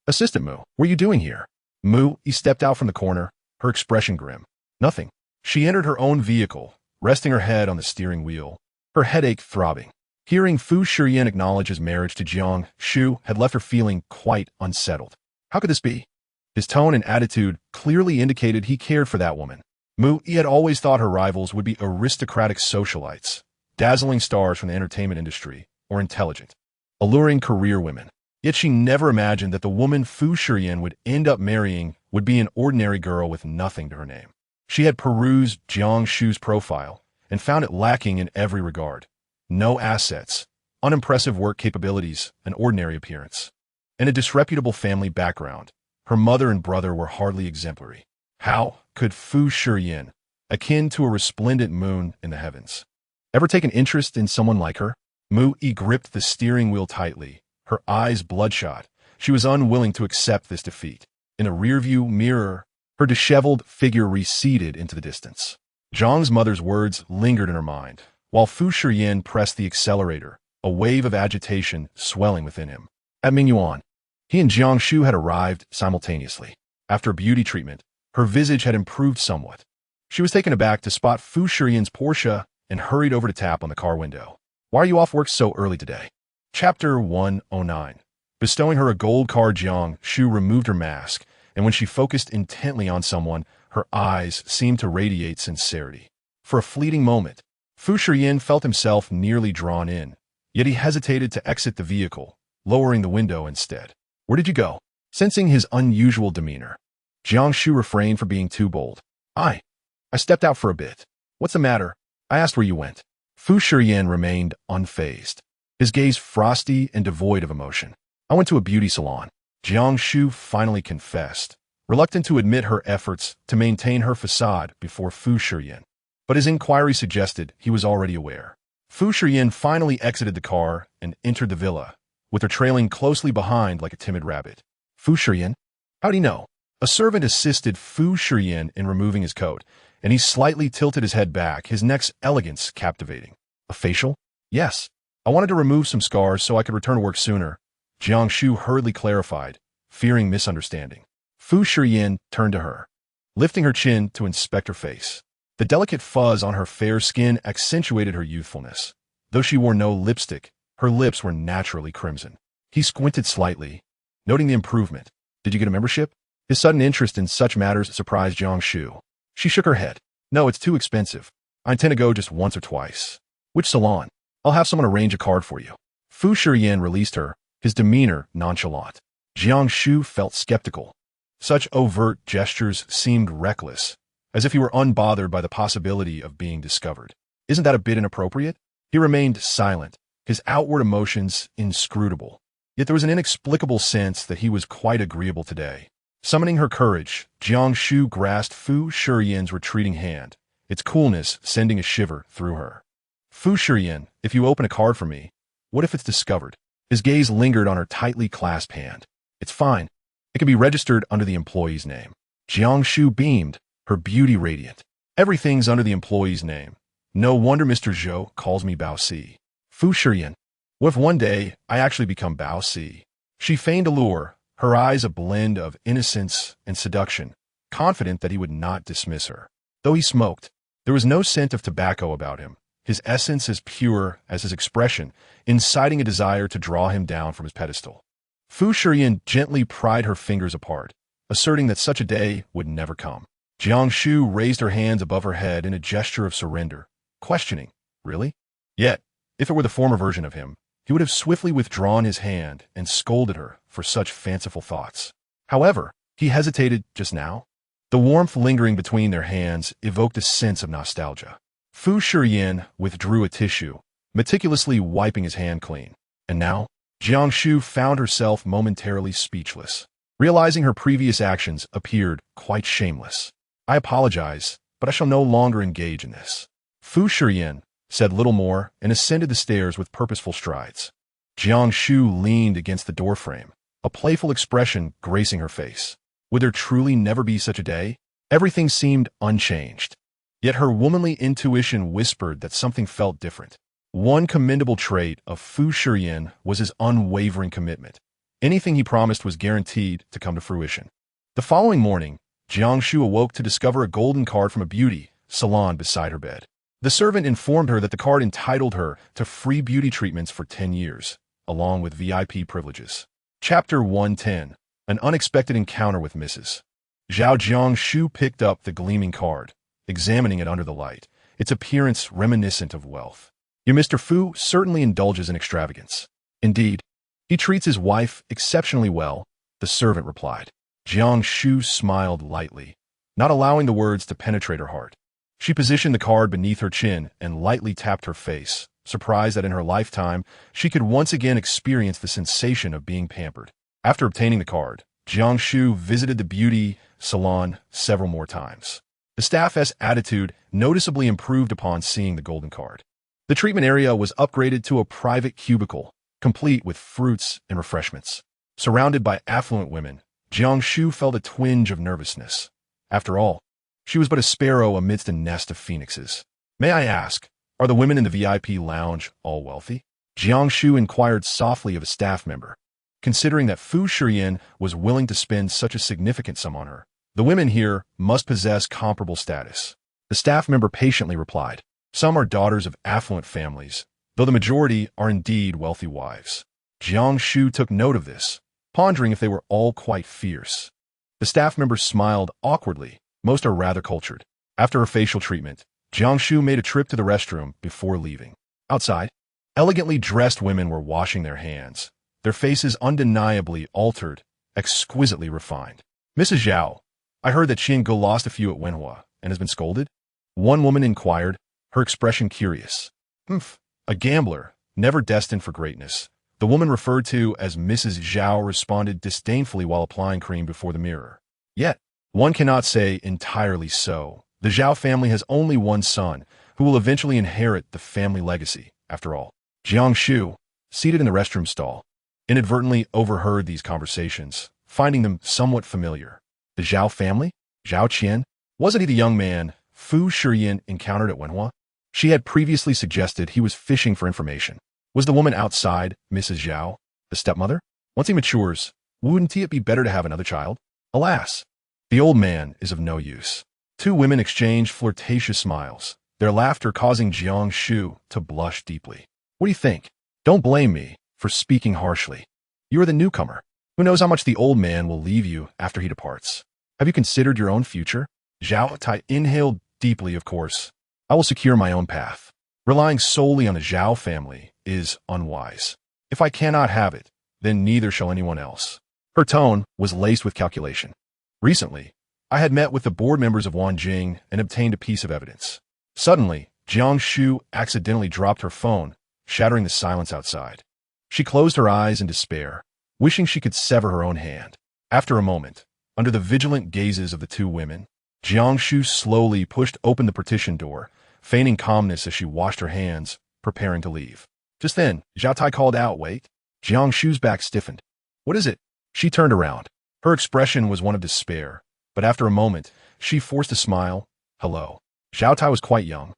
Assistant Mu, what are you doing here? Mu stepped out from the corner, her expression grim. Nothing. She entered her own vehicle, resting her head on the steering wheel, her headache throbbing. Hearing Fu Shiyan acknowledge his marriage to Jiang Shu had left her feeling quite unsettled. How could this be? His tone and attitude clearly indicated he cared for that woman. He had always thought her rivals would be aristocratic socialites, dazzling stars from the entertainment industry, or intelligent, alluring career women. Yet she never imagined that the woman Fu Shiyan would end up marrying would be an ordinary girl with nothing to her name. She had perused Jiang Shu's profile and found it lacking in every regard. No assets, unimpressive work capabilities, an ordinary appearance, and a disreputable family background. Her mother and brother were hardly exemplary. How could Fu Shiyan, akin to a resplendent moon in the heavens, ever take an interest in someone like her? Mu-E gripped the steering wheel tightly, her eyes bloodshot. She was unwilling to accept this defeat. In the rearview mirror, her disheveled figure receded into the distance. Jiang's mother's words lingered in her mind, while Fu Shiyan pressed the accelerator, a wave of agitation swelling within him. At Mingyuan, he and Jiang Shu had arrived simultaneously. After beauty treatment, her visage had improved somewhat. She was taken aback to spot Fu Shiyan's Porsche and hurried over to tap on the car window. Why are you off work so early today? Chapter 109. Bestowing her a gold card, Jiang Shu removed her mask, and when she focused intently on someone, her eyes seemed to radiate sincerity. For a fleeting moment, Fu Shiyan felt himself nearly drawn in, yet he hesitated to exit the vehicle, lowering the window instead. Where did you go? Sensing his unusual demeanor, Jiang Shu refrained from being too bold. I stepped out for a bit. What's the matter? I asked where you went. Fu Shiyan remained unfazed, his gaze frosty and devoid of emotion. I went to a beauty salon. Jiang Shu finally confessed, reluctant to admit her efforts to maintain her facade before Fu Shiyan. But his inquiry suggested he was already aware. Fu Shiyan finally exited the car and entered the villa, with her trailing closely behind like a timid rabbit. Fu Shiyan? How'd he know? A servant assisted Fu Shiyan in removing his coat, and he slightly tilted his head back, his neck's elegance captivating. A facial? Yes. I wanted to remove some scars so I could return to work sooner, Jiang Shu hurriedly clarified, fearing misunderstanding. Fu Shiyan turned to her, lifting her chin to inspect her face. The delicate fuzz on her fair skin accentuated her youthfulness. Though she wore no lipstick, her lips were naturally crimson. He squinted slightly, noting the improvement. Did you get a membership? His sudden interest in such matters surprised Jiang Shu. She shook her head. No, it's too expensive. I intend to go just once or twice. Which salon? I'll have someone arrange a card for you. Fu Shiyan released her, his demeanor nonchalant. Jiang Shu felt skeptical. Such overt gestures seemed reckless, as if he were unbothered by the possibility of being discovered. Isn't that a bit inappropriate? He remained silent, his outward emotions inscrutable. Yet there was an inexplicable sense that he was quite agreeable today. Summoning her courage, Jiang Shu grasped Fu Shiyan's retreating hand, its coolness sending a shiver through her. Fu Shiyan, if you open a card for me, what if it's discovered? His gaze lingered on her tightly clasped hand. It's fine. It can be registered under the employee's name. Jiang Shu beamed, her beauty radiant. Everything's under the employee's name. No wonder Mr. Zhou calls me Bao Si. Fu Shiyan. What if one day I actually become Bao Si? She feigned allure, her eyes a blend of innocence and seduction, confident that he would not dismiss her. Though he smoked, there was no scent of tobacco about him, his essence as pure as his expression, inciting a desire to draw him down from his pedestal. Fu Shiyan gently pried her fingers apart, asserting that such a day would never come. Jiang Shu raised her hands above her head in a gesture of surrender, questioning, really? Yet, if it were the former version of him, he would have swiftly withdrawn his hand and scolded her for such fanciful thoughts. However, he hesitated just now. The warmth lingering between their hands evoked a sense of nostalgia. Fu Shiyan withdrew a tissue, meticulously wiping his hand clean. And now, Jiang Shu found herself momentarily speechless. Realizing her previous actions appeared quite shameless. I apologize, but I shall no longer engage in this. Fu Shiyan said little more and ascended the stairs with purposeful strides. Jiang Shu leaned against the doorframe, a playful expression gracing her face. Would there truly never be such a day? Everything seemed unchanged. Yet her womanly intuition whispered that something felt different. One commendable trait of Fu Shiyan was his unwavering commitment. Anything he promised was guaranteed to come to fruition. The following morning, Jiang Shu awoke to discover a golden card from a beauty salon beside her bed. The servant informed her that the card entitled her to free beauty treatments for 10 years, along with VIP privileges. Chapter 110. An Unexpected Encounter with Mrs. Zhao. Jiang Shu picked up the gleaming card, examining it under the light, its appearance reminiscent of wealth. Your Mr. Fu certainly indulges in extravagance. Indeed, he treats his wife exceptionally well, the servant replied. Jiang Shu smiled lightly, not allowing the words to penetrate her heart. She positioned the card beneath her chin and lightly tapped her face, surprised that in her lifetime she could once again experience the sensation of being pampered. After obtaining the card, Jiang Shu visited the beauty salon several more times. The staff's attitude noticeably improved upon seeing the golden card. The treatment area was upgraded to a private cubicle, complete with fruits and refreshments. Surrounded by affluent women, Jiang Shu felt a twinge of nervousness. After all, she was but a sparrow amidst a nest of phoenixes. May I ask, are the women in the VIP lounge all wealthy? Jiang Shu inquired softly of a staff member. Considering that Fu Shiyan was willing to spend such a significant sum on her, the women here must possess comparable status. The staff member patiently replied, some are daughters of affluent families, though the majority are indeed wealthy wives. Jiang Shu took note of this, pondering if they were all quite fierce. The staff member smiled awkwardly. Most are rather cultured. After her facial treatment, Jiang Shu made a trip to the restroom before leaving. Outside, elegantly dressed women were washing their hands, their faces undeniably altered, exquisitely refined. Mrs. Zhao, I heard that Qian lost a few at Wenhua and has been scolded? One woman inquired, her expression curious. A gambler, never destined for greatness. The woman referred to as Mrs. Zhao responded disdainfully while applying cream before the mirror. Yet, one cannot say entirely so. The Zhao family has only one son, who will eventually inherit the family legacy, after all. Jiang Shu, seated in the restroom stall, inadvertently overheard these conversations, finding them somewhat familiar. The Zhao family? Zhao Qian? Wasn't he the young man Fu Shiyan encountered at Wenhua? She had previously suggested he was fishing for information. Was the woman outside Mrs. Zhao, the stepmother? Once he matures, wouldn't it be better to have another child? Alas, the old man is of no use. Two women exchanged flirtatious smiles, their laughter causing Jiang Shu to blush deeply. What do you think? Don't blame me for speaking harshly. You are the newcomer. Who knows how much the old man will leave you after he departs? Have you considered your own future? Zhao Tai inhaled deeply, of course. I will secure my own path. Relying solely on the Zhao family is unwise. If I cannot have it, then neither shall anyone else. Her tone was laced with calculation. Recently, I had met with the board members of Wanjing and obtained a piece of evidence. Suddenly, Jiang Shu accidentally dropped her phone, shattering the silence outside. She closed her eyes in despair, wishing she could sever her own hand. After a moment, under the vigilant gazes of the two women, Jiang Shu slowly pushed open the partition door, feigning calmness as she washed her hands, preparing to leave. Just then, Zhao Tai called out, "Wait." Jiang Shu's back stiffened. "What is it?" She turned around. Her expression was one of despair, but after a moment, she forced a smile. "Hello." Zhao Tai was quite young,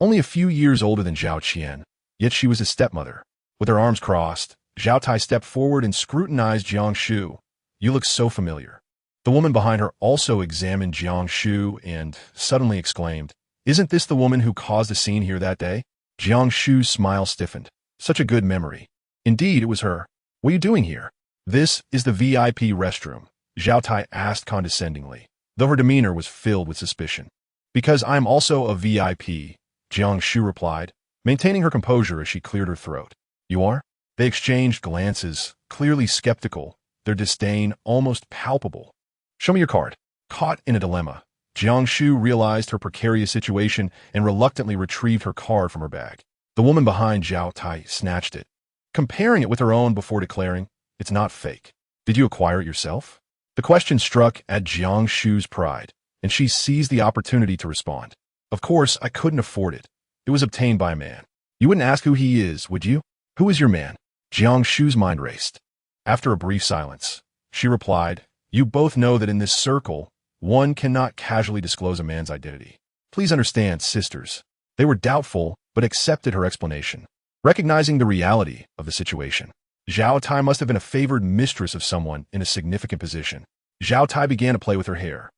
only a few years older than Zhao Qian, yet she was his stepmother. With her arms crossed, Zhao Tai stepped forward and scrutinized Jiang Shu. You look so familiar. The woman behind her also examined Jiang Shu and suddenly exclaimed, Isn't this the woman who caused a scene here that day? Jiang Shu's smile stiffened. Such a good memory. Indeed, it was her. What are you doing here? This is the VIP restroom, Zhao Tai asked condescendingly, though her demeanor was filled with suspicion. Because I'm also a VIP, Jiang Shu replied, maintaining her composure as she cleared her throat. You are? They exchanged glances, clearly skeptical, their disdain almost palpable. Show me your card. Caught in a dilemma, Jiang Shu realized her precarious situation and reluctantly retrieved her card from her bag. The woman behind Zhao Tai snatched it, comparing it with her own before declaring, It's not fake. Did you acquire it yourself? The question struck at Jiang Shu's pride, and she seized the opportunity to respond. Of course, I couldn't afford it. It was obtained by a man. You wouldn't ask who he is, would you? Who is your man? Jiang Shu's mind raced. After a brief silence, she replied, You both know that in this circle, one cannot casually disclose a man's identity. Please understand, sisters. They were doubtful, but accepted her explanation, recognizing the reality of the situation. Zhao Tai must have been a favored mistress of someone in a significant position. Zhao Tai began to play with her hair.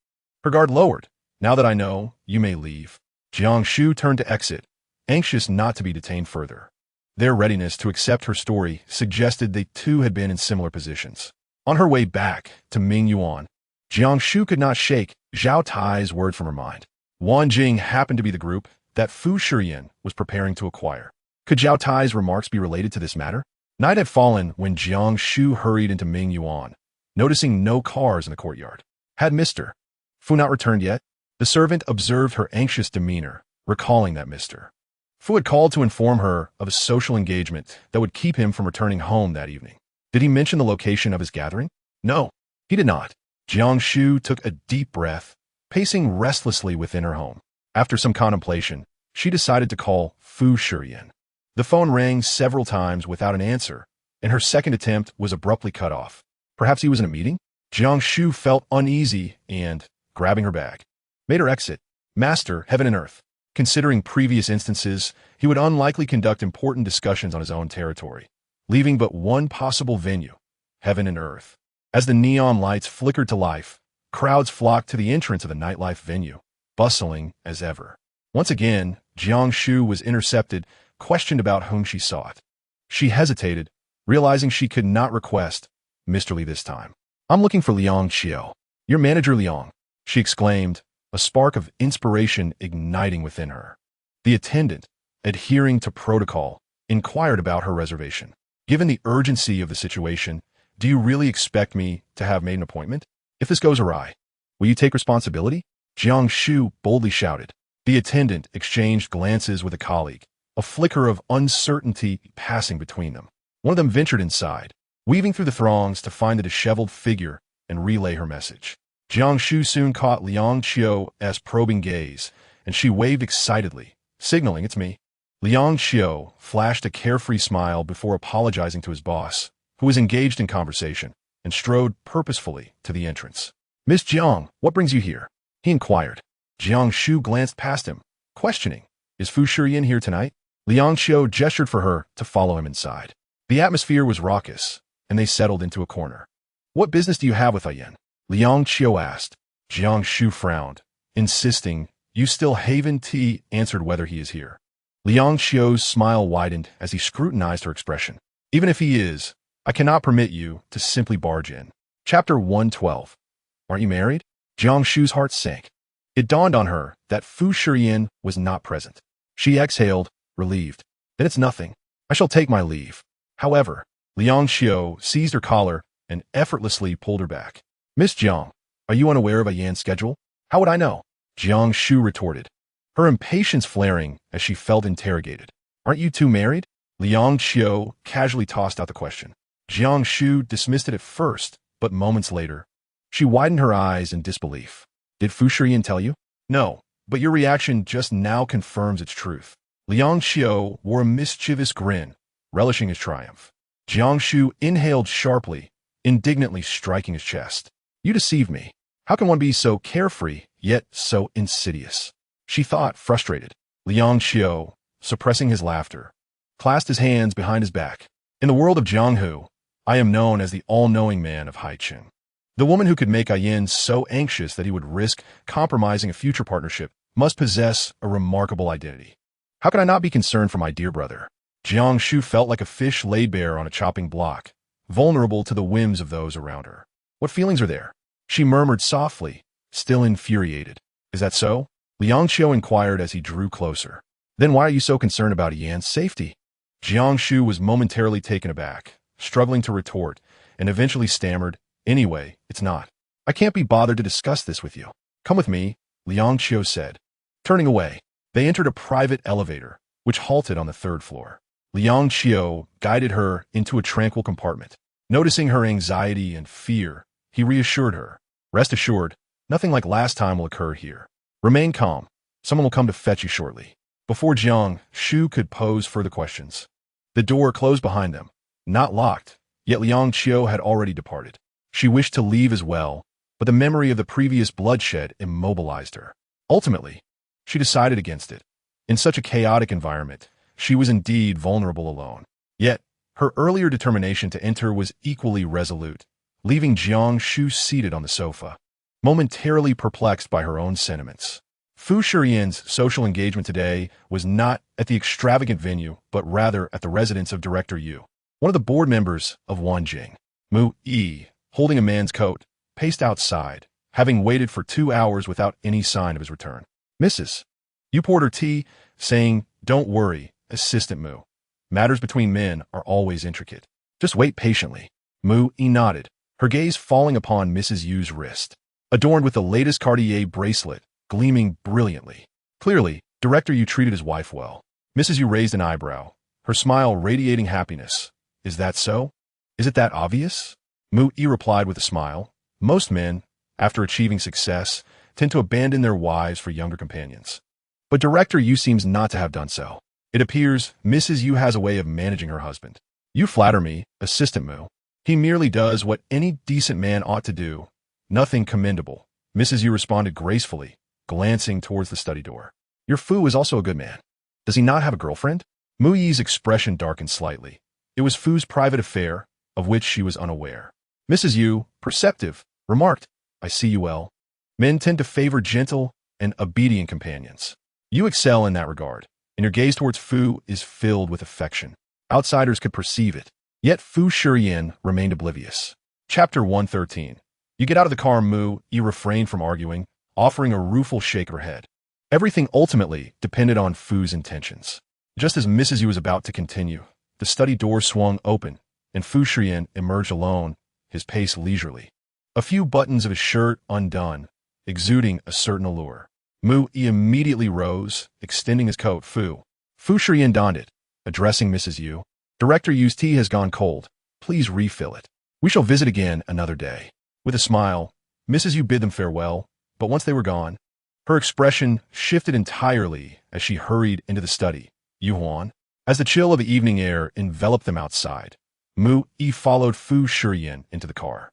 Her guard lowered. Now that I know, you may leave. Jiang Shu turned to exit, anxious not to be detained further. Their readiness to accept her story suggested they too had been in similar positions. On her way back to Ming Yuan, Jiang Shu could not shake Zhao Tai's word from her mind. Wan Jing happened to be the group that Fu Shiyan was preparing to acquire. Could Zhao Tai's remarks be related to this matter? Night had fallen when Jiang Shu hurried into Ming Yuan, noticing no cars in the courtyard. Had Mr. Fu not returned yet? The servant observed her anxious demeanor, recalling that Mr. Fu had called to inform her of a social engagement that would keep him from returning home that evening. Did he mention the location of his gathering? No, he did not. Jiang Shu took a deep breath, pacing restlessly within her home. After some contemplation, she decided to call Fu Shiyan. The phone rang several times without an answer, and her second attempt was abruptly cut off. Perhaps he was in a meeting? Jiang Shu felt uneasy and, grabbing her bag, made her exit. Master, heaven and earth. Considering previous instances, he would unlikely conduct important discussions on his own territory, leaving but one possible venue, heaven and earth. As the neon lights flickered to life, crowds flocked to the entrance of the nightlife venue, bustling as ever. Once again, Jiang Shu was intercepted, questioned about whom she sought. She hesitated, realizing she could not request Mr. Li this time. I'm looking for Liang Qiu. Your manager Liang, she exclaimed, a spark of inspiration igniting within her. The attendant, adhering to protocol, inquired about her reservation. Given the urgency of the situation, do you really expect me to have made an appointment? If this goes awry, will you take responsibility? Jiang Shu boldly shouted. The attendant exchanged glances with a colleague, a flicker of uncertainty passing between them. One of them ventured inside, weaving through the throngs to find the disheveled figure and relay her message. Jiang Shu soon caught Liang Qiu's probing gaze, and she waved excitedly, signaling, It's me. Liang Qiu flashed a carefree smile before apologizing to his boss, who was engaged in conversation, and strode purposefully to the entrance. Miss Jiang, what brings you here? He inquired. Jiang Shu glanced past him, questioning, Is Fu Shiyan here tonight? Liang Qiu gestured for her to follow him inside. The atmosphere was raucous, and they settled into a corner. What business do you have with Ayan? Liang Qiu asked. Jiang Shu frowned, insisting, You still Haven T answered whether he is here. Liang Qiu's smile widened as he scrutinized her expression. Even if he is, I cannot permit you to simply barge in. Chapter 112. Aren't you married? Jiang Shu's heart sank. It dawned on her that Fu Shiyan was not present. She exhaled, relieved. Then it's nothing. I shall take my leave. However, Liang Qiu seized her collar and effortlessly pulled her back. Miss Jiang, are you unaware of Ayan's schedule? How would I know? Jiang Shu retorted, her impatience flaring as she felt interrogated. Aren't you two married? Liang Qiu casually tossed out the question. Jiang Shu dismissed it at first, but moments later, she widened her eyes in disbelief. Did Fu Shiyan tell you? No, but your reaction just now confirms its truth. Liang Qiu wore a mischievous grin, relishing his triumph. Jiang Shu inhaled sharply, indignantly striking his chest. You deceived me. How can one be so carefree, yet so insidious? She thought, frustrated. Liang Qiu, suppressing his laughter, clasped his hands behind his back. In the world of Jiang Hu, I am known as the all-knowing man of Haiqin. The woman who could make Yin so anxious that he would risk compromising a future partnership must possess a remarkable identity. How could I not be concerned for my dear brother? Jiang Shu felt like a fish laid bare on a chopping block, vulnerable to the whims of those around her. What feelings are there? She murmured softly, still infuriated. Is that so? Liang Qiu inquired as he drew closer. Then why are you so concerned about Yan's safety? Jiang Shu was momentarily taken aback, struggling to retort, and eventually stammered, Anyway, it's not. I can't be bothered to discuss this with you. Come with me, Liang Qiu said. Turning away, they entered a private elevator, which halted on the 3rd floor. Liang Qiu guided her into a tranquil compartment. Noticing her anxiety and fear, he reassured her. Rest assured, nothing like last time will occur here. Remain calm. Someone will come to fetch you shortly. Before Jiang Shu could pose further questions, the door closed behind them, not locked, yet Liang Qiu had already departed. She wished to leave as well, but the memory of the previous bloodshed immobilized her. Ultimately, she decided against it. In such a chaotic environment, she was indeed vulnerable alone. Yet, her earlier determination to enter was equally resolute, leaving Jiang Shu seated on the sofa, momentarily perplexed by her own sentiments. Fu Shiyan's social engagement today was not at the extravagant venue, but rather at the residence of Director Yu, one of the board members of Wanjing. Mu Yi, holding a man's coat, paced outside, having waited for 2 hours without any sign of his return. Mrs. Yu poured her tea, saying, Don't worry, Assistant Mu. Matters between men are always intricate. Just wait patiently. Mu Yi nodded, her gaze falling upon Mrs. Yu's wrist, adorned with the latest Cartier bracelet, gleaming brilliantly. Clearly, Director Yu treated his wife well. Mrs. Yu raised an eyebrow, her smile radiating happiness. Is that so? Is it that obvious? Mu Yi replied with a smile. Most men, after achieving success, tend to abandon their wives for younger companions. But Director Yu seems not to have done so. It appears Mrs. Yu has a way of managing her husband. You flatter me, Assistant Mu. He merely does what any decent man ought to do. Nothing commendable. Mrs. Yu responded gracefully, glancing towards the study door. Your Fu is also a good man. Does he not have a girlfriend? Mu Yi's expression darkened slightly. It was Fu's private affair, of which she was unaware. Mrs. Yu, perceptive, remarked, I see you well. Men tend to favor gentle and obedient companions. You excel in that regard, and your gaze towards Fu is filled with affection. Outsiders could perceive it, yet Fu Shiyan remained oblivious. Chapter 113. You get out of the car, Mu Yi refrained from arguing, offering a rueful shake of her head. Everything ultimately depended on Fu's intentions. Just as Mrs. Yu was about to continue, the study door swung open, and Fu Shiyan emerged alone, his pace leisurely. A few buttons of his shirt undone, exuding a certain allure. Mu Yi immediately rose, extending his coat. Fu Shiyan donned it, addressing Mrs. Yu. Director Yu's tea has gone cold. Please refill it. We shall visit again another day. With a smile, Mrs. Yu bid them farewell, but once they were gone, her expression shifted entirely as she hurried into the study. Yuan, as the chill of the evening air enveloped them outside, Mu Yi followed Fu Shiyan into the car.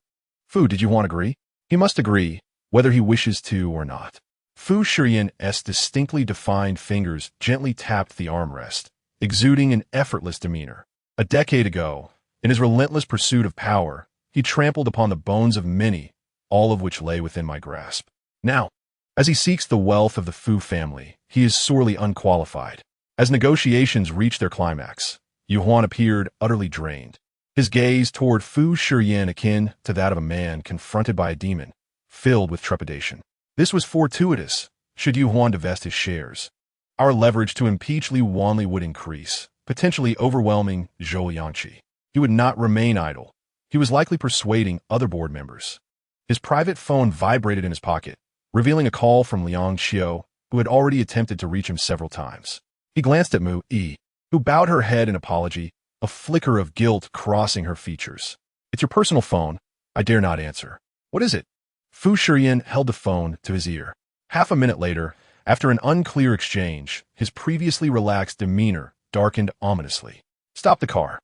Fu, did Yuan agree? He must agree, whether he wishes to or not. Fu Shiyan's distinctly defined fingers gently tapped the armrest, exuding an effortless demeanor. A decade ago, in his relentless pursuit of power, he trampled upon the bones of many, all of which lay within my grasp. Now, as he seeks the wealth of the Fu family, he is sorely unqualified. As negotiations reached their climax, Yuan appeared utterly drained. His gaze toward Fu Shiyan akin to that of a man confronted by a demon, filled with trepidation. This was fortuitous, should Yuan divest his shares. Our leverage to impeach Li Wanli would increase, potentially overwhelming Zhou Yangqi. He would not remain idle. He was likely persuading other board members. His private phone vibrated in his pocket, revealing a call from Liang Qiu, who had already attempted to reach him several times. He glanced at Mu Yi, who bowed her head in apology, a flicker of guilt crossing her features. It's your personal phone. I dare not answer. What is it? Fu Shiyan held the phone to his ear. Half a minute later, after an unclear exchange, his previously relaxed demeanor darkened ominously. Stop the car.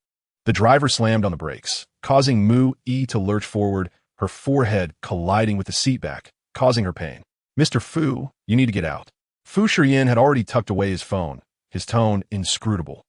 The driver slammed on the brakes, causing Mu Yi to lurch forward, her forehead colliding with the seatback, causing her pain. Mr. Fu, you need to get out. Fu Shiyan had already tucked away his phone, his tone inscrutable.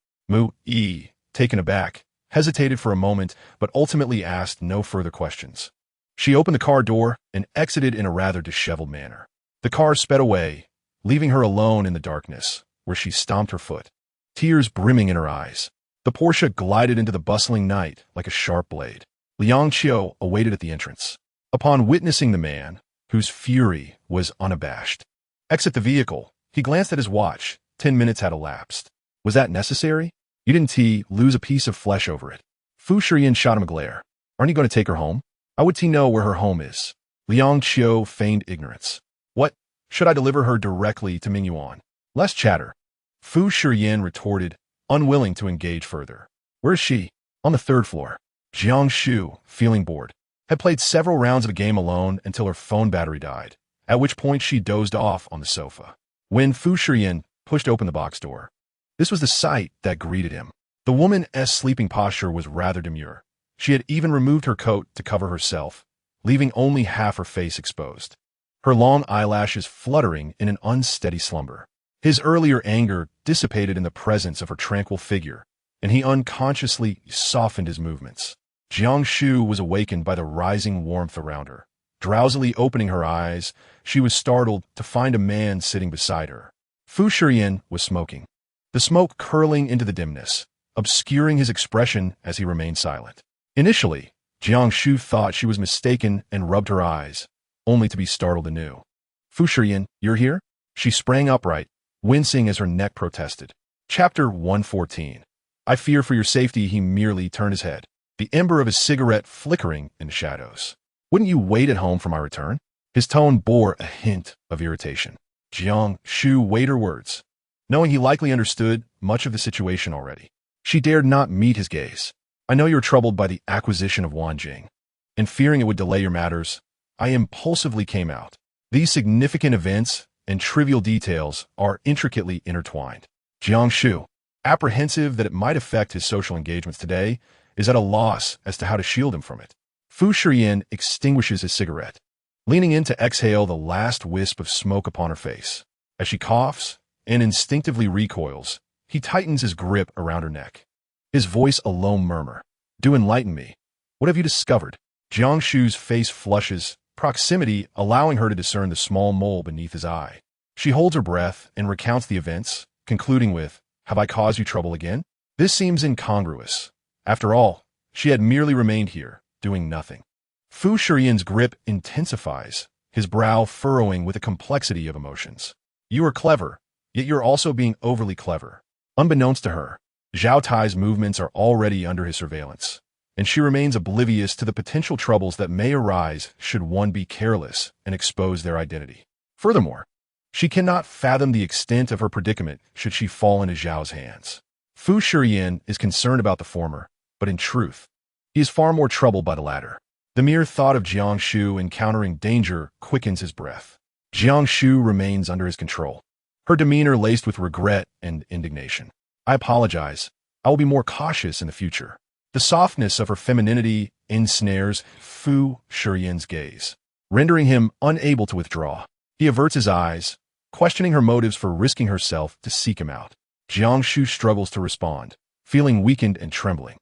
Taken aback, hesitated for a moment, but ultimately asked no further questions. She opened the car door and exited in a rather disheveled manner. The car sped away, leaving her alone in the darkness, where she stomped her foot, tears brimming in her eyes. The Porsche glided into the bustling night like a sharp blade. Liang Qiu awaited at the entrance. Upon witnessing the man, whose fury was unabashed, exit the vehicle, he glanced at his watch. 10 minutes had elapsed. Was that necessary? You didn't lose a piece of flesh over it. Fu Shiyan shot him a glare. Aren't you going to take her home? How would he know where her home is? Liang Qiu feigned ignorance. What? Should I deliver her directly to Mingyuan? Less chatter. Fu Shiyan retorted, unwilling to engage further. Where is she? On the 3rd floor. Jiang Shu, feeling bored, had played several rounds of a game alone until her phone battery died, at which point she dozed off on the sofa. When Fu Shiyan pushed open the box door, this was the sight that greeted him. The woman's sleeping posture was rather demure. She had even removed her coat to cover herself, leaving only half her face exposed, her long eyelashes fluttering in an unsteady slumber. His earlier anger dissipated in the presence of her tranquil figure, and he unconsciously softened his movements. Jiang Shu was awakened by the rising warmth around her. Drowsily opening her eyes, she was startled to find a man sitting beside her. Fu Shiyan was smoking, the smoke curling into the dimness, obscuring his expression as he remained silent. Initially, Jiang Shu thought she was mistaken and rubbed her eyes, only to be startled anew. Fu Shiyan, you're here? She sprang upright, wincing as her neck protested. Chapter 114. I fear for your safety. He merely turned his head, the ember of his cigarette flickering in the shadows. Wouldn't you wait at home for my return? His tone bore a hint of irritation. Jiang Shu weighed her words, knowing he likely understood much of the situation already. She dared not meet his gaze. I know you're troubled by the acquisition of Wanjing, and fearing it would delay your matters, I impulsively came out. These significant events and trivial details are intricately intertwined. Jiang Shu, apprehensive that it might affect his social engagements today, is at a loss as to how to shield him from it. Fu Shiyan extinguishes his cigarette, leaning in to exhale the last wisp of smoke upon her face. As she coughs and instinctively recoils, he tightens his grip around her neck. His voice a low murmur. Do enlighten me. What have you discovered? Jiang Shu's face flushes, proximity allowing her to discern the small mole beneath his eye. She holds her breath and recounts the events, concluding with, Have I caused you trouble again? This seems incongruous. After all, she had merely remained here, doing nothing. Fu Shiyan's grip intensifies, his brow furrowing with a complexity of emotions. You are clever, yet you're also being overly clever. Unbeknownst to her, Zhao Tai's movements are already under his surveillance, and she remains oblivious to the potential troubles that may arise should one be careless and expose their identity. Furthermore, she cannot fathom the extent of her predicament should she fall into Zhao's hands. Fu Shiyan is concerned about the former, but in truth, he is far more troubled by the latter. The mere thought of Jiang Shu encountering danger quickens his breath. Jiang Shu remains under his control, her demeanor laced with regret and indignation. I apologize. I will be more cautious in the future. The softness of her femininity ensnares Fu Shiyan's gaze, rendering him unable to withdraw. He averts his eyes, questioning her motives for risking herself to seek him out. Jiang Shu struggles to respond, feeling weakened and trembling.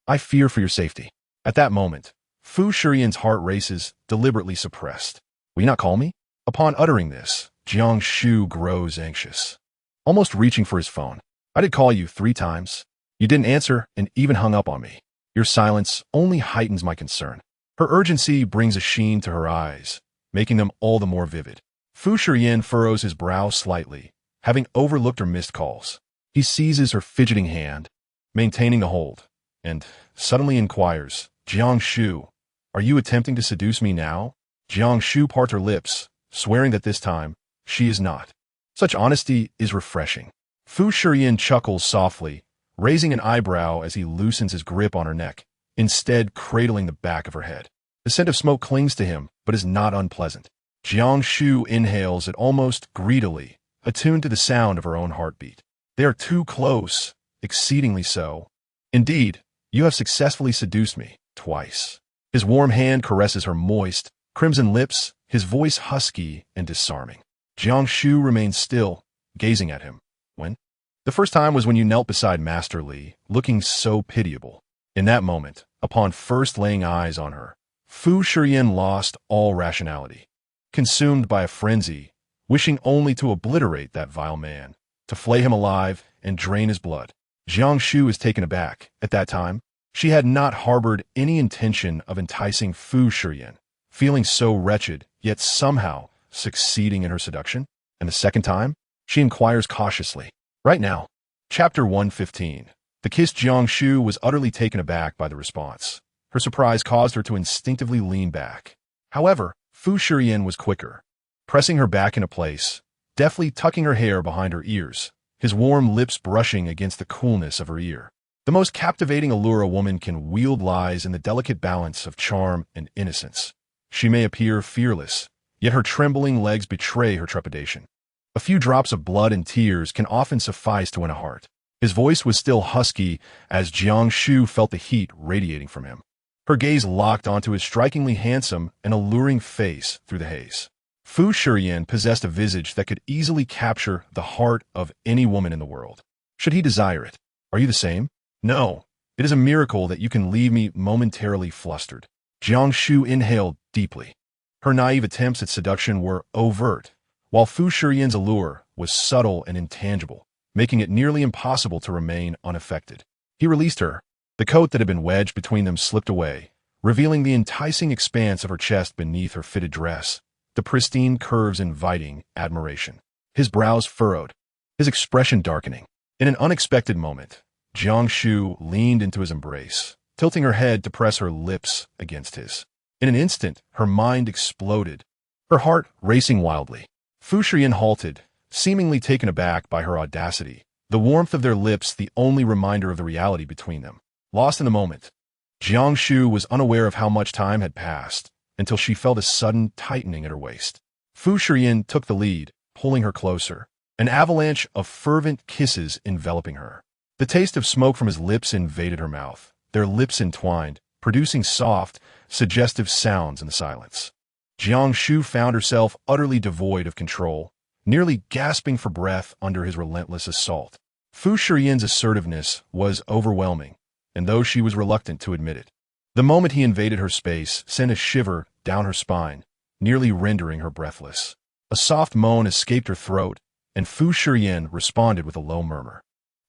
I fear for your safety. At that moment, Fu Shiyan's heart races, deliberately suppressed. Will you not call me? Upon uttering this, Jiang Shu grows anxious, almost reaching for his phone. I did call you 3 times. You didn't answer and even hung up on me. Your silence only heightens my concern. Her urgency brings a sheen to her eyes, making them all the more vivid. Fu Shiyan furrows his brow slightly, having overlooked her missed calls. He seizes her fidgeting hand, maintaining the hold, and suddenly inquires, Jiang Shu, are you attempting to seduce me now? Jiang Shu parts her lips, swearing that this time, she is not. Such honesty is refreshing. Fu Shiyan chuckles softly, raising an eyebrow as he loosens his grip on her neck, instead cradling the back of her head. The scent of smoke clings to him, but is not unpleasant. Jiang Shu inhales it almost greedily, attuned to the sound of her own heartbeat. They are too close, exceedingly so. Indeed, you have successfully seduced me, twice. His warm hand caresses her moist, crimson lips, his voice husky and disarming. Jiang Shu remains still, gazing at him. When? The first time was when you knelt beside Master Li, looking so pitiable. In that moment, upon first laying eyes on her, Fu Shiyan lost all rationality. Consumed by a frenzy, wishing only to obliterate that vile man, to flay him alive and drain his blood. Jiang Shu was taken aback. At that time, she had not harbored any intention of enticing Fu Shiyan, feeling so wretched, yet somehow succeeding in her seduction. And the second time, she inquires cautiously. Right now, Chapter 115. The kissed Jiang Shu was utterly taken aback by the response. Her surprise caused her to instinctively lean back. However, Fu Shiyan was quicker, pressing her back into place, deftly tucking her hair behind her ears, his warm lips brushing against the coolness of her ear. The most captivating allure a woman can wield lies in the delicate balance of charm and innocence. She may appear fearless, yet her trembling legs betray her trepidation. A few drops of blood and tears can often suffice to win a heart. His voice was still husky as Jiang Shu felt the heat radiating from him. Her gaze locked onto his strikingly handsome and alluring face through the haze. Fu Shiyan possessed a visage that could easily capture the heart of any woman in the world, should he desire it. Are you the same? No. It is a miracle that you can leave me momentarily flustered. Jiang Shu inhaled deeply. Her naive attempts at seduction were overt, while Fu Shiyan's allure was subtle and intangible, making it nearly impossible to remain unaffected. He released her. The coat that had been wedged between them slipped away, revealing the enticing expanse of her chest beneath her fitted dress, the pristine curves inviting admiration. His brows furrowed, his expression darkening. In an unexpected moment, Jiang Shu leaned into his embrace, tilting her head to press her lips against his. In an instant, her mind exploded, her heart racing wildly. Fu Shiyan halted, seemingly taken aback by her audacity, the warmth of their lips the only reminder of the reality between them. Lost in the moment, Jiang Shu was unaware of how much time had passed until she felt a sudden tightening at her waist. Fu Shiyan took the lead, pulling her closer, an avalanche of fervent kisses enveloping her. The taste of smoke from his lips invaded her mouth, their lips entwined, producing soft, suggestive sounds in the silence. Jiang Shu found herself utterly devoid of control, nearly gasping for breath under his relentless assault. Fu Shiyan's assertiveness was overwhelming, and though she was reluctant to admit it, the moment he invaded her space sent a shiver down her spine, nearly rendering her breathless. A soft moan escaped her throat, and Fu Shiyan responded with a low murmur.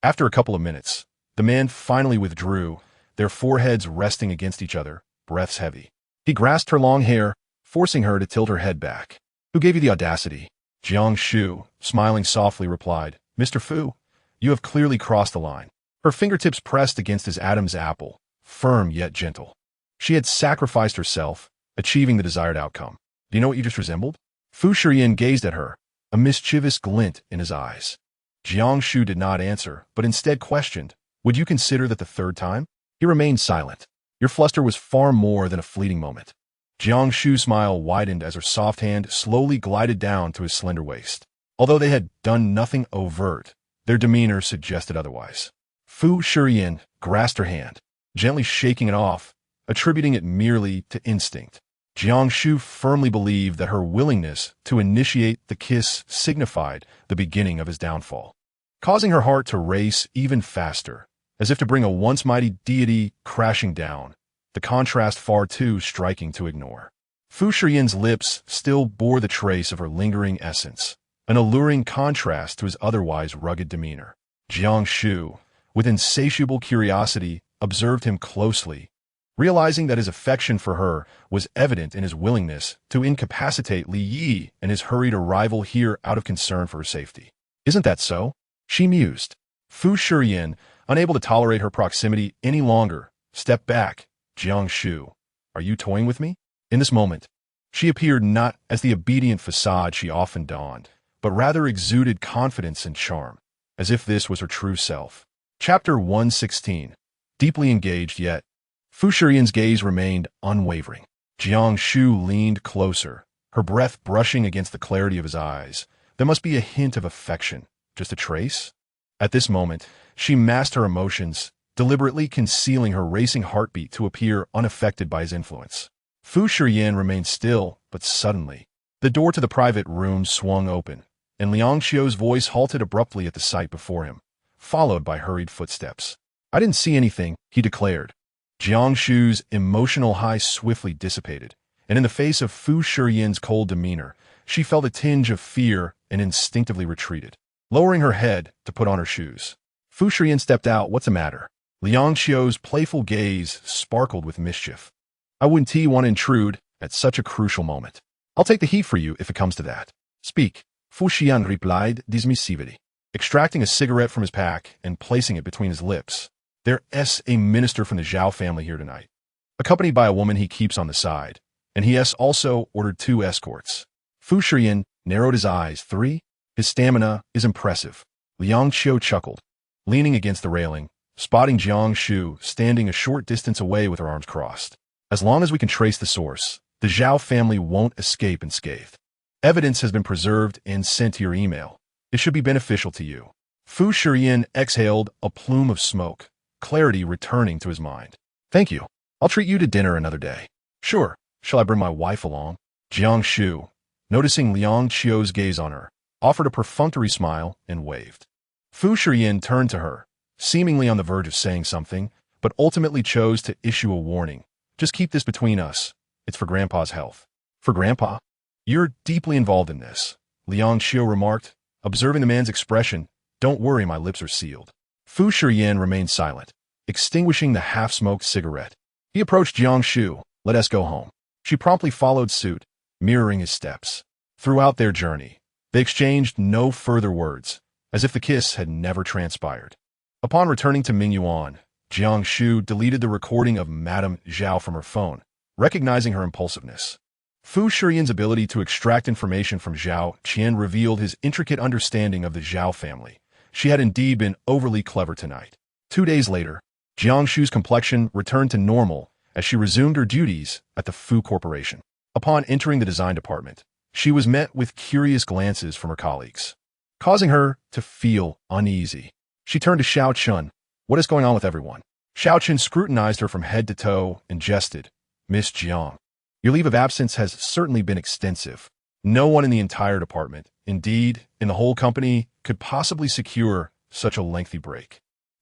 After a couple of minutes, the man finally withdrew, their foreheads resting against each other, breaths heavy. He grasped her long hair, forcing her to tilt her head back. Who gave you the audacity? Jiang Shu, smiling softly, replied, Mr. Fu, you have clearly crossed the line. Her fingertips pressed against his Adam's apple, firm yet gentle. She had sacrificed herself, achieving the desired outcome. Do you know what you just resembled? Fu Shiyan gazed at her, a mischievous glint in his eyes. Jiang Shu did not answer, but instead questioned, would you consider that the third time? He remained silent. Your fluster was far more than a fleeting moment. Jiang Shu's smile widened as her soft hand slowly glided down to his slender waist. Although they had done nothing overt, their demeanor suggested otherwise. Fu Shiyan grasped her hand, gently shaking it off, attributing it merely to instinct. Jiang Shu firmly believed that her willingness to initiate the kiss signified the beginning of his downfall, causing her heart to race even faster, as if to bring a once mighty deity crashing down, the contrast far too striking to ignore. Fu Shiyan's lips still bore the trace of her lingering essence, an alluring contrast to his otherwise rugged demeanor. Jiang Shu, with insatiable curiosity, observed him closely, realizing that his affection for her was evident in his willingness to incapacitate Li Yi and his hurried arrival here out of concern for her safety. Isn't that so? She mused. Fu Shiyan, unable to tolerate her proximity any longer, stepped back. Jiang Shu, are you toying with me? In this moment, she appeared not as the obedient facade she often donned, but rather exuded confidence and charm, as if this was her true self. Chapter 116. Deeply engaged yet, Fu Shiyan's gaze remained unwavering. Jiang Shu leaned closer, her breath brushing against the clarity of his eyes. There must be a hint of affection, just a trace? At this moment, she masked her emotions, deliberately concealing her racing heartbeat to appear unaffected by his influence. Fu Shiyan remained still, but suddenly, the door to the private room swung open, and Liang Xiu's voice halted abruptly at the sight before him. followed by hurried footsteps. "I didn't see anything," he declared. Jiang Shu's emotional high swiftly dissipated, and in the face of Fu Shiyan's cold demeanor, she felt a tinge of fear and instinctively retreated, lowering her head to put on her shoes. Fu Shiyan stepped out. "What's the matter?" Liang Qiu's playful gaze sparkled with mischief. "I wouldn't want to intrude at such a crucial moment. I'll take the heat for you if it comes to that." "Speak," Fu Shiyan replied dismissively, extracting a cigarette from his pack and placing it between his lips. "There's a minister from the Zhao family here tonight, accompanied by a woman he keeps on the side, and he has also ordered 2 escorts." Fu Shiyan narrowed his eyes. 3? His stamina is impressive. Liang Qiu chuckled, leaning against the railing, spotting Jiang Shu standing a short distance away with her arms crossed. "As long as we can trace the source, the Zhao family won't escape unscathed. Evidence has been preserved and sent to your email. It should be beneficial to you." Fu Shiyan exhaled a plume of smoke, clarity returning to his mind. "Thank you. I'll treat you to dinner another day." "Sure. Shall I bring my wife along?" Jiang Shu, noticing Liang Qiu's gaze on her, offered a perfunctory smile and waved. Fu Shiyan turned to her, seemingly on the verge of saying something, but ultimately chose to issue a warning. "Just keep this between us. It's for Grandpa's health." "For Grandpa? You're deeply involved in this," Liang Qiu remarked, observing the man's expression. "Don't worry, my lips are sealed." Fu Shiyan remained silent, extinguishing the half-smoked cigarette. He approached Jiang Shu. "Let us go home." She promptly followed suit, mirroring his steps. Throughout their journey, they exchanged no further words, as if the kiss had never transpired. Upon returning to Mingyuan, Jiang Shu deleted the recording of Madame Zhao from her phone, recognizing her impulsiveness. Fu Shiyan's ability to extract information from Zhao Qian revealed his intricate understanding of the Zhao family. She had indeed been overly clever tonight. 2 days later, Jiang Shu's complexion returned to normal as she resumed her duties at the Fu Corporation. Upon entering the design department, she was met with curious glances from her colleagues, causing her to feel uneasy. She turned to Xiao Chun. "What is going on with everyone?" Xiao Chun scrutinized her from head to toe and jested. "Miss Jiang, your leave of absence has certainly been extensive. No one in the entire department, indeed, in the whole company, could possibly secure such a lengthy break.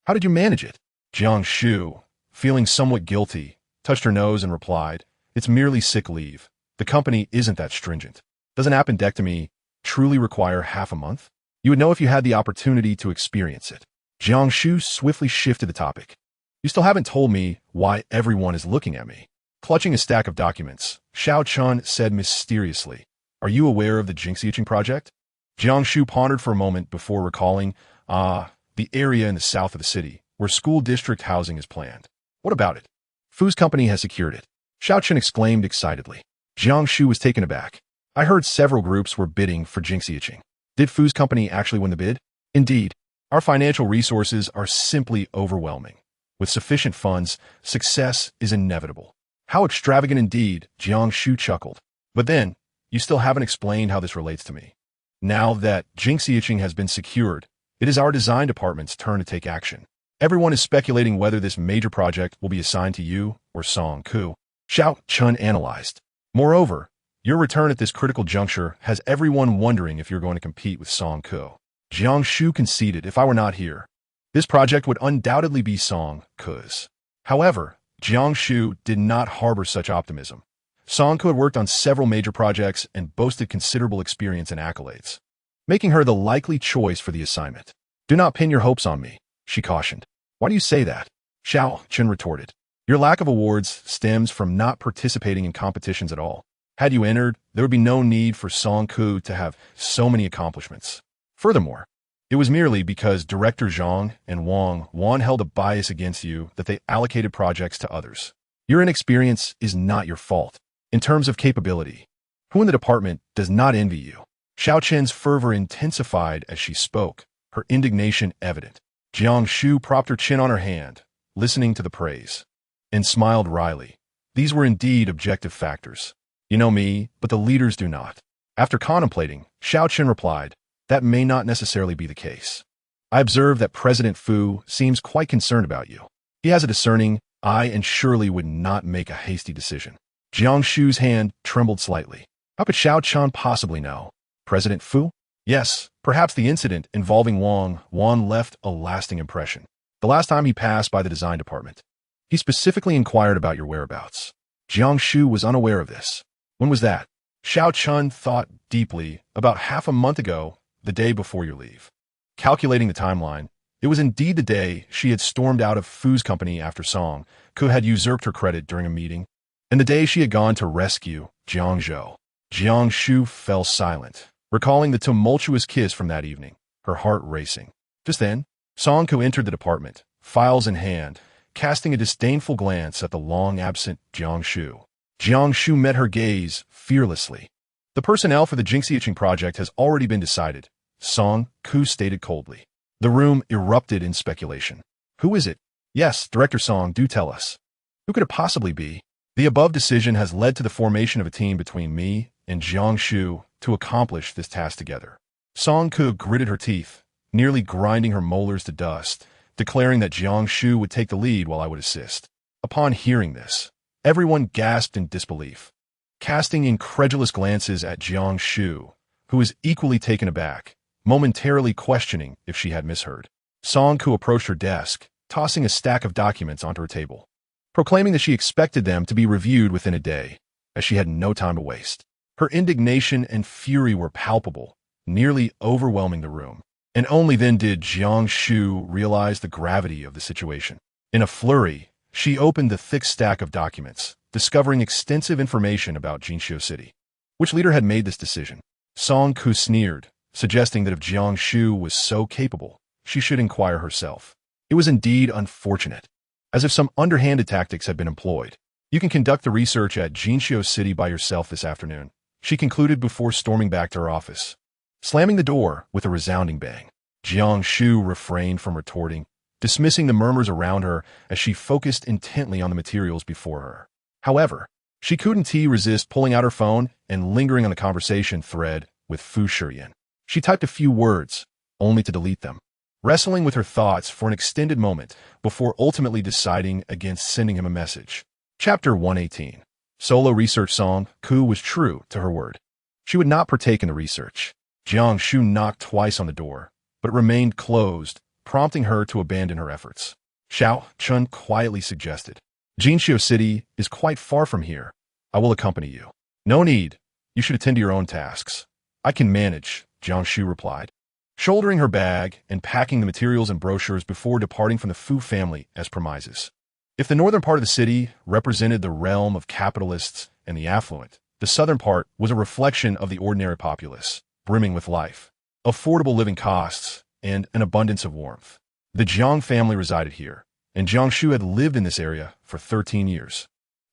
How did you manage it?" Jiang Shu, feeling somewhat guilty, touched her nose and replied, "It's merely sick leave. The company isn't that stringent. Does an appendectomy truly require half a month? You would know if you had the opportunity to experience it." Jiang Shu swiftly shifted the topic. "You still haven't told me why everyone is looking at me." Clutching a stack of documents, Xiao Chun said mysteriously, "Are you aware of the Jinxiaching project?" Jiang Shu pondered for a moment before recalling, the area in the south of the city, where school district housing is planned. "What about it?" "Fu's company has secured it," Xiao Chun exclaimed excitedly. Jiang Shu was taken aback. "I heard several groups were bidding for Jinxiaching. Did Fu's company actually win the bid?" "Indeed. Our financial resources are simply overwhelming. With sufficient funds, success is inevitable." "How extravagant indeed," Jiang Shu chuckled. "But then, you still haven't explained how this relates to me. Now that Jinxiaching has been secured, it is our design department's turn to take action. Everyone is speculating whether this major project will be assigned to you or Song Ku." Xiao Chun analyzed. "Moreover, your return at this critical juncture has everyone wondering if you're going to compete with Song Ku." Jiang Shu conceded, "If I were not here, this project would undoubtedly be Song Ku's." However, Jiang Shu did not harbor such optimism. Song Ku had worked on several major projects and boasted considerable experience and accolades, making her the likely choice for the assignment. "Do not pin your hopes on me," she cautioned. "Why do you say that?" Xiao Chun retorted. "Your lack of awards stems from not participating in competitions at all. Had you entered, there would be no need for Song Ku to have so many accomplishments. Furthermore, it was merely because Director Zhang and Wang held a bias against you that they allocated projects to others. Your inexperience is not your fault. In terms of capability, who in the department does not envy you?" Xiao Chen's fervor intensified as she spoke, her indignation evident. Jiang Shu propped her chin on her hand, listening to the praise, and smiled wryly. These were indeed objective factors. "You know me, but the leaders do not." After contemplating, Xiao Chen replied, "That may not necessarily be the case. I observe that President Fu seems quite concerned about you. He has a discerning eye and surely would not make a hasty decision." Jiang Shu's hand trembled slightly. How could Xiao Chan possibly know? President Fu? Yes, perhaps the incident involving Wan left a lasting impression. The last time he passed by the design department, he specifically inquired about your whereabouts. Jiang Shu was unaware of this. When was that? Xiao Chun thought deeply. About half a month ago, the day before your leave. Calculating the timeline, it was indeed the day she had stormed out of Fu's company after Song Ku had usurped her credit during a meeting, and the day she had gone to rescue Jiang Zhou. Jiang Shu fell silent, recalling the tumultuous kiss from that evening, her heart racing. Just then, Song Ku entered the department, files in hand, casting a disdainful glance at the long-absent Jiang Shu. Jiang Shu met her gaze fearlessly. The personnel for the Jingxiaching project has already been decided, Song Ku stated coldly. The room erupted in speculation. Who is it? Yes, Director Song, do tell us. Who could it possibly be? The above decision has led to the formation of a team between me and Jiang Shu to accomplish this task together. Song Ku gritted her teeth, nearly grinding her molars to dust, declaring that Jiang Shu would take the lead while I would assist. Upon hearing this, everyone gasped in disbelief, casting incredulous glances at Jiang Shu, who was equally taken aback, momentarily questioning if she had misheard. Song Ku approached her desk, tossing a stack of documents onto her table, proclaiming that she expected them to be reviewed within a day, as she had no time to waste. Her indignation and fury were palpable, nearly overwhelming the room, and only then did Jiang Shu realize the gravity of the situation. In a flurry, she opened the thick stack of documents, discovering extensive information about Jinshu City. Which leader had made this decision? Song Ku sneered, suggesting that if Jiang Shu was so capable, she should inquire herself. It was indeed unfortunate, as if some underhanded tactics had been employed. You can conduct the research at Jinshu City by yourself this afternoon, she concluded before storming back to her office. Slamming the door with a resounding bang, Jiang Shu refrained from retorting, dismissing the murmurs around her as she focused intently on the materials before her. However, she couldn't resist pulling out her phone and lingering on the conversation thread with Fu Shiyan. She typed a few words, only to delete them, wrestling with her thoughts for an extended moment before ultimately deciding against sending him a message. Chapter 118. Solo research. Song Ku was true to her word. She would not partake in the research. Jiang Shu knocked twice on the door, but it remained closed, prompting her to abandon her efforts. Xiao Chun quietly suggested, Jinshu City is quite far from here. I will accompany you. No need. You should attend to your own tasks. I can manage, Jiang Shu replied, shouldering her bag and packing the materials and brochures before departing from the Fu family as premises. If the northern part of the city represented the realm of capitalists and the affluent, the southern part was a reflection of the ordinary populace, brimming with life, affordable living costs, and an abundance of warmth. The Jiang family resided here, and Jiang Shu had lived in this area for 13 years.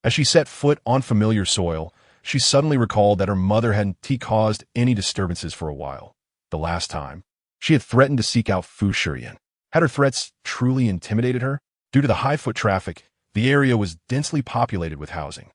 As she set foot on familiar soil, she suddenly recalled that her mother hadn't caused any disturbances for a while. The last time, she had threatened to seek out Fu Shiyan. Had her threats truly intimidated her? Due to the high foot traffic, the area was densely populated with housing.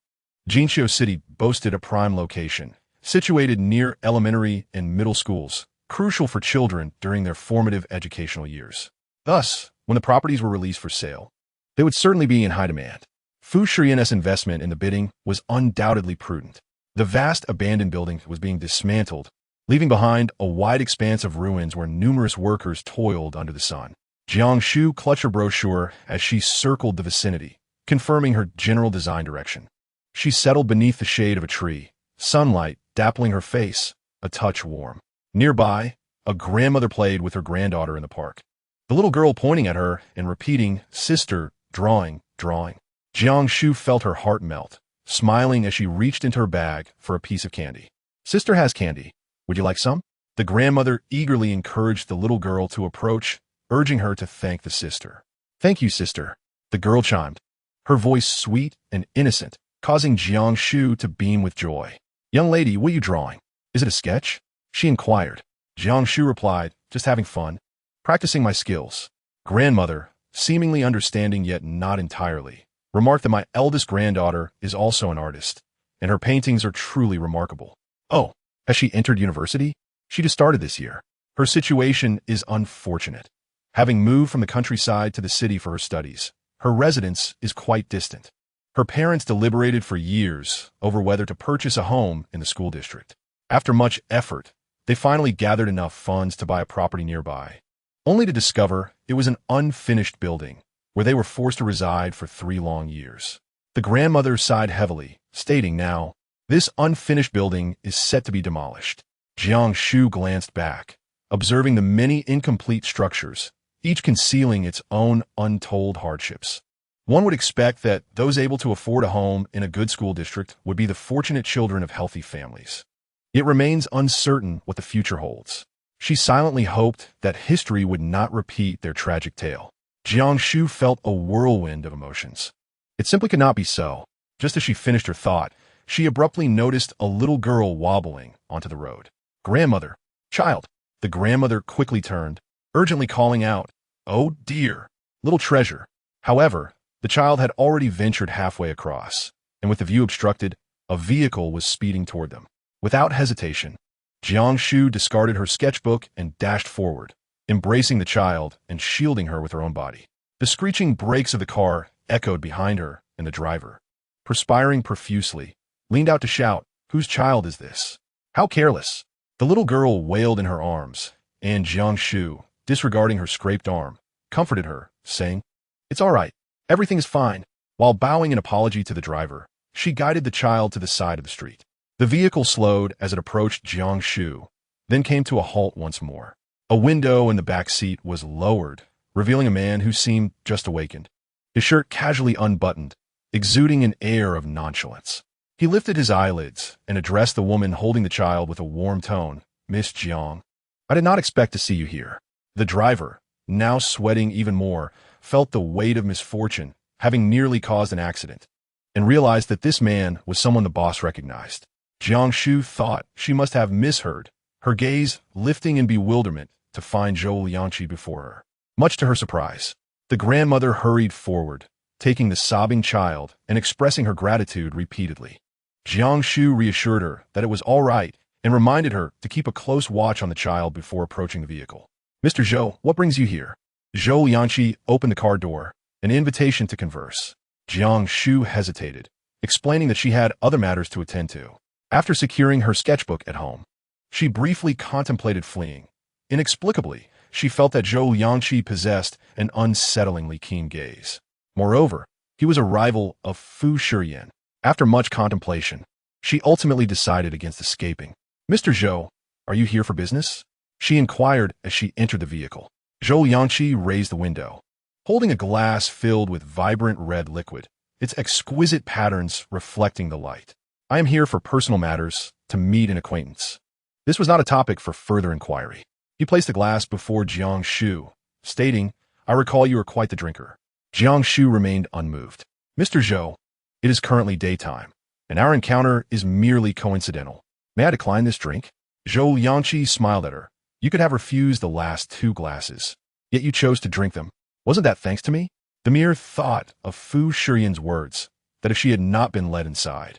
Jinshu City boasted a prime location, situated near elementary and middle schools, crucial for children during their formative educational years. Thus, when the properties were released for sale, they would certainly be in high demand. Fu Shiyan's investment in the bidding was undoubtedly prudent. The vast abandoned building was being dismantled, leaving behind a wide expanse of ruins where numerous workers toiled under the sun. Jiang Shu clutched her brochure as she circled the vicinity, confirming her general design direction. She settled beneath the shade of a tree, sunlight dappling her face, a touch warm. Nearby, a grandmother played with her granddaughter in the park, the little girl pointing at her and repeating, "Sister, drawing, drawing." Jiang Shu felt her heart melt, smiling as she reached into her bag for a piece of candy. "Sister has candy. Would you like some?" The grandmother eagerly encouraged the little girl to approach, urging her to thank the sister. "Thank you, sister," the girl chimed, her voice sweet and innocent, causing Jiang Shu to beam with joy. "Young lady, what are you drawing? Is it a sketch?" she inquired. Jiang Shu replied, "Just having fun. Practicing my skills." Grandmother, seemingly understanding yet not entirely, remarked that my eldest granddaughter is also an artist, and her paintings are truly remarkable. "Oh, has she entered university?" "She just started this year. Her situation is unfortunate. Having moved from the countryside to the city for her studies, her residence is quite distant. Her parents deliberated for years over whether to purchase a home in the school district. After much effort, They finally gathered enough funds to buy a property nearby, only to discover it was an unfinished building where they were forced to reside for 3 long years. The grandmother sighed heavily, stating, "Now, this unfinished building is set to be demolished." Jiang Shu glanced back, observing the many incomplete structures, each concealing its own untold hardships. One would expect that those able to afford a home in a good school district would be the fortunate children of healthy families. It remains uncertain what the future holds. She silently hoped that history would not repeat their tragic tale. Jiang Shu felt a whirlwind of emotions. It simply could not be so. Just as she finished her thought, she abruptly noticed a little girl wobbling onto the road. "Grandmother! Child!" The grandmother quickly turned, urgently calling out, "Oh dear, little treasure." However, the child had already ventured halfway across, and with the view obstructed, a vehicle was speeding toward them. Without hesitation, Jiang Shu discarded her sketchbook and dashed forward, embracing the child and shielding her with her own body. The screeching brakes of the car echoed behind her, and the driver, perspiring profusely, leaned out to shout, "Whose child is this? How careless!" The little girl wailed in her arms, and Jiang Shu, disregarding her scraped arm, comforted her, saying, "It's all right. Everything is fine." While bowing in apology to the driver, she guided the child to the side of the street. The vehicle slowed as it approached Jiang Shu, then came to a halt once more. A window in the back seat was lowered, revealing a man who seemed just awakened, his shirt casually unbuttoned, exuding an air of nonchalance. He lifted his eyelids and addressed the woman holding the child with a warm tone, "Miss Jiang, I did not expect to see you here." The driver, now sweating even more, felt the weight of misfortune, having nearly caused an accident, and realized that this man was someone the boss recognized. Jiang Shu thought she must have misheard, her gaze lifting in bewilderment to find Zhou Liangqi before her. Much to her surprise, the grandmother hurried forward, taking the sobbing child and expressing her gratitude repeatedly. Jiang Shu reassured her that it was all right and reminded her to keep a close watch on the child before approaching the vehicle. "Mr. Zhou, what brings you here?" Zhou Liangqi opened the car door, an invitation to converse. Jiang Shu hesitated, explaining that she had other matters to attend to. After securing her sketchbook at home, she briefly contemplated fleeing. Inexplicably, she felt that Zhou Liangqi possessed an unsettlingly keen gaze. Moreover, he was a rival of Fu Shiyan. After much contemplation, she ultimately decided against escaping. "Mr. Zhou, are you here for business?" she inquired as she entered the vehicle. Zhou Liangqi raised the window, holding a glass filled with vibrant red liquid, its exquisite patterns reflecting the light. "I am here for personal matters, to meet an acquaintance." This was not a topic for further inquiry. He placed the glass before Jiang Shu, stating, "I recall you are quite the drinker." Jiang Shu remained unmoved. "Mr. Zhou, it is currently daytime, and our encounter is merely coincidental. May I decline this drink?" Zhou Liangqi smiled at her. "You could have refused the last 2 glasses, yet you chose to drink them. Wasn't that thanks to me?" The mere thought of Fu Shiyan's words, that if she had not been led inside,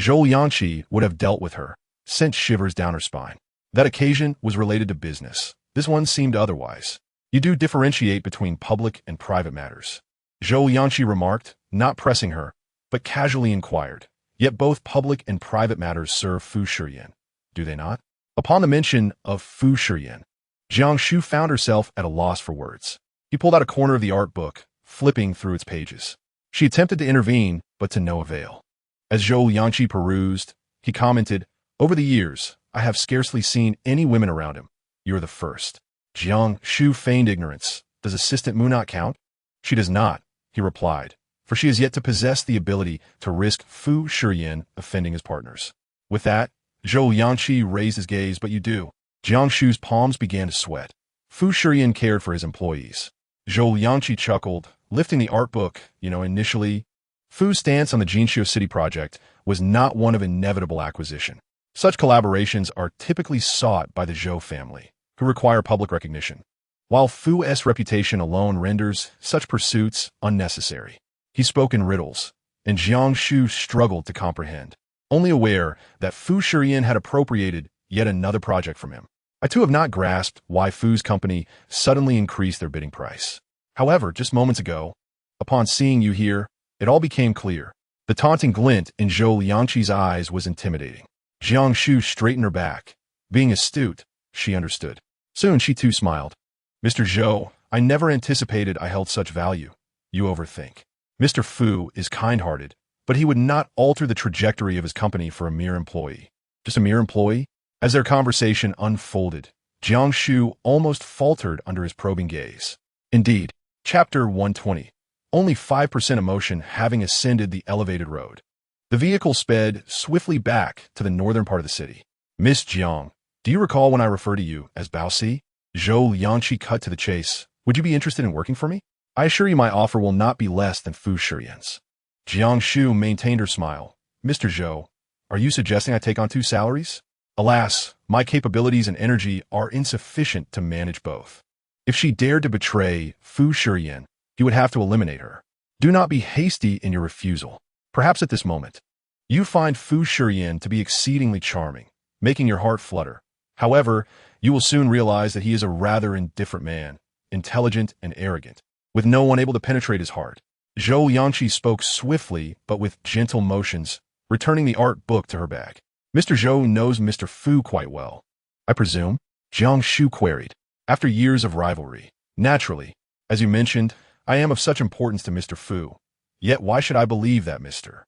Zhou Liangqi would have dealt with her, sent shivers down her spine. That occasion was related to business. This one seemed otherwise. "You do differentiate between public and private matters," Zhou Liangqi remarked, not pressing her, but casually inquired. "Yet both public and private matters serve Fu Shiyan, do they not?" Upon the mention of Fu Shiyan, Jiang Shu found herself at a loss for words. He pulled out a corner of the art book, flipping through its pages. She attempted to intervene, but to no avail. As Zhou Liangqi perused, he commented, "Over the years, I have scarcely seen any women around him. You're the first." Jiang Shu feigned ignorance. "Does Assistant Mu not count?" "She does not," he replied, "for she has yet to possess the ability to risk Fu Shiyan offending his partners." With that, Zhou Liangqi raised his gaze. "But you do." Jiang Shu's palms began to sweat. Fu Shiyan cared for his employees. Zhou Liangqi chuckled, lifting the art book. Initially, Fu's stance on the Jinshu City project was not one of inevitable acquisition. Such collaborations are typically sought by the Zhou family, who require public recognition, while Fu's reputation alone renders such pursuits unnecessary. He spoke in riddles, and Jiang Shu struggled to comprehend, only aware that Fu Shiyan had appropriated yet another project from him. I too have not grasped why Fu's company suddenly increased their bidding price. However, just moments ago, upon seeing you here, it all became clear. The taunting glint in Zhou Liangqi's eyes was intimidating. Jiang Shu straightened her back, Being astute, she understood. Soon she too smiled. Mr. Zhou, I never anticipated I held such value. You overthink. Mr. Fu is kind-hearted, but he would not alter the trajectory of his company for a mere employee. Just a mere employee? As their conversation unfolded, Jiang Shu almost faltered under his probing gaze. Indeed, Chapter 120. Only 5% emotion having ascended the elevated road. The vehicle sped swiftly back to the northern part of the city. Miss Jiang, do you recall when I referred to you as Baosi? Zhou Liangqi cut to the chase. Would you be interested in working for me? I assure you my offer will not be less than Fu Shiyan's. Jiang Shu maintained her smile. Mr. Zhou, are you suggesting I take on 2 salaries? Alas, my capabilities and energy are insufficient to manage both. If she dared to betray Fu Shiyan, he would have to eliminate her. Do not be hasty in your refusal. Perhaps at this moment, you find Fu Shiyan to be exceedingly charming, making your heart flutter. However, you will soon realize that he is a rather indifferent man, intelligent and arrogant, with no one able to penetrate his heart. Zhou Liangqi spoke swiftly but with gentle motions, returning the art book to her bag. Mr. Zhou knows Mr. Fu quite well, I presume? Jiang Shu queried. After years of rivalry, naturally, as you mentioned, I am of such importance to Mr. Fu. Yet why should I believe that Mr.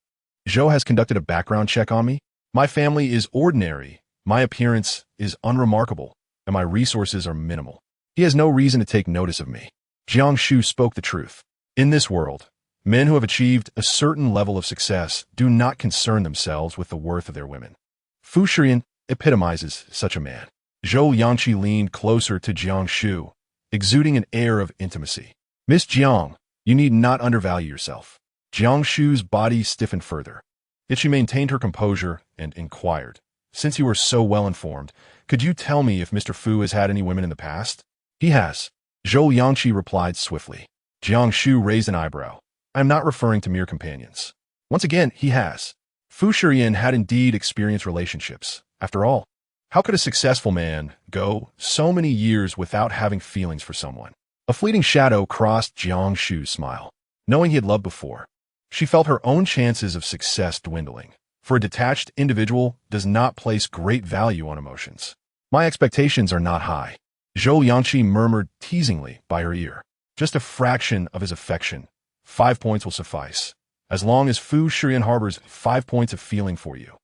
Zhou has conducted a background check on me? My family is ordinary, my appearance is unremarkable, and my resources are minimal. He has no reason to take notice of me. Jiang Shu spoke the truth. In this world, men who have achieved a certain level of success do not concern themselves with the worth of their women. Fu Shiyan epitomizes such a man. Zhou Liangqi leaned closer to Jiang Shu, exuding an air of intimacy. Miss Jiang, you need not undervalue yourself. Jiang Shu's body stiffened further. Yet she maintained her composure and inquired, since you are so well informed, could you tell me if Mr. Fu has had any women in the past? He has. Zhou Liangqi replied swiftly. Jiang Shu raised an eyebrow. I am not referring to mere companions. Once again, he has. Fu Shiyan had indeed experienced relationships. After all, how could a successful man go so many years without having feelings for someone? A fleeting shadow crossed Jiang Shu's smile. Knowing he had loved before, she felt her own chances of success dwindling. For a detached individual does not place great value on emotions. My expectations are not high. Zhou Liangqi murmured teasingly by her ear. Just a fraction of his affection. 5 points will suffice. As long as Fu Shiyan harbors 5 points of feeling for you,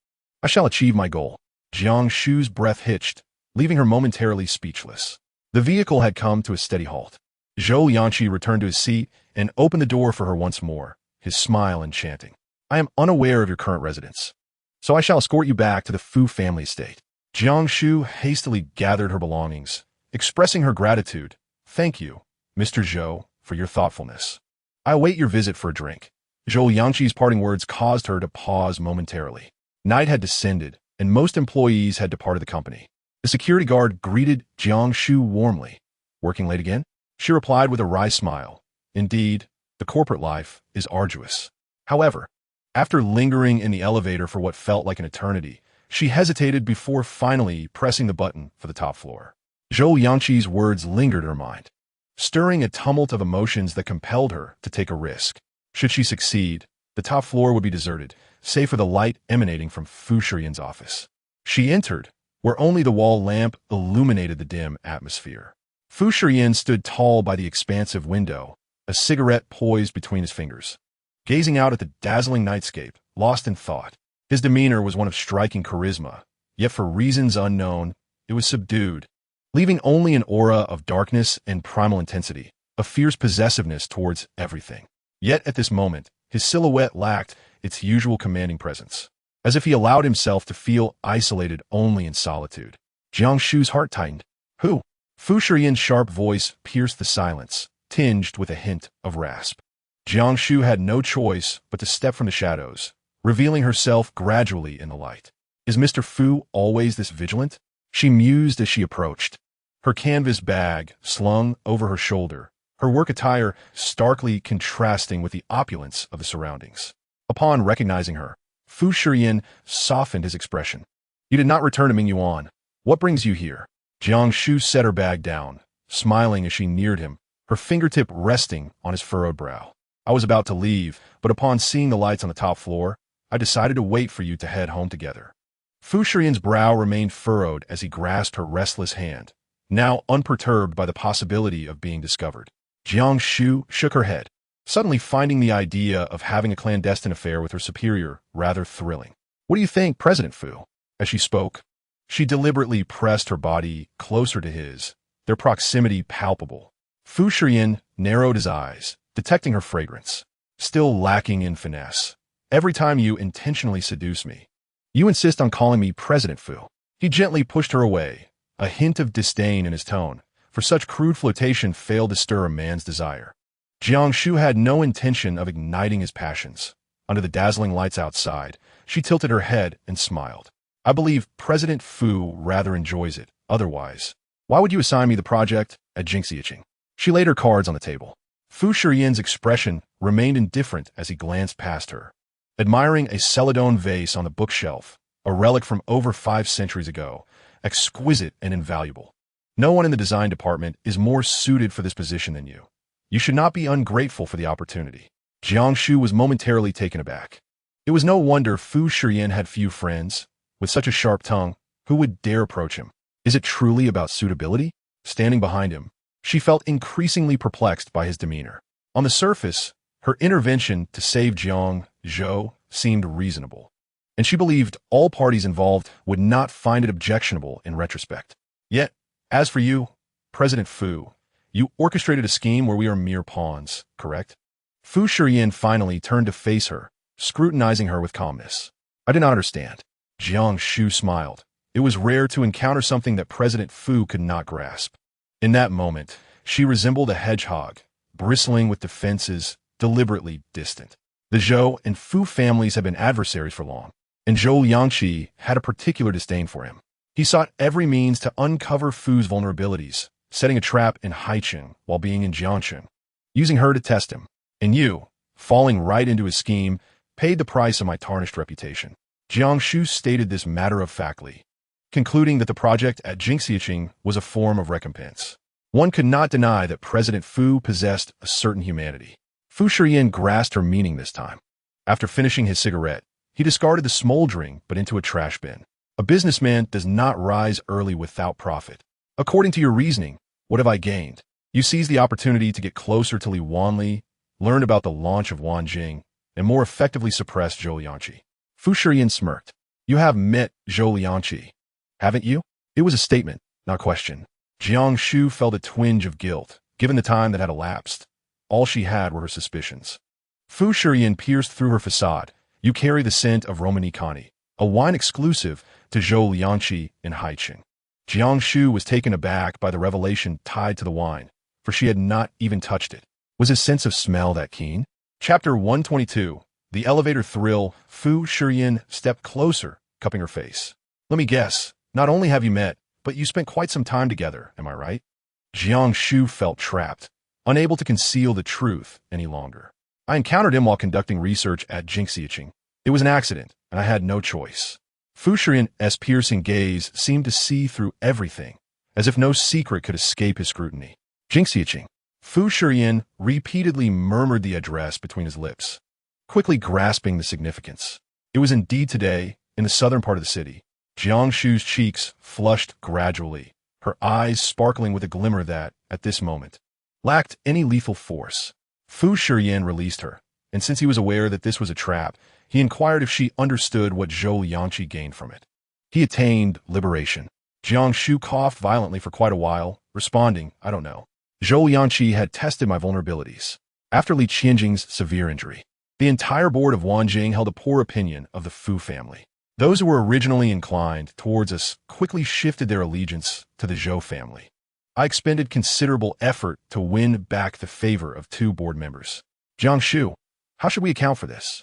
I shall achieve my goal. Jiang Shu's breath hitched, leaving her momentarily speechless. The vehicle had come to a steady halt. Zhou Liangqi returned to his seat and opened the door for her once more, his smile enchanting. I am unaware of your current residence, so I shall escort you back to the Fu family estate. Jiang Shu hastily gathered her belongings, expressing her gratitude. Thank you, Mr. Zhou, for your thoughtfulness. I await your visit for a drink. Zhou Liangqi's parting words caused her to pause momentarily. Night had descended, and most employees had departed the company. The security guard greeted Jiang Shu warmly. Working late again? She replied with a wry smile. Indeed, the corporate life is arduous. However, after lingering in the elevator for what felt like an eternity, she hesitated before finally pressing the button for the top floor. Zhou Liangqi's words lingered in her mind, stirring a tumult of emotions that compelled her to take a risk. Should she succeed, the top floor would be deserted, save for the light emanating from Fu Shiyan's office. She entered, where only the wall lamp illuminated the dim atmosphere. Fu Shiyan stood tall by the expansive window, a cigarette poised between his fingers, gazing out at the dazzling nightscape, lost in thought. His demeanor was one of striking charisma, yet for reasons unknown, it was subdued, leaving only an aura of darkness and primal intensity, a fierce possessiveness towards everything. Yet at this moment, his silhouette lacked its usual commanding presence, as if he allowed himself to feel isolated only in solitude. Jiang Shu's heart tightened. Who? Fu Shiyan's sharp voice pierced the silence, tinged with a hint of rasp. Jiang Shu had no choice but to step from the shadows, revealing herself gradually in the light. Is Mr. Fu always this vigilant? She mused as she approached, her canvas bag slung over her shoulder, her work attire starkly contrasting with the opulence of the surroundings. Upon recognizing her, Fu Shiyan softened his expression. You did not return to Mingyuan. What brings you here? Jiang Shu set her bag down, smiling as she neared him, her fingertip resting on his furrowed brow. I was about to leave, but upon seeing the lights on the top floor, I decided to wait for you to head home together. Fu Shiyan's brow remained furrowed as he grasped her restless hand, now unperturbed by the possibility of being discovered. Jiang Shu shook her head, suddenly finding the idea of having a clandestine affair with her superior rather thrilling. What do you think, President Fu? As she spoke, she deliberately pressed her body closer to his, their proximity palpable. Fu Shiyan narrowed his eyes, detecting her fragrance, still lacking in finesse. Every time you intentionally seduce me, you insist on calling me President Fu. He gently pushed her away, a hint of disdain in his tone, for such crude flirtation failed to stir a man's desire. Jiang Shu had no intention of igniting his passions. Under the dazzling lights outside, she tilted her head and smiled. I believe President Fu rather enjoys it. Otherwise, why would you assign me the project at Jiang Shu? She laid her cards on the table. Fu Shiyan's expression remained indifferent as he glanced past her, admiring a celadon vase on the bookshelf, a relic from over 5 centuries ago, exquisite and invaluable. No one in the design department is more suited for this position than you. You should not be ungrateful for the opportunity. Jiang Shu was momentarily taken aback. It was no wonder Fu Shiyan had few friends. With such a sharp tongue, who would dare approach him? Is it truly about suitability? Standing behind him, she felt increasingly perplexed by his demeanor. On the surface, her intervention to save Jiang Shu seemed reasonable, and she believed all parties involved would not find it objectionable in retrospect. Yet, as for you, President Fu, you orchestrated a scheme where we are mere pawns, correct? Fu Shiyan finally turned to face her, scrutinizing her with calmness. I did not understand. Jiang Shu smiled. It was rare to encounter something that President Fu could not grasp. In that moment, she resembled a hedgehog, bristling with defenses, deliberately distant. The Zhou and Fu families had been adversaries for long, and Zhou Liangqi had a particular disdain for him. He sought every means to uncover Fu's vulnerabilities, setting a trap in Haicheng while being in Jiangcheng, using her to test him. And you, falling right into his scheme, paid the price of my tarnished reputation. Jiang Shu stated this matter-of-factly, concluding that the project at Jiang Shu was a form of recompense. One could not deny that President Fu possessed a certain humanity. Fu Shiyan grasped her meaning this time. After finishing his cigarette, he discarded the smoldering but into a trash bin. A businessman does not rise early without profit. According to your reasoning, what have I gained? You seized the opportunity to get closer to Li Wanli, learned about the launch of Wanjing, and more effectively suppressed Zhou Liangqi. Fu Shiyan smirked. You have met Zhou Liangqi, haven't you? It was a statement, not a question. Jiang Shu felt a twinge of guilt, given the time that had elapsed. All she had were her suspicions. Fu Shiyan pierced through her facade. You carry the scent of Romanicani, a wine exclusive to Zhou Liangqi in Haicheng. Jiang Shu was taken aback by the revelation tied to the wine, for she had not even touched it. Was his sense of smell that keen? Chapter 122. The elevator thrill. Fu Shiyan stepped closer, cupping her face. Let me guess, not only have you met, but you spent quite some time together, am I right? Jiang Shu felt trapped, unable to conceal the truth any longer. I encountered him while conducting research at Jiang Shu. It was an accident, and I had no choice. Fu Shiyan's piercing gaze seemed to see through everything, as if no secret could escape his scrutiny. Jiang Shu. Fu Shiyan repeatedly murmured the address between his lips, quickly grasping the significance. It was indeed today, in the southern part of the city. Jiang Shu's cheeks flushed gradually, her eyes sparkling with a glimmer that, at this moment, lacked any lethal force. Fu Shiyan released her, and since he was aware that this was a trap, he inquired if she understood what Zhou Liangqi gained from it. He attained liberation. Jiang Shu coughed violently for quite a while, responding, I don't know. Zhou Liangqi had tested my vulnerabilities. After Li Qianjing's severe injury, the entire board of Wanjing held a poor opinion of the Fu family. Those who were originally inclined towards us quickly shifted their allegiance to the Zhou family. I expended considerable effort to win back the favor of 2 board members. Jiang Shu, how should we account for this?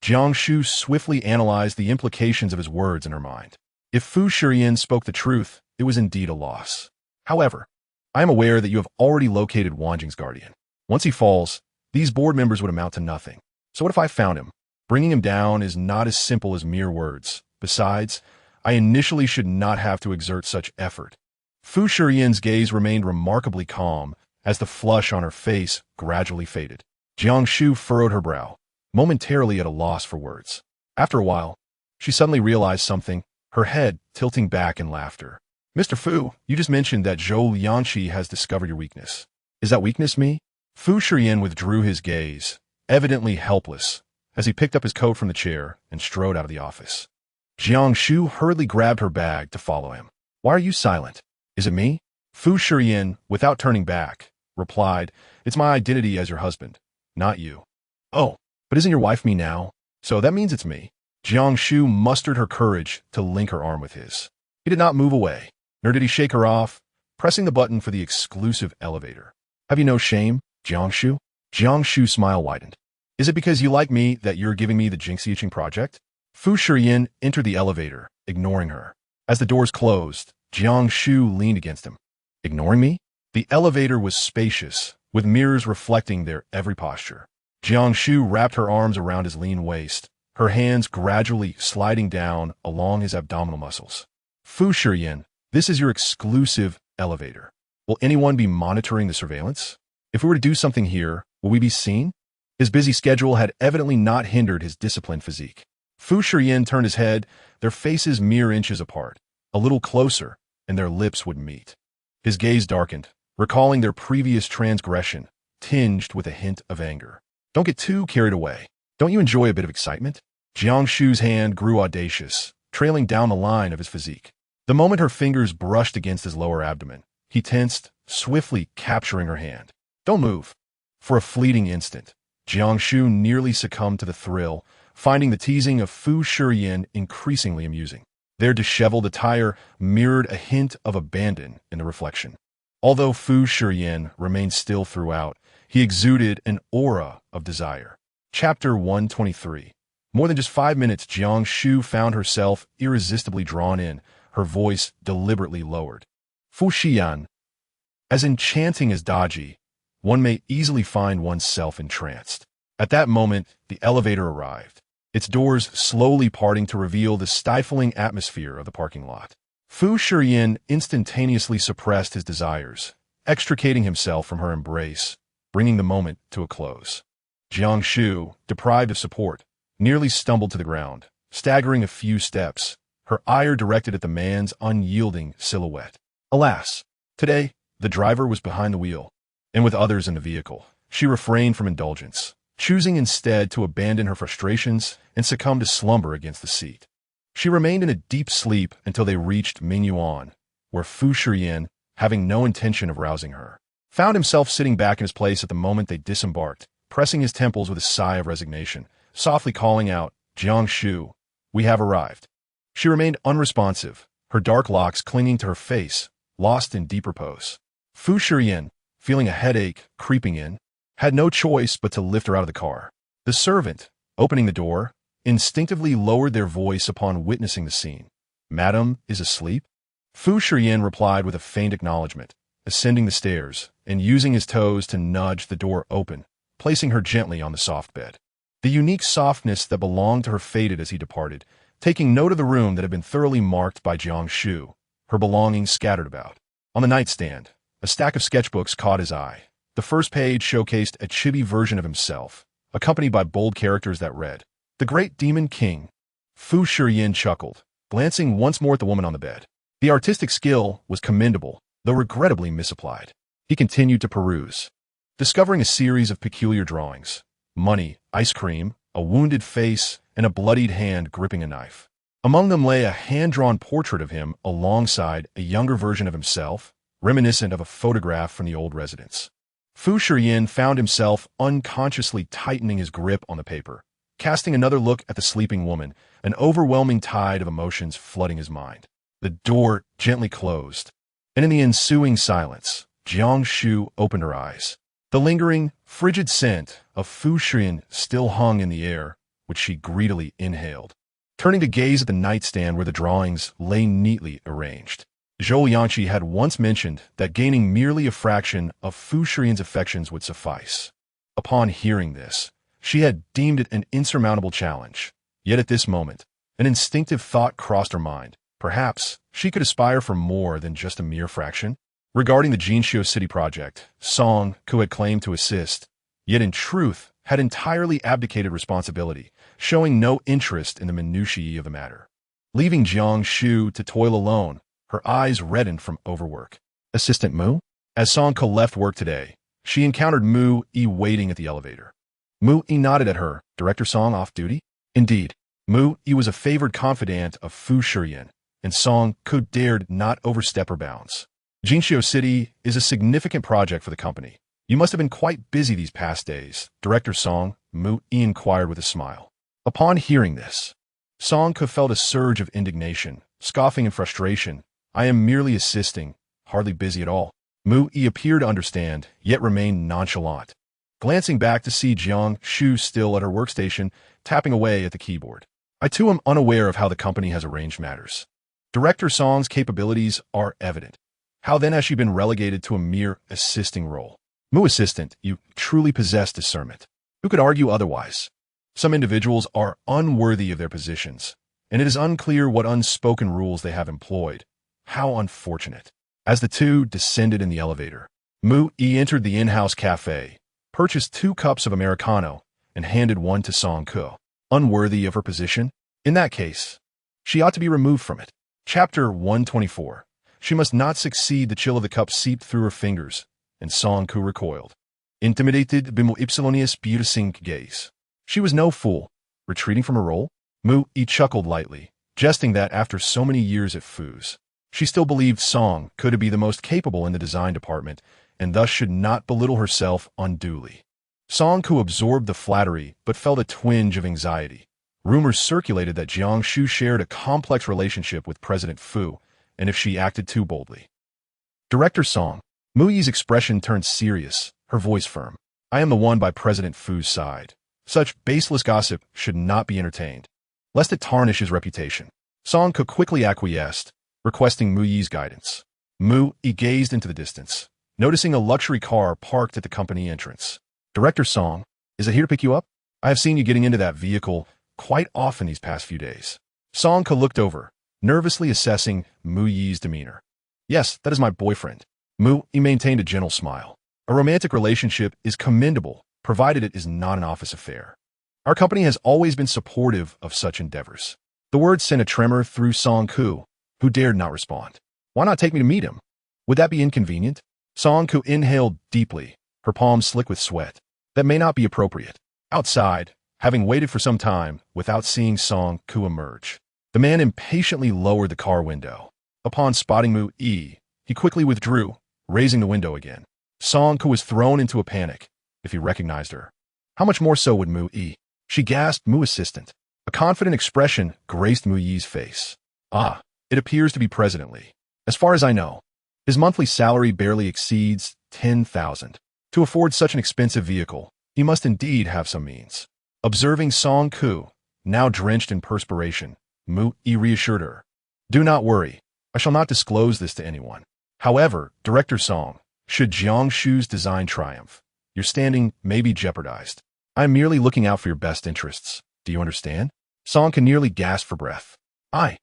Jiang Shu swiftly analyzed the implications of his words in her mind. If Fu Shiyan spoke the truth, it was indeed a loss. However, I am aware that you have already located Wanjing's guardian. Once he falls, these board members would amount to nothing. So what if I found him? Bringing him down is not as simple as mere words. Besides, I initially should not have to exert such effort. Fu Shiyan's gaze remained remarkably calm as the flush on her face gradually faded. Jiang Shu furrowed her brow, momentarily at a loss for words. After a while, she suddenly realized something. her head tilting back in laughter. Mr. Fu, you just mentioned that Zhou Liangqi has discovered your weakness. Is that weakness me? Fu Shiyan withdrew his gaze, evidently helpless, as he picked up his coat from the chair and strode out of the office. Jiang Shu hurriedly grabbed her bag to follow him. Why are you silent? Is it me? Fu Shiyan, without turning back, replied, It's my identity as your husband, not you. Oh, but isn't your wife me now? So that means it's me. Jiang Shu mustered her courage to link her arm with his. He did not move away, nor did he shake her off, pressing the button for the exclusive elevator. Have you no shame, Jiang Shu? Jiang Shu's smile widened. Is it because you like me that you're giving me the Jinxiaching project? Fu Shiyan entered the elevator, ignoring her. As the doors closed, Jiang Shu leaned against him. Ignoring me? The elevator was spacious, with mirrors reflecting their every posture. Jiang Shu wrapped her arms around his lean waist, her hands gradually sliding down along his abdominal muscles. Fu Shiyan, this is your exclusive elevator. Will anyone be monitoring the surveillance? If we were to do something here, will we be seen? His busy schedule had evidently not hindered his disciplined physique. Fu Shiyan turned his head, their faces mere inches apart, a little closer, and their lips would meet. His gaze darkened, recalling their previous transgression, tinged with a hint of anger. Don't get too carried away. Don't you enjoy a bit of excitement? Jiang Shu's hand grew audacious, trailing down the line of his physique. The moment her fingers brushed against his lower abdomen, he tensed, swiftly capturing her hand. Don't move. For a fleeting instant, Jiang Shu nearly succumbed to the thrill, finding the teasing of Fu Shiyan increasingly amusing. Their disheveled attire mirrored a hint of abandon in the reflection. Although Fu Shiyan remained still throughout, he exuded an aura of desire. Chapter 123. More than just 5 minutes, Jiang Shu found herself irresistibly drawn in, her voice deliberately lowered. Fu Shiyan. As enchanting as Daji, one may easily find oneself entranced. At that moment, the elevator arrived, its doors slowly parting to reveal the stifling atmosphere of the parking lot. Fu Shiyan instantaneously suppressed his desires, extricating himself from her embrace, bringing the moment to a close. Jiang Shu, deprived of support, nearly stumbled to the ground, staggering a few steps, her ire directed at the man's unyielding silhouette. Alas, today, the driver was behind the wheel, and with others in the vehicle, she refrained from indulgence, choosing instead to abandon her frustrations and succumb to slumber against the seat. She remained in a deep sleep until they reached Mingyuan, where Fu Shiyan, having no intention of rousing her, found himself sitting back in his place at the moment they disembarked, pressing his temples with a sigh of resignation, softly calling out, Jiang Shu, we have arrived. She remained unresponsive, her dark locks clinging to her face, lost in deep repose. Fu Shiyan, feeling a headache creeping in, had no choice but to lift her out of the car. The servant, opening the door, instinctively lowered their voice upon witnessing the scene. Madam is asleep? Fu Shiyan replied with a faint acknowledgement, ascending the stairs and using his toes to nudge the door open, placing her gently on the soft bed. The unique softness that belonged to her faded as he departed, taking note of the room that had been thoroughly marked by Jiang Shu, her belongings scattered about. On the nightstand, a stack of sketchbooks caught his eye. The first page showcased a chibi version of himself, accompanied by bold characters that read, The Great Demon King. Fu Shiyan chuckled, glancing once more at the woman on the bed. The artistic skill was commendable, though regrettably misapplied. He continued to peruse, discovering a series of peculiar drawings. Money, ice cream, a wounded face, and a bloodied hand gripping a knife. Among them lay a hand-drawn portrait of him alongside a younger version of himself, reminiscent of a photograph from the old residence. Fu Shiyan found himself unconsciously tightening his grip on the paper, casting another look at the sleeping woman, an overwhelming tide of emotions flooding his mind. The door gently closed, and in the ensuing silence, Jiang Shu opened her eyes. The lingering, frigid scent of Fu Shiyan still hung in the air, which she greedily inhaled. Turning to gaze at the nightstand where the drawings lay neatly arranged. Zhou Liangqi had once mentioned that gaining merely a fraction of Fu Shiyan's affections would suffice. Upon hearing this, she had deemed it an insurmountable challenge. Yet at this moment, an instinctive thought crossed her mind. Perhaps she could aspire for more than just a mere fraction. Regarding the Jinshu City project, Song, who had claimed to assist, yet in truth had entirely abdicated responsibility, showing no interest in the minutiae of the matter. leaving Jiang Shu to toil alone, her eyes reddened from overwork. Assistant Mu? As Song Ke left work today, she encountered Mu Yi waiting at the elevator. Mu Yi nodded at her. Director Song off duty? Indeed. Mu Yi was a favored confidant of Fu Shiyan, and Song Ke dared not overstep her bounds. Jingshu City is a significant project for the company. You must have been quite busy these past days, Director Song, Mu Yi inquired with a smile. Upon hearing this, Song Ke felt a surge of indignation, scoffing in frustration. I am merely assisting, hardly busy at all. Mu Yi appeared to understand, yet remained nonchalant, glancing back to see Jiang Shu still at her workstation, tapping away at the keyboard. I too am unaware of how the company has arranged matters. Director Song's capabilities are evident. How then has she been relegated to a mere assisting role? Mu assistant, you truly possess discernment. Who could argue otherwise? Some individuals are unworthy of their positions, and it is unclear what unspoken rules they have employed. How unfortunate. As the two descended in the elevator, Mu Yi entered the in-house cafe, purchased 2 cups of Americano, and handed one to Song Ke. Unworthy of her position? In that case, she ought to be removed from it. Chapter 124. She must not succeed. The chill of the cup seeped through her fingers, and Song Ke recoiled. Intimidated by Mu Ypsilonius' beautiful gaze. She was no fool, retreating from her role. Mu Yi chuckled lightly, jesting that after so many years at Fu's, she still believed Song Ke to be the most capable in the design department, and thus should not belittle herself unduly. Song Ke absorbed the flattery, but felt a twinge of anxiety. Rumors circulated that Jiang Shu shared a complex relationship with President Fu, and if she acted too boldly. Director Song. Mu Yi's expression turned serious, her voice firm. I am the one by President Fu's side. Such baseless gossip should not be entertained, lest it tarnish his reputation. Song Ke quickly acquiesced, requesting Mu Yi's guidance. Mu Yi gazed into the distance, noticing a luxury car parked at the company entrance. Director Song, is it here to pick you up? I have seen you getting into that vehicle quite often these past few days. Song Ke looked over, nervously assessing Mu Yi's demeanor. Yes, that is my boyfriend. Mu Yi maintained a gentle smile. A romantic relationship is commendable, provided it is not an office affair. Our company has always been supportive of such endeavors. The words sent a tremor through Song Ke, who dared not respond. Why not take me to meet him? Would that be inconvenient? Song Ke inhaled deeply, her palms slick with sweat. That may not be appropriate. Outside, having waited for some time without seeing Song Ke emerge, the man impatiently lowered the car window. Upon spotting Mu Yi, he quickly withdrew, raising the window again. Song Ke was thrown into a panic if he recognized her. How much more so would Mu Yi? She gasped, Mu assistant. A confident expression graced Mu Yi's face. Ah, it appears to be President Li. As far as I know, his monthly salary barely exceeds 10,000. To afford such an expensive vehicle, he must indeed have some means. Observing Song Ke, now drenched in perspiration, Mu Yi reassured her. Do not worry, I shall not disclose this to anyone. However, Director Song, should Jiang Shu's design triumph, your standing may be jeopardized. I am merely looking out for your best interests. Do you understand? Song Ke nearly gasped for breath. I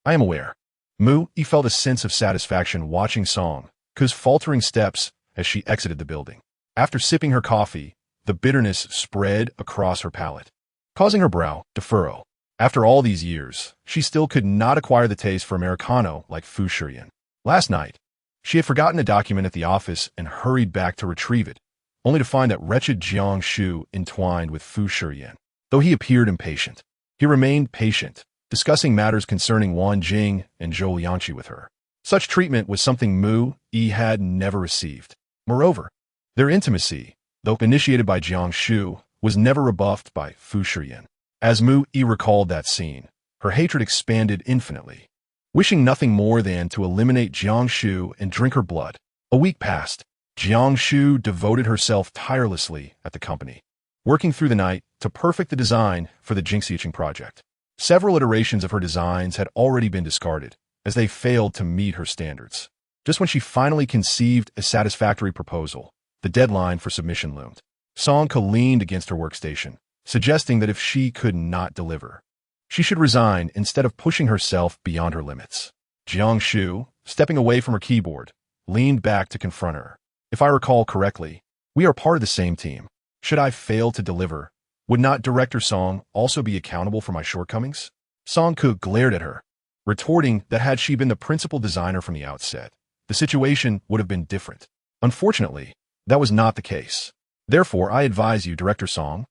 am aware. Mu Yi felt a sense of satisfaction watching Song Ke's faltering steps as she exited the building. After sipping her coffee, the bitterness spread across her palate, causing her brow to furrow. After all these years, she still could not acquire the taste for Americano like Fu Shiyan. Last night, she had forgotten a document at the office and hurried back to retrieve it, only to find that wretched Jiang Shu entwined with Fu Shiyan. Though he appeared impatient, he remained patient, discussing matters concerning Wan Jing and Zhou Liangqi with her. Such treatment was something Mu Yi had never received. Moreover, their intimacy, though initiated by Jiang Shu, was never rebuffed by Fu Shiyan. As Mu Yi recalled that scene, her hatred expanded infinitely. Wishing nothing more than to eliminate Jiang Shu and drink her blood. A week passed. Jiang Shu devoted herself tirelessly at the company, working through the night to perfect the design for the Jingshu project. Several iterations of her designs had already been discarded, as they failed to meet her standards. Just when she finally conceived a satisfactory proposal, the deadline for submission loomed. Song Ke leaned against her workstation, suggesting that if she could not deliver, she should resign instead of pushing herself beyond her limits. Jiang Shu, stepping away from her keyboard, leaned back to confront her. If I recall correctly, we are part of the same team. Should I fail to deliver, would not Director Song also be accountable for my shortcomings? Song Ke glared at her. retorting that had she been the principal designer from the outset, the situation would have been different. Unfortunately, that was not the case. Therefore, I advise you, Director Song,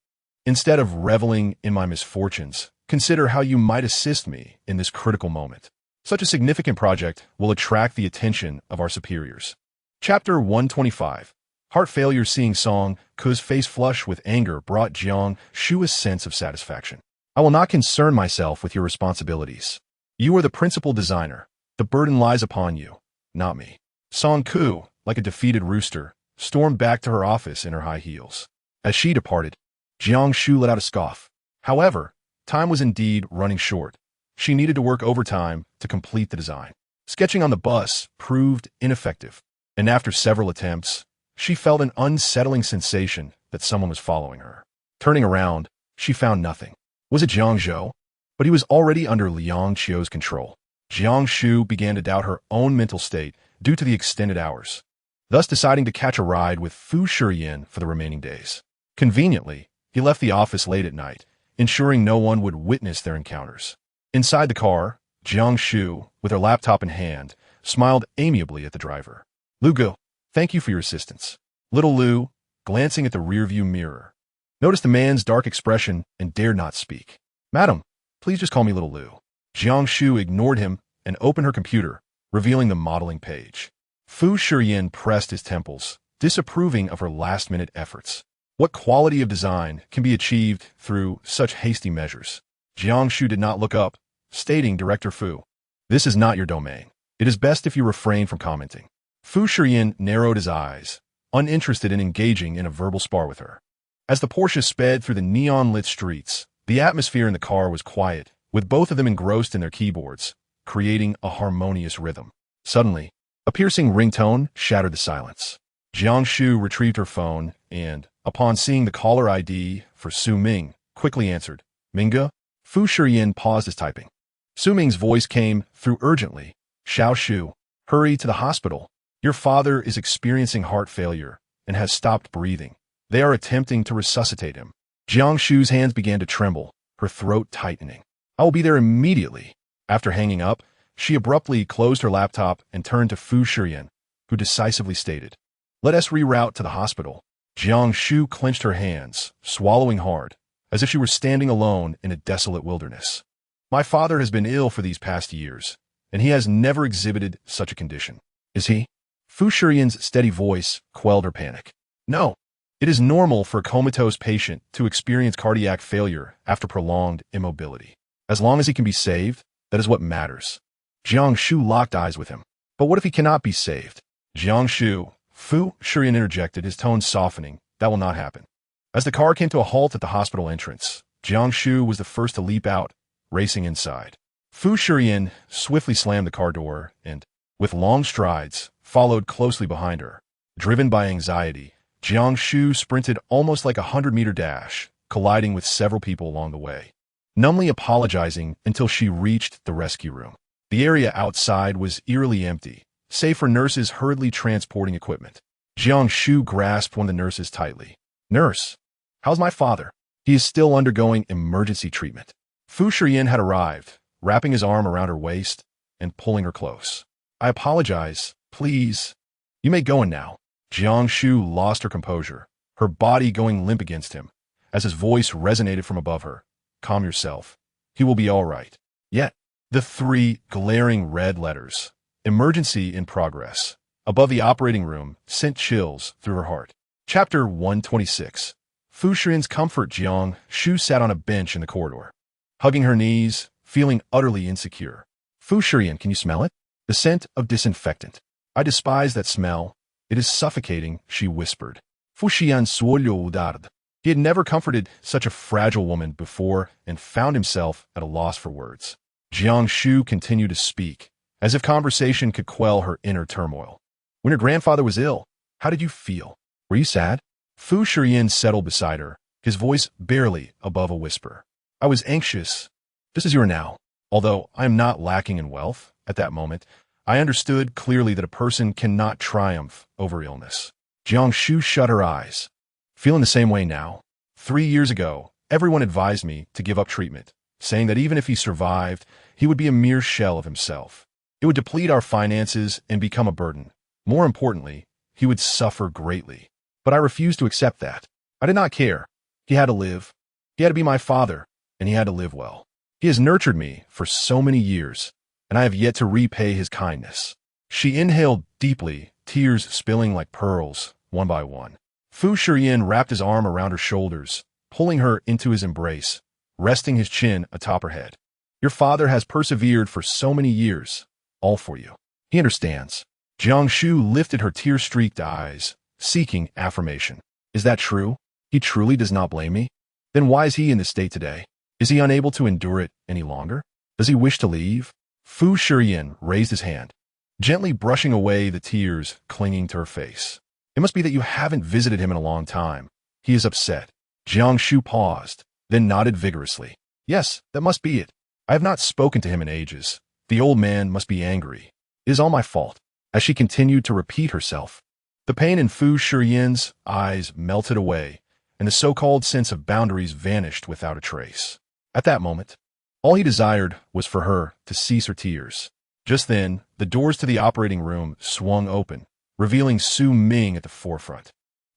instead of reveling in my misfortunes, consider how you might assist me in this critical moment. Such a significant project will attract the attention of our superiors. Chapter 125. Heart failure. Seeing Song Ku's face flush with anger brought Jiang Shu a sense of satisfaction. I will not concern myself with your responsibilities. You are the principal designer. The burden lies upon you, not me. Song Ku, like a defeated rooster, stormed back to her office in her high heels. As she departed, Jiang Shu let out a scoff. However, time was indeed running short. She needed to work overtime to complete the design. Sketching on the bus proved ineffective, and after several attempts, she felt an unsettling sensation that someone was following her. Turning around, she found nothing. Was it Jiang Zhou? But he was already under Liang Qiu's control. Jiang Shu began to doubt her own mental state due to the extended hours, thus deciding to catch a ride with Fu Shiyan for the remaining days. Conveniently, he left the office late at night, ensuring no one would witness their encounters. Inside the car, Jiang Shu, with her laptop in hand, smiled amiably at the driver. Lu Gu, thank you for your assistance. Little Lu, glancing at the rearview mirror, noticed the man's dark expression and dared not speak. Madam, please just call me Little Lu. Jiang Shu ignored him and opened her computer, revealing the modeling page. Fu Shiyan pressed his temples, disapproving of her last-minute efforts. What quality of design can be achieved through such hasty measures? Jiang Shu did not look up, stating, Director Fu, this is not your domain. It is best if you refrain from commenting. Fu Shiyan narrowed his eyes, uninterested in engaging in a verbal spar with her. As the Porsche sped through the neon-lit streets, the atmosphere in the car was quiet, with both of them engrossed in their keyboards, creating a harmonious rhythm. Suddenly, a piercing ringtone shattered the silence. Jiang Shu retrieved her phone and, upon seeing the caller ID for Su Ming, quickly answered, Minga? Fu Shiyan paused his typing. Su Ming's voice came through urgently. Xiao Shu, hurry to the hospital. Your father is experiencing heart failure and has stopped breathing. They are attempting to resuscitate him. Jiang Shu's hands began to tremble, her throat tightening. I will be there immediately. After hanging up, she abruptly closed her laptop and turned to Fu Shiyan, who decisively stated, Let us reroute to the hospital. Jiang Shu clenched her hands, swallowing hard, as if she were standing alone in a desolate wilderness. My father has been ill for these past years, and he has never exhibited such a condition. Is he? Fu Shiyan's steady voice quelled her panic. No. It is normal for a comatose patient to experience cardiac failure after prolonged immobility. As long as he can be saved, that is what matters. Jiang Shu locked eyes with him. But what if he cannot be saved? Jiang Shu, Fu Shiyan interjected, his tone softening. That will not happen. As the car came to a halt at the hospital entrance, Jiang Shu was the first to leap out, racing inside. Fu Shiyan swiftly slammed the car door and, with long strides, followed closely behind her. Driven by anxiety, Jiang Shu sprinted almost like a 100-meter dash, colliding with several people along the way, numbly apologizing until she reached the rescue room. The area outside was eerily empty, save for nurses hurriedly transporting equipment. Jiang Shu grasped one of the nurses tightly. Nurse, how's my father? He is still undergoing emergency treatment. Fu Shiyan had arrived, wrapping his arm around her waist and pulling her close. I apologize, please. You may go in now. Jiang Shu lost her composure, her body going limp against him, as his voice resonated from above her. Calm yourself. He will be all right. Yet, the three glaring red letters, emergency in progress, above the operating room sent chills through her heart. Chapter 126. Fu Shiyan's comfort. Jiang Shu sat on a bench in the corridor, hugging her knees, feeling utterly insecure. Fu Shiyan, can you smell it? The scent of disinfectant. I despise that smell. It is suffocating, she whispered. Fu Shiyan swallowed hard. He had never comforted such a fragile woman before and found himself at a loss for words. Jiang Shu continued to speak, as if conversation could quell her inner turmoil. When your grandfather was ill, how did you feel? Were you sad? Fu Shiyan settled beside her, his voice barely above a whisper. I was anxious, just as you are now. Although I am not lacking in wealth, at that moment, I understood clearly that a person cannot triumph over illness. Jiang Shu shut her eyes. Feeling the same way now? 3 years ago, everyone advised me to give up treatment, saying that even if he survived, he would be a mere shell of himself. It would deplete our finances and become a burden. More importantly, he would suffer greatly. But I refused to accept that. I did not care. He had to live. He had to be my father, and he had to live well. He has nurtured me for so many years, and I have yet to repay his kindness. She inhaled deeply, tears spilling like pearls, one by one. Fu Shiyan wrapped his arm around her shoulders, pulling her into his embrace, resting his chin atop her head. Your father has persevered for so many years, all for you. He understands. Jiang Shu lifted her tear-streaked eyes, seeking affirmation. Is that true? He truly does not blame me? Then why is he in this state today? Is he unable to endure it any longer? Does he wish to leave? Fu Shiyan raised his hand, gently brushing away the tears clinging to her face. It must be that you haven't visited him in a long time. He is upset. Jiang Shu paused, then nodded vigorously. Yes, that must be it. I have not spoken to him in ages. The old man must be angry. It is all my fault. As she continued to repeat herself, the pain in Fu Shiyan's eyes melted away, and the so-called sense of boundaries vanished without a trace. At that moment, all he desired was for her to cease her tears. Just then, the doors to the operating room swung open, revealing Su Ming at the forefront,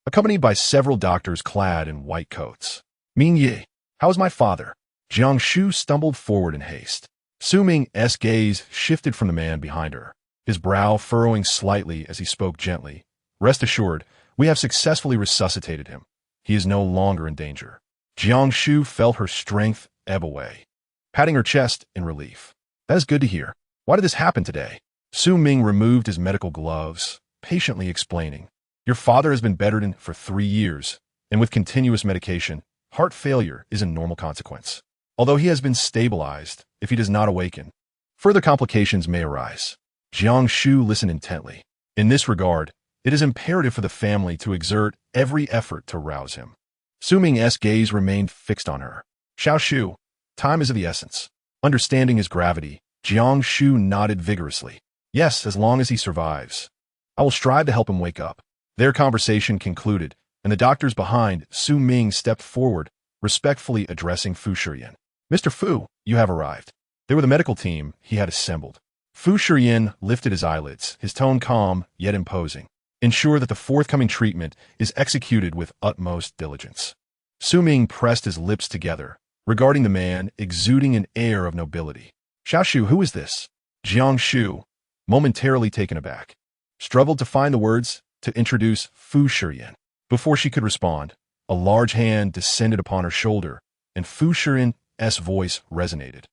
accompanied by several doctors clad in white coats. Ming Ye, how is my father? Jiang Shu stumbled forward in haste. Su Ming's gaze shifted from the man behind her, his brow furrowing slightly as he spoke gently. Rest assured, we have successfully resuscitated him. He is no longer in danger. Jiang Shu felt her strength ebb away, patting her chest in relief. That is good to hear. Why did this happen today? Su Ming removed his medical gloves, patiently explaining. Your father has been bedridden for 3 years, and with continuous medication, heart failure is a normal consequence. Although he has been stabilized, if he does not awaken, further complications may arise. Jiang Shu listened intently. In this regard, it is imperative for the family to exert every effort to rouse him. Su Ming's gaze remained fixed on her. Xiao Shu, time is of the essence. Understanding his gravity, Jiang Shu nodded vigorously. Yes, as long as he survives. I will strive to help him wake up. Their conversation concluded, and the doctors behind Su Ming stepped forward, respectfully addressing Fu Shiyan. Mr. Fu, you have arrived. They were the medical team he had assembled. Fu Shiyan lifted his eyelids, his tone calm yet imposing. Ensure that the forthcoming treatment is executed with utmost diligence. Su Ming pressed his lips together, regarding the man exuding an air of nobility. Xiao Shu, who is this? Jiang Shu, momentarily taken aback, struggled to find the words to introduce Fu Shiyan. Before she could respond, a large hand descended upon her shoulder, and Fu Shiyan's voice resonated.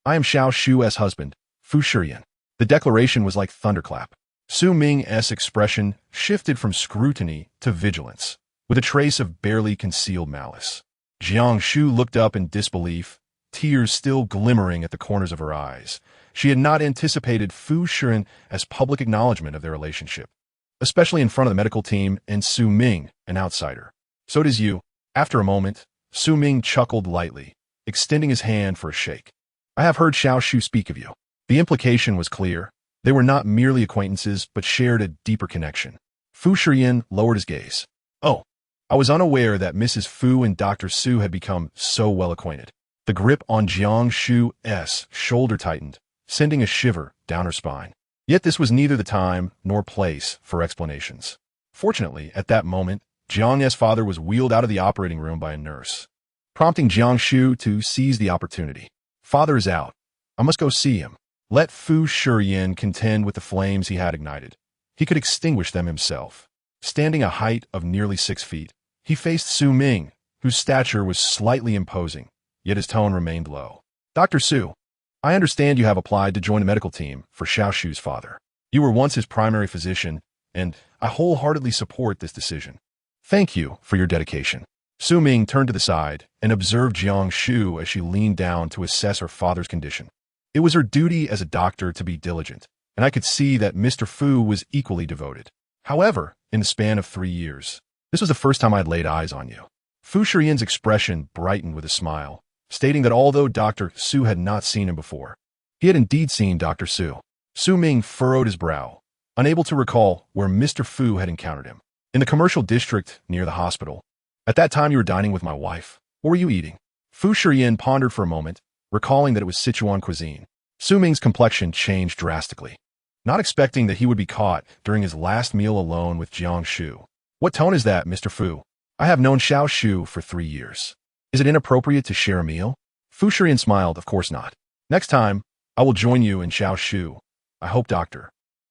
I am Xiao Shu's husband, Fu Shiyan. The declaration was like thunderclap. Su Ming's expression shifted from scrutiny to vigilance, with a trace of barely concealed malice. Jiang Shu looked up in disbelief, tears still glimmering at the corners of her eyes. She had not anticipated Fu Shiyan's public acknowledgement of their relationship, especially in front of the medical team and Su Ming, an outsider. So it is you. After a moment, Su Ming chuckled lightly, extending his hand for a shake. I have heard Xiao Shu speak of you. The implication was clear. They were not merely acquaintances, but shared a deeper connection. Fu Shiyan lowered his gaze. Oh, I was unaware that Mrs. Fu and Dr. Su had become so well acquainted. The grip on Jiang Shu's shoulder tightened, sending a shiver down her spine. Yet this was neither the time nor place for explanations. Fortunately, at that moment, Jiang's father was wheeled out of the operating room by a nurse, prompting Jiang Shu to seize the opportunity. Father is out. I must go see him. Let Fu Shiyan contend with the flames he had ignited. He could extinguish them himself. Standing a height of nearly 6 feet, he faced Su Ming, whose stature was slightly imposing, yet his tone remained low. Dr. Su, I understand you have applied to join the medical team for Xiao Shu's father. You were once his primary physician, and I wholeheartedly support this decision. Thank you for your dedication. Su Ming turned to the side and observed Jiang Shu as she leaned down to assess her father's condition. It was her duty as a doctor to be diligent, and I could see that Mr. Fu was equally devoted. However, in the span of 3 years, this was the first time I had laid eyes on you. Fu Shiyan's expression brightened with a smile, stating that although Dr. Su had not seen him before, he had indeed seen Dr. Su. Su Ming furrowed his brow, unable to recall where Mr. Fu had encountered him. In the commercial district near the hospital. At that time you were dining with my wife. What were you eating? Fu Shiyan pondered for a moment, recalling that it was Sichuan cuisine. Su Ming's complexion changed drastically, not expecting that he would be caught during his last meal alone with Jiang Shu. What tone is that, Mr. Fu? I have known Xiao Shu for 3 years. Is it inappropriate to share a meal? Fu Shiyan smiled, of course not. Next time, I will join you in Xiao Shu. I hope Dr.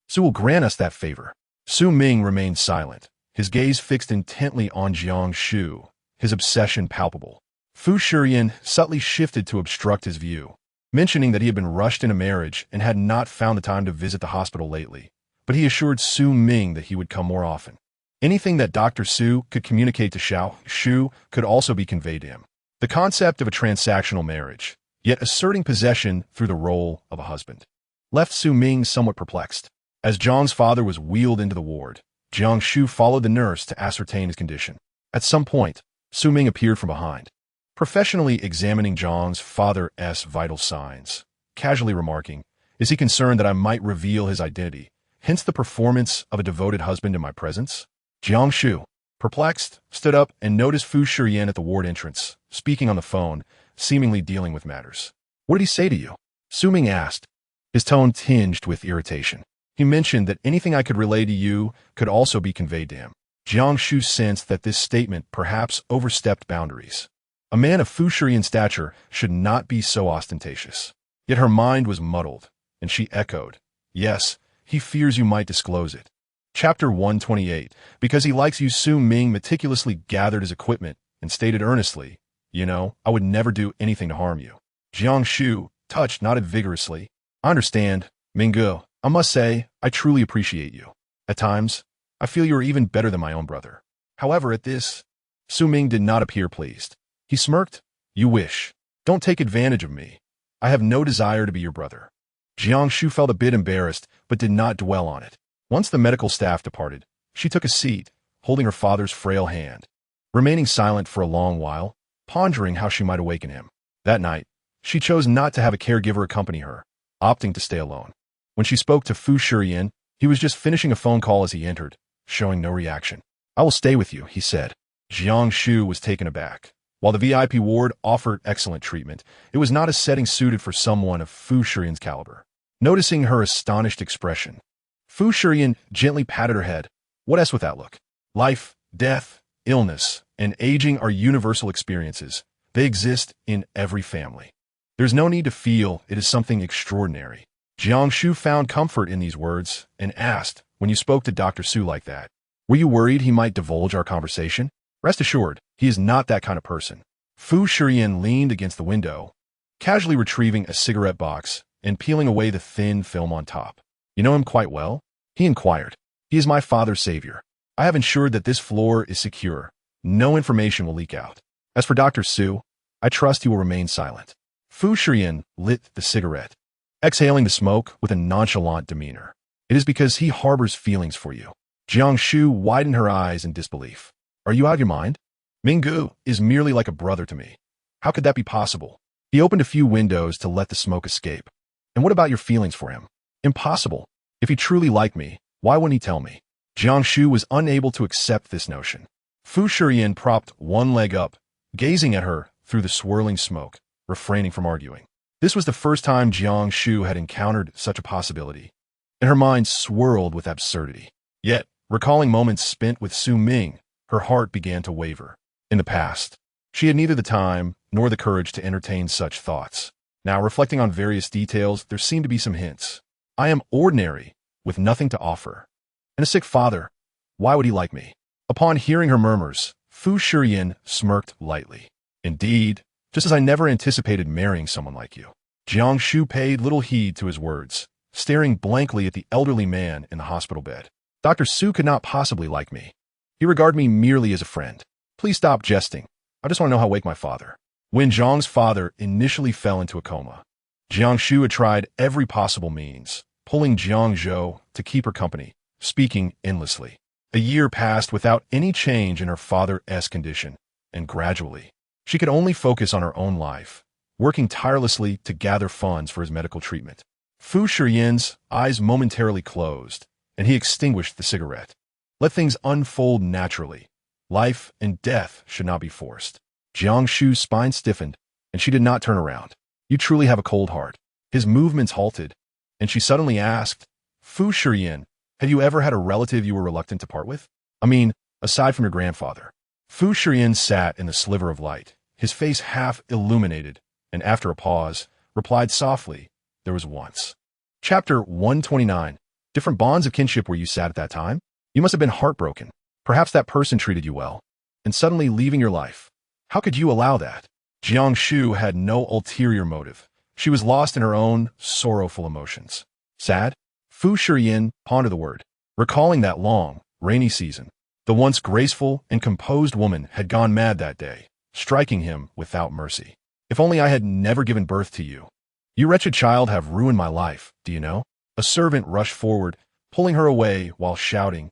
Su will grant us that favor. Su Ming remained silent, his gaze fixed intently on Jiang Shu, his obsession palpable. Fu Shiyan subtly shifted to obstruct his view, mentioning that he had been rushed into marriage and had not found the time to visit the hospital lately, but he assured Su Ming that he would come more often. Anything that Dr. Su could communicate to Xiao Shu could also be conveyed to him. The concept of a transactional marriage, yet asserting possession through the role of a husband, left Su Ming somewhat perplexed. As Jiang's father was wheeled into the ward, Jiang Shu followed the nurse to ascertain his condition. At some point, Su Ming appeared from behind, professionally examining Jiang's father's vital signs, casually remarking, "Is he concerned that I might reveal his identity, hence the performance of a devoted husband in my presence?" Jiang Shu, perplexed, stood up and noticed Fu Shiyan at the ward entrance, speaking on the phone, seemingly dealing with matters. "What did he say to you?" Su Ming asked, his tone tinged with irritation. "He mentioned that anything I could relay to you could also be conveyed to him." Jiang Shu sensed that this statement perhaps overstepped boundaries. A man of Fu Shiyan's stature should not be so ostentatious. Yet her mind was muddled, and she echoed, "Yes, he fears you might disclose it." Chapter 128. Because he likes you, Su Ming meticulously gathered his equipment and stated earnestly, "You know, I would never do anything to harm you." Jiang Shu, touched, nodded vigorously. "I understand, Minggu. I must say, I truly appreciate you. At times, I feel you are even better than my own brother." However, at this, Su Ming did not appear pleased. He smirked. "You wish. Don't take advantage of me. I have no desire to be your brother." Jiang Shu felt a bit embarrassed, but did not dwell on it. Once the medical staff departed, she took a seat, holding her father's frail hand, remaining silent for a long while, pondering how she might awaken him. That night, she chose not to have a caregiver accompany her, opting to stay alone. When she spoke to Fu Shiyan, he was just finishing a phone call as he entered, showing no reaction. "I will stay with you," he said. Jiang Shu was taken aback. While the VIP ward offered excellent treatment, it was not a setting suited for someone of Fu Shiyan's caliber. Noticing her astonished expression, Fu Shiyan gently patted her head. "What else with that look? Life, death, illness, and aging are universal experiences. They exist in every family. There's no need to feel it is something extraordinary." Jiang Shu found comfort in these words and asked, "When you spoke to Dr. Su like that, were you worried he might divulge our conversation?" "Rest assured, he is not that kind of person." Fu Shiyan leaned against the window, casually retrieving a cigarette box and peeling away the thin film on top. "You know him quite well?" he inquired. "He is my father's savior. I have ensured that this floor is secure. No information will leak out. As for Dr. Su, I trust he will remain silent." Fu Shiyan lit the cigarette, exhaling the smoke with a nonchalant demeanor. "It is because he harbors feelings for you." Jiang Shu widened her eyes in disbelief. "Are you out of your mind? Minggu is merely like a brother to me. How could that be possible?" He opened a few windows to let the smoke escape. "And what about your feelings for him?" "Impossible. If he truly liked me, why wouldn't he tell me?" Jiang Shu was unable to accept this notion. Fu Shiyan propped one leg up, gazing at her through the swirling smoke, refraining from arguing. This was the first time Jiang Shu had encountered such a possibility, and her mind swirled with absurdity. Yet, recalling moments spent with Su Ming, her heart began to waver. In the past, she had neither the time nor the courage to entertain such thoughts. Now, reflecting on various details, there seemed to be some hints. "I am ordinary, with nothing to offer. And a sick father. Why would he like me?" Upon hearing her murmurs, Fu Shiyan smirked lightly. "Indeed, just as I never anticipated marrying someone like you." Jiang Shu paid little heed to his words, staring blankly at the elderly man in the hospital bed. "Dr. Su could not possibly like me. He regarded me merely as a friend. Please stop jesting. I just want to know how to wake my father." When Zhang's father initially fell into a coma, Jiang Shu had tried every possible means, pulling Jiang Zhou to keep her company, speaking endlessly. A year passed without any change in her father's condition, and gradually, she could only focus on her own life, working tirelessly to gather funds for his medical treatment. Fu Shiyan's eyes momentarily closed, and he extinguished the cigarette. Let things unfold naturally. Life and death should not be forced. Jiang Shu's spine stiffened, and she did not turn around. "You truly have a cold heart." His movements halted, and she suddenly asked, Fu Shiyan, have you ever had a relative you were reluctant to part with? I mean, aside from your grandfather. Fu Shiyan sat in the sliver of light, his face half illuminated, and after a pause, replied softly, there was once. Chapter 129. Different bonds of kinship where you sat at that time? You must have been heartbroken. Perhaps that person treated you well, and suddenly leaving your life. How could you allow that? Jiang Shu had no ulterior motive. She was lost in her own sorrowful emotions. Sad? Fu Shiyan pondered the word, recalling that long, rainy season. The once graceful and composed woman had gone mad that day, striking him without mercy. If only I had never given birth to you. You wretched child have ruined my life, do you know? A servant rushed forward, pulling her away while shouting,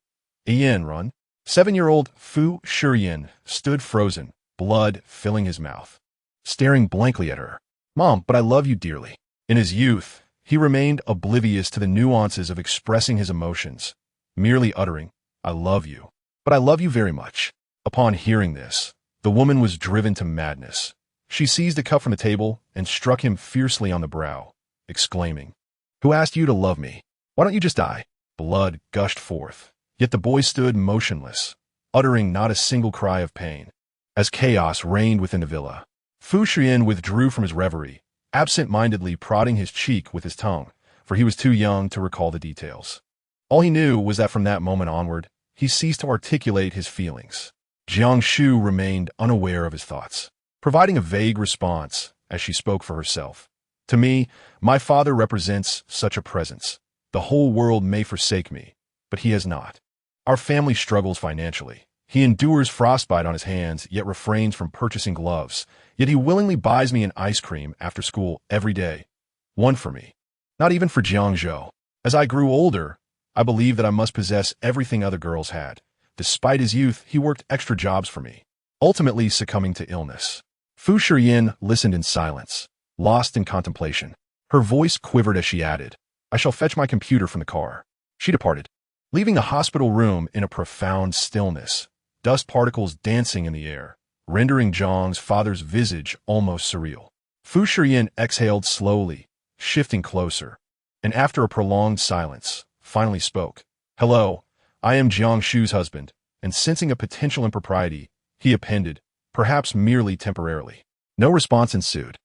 Ian, run. 7-year-old Fu Shiyan stood frozen, blood filling his mouth, staring blankly at her. Mom, but I love you dearly. In his youth, he remained oblivious to the nuances of expressing his emotions, merely uttering, I love you. But I love you very much. Upon hearing this, the woman was driven to madness. She seized a cup from the table and struck him fiercely on the brow, exclaiming, Who asked you to love me? Why don't you just die? Blood gushed forth, yet the boy stood motionless, uttering not a single cry of pain. As chaos reigned within the villa, Fu Shiyan withdrew from his reverie, absent-mindedly prodding his cheek with his tongue, for he was too young to recall the details. All he knew was that from that moment onward, he ceased to articulate his feelings. Jiang Shu remained unaware of his thoughts, providing a vague response as she spoke for herself. To me, my father represents such a presence. The whole world may forsake me, but he has not. Our family struggles financially. He endures frostbite on his hands, yet refrains from purchasing gloves. Yet he willingly buys me an ice cream after school every day. One for me. Not even for Jiang Shu. As I grew older, I believed that I must possess everything other girls had. Despite his youth, he worked extra jobs for me, ultimately succumbing to illness. Fu Shiyan listened in silence, lost in contemplation. Her voice quivered as she added, I shall fetch my computer from the car. She departed, leaving the hospital room in a profound stillness, dust particles dancing in the air, rendering Jiang's father's visage almost surreal. Fu Shiyan exhaled slowly, shifting closer, and after a prolonged silence, finally spoke. Hello, I am Jiang Shu's husband, and sensing a potential impropriety, he appended, perhaps merely temporarily. No response ensued.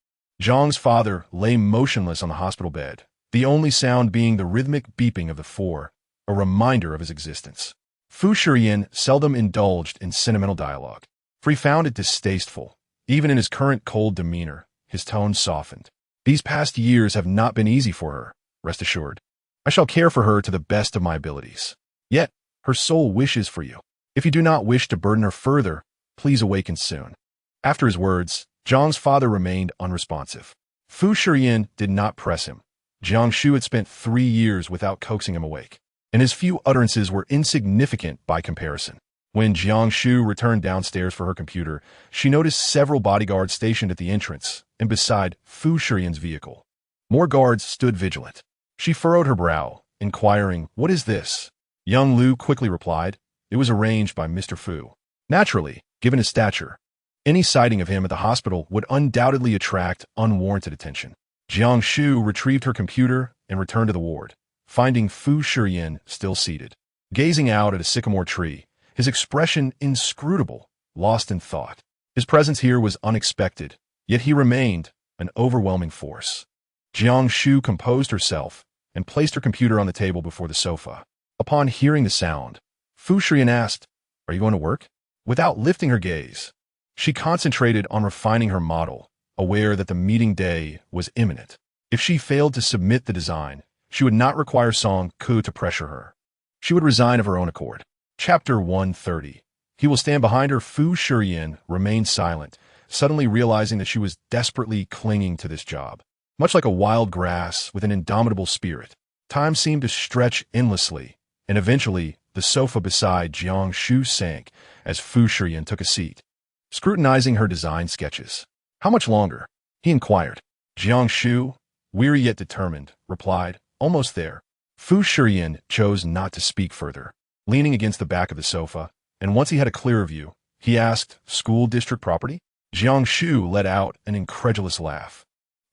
Jiang's father lay motionless on the hospital bed, the only sound being the rhythmic beeping of the four, a reminder of his existence. Fu Shiyan seldom indulged in sentimental dialogue, for he found it distasteful. Even in his current cold demeanor, his tone softened. These past years have not been easy for her, rest assured. I shall care for her to the best of my abilities. Yet, her soul wishes for you. If you do not wish to burden her further, please awaken soon. After his words, Jiang's father remained unresponsive. Fu Shiyan did not press him. Jiang Shu had spent 3 years without coaxing him awake, and his few utterances were insignificant by comparison. When Jiang Shu returned downstairs for her computer, she noticed several bodyguards stationed at the entrance and beside Fu Shiyan's vehicle. More guards stood vigilant. She furrowed her brow, inquiring, What is this? Young Lu quickly replied, It was arranged by Mr. Fu. Naturally, given his stature, any sighting of him at the hospital would undoubtedly attract unwarranted attention. Jiang Shu retrieved her computer and returned to the ward, finding Fu Shiyan still seated, gazing out at a sycamore tree, his expression inscrutable, lost in thought. His presence here was unexpected, yet he remained an overwhelming force. Jiang Shu composed herself and placed her computer on the table before the sofa. Upon hearing the sound, Fu Shiyan asked, Are you going to work? Without lifting her gaze, she concentrated on refining her model, aware that the meeting day was imminent. If she failed to submit the design, she would not require Song Ku to pressure her. She would resign of her own accord. Chapter 130. He will stand behind her. Fu Shiyan remained silent, suddenly realizing that she was desperately clinging to this job. Much like a wild grass with an indomitable spirit, time seemed to stretch endlessly, and eventually the sofa beside Jiang Shu sank as Fu Shiyan took a seat, scrutinizing her design sketches. How much longer? He inquired. Jiang Shu, weary yet determined, replied, Almost there. Fu Shiyan chose not to speak further, leaning against the back of the sofa, and once he had a clearer view, he asked, School district property? Jiang Shu let out an incredulous laugh.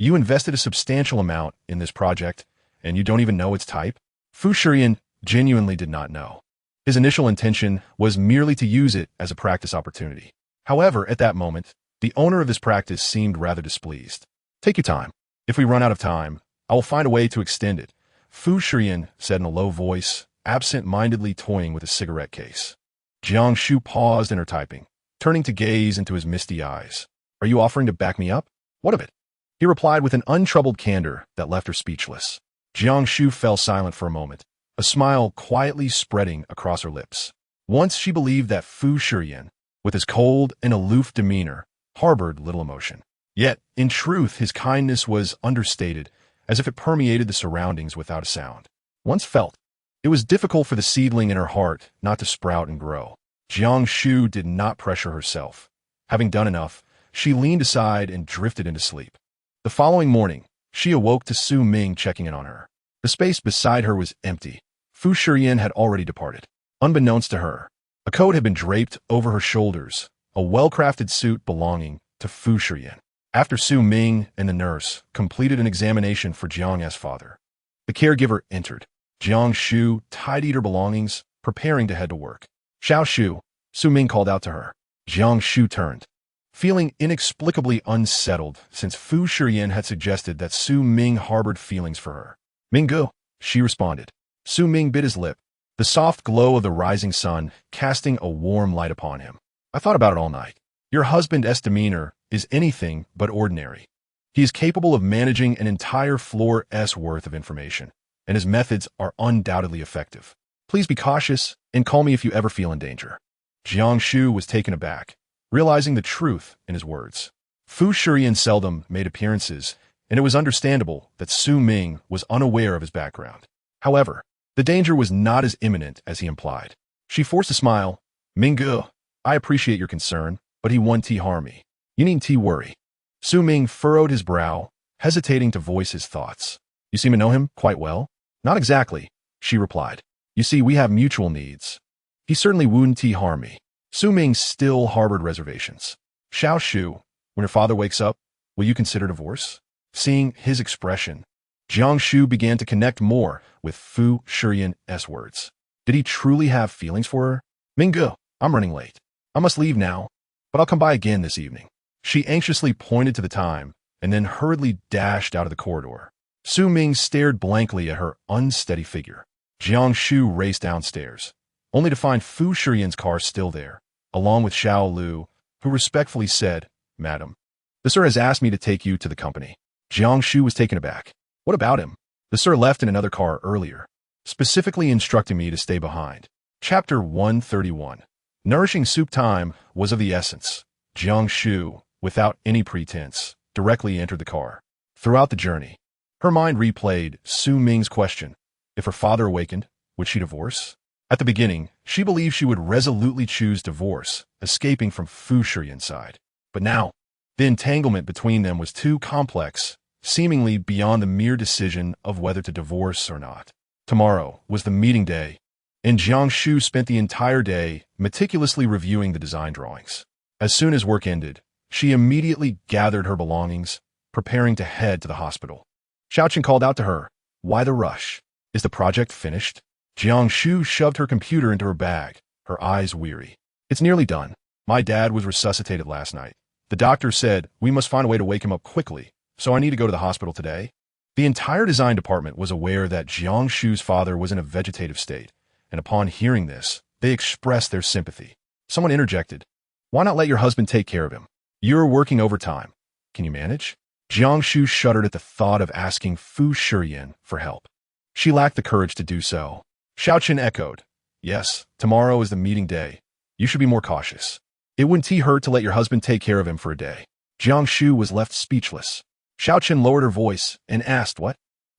You invested a substantial amount in this project, and you don't even know its type? Fu Shiyan genuinely did not know. His initial intention was merely to use it as a practice opportunity. However, at that moment, the owner of this practice seemed rather displeased. Take your time. If we run out of time, I will find a way to extend it, Fu Shiyan said in a low voice, absent-mindedly toying with a cigarette case. Jiang Shu paused in her typing, turning to gaze into his misty eyes. Are you offering to back me up? What of it? He replied with an untroubled candor that left her speechless. Jiang Shu fell silent for a moment, a smile quietly spreading across her lips. Once she believed that Fu Shiyan, with his cold and aloof demeanor, harbored little emotion. Yet, in truth, his kindness was understated, as if it permeated the surroundings without a sound. Once felt, it was difficult for the seedling in her heart not to sprout and grow. Jiang Shu did not pressure herself. Having done enough, she leaned aside and drifted into sleep. The following morning, she awoke to Su Ming checking in on her. The space beside her was empty. Fu Shiyan had already departed. Unbeknownst to her, a coat had been draped over her shoulders, a well-crafted suit belonging to Fu Shiyan. After Su Ming and the nurse completed an examination for Jiang's father, the caregiver entered. Jiang Shu tidied her belongings, preparing to head to work. Xiao Shu, Su Ming called out to her. Jiang Shu turned, feeling inexplicably unsettled since Fu Shiyan had suggested that Su Ming harbored feelings for her. Minggu, she responded. Su Ming bit his lip, the soft glow of the rising sun casting a warm light upon him. I thought about it all night. Your husband's demeanor is anything but ordinary. He is capable of managing an entire floor's worth of information, and his methods are undoubtedly effective. Please be cautious and call me if you ever feel in danger. Jiang Shu was taken aback, realizing the truth in his words. Fu Shiyan seldom made appearances, and it was understandable that Su Ming was unaware of his background. However, the danger was not as imminent as he implied. She forced a smile. Minggu, I appreciate your concern, but he won't harm me. You needn't worry. Su Ming furrowed his brow, hesitating to voice his thoughts. You seem to know him quite well? Not exactly, she replied. You see, we have mutual needs. He certainly wouldn't harm me. Su Ming still harbored reservations. Xiao Shu, when your father wakes up, will you consider divorce? Seeing his expression, Jiang Shu began to connect more with Fu Shiyan's words. Did he truly have feelings for her? Minggu, I'm running late. I must leave now, but I'll come by again this evening. She anxiously pointed to the time and then hurriedly dashed out of the corridor. Su Ming stared blankly at her unsteady figure. Jiang Shu raced downstairs, only to find Fu Shiyan's car still there, along with Xiao Lu, who respectfully said, Madam, the sir has asked me to take you to the company. Jiang Shu was taken aback. What about him? The sir left in another car earlier, specifically instructing me to stay behind. Chapter 131. Nourishing soup time was of the essence. Jiang Shu, without any pretense, directly entered the car. Throughout the journey, her mind replayed Su Ming's question. If her father awakened, would she divorce? At the beginning, she believed she would resolutely choose divorce, escaping from Fu Shiyan's side. But now, the entanglement between them was too complex, seemingly beyond the mere decision of whether to divorce or not. Tomorrow was the meeting day, and Jiang Shu spent the entire day meticulously reviewing the design drawings. As soon as work ended, she immediately gathered her belongings, preparing to head to the hospital. Xiaoqin called out to her, Why the rush? Is the project finished? Jiang Shu shoved her computer into her bag, her eyes weary. It's nearly done. My dad was resuscitated last night. The doctor said we must find a way to wake him up quickly, so I need to go to the hospital today. The entire design department was aware that Jiang Shu's father was in a vegetative state, and upon hearing this, they expressed their sympathy. Someone interjected, Why not let your husband take care of him? You're working overtime. Can you manage? Jiang Shu shuddered at the thought of asking Fu Shiyan for help. She lacked the courage to do so. Xiaoqin echoed, Yes, tomorrow is the meeting day. You should be more cautious. It wouldn't hurt to let your husband take care of him for a day. Jiang Shu was left speechless. Xiaoqin lowered her voice and asked, What?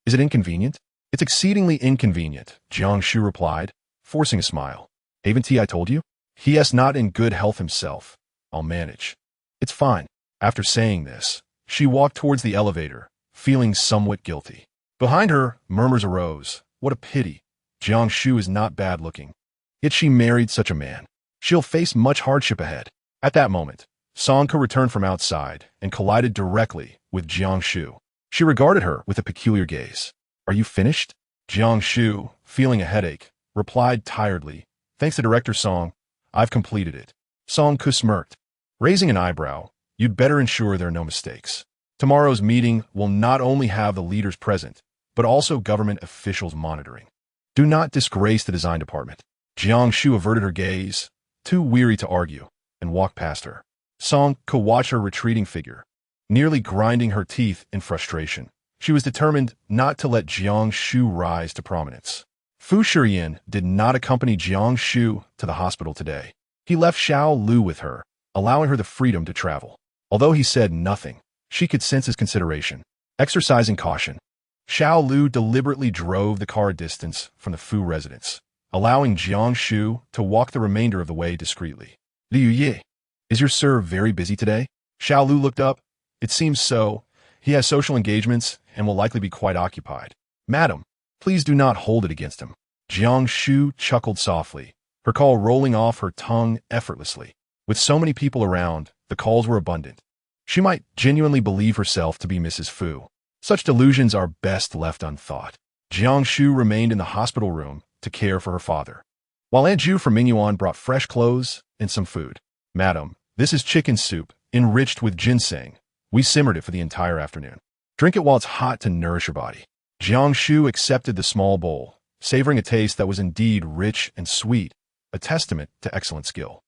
Is it inconvenient? It's exceedingly inconvenient, Jiang Shu replied, forcing a smile. Haven't I told you? He is not in good health himself. I'll manage. It's fine. After saying this, she walked towards the elevator, feeling somewhat guilty. Behind her, murmurs arose. What a pity. Jiang Shu is not bad looking. Yet she married such a man. She'll face much hardship ahead. At that moment, Songke returned from outside and collided directly with Jiang Shu. She regarded her with a peculiar gaze. Are you finished? Jiang Shu, feeling a headache, replied tiredly. Thanks to Director Song, I've completed it. Song Ku smirked, raising an eyebrow. You'd better ensure there are no mistakes. Tomorrow's meeting will not only have the leaders present, but also government officials monitoring. Do not disgrace the design department. Jiang Shu averted her gaze, too weary to argue, and walked past her. Song Ku watched her retreating figure, nearly grinding her teeth in frustration. She was determined not to let Jiang Shu rise to prominence. Fu Shiyan did not accompany Jiang Shu to the hospital today. He left Xiao Lu with her, allowing her the freedom to travel. Although he said nothing, she could sense his consideration. Exercising caution, Xiao Lu deliberately drove the car a distance from the Fu residence, allowing Jiang Shu to walk the remainder of the way discreetly. Liu Ye, is your sir very busy today? Xiao Lu looked up. It seems so. He has social engagements and will likely be quite occupied. Madam, please do not hold it against him. Jiang Shu chuckled softly, her call rolling off her tongue effortlessly. With so many people around, the calls were abundant. She might genuinely believe herself to be Mrs. Fu. Such delusions are best left unthought. Jiang Shu remained in the hospital room to care for her father, while Aunt Ju from Mingyuan brought fresh clothes and some food. Madam, this is chicken soup, enriched with ginseng. We simmered it for the entire afternoon. Drink it while it's hot to nourish your body. Jiang Shu accepted the small bowl, savoring a taste that was indeed rich and sweet, a testament to excellent skill.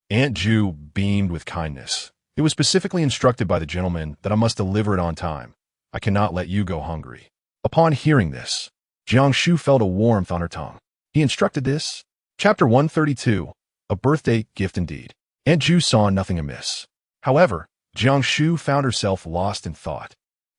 Aunt Ju beamed with kindness. It was specifically instructed by the gentleman that I must deliver it on time. I cannot let you go hungry. Upon hearing this, Jiang Shu felt a warmth on her tongue. He instructed this. Chapter 132, a birthday gift indeed. Aunt Ju saw nothing amiss. However, Jiang Shu found herself lost in thought,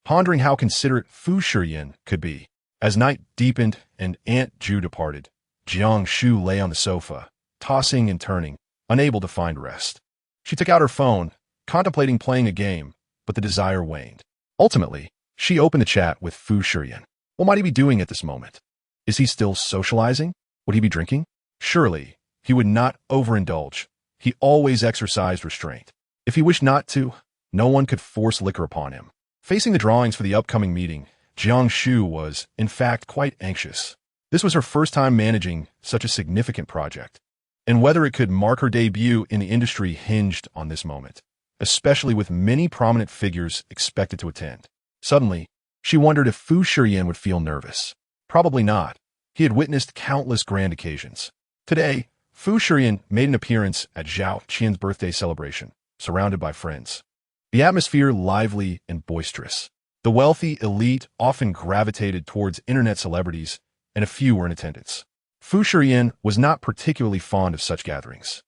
pondering how considerate Fu Shiyan could be. As night deepened and Aunt Ju departed, Jiang Shu lay on the sofa, tossing and turning, unable to find rest. She took out her phone, contemplating playing a game, but the desire waned. Ultimately, she opened the chat with Fu Shiyan. What might he be doing at this moment? Is he still socializing? Would he be drinking? Surely, he would not overindulge. He always exercised restraint. If he wished not to, no one could force liquor upon him. Facing the drawings for the upcoming meeting, Jiang Shu was, in fact, quite anxious. This was her first time managing such a significant project, and whether it could mark her debut in the industry hinged on this moment, especially with many prominent figures expected to attend. Suddenly, she wondered if Fu Shiyan would feel nervous. Probably not. He had witnessed countless grand occasions. Today, Fu Shiyan made an appearance at Zhao Qian's birthday celebration, surrounded by friends. The atmosphere lively and boisterous. The wealthy elite often gravitated towards internet celebrities, and a few were in attendance. Fu Shiyan was not particularly fond of such gatherings.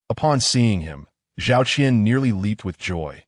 Upon seeing him, Zhao Qian nearly leaped with joy.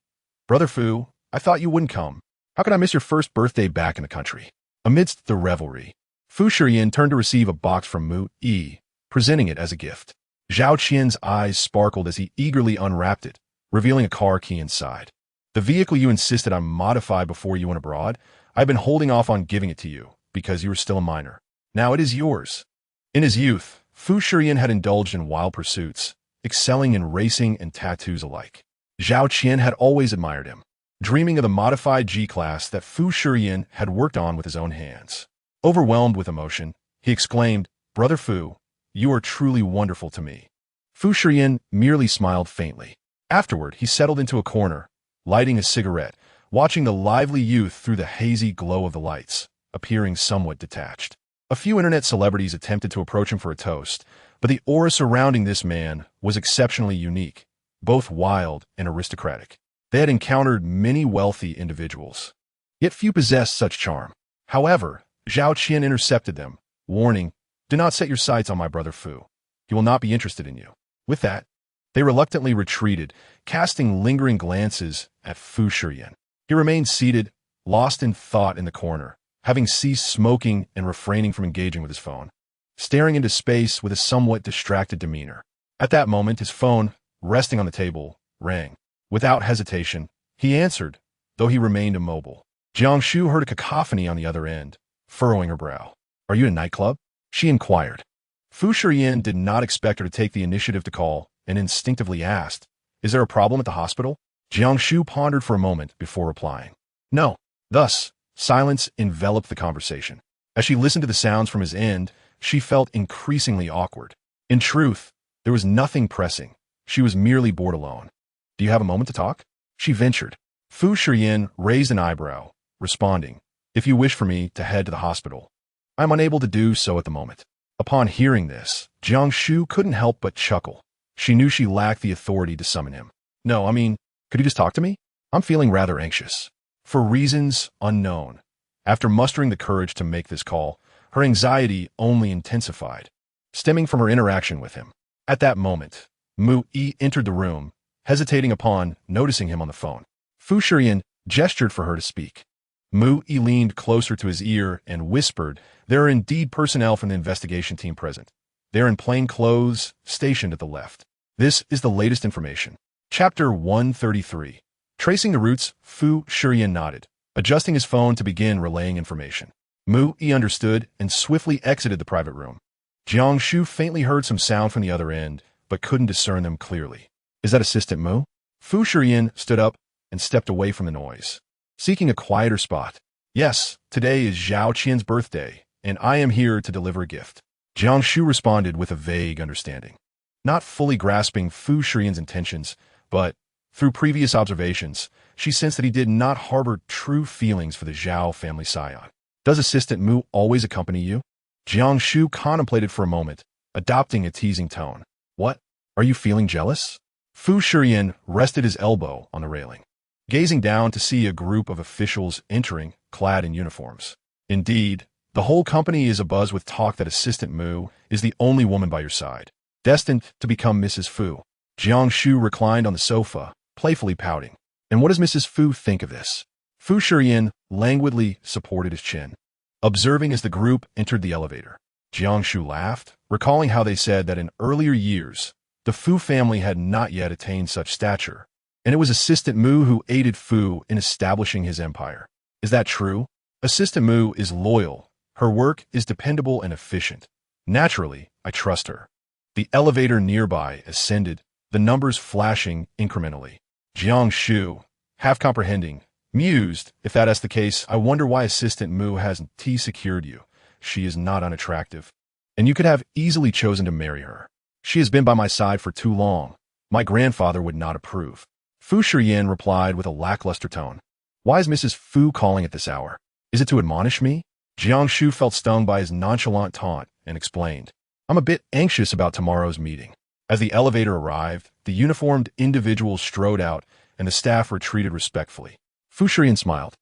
Brother Fu, I thought you wouldn't come. How could I miss your first birthday back in the country? Amidst the revelry, Fu Shiyan turned to receive a box from Mu Yi, presenting it as a gift. Zhao Qian's eyes sparkled as he eagerly unwrapped it, revealing a car key inside. The vehicle you insisted I modify before you went abroad, I've been holding off on giving it to you because you were still a minor. Now it is yours. In his youth, Fu Shiyan had indulged in wild pursuits, excelling in racing and tattoos alike. Zhao Qian had always admired him, dreaming of the modified G-Class that Fu Shiyan had worked on with his own hands. Overwhelmed with emotion, he exclaimed, Brother Fu, you are truly wonderful to me. Fu Shiyan merely smiled faintly. Afterward, he settled into a corner, lighting a cigarette, watching the lively youth through the hazy glow of the lights, appearing somewhat detached. A few internet celebrities attempted to approach him for a toast, but the aura surrounding this man was exceptionally unique, both wild and aristocratic. They had encountered many wealthy individuals, yet few possessed such charm. However, Zhao Qian intercepted them, warning, do not set your sights on my brother Fu. He will not be interested in you. With that, they reluctantly retreated, casting lingering glances at Fu Shiyan. He remained seated, lost in thought in the corner, having ceased smoking and refraining from engaging with his phone, staring into space with a somewhat distracted demeanor. At that moment, his phone, resting on the table, rang. Without hesitation, he answered, though he remained immobile. Jiang Shu heard a cacophony on the other end, furrowing her brow. Are you in a nightclub? She inquired. Fu Shiyan did not expect her to take the initiative to call, and instinctively asked, is there a problem at the hospital? Jiang Shu pondered for a moment before replying. No. Thus, Silence enveloped the conversation. As she listened to the sounds from his end, she felt increasingly awkward. In truth, there was nothing pressing. She was merely bored alone. "Do you have a moment to talk?" she ventured. Fu Shiyan raised an eyebrow, responding, "If you wish for me to head to the hospital, I am unable to do so at the moment." Upon hearing this, Jiang Shu couldn't help but chuckle. She knew she lacked the authority to summon him. "No, could you just talk to me? I'm feeling rather anxious." For reasons unknown, after mustering the courage to make this call, her anxiety only intensified, stemming from her interaction with him. At that moment, Mu Yi entered the room, hesitating upon noticing him on the phone. Fu Shiyan gestured for her to speak. Mu Yi leaned closer to his ear and whispered, "There are indeed personnel from the investigation team present. They are in plain clothes, stationed at the left. This is the latest information." Chapter 133. Tracing the routes, Fu Shiyan nodded, adjusting his phone to begin relaying information. Mu Yi understood and swiftly exited the private room. Jiang Shu faintly heard some sound from the other end, but couldn't discern them clearly. "Is that Assistant Mu?" Fu Shiyan stood up and stepped away from the noise, seeking a quieter spot. "Yes, today is Zhao Qian's birthday, and I am here to deliver a gift." Jiang Shu responded with a vague understanding, not fully grasping Fu Shiyan's intentions, but through previous observations, she sensed that he did not harbor true feelings for the Zhao family scion. "Does Assistant Mu always accompany you?" Jiang Shu contemplated for a moment, adopting a teasing tone. "What? Are you feeling jealous?" Fu Shiyan rested his elbow on the railing, gazing down to see a group of officials entering, clad in uniforms. "Indeed, the whole company is abuzz with talk that Assistant Mu is the only woman by your side, destined to become Mrs. Fu." Jiang Shu reclined on the sofa, playfully pouting. "And what does Mrs. Fu think of this?" Fu Shiyan languidly supported his chin, observing as the group entered the elevator. Jiang Shu laughed, recalling how they said that in earlier years, the Fu family had not yet attained such stature, and it was Assistant Mu who aided Fu in establishing his empire. "Is that true?" "Assistant Mu is loyal. Her work is dependable and efficient. Naturally, I trust her." The elevator nearby ascended, the numbers flashing incrementally. Jiang Shu, half comprehending, mused, "If that is the case, I wonder why Assistant Mu hasn't secured you. She is not unattractive, and you could have easily chosen to marry her. She has been by my side for too long. My grandfather would not approve." Fu Shiyan replied with a lackluster tone. "Why is Mrs. Fu calling at this hour? Is it to admonish me?" Jiang Shu felt stung by his nonchalant taunt and explained, "I'm a bit anxious about tomorrow's meeting." As the elevator arrived, the uniformed individuals strode out, and the staff retreated respectfully. Fu Shiyan smiled,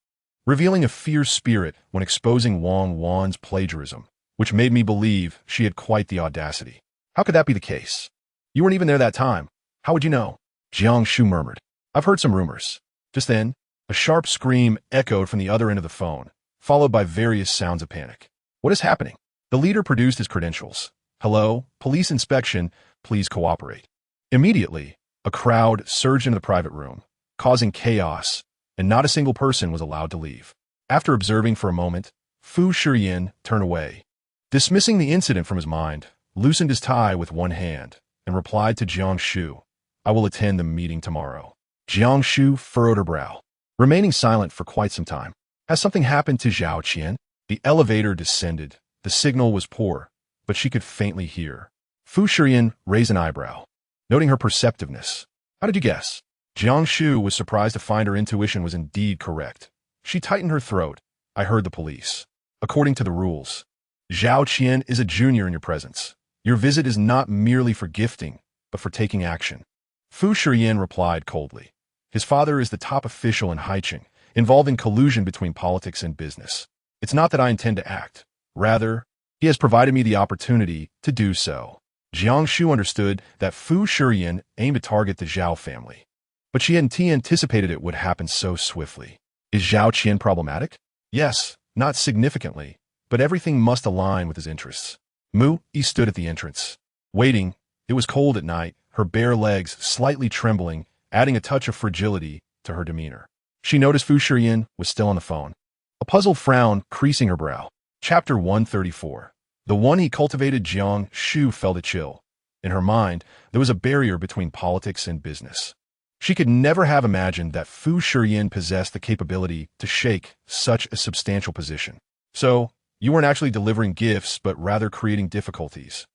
revealing a fierce spirit when exposing Wang Wan's plagiarism, which made me believe she had quite the audacity. "How could that be the case? You weren't even there that time. How would you know?" Jiang Shu murmured, "I've heard some rumors." Just then, a sharp scream echoed from the other end of the phone, followed by various sounds of panic. "What is happening?" The leader produced his credentials. "Hello, police inspection, please cooperate." Immediately, a crowd surged into the private room, causing chaos, and not a single person was allowed to leave. After observing for a moment, Fu Shiyan turned away, dismissing the incident from his mind, loosened his tie with one hand, and replied to Jiang Shu, "I will attend the meeting tomorrow." Jiang Shu furrowed her brow, remaining silent for quite some time. "Has something happened to Zhao Qian?" The elevator descended. The signal was poor, but she could faintly hear. Fu Shiyan raised an eyebrow, noting her perceptiveness. "How did you guess?" Jiang Shu was surprised to find her intuition was indeed correct. She tightened her throat. "I heard the police. According to the rules, Zhao Qian is a junior in your presence. Your visit is not merely for gifting, but for taking action." Fu Shiyan replied coldly. "His father is the top official in Haicheng, involving collusion between politics and business. It's not that I intend to act. Rather, he has provided me the opportunity to do so." Jiang Shu understood that Fu Shiyan aimed to target the Zhao family, but she hadn't anticipated it would happen so swiftly. "Is Zhao Qian problematic?" "Yes, not significantly, but everything must align with his interests." Mu Yi stood at the entrance, waiting. It was cold at night, her bare legs slightly trembling, adding a touch of fragility to her demeanor. She noticed Fu Shiyan was still on the phone, a puzzled frown creasing her brow. Chapter 134. The one he cultivated. Jiang Shu felt a chill. In her mind, there was a barrier between politics and business. She could never have imagined that Fu Shiyan possessed the capability to shake such a substantial position. So, you weren't actually delivering gifts, but rather creating difficulties.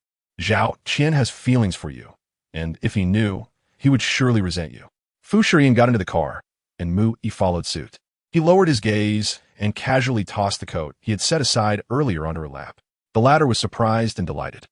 Zhao Qian has feelings for you, and if he knew, he would surely resent you. Fu Shiyan got into the car, and Mu Yi followed suit. He lowered his gaze and casually tossed the coat he had set aside earlier onto her lap. The latter was surprised and delighted.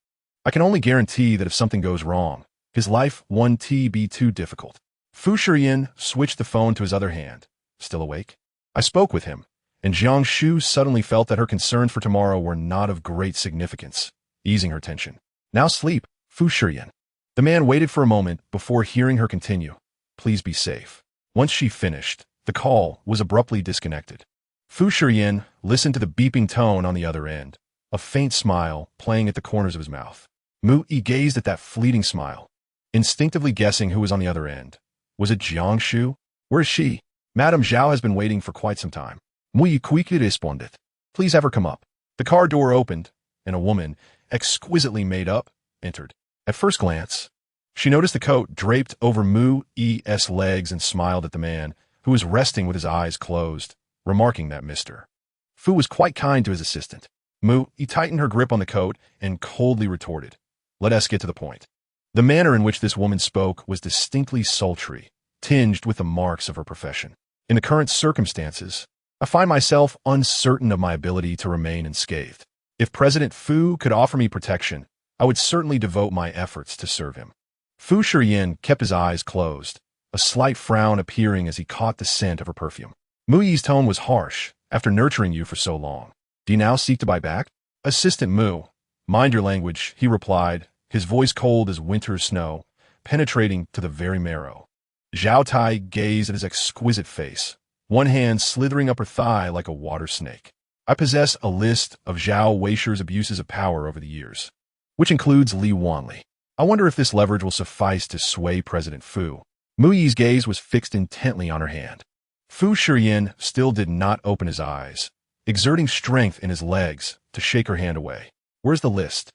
I can only guarantee that if something goes wrong, his life won't be too difficult. Fu Shiyan switched the phone to his other hand. Still awake? I spoke with him, and Jiang Shu suddenly felt that her concerns for tomorrow were not of great significance, easing her tension. Now sleep, Fu Shiyan. The man waited for a moment before hearing her continue. Please be safe. Once she finished, the call was abruptly disconnected. Fu Shiyan listened to the beeping tone on the other end, a faint smile playing at the corners of his mouth. Mu Yi gazed at that fleeting smile, instinctively guessing who was on the other end. Was it Jiang Shu? Where is she? Madame Zhao has been waiting for quite some time. Mu Yi quickly responded. Please have her come up. The car door opened, and a woman, exquisitely made up, entered. At first glance, she noticed the coat draped over Mu Yi's legs and smiled at the man, who was resting with his eyes closed, remarking that Mr. Fu was quite kind to his assistant. Mu Yi tightened her grip on the coat and coldly retorted. Let us get to the point. The manner in which this woman spoke was distinctly sultry, tinged with the marks of her profession. In the current circumstances, I find myself uncertain of my ability to remain unscathed. If President Fu could offer me protection, I would certainly devote my efforts to serve him. Fu Shiyan kept his eyes closed, a slight frown appearing as he caught the scent of her perfume. Mu Yi's tone was harsh. After nurturing you for so long, do you now seek to buy back? Assistant Mu, mind your language, he replied, his voice cold as winter snow, penetrating to the very marrow. Zhao Tai gazed at his exquisite face, one hand slithering up her thigh like a water snake. I possess a list of Zhao Weisher's abuses of power over the years, which includes Li Wanli. I wonder if this leverage will suffice to sway President Fu. Mu Yi's gaze was fixed intently on her hand. Fu Shiyan still did not open his eyes, exerting strength in his legs to shake her hand away. Where's the list?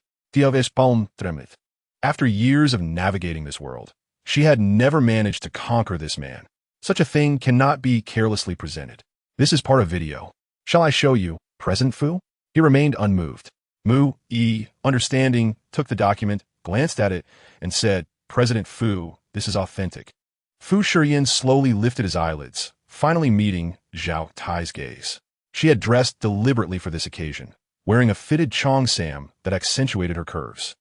After years of navigating this world, she had never managed to conquer this man. Such a thing cannot be carelessly presented. This is part of video. Shall I show you, President Fu? He remained unmoved. Mu Yi, understanding, took the document, glanced at it, and said, President Fu, this is authentic. Fu Shiyan slowly lifted his eyelids, finally meeting Zhao Tai's gaze. She had dressed deliberately for this occasion, wearing a fitted cheongsam that accentuated her curves.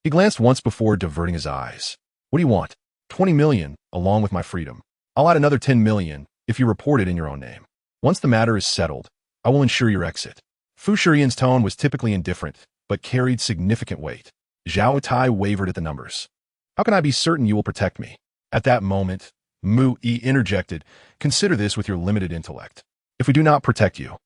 He glanced once before diverting his eyes. What do you want? 20 million, along with my freedom. I'll add another 10 million if you report it in your own name. Once the matter is settled, I will ensure your exit. Fu Shiyan's tone was typically indifferent, but carried significant weight. Zhao Tai wavered at the numbers. How can I be certain you will protect me? At that moment, Mu Yi interjected, consider this with your limited intellect. If we do not protect you,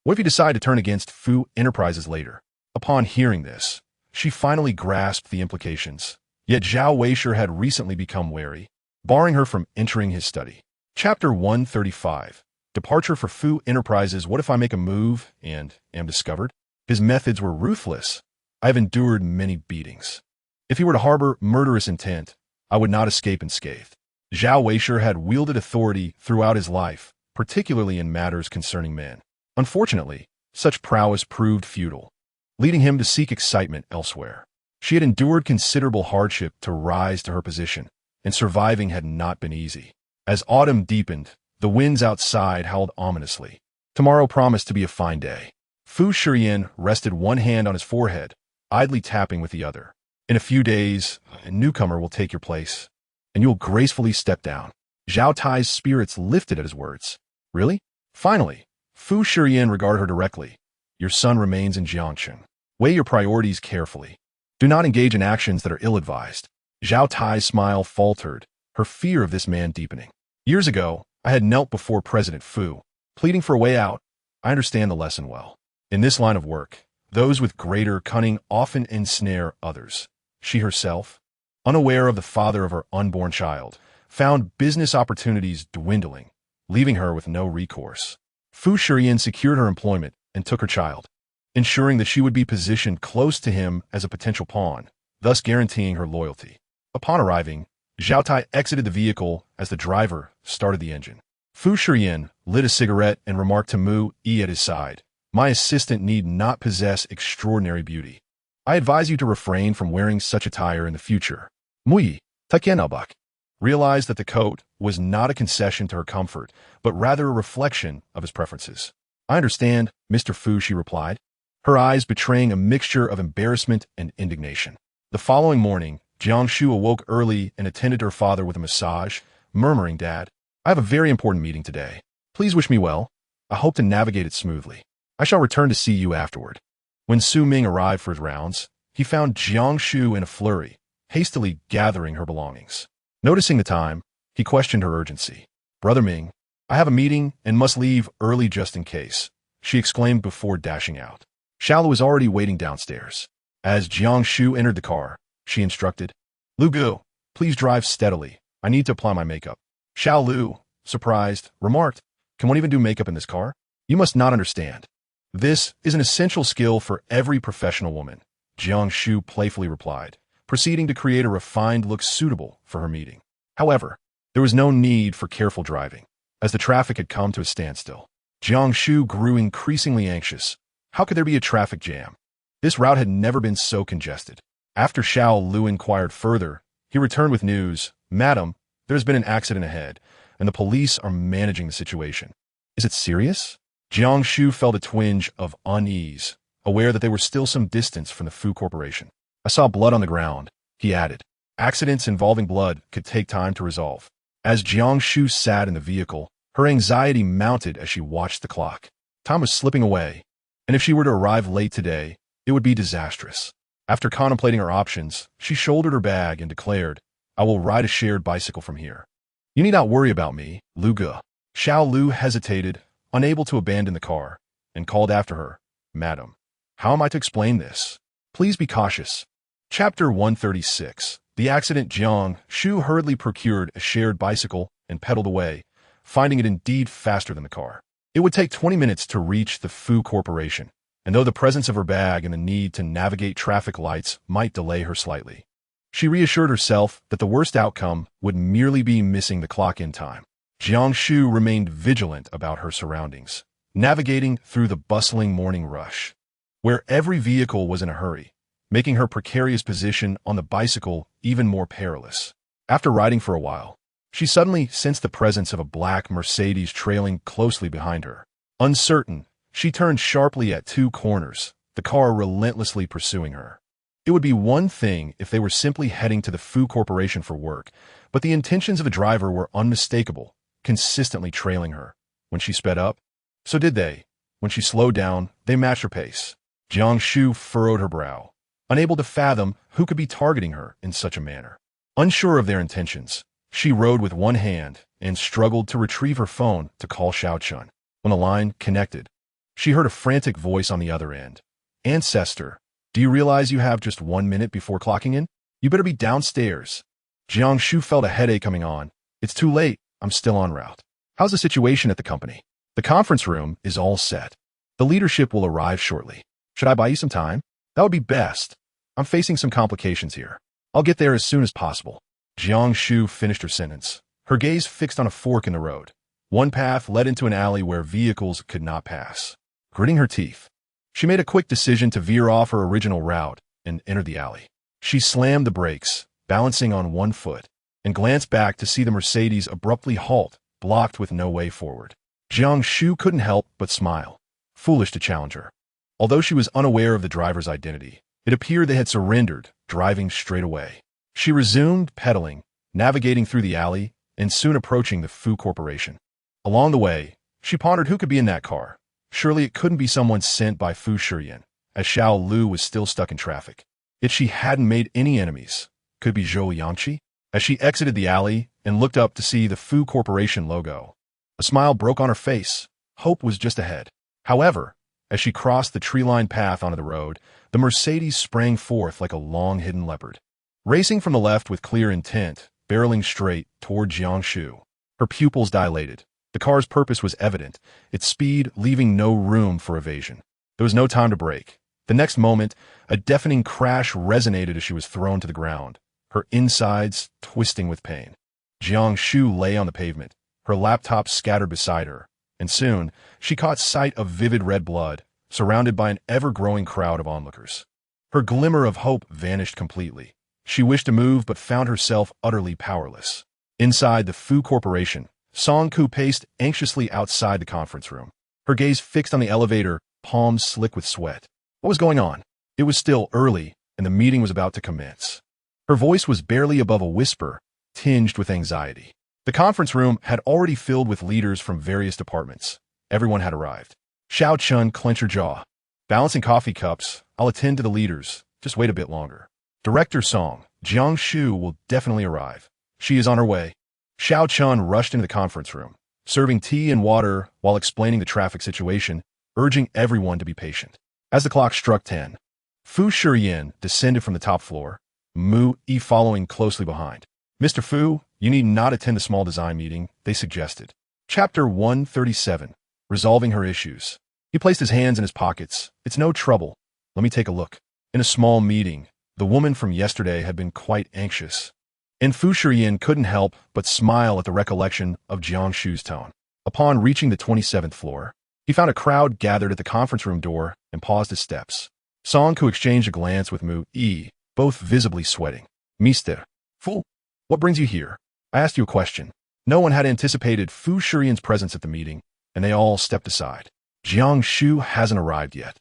what if you decide to turn against Fu Enterprises later? Upon hearing this, she finally grasped the implications. Yet Zhao Weisher had recently become wary, barring her from entering his study. Chapter 135. Departure for Fu Enterprises. What if I make a move and am discovered? His methods were ruthless. I have endured many beatings. If he were to harbor murderous intent, I would not escape unscathed. Zhao Weisher had wielded authority throughout his life, particularly in matters concerning men. Unfortunately, such prowess proved futile, leading him to seek excitement elsewhere. She had endured considerable hardship to rise to her position, and surviving had not been easy. As autumn deepened, the winds outside howled ominously. Tomorrow promised to be a fine day. Fu Shiyan rested one hand on his forehead, idly tapping with the other. In a few days, a newcomer will take your place, and you will gracefully step down. Zhao Tai's spirits lifted at his words. Really? Finally, Fu Shiyan regarded her directly. Your son remains in Jiangchen. Weigh your priorities carefully. Do not engage in actions that are ill-advised. Zhao Tai's smile faltered, her fear of this man deepening. Years ago, I had knelt before President Fu, pleading for a way out. I understand the lesson well. In this line of work, those with greater cunning often ensnare others. She herself, unaware of the father of her unborn child, found business opportunities dwindling, leaving her with no recourse. Fu Shiyan secured her employment and took her child, ensuring that she would be positioned close to him as a potential pawn, thus guaranteeing her loyalty. Upon arriving, Zhao Tai exited the vehicle as the driver started the engine. Fu Shiyan lit a cigarette and remarked to Mu Yi at his side, "My assistant need not possess extraordinary beauty. I advise you to refrain from wearing such attire in the future." Mu Yi, Taikienabak, realized that the coat was not a concession to her comfort, but rather a reflection of his preferences. "I understand, Mr. Fu," she replied, her eyes betraying a mixture of embarrassment and indignation. The following morning, Jiang Shu awoke early and attended her father with a massage, murmuring, "Dad, I have a very important meeting today. Please wish me well. I hope to navigate it smoothly. I shall return to see you afterward." When Su Ming arrived for his rounds, he found Jiang Shu in a flurry, hastily gathering her belongings. Noticing the time, he questioned her urgency. "Brother Ming, I have a meeting and must leave early just in case," she exclaimed before dashing out. Xiaolu was already waiting downstairs. As Jiang Shu entered the car, she instructed, "Lu Gu, please drive steadily. I need to apply my makeup." Xiao Lu, surprised, remarked, "Can one even do makeup in this car? You must not understand. This is an essential skill for every professional woman," Jiang Shu playfully replied, proceeding to create a refined look suitable for her meeting. However, there was no need for careful driving, as the traffic had come to a standstill. Jiang Shu grew increasingly anxious. How could there be a traffic jam? This route had never been so congested. After Xiao Lu inquired further, he returned with news, "Madam, there's been an accident ahead, and the police are managing the situation." "Is it serious?" Jiang Shu felt a twinge of unease, aware that they were still some distance from the Fu Corporation. "I saw blood on the ground," he added. Accidents involving blood could take time to resolve. As Jiang Shu sat in the vehicle, her anxiety mounted as she watched the clock. Time was slipping away, and if she were to arrive late today, it would be disastrous. After contemplating her options, she shouldered her bag and declared, "I will ride a shared bicycle from here. You need not worry about me, Lu Ge." Xiao Lu hesitated, unable to abandon the car, and called after her, "Madam, how am I to explain this? Please be cautious." Chapter 136. The accident. Jiang Shu hurriedly procured a shared bicycle and pedaled away, finding it indeed faster than the car. It would take 20 minutes to reach the Fu Corporation, and though the presence of her bag and the need to navigate traffic lights might delay her slightly, she reassured herself that the worst outcome would merely be missing the clock in time. Jiang Shu remained vigilant about her surroundings, navigating through the bustling morning rush, where every vehicle was in a hurry, making her precarious position on the bicycle even more perilous. After riding for a while, she suddenly sensed the presence of a black Mercedes trailing closely behind her. Uncertain, she turned sharply at two corners, the car relentlessly pursuing her. It would be one thing if they were simply heading to the Fu Corporation for work, but the intentions of the driver were unmistakable, consistently trailing her. When she sped up, so did they. When she slowed down, they matched her pace. Jiang Shu furrowed her brow, unable to fathom who could be targeting her in such a manner. Unsure of their intentions, she rode with one hand and struggled to retrieve her phone to call Xiao Chun. When the line connected, she heard a frantic voice on the other end. "Ancestor, do you realize you have just 1 minute before clocking in? You better be downstairs." Jiang Shu felt a headache coming on. "It's too late. I'm still en route." "How's the situation at the company?" "The conference room is all set. The leadership will arrive shortly. Should I buy you some time?" "That would be best. I'm facing some complications here. I'll get there as soon as possible." Jiang Shu finished her sentence, her gaze fixed on a fork in the road. One path led into an alley where vehicles could not pass. Gritting her teeth, she made a quick decision to veer off her original route and enter the alley. She slammed the brakes, balancing on one foot, and glanced back to see the Mercedes abruptly halt, blocked with no way forward. Jiang Shu couldn't help but smile. Foolish to challenge her. Although she was unaware of the driver's identity, it appeared they had surrendered, driving straight away. She resumed pedaling, navigating through the alley, and soon approaching the Fu Corporation. Along the way, she pondered who could be in that car. Surely it couldn't be someone sent by Fu Shiyan, as Xiao Lu was still stuck in traffic. Yet she hadn't made any enemies. Could it be Zhou Yangqi? As she exited the alley and looked up to see the Fu Corporation logo, a smile broke on her face. Hope was just ahead. However, as she crossed the tree-lined path onto the road, the Mercedes sprang forth like a long-hidden leopard. Racing from the left with clear intent, barreling straight toward Jiang Shu. Her pupils dilated. The car's purpose was evident, its speed leaving no room for evasion. There was no time to brake. The next moment, a deafening crash resonated as she was thrown to the ground, her insides twisting with pain. Jiang Shu lay on the pavement, her laptop scattered beside her, and soon she caught sight of vivid red blood, surrounded by an ever-growing crowd of onlookers. Her glimmer of hope vanished completely. She wished to move but found herself utterly powerless. Inside the Fu Corporation, Song-ku paced anxiously outside the conference room, her gaze fixed on the elevator, palms slick with sweat. What was going on? It was still early, and the meeting was about to commence. Her voice was barely above a whisper, tinged with anxiety. The conference room had already filled with leaders from various departments. Everyone had arrived. Xiao Chun clenched her jaw. Balancing coffee cups, I'll attend to the leaders. Just wait a bit longer. Director Song, Jiang Shu will definitely arrive. She is on her way. Xiao Chun rushed into the conference room, serving tea and water while explaining the traffic situation, urging everyone to be patient. As the clock struck 10, Fu Shiyan descended from the top floor, Mu Yi following closely behind. Mr. Fu, you need not attend the small design meeting, they suggested. Chapter 137, Resolving Her Issues. He placed his hands in his pockets. It's no trouble. Let me take a look. In a small meeting, the woman from yesterday had been quite anxious, and Fu Shiyan couldn't help but smile at the recollection of Jiang Shu's tone. Upon reaching the 27th floor, he found a crowd gathered at the conference room door and paused his steps. Song-ku exchanged a glance with Mu Yi, both visibly sweating. Mr. Fu, what brings you here? I asked you a question. No one had anticipated Fu Shiyan's presence at the meeting, and they all stepped aside. Jiang Shu hasn't arrived yet.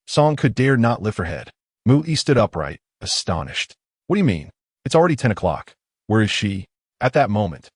Song-ku dared not lift her head. Mu Yi stood upright, astonished. What do you mean? It's already 10 o'clock. Where is she? At that moment,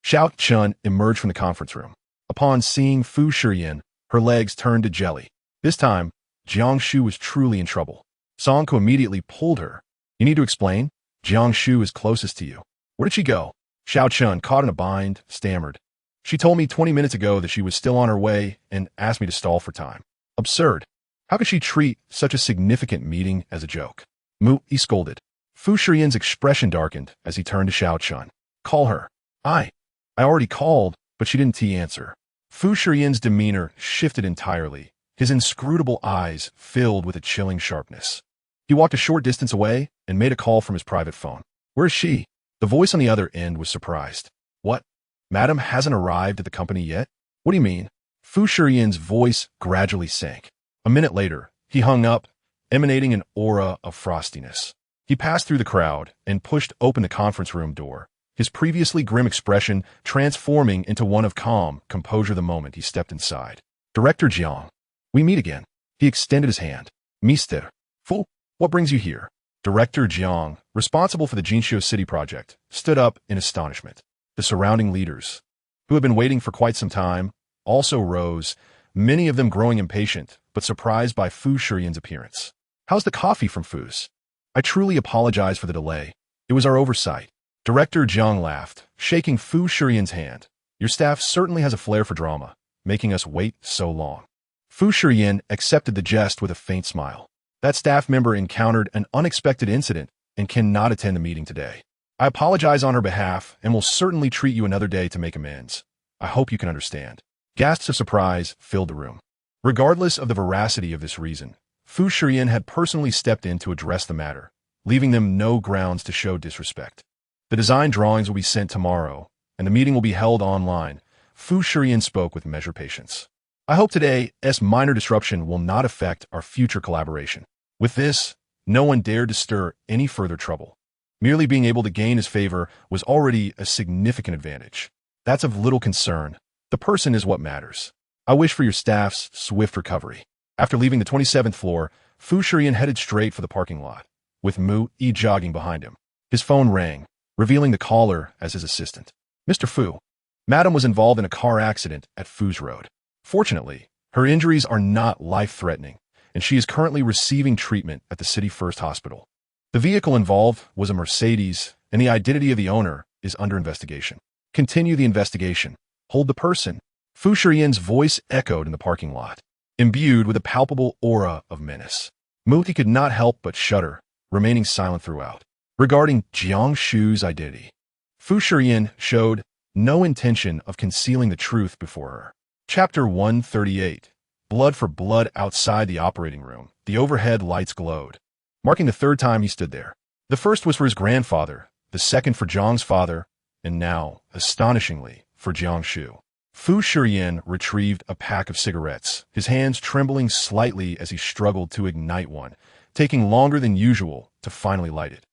Xiao Chun emerged from the conference room. Upon seeing Fu Shiyan, her legs turned to jelly. This time, Jiang Shu was truly in trouble. Song-ku immediately pulled her. You need to explain? Jiang Shu is closest to you. Where did she go? Xiao Chun, caught in a bind, stammered. She told me 20 minutes ago that she was still on her way and asked me to stall for time. Absurd. How could she treat such a significant meeting as a joke? Mu Yi scolded. Fu Shiyan's expression darkened as he turned to Xiao Chun. Call her. I already called, but she didn't answer. Fu Shiyan's demeanor shifted entirely, his inscrutable eyes filled with a chilling sharpness. He walked a short distance away and made a call from his private phone. Where is she? The voice on the other end was surprised. What? Madam hasn't arrived at the company yet? What do you mean? Fu Shiyan's voice gradually sank. A minute later, he hung up, emanating an aura of frostiness. He passed through the crowd and pushed open the conference room door, his previously grim expression transforming into one of calm composure the moment he stepped inside. Director Jiang, we meet again. He extended his hand. Mr. Fu, what brings you here? Director Jiang, responsible for the Jinshu City project, stood up in astonishment. The surrounding leaders, who had been waiting for quite some time, also rose, many of them growing impatient, but surprised by Fu Shiyan's appearance. How's the coffee from Fu's? I truly apologize for the delay. It was our oversight. Director Jiang laughed, shaking Fu Shiyan's hand. Your staff certainly has a flair for drama, making us wait so long. Fu Shiyan accepted the jest with a faint smile. That staff member encountered an unexpected incident and cannot attend the meeting today. I apologize on her behalf and will certainly treat you another day to make amends. I hope you can understand. Gasps of surprise filled the room. Regardless of the veracity of this reason, Fu Shiyan had personally stepped in to address the matter, leaving them no grounds to show disrespect. The design drawings will be sent tomorrow, and the meeting will be held online. Fu Shiyan spoke with measured patience. I hope today's minor disruption will not affect our future collaboration. With this, no one dared to stir any further trouble. Merely being able to gain his favor was already a significant advantage. That's of little concern. The person is what matters. I wish for your staff's swift recovery. After leaving the 27th floor, Fu Shiyan headed straight for the parking lot, with Mu Yi jogging behind him. His phone rang, revealing the caller as his assistant. Mr. Fu, Madam was involved in a car accident at Fu's Road. Fortunately, her injuries are not life-threatening, and she is currently receiving treatment at the City First Hospital. The vehicle involved was a Mercedes, and the identity of the owner is under investigation. Continue the investigation. Hold the person. Fu Shiyan's voice echoed in the parking lot, imbued with a palpable aura of menace. Mu Yi could not help but shudder, remaining silent throughout. Regarding Jiang Shu's identity, Fu Shiyan showed no intention of concealing the truth before her. Chapter 138. Blood for blood. Outside the operating room, the overhead lights glowed, marking the third time he stood there. The first was for his grandfather, the second for Jiang's father, and now, astonishingly, for Jiang Shu. Fu Shiyan retrieved a pack of cigarettes, his hands trembling slightly as he struggled to ignite one, taking longer than usual to finally light it.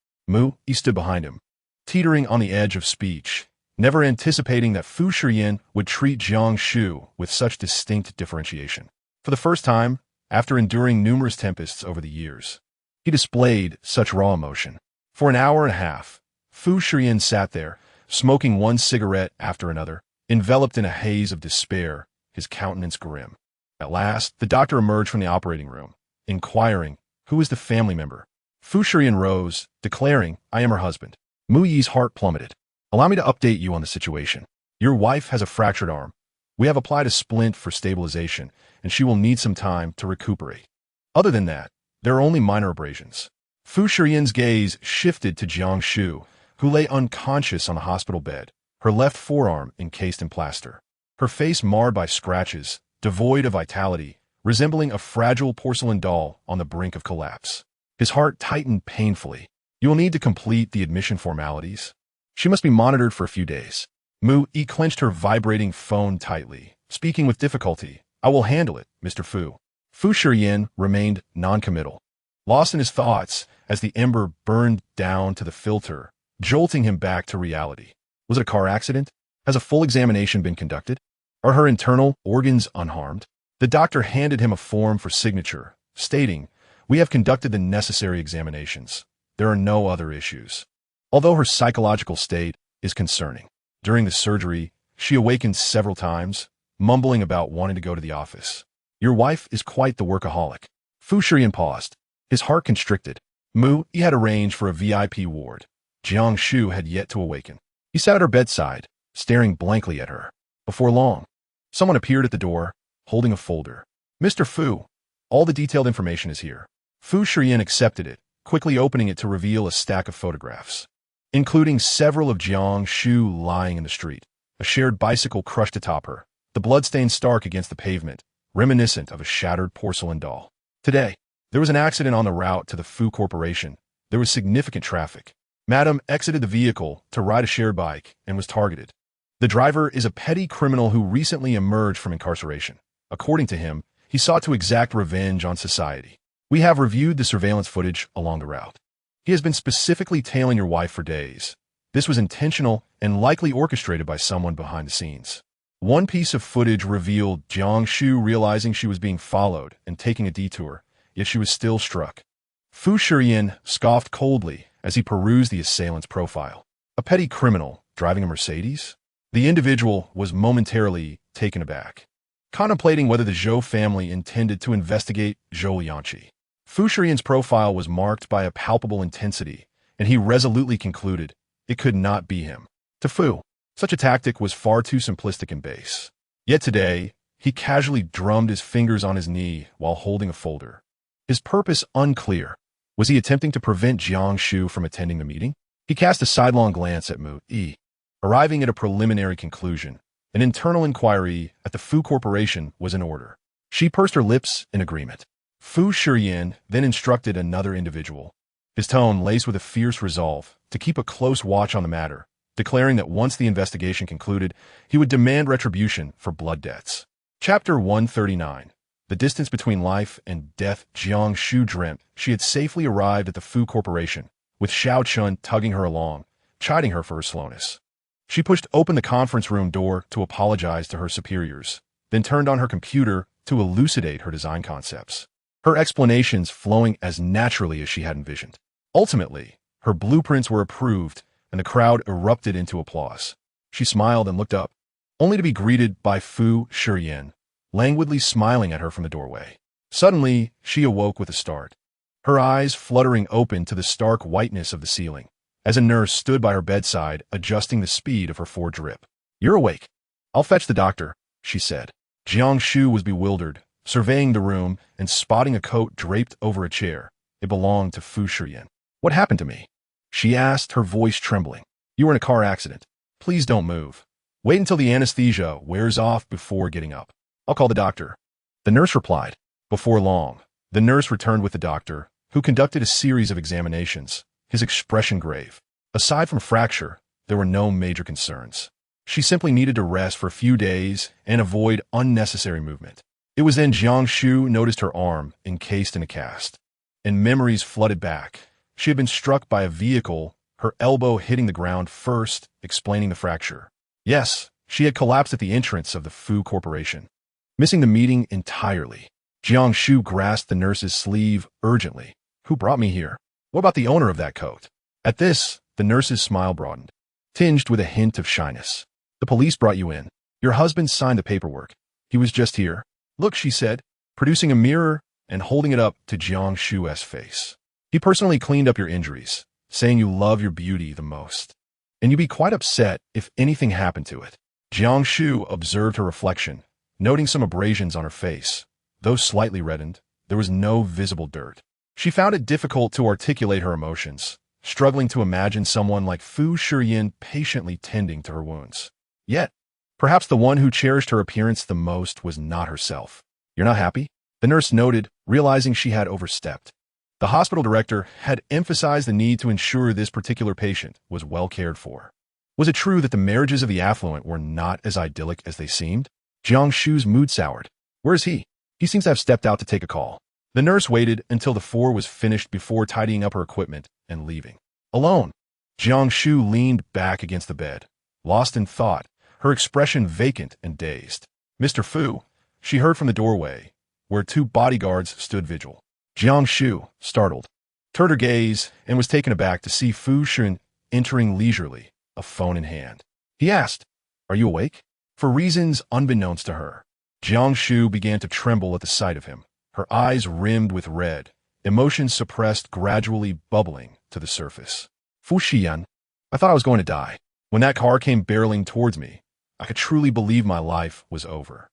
He stood behind him, teetering on the edge of speech, never anticipating that Fu Shiyan would treat Jiang Shu with such distinct differentiation. For the first time, after enduring numerous tempests over the years, he displayed such raw emotion. For an hour and a half, Fu Shiyan sat there, smoking one cigarette after another, enveloped in a haze of despair, his countenance grim. At last, the doctor emerged from the operating room, inquiring, "Who is the family member?" Fu Shiyan rose, declaring, "I am her husband." Mu Yi's heart plummeted. "Allow me to update you on the situation. Your wife has a fractured arm. We have applied a splint for stabilization, and she will need some time to recuperate. Other than that, there are only minor abrasions." Fu Shiyan's gaze shifted to Jiang Shu, who lay unconscious on the hospital bed, her left forearm encased in plaster, her face marred by scratches, devoid of vitality, resembling a fragile porcelain doll on the brink of collapse. His heart tightened painfully. "You will need to complete the admission formalities. She must be monitored for a few days." Mu Yi clenched her vibrating phone tightly, speaking with difficulty. "I will handle it, Mr. Fu." Fu Shiyan remained noncommittal, lost in his thoughts as the ember burned down to the filter, jolting him back to reality. Was it a car accident? Has a full examination been conducted? Are her internal organs unharmed? The doctor handed him a form for signature, stating, "We have conducted the necessary examinations. There are no other issues." Although her psychological state is concerning, during the surgery, she awakened several times, mumbling about wanting to go to the office. "Your wife is quite the workaholic." Fu Shiyan paused, his heart constricted. Mu Yi had arranged for a VIP ward. Jiang Shu had yet to awaken. He sat at her bedside, staring blankly at her. Before long, someone appeared at the door, holding a folder. "Mr. Fu, all the detailed information is here." Fu Shiyan accepted it, quickly opening it to reveal a stack of photographs, including several of Jiang Shu lying in the street, a shared bicycle crushed atop her, the bloodstain stark against the pavement, reminiscent of a shattered porcelain doll. "Today, there was an accident on the route to the Fu Corporation. There was significant traffic. Madam exited the vehicle to ride a shared bike and was targeted. The driver is a petty criminal who recently emerged from incarceration. According to him, he sought to exact revenge on society. We have reviewed the surveillance footage along the route. He has been specifically tailing your wife for days. This was intentional and likely orchestrated by someone behind the scenes." One piece of footage revealed Jiang Shu realizing she was being followed and taking a detour, yet she was still struck. Fu Shiyan scoffed coldly as he perused the assailant's profile. A petty criminal driving a Mercedes? The individual was momentarily taken aback, contemplating whether the Zhou family intended to investigate Zhou Lianqi. Fu Shiyan's profile was marked by a palpable intensity, and he resolutely concluded it could not be him. To Fu, such a tactic was far too simplistic and base. Yet today, he casually drummed his fingers on his knee while holding a folder. His purpose unclear. Was he attempting to prevent Jiang Shu from attending the meeting? He cast a sidelong glance at Mu Yi, arriving at a preliminary conclusion. An internal inquiry at the Fu Corporation was in order. She pursed her lips in agreement. Fu Shiyan then instructed another individual, his tone laced with a fierce resolve, to keep a close watch on the matter, declaring that once the investigation concluded, he would demand retribution for blood debts. Chapter 139. The distance between life and death. Jiang Shu dreamt she had safely arrived at the Fu Corporation, with Xiao Chun tugging her along, chiding her for her slowness. She pushed open the conference room door to apologize to her superiors, then turned on her computer to elucidate her design concepts, her explanations flowing as naturally as she had envisioned. Ultimately, her blueprints were approved, and the crowd erupted into applause. She smiled and looked up, only to be greeted by Fu Shiyan, languidly smiling at her from the doorway. Suddenly, she awoke with a start, her eyes fluttering open to the stark whiteness of the ceiling, as a nurse stood by her bedside adjusting the speed of her forge drip. "You're awake. I'll fetch the doctor," she said. Jiang Shu was bewildered, surveying the room and spotting a coat draped over a chair. It belonged to Fu Shiyan. "What happened to me?" she asked, her voice trembling. "You were in a car accident. Please don't move. Wait until the anesthesia wears off before getting up. I'll call the doctor." The nurse replied. Before long, the nurse returned with the doctor, who conducted a series of examinations, his expression grave. Aside from fracture, there were no major concerns. She simply needed to rest for a few days and avoid unnecessary movement. It was then Jiang Shu noticed her arm encased in a cast, and memories flooded back. She had been struck by a vehicle, her elbow hitting the ground first, explaining the fracture. Yes, she had collapsed at the entrance of the Fu Corporation, missing the meeting entirely. Jiang Shu grasped the nurse's sleeve urgently. Who brought me here? What about the owner of that coat? At this, the nurse's smile broadened, tinged with a hint of shyness. The police brought you in. Your husband signed the paperwork. He was just here. Look, she said, producing a mirror and holding it up to Jiang Shu's face. He personally cleaned up your injuries, saying you love your beauty the most, and you'd be quite upset if anything happened to it. Jiang Shu observed her reflection, noting some abrasions on her face. Though slightly reddened, there was no visible dirt. She found it difficult to articulate her emotions, struggling to imagine someone like Fu Shiyan patiently tending to her wounds. Yet, perhaps the one who cherished her appearance the most was not herself. You're not happy? The nurse noted, realizing she had overstepped. The hospital director had emphasized the need to ensure this particular patient was well cared for. Was it true that the marriages of the affluent were not as idyllic as they seemed? Jiang Shu's mood soured. Where is he? He seems to have stepped out to take a call. The nurse waited until the floor was finished before tidying up her equipment and leaving. Alone, Jiang Shu leaned back against the bed, lost in thought, her expression vacant and dazed. Mr. Fu, she heard from the doorway, where two bodyguards stood vigil. Jiang Shu, startled, turned her gaze and was taken aback to see Fu Shiyan entering leisurely, a phone in hand. He asked, "Are you awake?" For reasons unbeknownst to her, Jiang Shu began to tremble at the sight of him, her eyes rimmed with red, emotions suppressed gradually bubbling to the surface. Fu Shiyan, I thought I was going to die. When that car came barreling towards me, I could truly believe my life was over.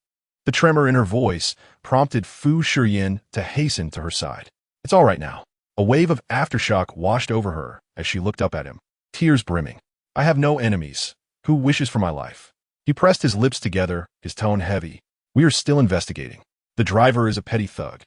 The tremor in her voice prompted Fu Shiyan to hasten to her side. It's all right now. A wave of aftershock washed over her as she looked up at him, tears brimming. I have no enemies. Who wishes for my life? He pressed his lips together, his tone heavy. We are still investigating. The driver is a petty thug,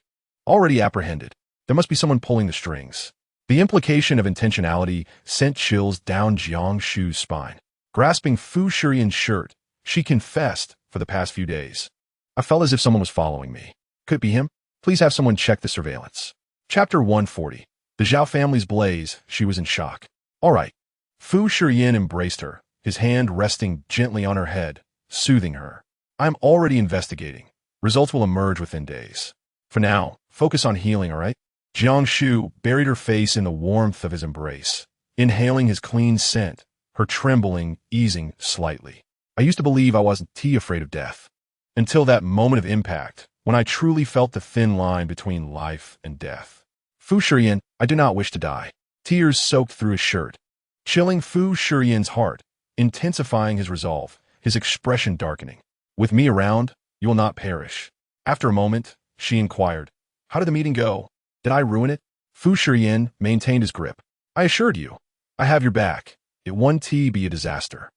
already apprehended. There must be someone pulling the strings. The implication of intentionality sent chills down Jiang Shu's spine. Grasping Fu Shiyan's shirt, she confessed, for the past few days, I felt as if someone was following me. Could it be him? Please have someone check the surveillance. Chapter 140. The Zhao family's blaze. She was in shock. All right. Fu Shiyan embraced her, his hand resting gently on her head, soothing her. I'm already investigating. Results will emerge within days. For now, focus on healing, all right? Jiang Shu buried her face in the warmth of his embrace, inhaling his clean scent, her trembling easing slightly. I used to believe I wasn't too afraid of death, until that moment of impact, when I truly felt the thin line between life and death. Fu Shiyan, I do not wish to die. Tears soaked through his shirt, chilling Fu Shiyan's heart, intensifying his resolve, his expression darkening. With me around, you will not perish. After a moment, she inquired, how did the meeting go? Did I ruin it? Fu Shiyan maintained his grip. I assured you, I have your back. It won't be a disaster.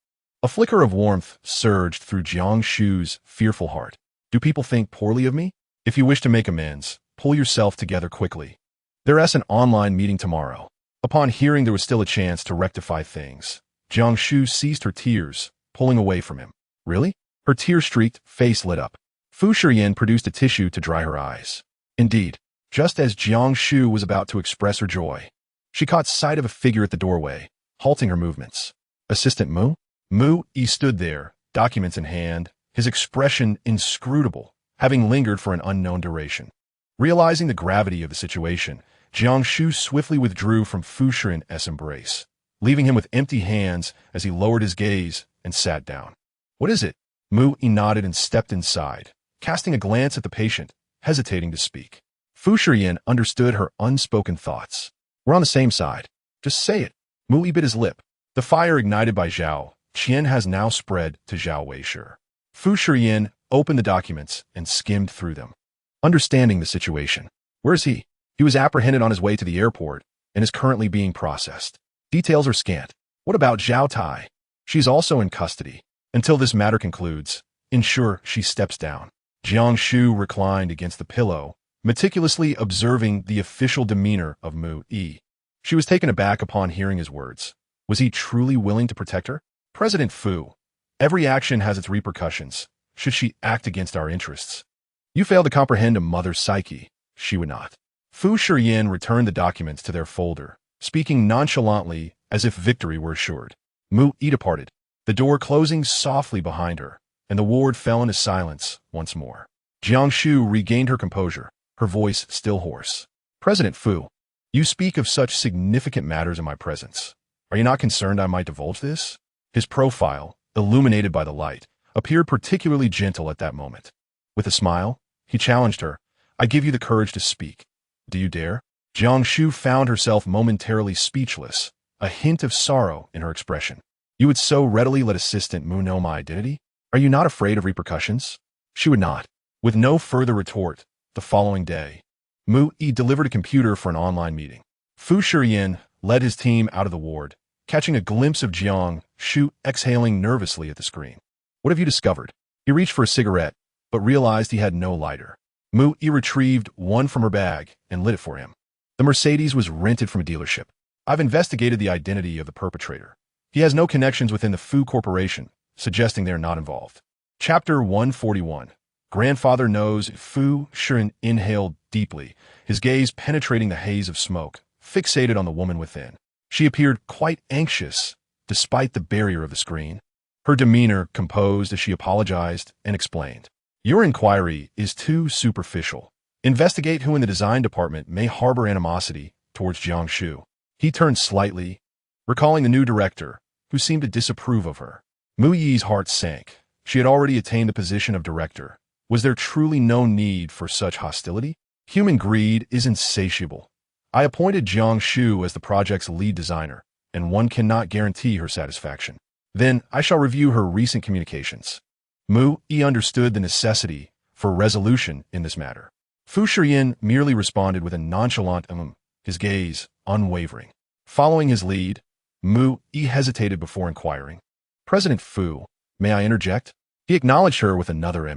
A flicker of warmth surged through Jiang Shu's fearful heart. Do people think poorly of me? If you wish to make amends, pull yourself together quickly. There is an online meeting tomorrow. Upon hearing there was still a chance to rectify things, Jiang Shu ceased her tears, pulling away from him. Really? Her tear-streaked face lit up. Fu Shiyan produced a tissue to dry her eyes. Indeed, just as Jiang Shu was about to express her joy, she caught sight of a figure at the doorway, halting her movements. Assistant Mu? Mu Yi stood there, documents in hand, his expression inscrutable, having lingered for an unknown duration. Realizing the gravity of the situation, Jiang Shu swiftly withdrew from Fu Shiyan's embrace, leaving him with empty hands as he lowered his gaze and sat down. What is it? Mu Yi nodded and stepped inside, casting a glance at the patient, hesitating to speak. Fu Shiyan understood her unspoken thoughts. We're on the same side. Just say it. Mu Yi bit his lip. The fire ignited by Zhao Qian has now spread to Zhao Weishu. Fu Shiyan opened the documents and skimmed through them, understanding the situation. Where is he? He was apprehended on his way to the airport and is currently being processed. Details are scant. What about Zhao Tai? She's also in custody. Until this matter concludes, ensure she steps down. Jiang Shu reclined against the pillow, meticulously observing the official demeanor of Mu Yi. She was taken aback upon hearing his words. Was he truly willing to protect her? President Fu, every action has its repercussions. Should she act against our interests? You fail to comprehend a mother's psyche. She would not. Fu Shiyan returned the documents to their folder, speaking nonchalantly as if victory were assured. Mu Yi departed, the door closing softly behind her, and the ward fell into silence once more. Jiang Shu regained her composure, her voice still hoarse. President Fu, you speak of such significant matters in my presence. Are you not concerned I might divulge this? His profile, illuminated by the light, appeared particularly gentle at that moment. With a smile, he challenged her. I give you the courage to speak. Do you dare? Jiang Shu found herself momentarily speechless, a hint of sorrow in her expression. You would so readily let Assistant Mu know my identity? Are you not afraid of repercussions? She would not. With no further retort, the following day, Mu Yi delivered a computer for an online meeting. Fu Shiyan led his team out of the ward, catching a glimpse of Jiang Shu exhaling nervously at the screen. What have you discovered? He reached for a cigarette, but realized he had no lighter. Mu Yi retrieved one from her bag and lit it for him. The Mercedes was rented from a dealership. I've investigated the identity of the perpetrator. He has no connections within the Fu Corporation, suggesting they are not involved. Chapter 141. Grandfather knows. Fu Shiyan inhaled deeply, his gaze penetrating the haze of smoke, fixated on the woman within. She appeared quite anxious, despite the barrier of the screen. Her demeanor composed as she apologized and explained. Your inquiry is too superficial. Investigate who in the design department may harbor animosity towards Jiang Shu. He turned slightly, recalling the new director, who seemed to disapprove of her. Mu Yi's heart sank. She had already attained the position of director. Was there truly no need for such hostility? Human greed is insatiable. I appointed Jiang Shu as the project's lead designer, and one cannot guarantee her satisfaction. Then I shall review her recent communications. Mu Yi understood the necessity for resolution in this matter. Fu Shiyan merely responded with a nonchalant his gaze unwavering. Following his lead, Mu Yi hesitated before inquiring. President Fu, may I interject? He acknowledged her with another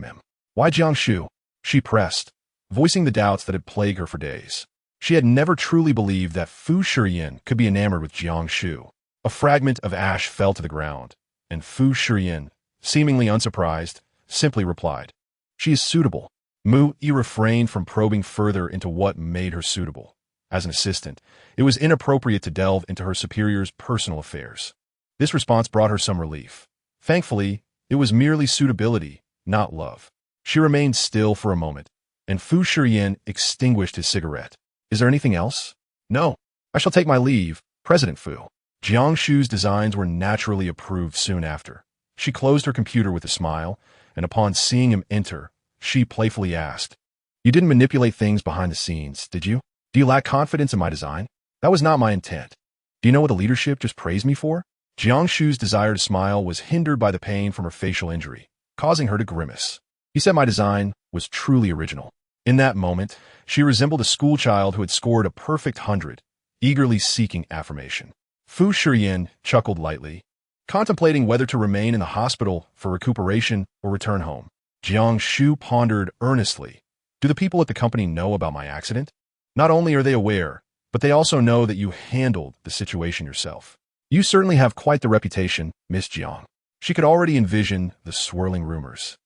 Why Jiang Shu? She pressed, voicing the doubts that had plagued her for days. She had never truly believed that Fu Shiyan could be enamored with Jiang Shu. A fragment of ash fell to the ground, and Fu Shiyan, seemingly unsurprised, simply replied, She is suitable. Mu Yi refrained from probing further into what made her suitable. As an assistant, it was inappropriate to delve into her superior's personal affairs. This response brought her some relief. Thankfully, it was merely suitability, not love. She remained still for a moment, and Fu Shiyan extinguished his cigarette. Is there anything else? No. I shall take my leave, President Fu. Jiang Shu's designs were naturally approved soon after. She closed her computer with a smile, and upon seeing him enter, she playfully asked, You didn't manipulate things behind the scenes, did you? Do you lack confidence in my design? That was not my intent. Do you know what the leadership just praised me for? Jiang Shu's desire to smile was hindered by the pain from her facial injury, causing her to grimace. He said my design was truly original. In that moment, she resembled a schoolchild who had scored a perfect 100, eagerly seeking affirmation. Fu Shiyan chuckled lightly, contemplating whether to remain in the hospital for recuperation or return home. Jiang Shu pondered earnestly. Do the people at the company know about my accident? Not only are they aware, but they also know that you handled the situation yourself. You certainly have quite the reputation, Miss Jiang. She could already envision the swirling rumors,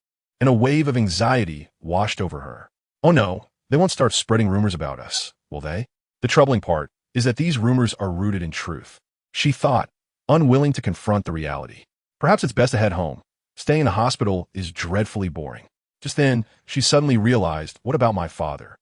and a wave of anxiety washed over her. Oh no, they won't start spreading rumors about us, will they? The troubling part is that these rumors are rooted in truth. She thought, unwilling to confront the reality. Perhaps it's best to head home. Staying in the hospital is dreadfully boring. Just then, she suddenly realized, what about my father?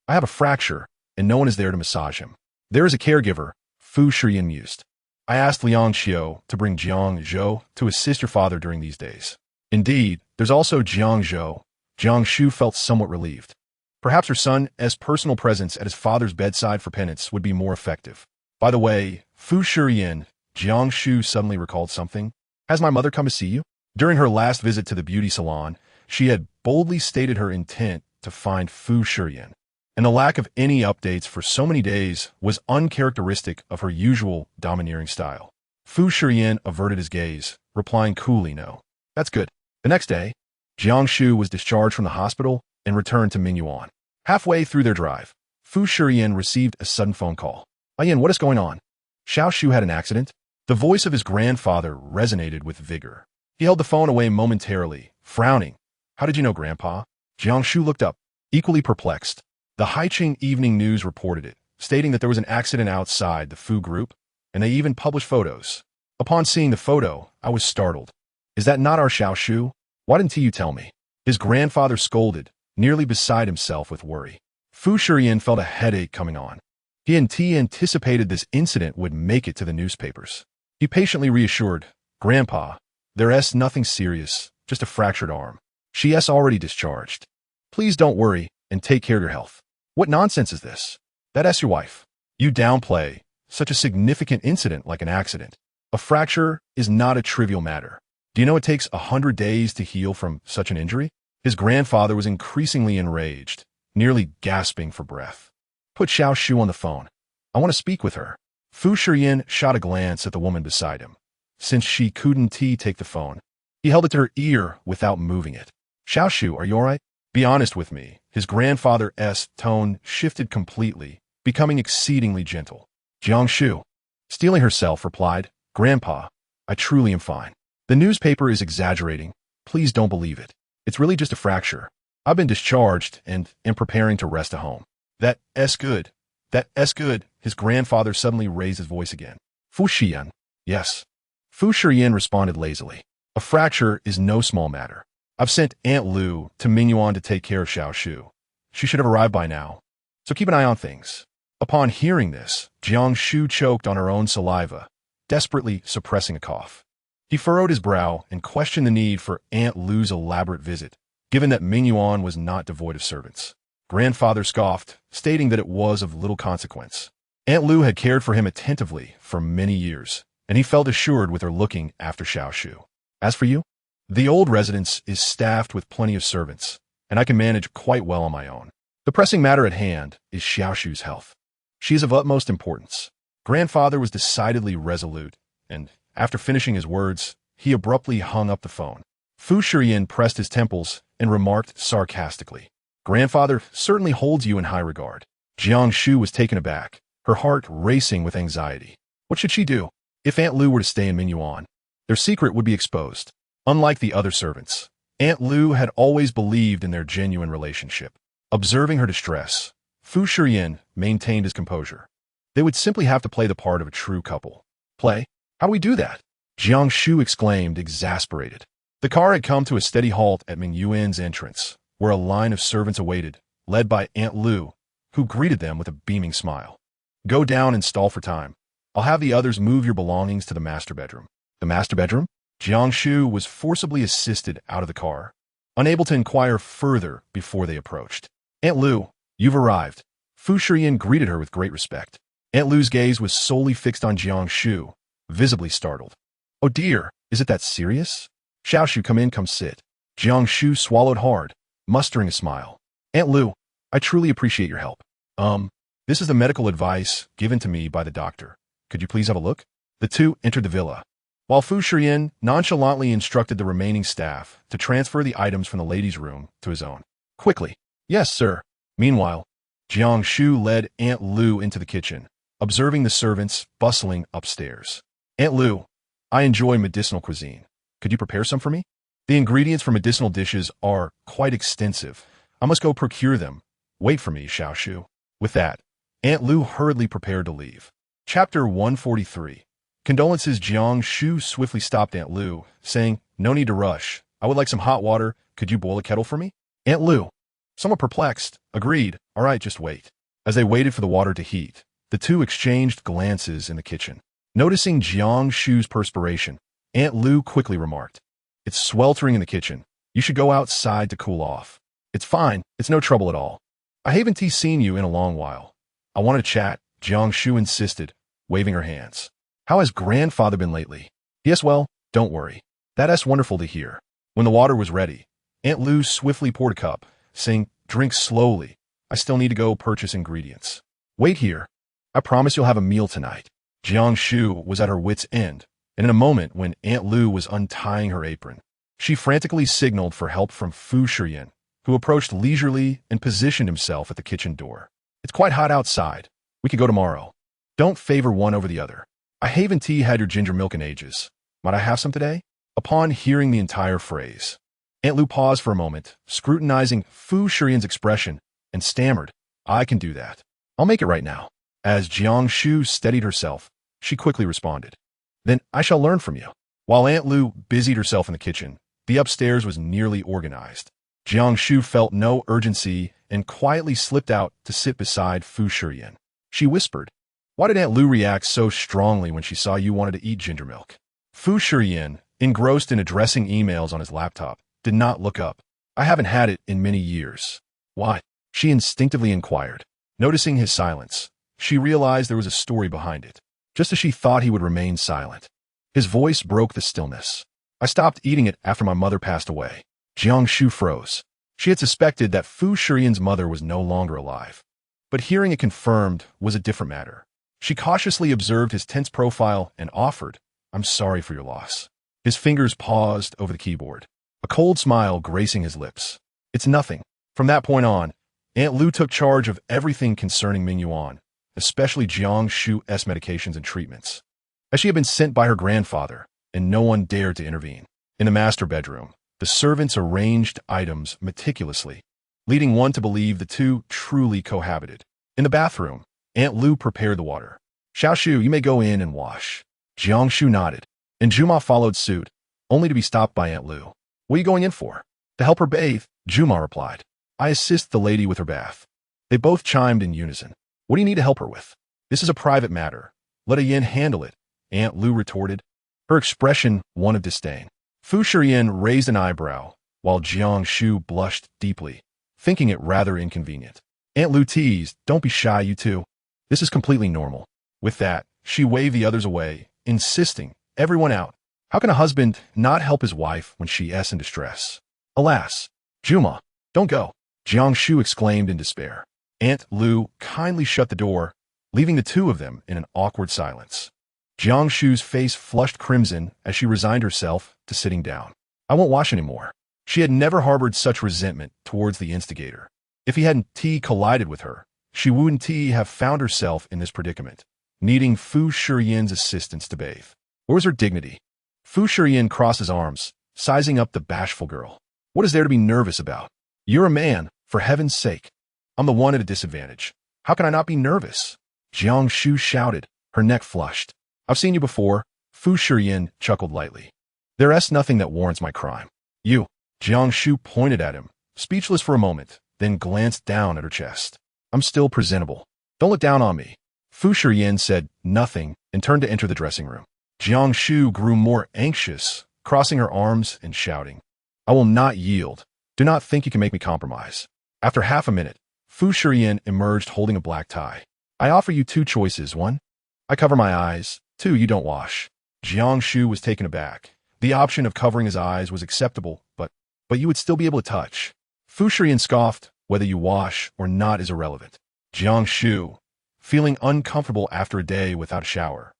I have a fracture, and no one is there to massage him. There is a caregiver, Fu Shiyan mused. I asked Liang Xiao to bring Jiang Zhou to assist your father during these days. Indeed, there's also Jiang Zhou. Jiang Shu felt somewhat relieved. Perhaps her son's personal presence at his father's bedside for penance would be more effective. By the way, Fu Shiyan, Jiang Shu suddenly recalled something. Has my mother come to see you? During her last visit to the beauty salon, she had boldly stated her intent to find Fu Shiyan, and the lack of any updates for so many days was uncharacteristic of her usual domineering style. Fu Shiyan averted his gaze, replying coolly, No. That's good. The next day, Jiang Shu was discharged from the hospital and returned to Mingyuan. Halfway through their drive, Fu Shiyan received a sudden phone call. Yan, what is going on? Xiao Shu had an accident. The voice of his grandfather resonated with vigor. He held the phone away momentarily, frowning. How did you know, Grandpa? Jiang Shu looked up, equally perplexed. The Haiqing Evening News reported it, stating that there was an accident outside the Fu group, and they even published photos. Upon seeing the photo, I was startled. Is that not our Xiao Shu? Why didn't you tell me? His grandfather scolded, nearly beside himself with worry. Fu Shiyan felt a headache coming on. He anticipated this incident would make it to the newspapers. He patiently reassured, Grandpa, there's nothing serious, just a fractured arm. She's already discharged. Please don't worry and take care of your health. What nonsense is this? That's your wife. You downplay such a significant incident like an accident. A fracture is not a trivial matter. Do you know it takes 100 days to heal from such an injury? His grandfather was increasingly enraged, nearly gasping for breath. Put Xiao Shu on the phone. I want to speak with her. Fu Shiyan shot a glance at the woman beside him. Since she couldn't take the phone, he held it to her ear without moving it. Xiao Shu, are you all right? Be honest with me. His grandfather's tone shifted completely, becoming exceedingly gentle. Jiang Shu, steeling herself, replied, Grandpa, I truly am fine. The newspaper is exaggerating. Please don't believe it. It's really just a fracture. I've been discharged and am preparing to rest at home. That's good. That's good. His grandfather suddenly raised his voice again. Fu Shiyan. Yes. Fu Shiyan responded lazily. A fracture is no small matter. I've sent Aunt Lu to Mingyuan to take care of Xiao Shu. She should have arrived by now. So keep an eye on things. Upon hearing this, Jiang Shu choked on her own saliva, desperately suppressing a cough. He furrowed his brow and questioned the need for Aunt Lu's elaborate visit, given that Mingyuan was not devoid of servants. Grandfather scoffed, stating that it was of little consequence. Aunt Lu had cared for him attentively for many years, and he felt assured with her looking after Xiao Shu. As for you, the old residence is staffed with plenty of servants, and I can manage quite well on my own. The pressing matter at hand is Xiao Shu's health. She is of utmost importance. Grandfather was decidedly resolute, and after finishing his words, he abruptly hung up the phone. Fu Shiyan pressed his temples and remarked sarcastically, Grandfather certainly holds you in high regard. Jiang Shu was taken aback, her heart racing with anxiety. What should she do? If Aunt Lu were to stay in Mingyuan, their secret would be exposed. Unlike the other servants, Aunt Lu had always believed in their genuine relationship. Observing her distress, Fu Shiyan maintained his composure. They would simply have to play the part of a true couple. Play? How do we do that? Jiang Shu exclaimed, exasperated. The car had come to a steady halt at Mingyuan's entrance, where a line of servants awaited, led by Aunt Lu, who greeted them with a beaming smile. Go down and stall for time. I'll have the others move your belongings to the master bedroom. The master bedroom? Jiang Shu was forcibly assisted out of the car, unable to inquire further before they approached. Aunt Lu, you've arrived. Fu Shiyan greeted her with great respect. Aunt Lu's gaze was solely fixed on Jiang Shu, visibly startled. Oh dear, is it that serious? Xiao Shu, come sit. Jiang Shu swallowed hard, mustering a smile. Aunt Lu, I truly appreciate your help. This is the medical advice given to me by the doctor. Could you please have a look? The two entered the villa, while Fu Shiyan nonchalantly instructed the remaining staff to transfer the items from the ladies' room to his own. Quickly. Yes, sir. Meanwhile, Jiang Shu led Aunt Lu into the kitchen, observing the servants bustling upstairs. Aunt Lu, I enjoy medicinal cuisine. Could you prepare some for me? The ingredients for medicinal dishes are quite extensive. I must go procure them. Wait for me, Xiao Shu. With that, Aunt Lu hurriedly prepared to leave. Chapter 143. Condolences. Jiang Shu swiftly stopped Aunt Lu, saying, No need to rush. I would like some hot water. Could you boil a kettle for me? Aunt Lu, somewhat perplexed, agreed. All right, just wait. As they waited for the water to heat, the two exchanged glances in the kitchen. Noticing Jiang Shu's perspiration, Aunt Lu quickly remarked, It's sweltering in the kitchen. You should go outside to cool off. It's fine. It's no trouble at all. I haven't seen you in a long while. I want to chat, Jiang Shu insisted, waving her hands. How has grandfather been lately? Yes, well, don't worry. That's wonderful to hear. When the water was ready, Aunt Lu swiftly poured a cup, saying, Drink slowly. I still need to go purchase ingredients. Wait here. I promise you'll have a meal tonight. Jiang Shu was at her wit's end, and in a moment when Aunt Lu was untying her apron, she frantically signaled for help from Fu Shiyan, who approached leisurely and positioned himself at the kitchen door. It's quite hot outside. We could go tomorrow. Don't favor one over the other. I haven't had your ginger milk in ages. Might I have some today? Upon hearing the entire phrase, Aunt Lu paused for a moment, scrutinizing Fu Shiyan's expression, and stammered, I can do that. I'll make it right now. As Jiang Shu steadied herself, she quickly responded, Then I shall learn from you. While Aunt Lu busied herself in the kitchen, the upstairs was nearly organized. Jiang Shu felt no urgency and quietly slipped out to sit beside Fu Shiyan. She whispered, Why did Aunt Lu react so strongly when she saw you wanted to eat ginger milk? Fu Shiyan, engrossed in addressing emails on his laptop, did not look up. I haven't had it in many years. Why? She instinctively inquired. Noticing his silence, she realized there was a story behind it, just as she thought he would remain silent. His voice broke the stillness. I stopped eating it after my mother passed away. Jiang Shu froze. She had suspected that Fu Shiyan's mother was no longer alive. But hearing it confirmed was a different matter. She cautiously observed his tense profile and offered, I'm sorry for your loss. His fingers paused over the keyboard, a cold smile gracing his lips. It's nothing. From that point on, Aunt Lu took charge of everything concerning Ming Yuan, especially Jiang Shu's medications and treatments. As she had been sent by her grandfather, and no one dared to intervene. In the master bedroom, the servants arranged items meticulously, leading one to believe the two truly cohabited. In the bathroom, Aunt Lu prepared the water. Xiao Shu, you may go in and wash. Jiang Shu nodded, and Juma followed suit, only to be stopped by Aunt Lu. What are you going in for? To help her bathe, Juma replied. I assist the lady with her bath. They both chimed in unison. What do you need to help her with? This is a private matter. Let a yin handle it, Aunt Lu retorted, her expression one of disdain. Fu Shiyan raised an eyebrow, while Jiang Shu blushed deeply, thinking it rather inconvenient. Aunt Lu teased, Don't be shy, you two. This is completely normal. With that, she waved the others away, insisting, Everyone out. How can a husband not help his wife when she is in distress? Alas, Juma, don't go, Jiang Shu exclaimed in despair. Aunt Lu kindly shut the door, leaving the two of them in an awkward silence. Jiang Shu's face flushed crimson as she resigned herself to sitting down. I won't wash anymore. She had never harbored such resentment towards the instigator. If he hadn't collided with her, she wouldn't have found herself in this predicament, needing Fu Shiyan's assistance to bathe. Where was her dignity? Fu Shiyan crossed his arms, sizing up the bashful girl. What is there to be nervous about? You're a man, for heaven's sake. I'm the one at a disadvantage. How can I not be nervous? Jiang Shu shouted, her neck flushed. I've seen you before, Fu Shiyan chuckled lightly. There's nothing that warrants my crime. You, Jiang Shu pointed at him, speechless for a moment, then glanced down at her chest. I'm still presentable. Don't look down on me. Fu Shiyan said nothing and turned to enter the dressing room. Jiang Shu grew more anxious, crossing her arms and shouting, I will not yield. Do not think you can make me compromise. After half a minute, Fu Shiyan emerged holding a black tie. I offer you two choices. One, I cover my eyes. Two, you don't wash. Jiang Shu was taken aback. The option of covering his eyes was acceptable, but you would still be able to touch. Fu Shiyan scoffed, whether you wash or not is irrelevant. Jiang Shu, feeling uncomfortable after a day without a shower,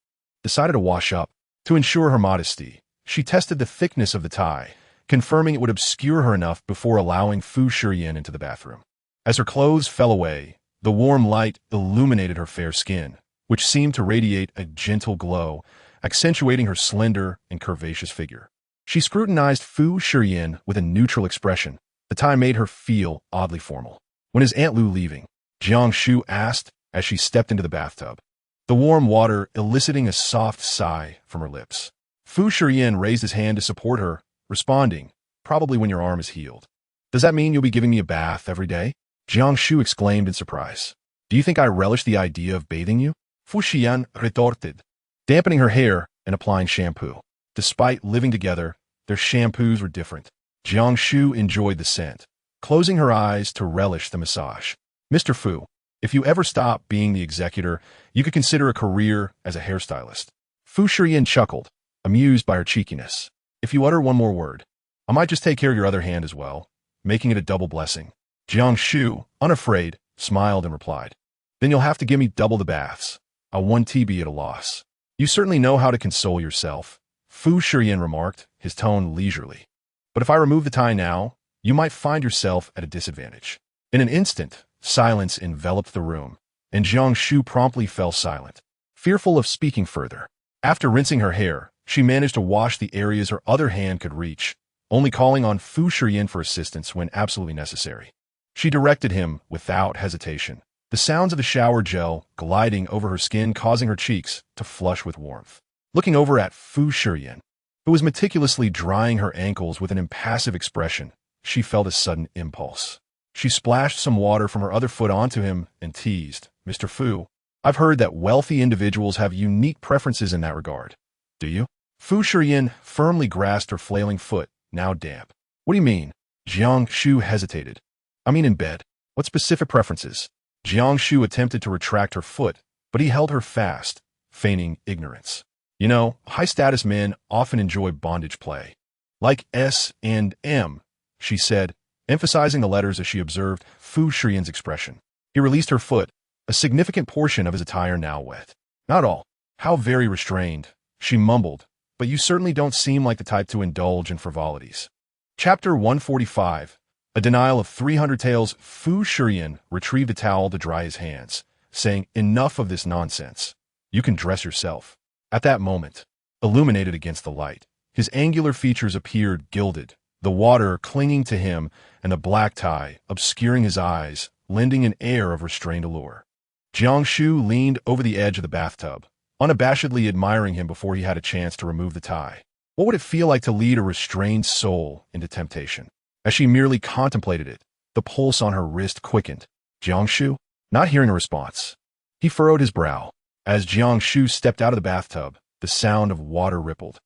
decided to wash up. To ensure her modesty, she tested the thickness of the tie, confirming it would obscure her enough before allowing Fu Shiyan into the bathroom. As her clothes fell away, the warm light illuminated her fair skin, which seemed to radiate a gentle glow, accentuating her slender and curvaceous figure. She scrutinized Fu Shiyan with a neutral expression. The tie made her feel oddly formal. When is Aunt Lu leaving? Jiang Shu asked as she stepped into the bathtub, the warm water eliciting a soft sigh from her lips. Fu Shiyan raised his hand to support her, responding, probably when your arm is healed. Does that mean you'll be giving me a bath every day? Jiang Shu exclaimed in surprise. Do you think I relish the idea of bathing you? Fu Shiyan retorted, dampening her hair and applying shampoo. Despite living together, their shampoos were different. Jiang Shu enjoyed the scent, closing her eyes to relish the massage. Mr. Fu, if you ever stop being the executor, you could consider a career as a hairstylist. Fu Shiyan chuckled, amused by her cheekiness. If you utter one more word, I might just take care of your other hand as well, making it a double blessing. Jiang Shu, unafraid, smiled and replied, Then you'll have to give me double the baths. I'll 1T be at a loss. You certainly know how to console yourself, Fu Shiyan remarked, his tone leisurely. But if I remove the tie now, you might find yourself at a disadvantage. In an instant, silence enveloped the room, and Jiang Shu promptly fell silent, fearful of speaking further. After rinsing her hair, she managed to wash the areas her other hand could reach, only calling on Fu Shiyan for assistance when absolutely necessary. She directed him without hesitation, the sounds of the shower gel gliding over her skin causing her cheeks to flush with warmth. Looking over at Fu Shiyan, who was meticulously drying her ankles with an impassive expression, she felt a sudden impulse. She splashed some water from her other foot onto him and teased, "Mr. Fu, I've heard that wealthy individuals have unique preferences in that regard. Do you?" Fu Shiyan firmly grasped her flailing foot, now damp. "What do you mean?" Jiang Shu hesitated. "I mean in bed. What specific preferences?" Jiang Shu attempted to retract her foot, but he held her fast, feigning ignorance. "You know, high-status men often enjoy bondage play. Like S and M," she said, emphasizing the letters as she observed Fu Shiyan's expression. He released her foot, a significant portion of his attire now wet. "Not all. How very restrained," she mumbled, "but you certainly don't seem like the type to indulge in frivolities." Chapter 145. A denial of 300 tales. Fu Shiyan retrieved a towel to dry his hands, saying, "Enough of this nonsense. You can dress yourself." At that moment, illuminated against the light, his angular features appeared gilded, the water clinging to him and the black tie obscuring his eyes, lending an air of restrained allure. Jiang Shu leaned over the edge of the bathtub, unabashedly admiring him before he had a chance to remove the tie. What would it feel like to lead a restrained soul into temptation? As she merely contemplated it, the pulse on her wrist quickened. Jiang Shu? Not hearing a response, he furrowed his brow. As Jiang Shu stepped out of the bathtub, the sound of water rippled.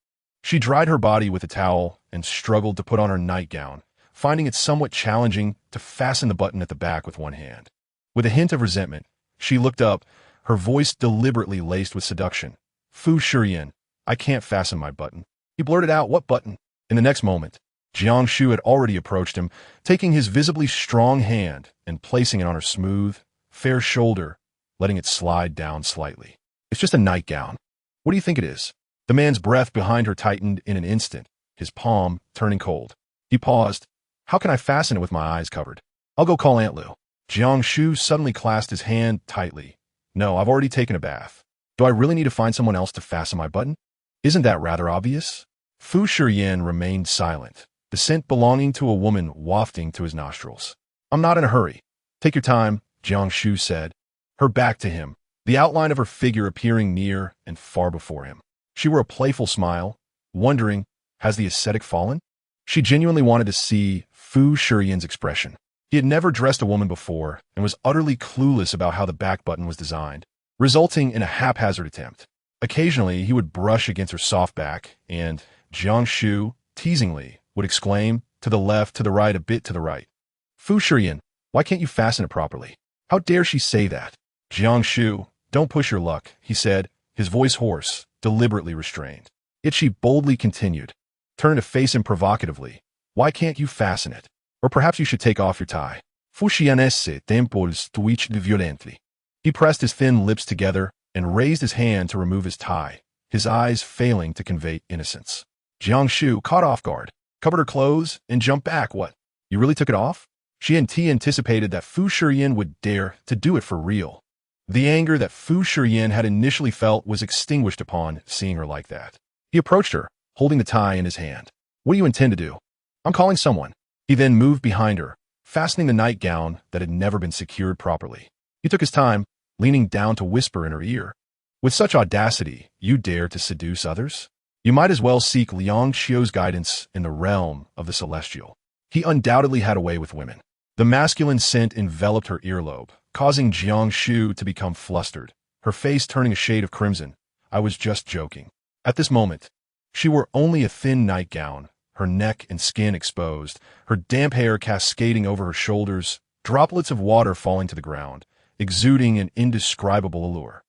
She dried her body with a towel and struggled to put on her nightgown, finding it somewhat challenging to fasten the button at the back with one hand. With a hint of resentment, she looked up, her voice deliberately laced with seduction. "Fu Shiyan, I can't fasten my button." He blurted out, "What button?" In the next moment, Jiang Shu had already approached him, taking his visibly strong hand and placing it on her smooth, fair shoulder, letting it slide down slightly. "It's just a nightgown. What do you think it is?" The man's breath behind her tightened in an instant, his palm turning cold. He paused. "How can I fasten it with my eyes covered?" "I'll go call Aunt Lu." Jiang Shu suddenly clasped his hand tightly. "No, I've already taken a bath. Do I really need to find someone else to fasten my button? Isn't that rather obvious?" Fu Shiyan remained silent, the scent belonging to a woman wafting to his nostrils. "I'm not in a hurry. Take your time," Jiang Shu said, her back to him, the outline of her figure appearing near and far before him. She wore a playful smile, wondering, has the ascetic fallen? She genuinely wanted to see Fu Shiyan's expression. He had never dressed a woman before and was utterly clueless about how the back button was designed, resulting in a haphazard attempt. Occasionally, he would brush against her soft back, and Jiang Shu, teasingly, would exclaim, "To the left, to the right, a bit to the right." "Fu Shiyan, why can't you fasten it properly?" How dare she say that? "Jiang Shu, don't push your luck," he said, his voice hoarse, deliberately restrained. Yet she boldly continued, turning to face him provocatively. "Why can't you fasten it? Or perhaps you should take off your tie." Fu Shiyan esse tempos twitched violently. He pressed his thin lips together and raised his hand to remove his tie, his eyes failing to convey innocence. Jiang Shu, caught off guard, covered her clothes and jumped back. "What? You really took it off?" She anticipated that Fu Shiyan would dare to do it for real. The anger that Fu Shiyan had initially felt was extinguished upon seeing her like that. He approached her, holding the tie in his hand. "What do you intend to do?" "I'm calling someone." He then moved behind her, fastening the nightgown that had never been secured properly. He took his time, leaning down to whisper in her ear. "With such audacity, you dare to seduce others? You might as well seek Liang Qiu's guidance in the realm of the celestial. He undoubtedly had a way with women." The masculine scent enveloped her earlobe, causing Jiang Shu to become flustered, her face turning a shade of crimson. "I was just joking." At this moment, she wore only a thin nightgown, her neck and skin exposed, her damp hair cascading over her shoulders, droplets of water falling to the ground, exuding an indescribable allure.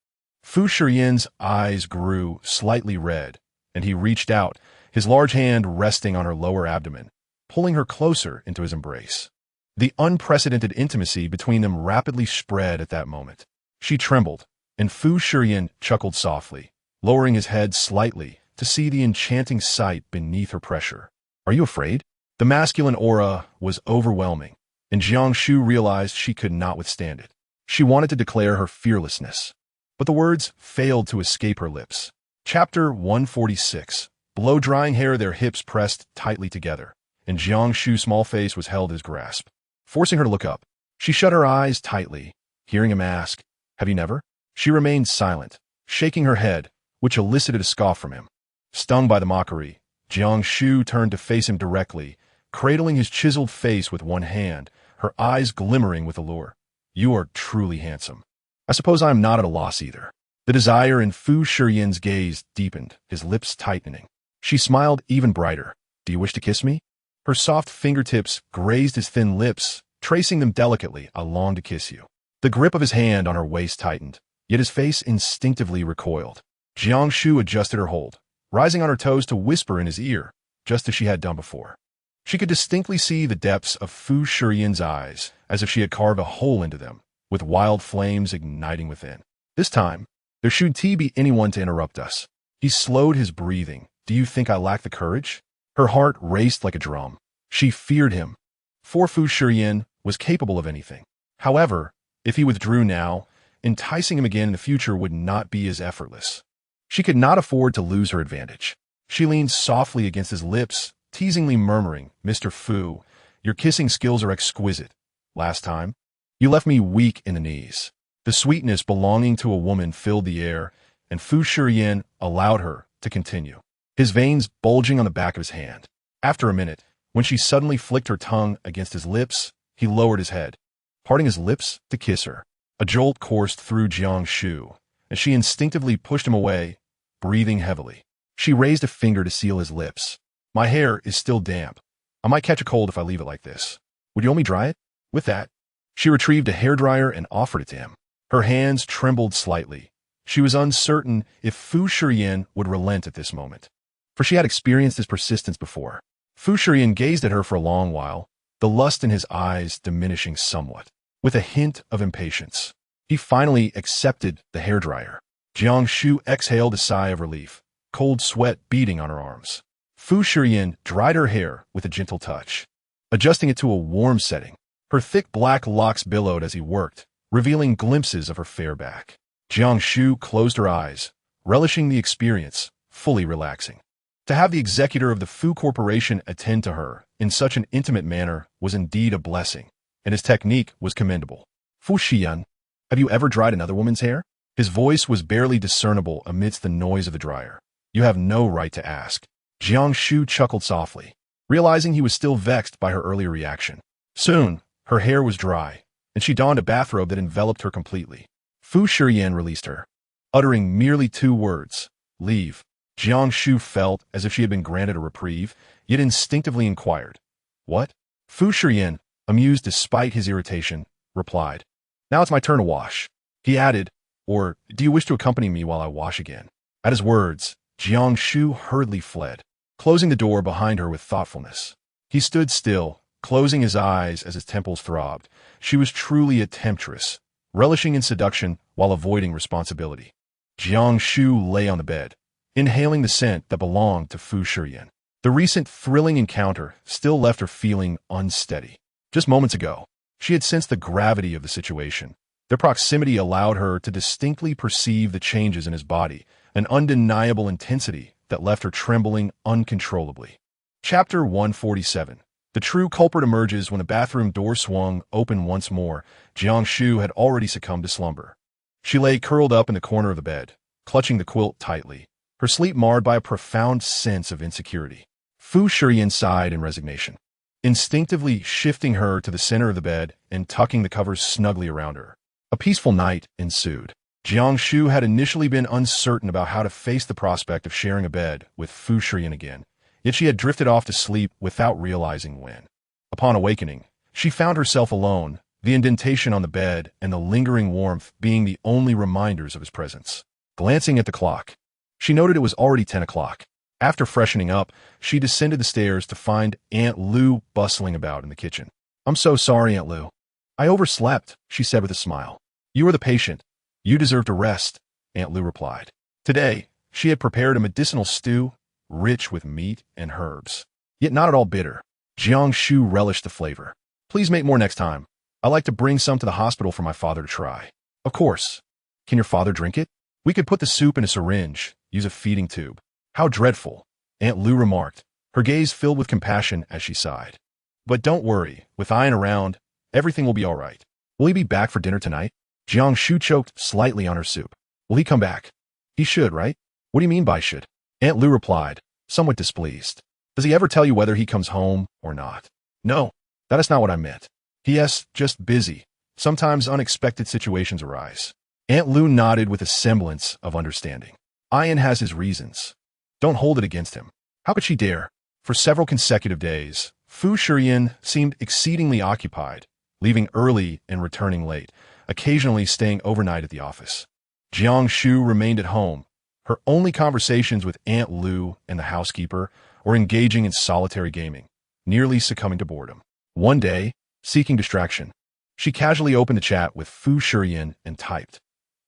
Fu Shiyan's eyes grew slightly red, and he reached out, his large hand resting on her lower abdomen, pulling her closer into his embrace. The unprecedented intimacy between them rapidly spread at that moment. She trembled, and Fu Shiyan chuckled softly, lowering his head slightly to see the enchanting sight beneath her pressure. "Are you afraid?" The masculine aura was overwhelming, and Jiang Shu realized she could not withstand it. She wanted to declare her fearlessness, but the words failed to escape her lips. Chapter 146. Blow-drying hair, their hips pressed tightly together, and Jiang Shu's small face was held in his grasp, forcing her to look up. She shut her eyes tightly, hearing him ask, "Have you never?" She remained silent, shaking her head, which elicited a scoff from him. Stung by the mockery, Jiang Shu turned to face him directly, cradling his chiseled face with one hand, her eyes glimmering with allure. "You are truly handsome. I suppose I am not at a loss either." The desire in Fu Shiyan's gaze deepened, his lips tightening. She smiled even brighter. "Do you wish to kiss me?" Her soft fingertips grazed his thin lips, tracing them delicately. "I long to kiss you." The grip of his hand on her waist tightened, yet his face instinctively recoiled. Jiang Shu adjusted her hold, rising on her toes to whisper in his ear, just as she had done before. She could distinctly see the depths of Fu Shiyan's eyes, as if she had carved a hole into them, with wild flames igniting within. This time, there should be anyone to interrupt us. He slowed his breathing. "Do you think I lack the courage?" Her heart raced like a drum. She feared him, for Fu Shiyan was capable of anything. However, if he withdrew now, enticing him again in the future would not be as effortless. She could not afford to lose her advantage. She leaned softly against his lips, teasingly murmuring, "Mr. Fu, your kissing skills are exquisite. Last time, you left me weak in the knees." The sweetness belonging to a woman filled the air, and Fu Shiyan allowed her to continue, his veins bulging on the back of his hand. After a minute, when she suddenly flicked her tongue against his lips, he lowered his head, parting his lips to kiss her. A jolt coursed through Jiang Shu, and she instinctively pushed him away, breathing heavily. She raised a finger to seal his lips. "My hair is still damp. I might catch a cold if I leave it like this. Would you only dry it?" With that, she retrieved a hairdryer and offered it to him. Her hands trembled slightly. She was uncertain if Fu Shiyan would relent at this moment, for she had experienced his persistence before. Fu Shiyan gazed at her for a long while, the lust in his eyes diminishing somewhat. With a hint of impatience, he finally accepted the hairdryer. Jiang Shu exhaled a sigh of relief, cold sweat beading on her arms. Fu Shiyan dried her hair with a gentle touch, adjusting it to a warm setting. Her thick black locks billowed as he worked, revealing glimpses of her fair back. Jiang Shu closed her eyes, relishing the experience, fully relaxing. To have the executor of the Fu Corporation attend to her in such an intimate manner was indeed a blessing, and his technique was commendable. "Fu Shiyan, have you ever dried another woman's hair?" His voice was barely discernible amidst the noise of the dryer. "You have no right to ask." Jiang Shu chuckled softly, realizing he was still vexed by her earlier reaction. Soon, her hair was dry, and she donned a bathrobe that enveloped her completely. Fu Shiyan released her, uttering merely 2 words, "Leave." Jiang Shu felt as if she had been granted a reprieve, yet instinctively inquired, "What?" Fu Shiyan, amused despite his irritation, replied, "Now it's my turn to wash." He added, "Or do you wish to accompany me while I wash again?" At his words, Jiang Shu hurriedly fled, closing the door behind her with thoughtfulness. He stood still, closing his eyes as his temples throbbed. She was truly a temptress, relishing in seduction while avoiding responsibility. Jiang Shu lay on the bed, inhaling the scent that belonged to Fu Shiyan. The recent thrilling encounter still left her feeling unsteady. Just moments ago, she had sensed the gravity of the situation. Their proximity allowed her to distinctly perceive the changes in his body, an undeniable intensity that left her trembling uncontrollably. Chapter 147. The true culprit emerges when the bathroom door swung open once more. Jiang Shu had already succumbed to slumber. She lay curled up in the corner of the bed, clutching the quilt tightly, her sleep marred by a profound sense of insecurity. Fu Shiyan sighed in resignation, instinctively shifting her to the center of the bed and tucking the covers snugly around her. A peaceful night ensued. Jiang Shu had initially been uncertain about how to face the prospect of sharing a bed with Fu Shiyan again, yet she had drifted off to sleep without realizing when. Upon awakening, she found herself alone, the indentation on the bed and the lingering warmth being the only reminders of his presence. Glancing at the clock, she noted it was already 10 o'clock. After freshening up, she descended the stairs to find Aunt Lu bustling about in the kitchen. "I'm so sorry, Aunt Lu. I overslept," she said with a smile. "You are the patient. You deserve to rest," Aunt Lu replied. Today, she had prepared a medicinal stew, rich with meat and herbs, yet not at all bitter. Jiang Shu relished the flavor. "Please make more next time. I like to bring some to the hospital for my father to try." "Of course. Can your father drink it?" "We could put the soup in a syringe. Use a feeding tube. How dreadful, Aunt Lou remarked, her gaze filled with compassion as she sighed. But don't worry, with Ian around, everything will be all right. Will he be back for dinner tonight? Jiang Shu choked slightly on her soup. Will he come back? He should, right? What do you mean by should? Aunt Lou replied, somewhat displeased. Does he ever tell you whether he comes home or not? No, that is not what I meant. P.S. Just busy. Sometimes unexpected situations arise. Aunt Lou nodded with a semblance of understanding. Ian has his reasons. Don't hold it against him. How could she dare? For several consecutive days, Fu Shiyan seemed exceedingly occupied, leaving early and returning late, occasionally staying overnight at the office. Jiang Shu remained at home. Her only conversations with Aunt Lou and the housekeeper were engaging in solitary gaming, nearly succumbing to boredom. One day, seeking distraction, she casually opened a chat with Fu Shiyan and typed,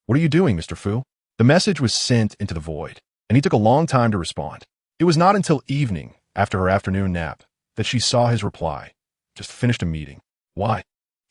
"What are you doing, Mr. Fu?" The message was sent into the void, and he took a long time to respond. It was not until evening, after her afternoon nap, that she saw his reply. Just finished a meeting. Why?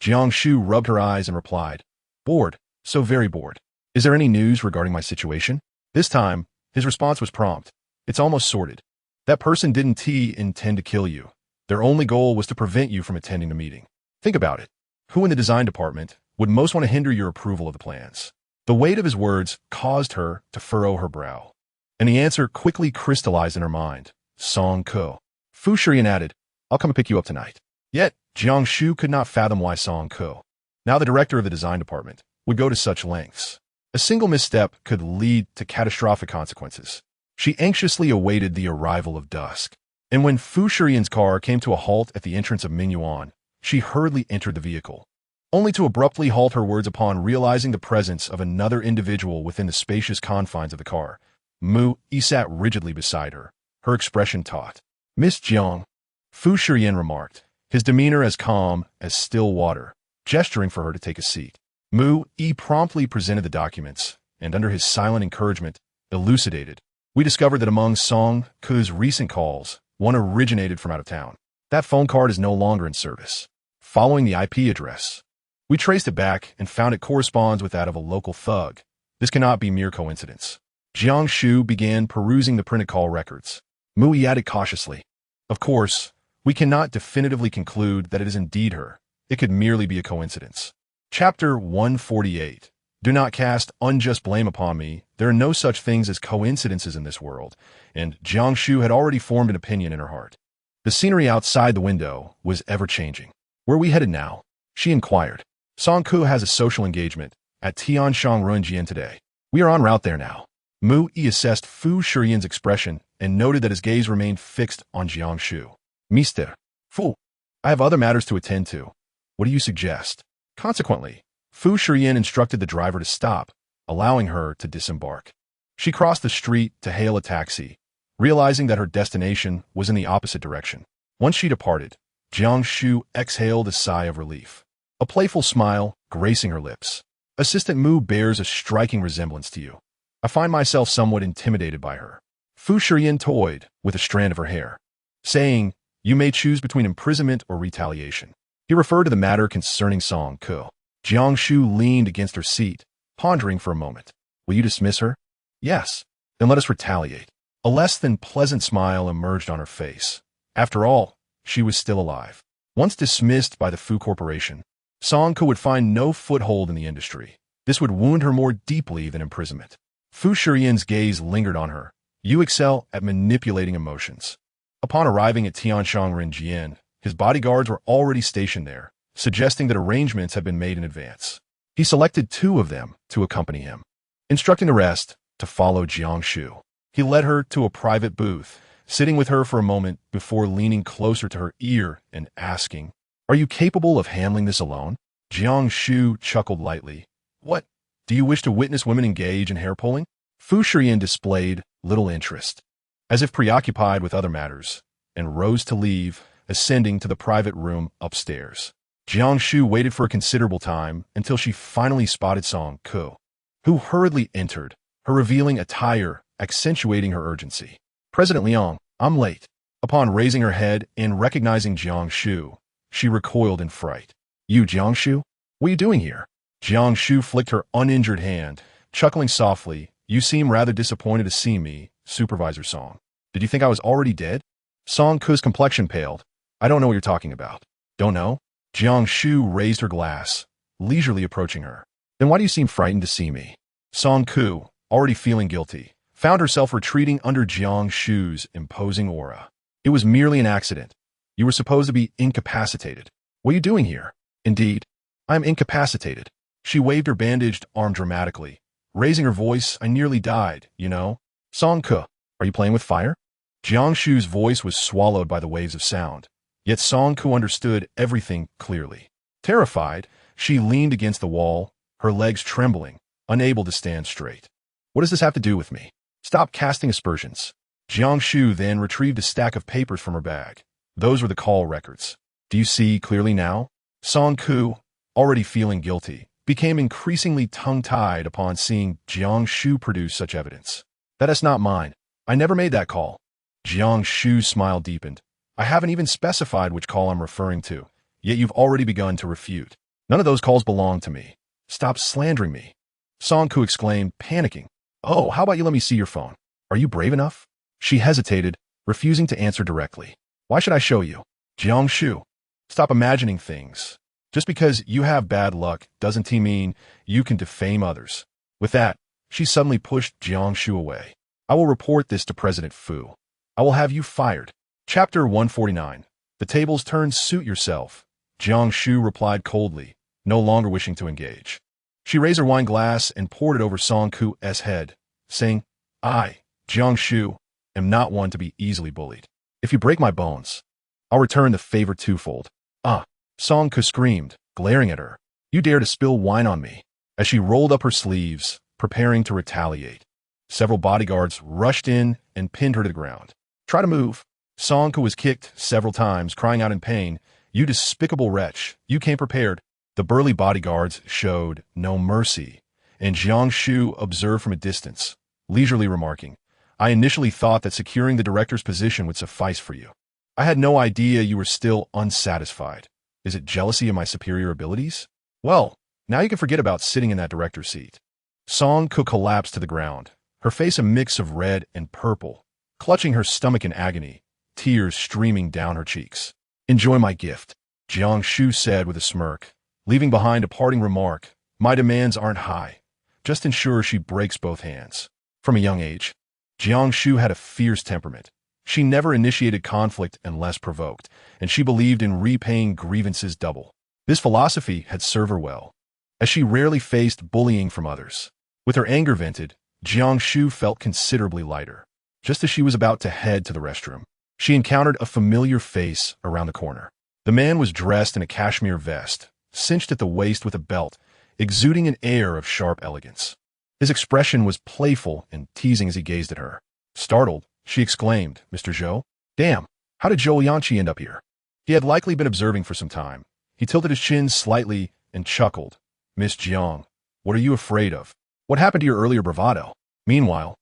Jiang Shu rubbed her eyes and replied, bored, so very bored. Is there any news regarding my situation? This time, his response was prompt. It's almost sorted. That person didn't intend to kill you. Their only goal was to prevent you from attending the meeting. Think about it. Who in the design department would most want to hinder your approval of the plans? The weight of his words caused her to furrow her brow, and the answer quickly crystallized in her mind. Song Ko. Fu Shiyan added, I'll come and pick you up tonight. Yet, Jiang Shu could not fathom why Song Ko, now the director of the design department, would go to such lengths. A single misstep could lead to catastrophic consequences. She anxiously awaited the arrival of dusk, and when Fu Shiyan's car came to a halt at the entrance of Mingyuan, she hurriedly entered the vehicle, only to abruptly halt her words upon realizing the presence of another individual within the spacious confines of the car. Mu Yi sat rigidly beside her, her expression taut. Miss Jiang, Fu Shiyan remarked, his demeanor as calm as still water, gesturing for her to take a seat. Mu Yi promptly presented the documents, and under his silent encouragement, elucidated. We discovered that among Song Ko's recent calls, one originated from out of town. That phone card is no longer in service. Following the IP address, we traced it back and found it corresponds with that of a local thug. This cannot be mere coincidence. Jiang Shu began perusing the printed call records. Mu Yi added cautiously, of course, we cannot definitively conclude that it is indeed her. It could merely be a coincidence. Chapter 148. Do not cast unjust blame upon me. There are no such things as coincidences in this world, and Jiang Shu had already formed an opinion in her heart. The scenery outside the window was ever-changing. Where are we headed now? She inquired. Song Ko has a social engagement at Tianshang Runjian today. We are en route there now. Mu Yi assessed Fu Shiyan's expression and noted that his gaze remained fixed on Jiang Shu. Mr. Fu, I have other matters to attend to. What do you suggest? Consequently, Fu Shiyan instructed the driver to stop, allowing her to disembark. She crossed the street to hail a taxi, realizing that her destination was in the opposite direction. Once she departed, Jiang Shu exhaled a sigh of relief, a playful smile gracing her lips. Assistant Mu bears a striking resemblance to you. I find myself somewhat intimidated by her. Fu Shiyan toyed with a strand of her hair, saying, you may choose between imprisonment or retaliation. He referred to the matter concerning Song Ko. Jiang Shu leaned against her seat, pondering for a moment. Will you dismiss her? Yes. Then let us retaliate. A less than pleasant smile emerged on her face. After all, she was still alive. Once dismissed by the Fu Corporation, Song Ko would find no foothold in the industry. This would wound her more deeply than imprisonment. Fu Shiyan's gaze lingered on her. You excel at manipulating emotions. Upon arriving at Tianshang Runjian, his bodyguards were already stationed there, suggesting that arrangements had been made in advance. He selected 2 of them to accompany him, instructing the rest to follow Jiang Shu. He led her to a private booth, sitting with her for a moment before leaning closer to her ear and asking, are you capable of handling this alone? Jiang Shu chuckled lightly. What? Do you wish to witness women engage in hair pulling? Fu Shiyan displayed little interest, as if preoccupied with other matters, and rose to leave, ascending to the private room upstairs. Jiang Shu waited for a considerable time until she finally spotted Song Ko, who hurriedly entered, her revealing attire accentuating her urgency. President Liang, I'm late. Upon raising her head and recognizing Jiang Shu, she recoiled in fright. You, Jiang Shu? What are you doing here? Jiang Shu flicked her uninjured hand, chuckling softly You seem rather disappointed to see me, Supervisor Song. Did you think I was already dead? Song Ku's complexion paled. I don't know what you're talking about. Don't know? Jiang Shu raised her glass, leisurely approaching her. Then why do you seem frightened to see me? Song Ku, already feeling guilty, found herself retreating under Jiang Shu's imposing aura. It was merely an accident. You were supposed to be incapacitated. What are you doing here? Indeed, I am incapacitated. She waved her bandaged arm dramatically, raising her voice. I nearly died, you know. Song Ku, are you playing with fire? Jiang Shu's voice was swallowed by the waves of sound, yet Song Ku understood everything clearly. Terrified, she leaned against the wall, her legs trembling, unable to stand straight. What does this have to do with me? Stop casting aspersions. Jiang Shu then retrieved a stack of papers from her bag. Those were the call records. Do you see clearly now? Song Ku, already feeling guilty, became increasingly tongue-tied upon seeing Jiang Shu produce such evidence. That is not mine. I never made that call. Jiang Shu's smile deepened. I haven't even specified which call I'm referring to, yet you've already begun to refute. None of those calls belong to me. Stop slandering me. Song Ku exclaimed, panicking. Oh, how about you let me see your phone? Are you brave enough? She hesitated, refusing to answer directly. Why should I show you? Jiang Shu, stop imagining things. Just because you have bad luck doesn't mean you can defame others. With that, she suddenly pushed Jiang Shu away. I will report this to President Fu. I will have you fired. Chapter 149. The tables turned. Suit yourself. Jiang Shu replied coldly, no longer wishing to engage. She raised her wine glass and poured it over Song Ku's head, saying, I, Jiang Shu, am not one to be easily bullied. If you break my bones, I'll return the favor twofold. Ah! Song Ku screamed, glaring at her. You dare to spill wine on me. As she rolled up her sleeves, preparing to retaliate. Several bodyguards rushed in and pinned her to the ground. Try to move. Song Ku was kicked several times, crying out in pain. You despicable wretch, you came prepared. The burly bodyguards showed no mercy, and Jiang Shu observed from a distance, leisurely remarking, I initially thought that securing the director's position would suffice for you. I had no idea you were still unsatisfied. Is it jealousy of my superior abilities? Well, now you can forget about sitting in that director's seat. Song Ku collapsed to the ground, her face a mix of red and purple, clutching her stomach in agony, tears streaming down her cheeks. Enjoy my gift, Jiang Shu said with a smirk, leaving behind a parting remark. My demands aren't high. Just ensure she breaks both hands. From a young age, Jiang Shu had a fierce temperament. She never initiated conflict unless provoked, and she believed in repaying grievances double. This philosophy had served her well, as she rarely faced bullying from others. With her anger vented, Jiang Shu felt considerably lighter. Just as she was about to head to the restroom, she encountered a familiar face around the corner. The man was dressed in a cashmere vest, cinched at the waist with a belt, exuding an air of sharp elegance. His expression was playful and teasing as he gazed at her. Startled, she exclaimed, Mr. Zhou? Damn, how did Zhou Yanqi end up here? He had likely been observing for some time. He tilted his chin slightly and chuckled. Miss Jiang, what are you afraid of? What happened to your earlier bravado? Meanwhile,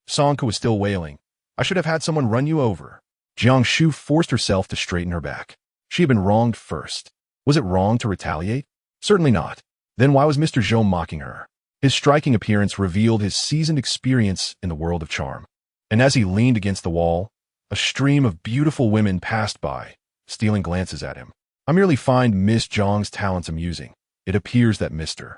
Song Ku was still wailing. I should have had someone run you over. Jiang Shu forced herself to straighten her back. She had been wronged first. Was it wrong to retaliate? Certainly not. Then why was Mr. Zhou mocking her? His striking appearance revealed his seasoned experience in the world of charm. And as he leaned against the wall, a stream of beautiful women passed by, stealing glances at him. I merely find Miss Zhang's talents amusing. It appears that Mr.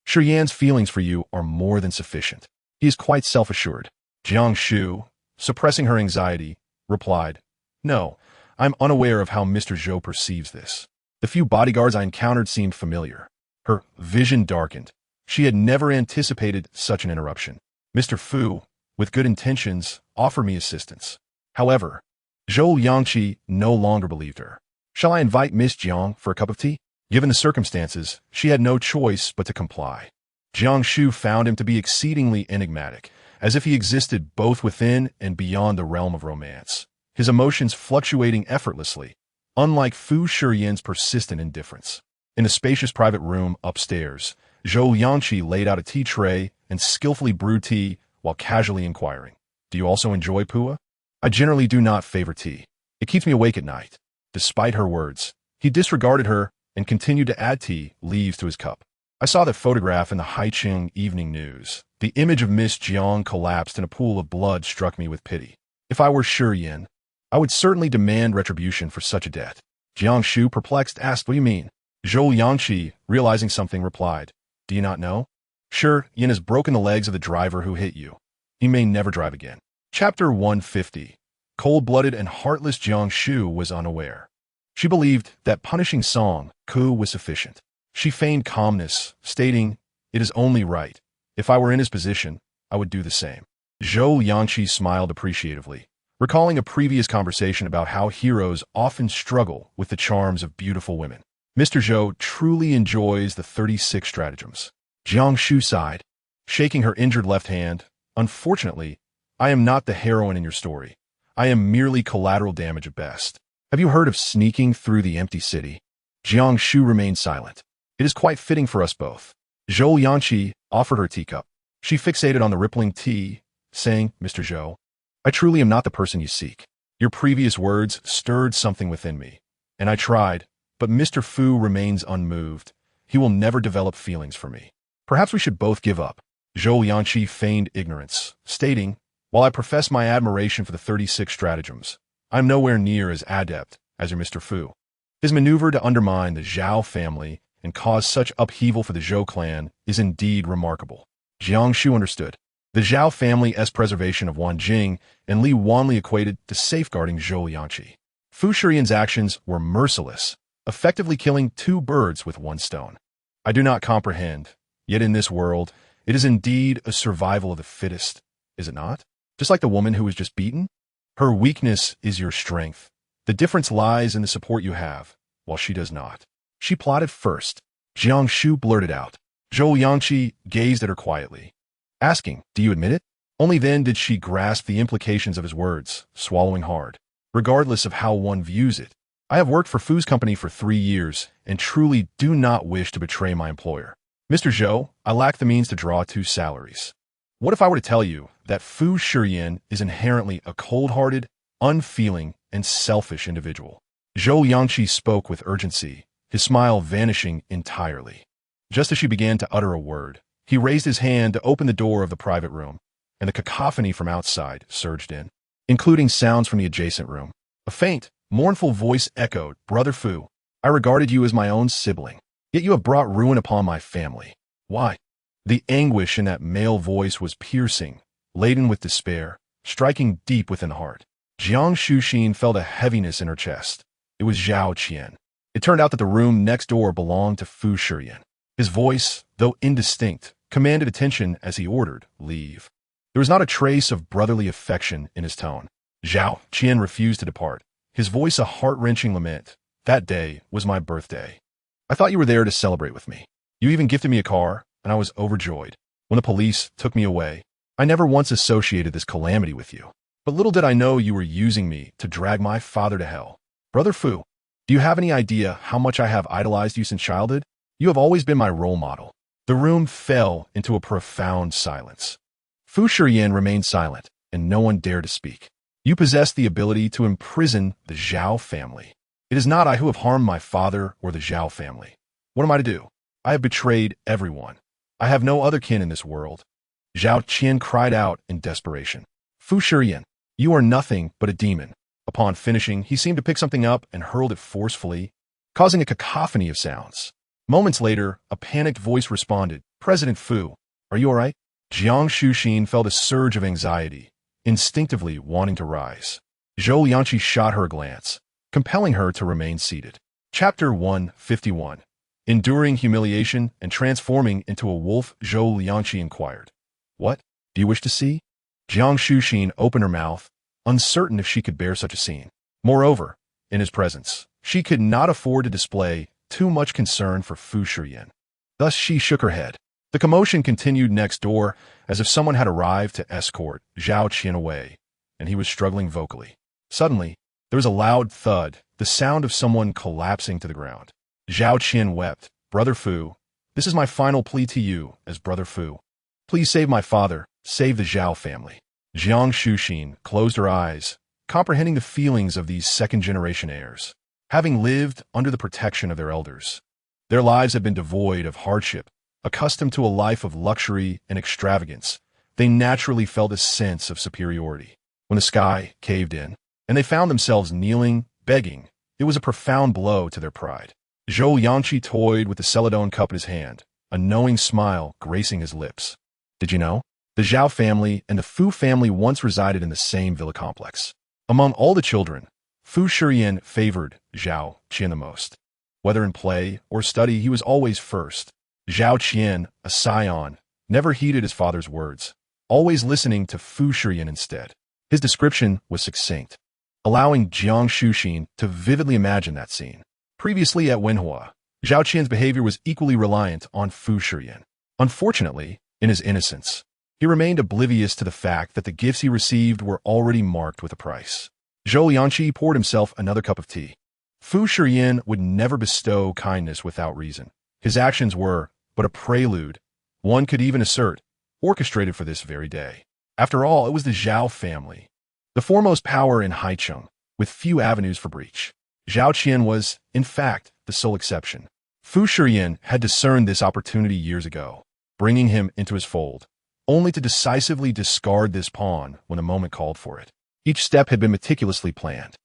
Shiyan's feelings for you are more than sufficient. He is quite self-assured. Jiang Shu, suppressing her anxiety, replied, No, I'm unaware of how Mr. Zhou perceives this. The few bodyguards I encountered seemed familiar. Her vision darkened. She had never anticipated such an interruption. Mr. Fu, with good intentions, offered me assistance. However, Zhou Yangqi no longer believed her. Shall I invite Miss Jiang for a cup of tea? Given the circumstances, she had no choice but to comply. Jiang Shu found him to be exceedingly enigmatic, as if he existed both within and beyond the realm of romance, his emotions fluctuating effortlessly, unlike Fu Shiyan's persistent indifference. In a spacious private room upstairs, Zhou Yangqi laid out a tea tray and skillfully brewed tea while casually inquiring, Do you also enjoy pua? I generally do not favor tea. It keeps me awake at night. Despite her words, he disregarded her and continued to add tea leaves to his cup. I saw that photograph in the Haicheng Evening News, The image of Miss Jiang collapsed in a pool of blood struck me with pity. If I were Shi Yan, I would certainly demand retribution for such a debt. Jiang Shu, perplexed, asked, "What do you mean?" Zhou Yangqi, realizing something, replied, "Do you not know? Shi Yan has broken the legs of the driver who hit you. He may never drive again." Chapter 150. Cold-blooded and heartless Jiang Shu was unaware. She believed that punishing Song Ku was sufficient. She feigned calmness, stating, "It is only right. If I were in his position, I would do the same." Zhou Yangqi smiled appreciatively, recalling a previous conversation about how heroes often struggle with the charms of beautiful women. Mr. Zhou truly enjoys the 36 stratagems. Jiang Shu sighed, shaking her injured left hand. "Unfortunately, I am not the heroine in your story. I am merely collateral damage at best. Have you heard of sneaking through the empty city?" Jiang Shu remained silent. "It is quite fitting for us both." Zhou Yangqi offered her teacup. She fixated on the rippling tea, saying, "Mr. Zhou, I truly am not the person you seek. Your previous words stirred something within me, and I tried, but Mr. Fu remains unmoved. He will never develop feelings for me. Perhaps we should both give up." Zhou Yangqi feigned ignorance, stating, "While I profess my admiration for the 36 stratagems, I am nowhere near as adept as your Mr. Fu. His maneuver to undermine the Zhao family and cause such upheaval for the Zhou clan is indeed remarkable." Jiang Shu understood. The Zhao family's preservation of Wanjing and Li Wanli equated to safeguarding Zhou Yangqi. Fu Shiyan's actions were merciless, effectively killing two birds with one stone. "I do not comprehend, yet in this world, it is indeed a survival of the fittest, is it not? Just like the woman who was just beaten? Her weakness is your strength. The difference lies in the support you have, while she does not. She plotted first." Jiang Shu blurted out. Zhou Yangqi gazed at her quietly, asking, "Do you admit it?" Only then did she grasp the implications of his words, swallowing hard. "Regardless of how one views it, I have worked for Fu's company for 3 years and truly do not wish to betray my employer. Mr. Zhou, I lack the means to draw 2 salaries. What if I were to tell you that Fu Shiyan is inherently a cold-hearted, unfeeling, and selfish individual?" Zhou Yangqi spoke with urgency, his smile vanishing entirely. Just as she began to utter a word, he raised his hand to open the door of the private room, and the cacophony from outside surged in, including sounds from the adjacent room. A faint, mournful voice echoed, "Brother Fu, I regarded you as my own sibling, yet you have brought ruin upon my family. Why?" The anguish in that male voice was piercing, laden with despair, striking deep within the heart. Jiang Shu felt a heaviness in her chest. It was Zhao Qian. It turned out that the room next door belonged to Fu Shiyan. His voice, though indistinct, commanded attention as he ordered, "Leave." There was not a trace of brotherly affection in his tone. Zhao Qian refused to depart, his voice a heart-wrenching lament. "That day was my birthday. I thought you were there to celebrate with me. You even gifted me a car, and I was overjoyed. When the police took me away, I never once associated this calamity with you. But little did I know you were using me to drag my father to hell. Brother Fu, do you have any idea how much I have idolized you since childhood? You have always been my role model." The room fell into a profound silence. Fu Shiyan remained silent, and no one dared to speak. "You possess the ability to imprison the Zhao family. It is not I who have harmed my father or the Zhao family. What am I to do? I have betrayed everyone. I have no other kin in this world." Zhao Qian cried out in desperation. "Fu Shiyan, you are nothing but a demon." Upon finishing, he seemed to pick something up and hurled it forcefully, causing a cacophony of sounds. Moments later, a panicked voice responded, "President Fu, are you all right?" Jiang Shu felt a surge of anxiety, instinctively wanting to rise. Zhou Yangqi shot her a glance, compelling her to remain seated. Chapter 151. Enduring humiliation and transforming into a wolf, Zhou Yangqi inquired, "What do you wish to see?" Jiang Shu opened her mouth, uncertain if she could bear such a scene. Moreover, in his presence, she could not afford to display too much concern for Fu Shiyan. Thus she shook her head. The commotion continued next door, as if someone had arrived to escort Zhao Qian away, and he was struggling vocally. Suddenly, there was a loud thud, the sound of someone collapsing to the ground. Zhao Qian wept, "Brother Fu, this is my final plea to you as Brother Fu. Please save my father, save the Zhao family." Jiang Shu closed her eyes, comprehending the feelings of these second-generation heirs. Having lived under the protection of their elders, their lives had been devoid of hardship Accustomed to a life of luxury and extravagance, they naturally felt a sense of superiority. When the sky caved in, and they found themselves kneeling, begging, it was a profound blow to their pride. Zhou Yanqi toyed with the celadon cup in his hand, a knowing smile gracing his lips. Did you know? The Zhao family and the Fu family once resided in the same villa complex. Among all the children, Fu Shiyan favored Zhao Qian the most. Whether in play or study, he was always first. Zhao Qian, a scion, never heeded his father's words, always listening to Fu Shiyan instead. His description was succinct, allowing Jiang Shu to vividly imagine that scene. Previously at Wenhua, Zhao Qian's behavior was equally reliant on Fu Shiyan. Unfortunately, in his innocence, he remained oblivious to the fact that the gifts he received were already marked with a price. Zhou Yanqi poured himself another cup of tea. Fu Shiyan would never bestow kindness without reason. His actions were but a prelude, one could even assert, orchestrated for this very day. After all, it was the Zhao family, the foremost power in Haicheng, with few avenues for breach. Zhao Qian was, in fact, the sole exception. Fu Shiyan had discerned this opportunity years ago, bringing him into his fold, only to decisively discard this pawn when a moment called for it. Each step had been meticulously planned.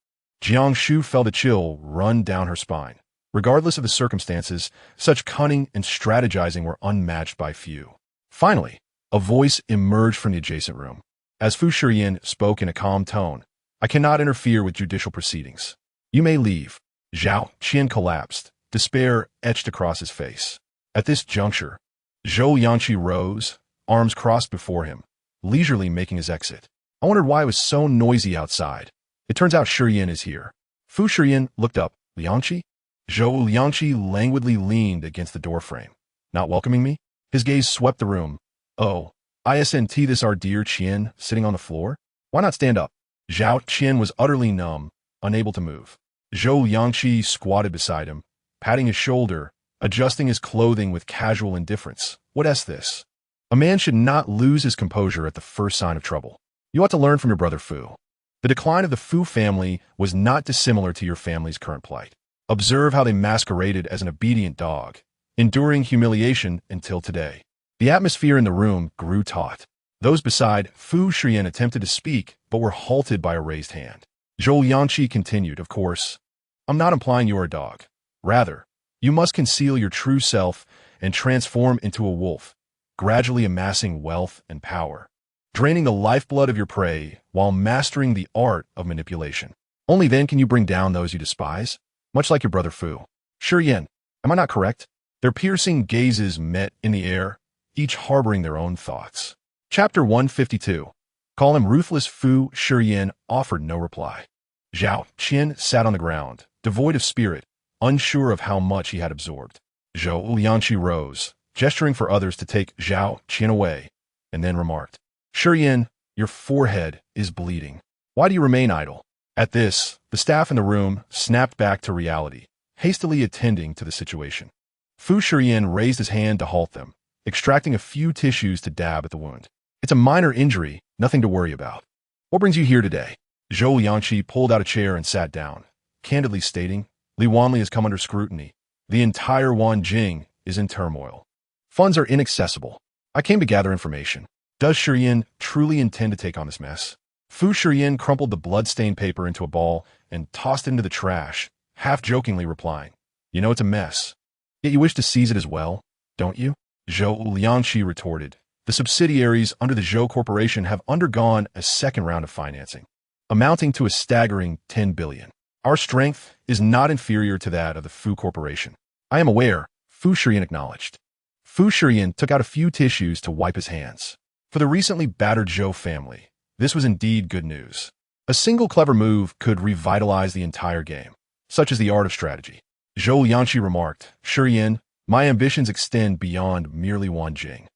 Jiang Shu felt a chill run down her spine. Regardless of the circumstances, such cunning and strategizing were unmatched by few. Finally, a voice emerged from the adjacent room. As Fu Shiyan spoke in a calm tone, "I cannot interfere with judicial proceedings. You may leave." Zhao Qian collapsed, despair etched across his face. At this juncture, Zhou Yanqi rose, arms crossed before him, leisurely making his exit. I wondered why it was so noisy outside. It turns out Shiyan is here. Fu Shiyan looked up. Liangqi? Zhou Liangqi languidly leaned against the doorframe. Not welcoming me? His gaze swept the room. Oh, isn't this our dear Qian sitting on the floor? Why not stand up? Zhao Qian was utterly numb, unable to move. Zhou Liangqi squatted beside him, patting his shoulder, adjusting his clothing with casual indifference. What is this? A man should not lose his composure at the first sign of trouble. You ought to learn from your brother Fu. The decline of the Fu family was not dissimilar to your family's current plight. Observe how they masqueraded as an obedient dog, enduring humiliation until today. The atmosphere in the room grew taut. Those beside Fu Shiyan attempted to speak, but were halted by a raised hand. Zhou Yanqi continued, "Of course, I'm not implying you are a dog. Rather, you must conceal your true self and transform into a wolf, gradually amassing wealth and power, draining the lifeblood of your prey while mastering the art of manipulation. Only then can you bring down those you despise, much like your brother Fu." Shiyan, am I not correct? Their piercing gazes met in the air, each harboring their own thoughts. Chapter 152. Call him ruthless. Fu Shiyan offered no reply. Zhao Qian sat on the ground, devoid of spirit, unsure of how much he had absorbed. Zhou Liangqi rose, gesturing for others to take Zhao Qian away, and then remarked, "Shiyan, your forehead is bleeding. Why do you remain idle?" At this, the staff in the room snapped back to reality, hastily attending to the situation. Fu Shiyan raised his hand to halt them, extracting a few tissues to dab at the wound. "It's a minor injury, nothing to worry about. What brings you here today?" Zhou Liangqi pulled out a chair and sat down, candidly stating, "Li Wanli has come under scrutiny. The entire Wanjing is in turmoil. Funds are inaccessible. I came to gather information. Does Shiyan truly intend to take on this mess?" Fu Shiyan crumpled the blood-stained paper into a ball and tossed it into the trash, half-jokingly replying, "You know it's a mess. Yet you wish to seize it as well, don't you?" Zhou Liangqi retorted, "The subsidiaries under the Zhou Corporation have undergone a second round of financing, amounting to a staggering 10 billion. Our strength is not inferior to that of the Fu Corporation." "I am aware," Fu Shiyan acknowledged. Fu Shiyan took out a few tissues to wipe his hands. For the recently battered Zhou family, this was indeed good news. A single clever move could revitalize the entire game, such as the art of strategy. Zhou Yanqi remarked, "Shiyan, my ambitions extend beyond merely Wanjing."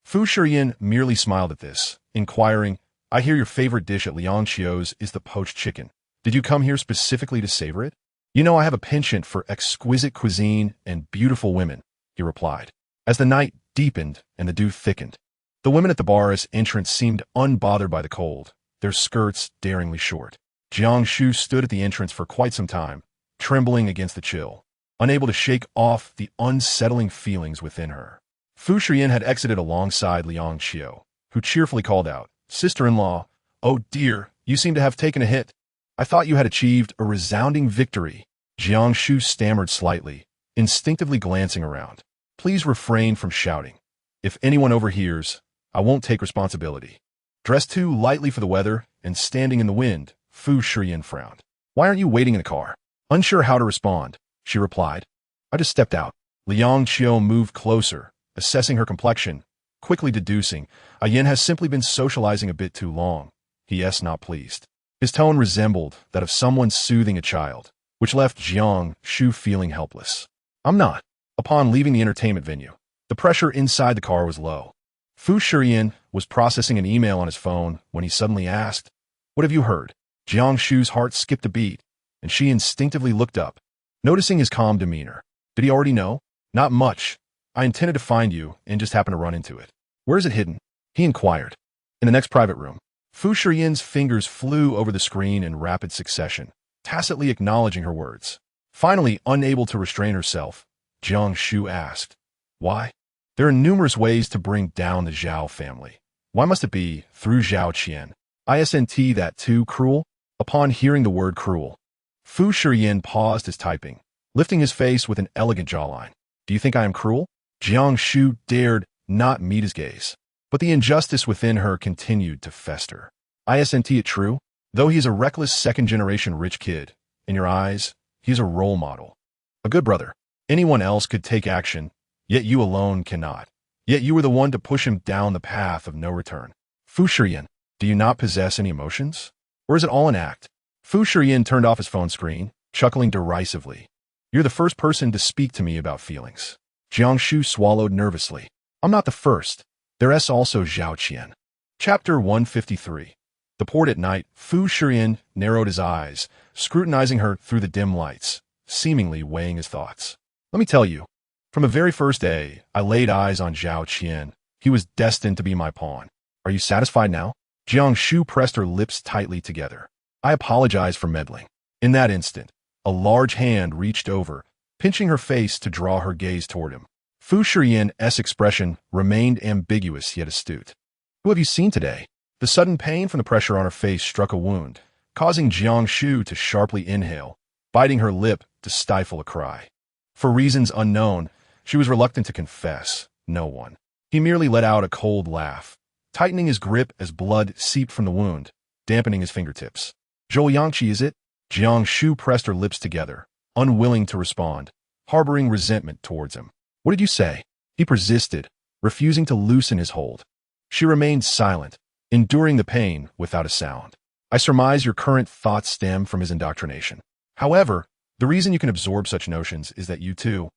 Fu Shiyan merely smiled at this, inquiring, "I hear your favorite dish at Liangqiu's is the poached chicken. Did you come here specifically to savor it?" "You know I have a penchant for exquisite cuisine and beautiful women," he replied. As the night deepened and the dew thickened, the women at the bar's entrance seemed unbothered by the cold, their skirts daringly short. Jiang Shu stood at the entrance for quite some time, trembling against the chill, unable to shake off the unsettling feelings within her. Fu Shiyan had exited alongside Liang Xiu, who cheerfully called out, "Sister-in-law, oh dear, you seem to have taken a hit. I thought you had achieved a resounding victory." Jiang Shu stammered slightly, instinctively glancing around. "Please refrain from shouting. If anyone overhears, I won't take responsibility." Dressed too lightly for the weather and standing in the wind, Fu Shiyan frowned. "Why aren't you waiting in the car?" Unsure how to respond, she replied, "I just stepped out." Liang Qiu moved closer, assessing her complexion, quickly deducing, Yin has simply been socializing a bit too long. He is not pleased. His tone resembled that of someone soothing a child, which left Jiang Shu feeling helpless. "I'm not." Upon leaving the entertainment venue, the pressure inside the car was low. Fu Shiyan was processing an email on his phone when he suddenly asked, "What have you heard?" Jiang Shu's heart skipped a beat, and she instinctively looked up, noticing his calm demeanor. Did he already know? "Not much. I intended to find you and just happened to run into it." "Where is it hidden?" he inquired. "In the next private room." Fu Shiyan's fingers flew over the screen in rapid succession, tacitly acknowledging her words. Finally, unable to restrain herself, Jiang Shu asked, "Why?" "There are numerous ways to bring down the Zhao family. Why must it be through Zhao Qian? Isn't that too cruel?" Upon hearing the word cruel, Fu Shiyan paused his typing, lifting his face with an elegant jawline. "Do you think I am cruel?" Jiang Shu dared not meet his gaze, but the injustice within her continued to fester. "Isn't it true? Though he is a reckless second-generation rich kid, in your eyes, he is a role model. A good brother. Anyone else could take action, yet you alone cannot. Yet you were the one to push him down the path of no return. Fu Shiyan, do you not possess any emotions? Or is it all an act?" Fu Shiyan turned off his phone screen, chuckling derisively. "You're the first person to speak to me about feelings." Jiang Shu swallowed nervously. "I'm not the first. There's also Zhao Qian." Chapter 153. The port at night, Fu Shiyan narrowed his eyes, scrutinizing her through the dim lights, seemingly weighing his thoughts. "Let me tell you, from the very first day I laid eyes on Zhao Qian, he was destined to be my pawn. Are you satisfied now?" Jiang Shu pressed her lips tightly together. "I apologize for meddling." In that instant, a large hand reached over, pinching her face to draw her gaze toward him. Fu Shiyan's expression remained ambiguous yet astute. "Who have you seen today?" The sudden pain from the pressure on her face struck a wound, causing Jiang Shu to sharply inhale, biting her lip to stifle a cry. For reasons unknown, she was reluctant to confess, no one. He merely let out a cold laugh, tightening his grip as blood seeped from the wound, dampening his fingertips. "Zhou Yangqi, is it?" Jiang Shu pressed her lips together, unwilling to respond, harboring resentment towards him. "What did you say?" He persisted, refusing to loosen his hold. She remained silent, enduring the pain without a sound. "I surmise your current thoughts stem from his indoctrination. However, the reason you can absorb such notions is that you, too,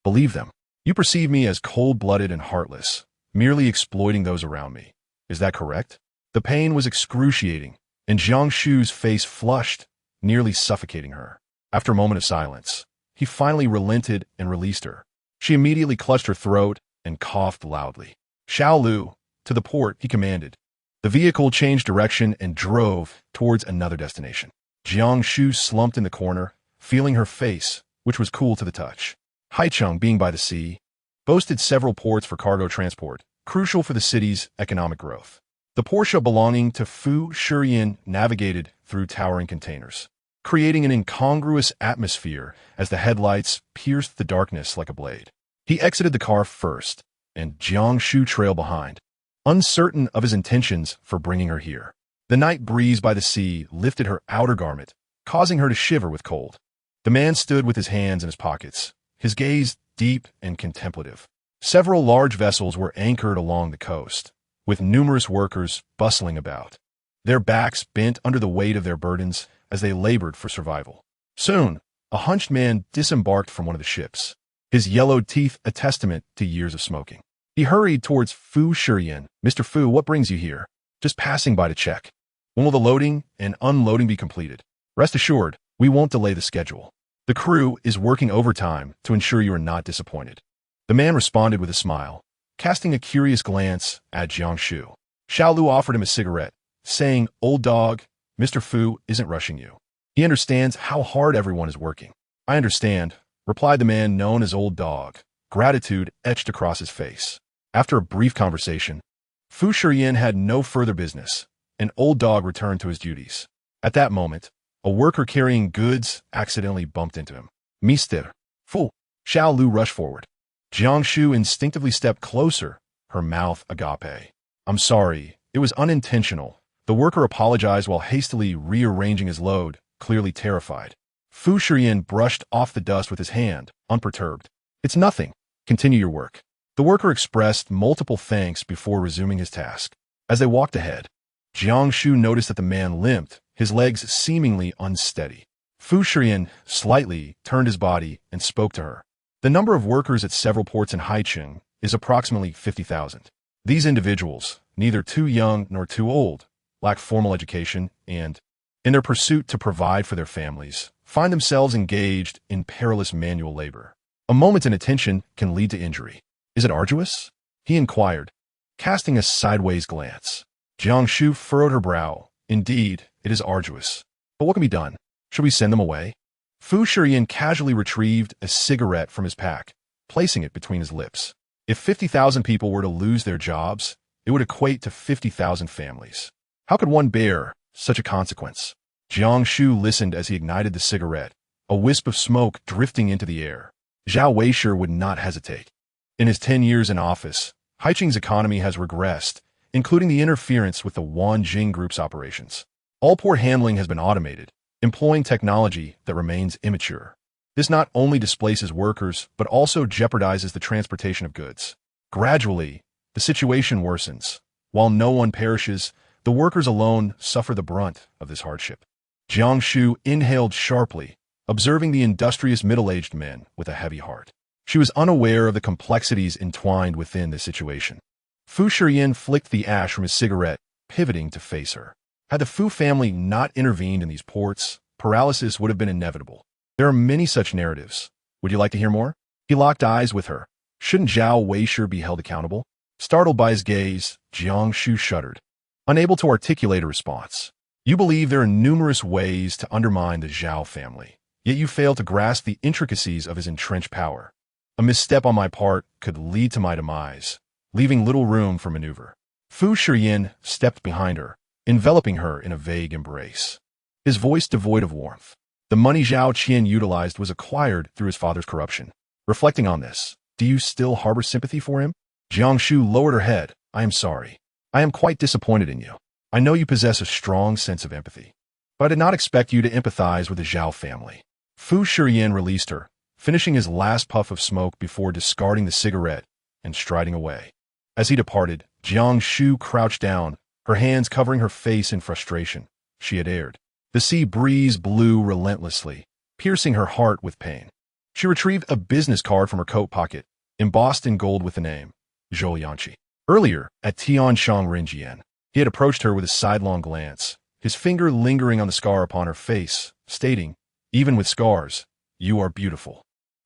believe them. You perceive me as cold-blooded and heartless, merely exploiting those around me. Is that correct?" The pain was excruciating, and Jiang Shu's face flushed, nearly suffocating her. After a moment of silence, he finally relented and released her. She immediately clutched her throat and coughed loudly. "Xiao Lu, to the port," he commanded. The vehicle changed direction and drove towards another destination. Jiang Shu slumped in the corner, feeling her face, which was cool to the touch. Haicheng, being by the sea, boasted several ports for cargo transport, crucial for the city's economic growth. The Porsche belonging to Fu Shiyan navigated through towering containers, creating an incongruous atmosphere as the headlights pierced the darkness like a blade. He exited the car first, and Jiang Shu trailed behind, uncertain of his intentions for bringing her here. The night breeze by the sea lifted her outer garment, causing her to shiver with cold. The man stood with his hands in his pockets, his gaze deep and contemplative. Several large vessels were anchored along the coast, with numerous workers bustling about, their backs bent under the weight of their burdens as they labored for survival. Soon, a hunched man disembarked from one of the ships, his yellowed teeth a testament to years of smoking. He hurried towards Fu Shiyan. "Mr. Fu, what brings you here?" "Just passing by to check. When will the loading and unloading be completed?" "Rest assured, we won't delay the schedule. The crew is working overtime to ensure you are not disappointed." The man responded with a smile, casting a curious glance at Jiang Shu. Xiao Lu offered him a cigarette, saying, "Old dog, Mr. Fu isn't rushing you. He understands how hard everyone is working." "I understand," replied the man known as Old Dog, gratitude etched across his face. After a brief conversation, Fu Shiyan had no further business. An old dog returned to his duties. At that moment, a worker carrying goods accidentally bumped into him. Mr. Fu. Xiao Lu rushed forward. Jiang Shu instinctively stepped closer, her mouth agape. I'm sorry, it was unintentional. The worker apologized while hastily rearranging his load, clearly terrified. Fu Shiyan brushed off the dust with his hand, unperturbed. It's nothing. Continue your work. The worker expressed multiple thanks before resuming his task. As they walked ahead, Jiang Shu noticed that the man limped, his legs seemingly unsteady. Fu Shiyan slightly turned his body and spoke to her. The number of workers at several ports in Haicheng is approximately 50,000. These individuals, neither too young nor too old, lack formal education and, in their pursuit to provide for their families, find themselves engaged in perilous manual labor. A moment's inattention can lead to injury. Is it arduous? He inquired, casting a sideways glance. Jiang Shu furrowed her brow. Indeed, it is arduous. But what can be done? Should we send them away? Fu Shiyan casually retrieved a cigarette from his pack, placing it between his lips. If 50,000 people were to lose their jobs, it would equate to 50,000 families. How could one bear such a consequence? Jiang Shu listened as he ignited the cigarette, a wisp of smoke drifting into the air. Zhao Weisher would not hesitate. In his 10 years in office, Haicheng's economy has regressed, including the interference with the Wanjing Group's operations. All port handling has been automated, employing technology that remains immature. This not only displaces workers, but also jeopardizes the transportation of goods. Gradually, the situation worsens. While no one perishes, the workers alone suffer the brunt of this hardship. Jiang Shu inhaled sharply, observing the industrious middle-aged men with a heavy heart. She was unaware of the complexities entwined within this situation. Fu Shiyan flicked the ash from his cigarette, pivoting to face her. Had the Fu family not intervened in these ports, paralysis would have been inevitable. There are many such narratives. Would you like to hear more? He locked eyes with her. Shouldn't Zhao Weisher be held accountable? Startled by his gaze, Jiang Shu shuddered, unable to articulate a response. You believe there are numerous ways to undermine the Zhao family, yet you fail to grasp the intricacies of his entrenched power. A misstep on my part could lead to my demise, leaving little room for maneuver. Fu Shiyan stepped behind her, enveloping her in a vague embrace. His voice devoid of warmth. The money Zhao Qian utilized was acquired through his father's corruption. Reflecting on this, do you still harbor sympathy for him? Jiang Shu lowered her head. I am sorry. I am quite disappointed in you. I know you possess a strong sense of empathy, but I did not expect you to empathize with the Zhao family. Fu Shiyan released her, finishing his last puff of smoke before discarding the cigarette and striding away. As he departed, Jiang Shu crouched down, her hands covering her face in frustration. She had erred. The sea breeze blew relentlessly, piercing her heart with pain. She retrieved a business card from her coat pocket, embossed in gold with the name, Zhou Yanqi. Earlier, at Tianshang Renjian, he had approached her with a sidelong glance, his finger lingering on the scar upon her face, stating, even with scars, you are beautiful.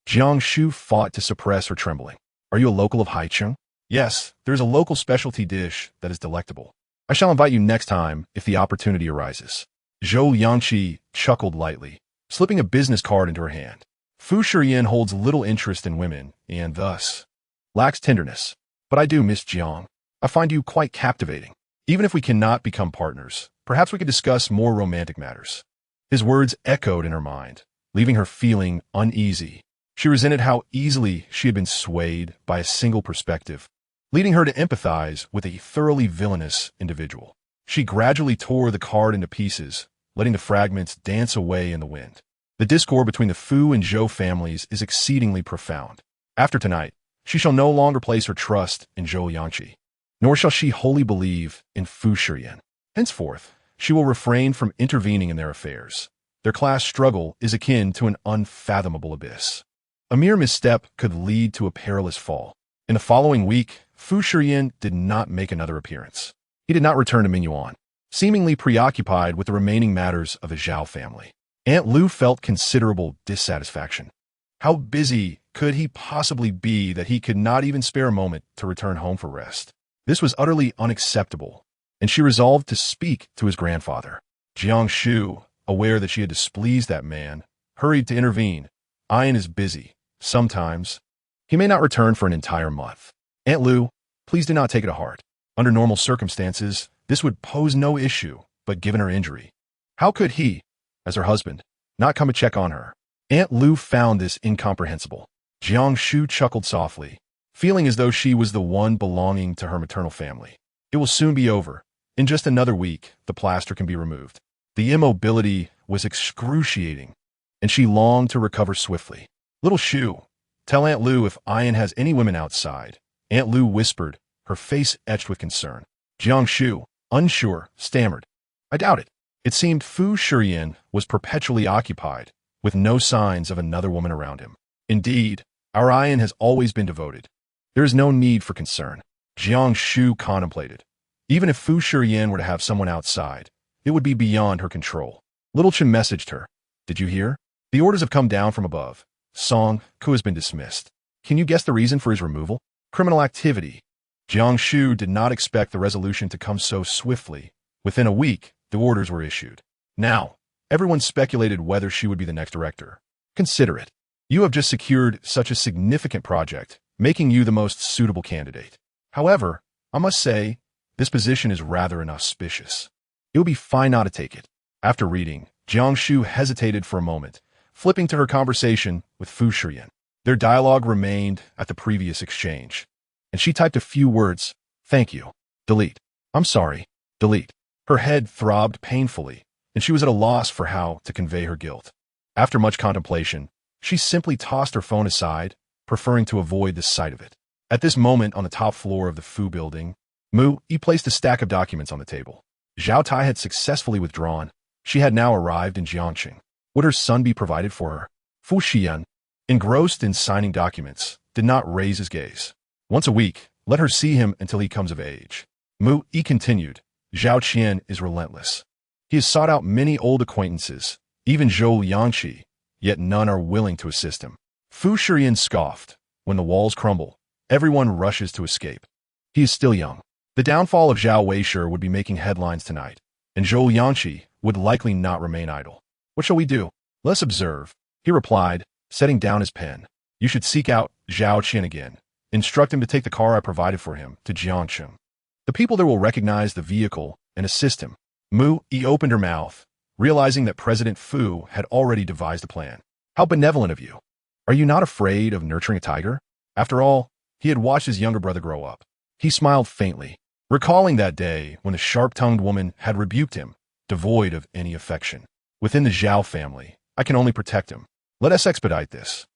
Jiang Shu fought to suppress her trembling. Are you a local of Haicheng? Yes, there is a local specialty dish that is delectable. I shall invite you next time if the opportunity arises. Zhou Yanqi chuckled lightly, slipping a business card into her hand. Fu Shiyan holds little interest in women, and thus lacks tenderness. But I do, Miss Jiang. I find you quite captivating. Even if we cannot become partners, perhaps we could discuss more romantic matters. His words echoed in her mind, leaving her feeling uneasy. She resented how easily she had been swayed by a single perspective, leading her to empathize with a thoroughly villainous individual. She gradually tore the card into pieces, letting the fragments dance away in the wind. The discord between the Fu and Zhou families is exceedingly profound. After tonight, she shall no longer place her trust in Zhou Yanqi, nor shall she wholly believe in Fu Shiyan. Henceforth, she will refrain from intervening in their affairs. Their class struggle is akin to an unfathomable abyss. A mere misstep could lead to a perilous fall. In the following week, Fu Shiyan did not make another appearance. He did not return to Minuan, seemingly preoccupied with the remaining matters of the Zhao family. Aunt Lu felt considerable dissatisfaction. How busy could he possibly be that he could not even spare a moment to return home for rest? This was utterly unacceptable, and she resolved to speak to his grandfather. Jiang Shu, aware that she had displeased that man, hurried to intervene. Ian is busy. Sometimes. He may not return for an entire month. Aunt Lu, Please do not take it to heart. Under normal circumstances, this would pose no issue, but given her injury, how could he, as her husband, not come to check on her? Aunt Lu found this incomprehensible. Jiang Shu chuckled softly, feeling as though she was the one belonging to her maternal family. It will soon be over. In just another week, the plaster can be removed. The immobility was excruciating, and she longed to recover swiftly. Little Shu, tell Aunt Lu if Ian has any women outside, Aunt Lu whispered, her face etched with concern. Jiang Shu, unsure, stammered. I doubt it. It seemed Fu Shiyan was perpetually occupied, with no signs of another woman around him. Indeed, our Ian has always been devoted. There is no need for concern. Jiang Shu contemplated. Even if Fu Shiyan were to have someone outside, it would be beyond her control. Little Chen messaged her. Did you hear? The orders have come down from above. Song Ku has been dismissed. Can you guess the reason for his removal? Criminal activity. Jiang Shu did not expect the resolution to come so swiftly. Within a week, the orders were issued. Now, everyone speculated whether she would be the next director. Consider it. You have just secured such a significant project, making you the most suitable candidate. However, I must say, this position is rather inauspicious. It would be fine not to take it. After reading, Jiang Shu hesitated for a moment, flipping to her conversation with Fu Shiyan. Their dialogue remained at the previous exchange, and she typed a few words. Thank you. Delete. I'm sorry. Delete. Her head throbbed painfully, and she was at a loss for how to convey her guilt. After much contemplation, she simply tossed her phone aside, preferring to avoid the sight of it. At this moment on the top floor of the Fu building, He placed a stack of documents on the table. Zhao Tai had successfully withdrawn. She had now arrived in Jiangxing. Would her son be provided for her? Fu Shiyan, engrossed in signing documents, did not raise his gaze. Once a week, let her see him until he comes of age. He continued. Zhao Qian is relentless. He has sought out many old acquaintances, even Zhou Yangqi, yet none are willing to assist him. Fu Shiyan scoffed. When the walls crumble, everyone rushes to escape. He is still young. The downfall of Zhao Weisher would be making headlines tonight, and Zhou Yangqi would likely not remain idle. What shall we do? Let's observe, he replied, setting down his pen. You should seek out Zhao Qian again. Instruct him to take the car I provided for him to Jiangxing. The people there will recognize the vehicle and assist him. He opened her mouth, realizing that President Fu had already devised a plan. How benevolent of you. Are you not afraid of nurturing a tiger? After all, he had watched his younger brother grow up. He smiled faintly, recalling that day when the sharp-tongued woman had rebuked him, devoid of any affection. Within the Zhao family, I can only protect him. Let us expedite this.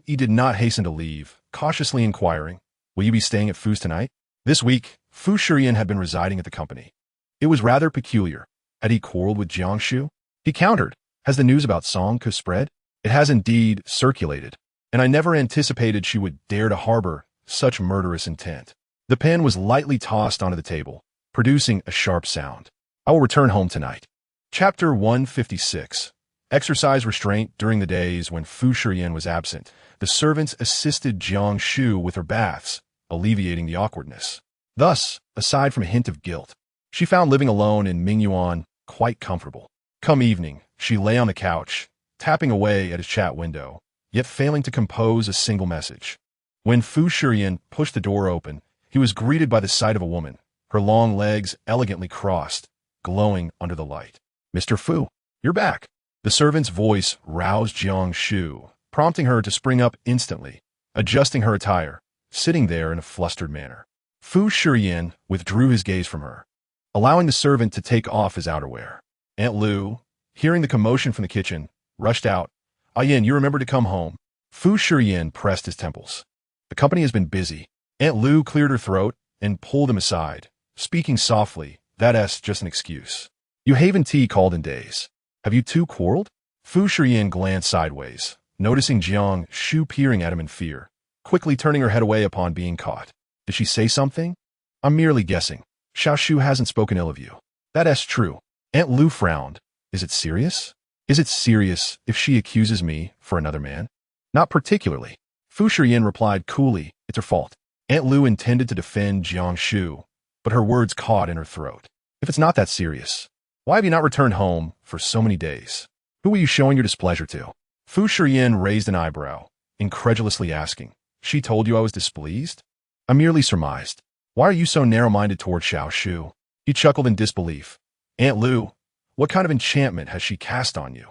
He did not hasten to leave, cautiously inquiring, will you be staying at Fu's tonight? This week, Fu Shiyan had been residing at the company. It was rather peculiar. Had he quarreled with Jiang Shu? He countered. Has the news about Song Ke spread? It has indeed circulated, and I never anticipated she would dare to harbor such murderous intent. The pen was lightly tossed onto the table, producing a sharp sound. I will return home tonight. Chapter 156. Exercise restraint during the days when Fu Shiyan was absent. The servants assisted Jiang Shu with her baths, alleviating the awkwardness. Thus, aside from a hint of guilt, she found living alone in Mingyuan quite comfortable. Come evening, she lay on the couch, tapping away at his chat window, yet failing to compose a single message. When Fu Shiyan pushed the door open, he was greeted by the sight of a woman, her long legs elegantly crossed, glowing under the light. Mr. Fu, you're back. The servant's voice roused Jiang Shu, prompting her to spring up instantly, adjusting her attire, sitting there in a flustered manner. Fu Shiyan withdrew his gaze from her, allowing the servant to take off his outerwear. Aunt Lu, hearing the commotion from the kitchen, rushed out. Yin, you remember to come home. Fu Shiyan pressed his temples. The company has been busy. Aunt Lu cleared her throat and pulled him aside, speaking softly. That's just an excuse. You haven't called in days. Have you two quarreled? Fu Shiyan glanced sideways, noticing Jiang Shu peering at him in fear, quickly turning her head away upon being caught. Did she say something? I'm merely guessing. Xiao Shu hasn't spoken ill of you. That's true. Aunt Lu frowned. Is it serious? Is it serious if she accuses me for another man? Not particularly. Fu Shiyan replied coolly. It's her fault. Aunt Lu intended to defend Jiang Shu, but her words caught in her throat. If it's not that serious, why have you not returned home for so many days? Who were you showing your displeasure to? Fu Shiyan raised an eyebrow, incredulously asking. She told you I was displeased? I merely surmised. Why are you so narrow-minded toward Xiao Shu? He chuckled in disbelief. Aunt Lu, what kind of enchantment has she cast on you?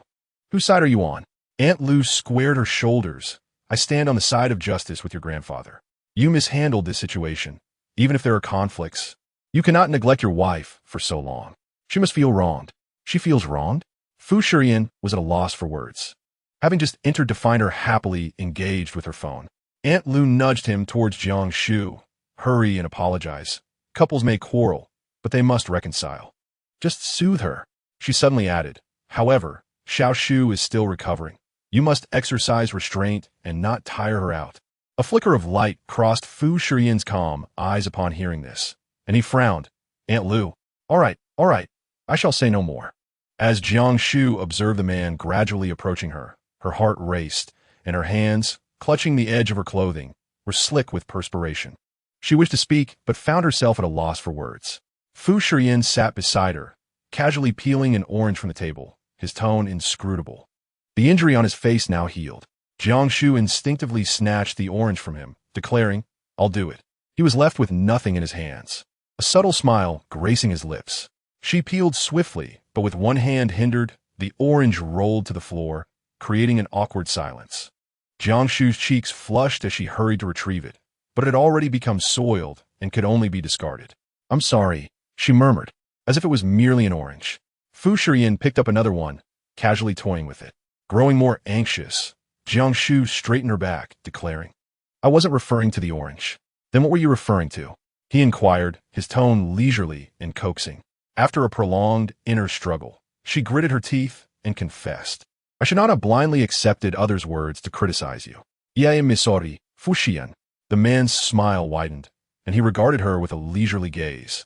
Whose side are you on? Aunt Lu squared her shoulders. I stand on the side of justice with your grandfather. You mishandled this situation, even if there are conflicts. You cannot neglect your wife for so long. She must feel wronged. She feels wronged? Fu Shiyan was at a loss for words. Having just entered to find her happily engaged with her phone, Aunt Lu nudged him towards Jiang Shu. Hurry and apologize. Couples may quarrel, but they must reconcile. Just soothe her, she suddenly added. However, Xiao Shu is still recovering. You must exercise restraint and not tire her out. A flicker of light crossed Fu Shiyan's calm eyes upon hearing this, and he frowned. Aunt Lu, all right, I shall say no more. As Jiang Shu observed the man gradually approaching her, her heart raced, and her hands, clutching the edge of her clothing, were slick with perspiration. She wished to speak, but found herself at a loss for words. Fu Shiyan sat beside her, casually peeling an orange from the table, his tone inscrutable. The injury on his face now healed. Jiang Shu instinctively snatched the orange from him, declaring, I'll do it. He was left with nothing in his hands. A subtle smile gracing his lips. She peeled swiftly, but with one hand hindered, the orange rolled to the floor, creating an awkward silence. Jiang Shu's cheeks flushed as she hurried to retrieve it, but it had already become soiled and could only be discarded. I'm sorry, she murmured, as if it was merely an orange. Fu Shiyan picked up another one, casually toying with it. Growing more anxious, Jiang Shu straightened her back, declaring, I wasn't referring to the orange. Then what were you referring to? He inquired, his tone leisurely and coaxing. After a prolonged inner struggle, she gritted her teeth and confessed. I should not have blindly accepted others' words to criticize you. I am sorry, Fu Shiyan. The man's smile widened, and he regarded her with a leisurely gaze,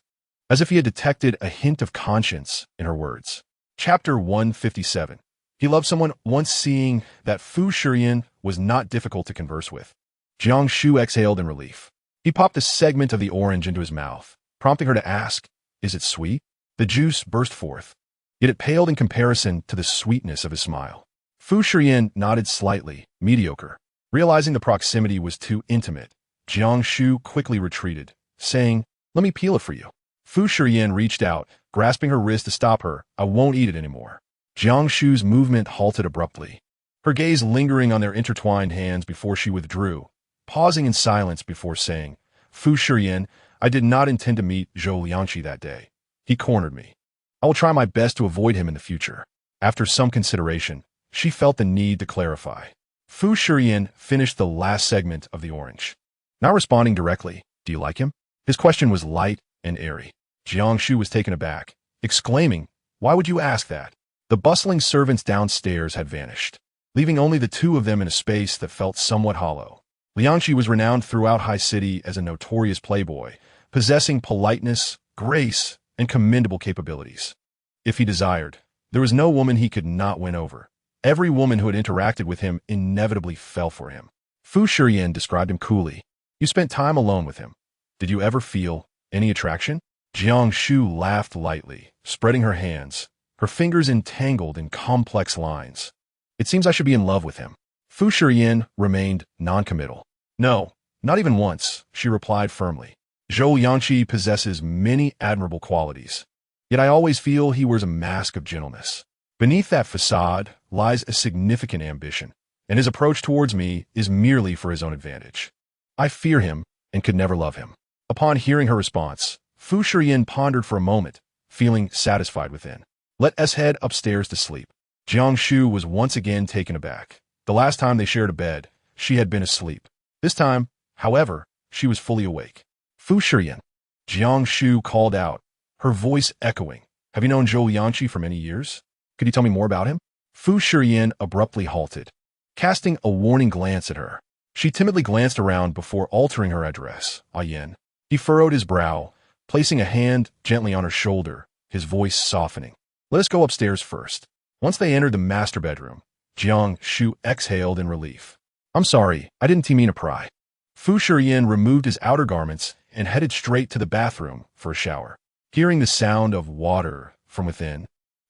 as if he had detected a hint of conscience in her words. Chapter 157. He loved someone once, seeing that Fu Shiyan was not difficult to converse with. Jiang Shu exhaled in relief. He popped a segment of the orange into his mouth, prompting her to ask, Is it sweet? The juice burst forth, yet it paled in comparison to the sweetness of his smile. Fu Shiyan nodded slightly, mediocre. Realizing the proximity was too intimate, Jiang Shu quickly retreated, saying, Let me peel it for you. Fu Shiyan reached out, grasping her wrist to stop her. I won't eat it anymore. Jiang Shu's movement halted abruptly, her gaze lingering on their intertwined hands before she withdrew, pausing in silence before saying, Fu Shiyan, I did not intend to meet Zhou Liangqi that day. He cornered me. I will try my best to avoid him in the future. After some consideration, she felt the need to clarify. Fu Shiyan finished the last segment of the orange. Not responding directly, do you like him? His question was light and airy. Jiang Shu was taken aback, exclaiming, Why would you ask that? The bustling servants downstairs had vanished, leaving only the two of them in a space that felt somewhat hollow. Liangqi was renowned throughout High City as a notorious playboy, possessing politeness, grace, and commendable capabilities. If he desired, there was no woman he could not win over. Every woman who had interacted with him inevitably fell for him. Fu Shiyan described him coolly. You spent time alone with him. Did you ever feel any attraction? Jiang Shu laughed lightly, spreading her hands, her fingers entangled in complex lines. It seems I should be in love with him. Fu Shiyan remained noncommittal. No, not even once, she replied firmly. Zhou Liangqi possesses many admirable qualities, yet I always feel he wears a mask of gentleness. Beneath that facade lies a significant ambition, and his approach towards me is merely for his own advantage. I fear him and could never love him. Upon hearing her response, Fu Shiyan pondered for a moment, feeling satisfied within. Let us head upstairs to sleep. Jiang Shu was once again taken aback. The last time they shared a bed, she had been asleep. This time, however, she was fully awake. Fu Shiyan, Jiang Shu called out, her voice echoing. Have you known Zhou Liangqi for many years? Could you tell me more about him? Fu Shiyan abruptly halted, casting a warning glance at her. She timidly glanced around before altering her address, Yin. He furrowed his brow, placing a hand gently on her shoulder, his voice softening. Let us go upstairs first. Once they entered the master bedroom, Jiang Shu exhaled in relief. I'm sorry, I didn't mean to pry. Fu Shiyan removed his outer garments and headed straight to the bathroom for a shower. Hearing the sound of water from within,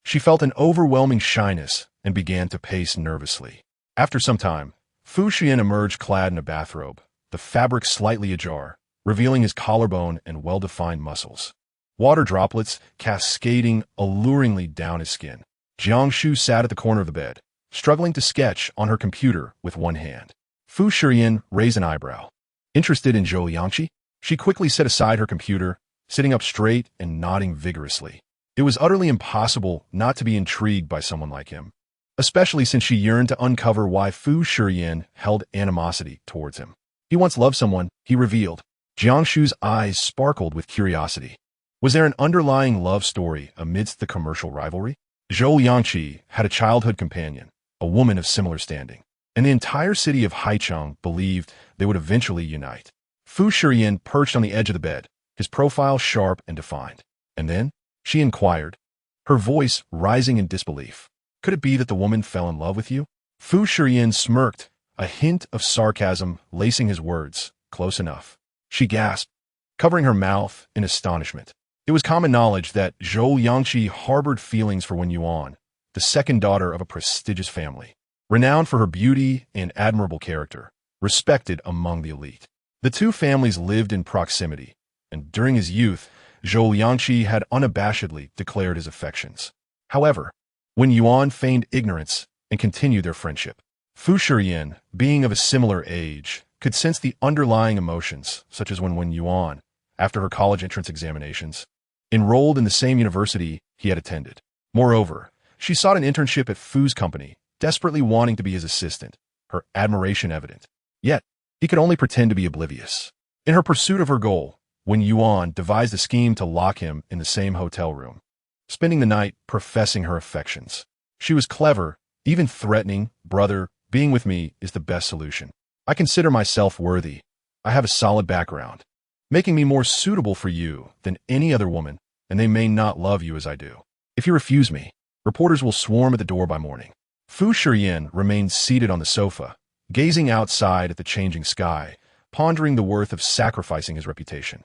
she felt an overwhelming shyness and began to pace nervously. After some time, Fu Shiyan emerged clad in a bathrobe, the fabric slightly ajar, revealing his collarbone and well-defined muscles. Water droplets cascading alluringly down his skin. Jiang Shu sat at the corner of the bed, struggling to sketch on her computer with one hand. Fu Shiyan raised an eyebrow. Interested in Zhou Yangqi? She quickly set aside her computer, sitting up straight and nodding vigorously. It was utterly impossible not to be intrigued by someone like him, especially since she yearned to uncover why Fu Shiyan held animosity towards him. He once loved someone, he revealed. Jiang Shu's eyes sparkled with curiosity. Was there an underlying love story amidst the commercial rivalry? Zhou Yangqi had a childhood companion, a woman of similar standing, and the entire city of Haicheng believed they would eventually unite. Fu Shiyan perched on the edge of the bed, his profile sharp and defined. And then, she inquired, her voice rising in disbelief. Could it be that the woman fell in love with you? Fu Shiyan smirked, a hint of sarcasm lacing his words. Close enough. She gasped, covering her mouth in astonishment. It was common knowledge that Zhou Yangqi harbored feelings for Wen Yuan, the second daughter of a prestigious family, renowned for her beauty and admirable character, respected among the elite. The two families lived in proximity, and during his youth, Zhou Yangqi had unabashedly declared his affections. However, Wen Yuan feigned ignorance and continued their friendship. Fu Shiyan, being of a similar age, could sense the underlying emotions, such as when Wen Yuan, after her college entrance examinations, enrolled in the same university he had attended. Moreover, she sought an internship at Fu's company, desperately wanting to be his assistant, her admiration evident. Yet, he could only pretend to be oblivious. In her pursuit of her goal, Wen Yuan devised a scheme to lock him in the same hotel room, spending the night professing her affections. She was clever, even threatening. Brother, being with me is the best solution. I consider myself worthy. I have a solid background, making me more suitable for you than any other woman, and they may not love you as I do. If you refuse me, reporters will swarm at the door by morning. Fu Shiyan remained seated on the sofa, gazing outside at the changing sky, pondering the worth of sacrificing his reputation.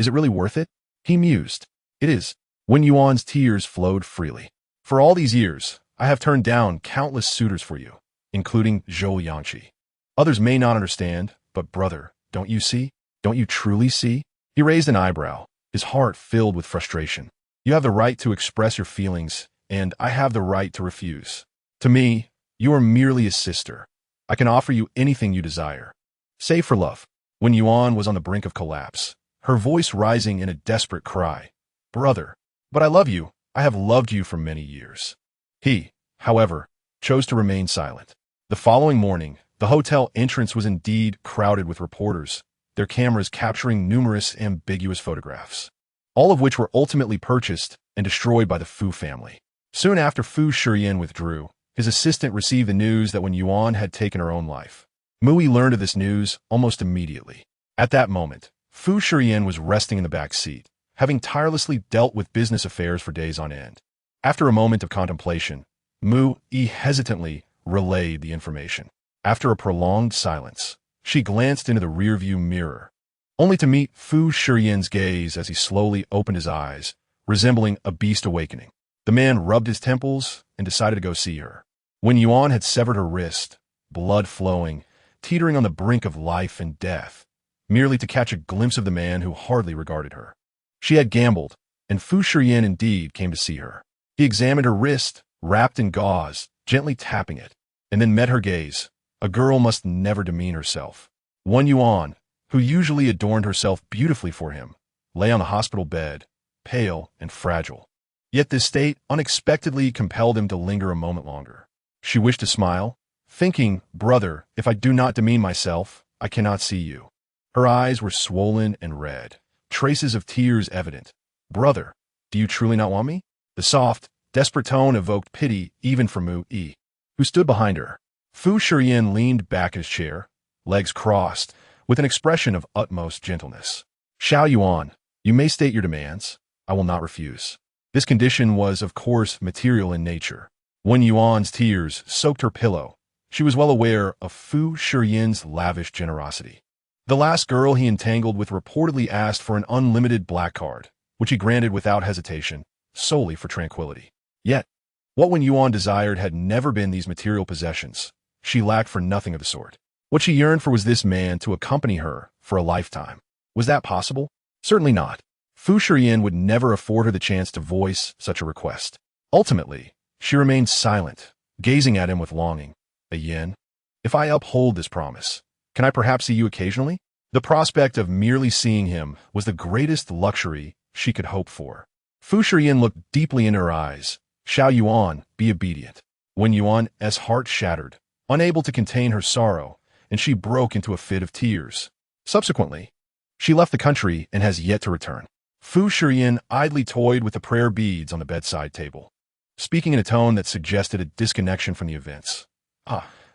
Is it really worth it? He mused. It is. Wen Yuan's tears flowed freely. For all these years, I have turned down countless suitors for you, including Zhou Yangqi. Others may not understand, but brother, don't you see? Don't you truly see? He raised an eyebrow, his heart filled with frustration. You have the right to express your feelings, and I have the right to refuse. To me, you are merely a sister. I can offer you anything you desire. Save for love. Wen Yuan was on the brink of collapse, her voice rising in a desperate cry. Brother, but I love you. I have loved you for many years. He, however, chose to remain silent. The following morning, the hotel entrance was indeed crowded with reporters, their cameras capturing numerous ambiguous photographs, all of which were ultimately purchased and destroyed by the Fu family. Soon after Fu Shiyan withdrew, his assistant received the news that Wen Yuan had taken her own life. Mui learned of this news almost immediately. At that moment, Fu Shiyan was resting in the back seat, having tirelessly dealt with business affairs for days on end. After a moment of contemplation, Mui hesitantly relayed the information. After a prolonged silence, she glanced into the rearview mirror, only to meet Fu Shiyan's gaze as he slowly opened his eyes, resembling a beast awakening. The man rubbed his temples and decided to go see her. Wen Yuan had severed her wrist, blood flowing, teetering on the brink of life and death, merely to catch a glimpse of the man who hardly regarded her. She had gambled, and Fu Shiyan indeed came to see her. He examined her wrist, wrapped in gauze, gently tapping it, and then met her gaze. A girl must never demean herself. Wen Yuan, who usually adorned herself beautifully for him, lay on the hospital bed, pale and fragile. Yet this state unexpectedly compelled him to linger a moment longer. She wished to smile, thinking, brother, if I do not demean myself, I cannot see you. Her eyes were swollen and red, traces of tears evident. Brother, do you truly not want me? The soft, desperate tone evoked pity even from Mui, who stood behind her. Fu Shiyan leaned back in his chair, legs crossed, with an expression of utmost gentleness. Xiao Yuan, you may state your demands. I will not refuse. This condition was, of course, material in nature. Wen Yuan's tears soaked her pillow. She was well aware of Fu Shiyan's lavish generosity. The last girl he entangled with reportedly asked for an unlimited black card, which he granted without hesitation, solely for tranquility. Yet, what Wen Yuan desired had never been these material possessions. She lacked for nothing of the sort. What she yearned for was this man to accompany her for a lifetime. Was that possible? Certainly not. Fu Shiyan would never afford her the chance to voice such a request. Ultimately, she remained silent, gazing at him with longing. A yin? If I uphold this promise, can I perhaps see you occasionally? The prospect of merely seeing him was the greatest luxury she could hope for. Fu Shiyan looked deeply in her eyes. Xiao Yuan, be obedient. When Yuan's heart shattered, unable to contain her sorrow, and she broke into a fit of tears. Subsequently, she left the country and has yet to return. Fu Shiyan idly toyed with the prayer beads on the bedside table, speaking in a tone that suggested a disconnection from the events.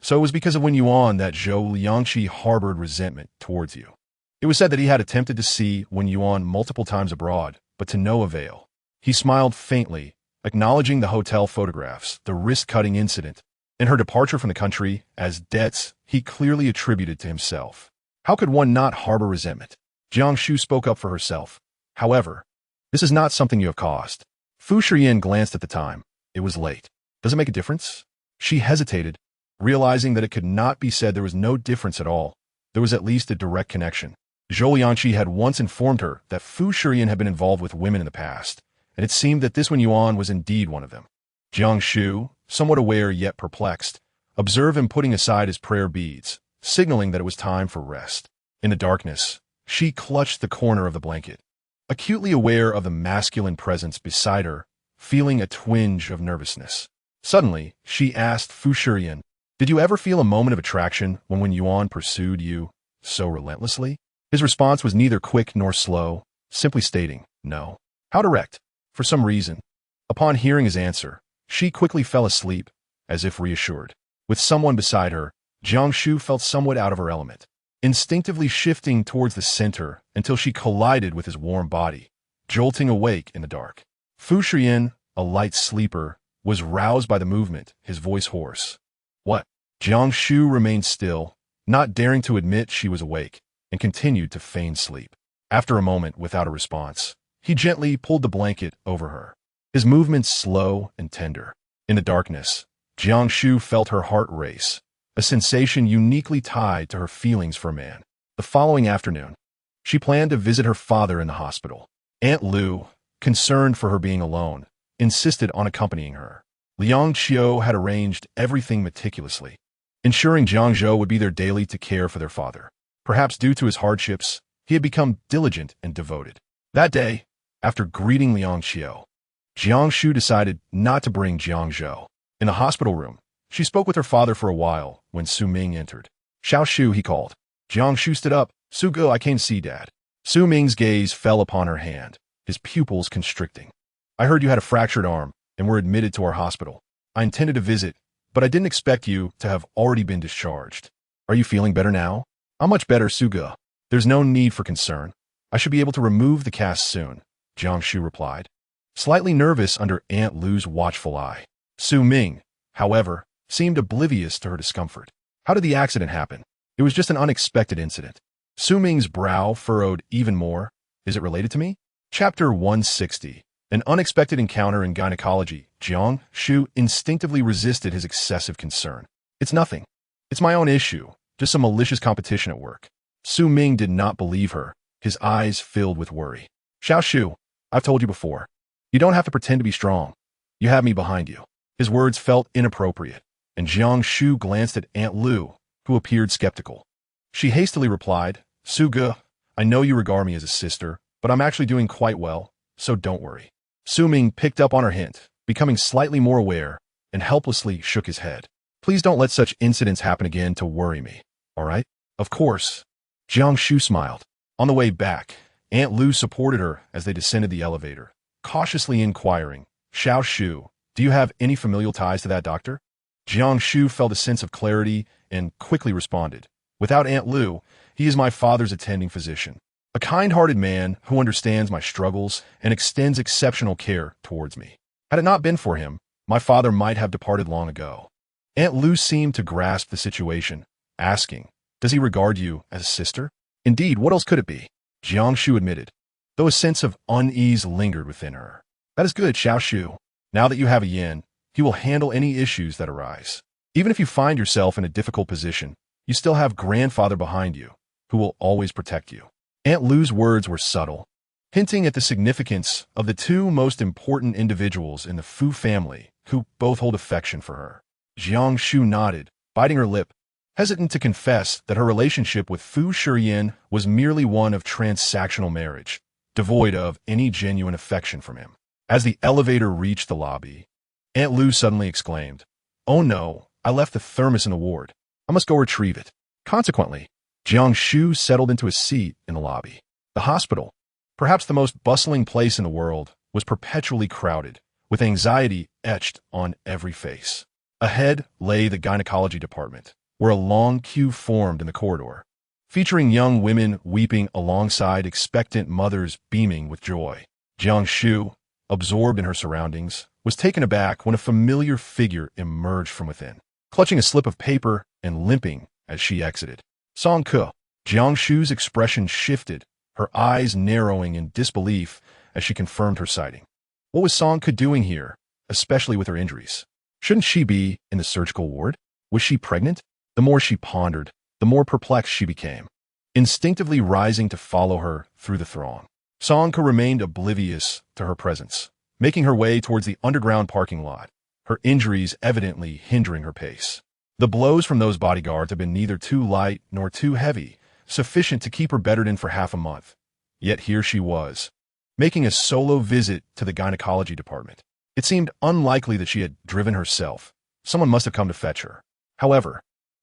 So it was because of Wen Yuan that Zhou Liangqi harbored resentment towards you. It was said that he had attempted to see Wen Yuan multiple times abroad, but to no avail. He smiled faintly, acknowledging the hotel photographs, the wrist-cutting incident, and her departure from the country as debts he clearly attributed to himself. How could one not harbor resentment? Jiang Shu spoke up for herself. However, this is not something you have caused. Fu Shiyan glanced at the time. It was late. Does it make a difference? She hesitated, realizing that it could not be said there was no difference at all. There was at least a direct connection. Zhou Liangqi had once informed her that Fu Shiyan had been involved with women in the past, and it seemed that this Wen Yuan was indeed one of them. Jiang Shu, somewhat aware yet perplexed, observed him putting aside his prayer beads, signaling that it was time for rest. In the darkness, she clutched the corner of the blanket, acutely aware of the masculine presence beside her, feeling a twinge of nervousness. Suddenly, she asked Fu Shiyan, "Did you ever feel a moment of attraction when Wen Yuan pursued you so relentlessly?" His response was neither quick nor slow, simply stating, "No." How direct. For some reason. Upon hearing his answer, she quickly fell asleep, as if reassured. With someone beside her, Jiang Shu felt somewhat out of her element, instinctively shifting towards the center until she collided with his warm body, jolting awake in the dark. Fu Shiyan, a light sleeper, was roused by the movement, his voice hoarse. "What?" Jiang Shu remained still, not daring to admit she was awake, and continued to feign sleep. After a moment without a response, he gently pulled the blanket over her, his movements slow and tender. In the darkness, Jiang Shu felt her heart race, a sensation uniquely tied to her feelings for a man. The following afternoon, she planned to visit her father in the hospital. Aunt Lu, concerned for her being alone, insisted on accompanying her. Liang Qiu had arranged everything meticulously, ensuring Jiang Zhou would be there daily to care for their father. Perhaps due to his hardships, he had become diligent and devoted. That day, after greeting Liang Qiu, Jiang Shu decided not to bring Jiang Zhou. In the hospital room, she spoke with her father for a while when Su Ming entered. "Xiao Shu," he called. Jiang Shu stood up. "Su Ge, I came to see Dad." Su Ming's gaze fell upon her hand, his pupils constricting. "I heard you had a fractured arm and were admitted to our hospital. I intended to visit, but I didn't expect you to have already been discharged. Are you feeling better now?" "I'm much better, Su Ge. There's no need for concern. I should be able to remove the cast soon," Jiang Shu replied, slightly nervous under Aunt Lu's watchful eye. Su Ming, however, seemed oblivious to her discomfort. "How did the accident happen?" "It was just an unexpected incident." Su Ming's brow furrowed even more. "Is it related to me?" Chapter 160. An unexpected encounter in gynecology. Jiang Shu instinctively resisted his excessive concern. "It's nothing. It's my own issue. Just some malicious competition at work." Su Ming did not believe her, his eyes filled with worry. "Xiao Shu, I've told you before. You don't have to pretend to be strong. You have me behind you." His words felt inappropriate, and Jiang Shu glanced at Aunt Lu, who appeared skeptical. She hastily replied, "Su Ge, I know you regard me as a sister, but I'm actually doing quite well, so don't worry." Su Ming picked up on her hint, becoming slightly more aware, and helplessly shook his head. "Please don't let such incidents happen again to worry me, all right?" "Of course." Jiang Shu smiled. On the way back, Aunt Lu supported her as they descended the elevator, cautiously inquiring, "Xiao Shu, do you have any familial ties to that doctor?" Jiang Shu felt a sense of clarity and quickly responded, "Without Aunt Lu, he is my father's attending physician, a kind-hearted man who understands my struggles and extends exceptional care towards me. Had it not been for him, my father might have departed long ago." Aunt Lu seemed to grasp the situation, asking, "Does he regard you as a sister?" "Indeed, what else could it be?" Jiang Shu admitted, though a sense of unease lingered within her. "That is good, Xiao Shu. Now that you have a yin, he will handle any issues that arise. Even if you find yourself in a difficult position, you still have grandfather behind you, who will always protect you." Aunt Lu's words were subtle, hinting at the significance of the two most important individuals in the Fu family, who both hold affection for her. Jiang Shu nodded, biting her lip, hesitant to confess that her relationship with Fu Shiyan was merely one of transactional marriage, devoid of any genuine affection from him. As the elevator reached the lobby, Aunt Lu suddenly exclaimed, "Oh no, I left the thermos in the ward. I must go retrieve it." Consequently, Jiang Shu settled into a seat in the lobby. The hospital, perhaps the most bustling place in the world, was perpetually crowded, with anxiety etched on every face. Ahead lay the gynecology department, where a long queue formed in the corridor, featuring young women weeping alongside expectant mothers beaming with joy. Jiang Shu, absorbed in her surroundings, was taken aback when a familiar figure emerged from within, clutching a slip of paper and limping as she exited. Song Ke. Jiang Shu's expression shifted, her eyes narrowing in disbelief as she confirmed her sighting. What was Song Ke doing here, especially with her injuries? Shouldn't she be in the surgical ward? Was she pregnant? The more she pondered, the more perplexed she became, instinctively rising to follow her through the throng. Song Ke remained oblivious to her presence, making her way towards the underground parking lot, her injuries evidently hindering her pace. The blows from those bodyguards had been neither too light nor too heavy, sufficient to keep her bedded in for half a month. Yet here she was, making a solo visit to the gynecology department. It seemed unlikely that she had driven herself. Someone must have come to fetch her. However,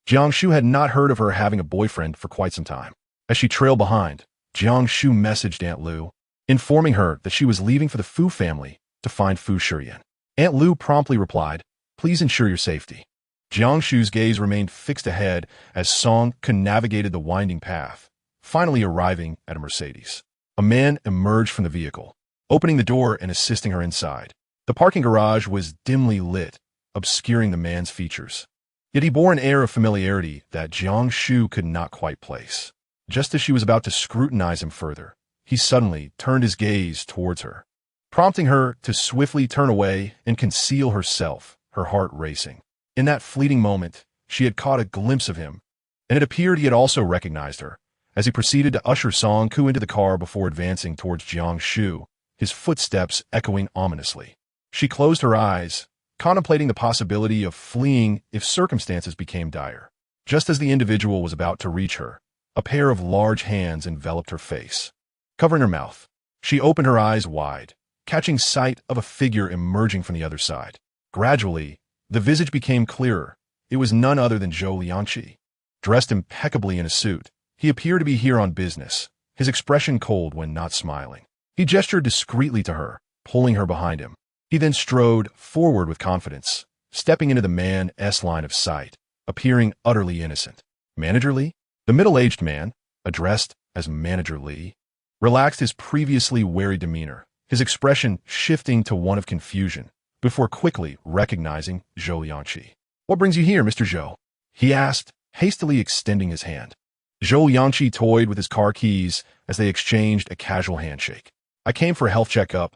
Jiang Shu had not heard of her having a boyfriend for quite some time. As she trailed behind, Jiang Shu messaged Aunt Lu, informing her that she was leaving for the Fu family to find Fu Shiyan. Aunt Lu promptly replied, "Please ensure your safety." Jiang Shu's gaze remained fixed ahead as Song Ke navigated the winding path, finally arriving at a Mercedes. A man emerged from the vehicle, opening the door and assisting her inside. The parking garage was dimly lit, obscuring the man's features. Yet he bore an air of familiarity that Jiang Shu could not quite place. Just as she was about to scrutinize him further, he suddenly turned his gaze towards her, prompting her to swiftly turn away and conceal herself, her heart racing. In that fleeting moment, she had caught a glimpse of him, and it appeared he had also recognized her, as he proceeded to usher Song Ke into the car before advancing towards Jiang Shu, his footsteps echoing ominously. She closed her eyes, contemplating the possibility of fleeing if circumstances became dire. Just as the individual was about to reach her, a pair of large hands enveloped her face, covering her mouth. She opened her eyes wide, catching sight of a figure emerging from the other side. Gradually, the visage became clearer. It was none other than Zhou Liangqi. Dressed impeccably in a suit, he appeared to be here on business, his expression cold when not smiling. He gestured discreetly to her, pulling her behind him. He then strode forward with confidence, stepping into the man's line of sight, appearing utterly innocent. Manager Li? The middle-aged man, addressed as Manager Li, relaxed his previously wary demeanor, his expression shifting to one of confusion, before quickly recognizing Zhou Liangqi. "What brings you here, Mr. Zhou?" he asked, hastily extending his hand. Zhou Liangqi toyed with his car keys as they exchanged a casual handshake. "I came for a health checkup.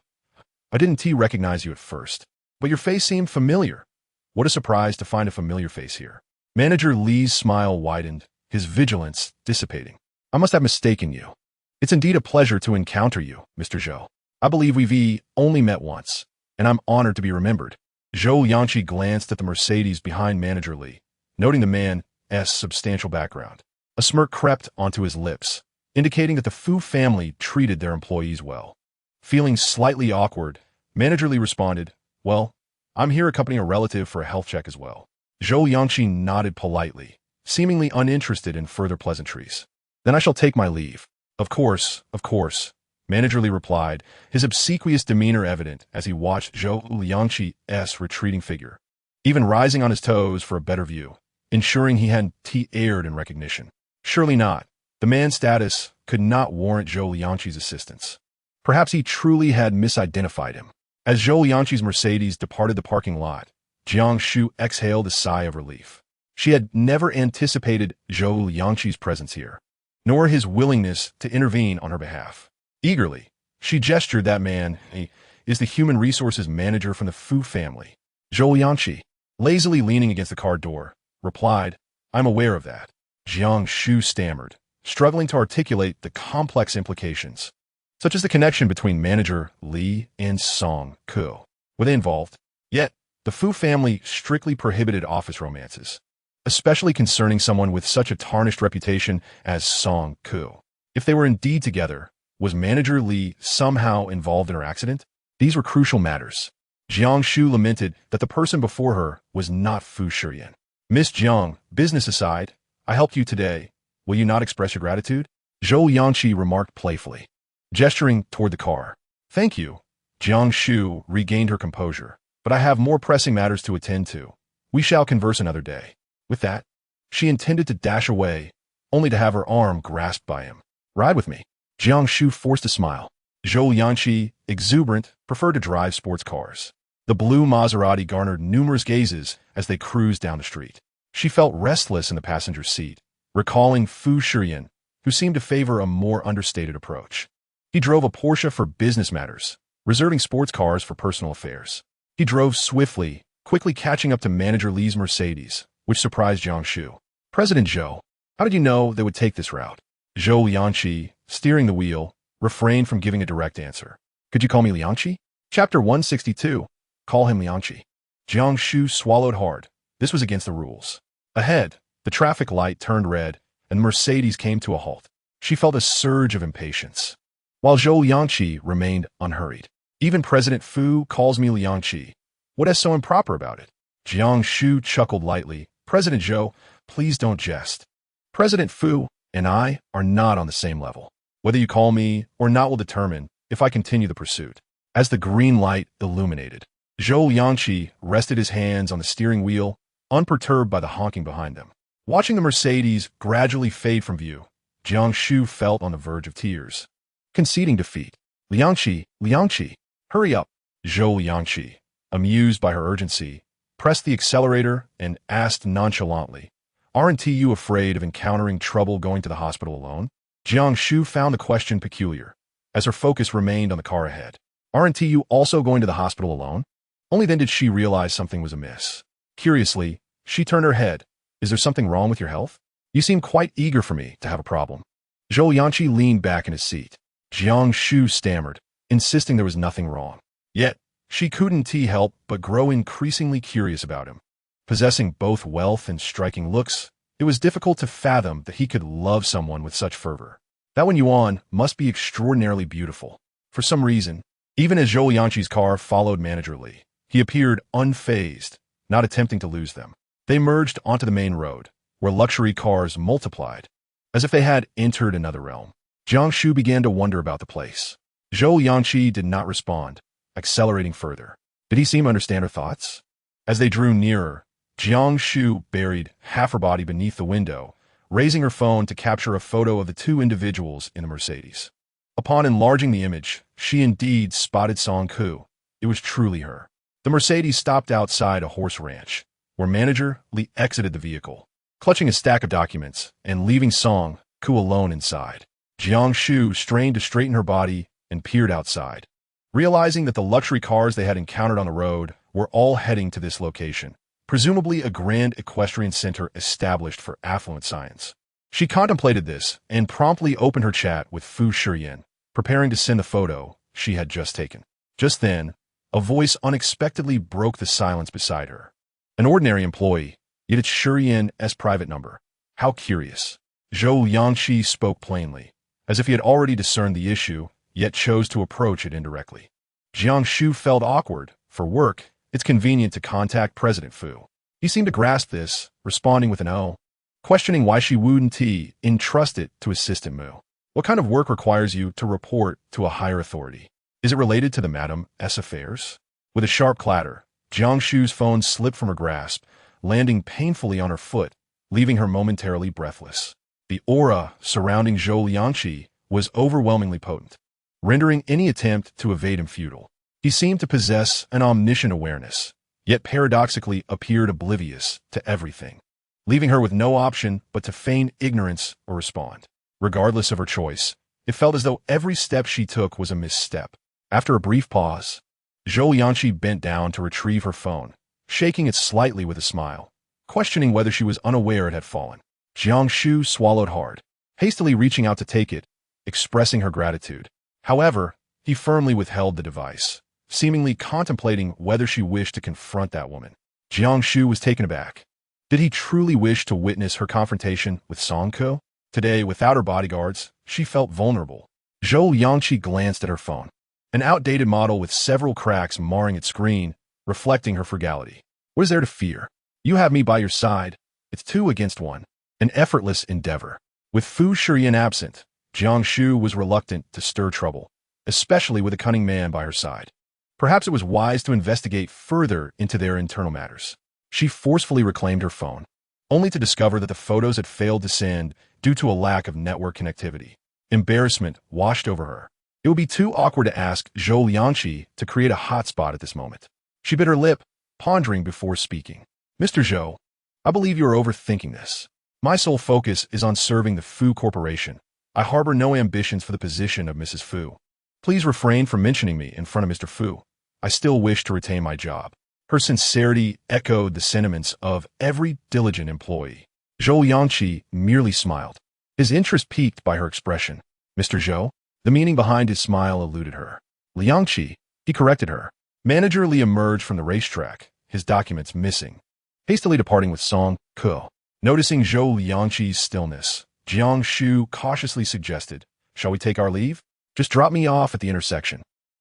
I didn't recognize you at first, but your face seemed familiar." What a surprise to find a familiar face here. Manager Li's smile widened, his vigilance dissipating. "I must have mistaken you. It's indeed a pleasure to encounter you, Mr. Zhou. I believe we've only met once, and I'm honored to be remembered." Zhou Liangqi glanced at the Mercedes behind Manager Li, noting the man's substantial background. A smirk crept onto his lips, indicating that the Fu family treated their employees well. Feeling slightly awkward, Manager Li responded, "Well, I'm here accompanying a relative for a health check as well." Zhou Liangqi nodded politely, seemingly uninterested in further pleasantries. "Then I shall take my leave." Of course, Manager Li replied, his obsequious demeanor evident as he watched Zhou Liangqi's retreating figure, even rising on his toes for a better view, ensuring he hadn't erred in recognition. Surely not. The man's status could not warrant Zhou Liangqi's assistance. Perhaps he truly had misidentified him. As Zhou Liangqi's Mercedes departed the parking lot, Jiang Shu exhaled a sigh of relief. She had never anticipated Zhou Liangqi's presence here, nor his willingness to intervene on her behalf. Eagerly, she gestured that man is the human resources manager from the Fu family. Zhou Liangqi, lazily leaning against the car door, replied, "I'm aware of that." Jiang Shu stammered, struggling to articulate the complex implications, such as the connection between manager Li and Song Ku. Were they involved? Yet, the Fu family strictly prohibited office romances, especially concerning someone with such a tarnished reputation as Song Ku. If they were indeed together, was manager Li somehow involved in her accident? These were crucial matters. Jiang Shu lamented that the person before her was not Fu Shiyan. Miss Jiang, business aside, I helped you today. Will you not express your gratitude? Zhou Yangqi remarked playfully, gesturing toward the car. Thank you. Jiang Shu regained her composure. But I have more pressing matters to attend to. We shall converse another day. With that, she intended to dash away, only to have her arm grasped by him. Ride with me. Jiang Shu forced a smile. Zhou Yanqi, exuberant, preferred to drive sports cars. The blue Maserati garnered numerous gazes as they cruised down the street. She felt restless in the passenger seat, recalling Fu Shiyan, who seemed to favor a more understated approach. He drove a Porsche for business matters, reserving sports cars for personal affairs. He drove swiftly, quickly catching up to manager Li's Mercedes, which surprised Jiang Shu. President Zhou, how did you know they would take this route? Zhou Yanqi, steering the wheel, refrained from giving a direct answer. Could you call me Liangqi? Chapter 162. Call him Liangqi. Jiang Shu swallowed hard. This was against the rules. Ahead, the traffic light turned red, and Mercedes came to a halt. She felt a surge of impatience, while Zhou Yangqi remained unhurried. Even President Fu calls me Liangqi. What is so improper about it? Jiang Shu chuckled lightly. President Zhou, please don't jest. President Fu and I are not on the same level. Whether you call me or not will determine if I continue the pursuit. As the green light illuminated, Zhou Yangqi rested his hands on the steering wheel, unperturbed by the honking behind them. Watching the Mercedes gradually fade from view, Jiang Shu felt on the verge of tears. Conceding defeat. Liangqi, hurry up. Zhou Yangqi, amused by her urgency, pressed the accelerator and asked nonchalantly, Aren't you afraid of encountering trouble going to the hospital alone? Jiang Shu found the question peculiar, as her focus remained on the car ahead. Aren't you also going to the hospital alone? Only then did she realize something was amiss. Curiously, she turned her head. Is there something wrong with your health? You seem quite eager for me to have a problem. Zhou Yanqi leaned back in his seat. Jiang Shu stammered, insisting there was nothing wrong. Yet, she couldn't help but grow increasingly curious about him. Possessing both wealth and striking looks, it was difficult to fathom that he could love someone with such fervor. That Wen Yuan must be extraordinarily beautiful. For some reason, even as Zhou Yanqi's car followed manager Li, he appeared unfazed, not attempting to lose them. They merged onto the main road, where luxury cars multiplied, as if they had entered another realm. Jiang Shu began to wonder about the place. Zhou Yanqi did not respond, accelerating further. Did he seem to understand her thoughts? As they drew nearer, Jiang Shu buried half her body beneath the window, raising her phone to capture a photo of the two individuals in the Mercedes. Upon enlarging the image, she indeed spotted Song Ku. It was truly her. The Mercedes stopped outside a horse ranch, where manager Li exited the vehicle, clutching a stack of documents and leaving Song Ku alone inside. Jiang Shu strained to straighten her body and peered outside, realizing that the luxury cars they had encountered on the road were all heading to this location, presumably a grand equestrian center established for affluent science. She contemplated this and promptly opened her chat with Fu Shiyan, preparing to send the photo she had just taken. Just then, a voice unexpectedly broke the silence beside her. An ordinary employee, yet it's Shiyan's private number. How curious. Zhou Yangqi spoke plainly, as if he had already discerned the issue, yet chose to approach it indirectly. Jiang Shu felt awkward. For work, it's convenient to contact President Fu. He seemed to grasp this, responding with an O, questioning why she wouldn't entrust it to Assistant Mu. What kind of work requires you to report to a higher authority? Is it related to the Madam's affairs? With a sharp clatter, Jiang Shu's phone slipped from her grasp, landing painfully on her foot, leaving her momentarily breathless. The aura surrounding Zhou Yangqi was overwhelmingly potent, rendering any attempt to evade him futile. He seemed to possess an omniscient awareness, yet paradoxically appeared oblivious to everything, leaving her with no option but to feign ignorance or respond. Regardless of her choice, it felt as though every step she took was a misstep. After a brief pause, Zhou Yanqi bent down to retrieve her phone, shaking it slightly with a smile, questioning whether she was unaware it had fallen. Jiang Shu swallowed hard. hastily reaching out to take it, expressing her gratitude. However, he firmly withheld the device, seemingly contemplating whether she wished to confront that woman. Jiang Shu was taken aback. Did he truly wish to witness her confrontation with Song Ke? Today, without her bodyguards, she felt vulnerable. Zhou Yangqi glanced at her phone, an outdated model with several cracks marring its screen, reflecting her frugality. What is there to fear? You have me by your side. It's 2 against 1. An effortless endeavor. With Fu Shiyan absent, Jiang Shu was reluctant to stir trouble, especially with a cunning man by her side. Perhaps it was wise to investigate further into their internal matters. She forcefully reclaimed her phone, only to discover that the photos had failed to send due to a lack of network connectivity. Embarrassment washed over her. It would be too awkward to ask Zhou Liangqi to create a hotspot at this moment. She bit her lip, pondering before speaking. Mr. Zhou, I believe you are overthinking this. My sole focus is on serving the Fu Corporation. I harbor no ambitions for the position of Mrs. Fu. Please refrain from mentioning me in front of Mr. Fu. I still wish to retain my job. Her sincerity echoed the sentiments of every diligent employee. Zhou Yangqi merely smiled, his interest piqued by her expression. Mr. Zhou? The meaning behind his smile eluded her. Liangqi, he corrected her. Manager Li emerged from the racetrack, his documents missing, hastily departing with Song Ke. Noticing Zhou Liangqi's stillness, Jiang Shu cautiously suggested, "Shall we take our leave? Just drop me off at the intersection.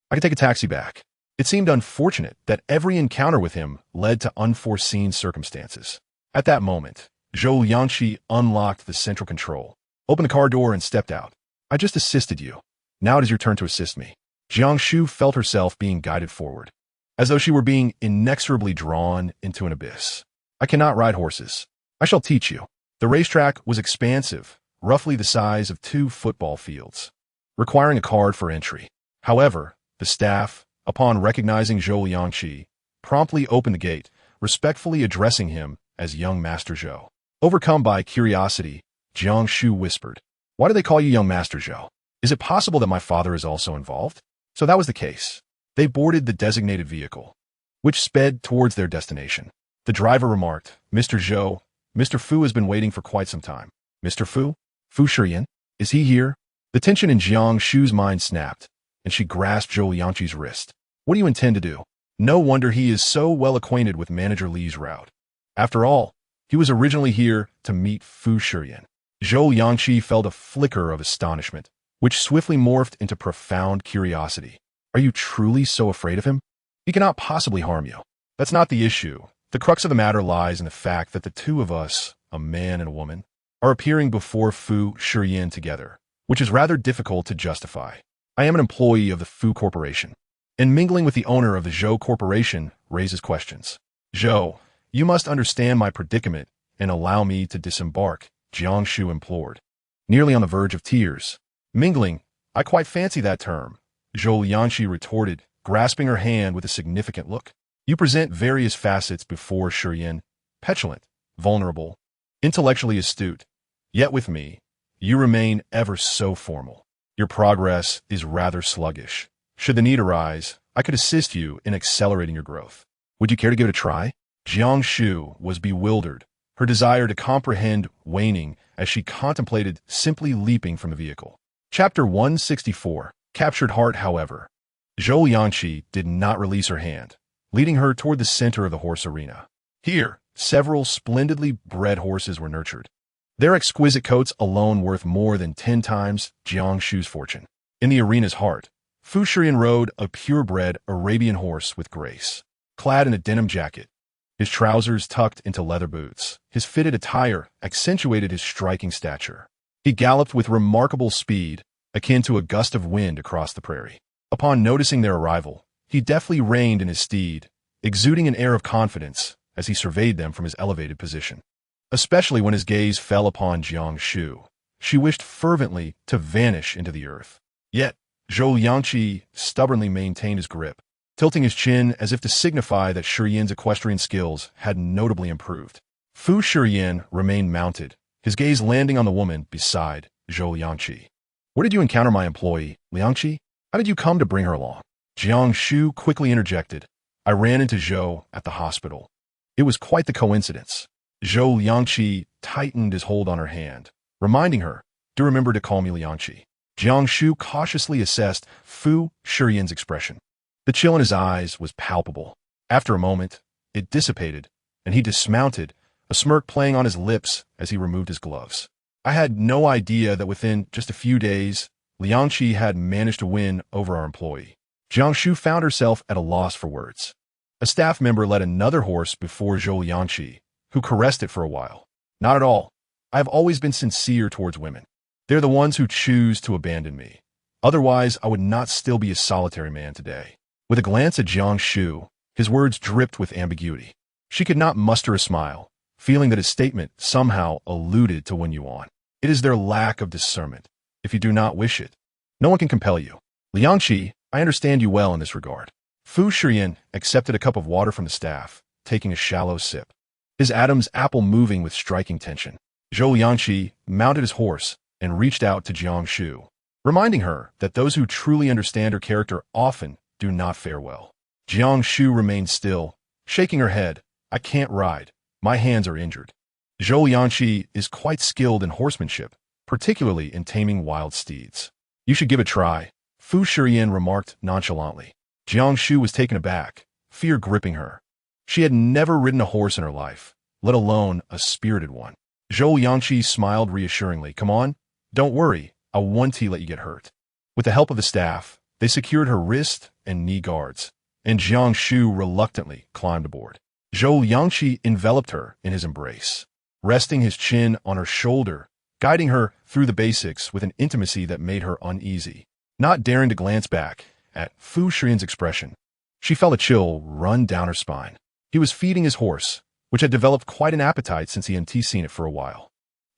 I can take a taxi back." It seemed unfortunate that every encounter with him led to unforeseen circumstances. At that moment, Zhou Liangqi unlocked the central control, opened the car door and stepped out. "I just assisted you. Now it is your turn to assist me." Jiang Shu felt herself being guided forward, as though she were being inexorably drawn into an abyss. "I cannot ride horses. I shall teach you." The racetrack was expansive, roughly the size of 2 football fields, requiring a card for entry. However, the staff, upon recognizing Zhou Liangqi, promptly opened the gate, respectfully addressing him as young Master Zhou. Overcome by curiosity, Jiang Shu whispered, "Why do they call you young Master Zhou? Is it possible that my father is also involved?" So that was the case. They boarded the designated vehicle, which sped towards their destination. The driver remarked, "Mr. Zhou, Mr. Fu has been waiting for quite some time." "Mr. Fu? Fu Shiyan? Is he here?" The tension in Jiang Shu's mind snapped, and she grasped Zhou Liangqi's wrist. "What do you intend to do?" No wonder he is so well acquainted with Manager Li's route. After all, he was originally here to meet Fu Shiyan. Zhou Liangqi felt a flicker of astonishment, which swiftly morphed into profound curiosity. "Are you truly so afraid of him? He cannot possibly harm you." "That's not the issue. The crux of the matter lies in the fact that the 2 of us, a man and a woman, are appearing before Fu Shiyan together, which is rather difficult to justify. I am an employee of the Fu Corporation, and mingling with the owner of the Zhou Corporation raises questions." "Zhou, you must understand my predicament and allow me to disembark," Jiang Shu implored, nearly on the verge of tears. "Mingling, I quite fancy that term," Zhou Liangqi retorted, grasping her hand with a significant look. "You present various facets before Shiyan, petulant, vulnerable, intellectually astute. Yet with me, you remain ever so formal. Your progress is rather sluggish. Should the need arise, I could assist you in accelerating your growth. Would you care to give it a try?" Jiang Shu was bewildered, her desire to comprehend waning as she contemplated simply leaping from the vehicle. Chapter 164. Captured Heart. However, Zhou Liangqi did not release her hand, leading her toward the center of the horse arena. Here, several splendidly bred horses were nurtured, their exquisite coats alone worth more than 10 times Jiang Shu's fortune. In the arena's heart, Fu Shiyan rode a purebred Arabian horse with grace. Clad in a denim jacket, his trousers tucked into leather boots, his fitted attire accentuated his striking stature. He galloped with remarkable speed, akin to a gust of wind across the prairie. Upon noticing their arrival, he deftly reined in his steed, exuding an air of confidence as he surveyed them from his elevated position. Especially when his gaze fell upon Jiang Shu, she wished fervently to vanish into the earth. Yet, Zhou Liangqi stubbornly maintained his grip, tilting his chin as if to signify that Shiyan's equestrian skills had notably improved. Fu Shiyan remained mounted, his gaze landing on the woman beside Zhou Liangqi. "Where did you encounter my employee, Liangqi? How did you come to bring her along?" Jiang Shu quickly interjected. "I ran into Zhou at the hospital. It was quite the coincidence." Zhou Liangqi tightened his hold on her hand, reminding her, Do remember to call me Liangqi. Jiang Shu cautiously assessed Fu Shiyan's expression. The chill in his eyes was palpable. After a moment, it dissipated, and he dismounted, a smirk playing on his lips as he removed his gloves. I had no idea that within just a few days, Liangqi had managed to win over our employee. Jiang Shu found herself at a loss for words. A staff member led another horse before Zhou Liangqi, who caressed it for a while. Not at all. I have always been sincere towards women. They're the ones who choose to abandon me. Otherwise, I would not still be a solitary man today. With a glance at Jiang Shu, his words dripped with ambiguity. She could not muster a smile, feeling that his statement somehow alluded to Wen Yuan. It is their lack of discernment. If you do not wish it, no one can compel you. Liangqi, I understand you well in this regard. Fu Shiyan accepted a cup of water from the staff, taking a shallow sip, his Adam's apple moving with striking tension. Zhou Liangqi mounted his horse and reached out to Jiang Shu, reminding her that those who truly understand her character often do not fare well. Jiang Shu remained still, shaking her head. I can't ride. My hands are injured. Zhou Liangqi is quite skilled in horsemanship, particularly in taming wild steeds. You should give it a try, Fu Shiyan remarked nonchalantly. Jiang Shu was taken aback, fear gripping her. She had never ridden a horse in her life, let alone a spirited one. Zhou Liangqi smiled reassuringly. Come on, don't worry, I won't let you get hurt. With the help of the staff, they secured her wrist and knee guards, and Jiang Shu reluctantly climbed aboard. Zhou Liangqi enveloped her in his embrace, resting his chin on her shoulder, guiding her through the basics with an intimacy that made her uneasy. Not daring to glance back at Fu Shiyan's expression, she felt a chill run down her spine. He was feeding his horse, which had developed quite an appetite since he hadn't seen it for a while.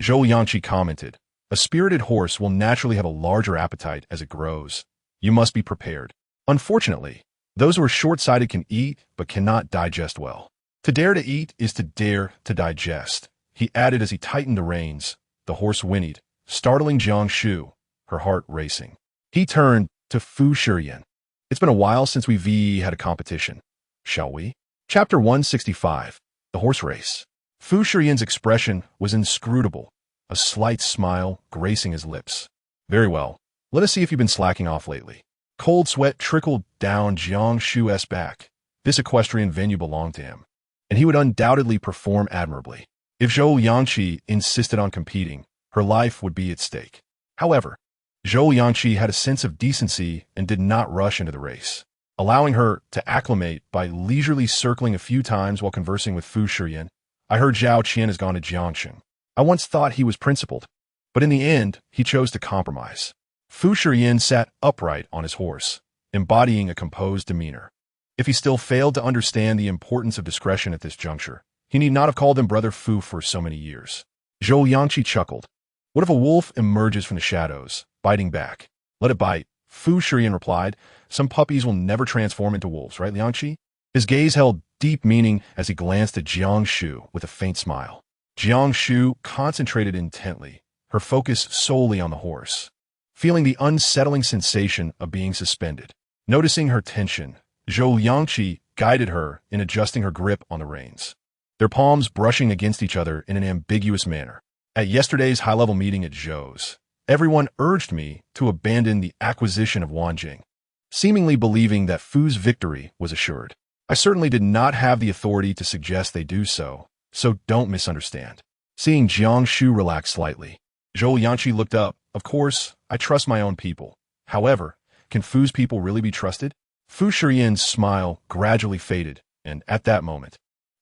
Zhou Liangqi commented, a spirited horse will naturally have a larger appetite as it grows. You must be prepared. Unfortunately, those who are short-sighted can eat but cannot digest well. To dare to eat is to dare to digest, he added as he tightened the reins. The horse whinnied, startling Jiang Shu, her heart racing. He turned to Fu Shiyan. It's been a while since we've had a competition. Shall we? Chapter 165. The Horse Race. Fu Shiyan's expression was inscrutable, a slight smile gracing his lips. Very well. Let us see if you've been slacking off lately. Cold sweat trickled down Jiang Shu's back. This equestrian venue belonged to him, and he would undoubtedly perform admirably. If Zhou Liangqi insisted on competing, her life would be at stake. However, Zhou Liangqi had a sense of decency and did not rush into the race, allowing her to acclimate by leisurely circling a few times while conversing with Fu Shiyan. I heard Zhao Qian has gone to Jiangxing. I once thought he was principled, but in the end, he chose to compromise. Fu Shiyan sat upright on his horse, embodying a composed demeanor. If he still failed to understand the importance of discretion at this juncture, he need not have called him Brother Fu for so many years. Zhou Liangqi chuckled. What if a wolf emerges from the shadows, biting back? Let it bite. Fu Shiyan replied. Some puppies will never transform into wolves, right, Liangqi? His gaze held deep meaning as he glanced at Jiang Shu with a faint smile. Jiang Shu concentrated intently, her focus solely on the horse, feeling the unsettling sensation of being suspended. Noticing her tension, Zhou Liangqi guided her in adjusting her grip on the reins, their palms brushing against each other in an ambiguous manner. At yesterday's high-level meeting at Zhou's, everyone urged me to abandon the acquisition of Wanjing, seemingly believing that Fu's victory was assured. I certainly did not have the authority to suggest they do so don't misunderstand. Seeing Jiang Shu relax slightly, Zhou Liangqi looked up. Of course, I trust my own people. However, can Fu's people really be trusted? Fu Shiyan's smile gradually faded, and at that moment,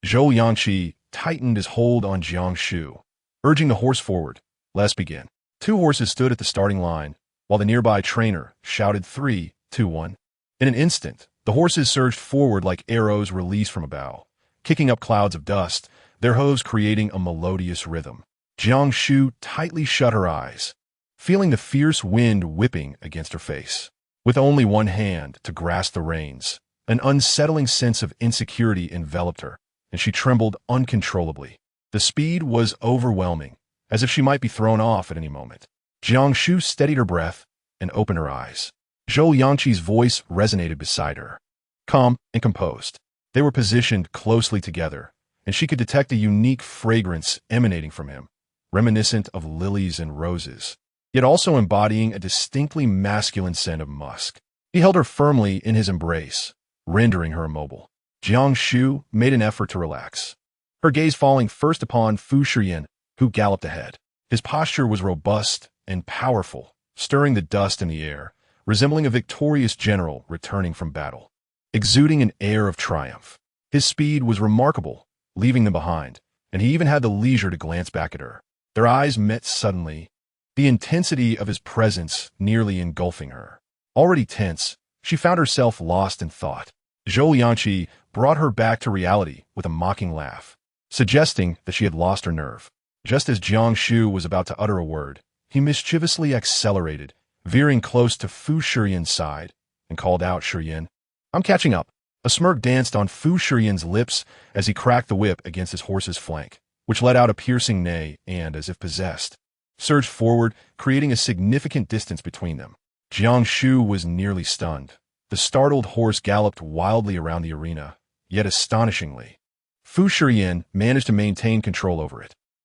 Zhou Liangqi tightened his hold on Jiang Shu, urging the horse forward. Let's begin. Two horses stood at the starting line, while the nearby trainer shouted 3, 2, 1. In an instant, the horses surged forward like arrows released from a bow, kicking up clouds of dust, their hooves creating a melodious rhythm. Jiang Shu tightly shut her eyes, feeling the fierce wind whipping against her face. With only one hand to grasp the reins, an unsettling sense of insecurity enveloped her, and she trembled uncontrollably. The speed was overwhelming, as if she might be thrown off at any moment. Jiang Shu steadied her breath and opened her eyes. Zhou Liangqi's voice resonated beside her, calm and composed. They were positioned closely together, and she could detect a unique fragrance emanating from him, reminiscent of lilies and roses. yet also embodying a distinctly masculine scent of musk. He held her firmly in his embrace, rendering her immobile. Jiang Shu made an effort to relax, her gaze falling first upon Fu Shiyan, who galloped ahead. His posture was robust and powerful, stirring the dust in the air, resembling a victorious general returning from battle. Exuding an air of triumph, his speed was remarkable, leaving them behind, and he even had the leisure to glance back at her. Their eyes met suddenly, the intensity of his presence nearly engulfing her. Already tense, she found herself lost in thought. Zhou Liangqi brought her back to reality with a mocking laugh, suggesting that she had lost her nerve. Just as Jiang Shu was about to utter a word, he mischievously accelerated, veering close to Fu Shiyan's side, and called out, "Shiyan, I'm catching up." A smirk danced on Fu Shiyan's lips as he cracked the whip against his horse's flank, which let out a piercing neigh and, as if possessed, surged forward, creating a significant distance between them. Jiang Shu was nearly stunned. The startled horse galloped wildly around the arena, yet astonishingly, Fu Shiyan managed to maintain control over it.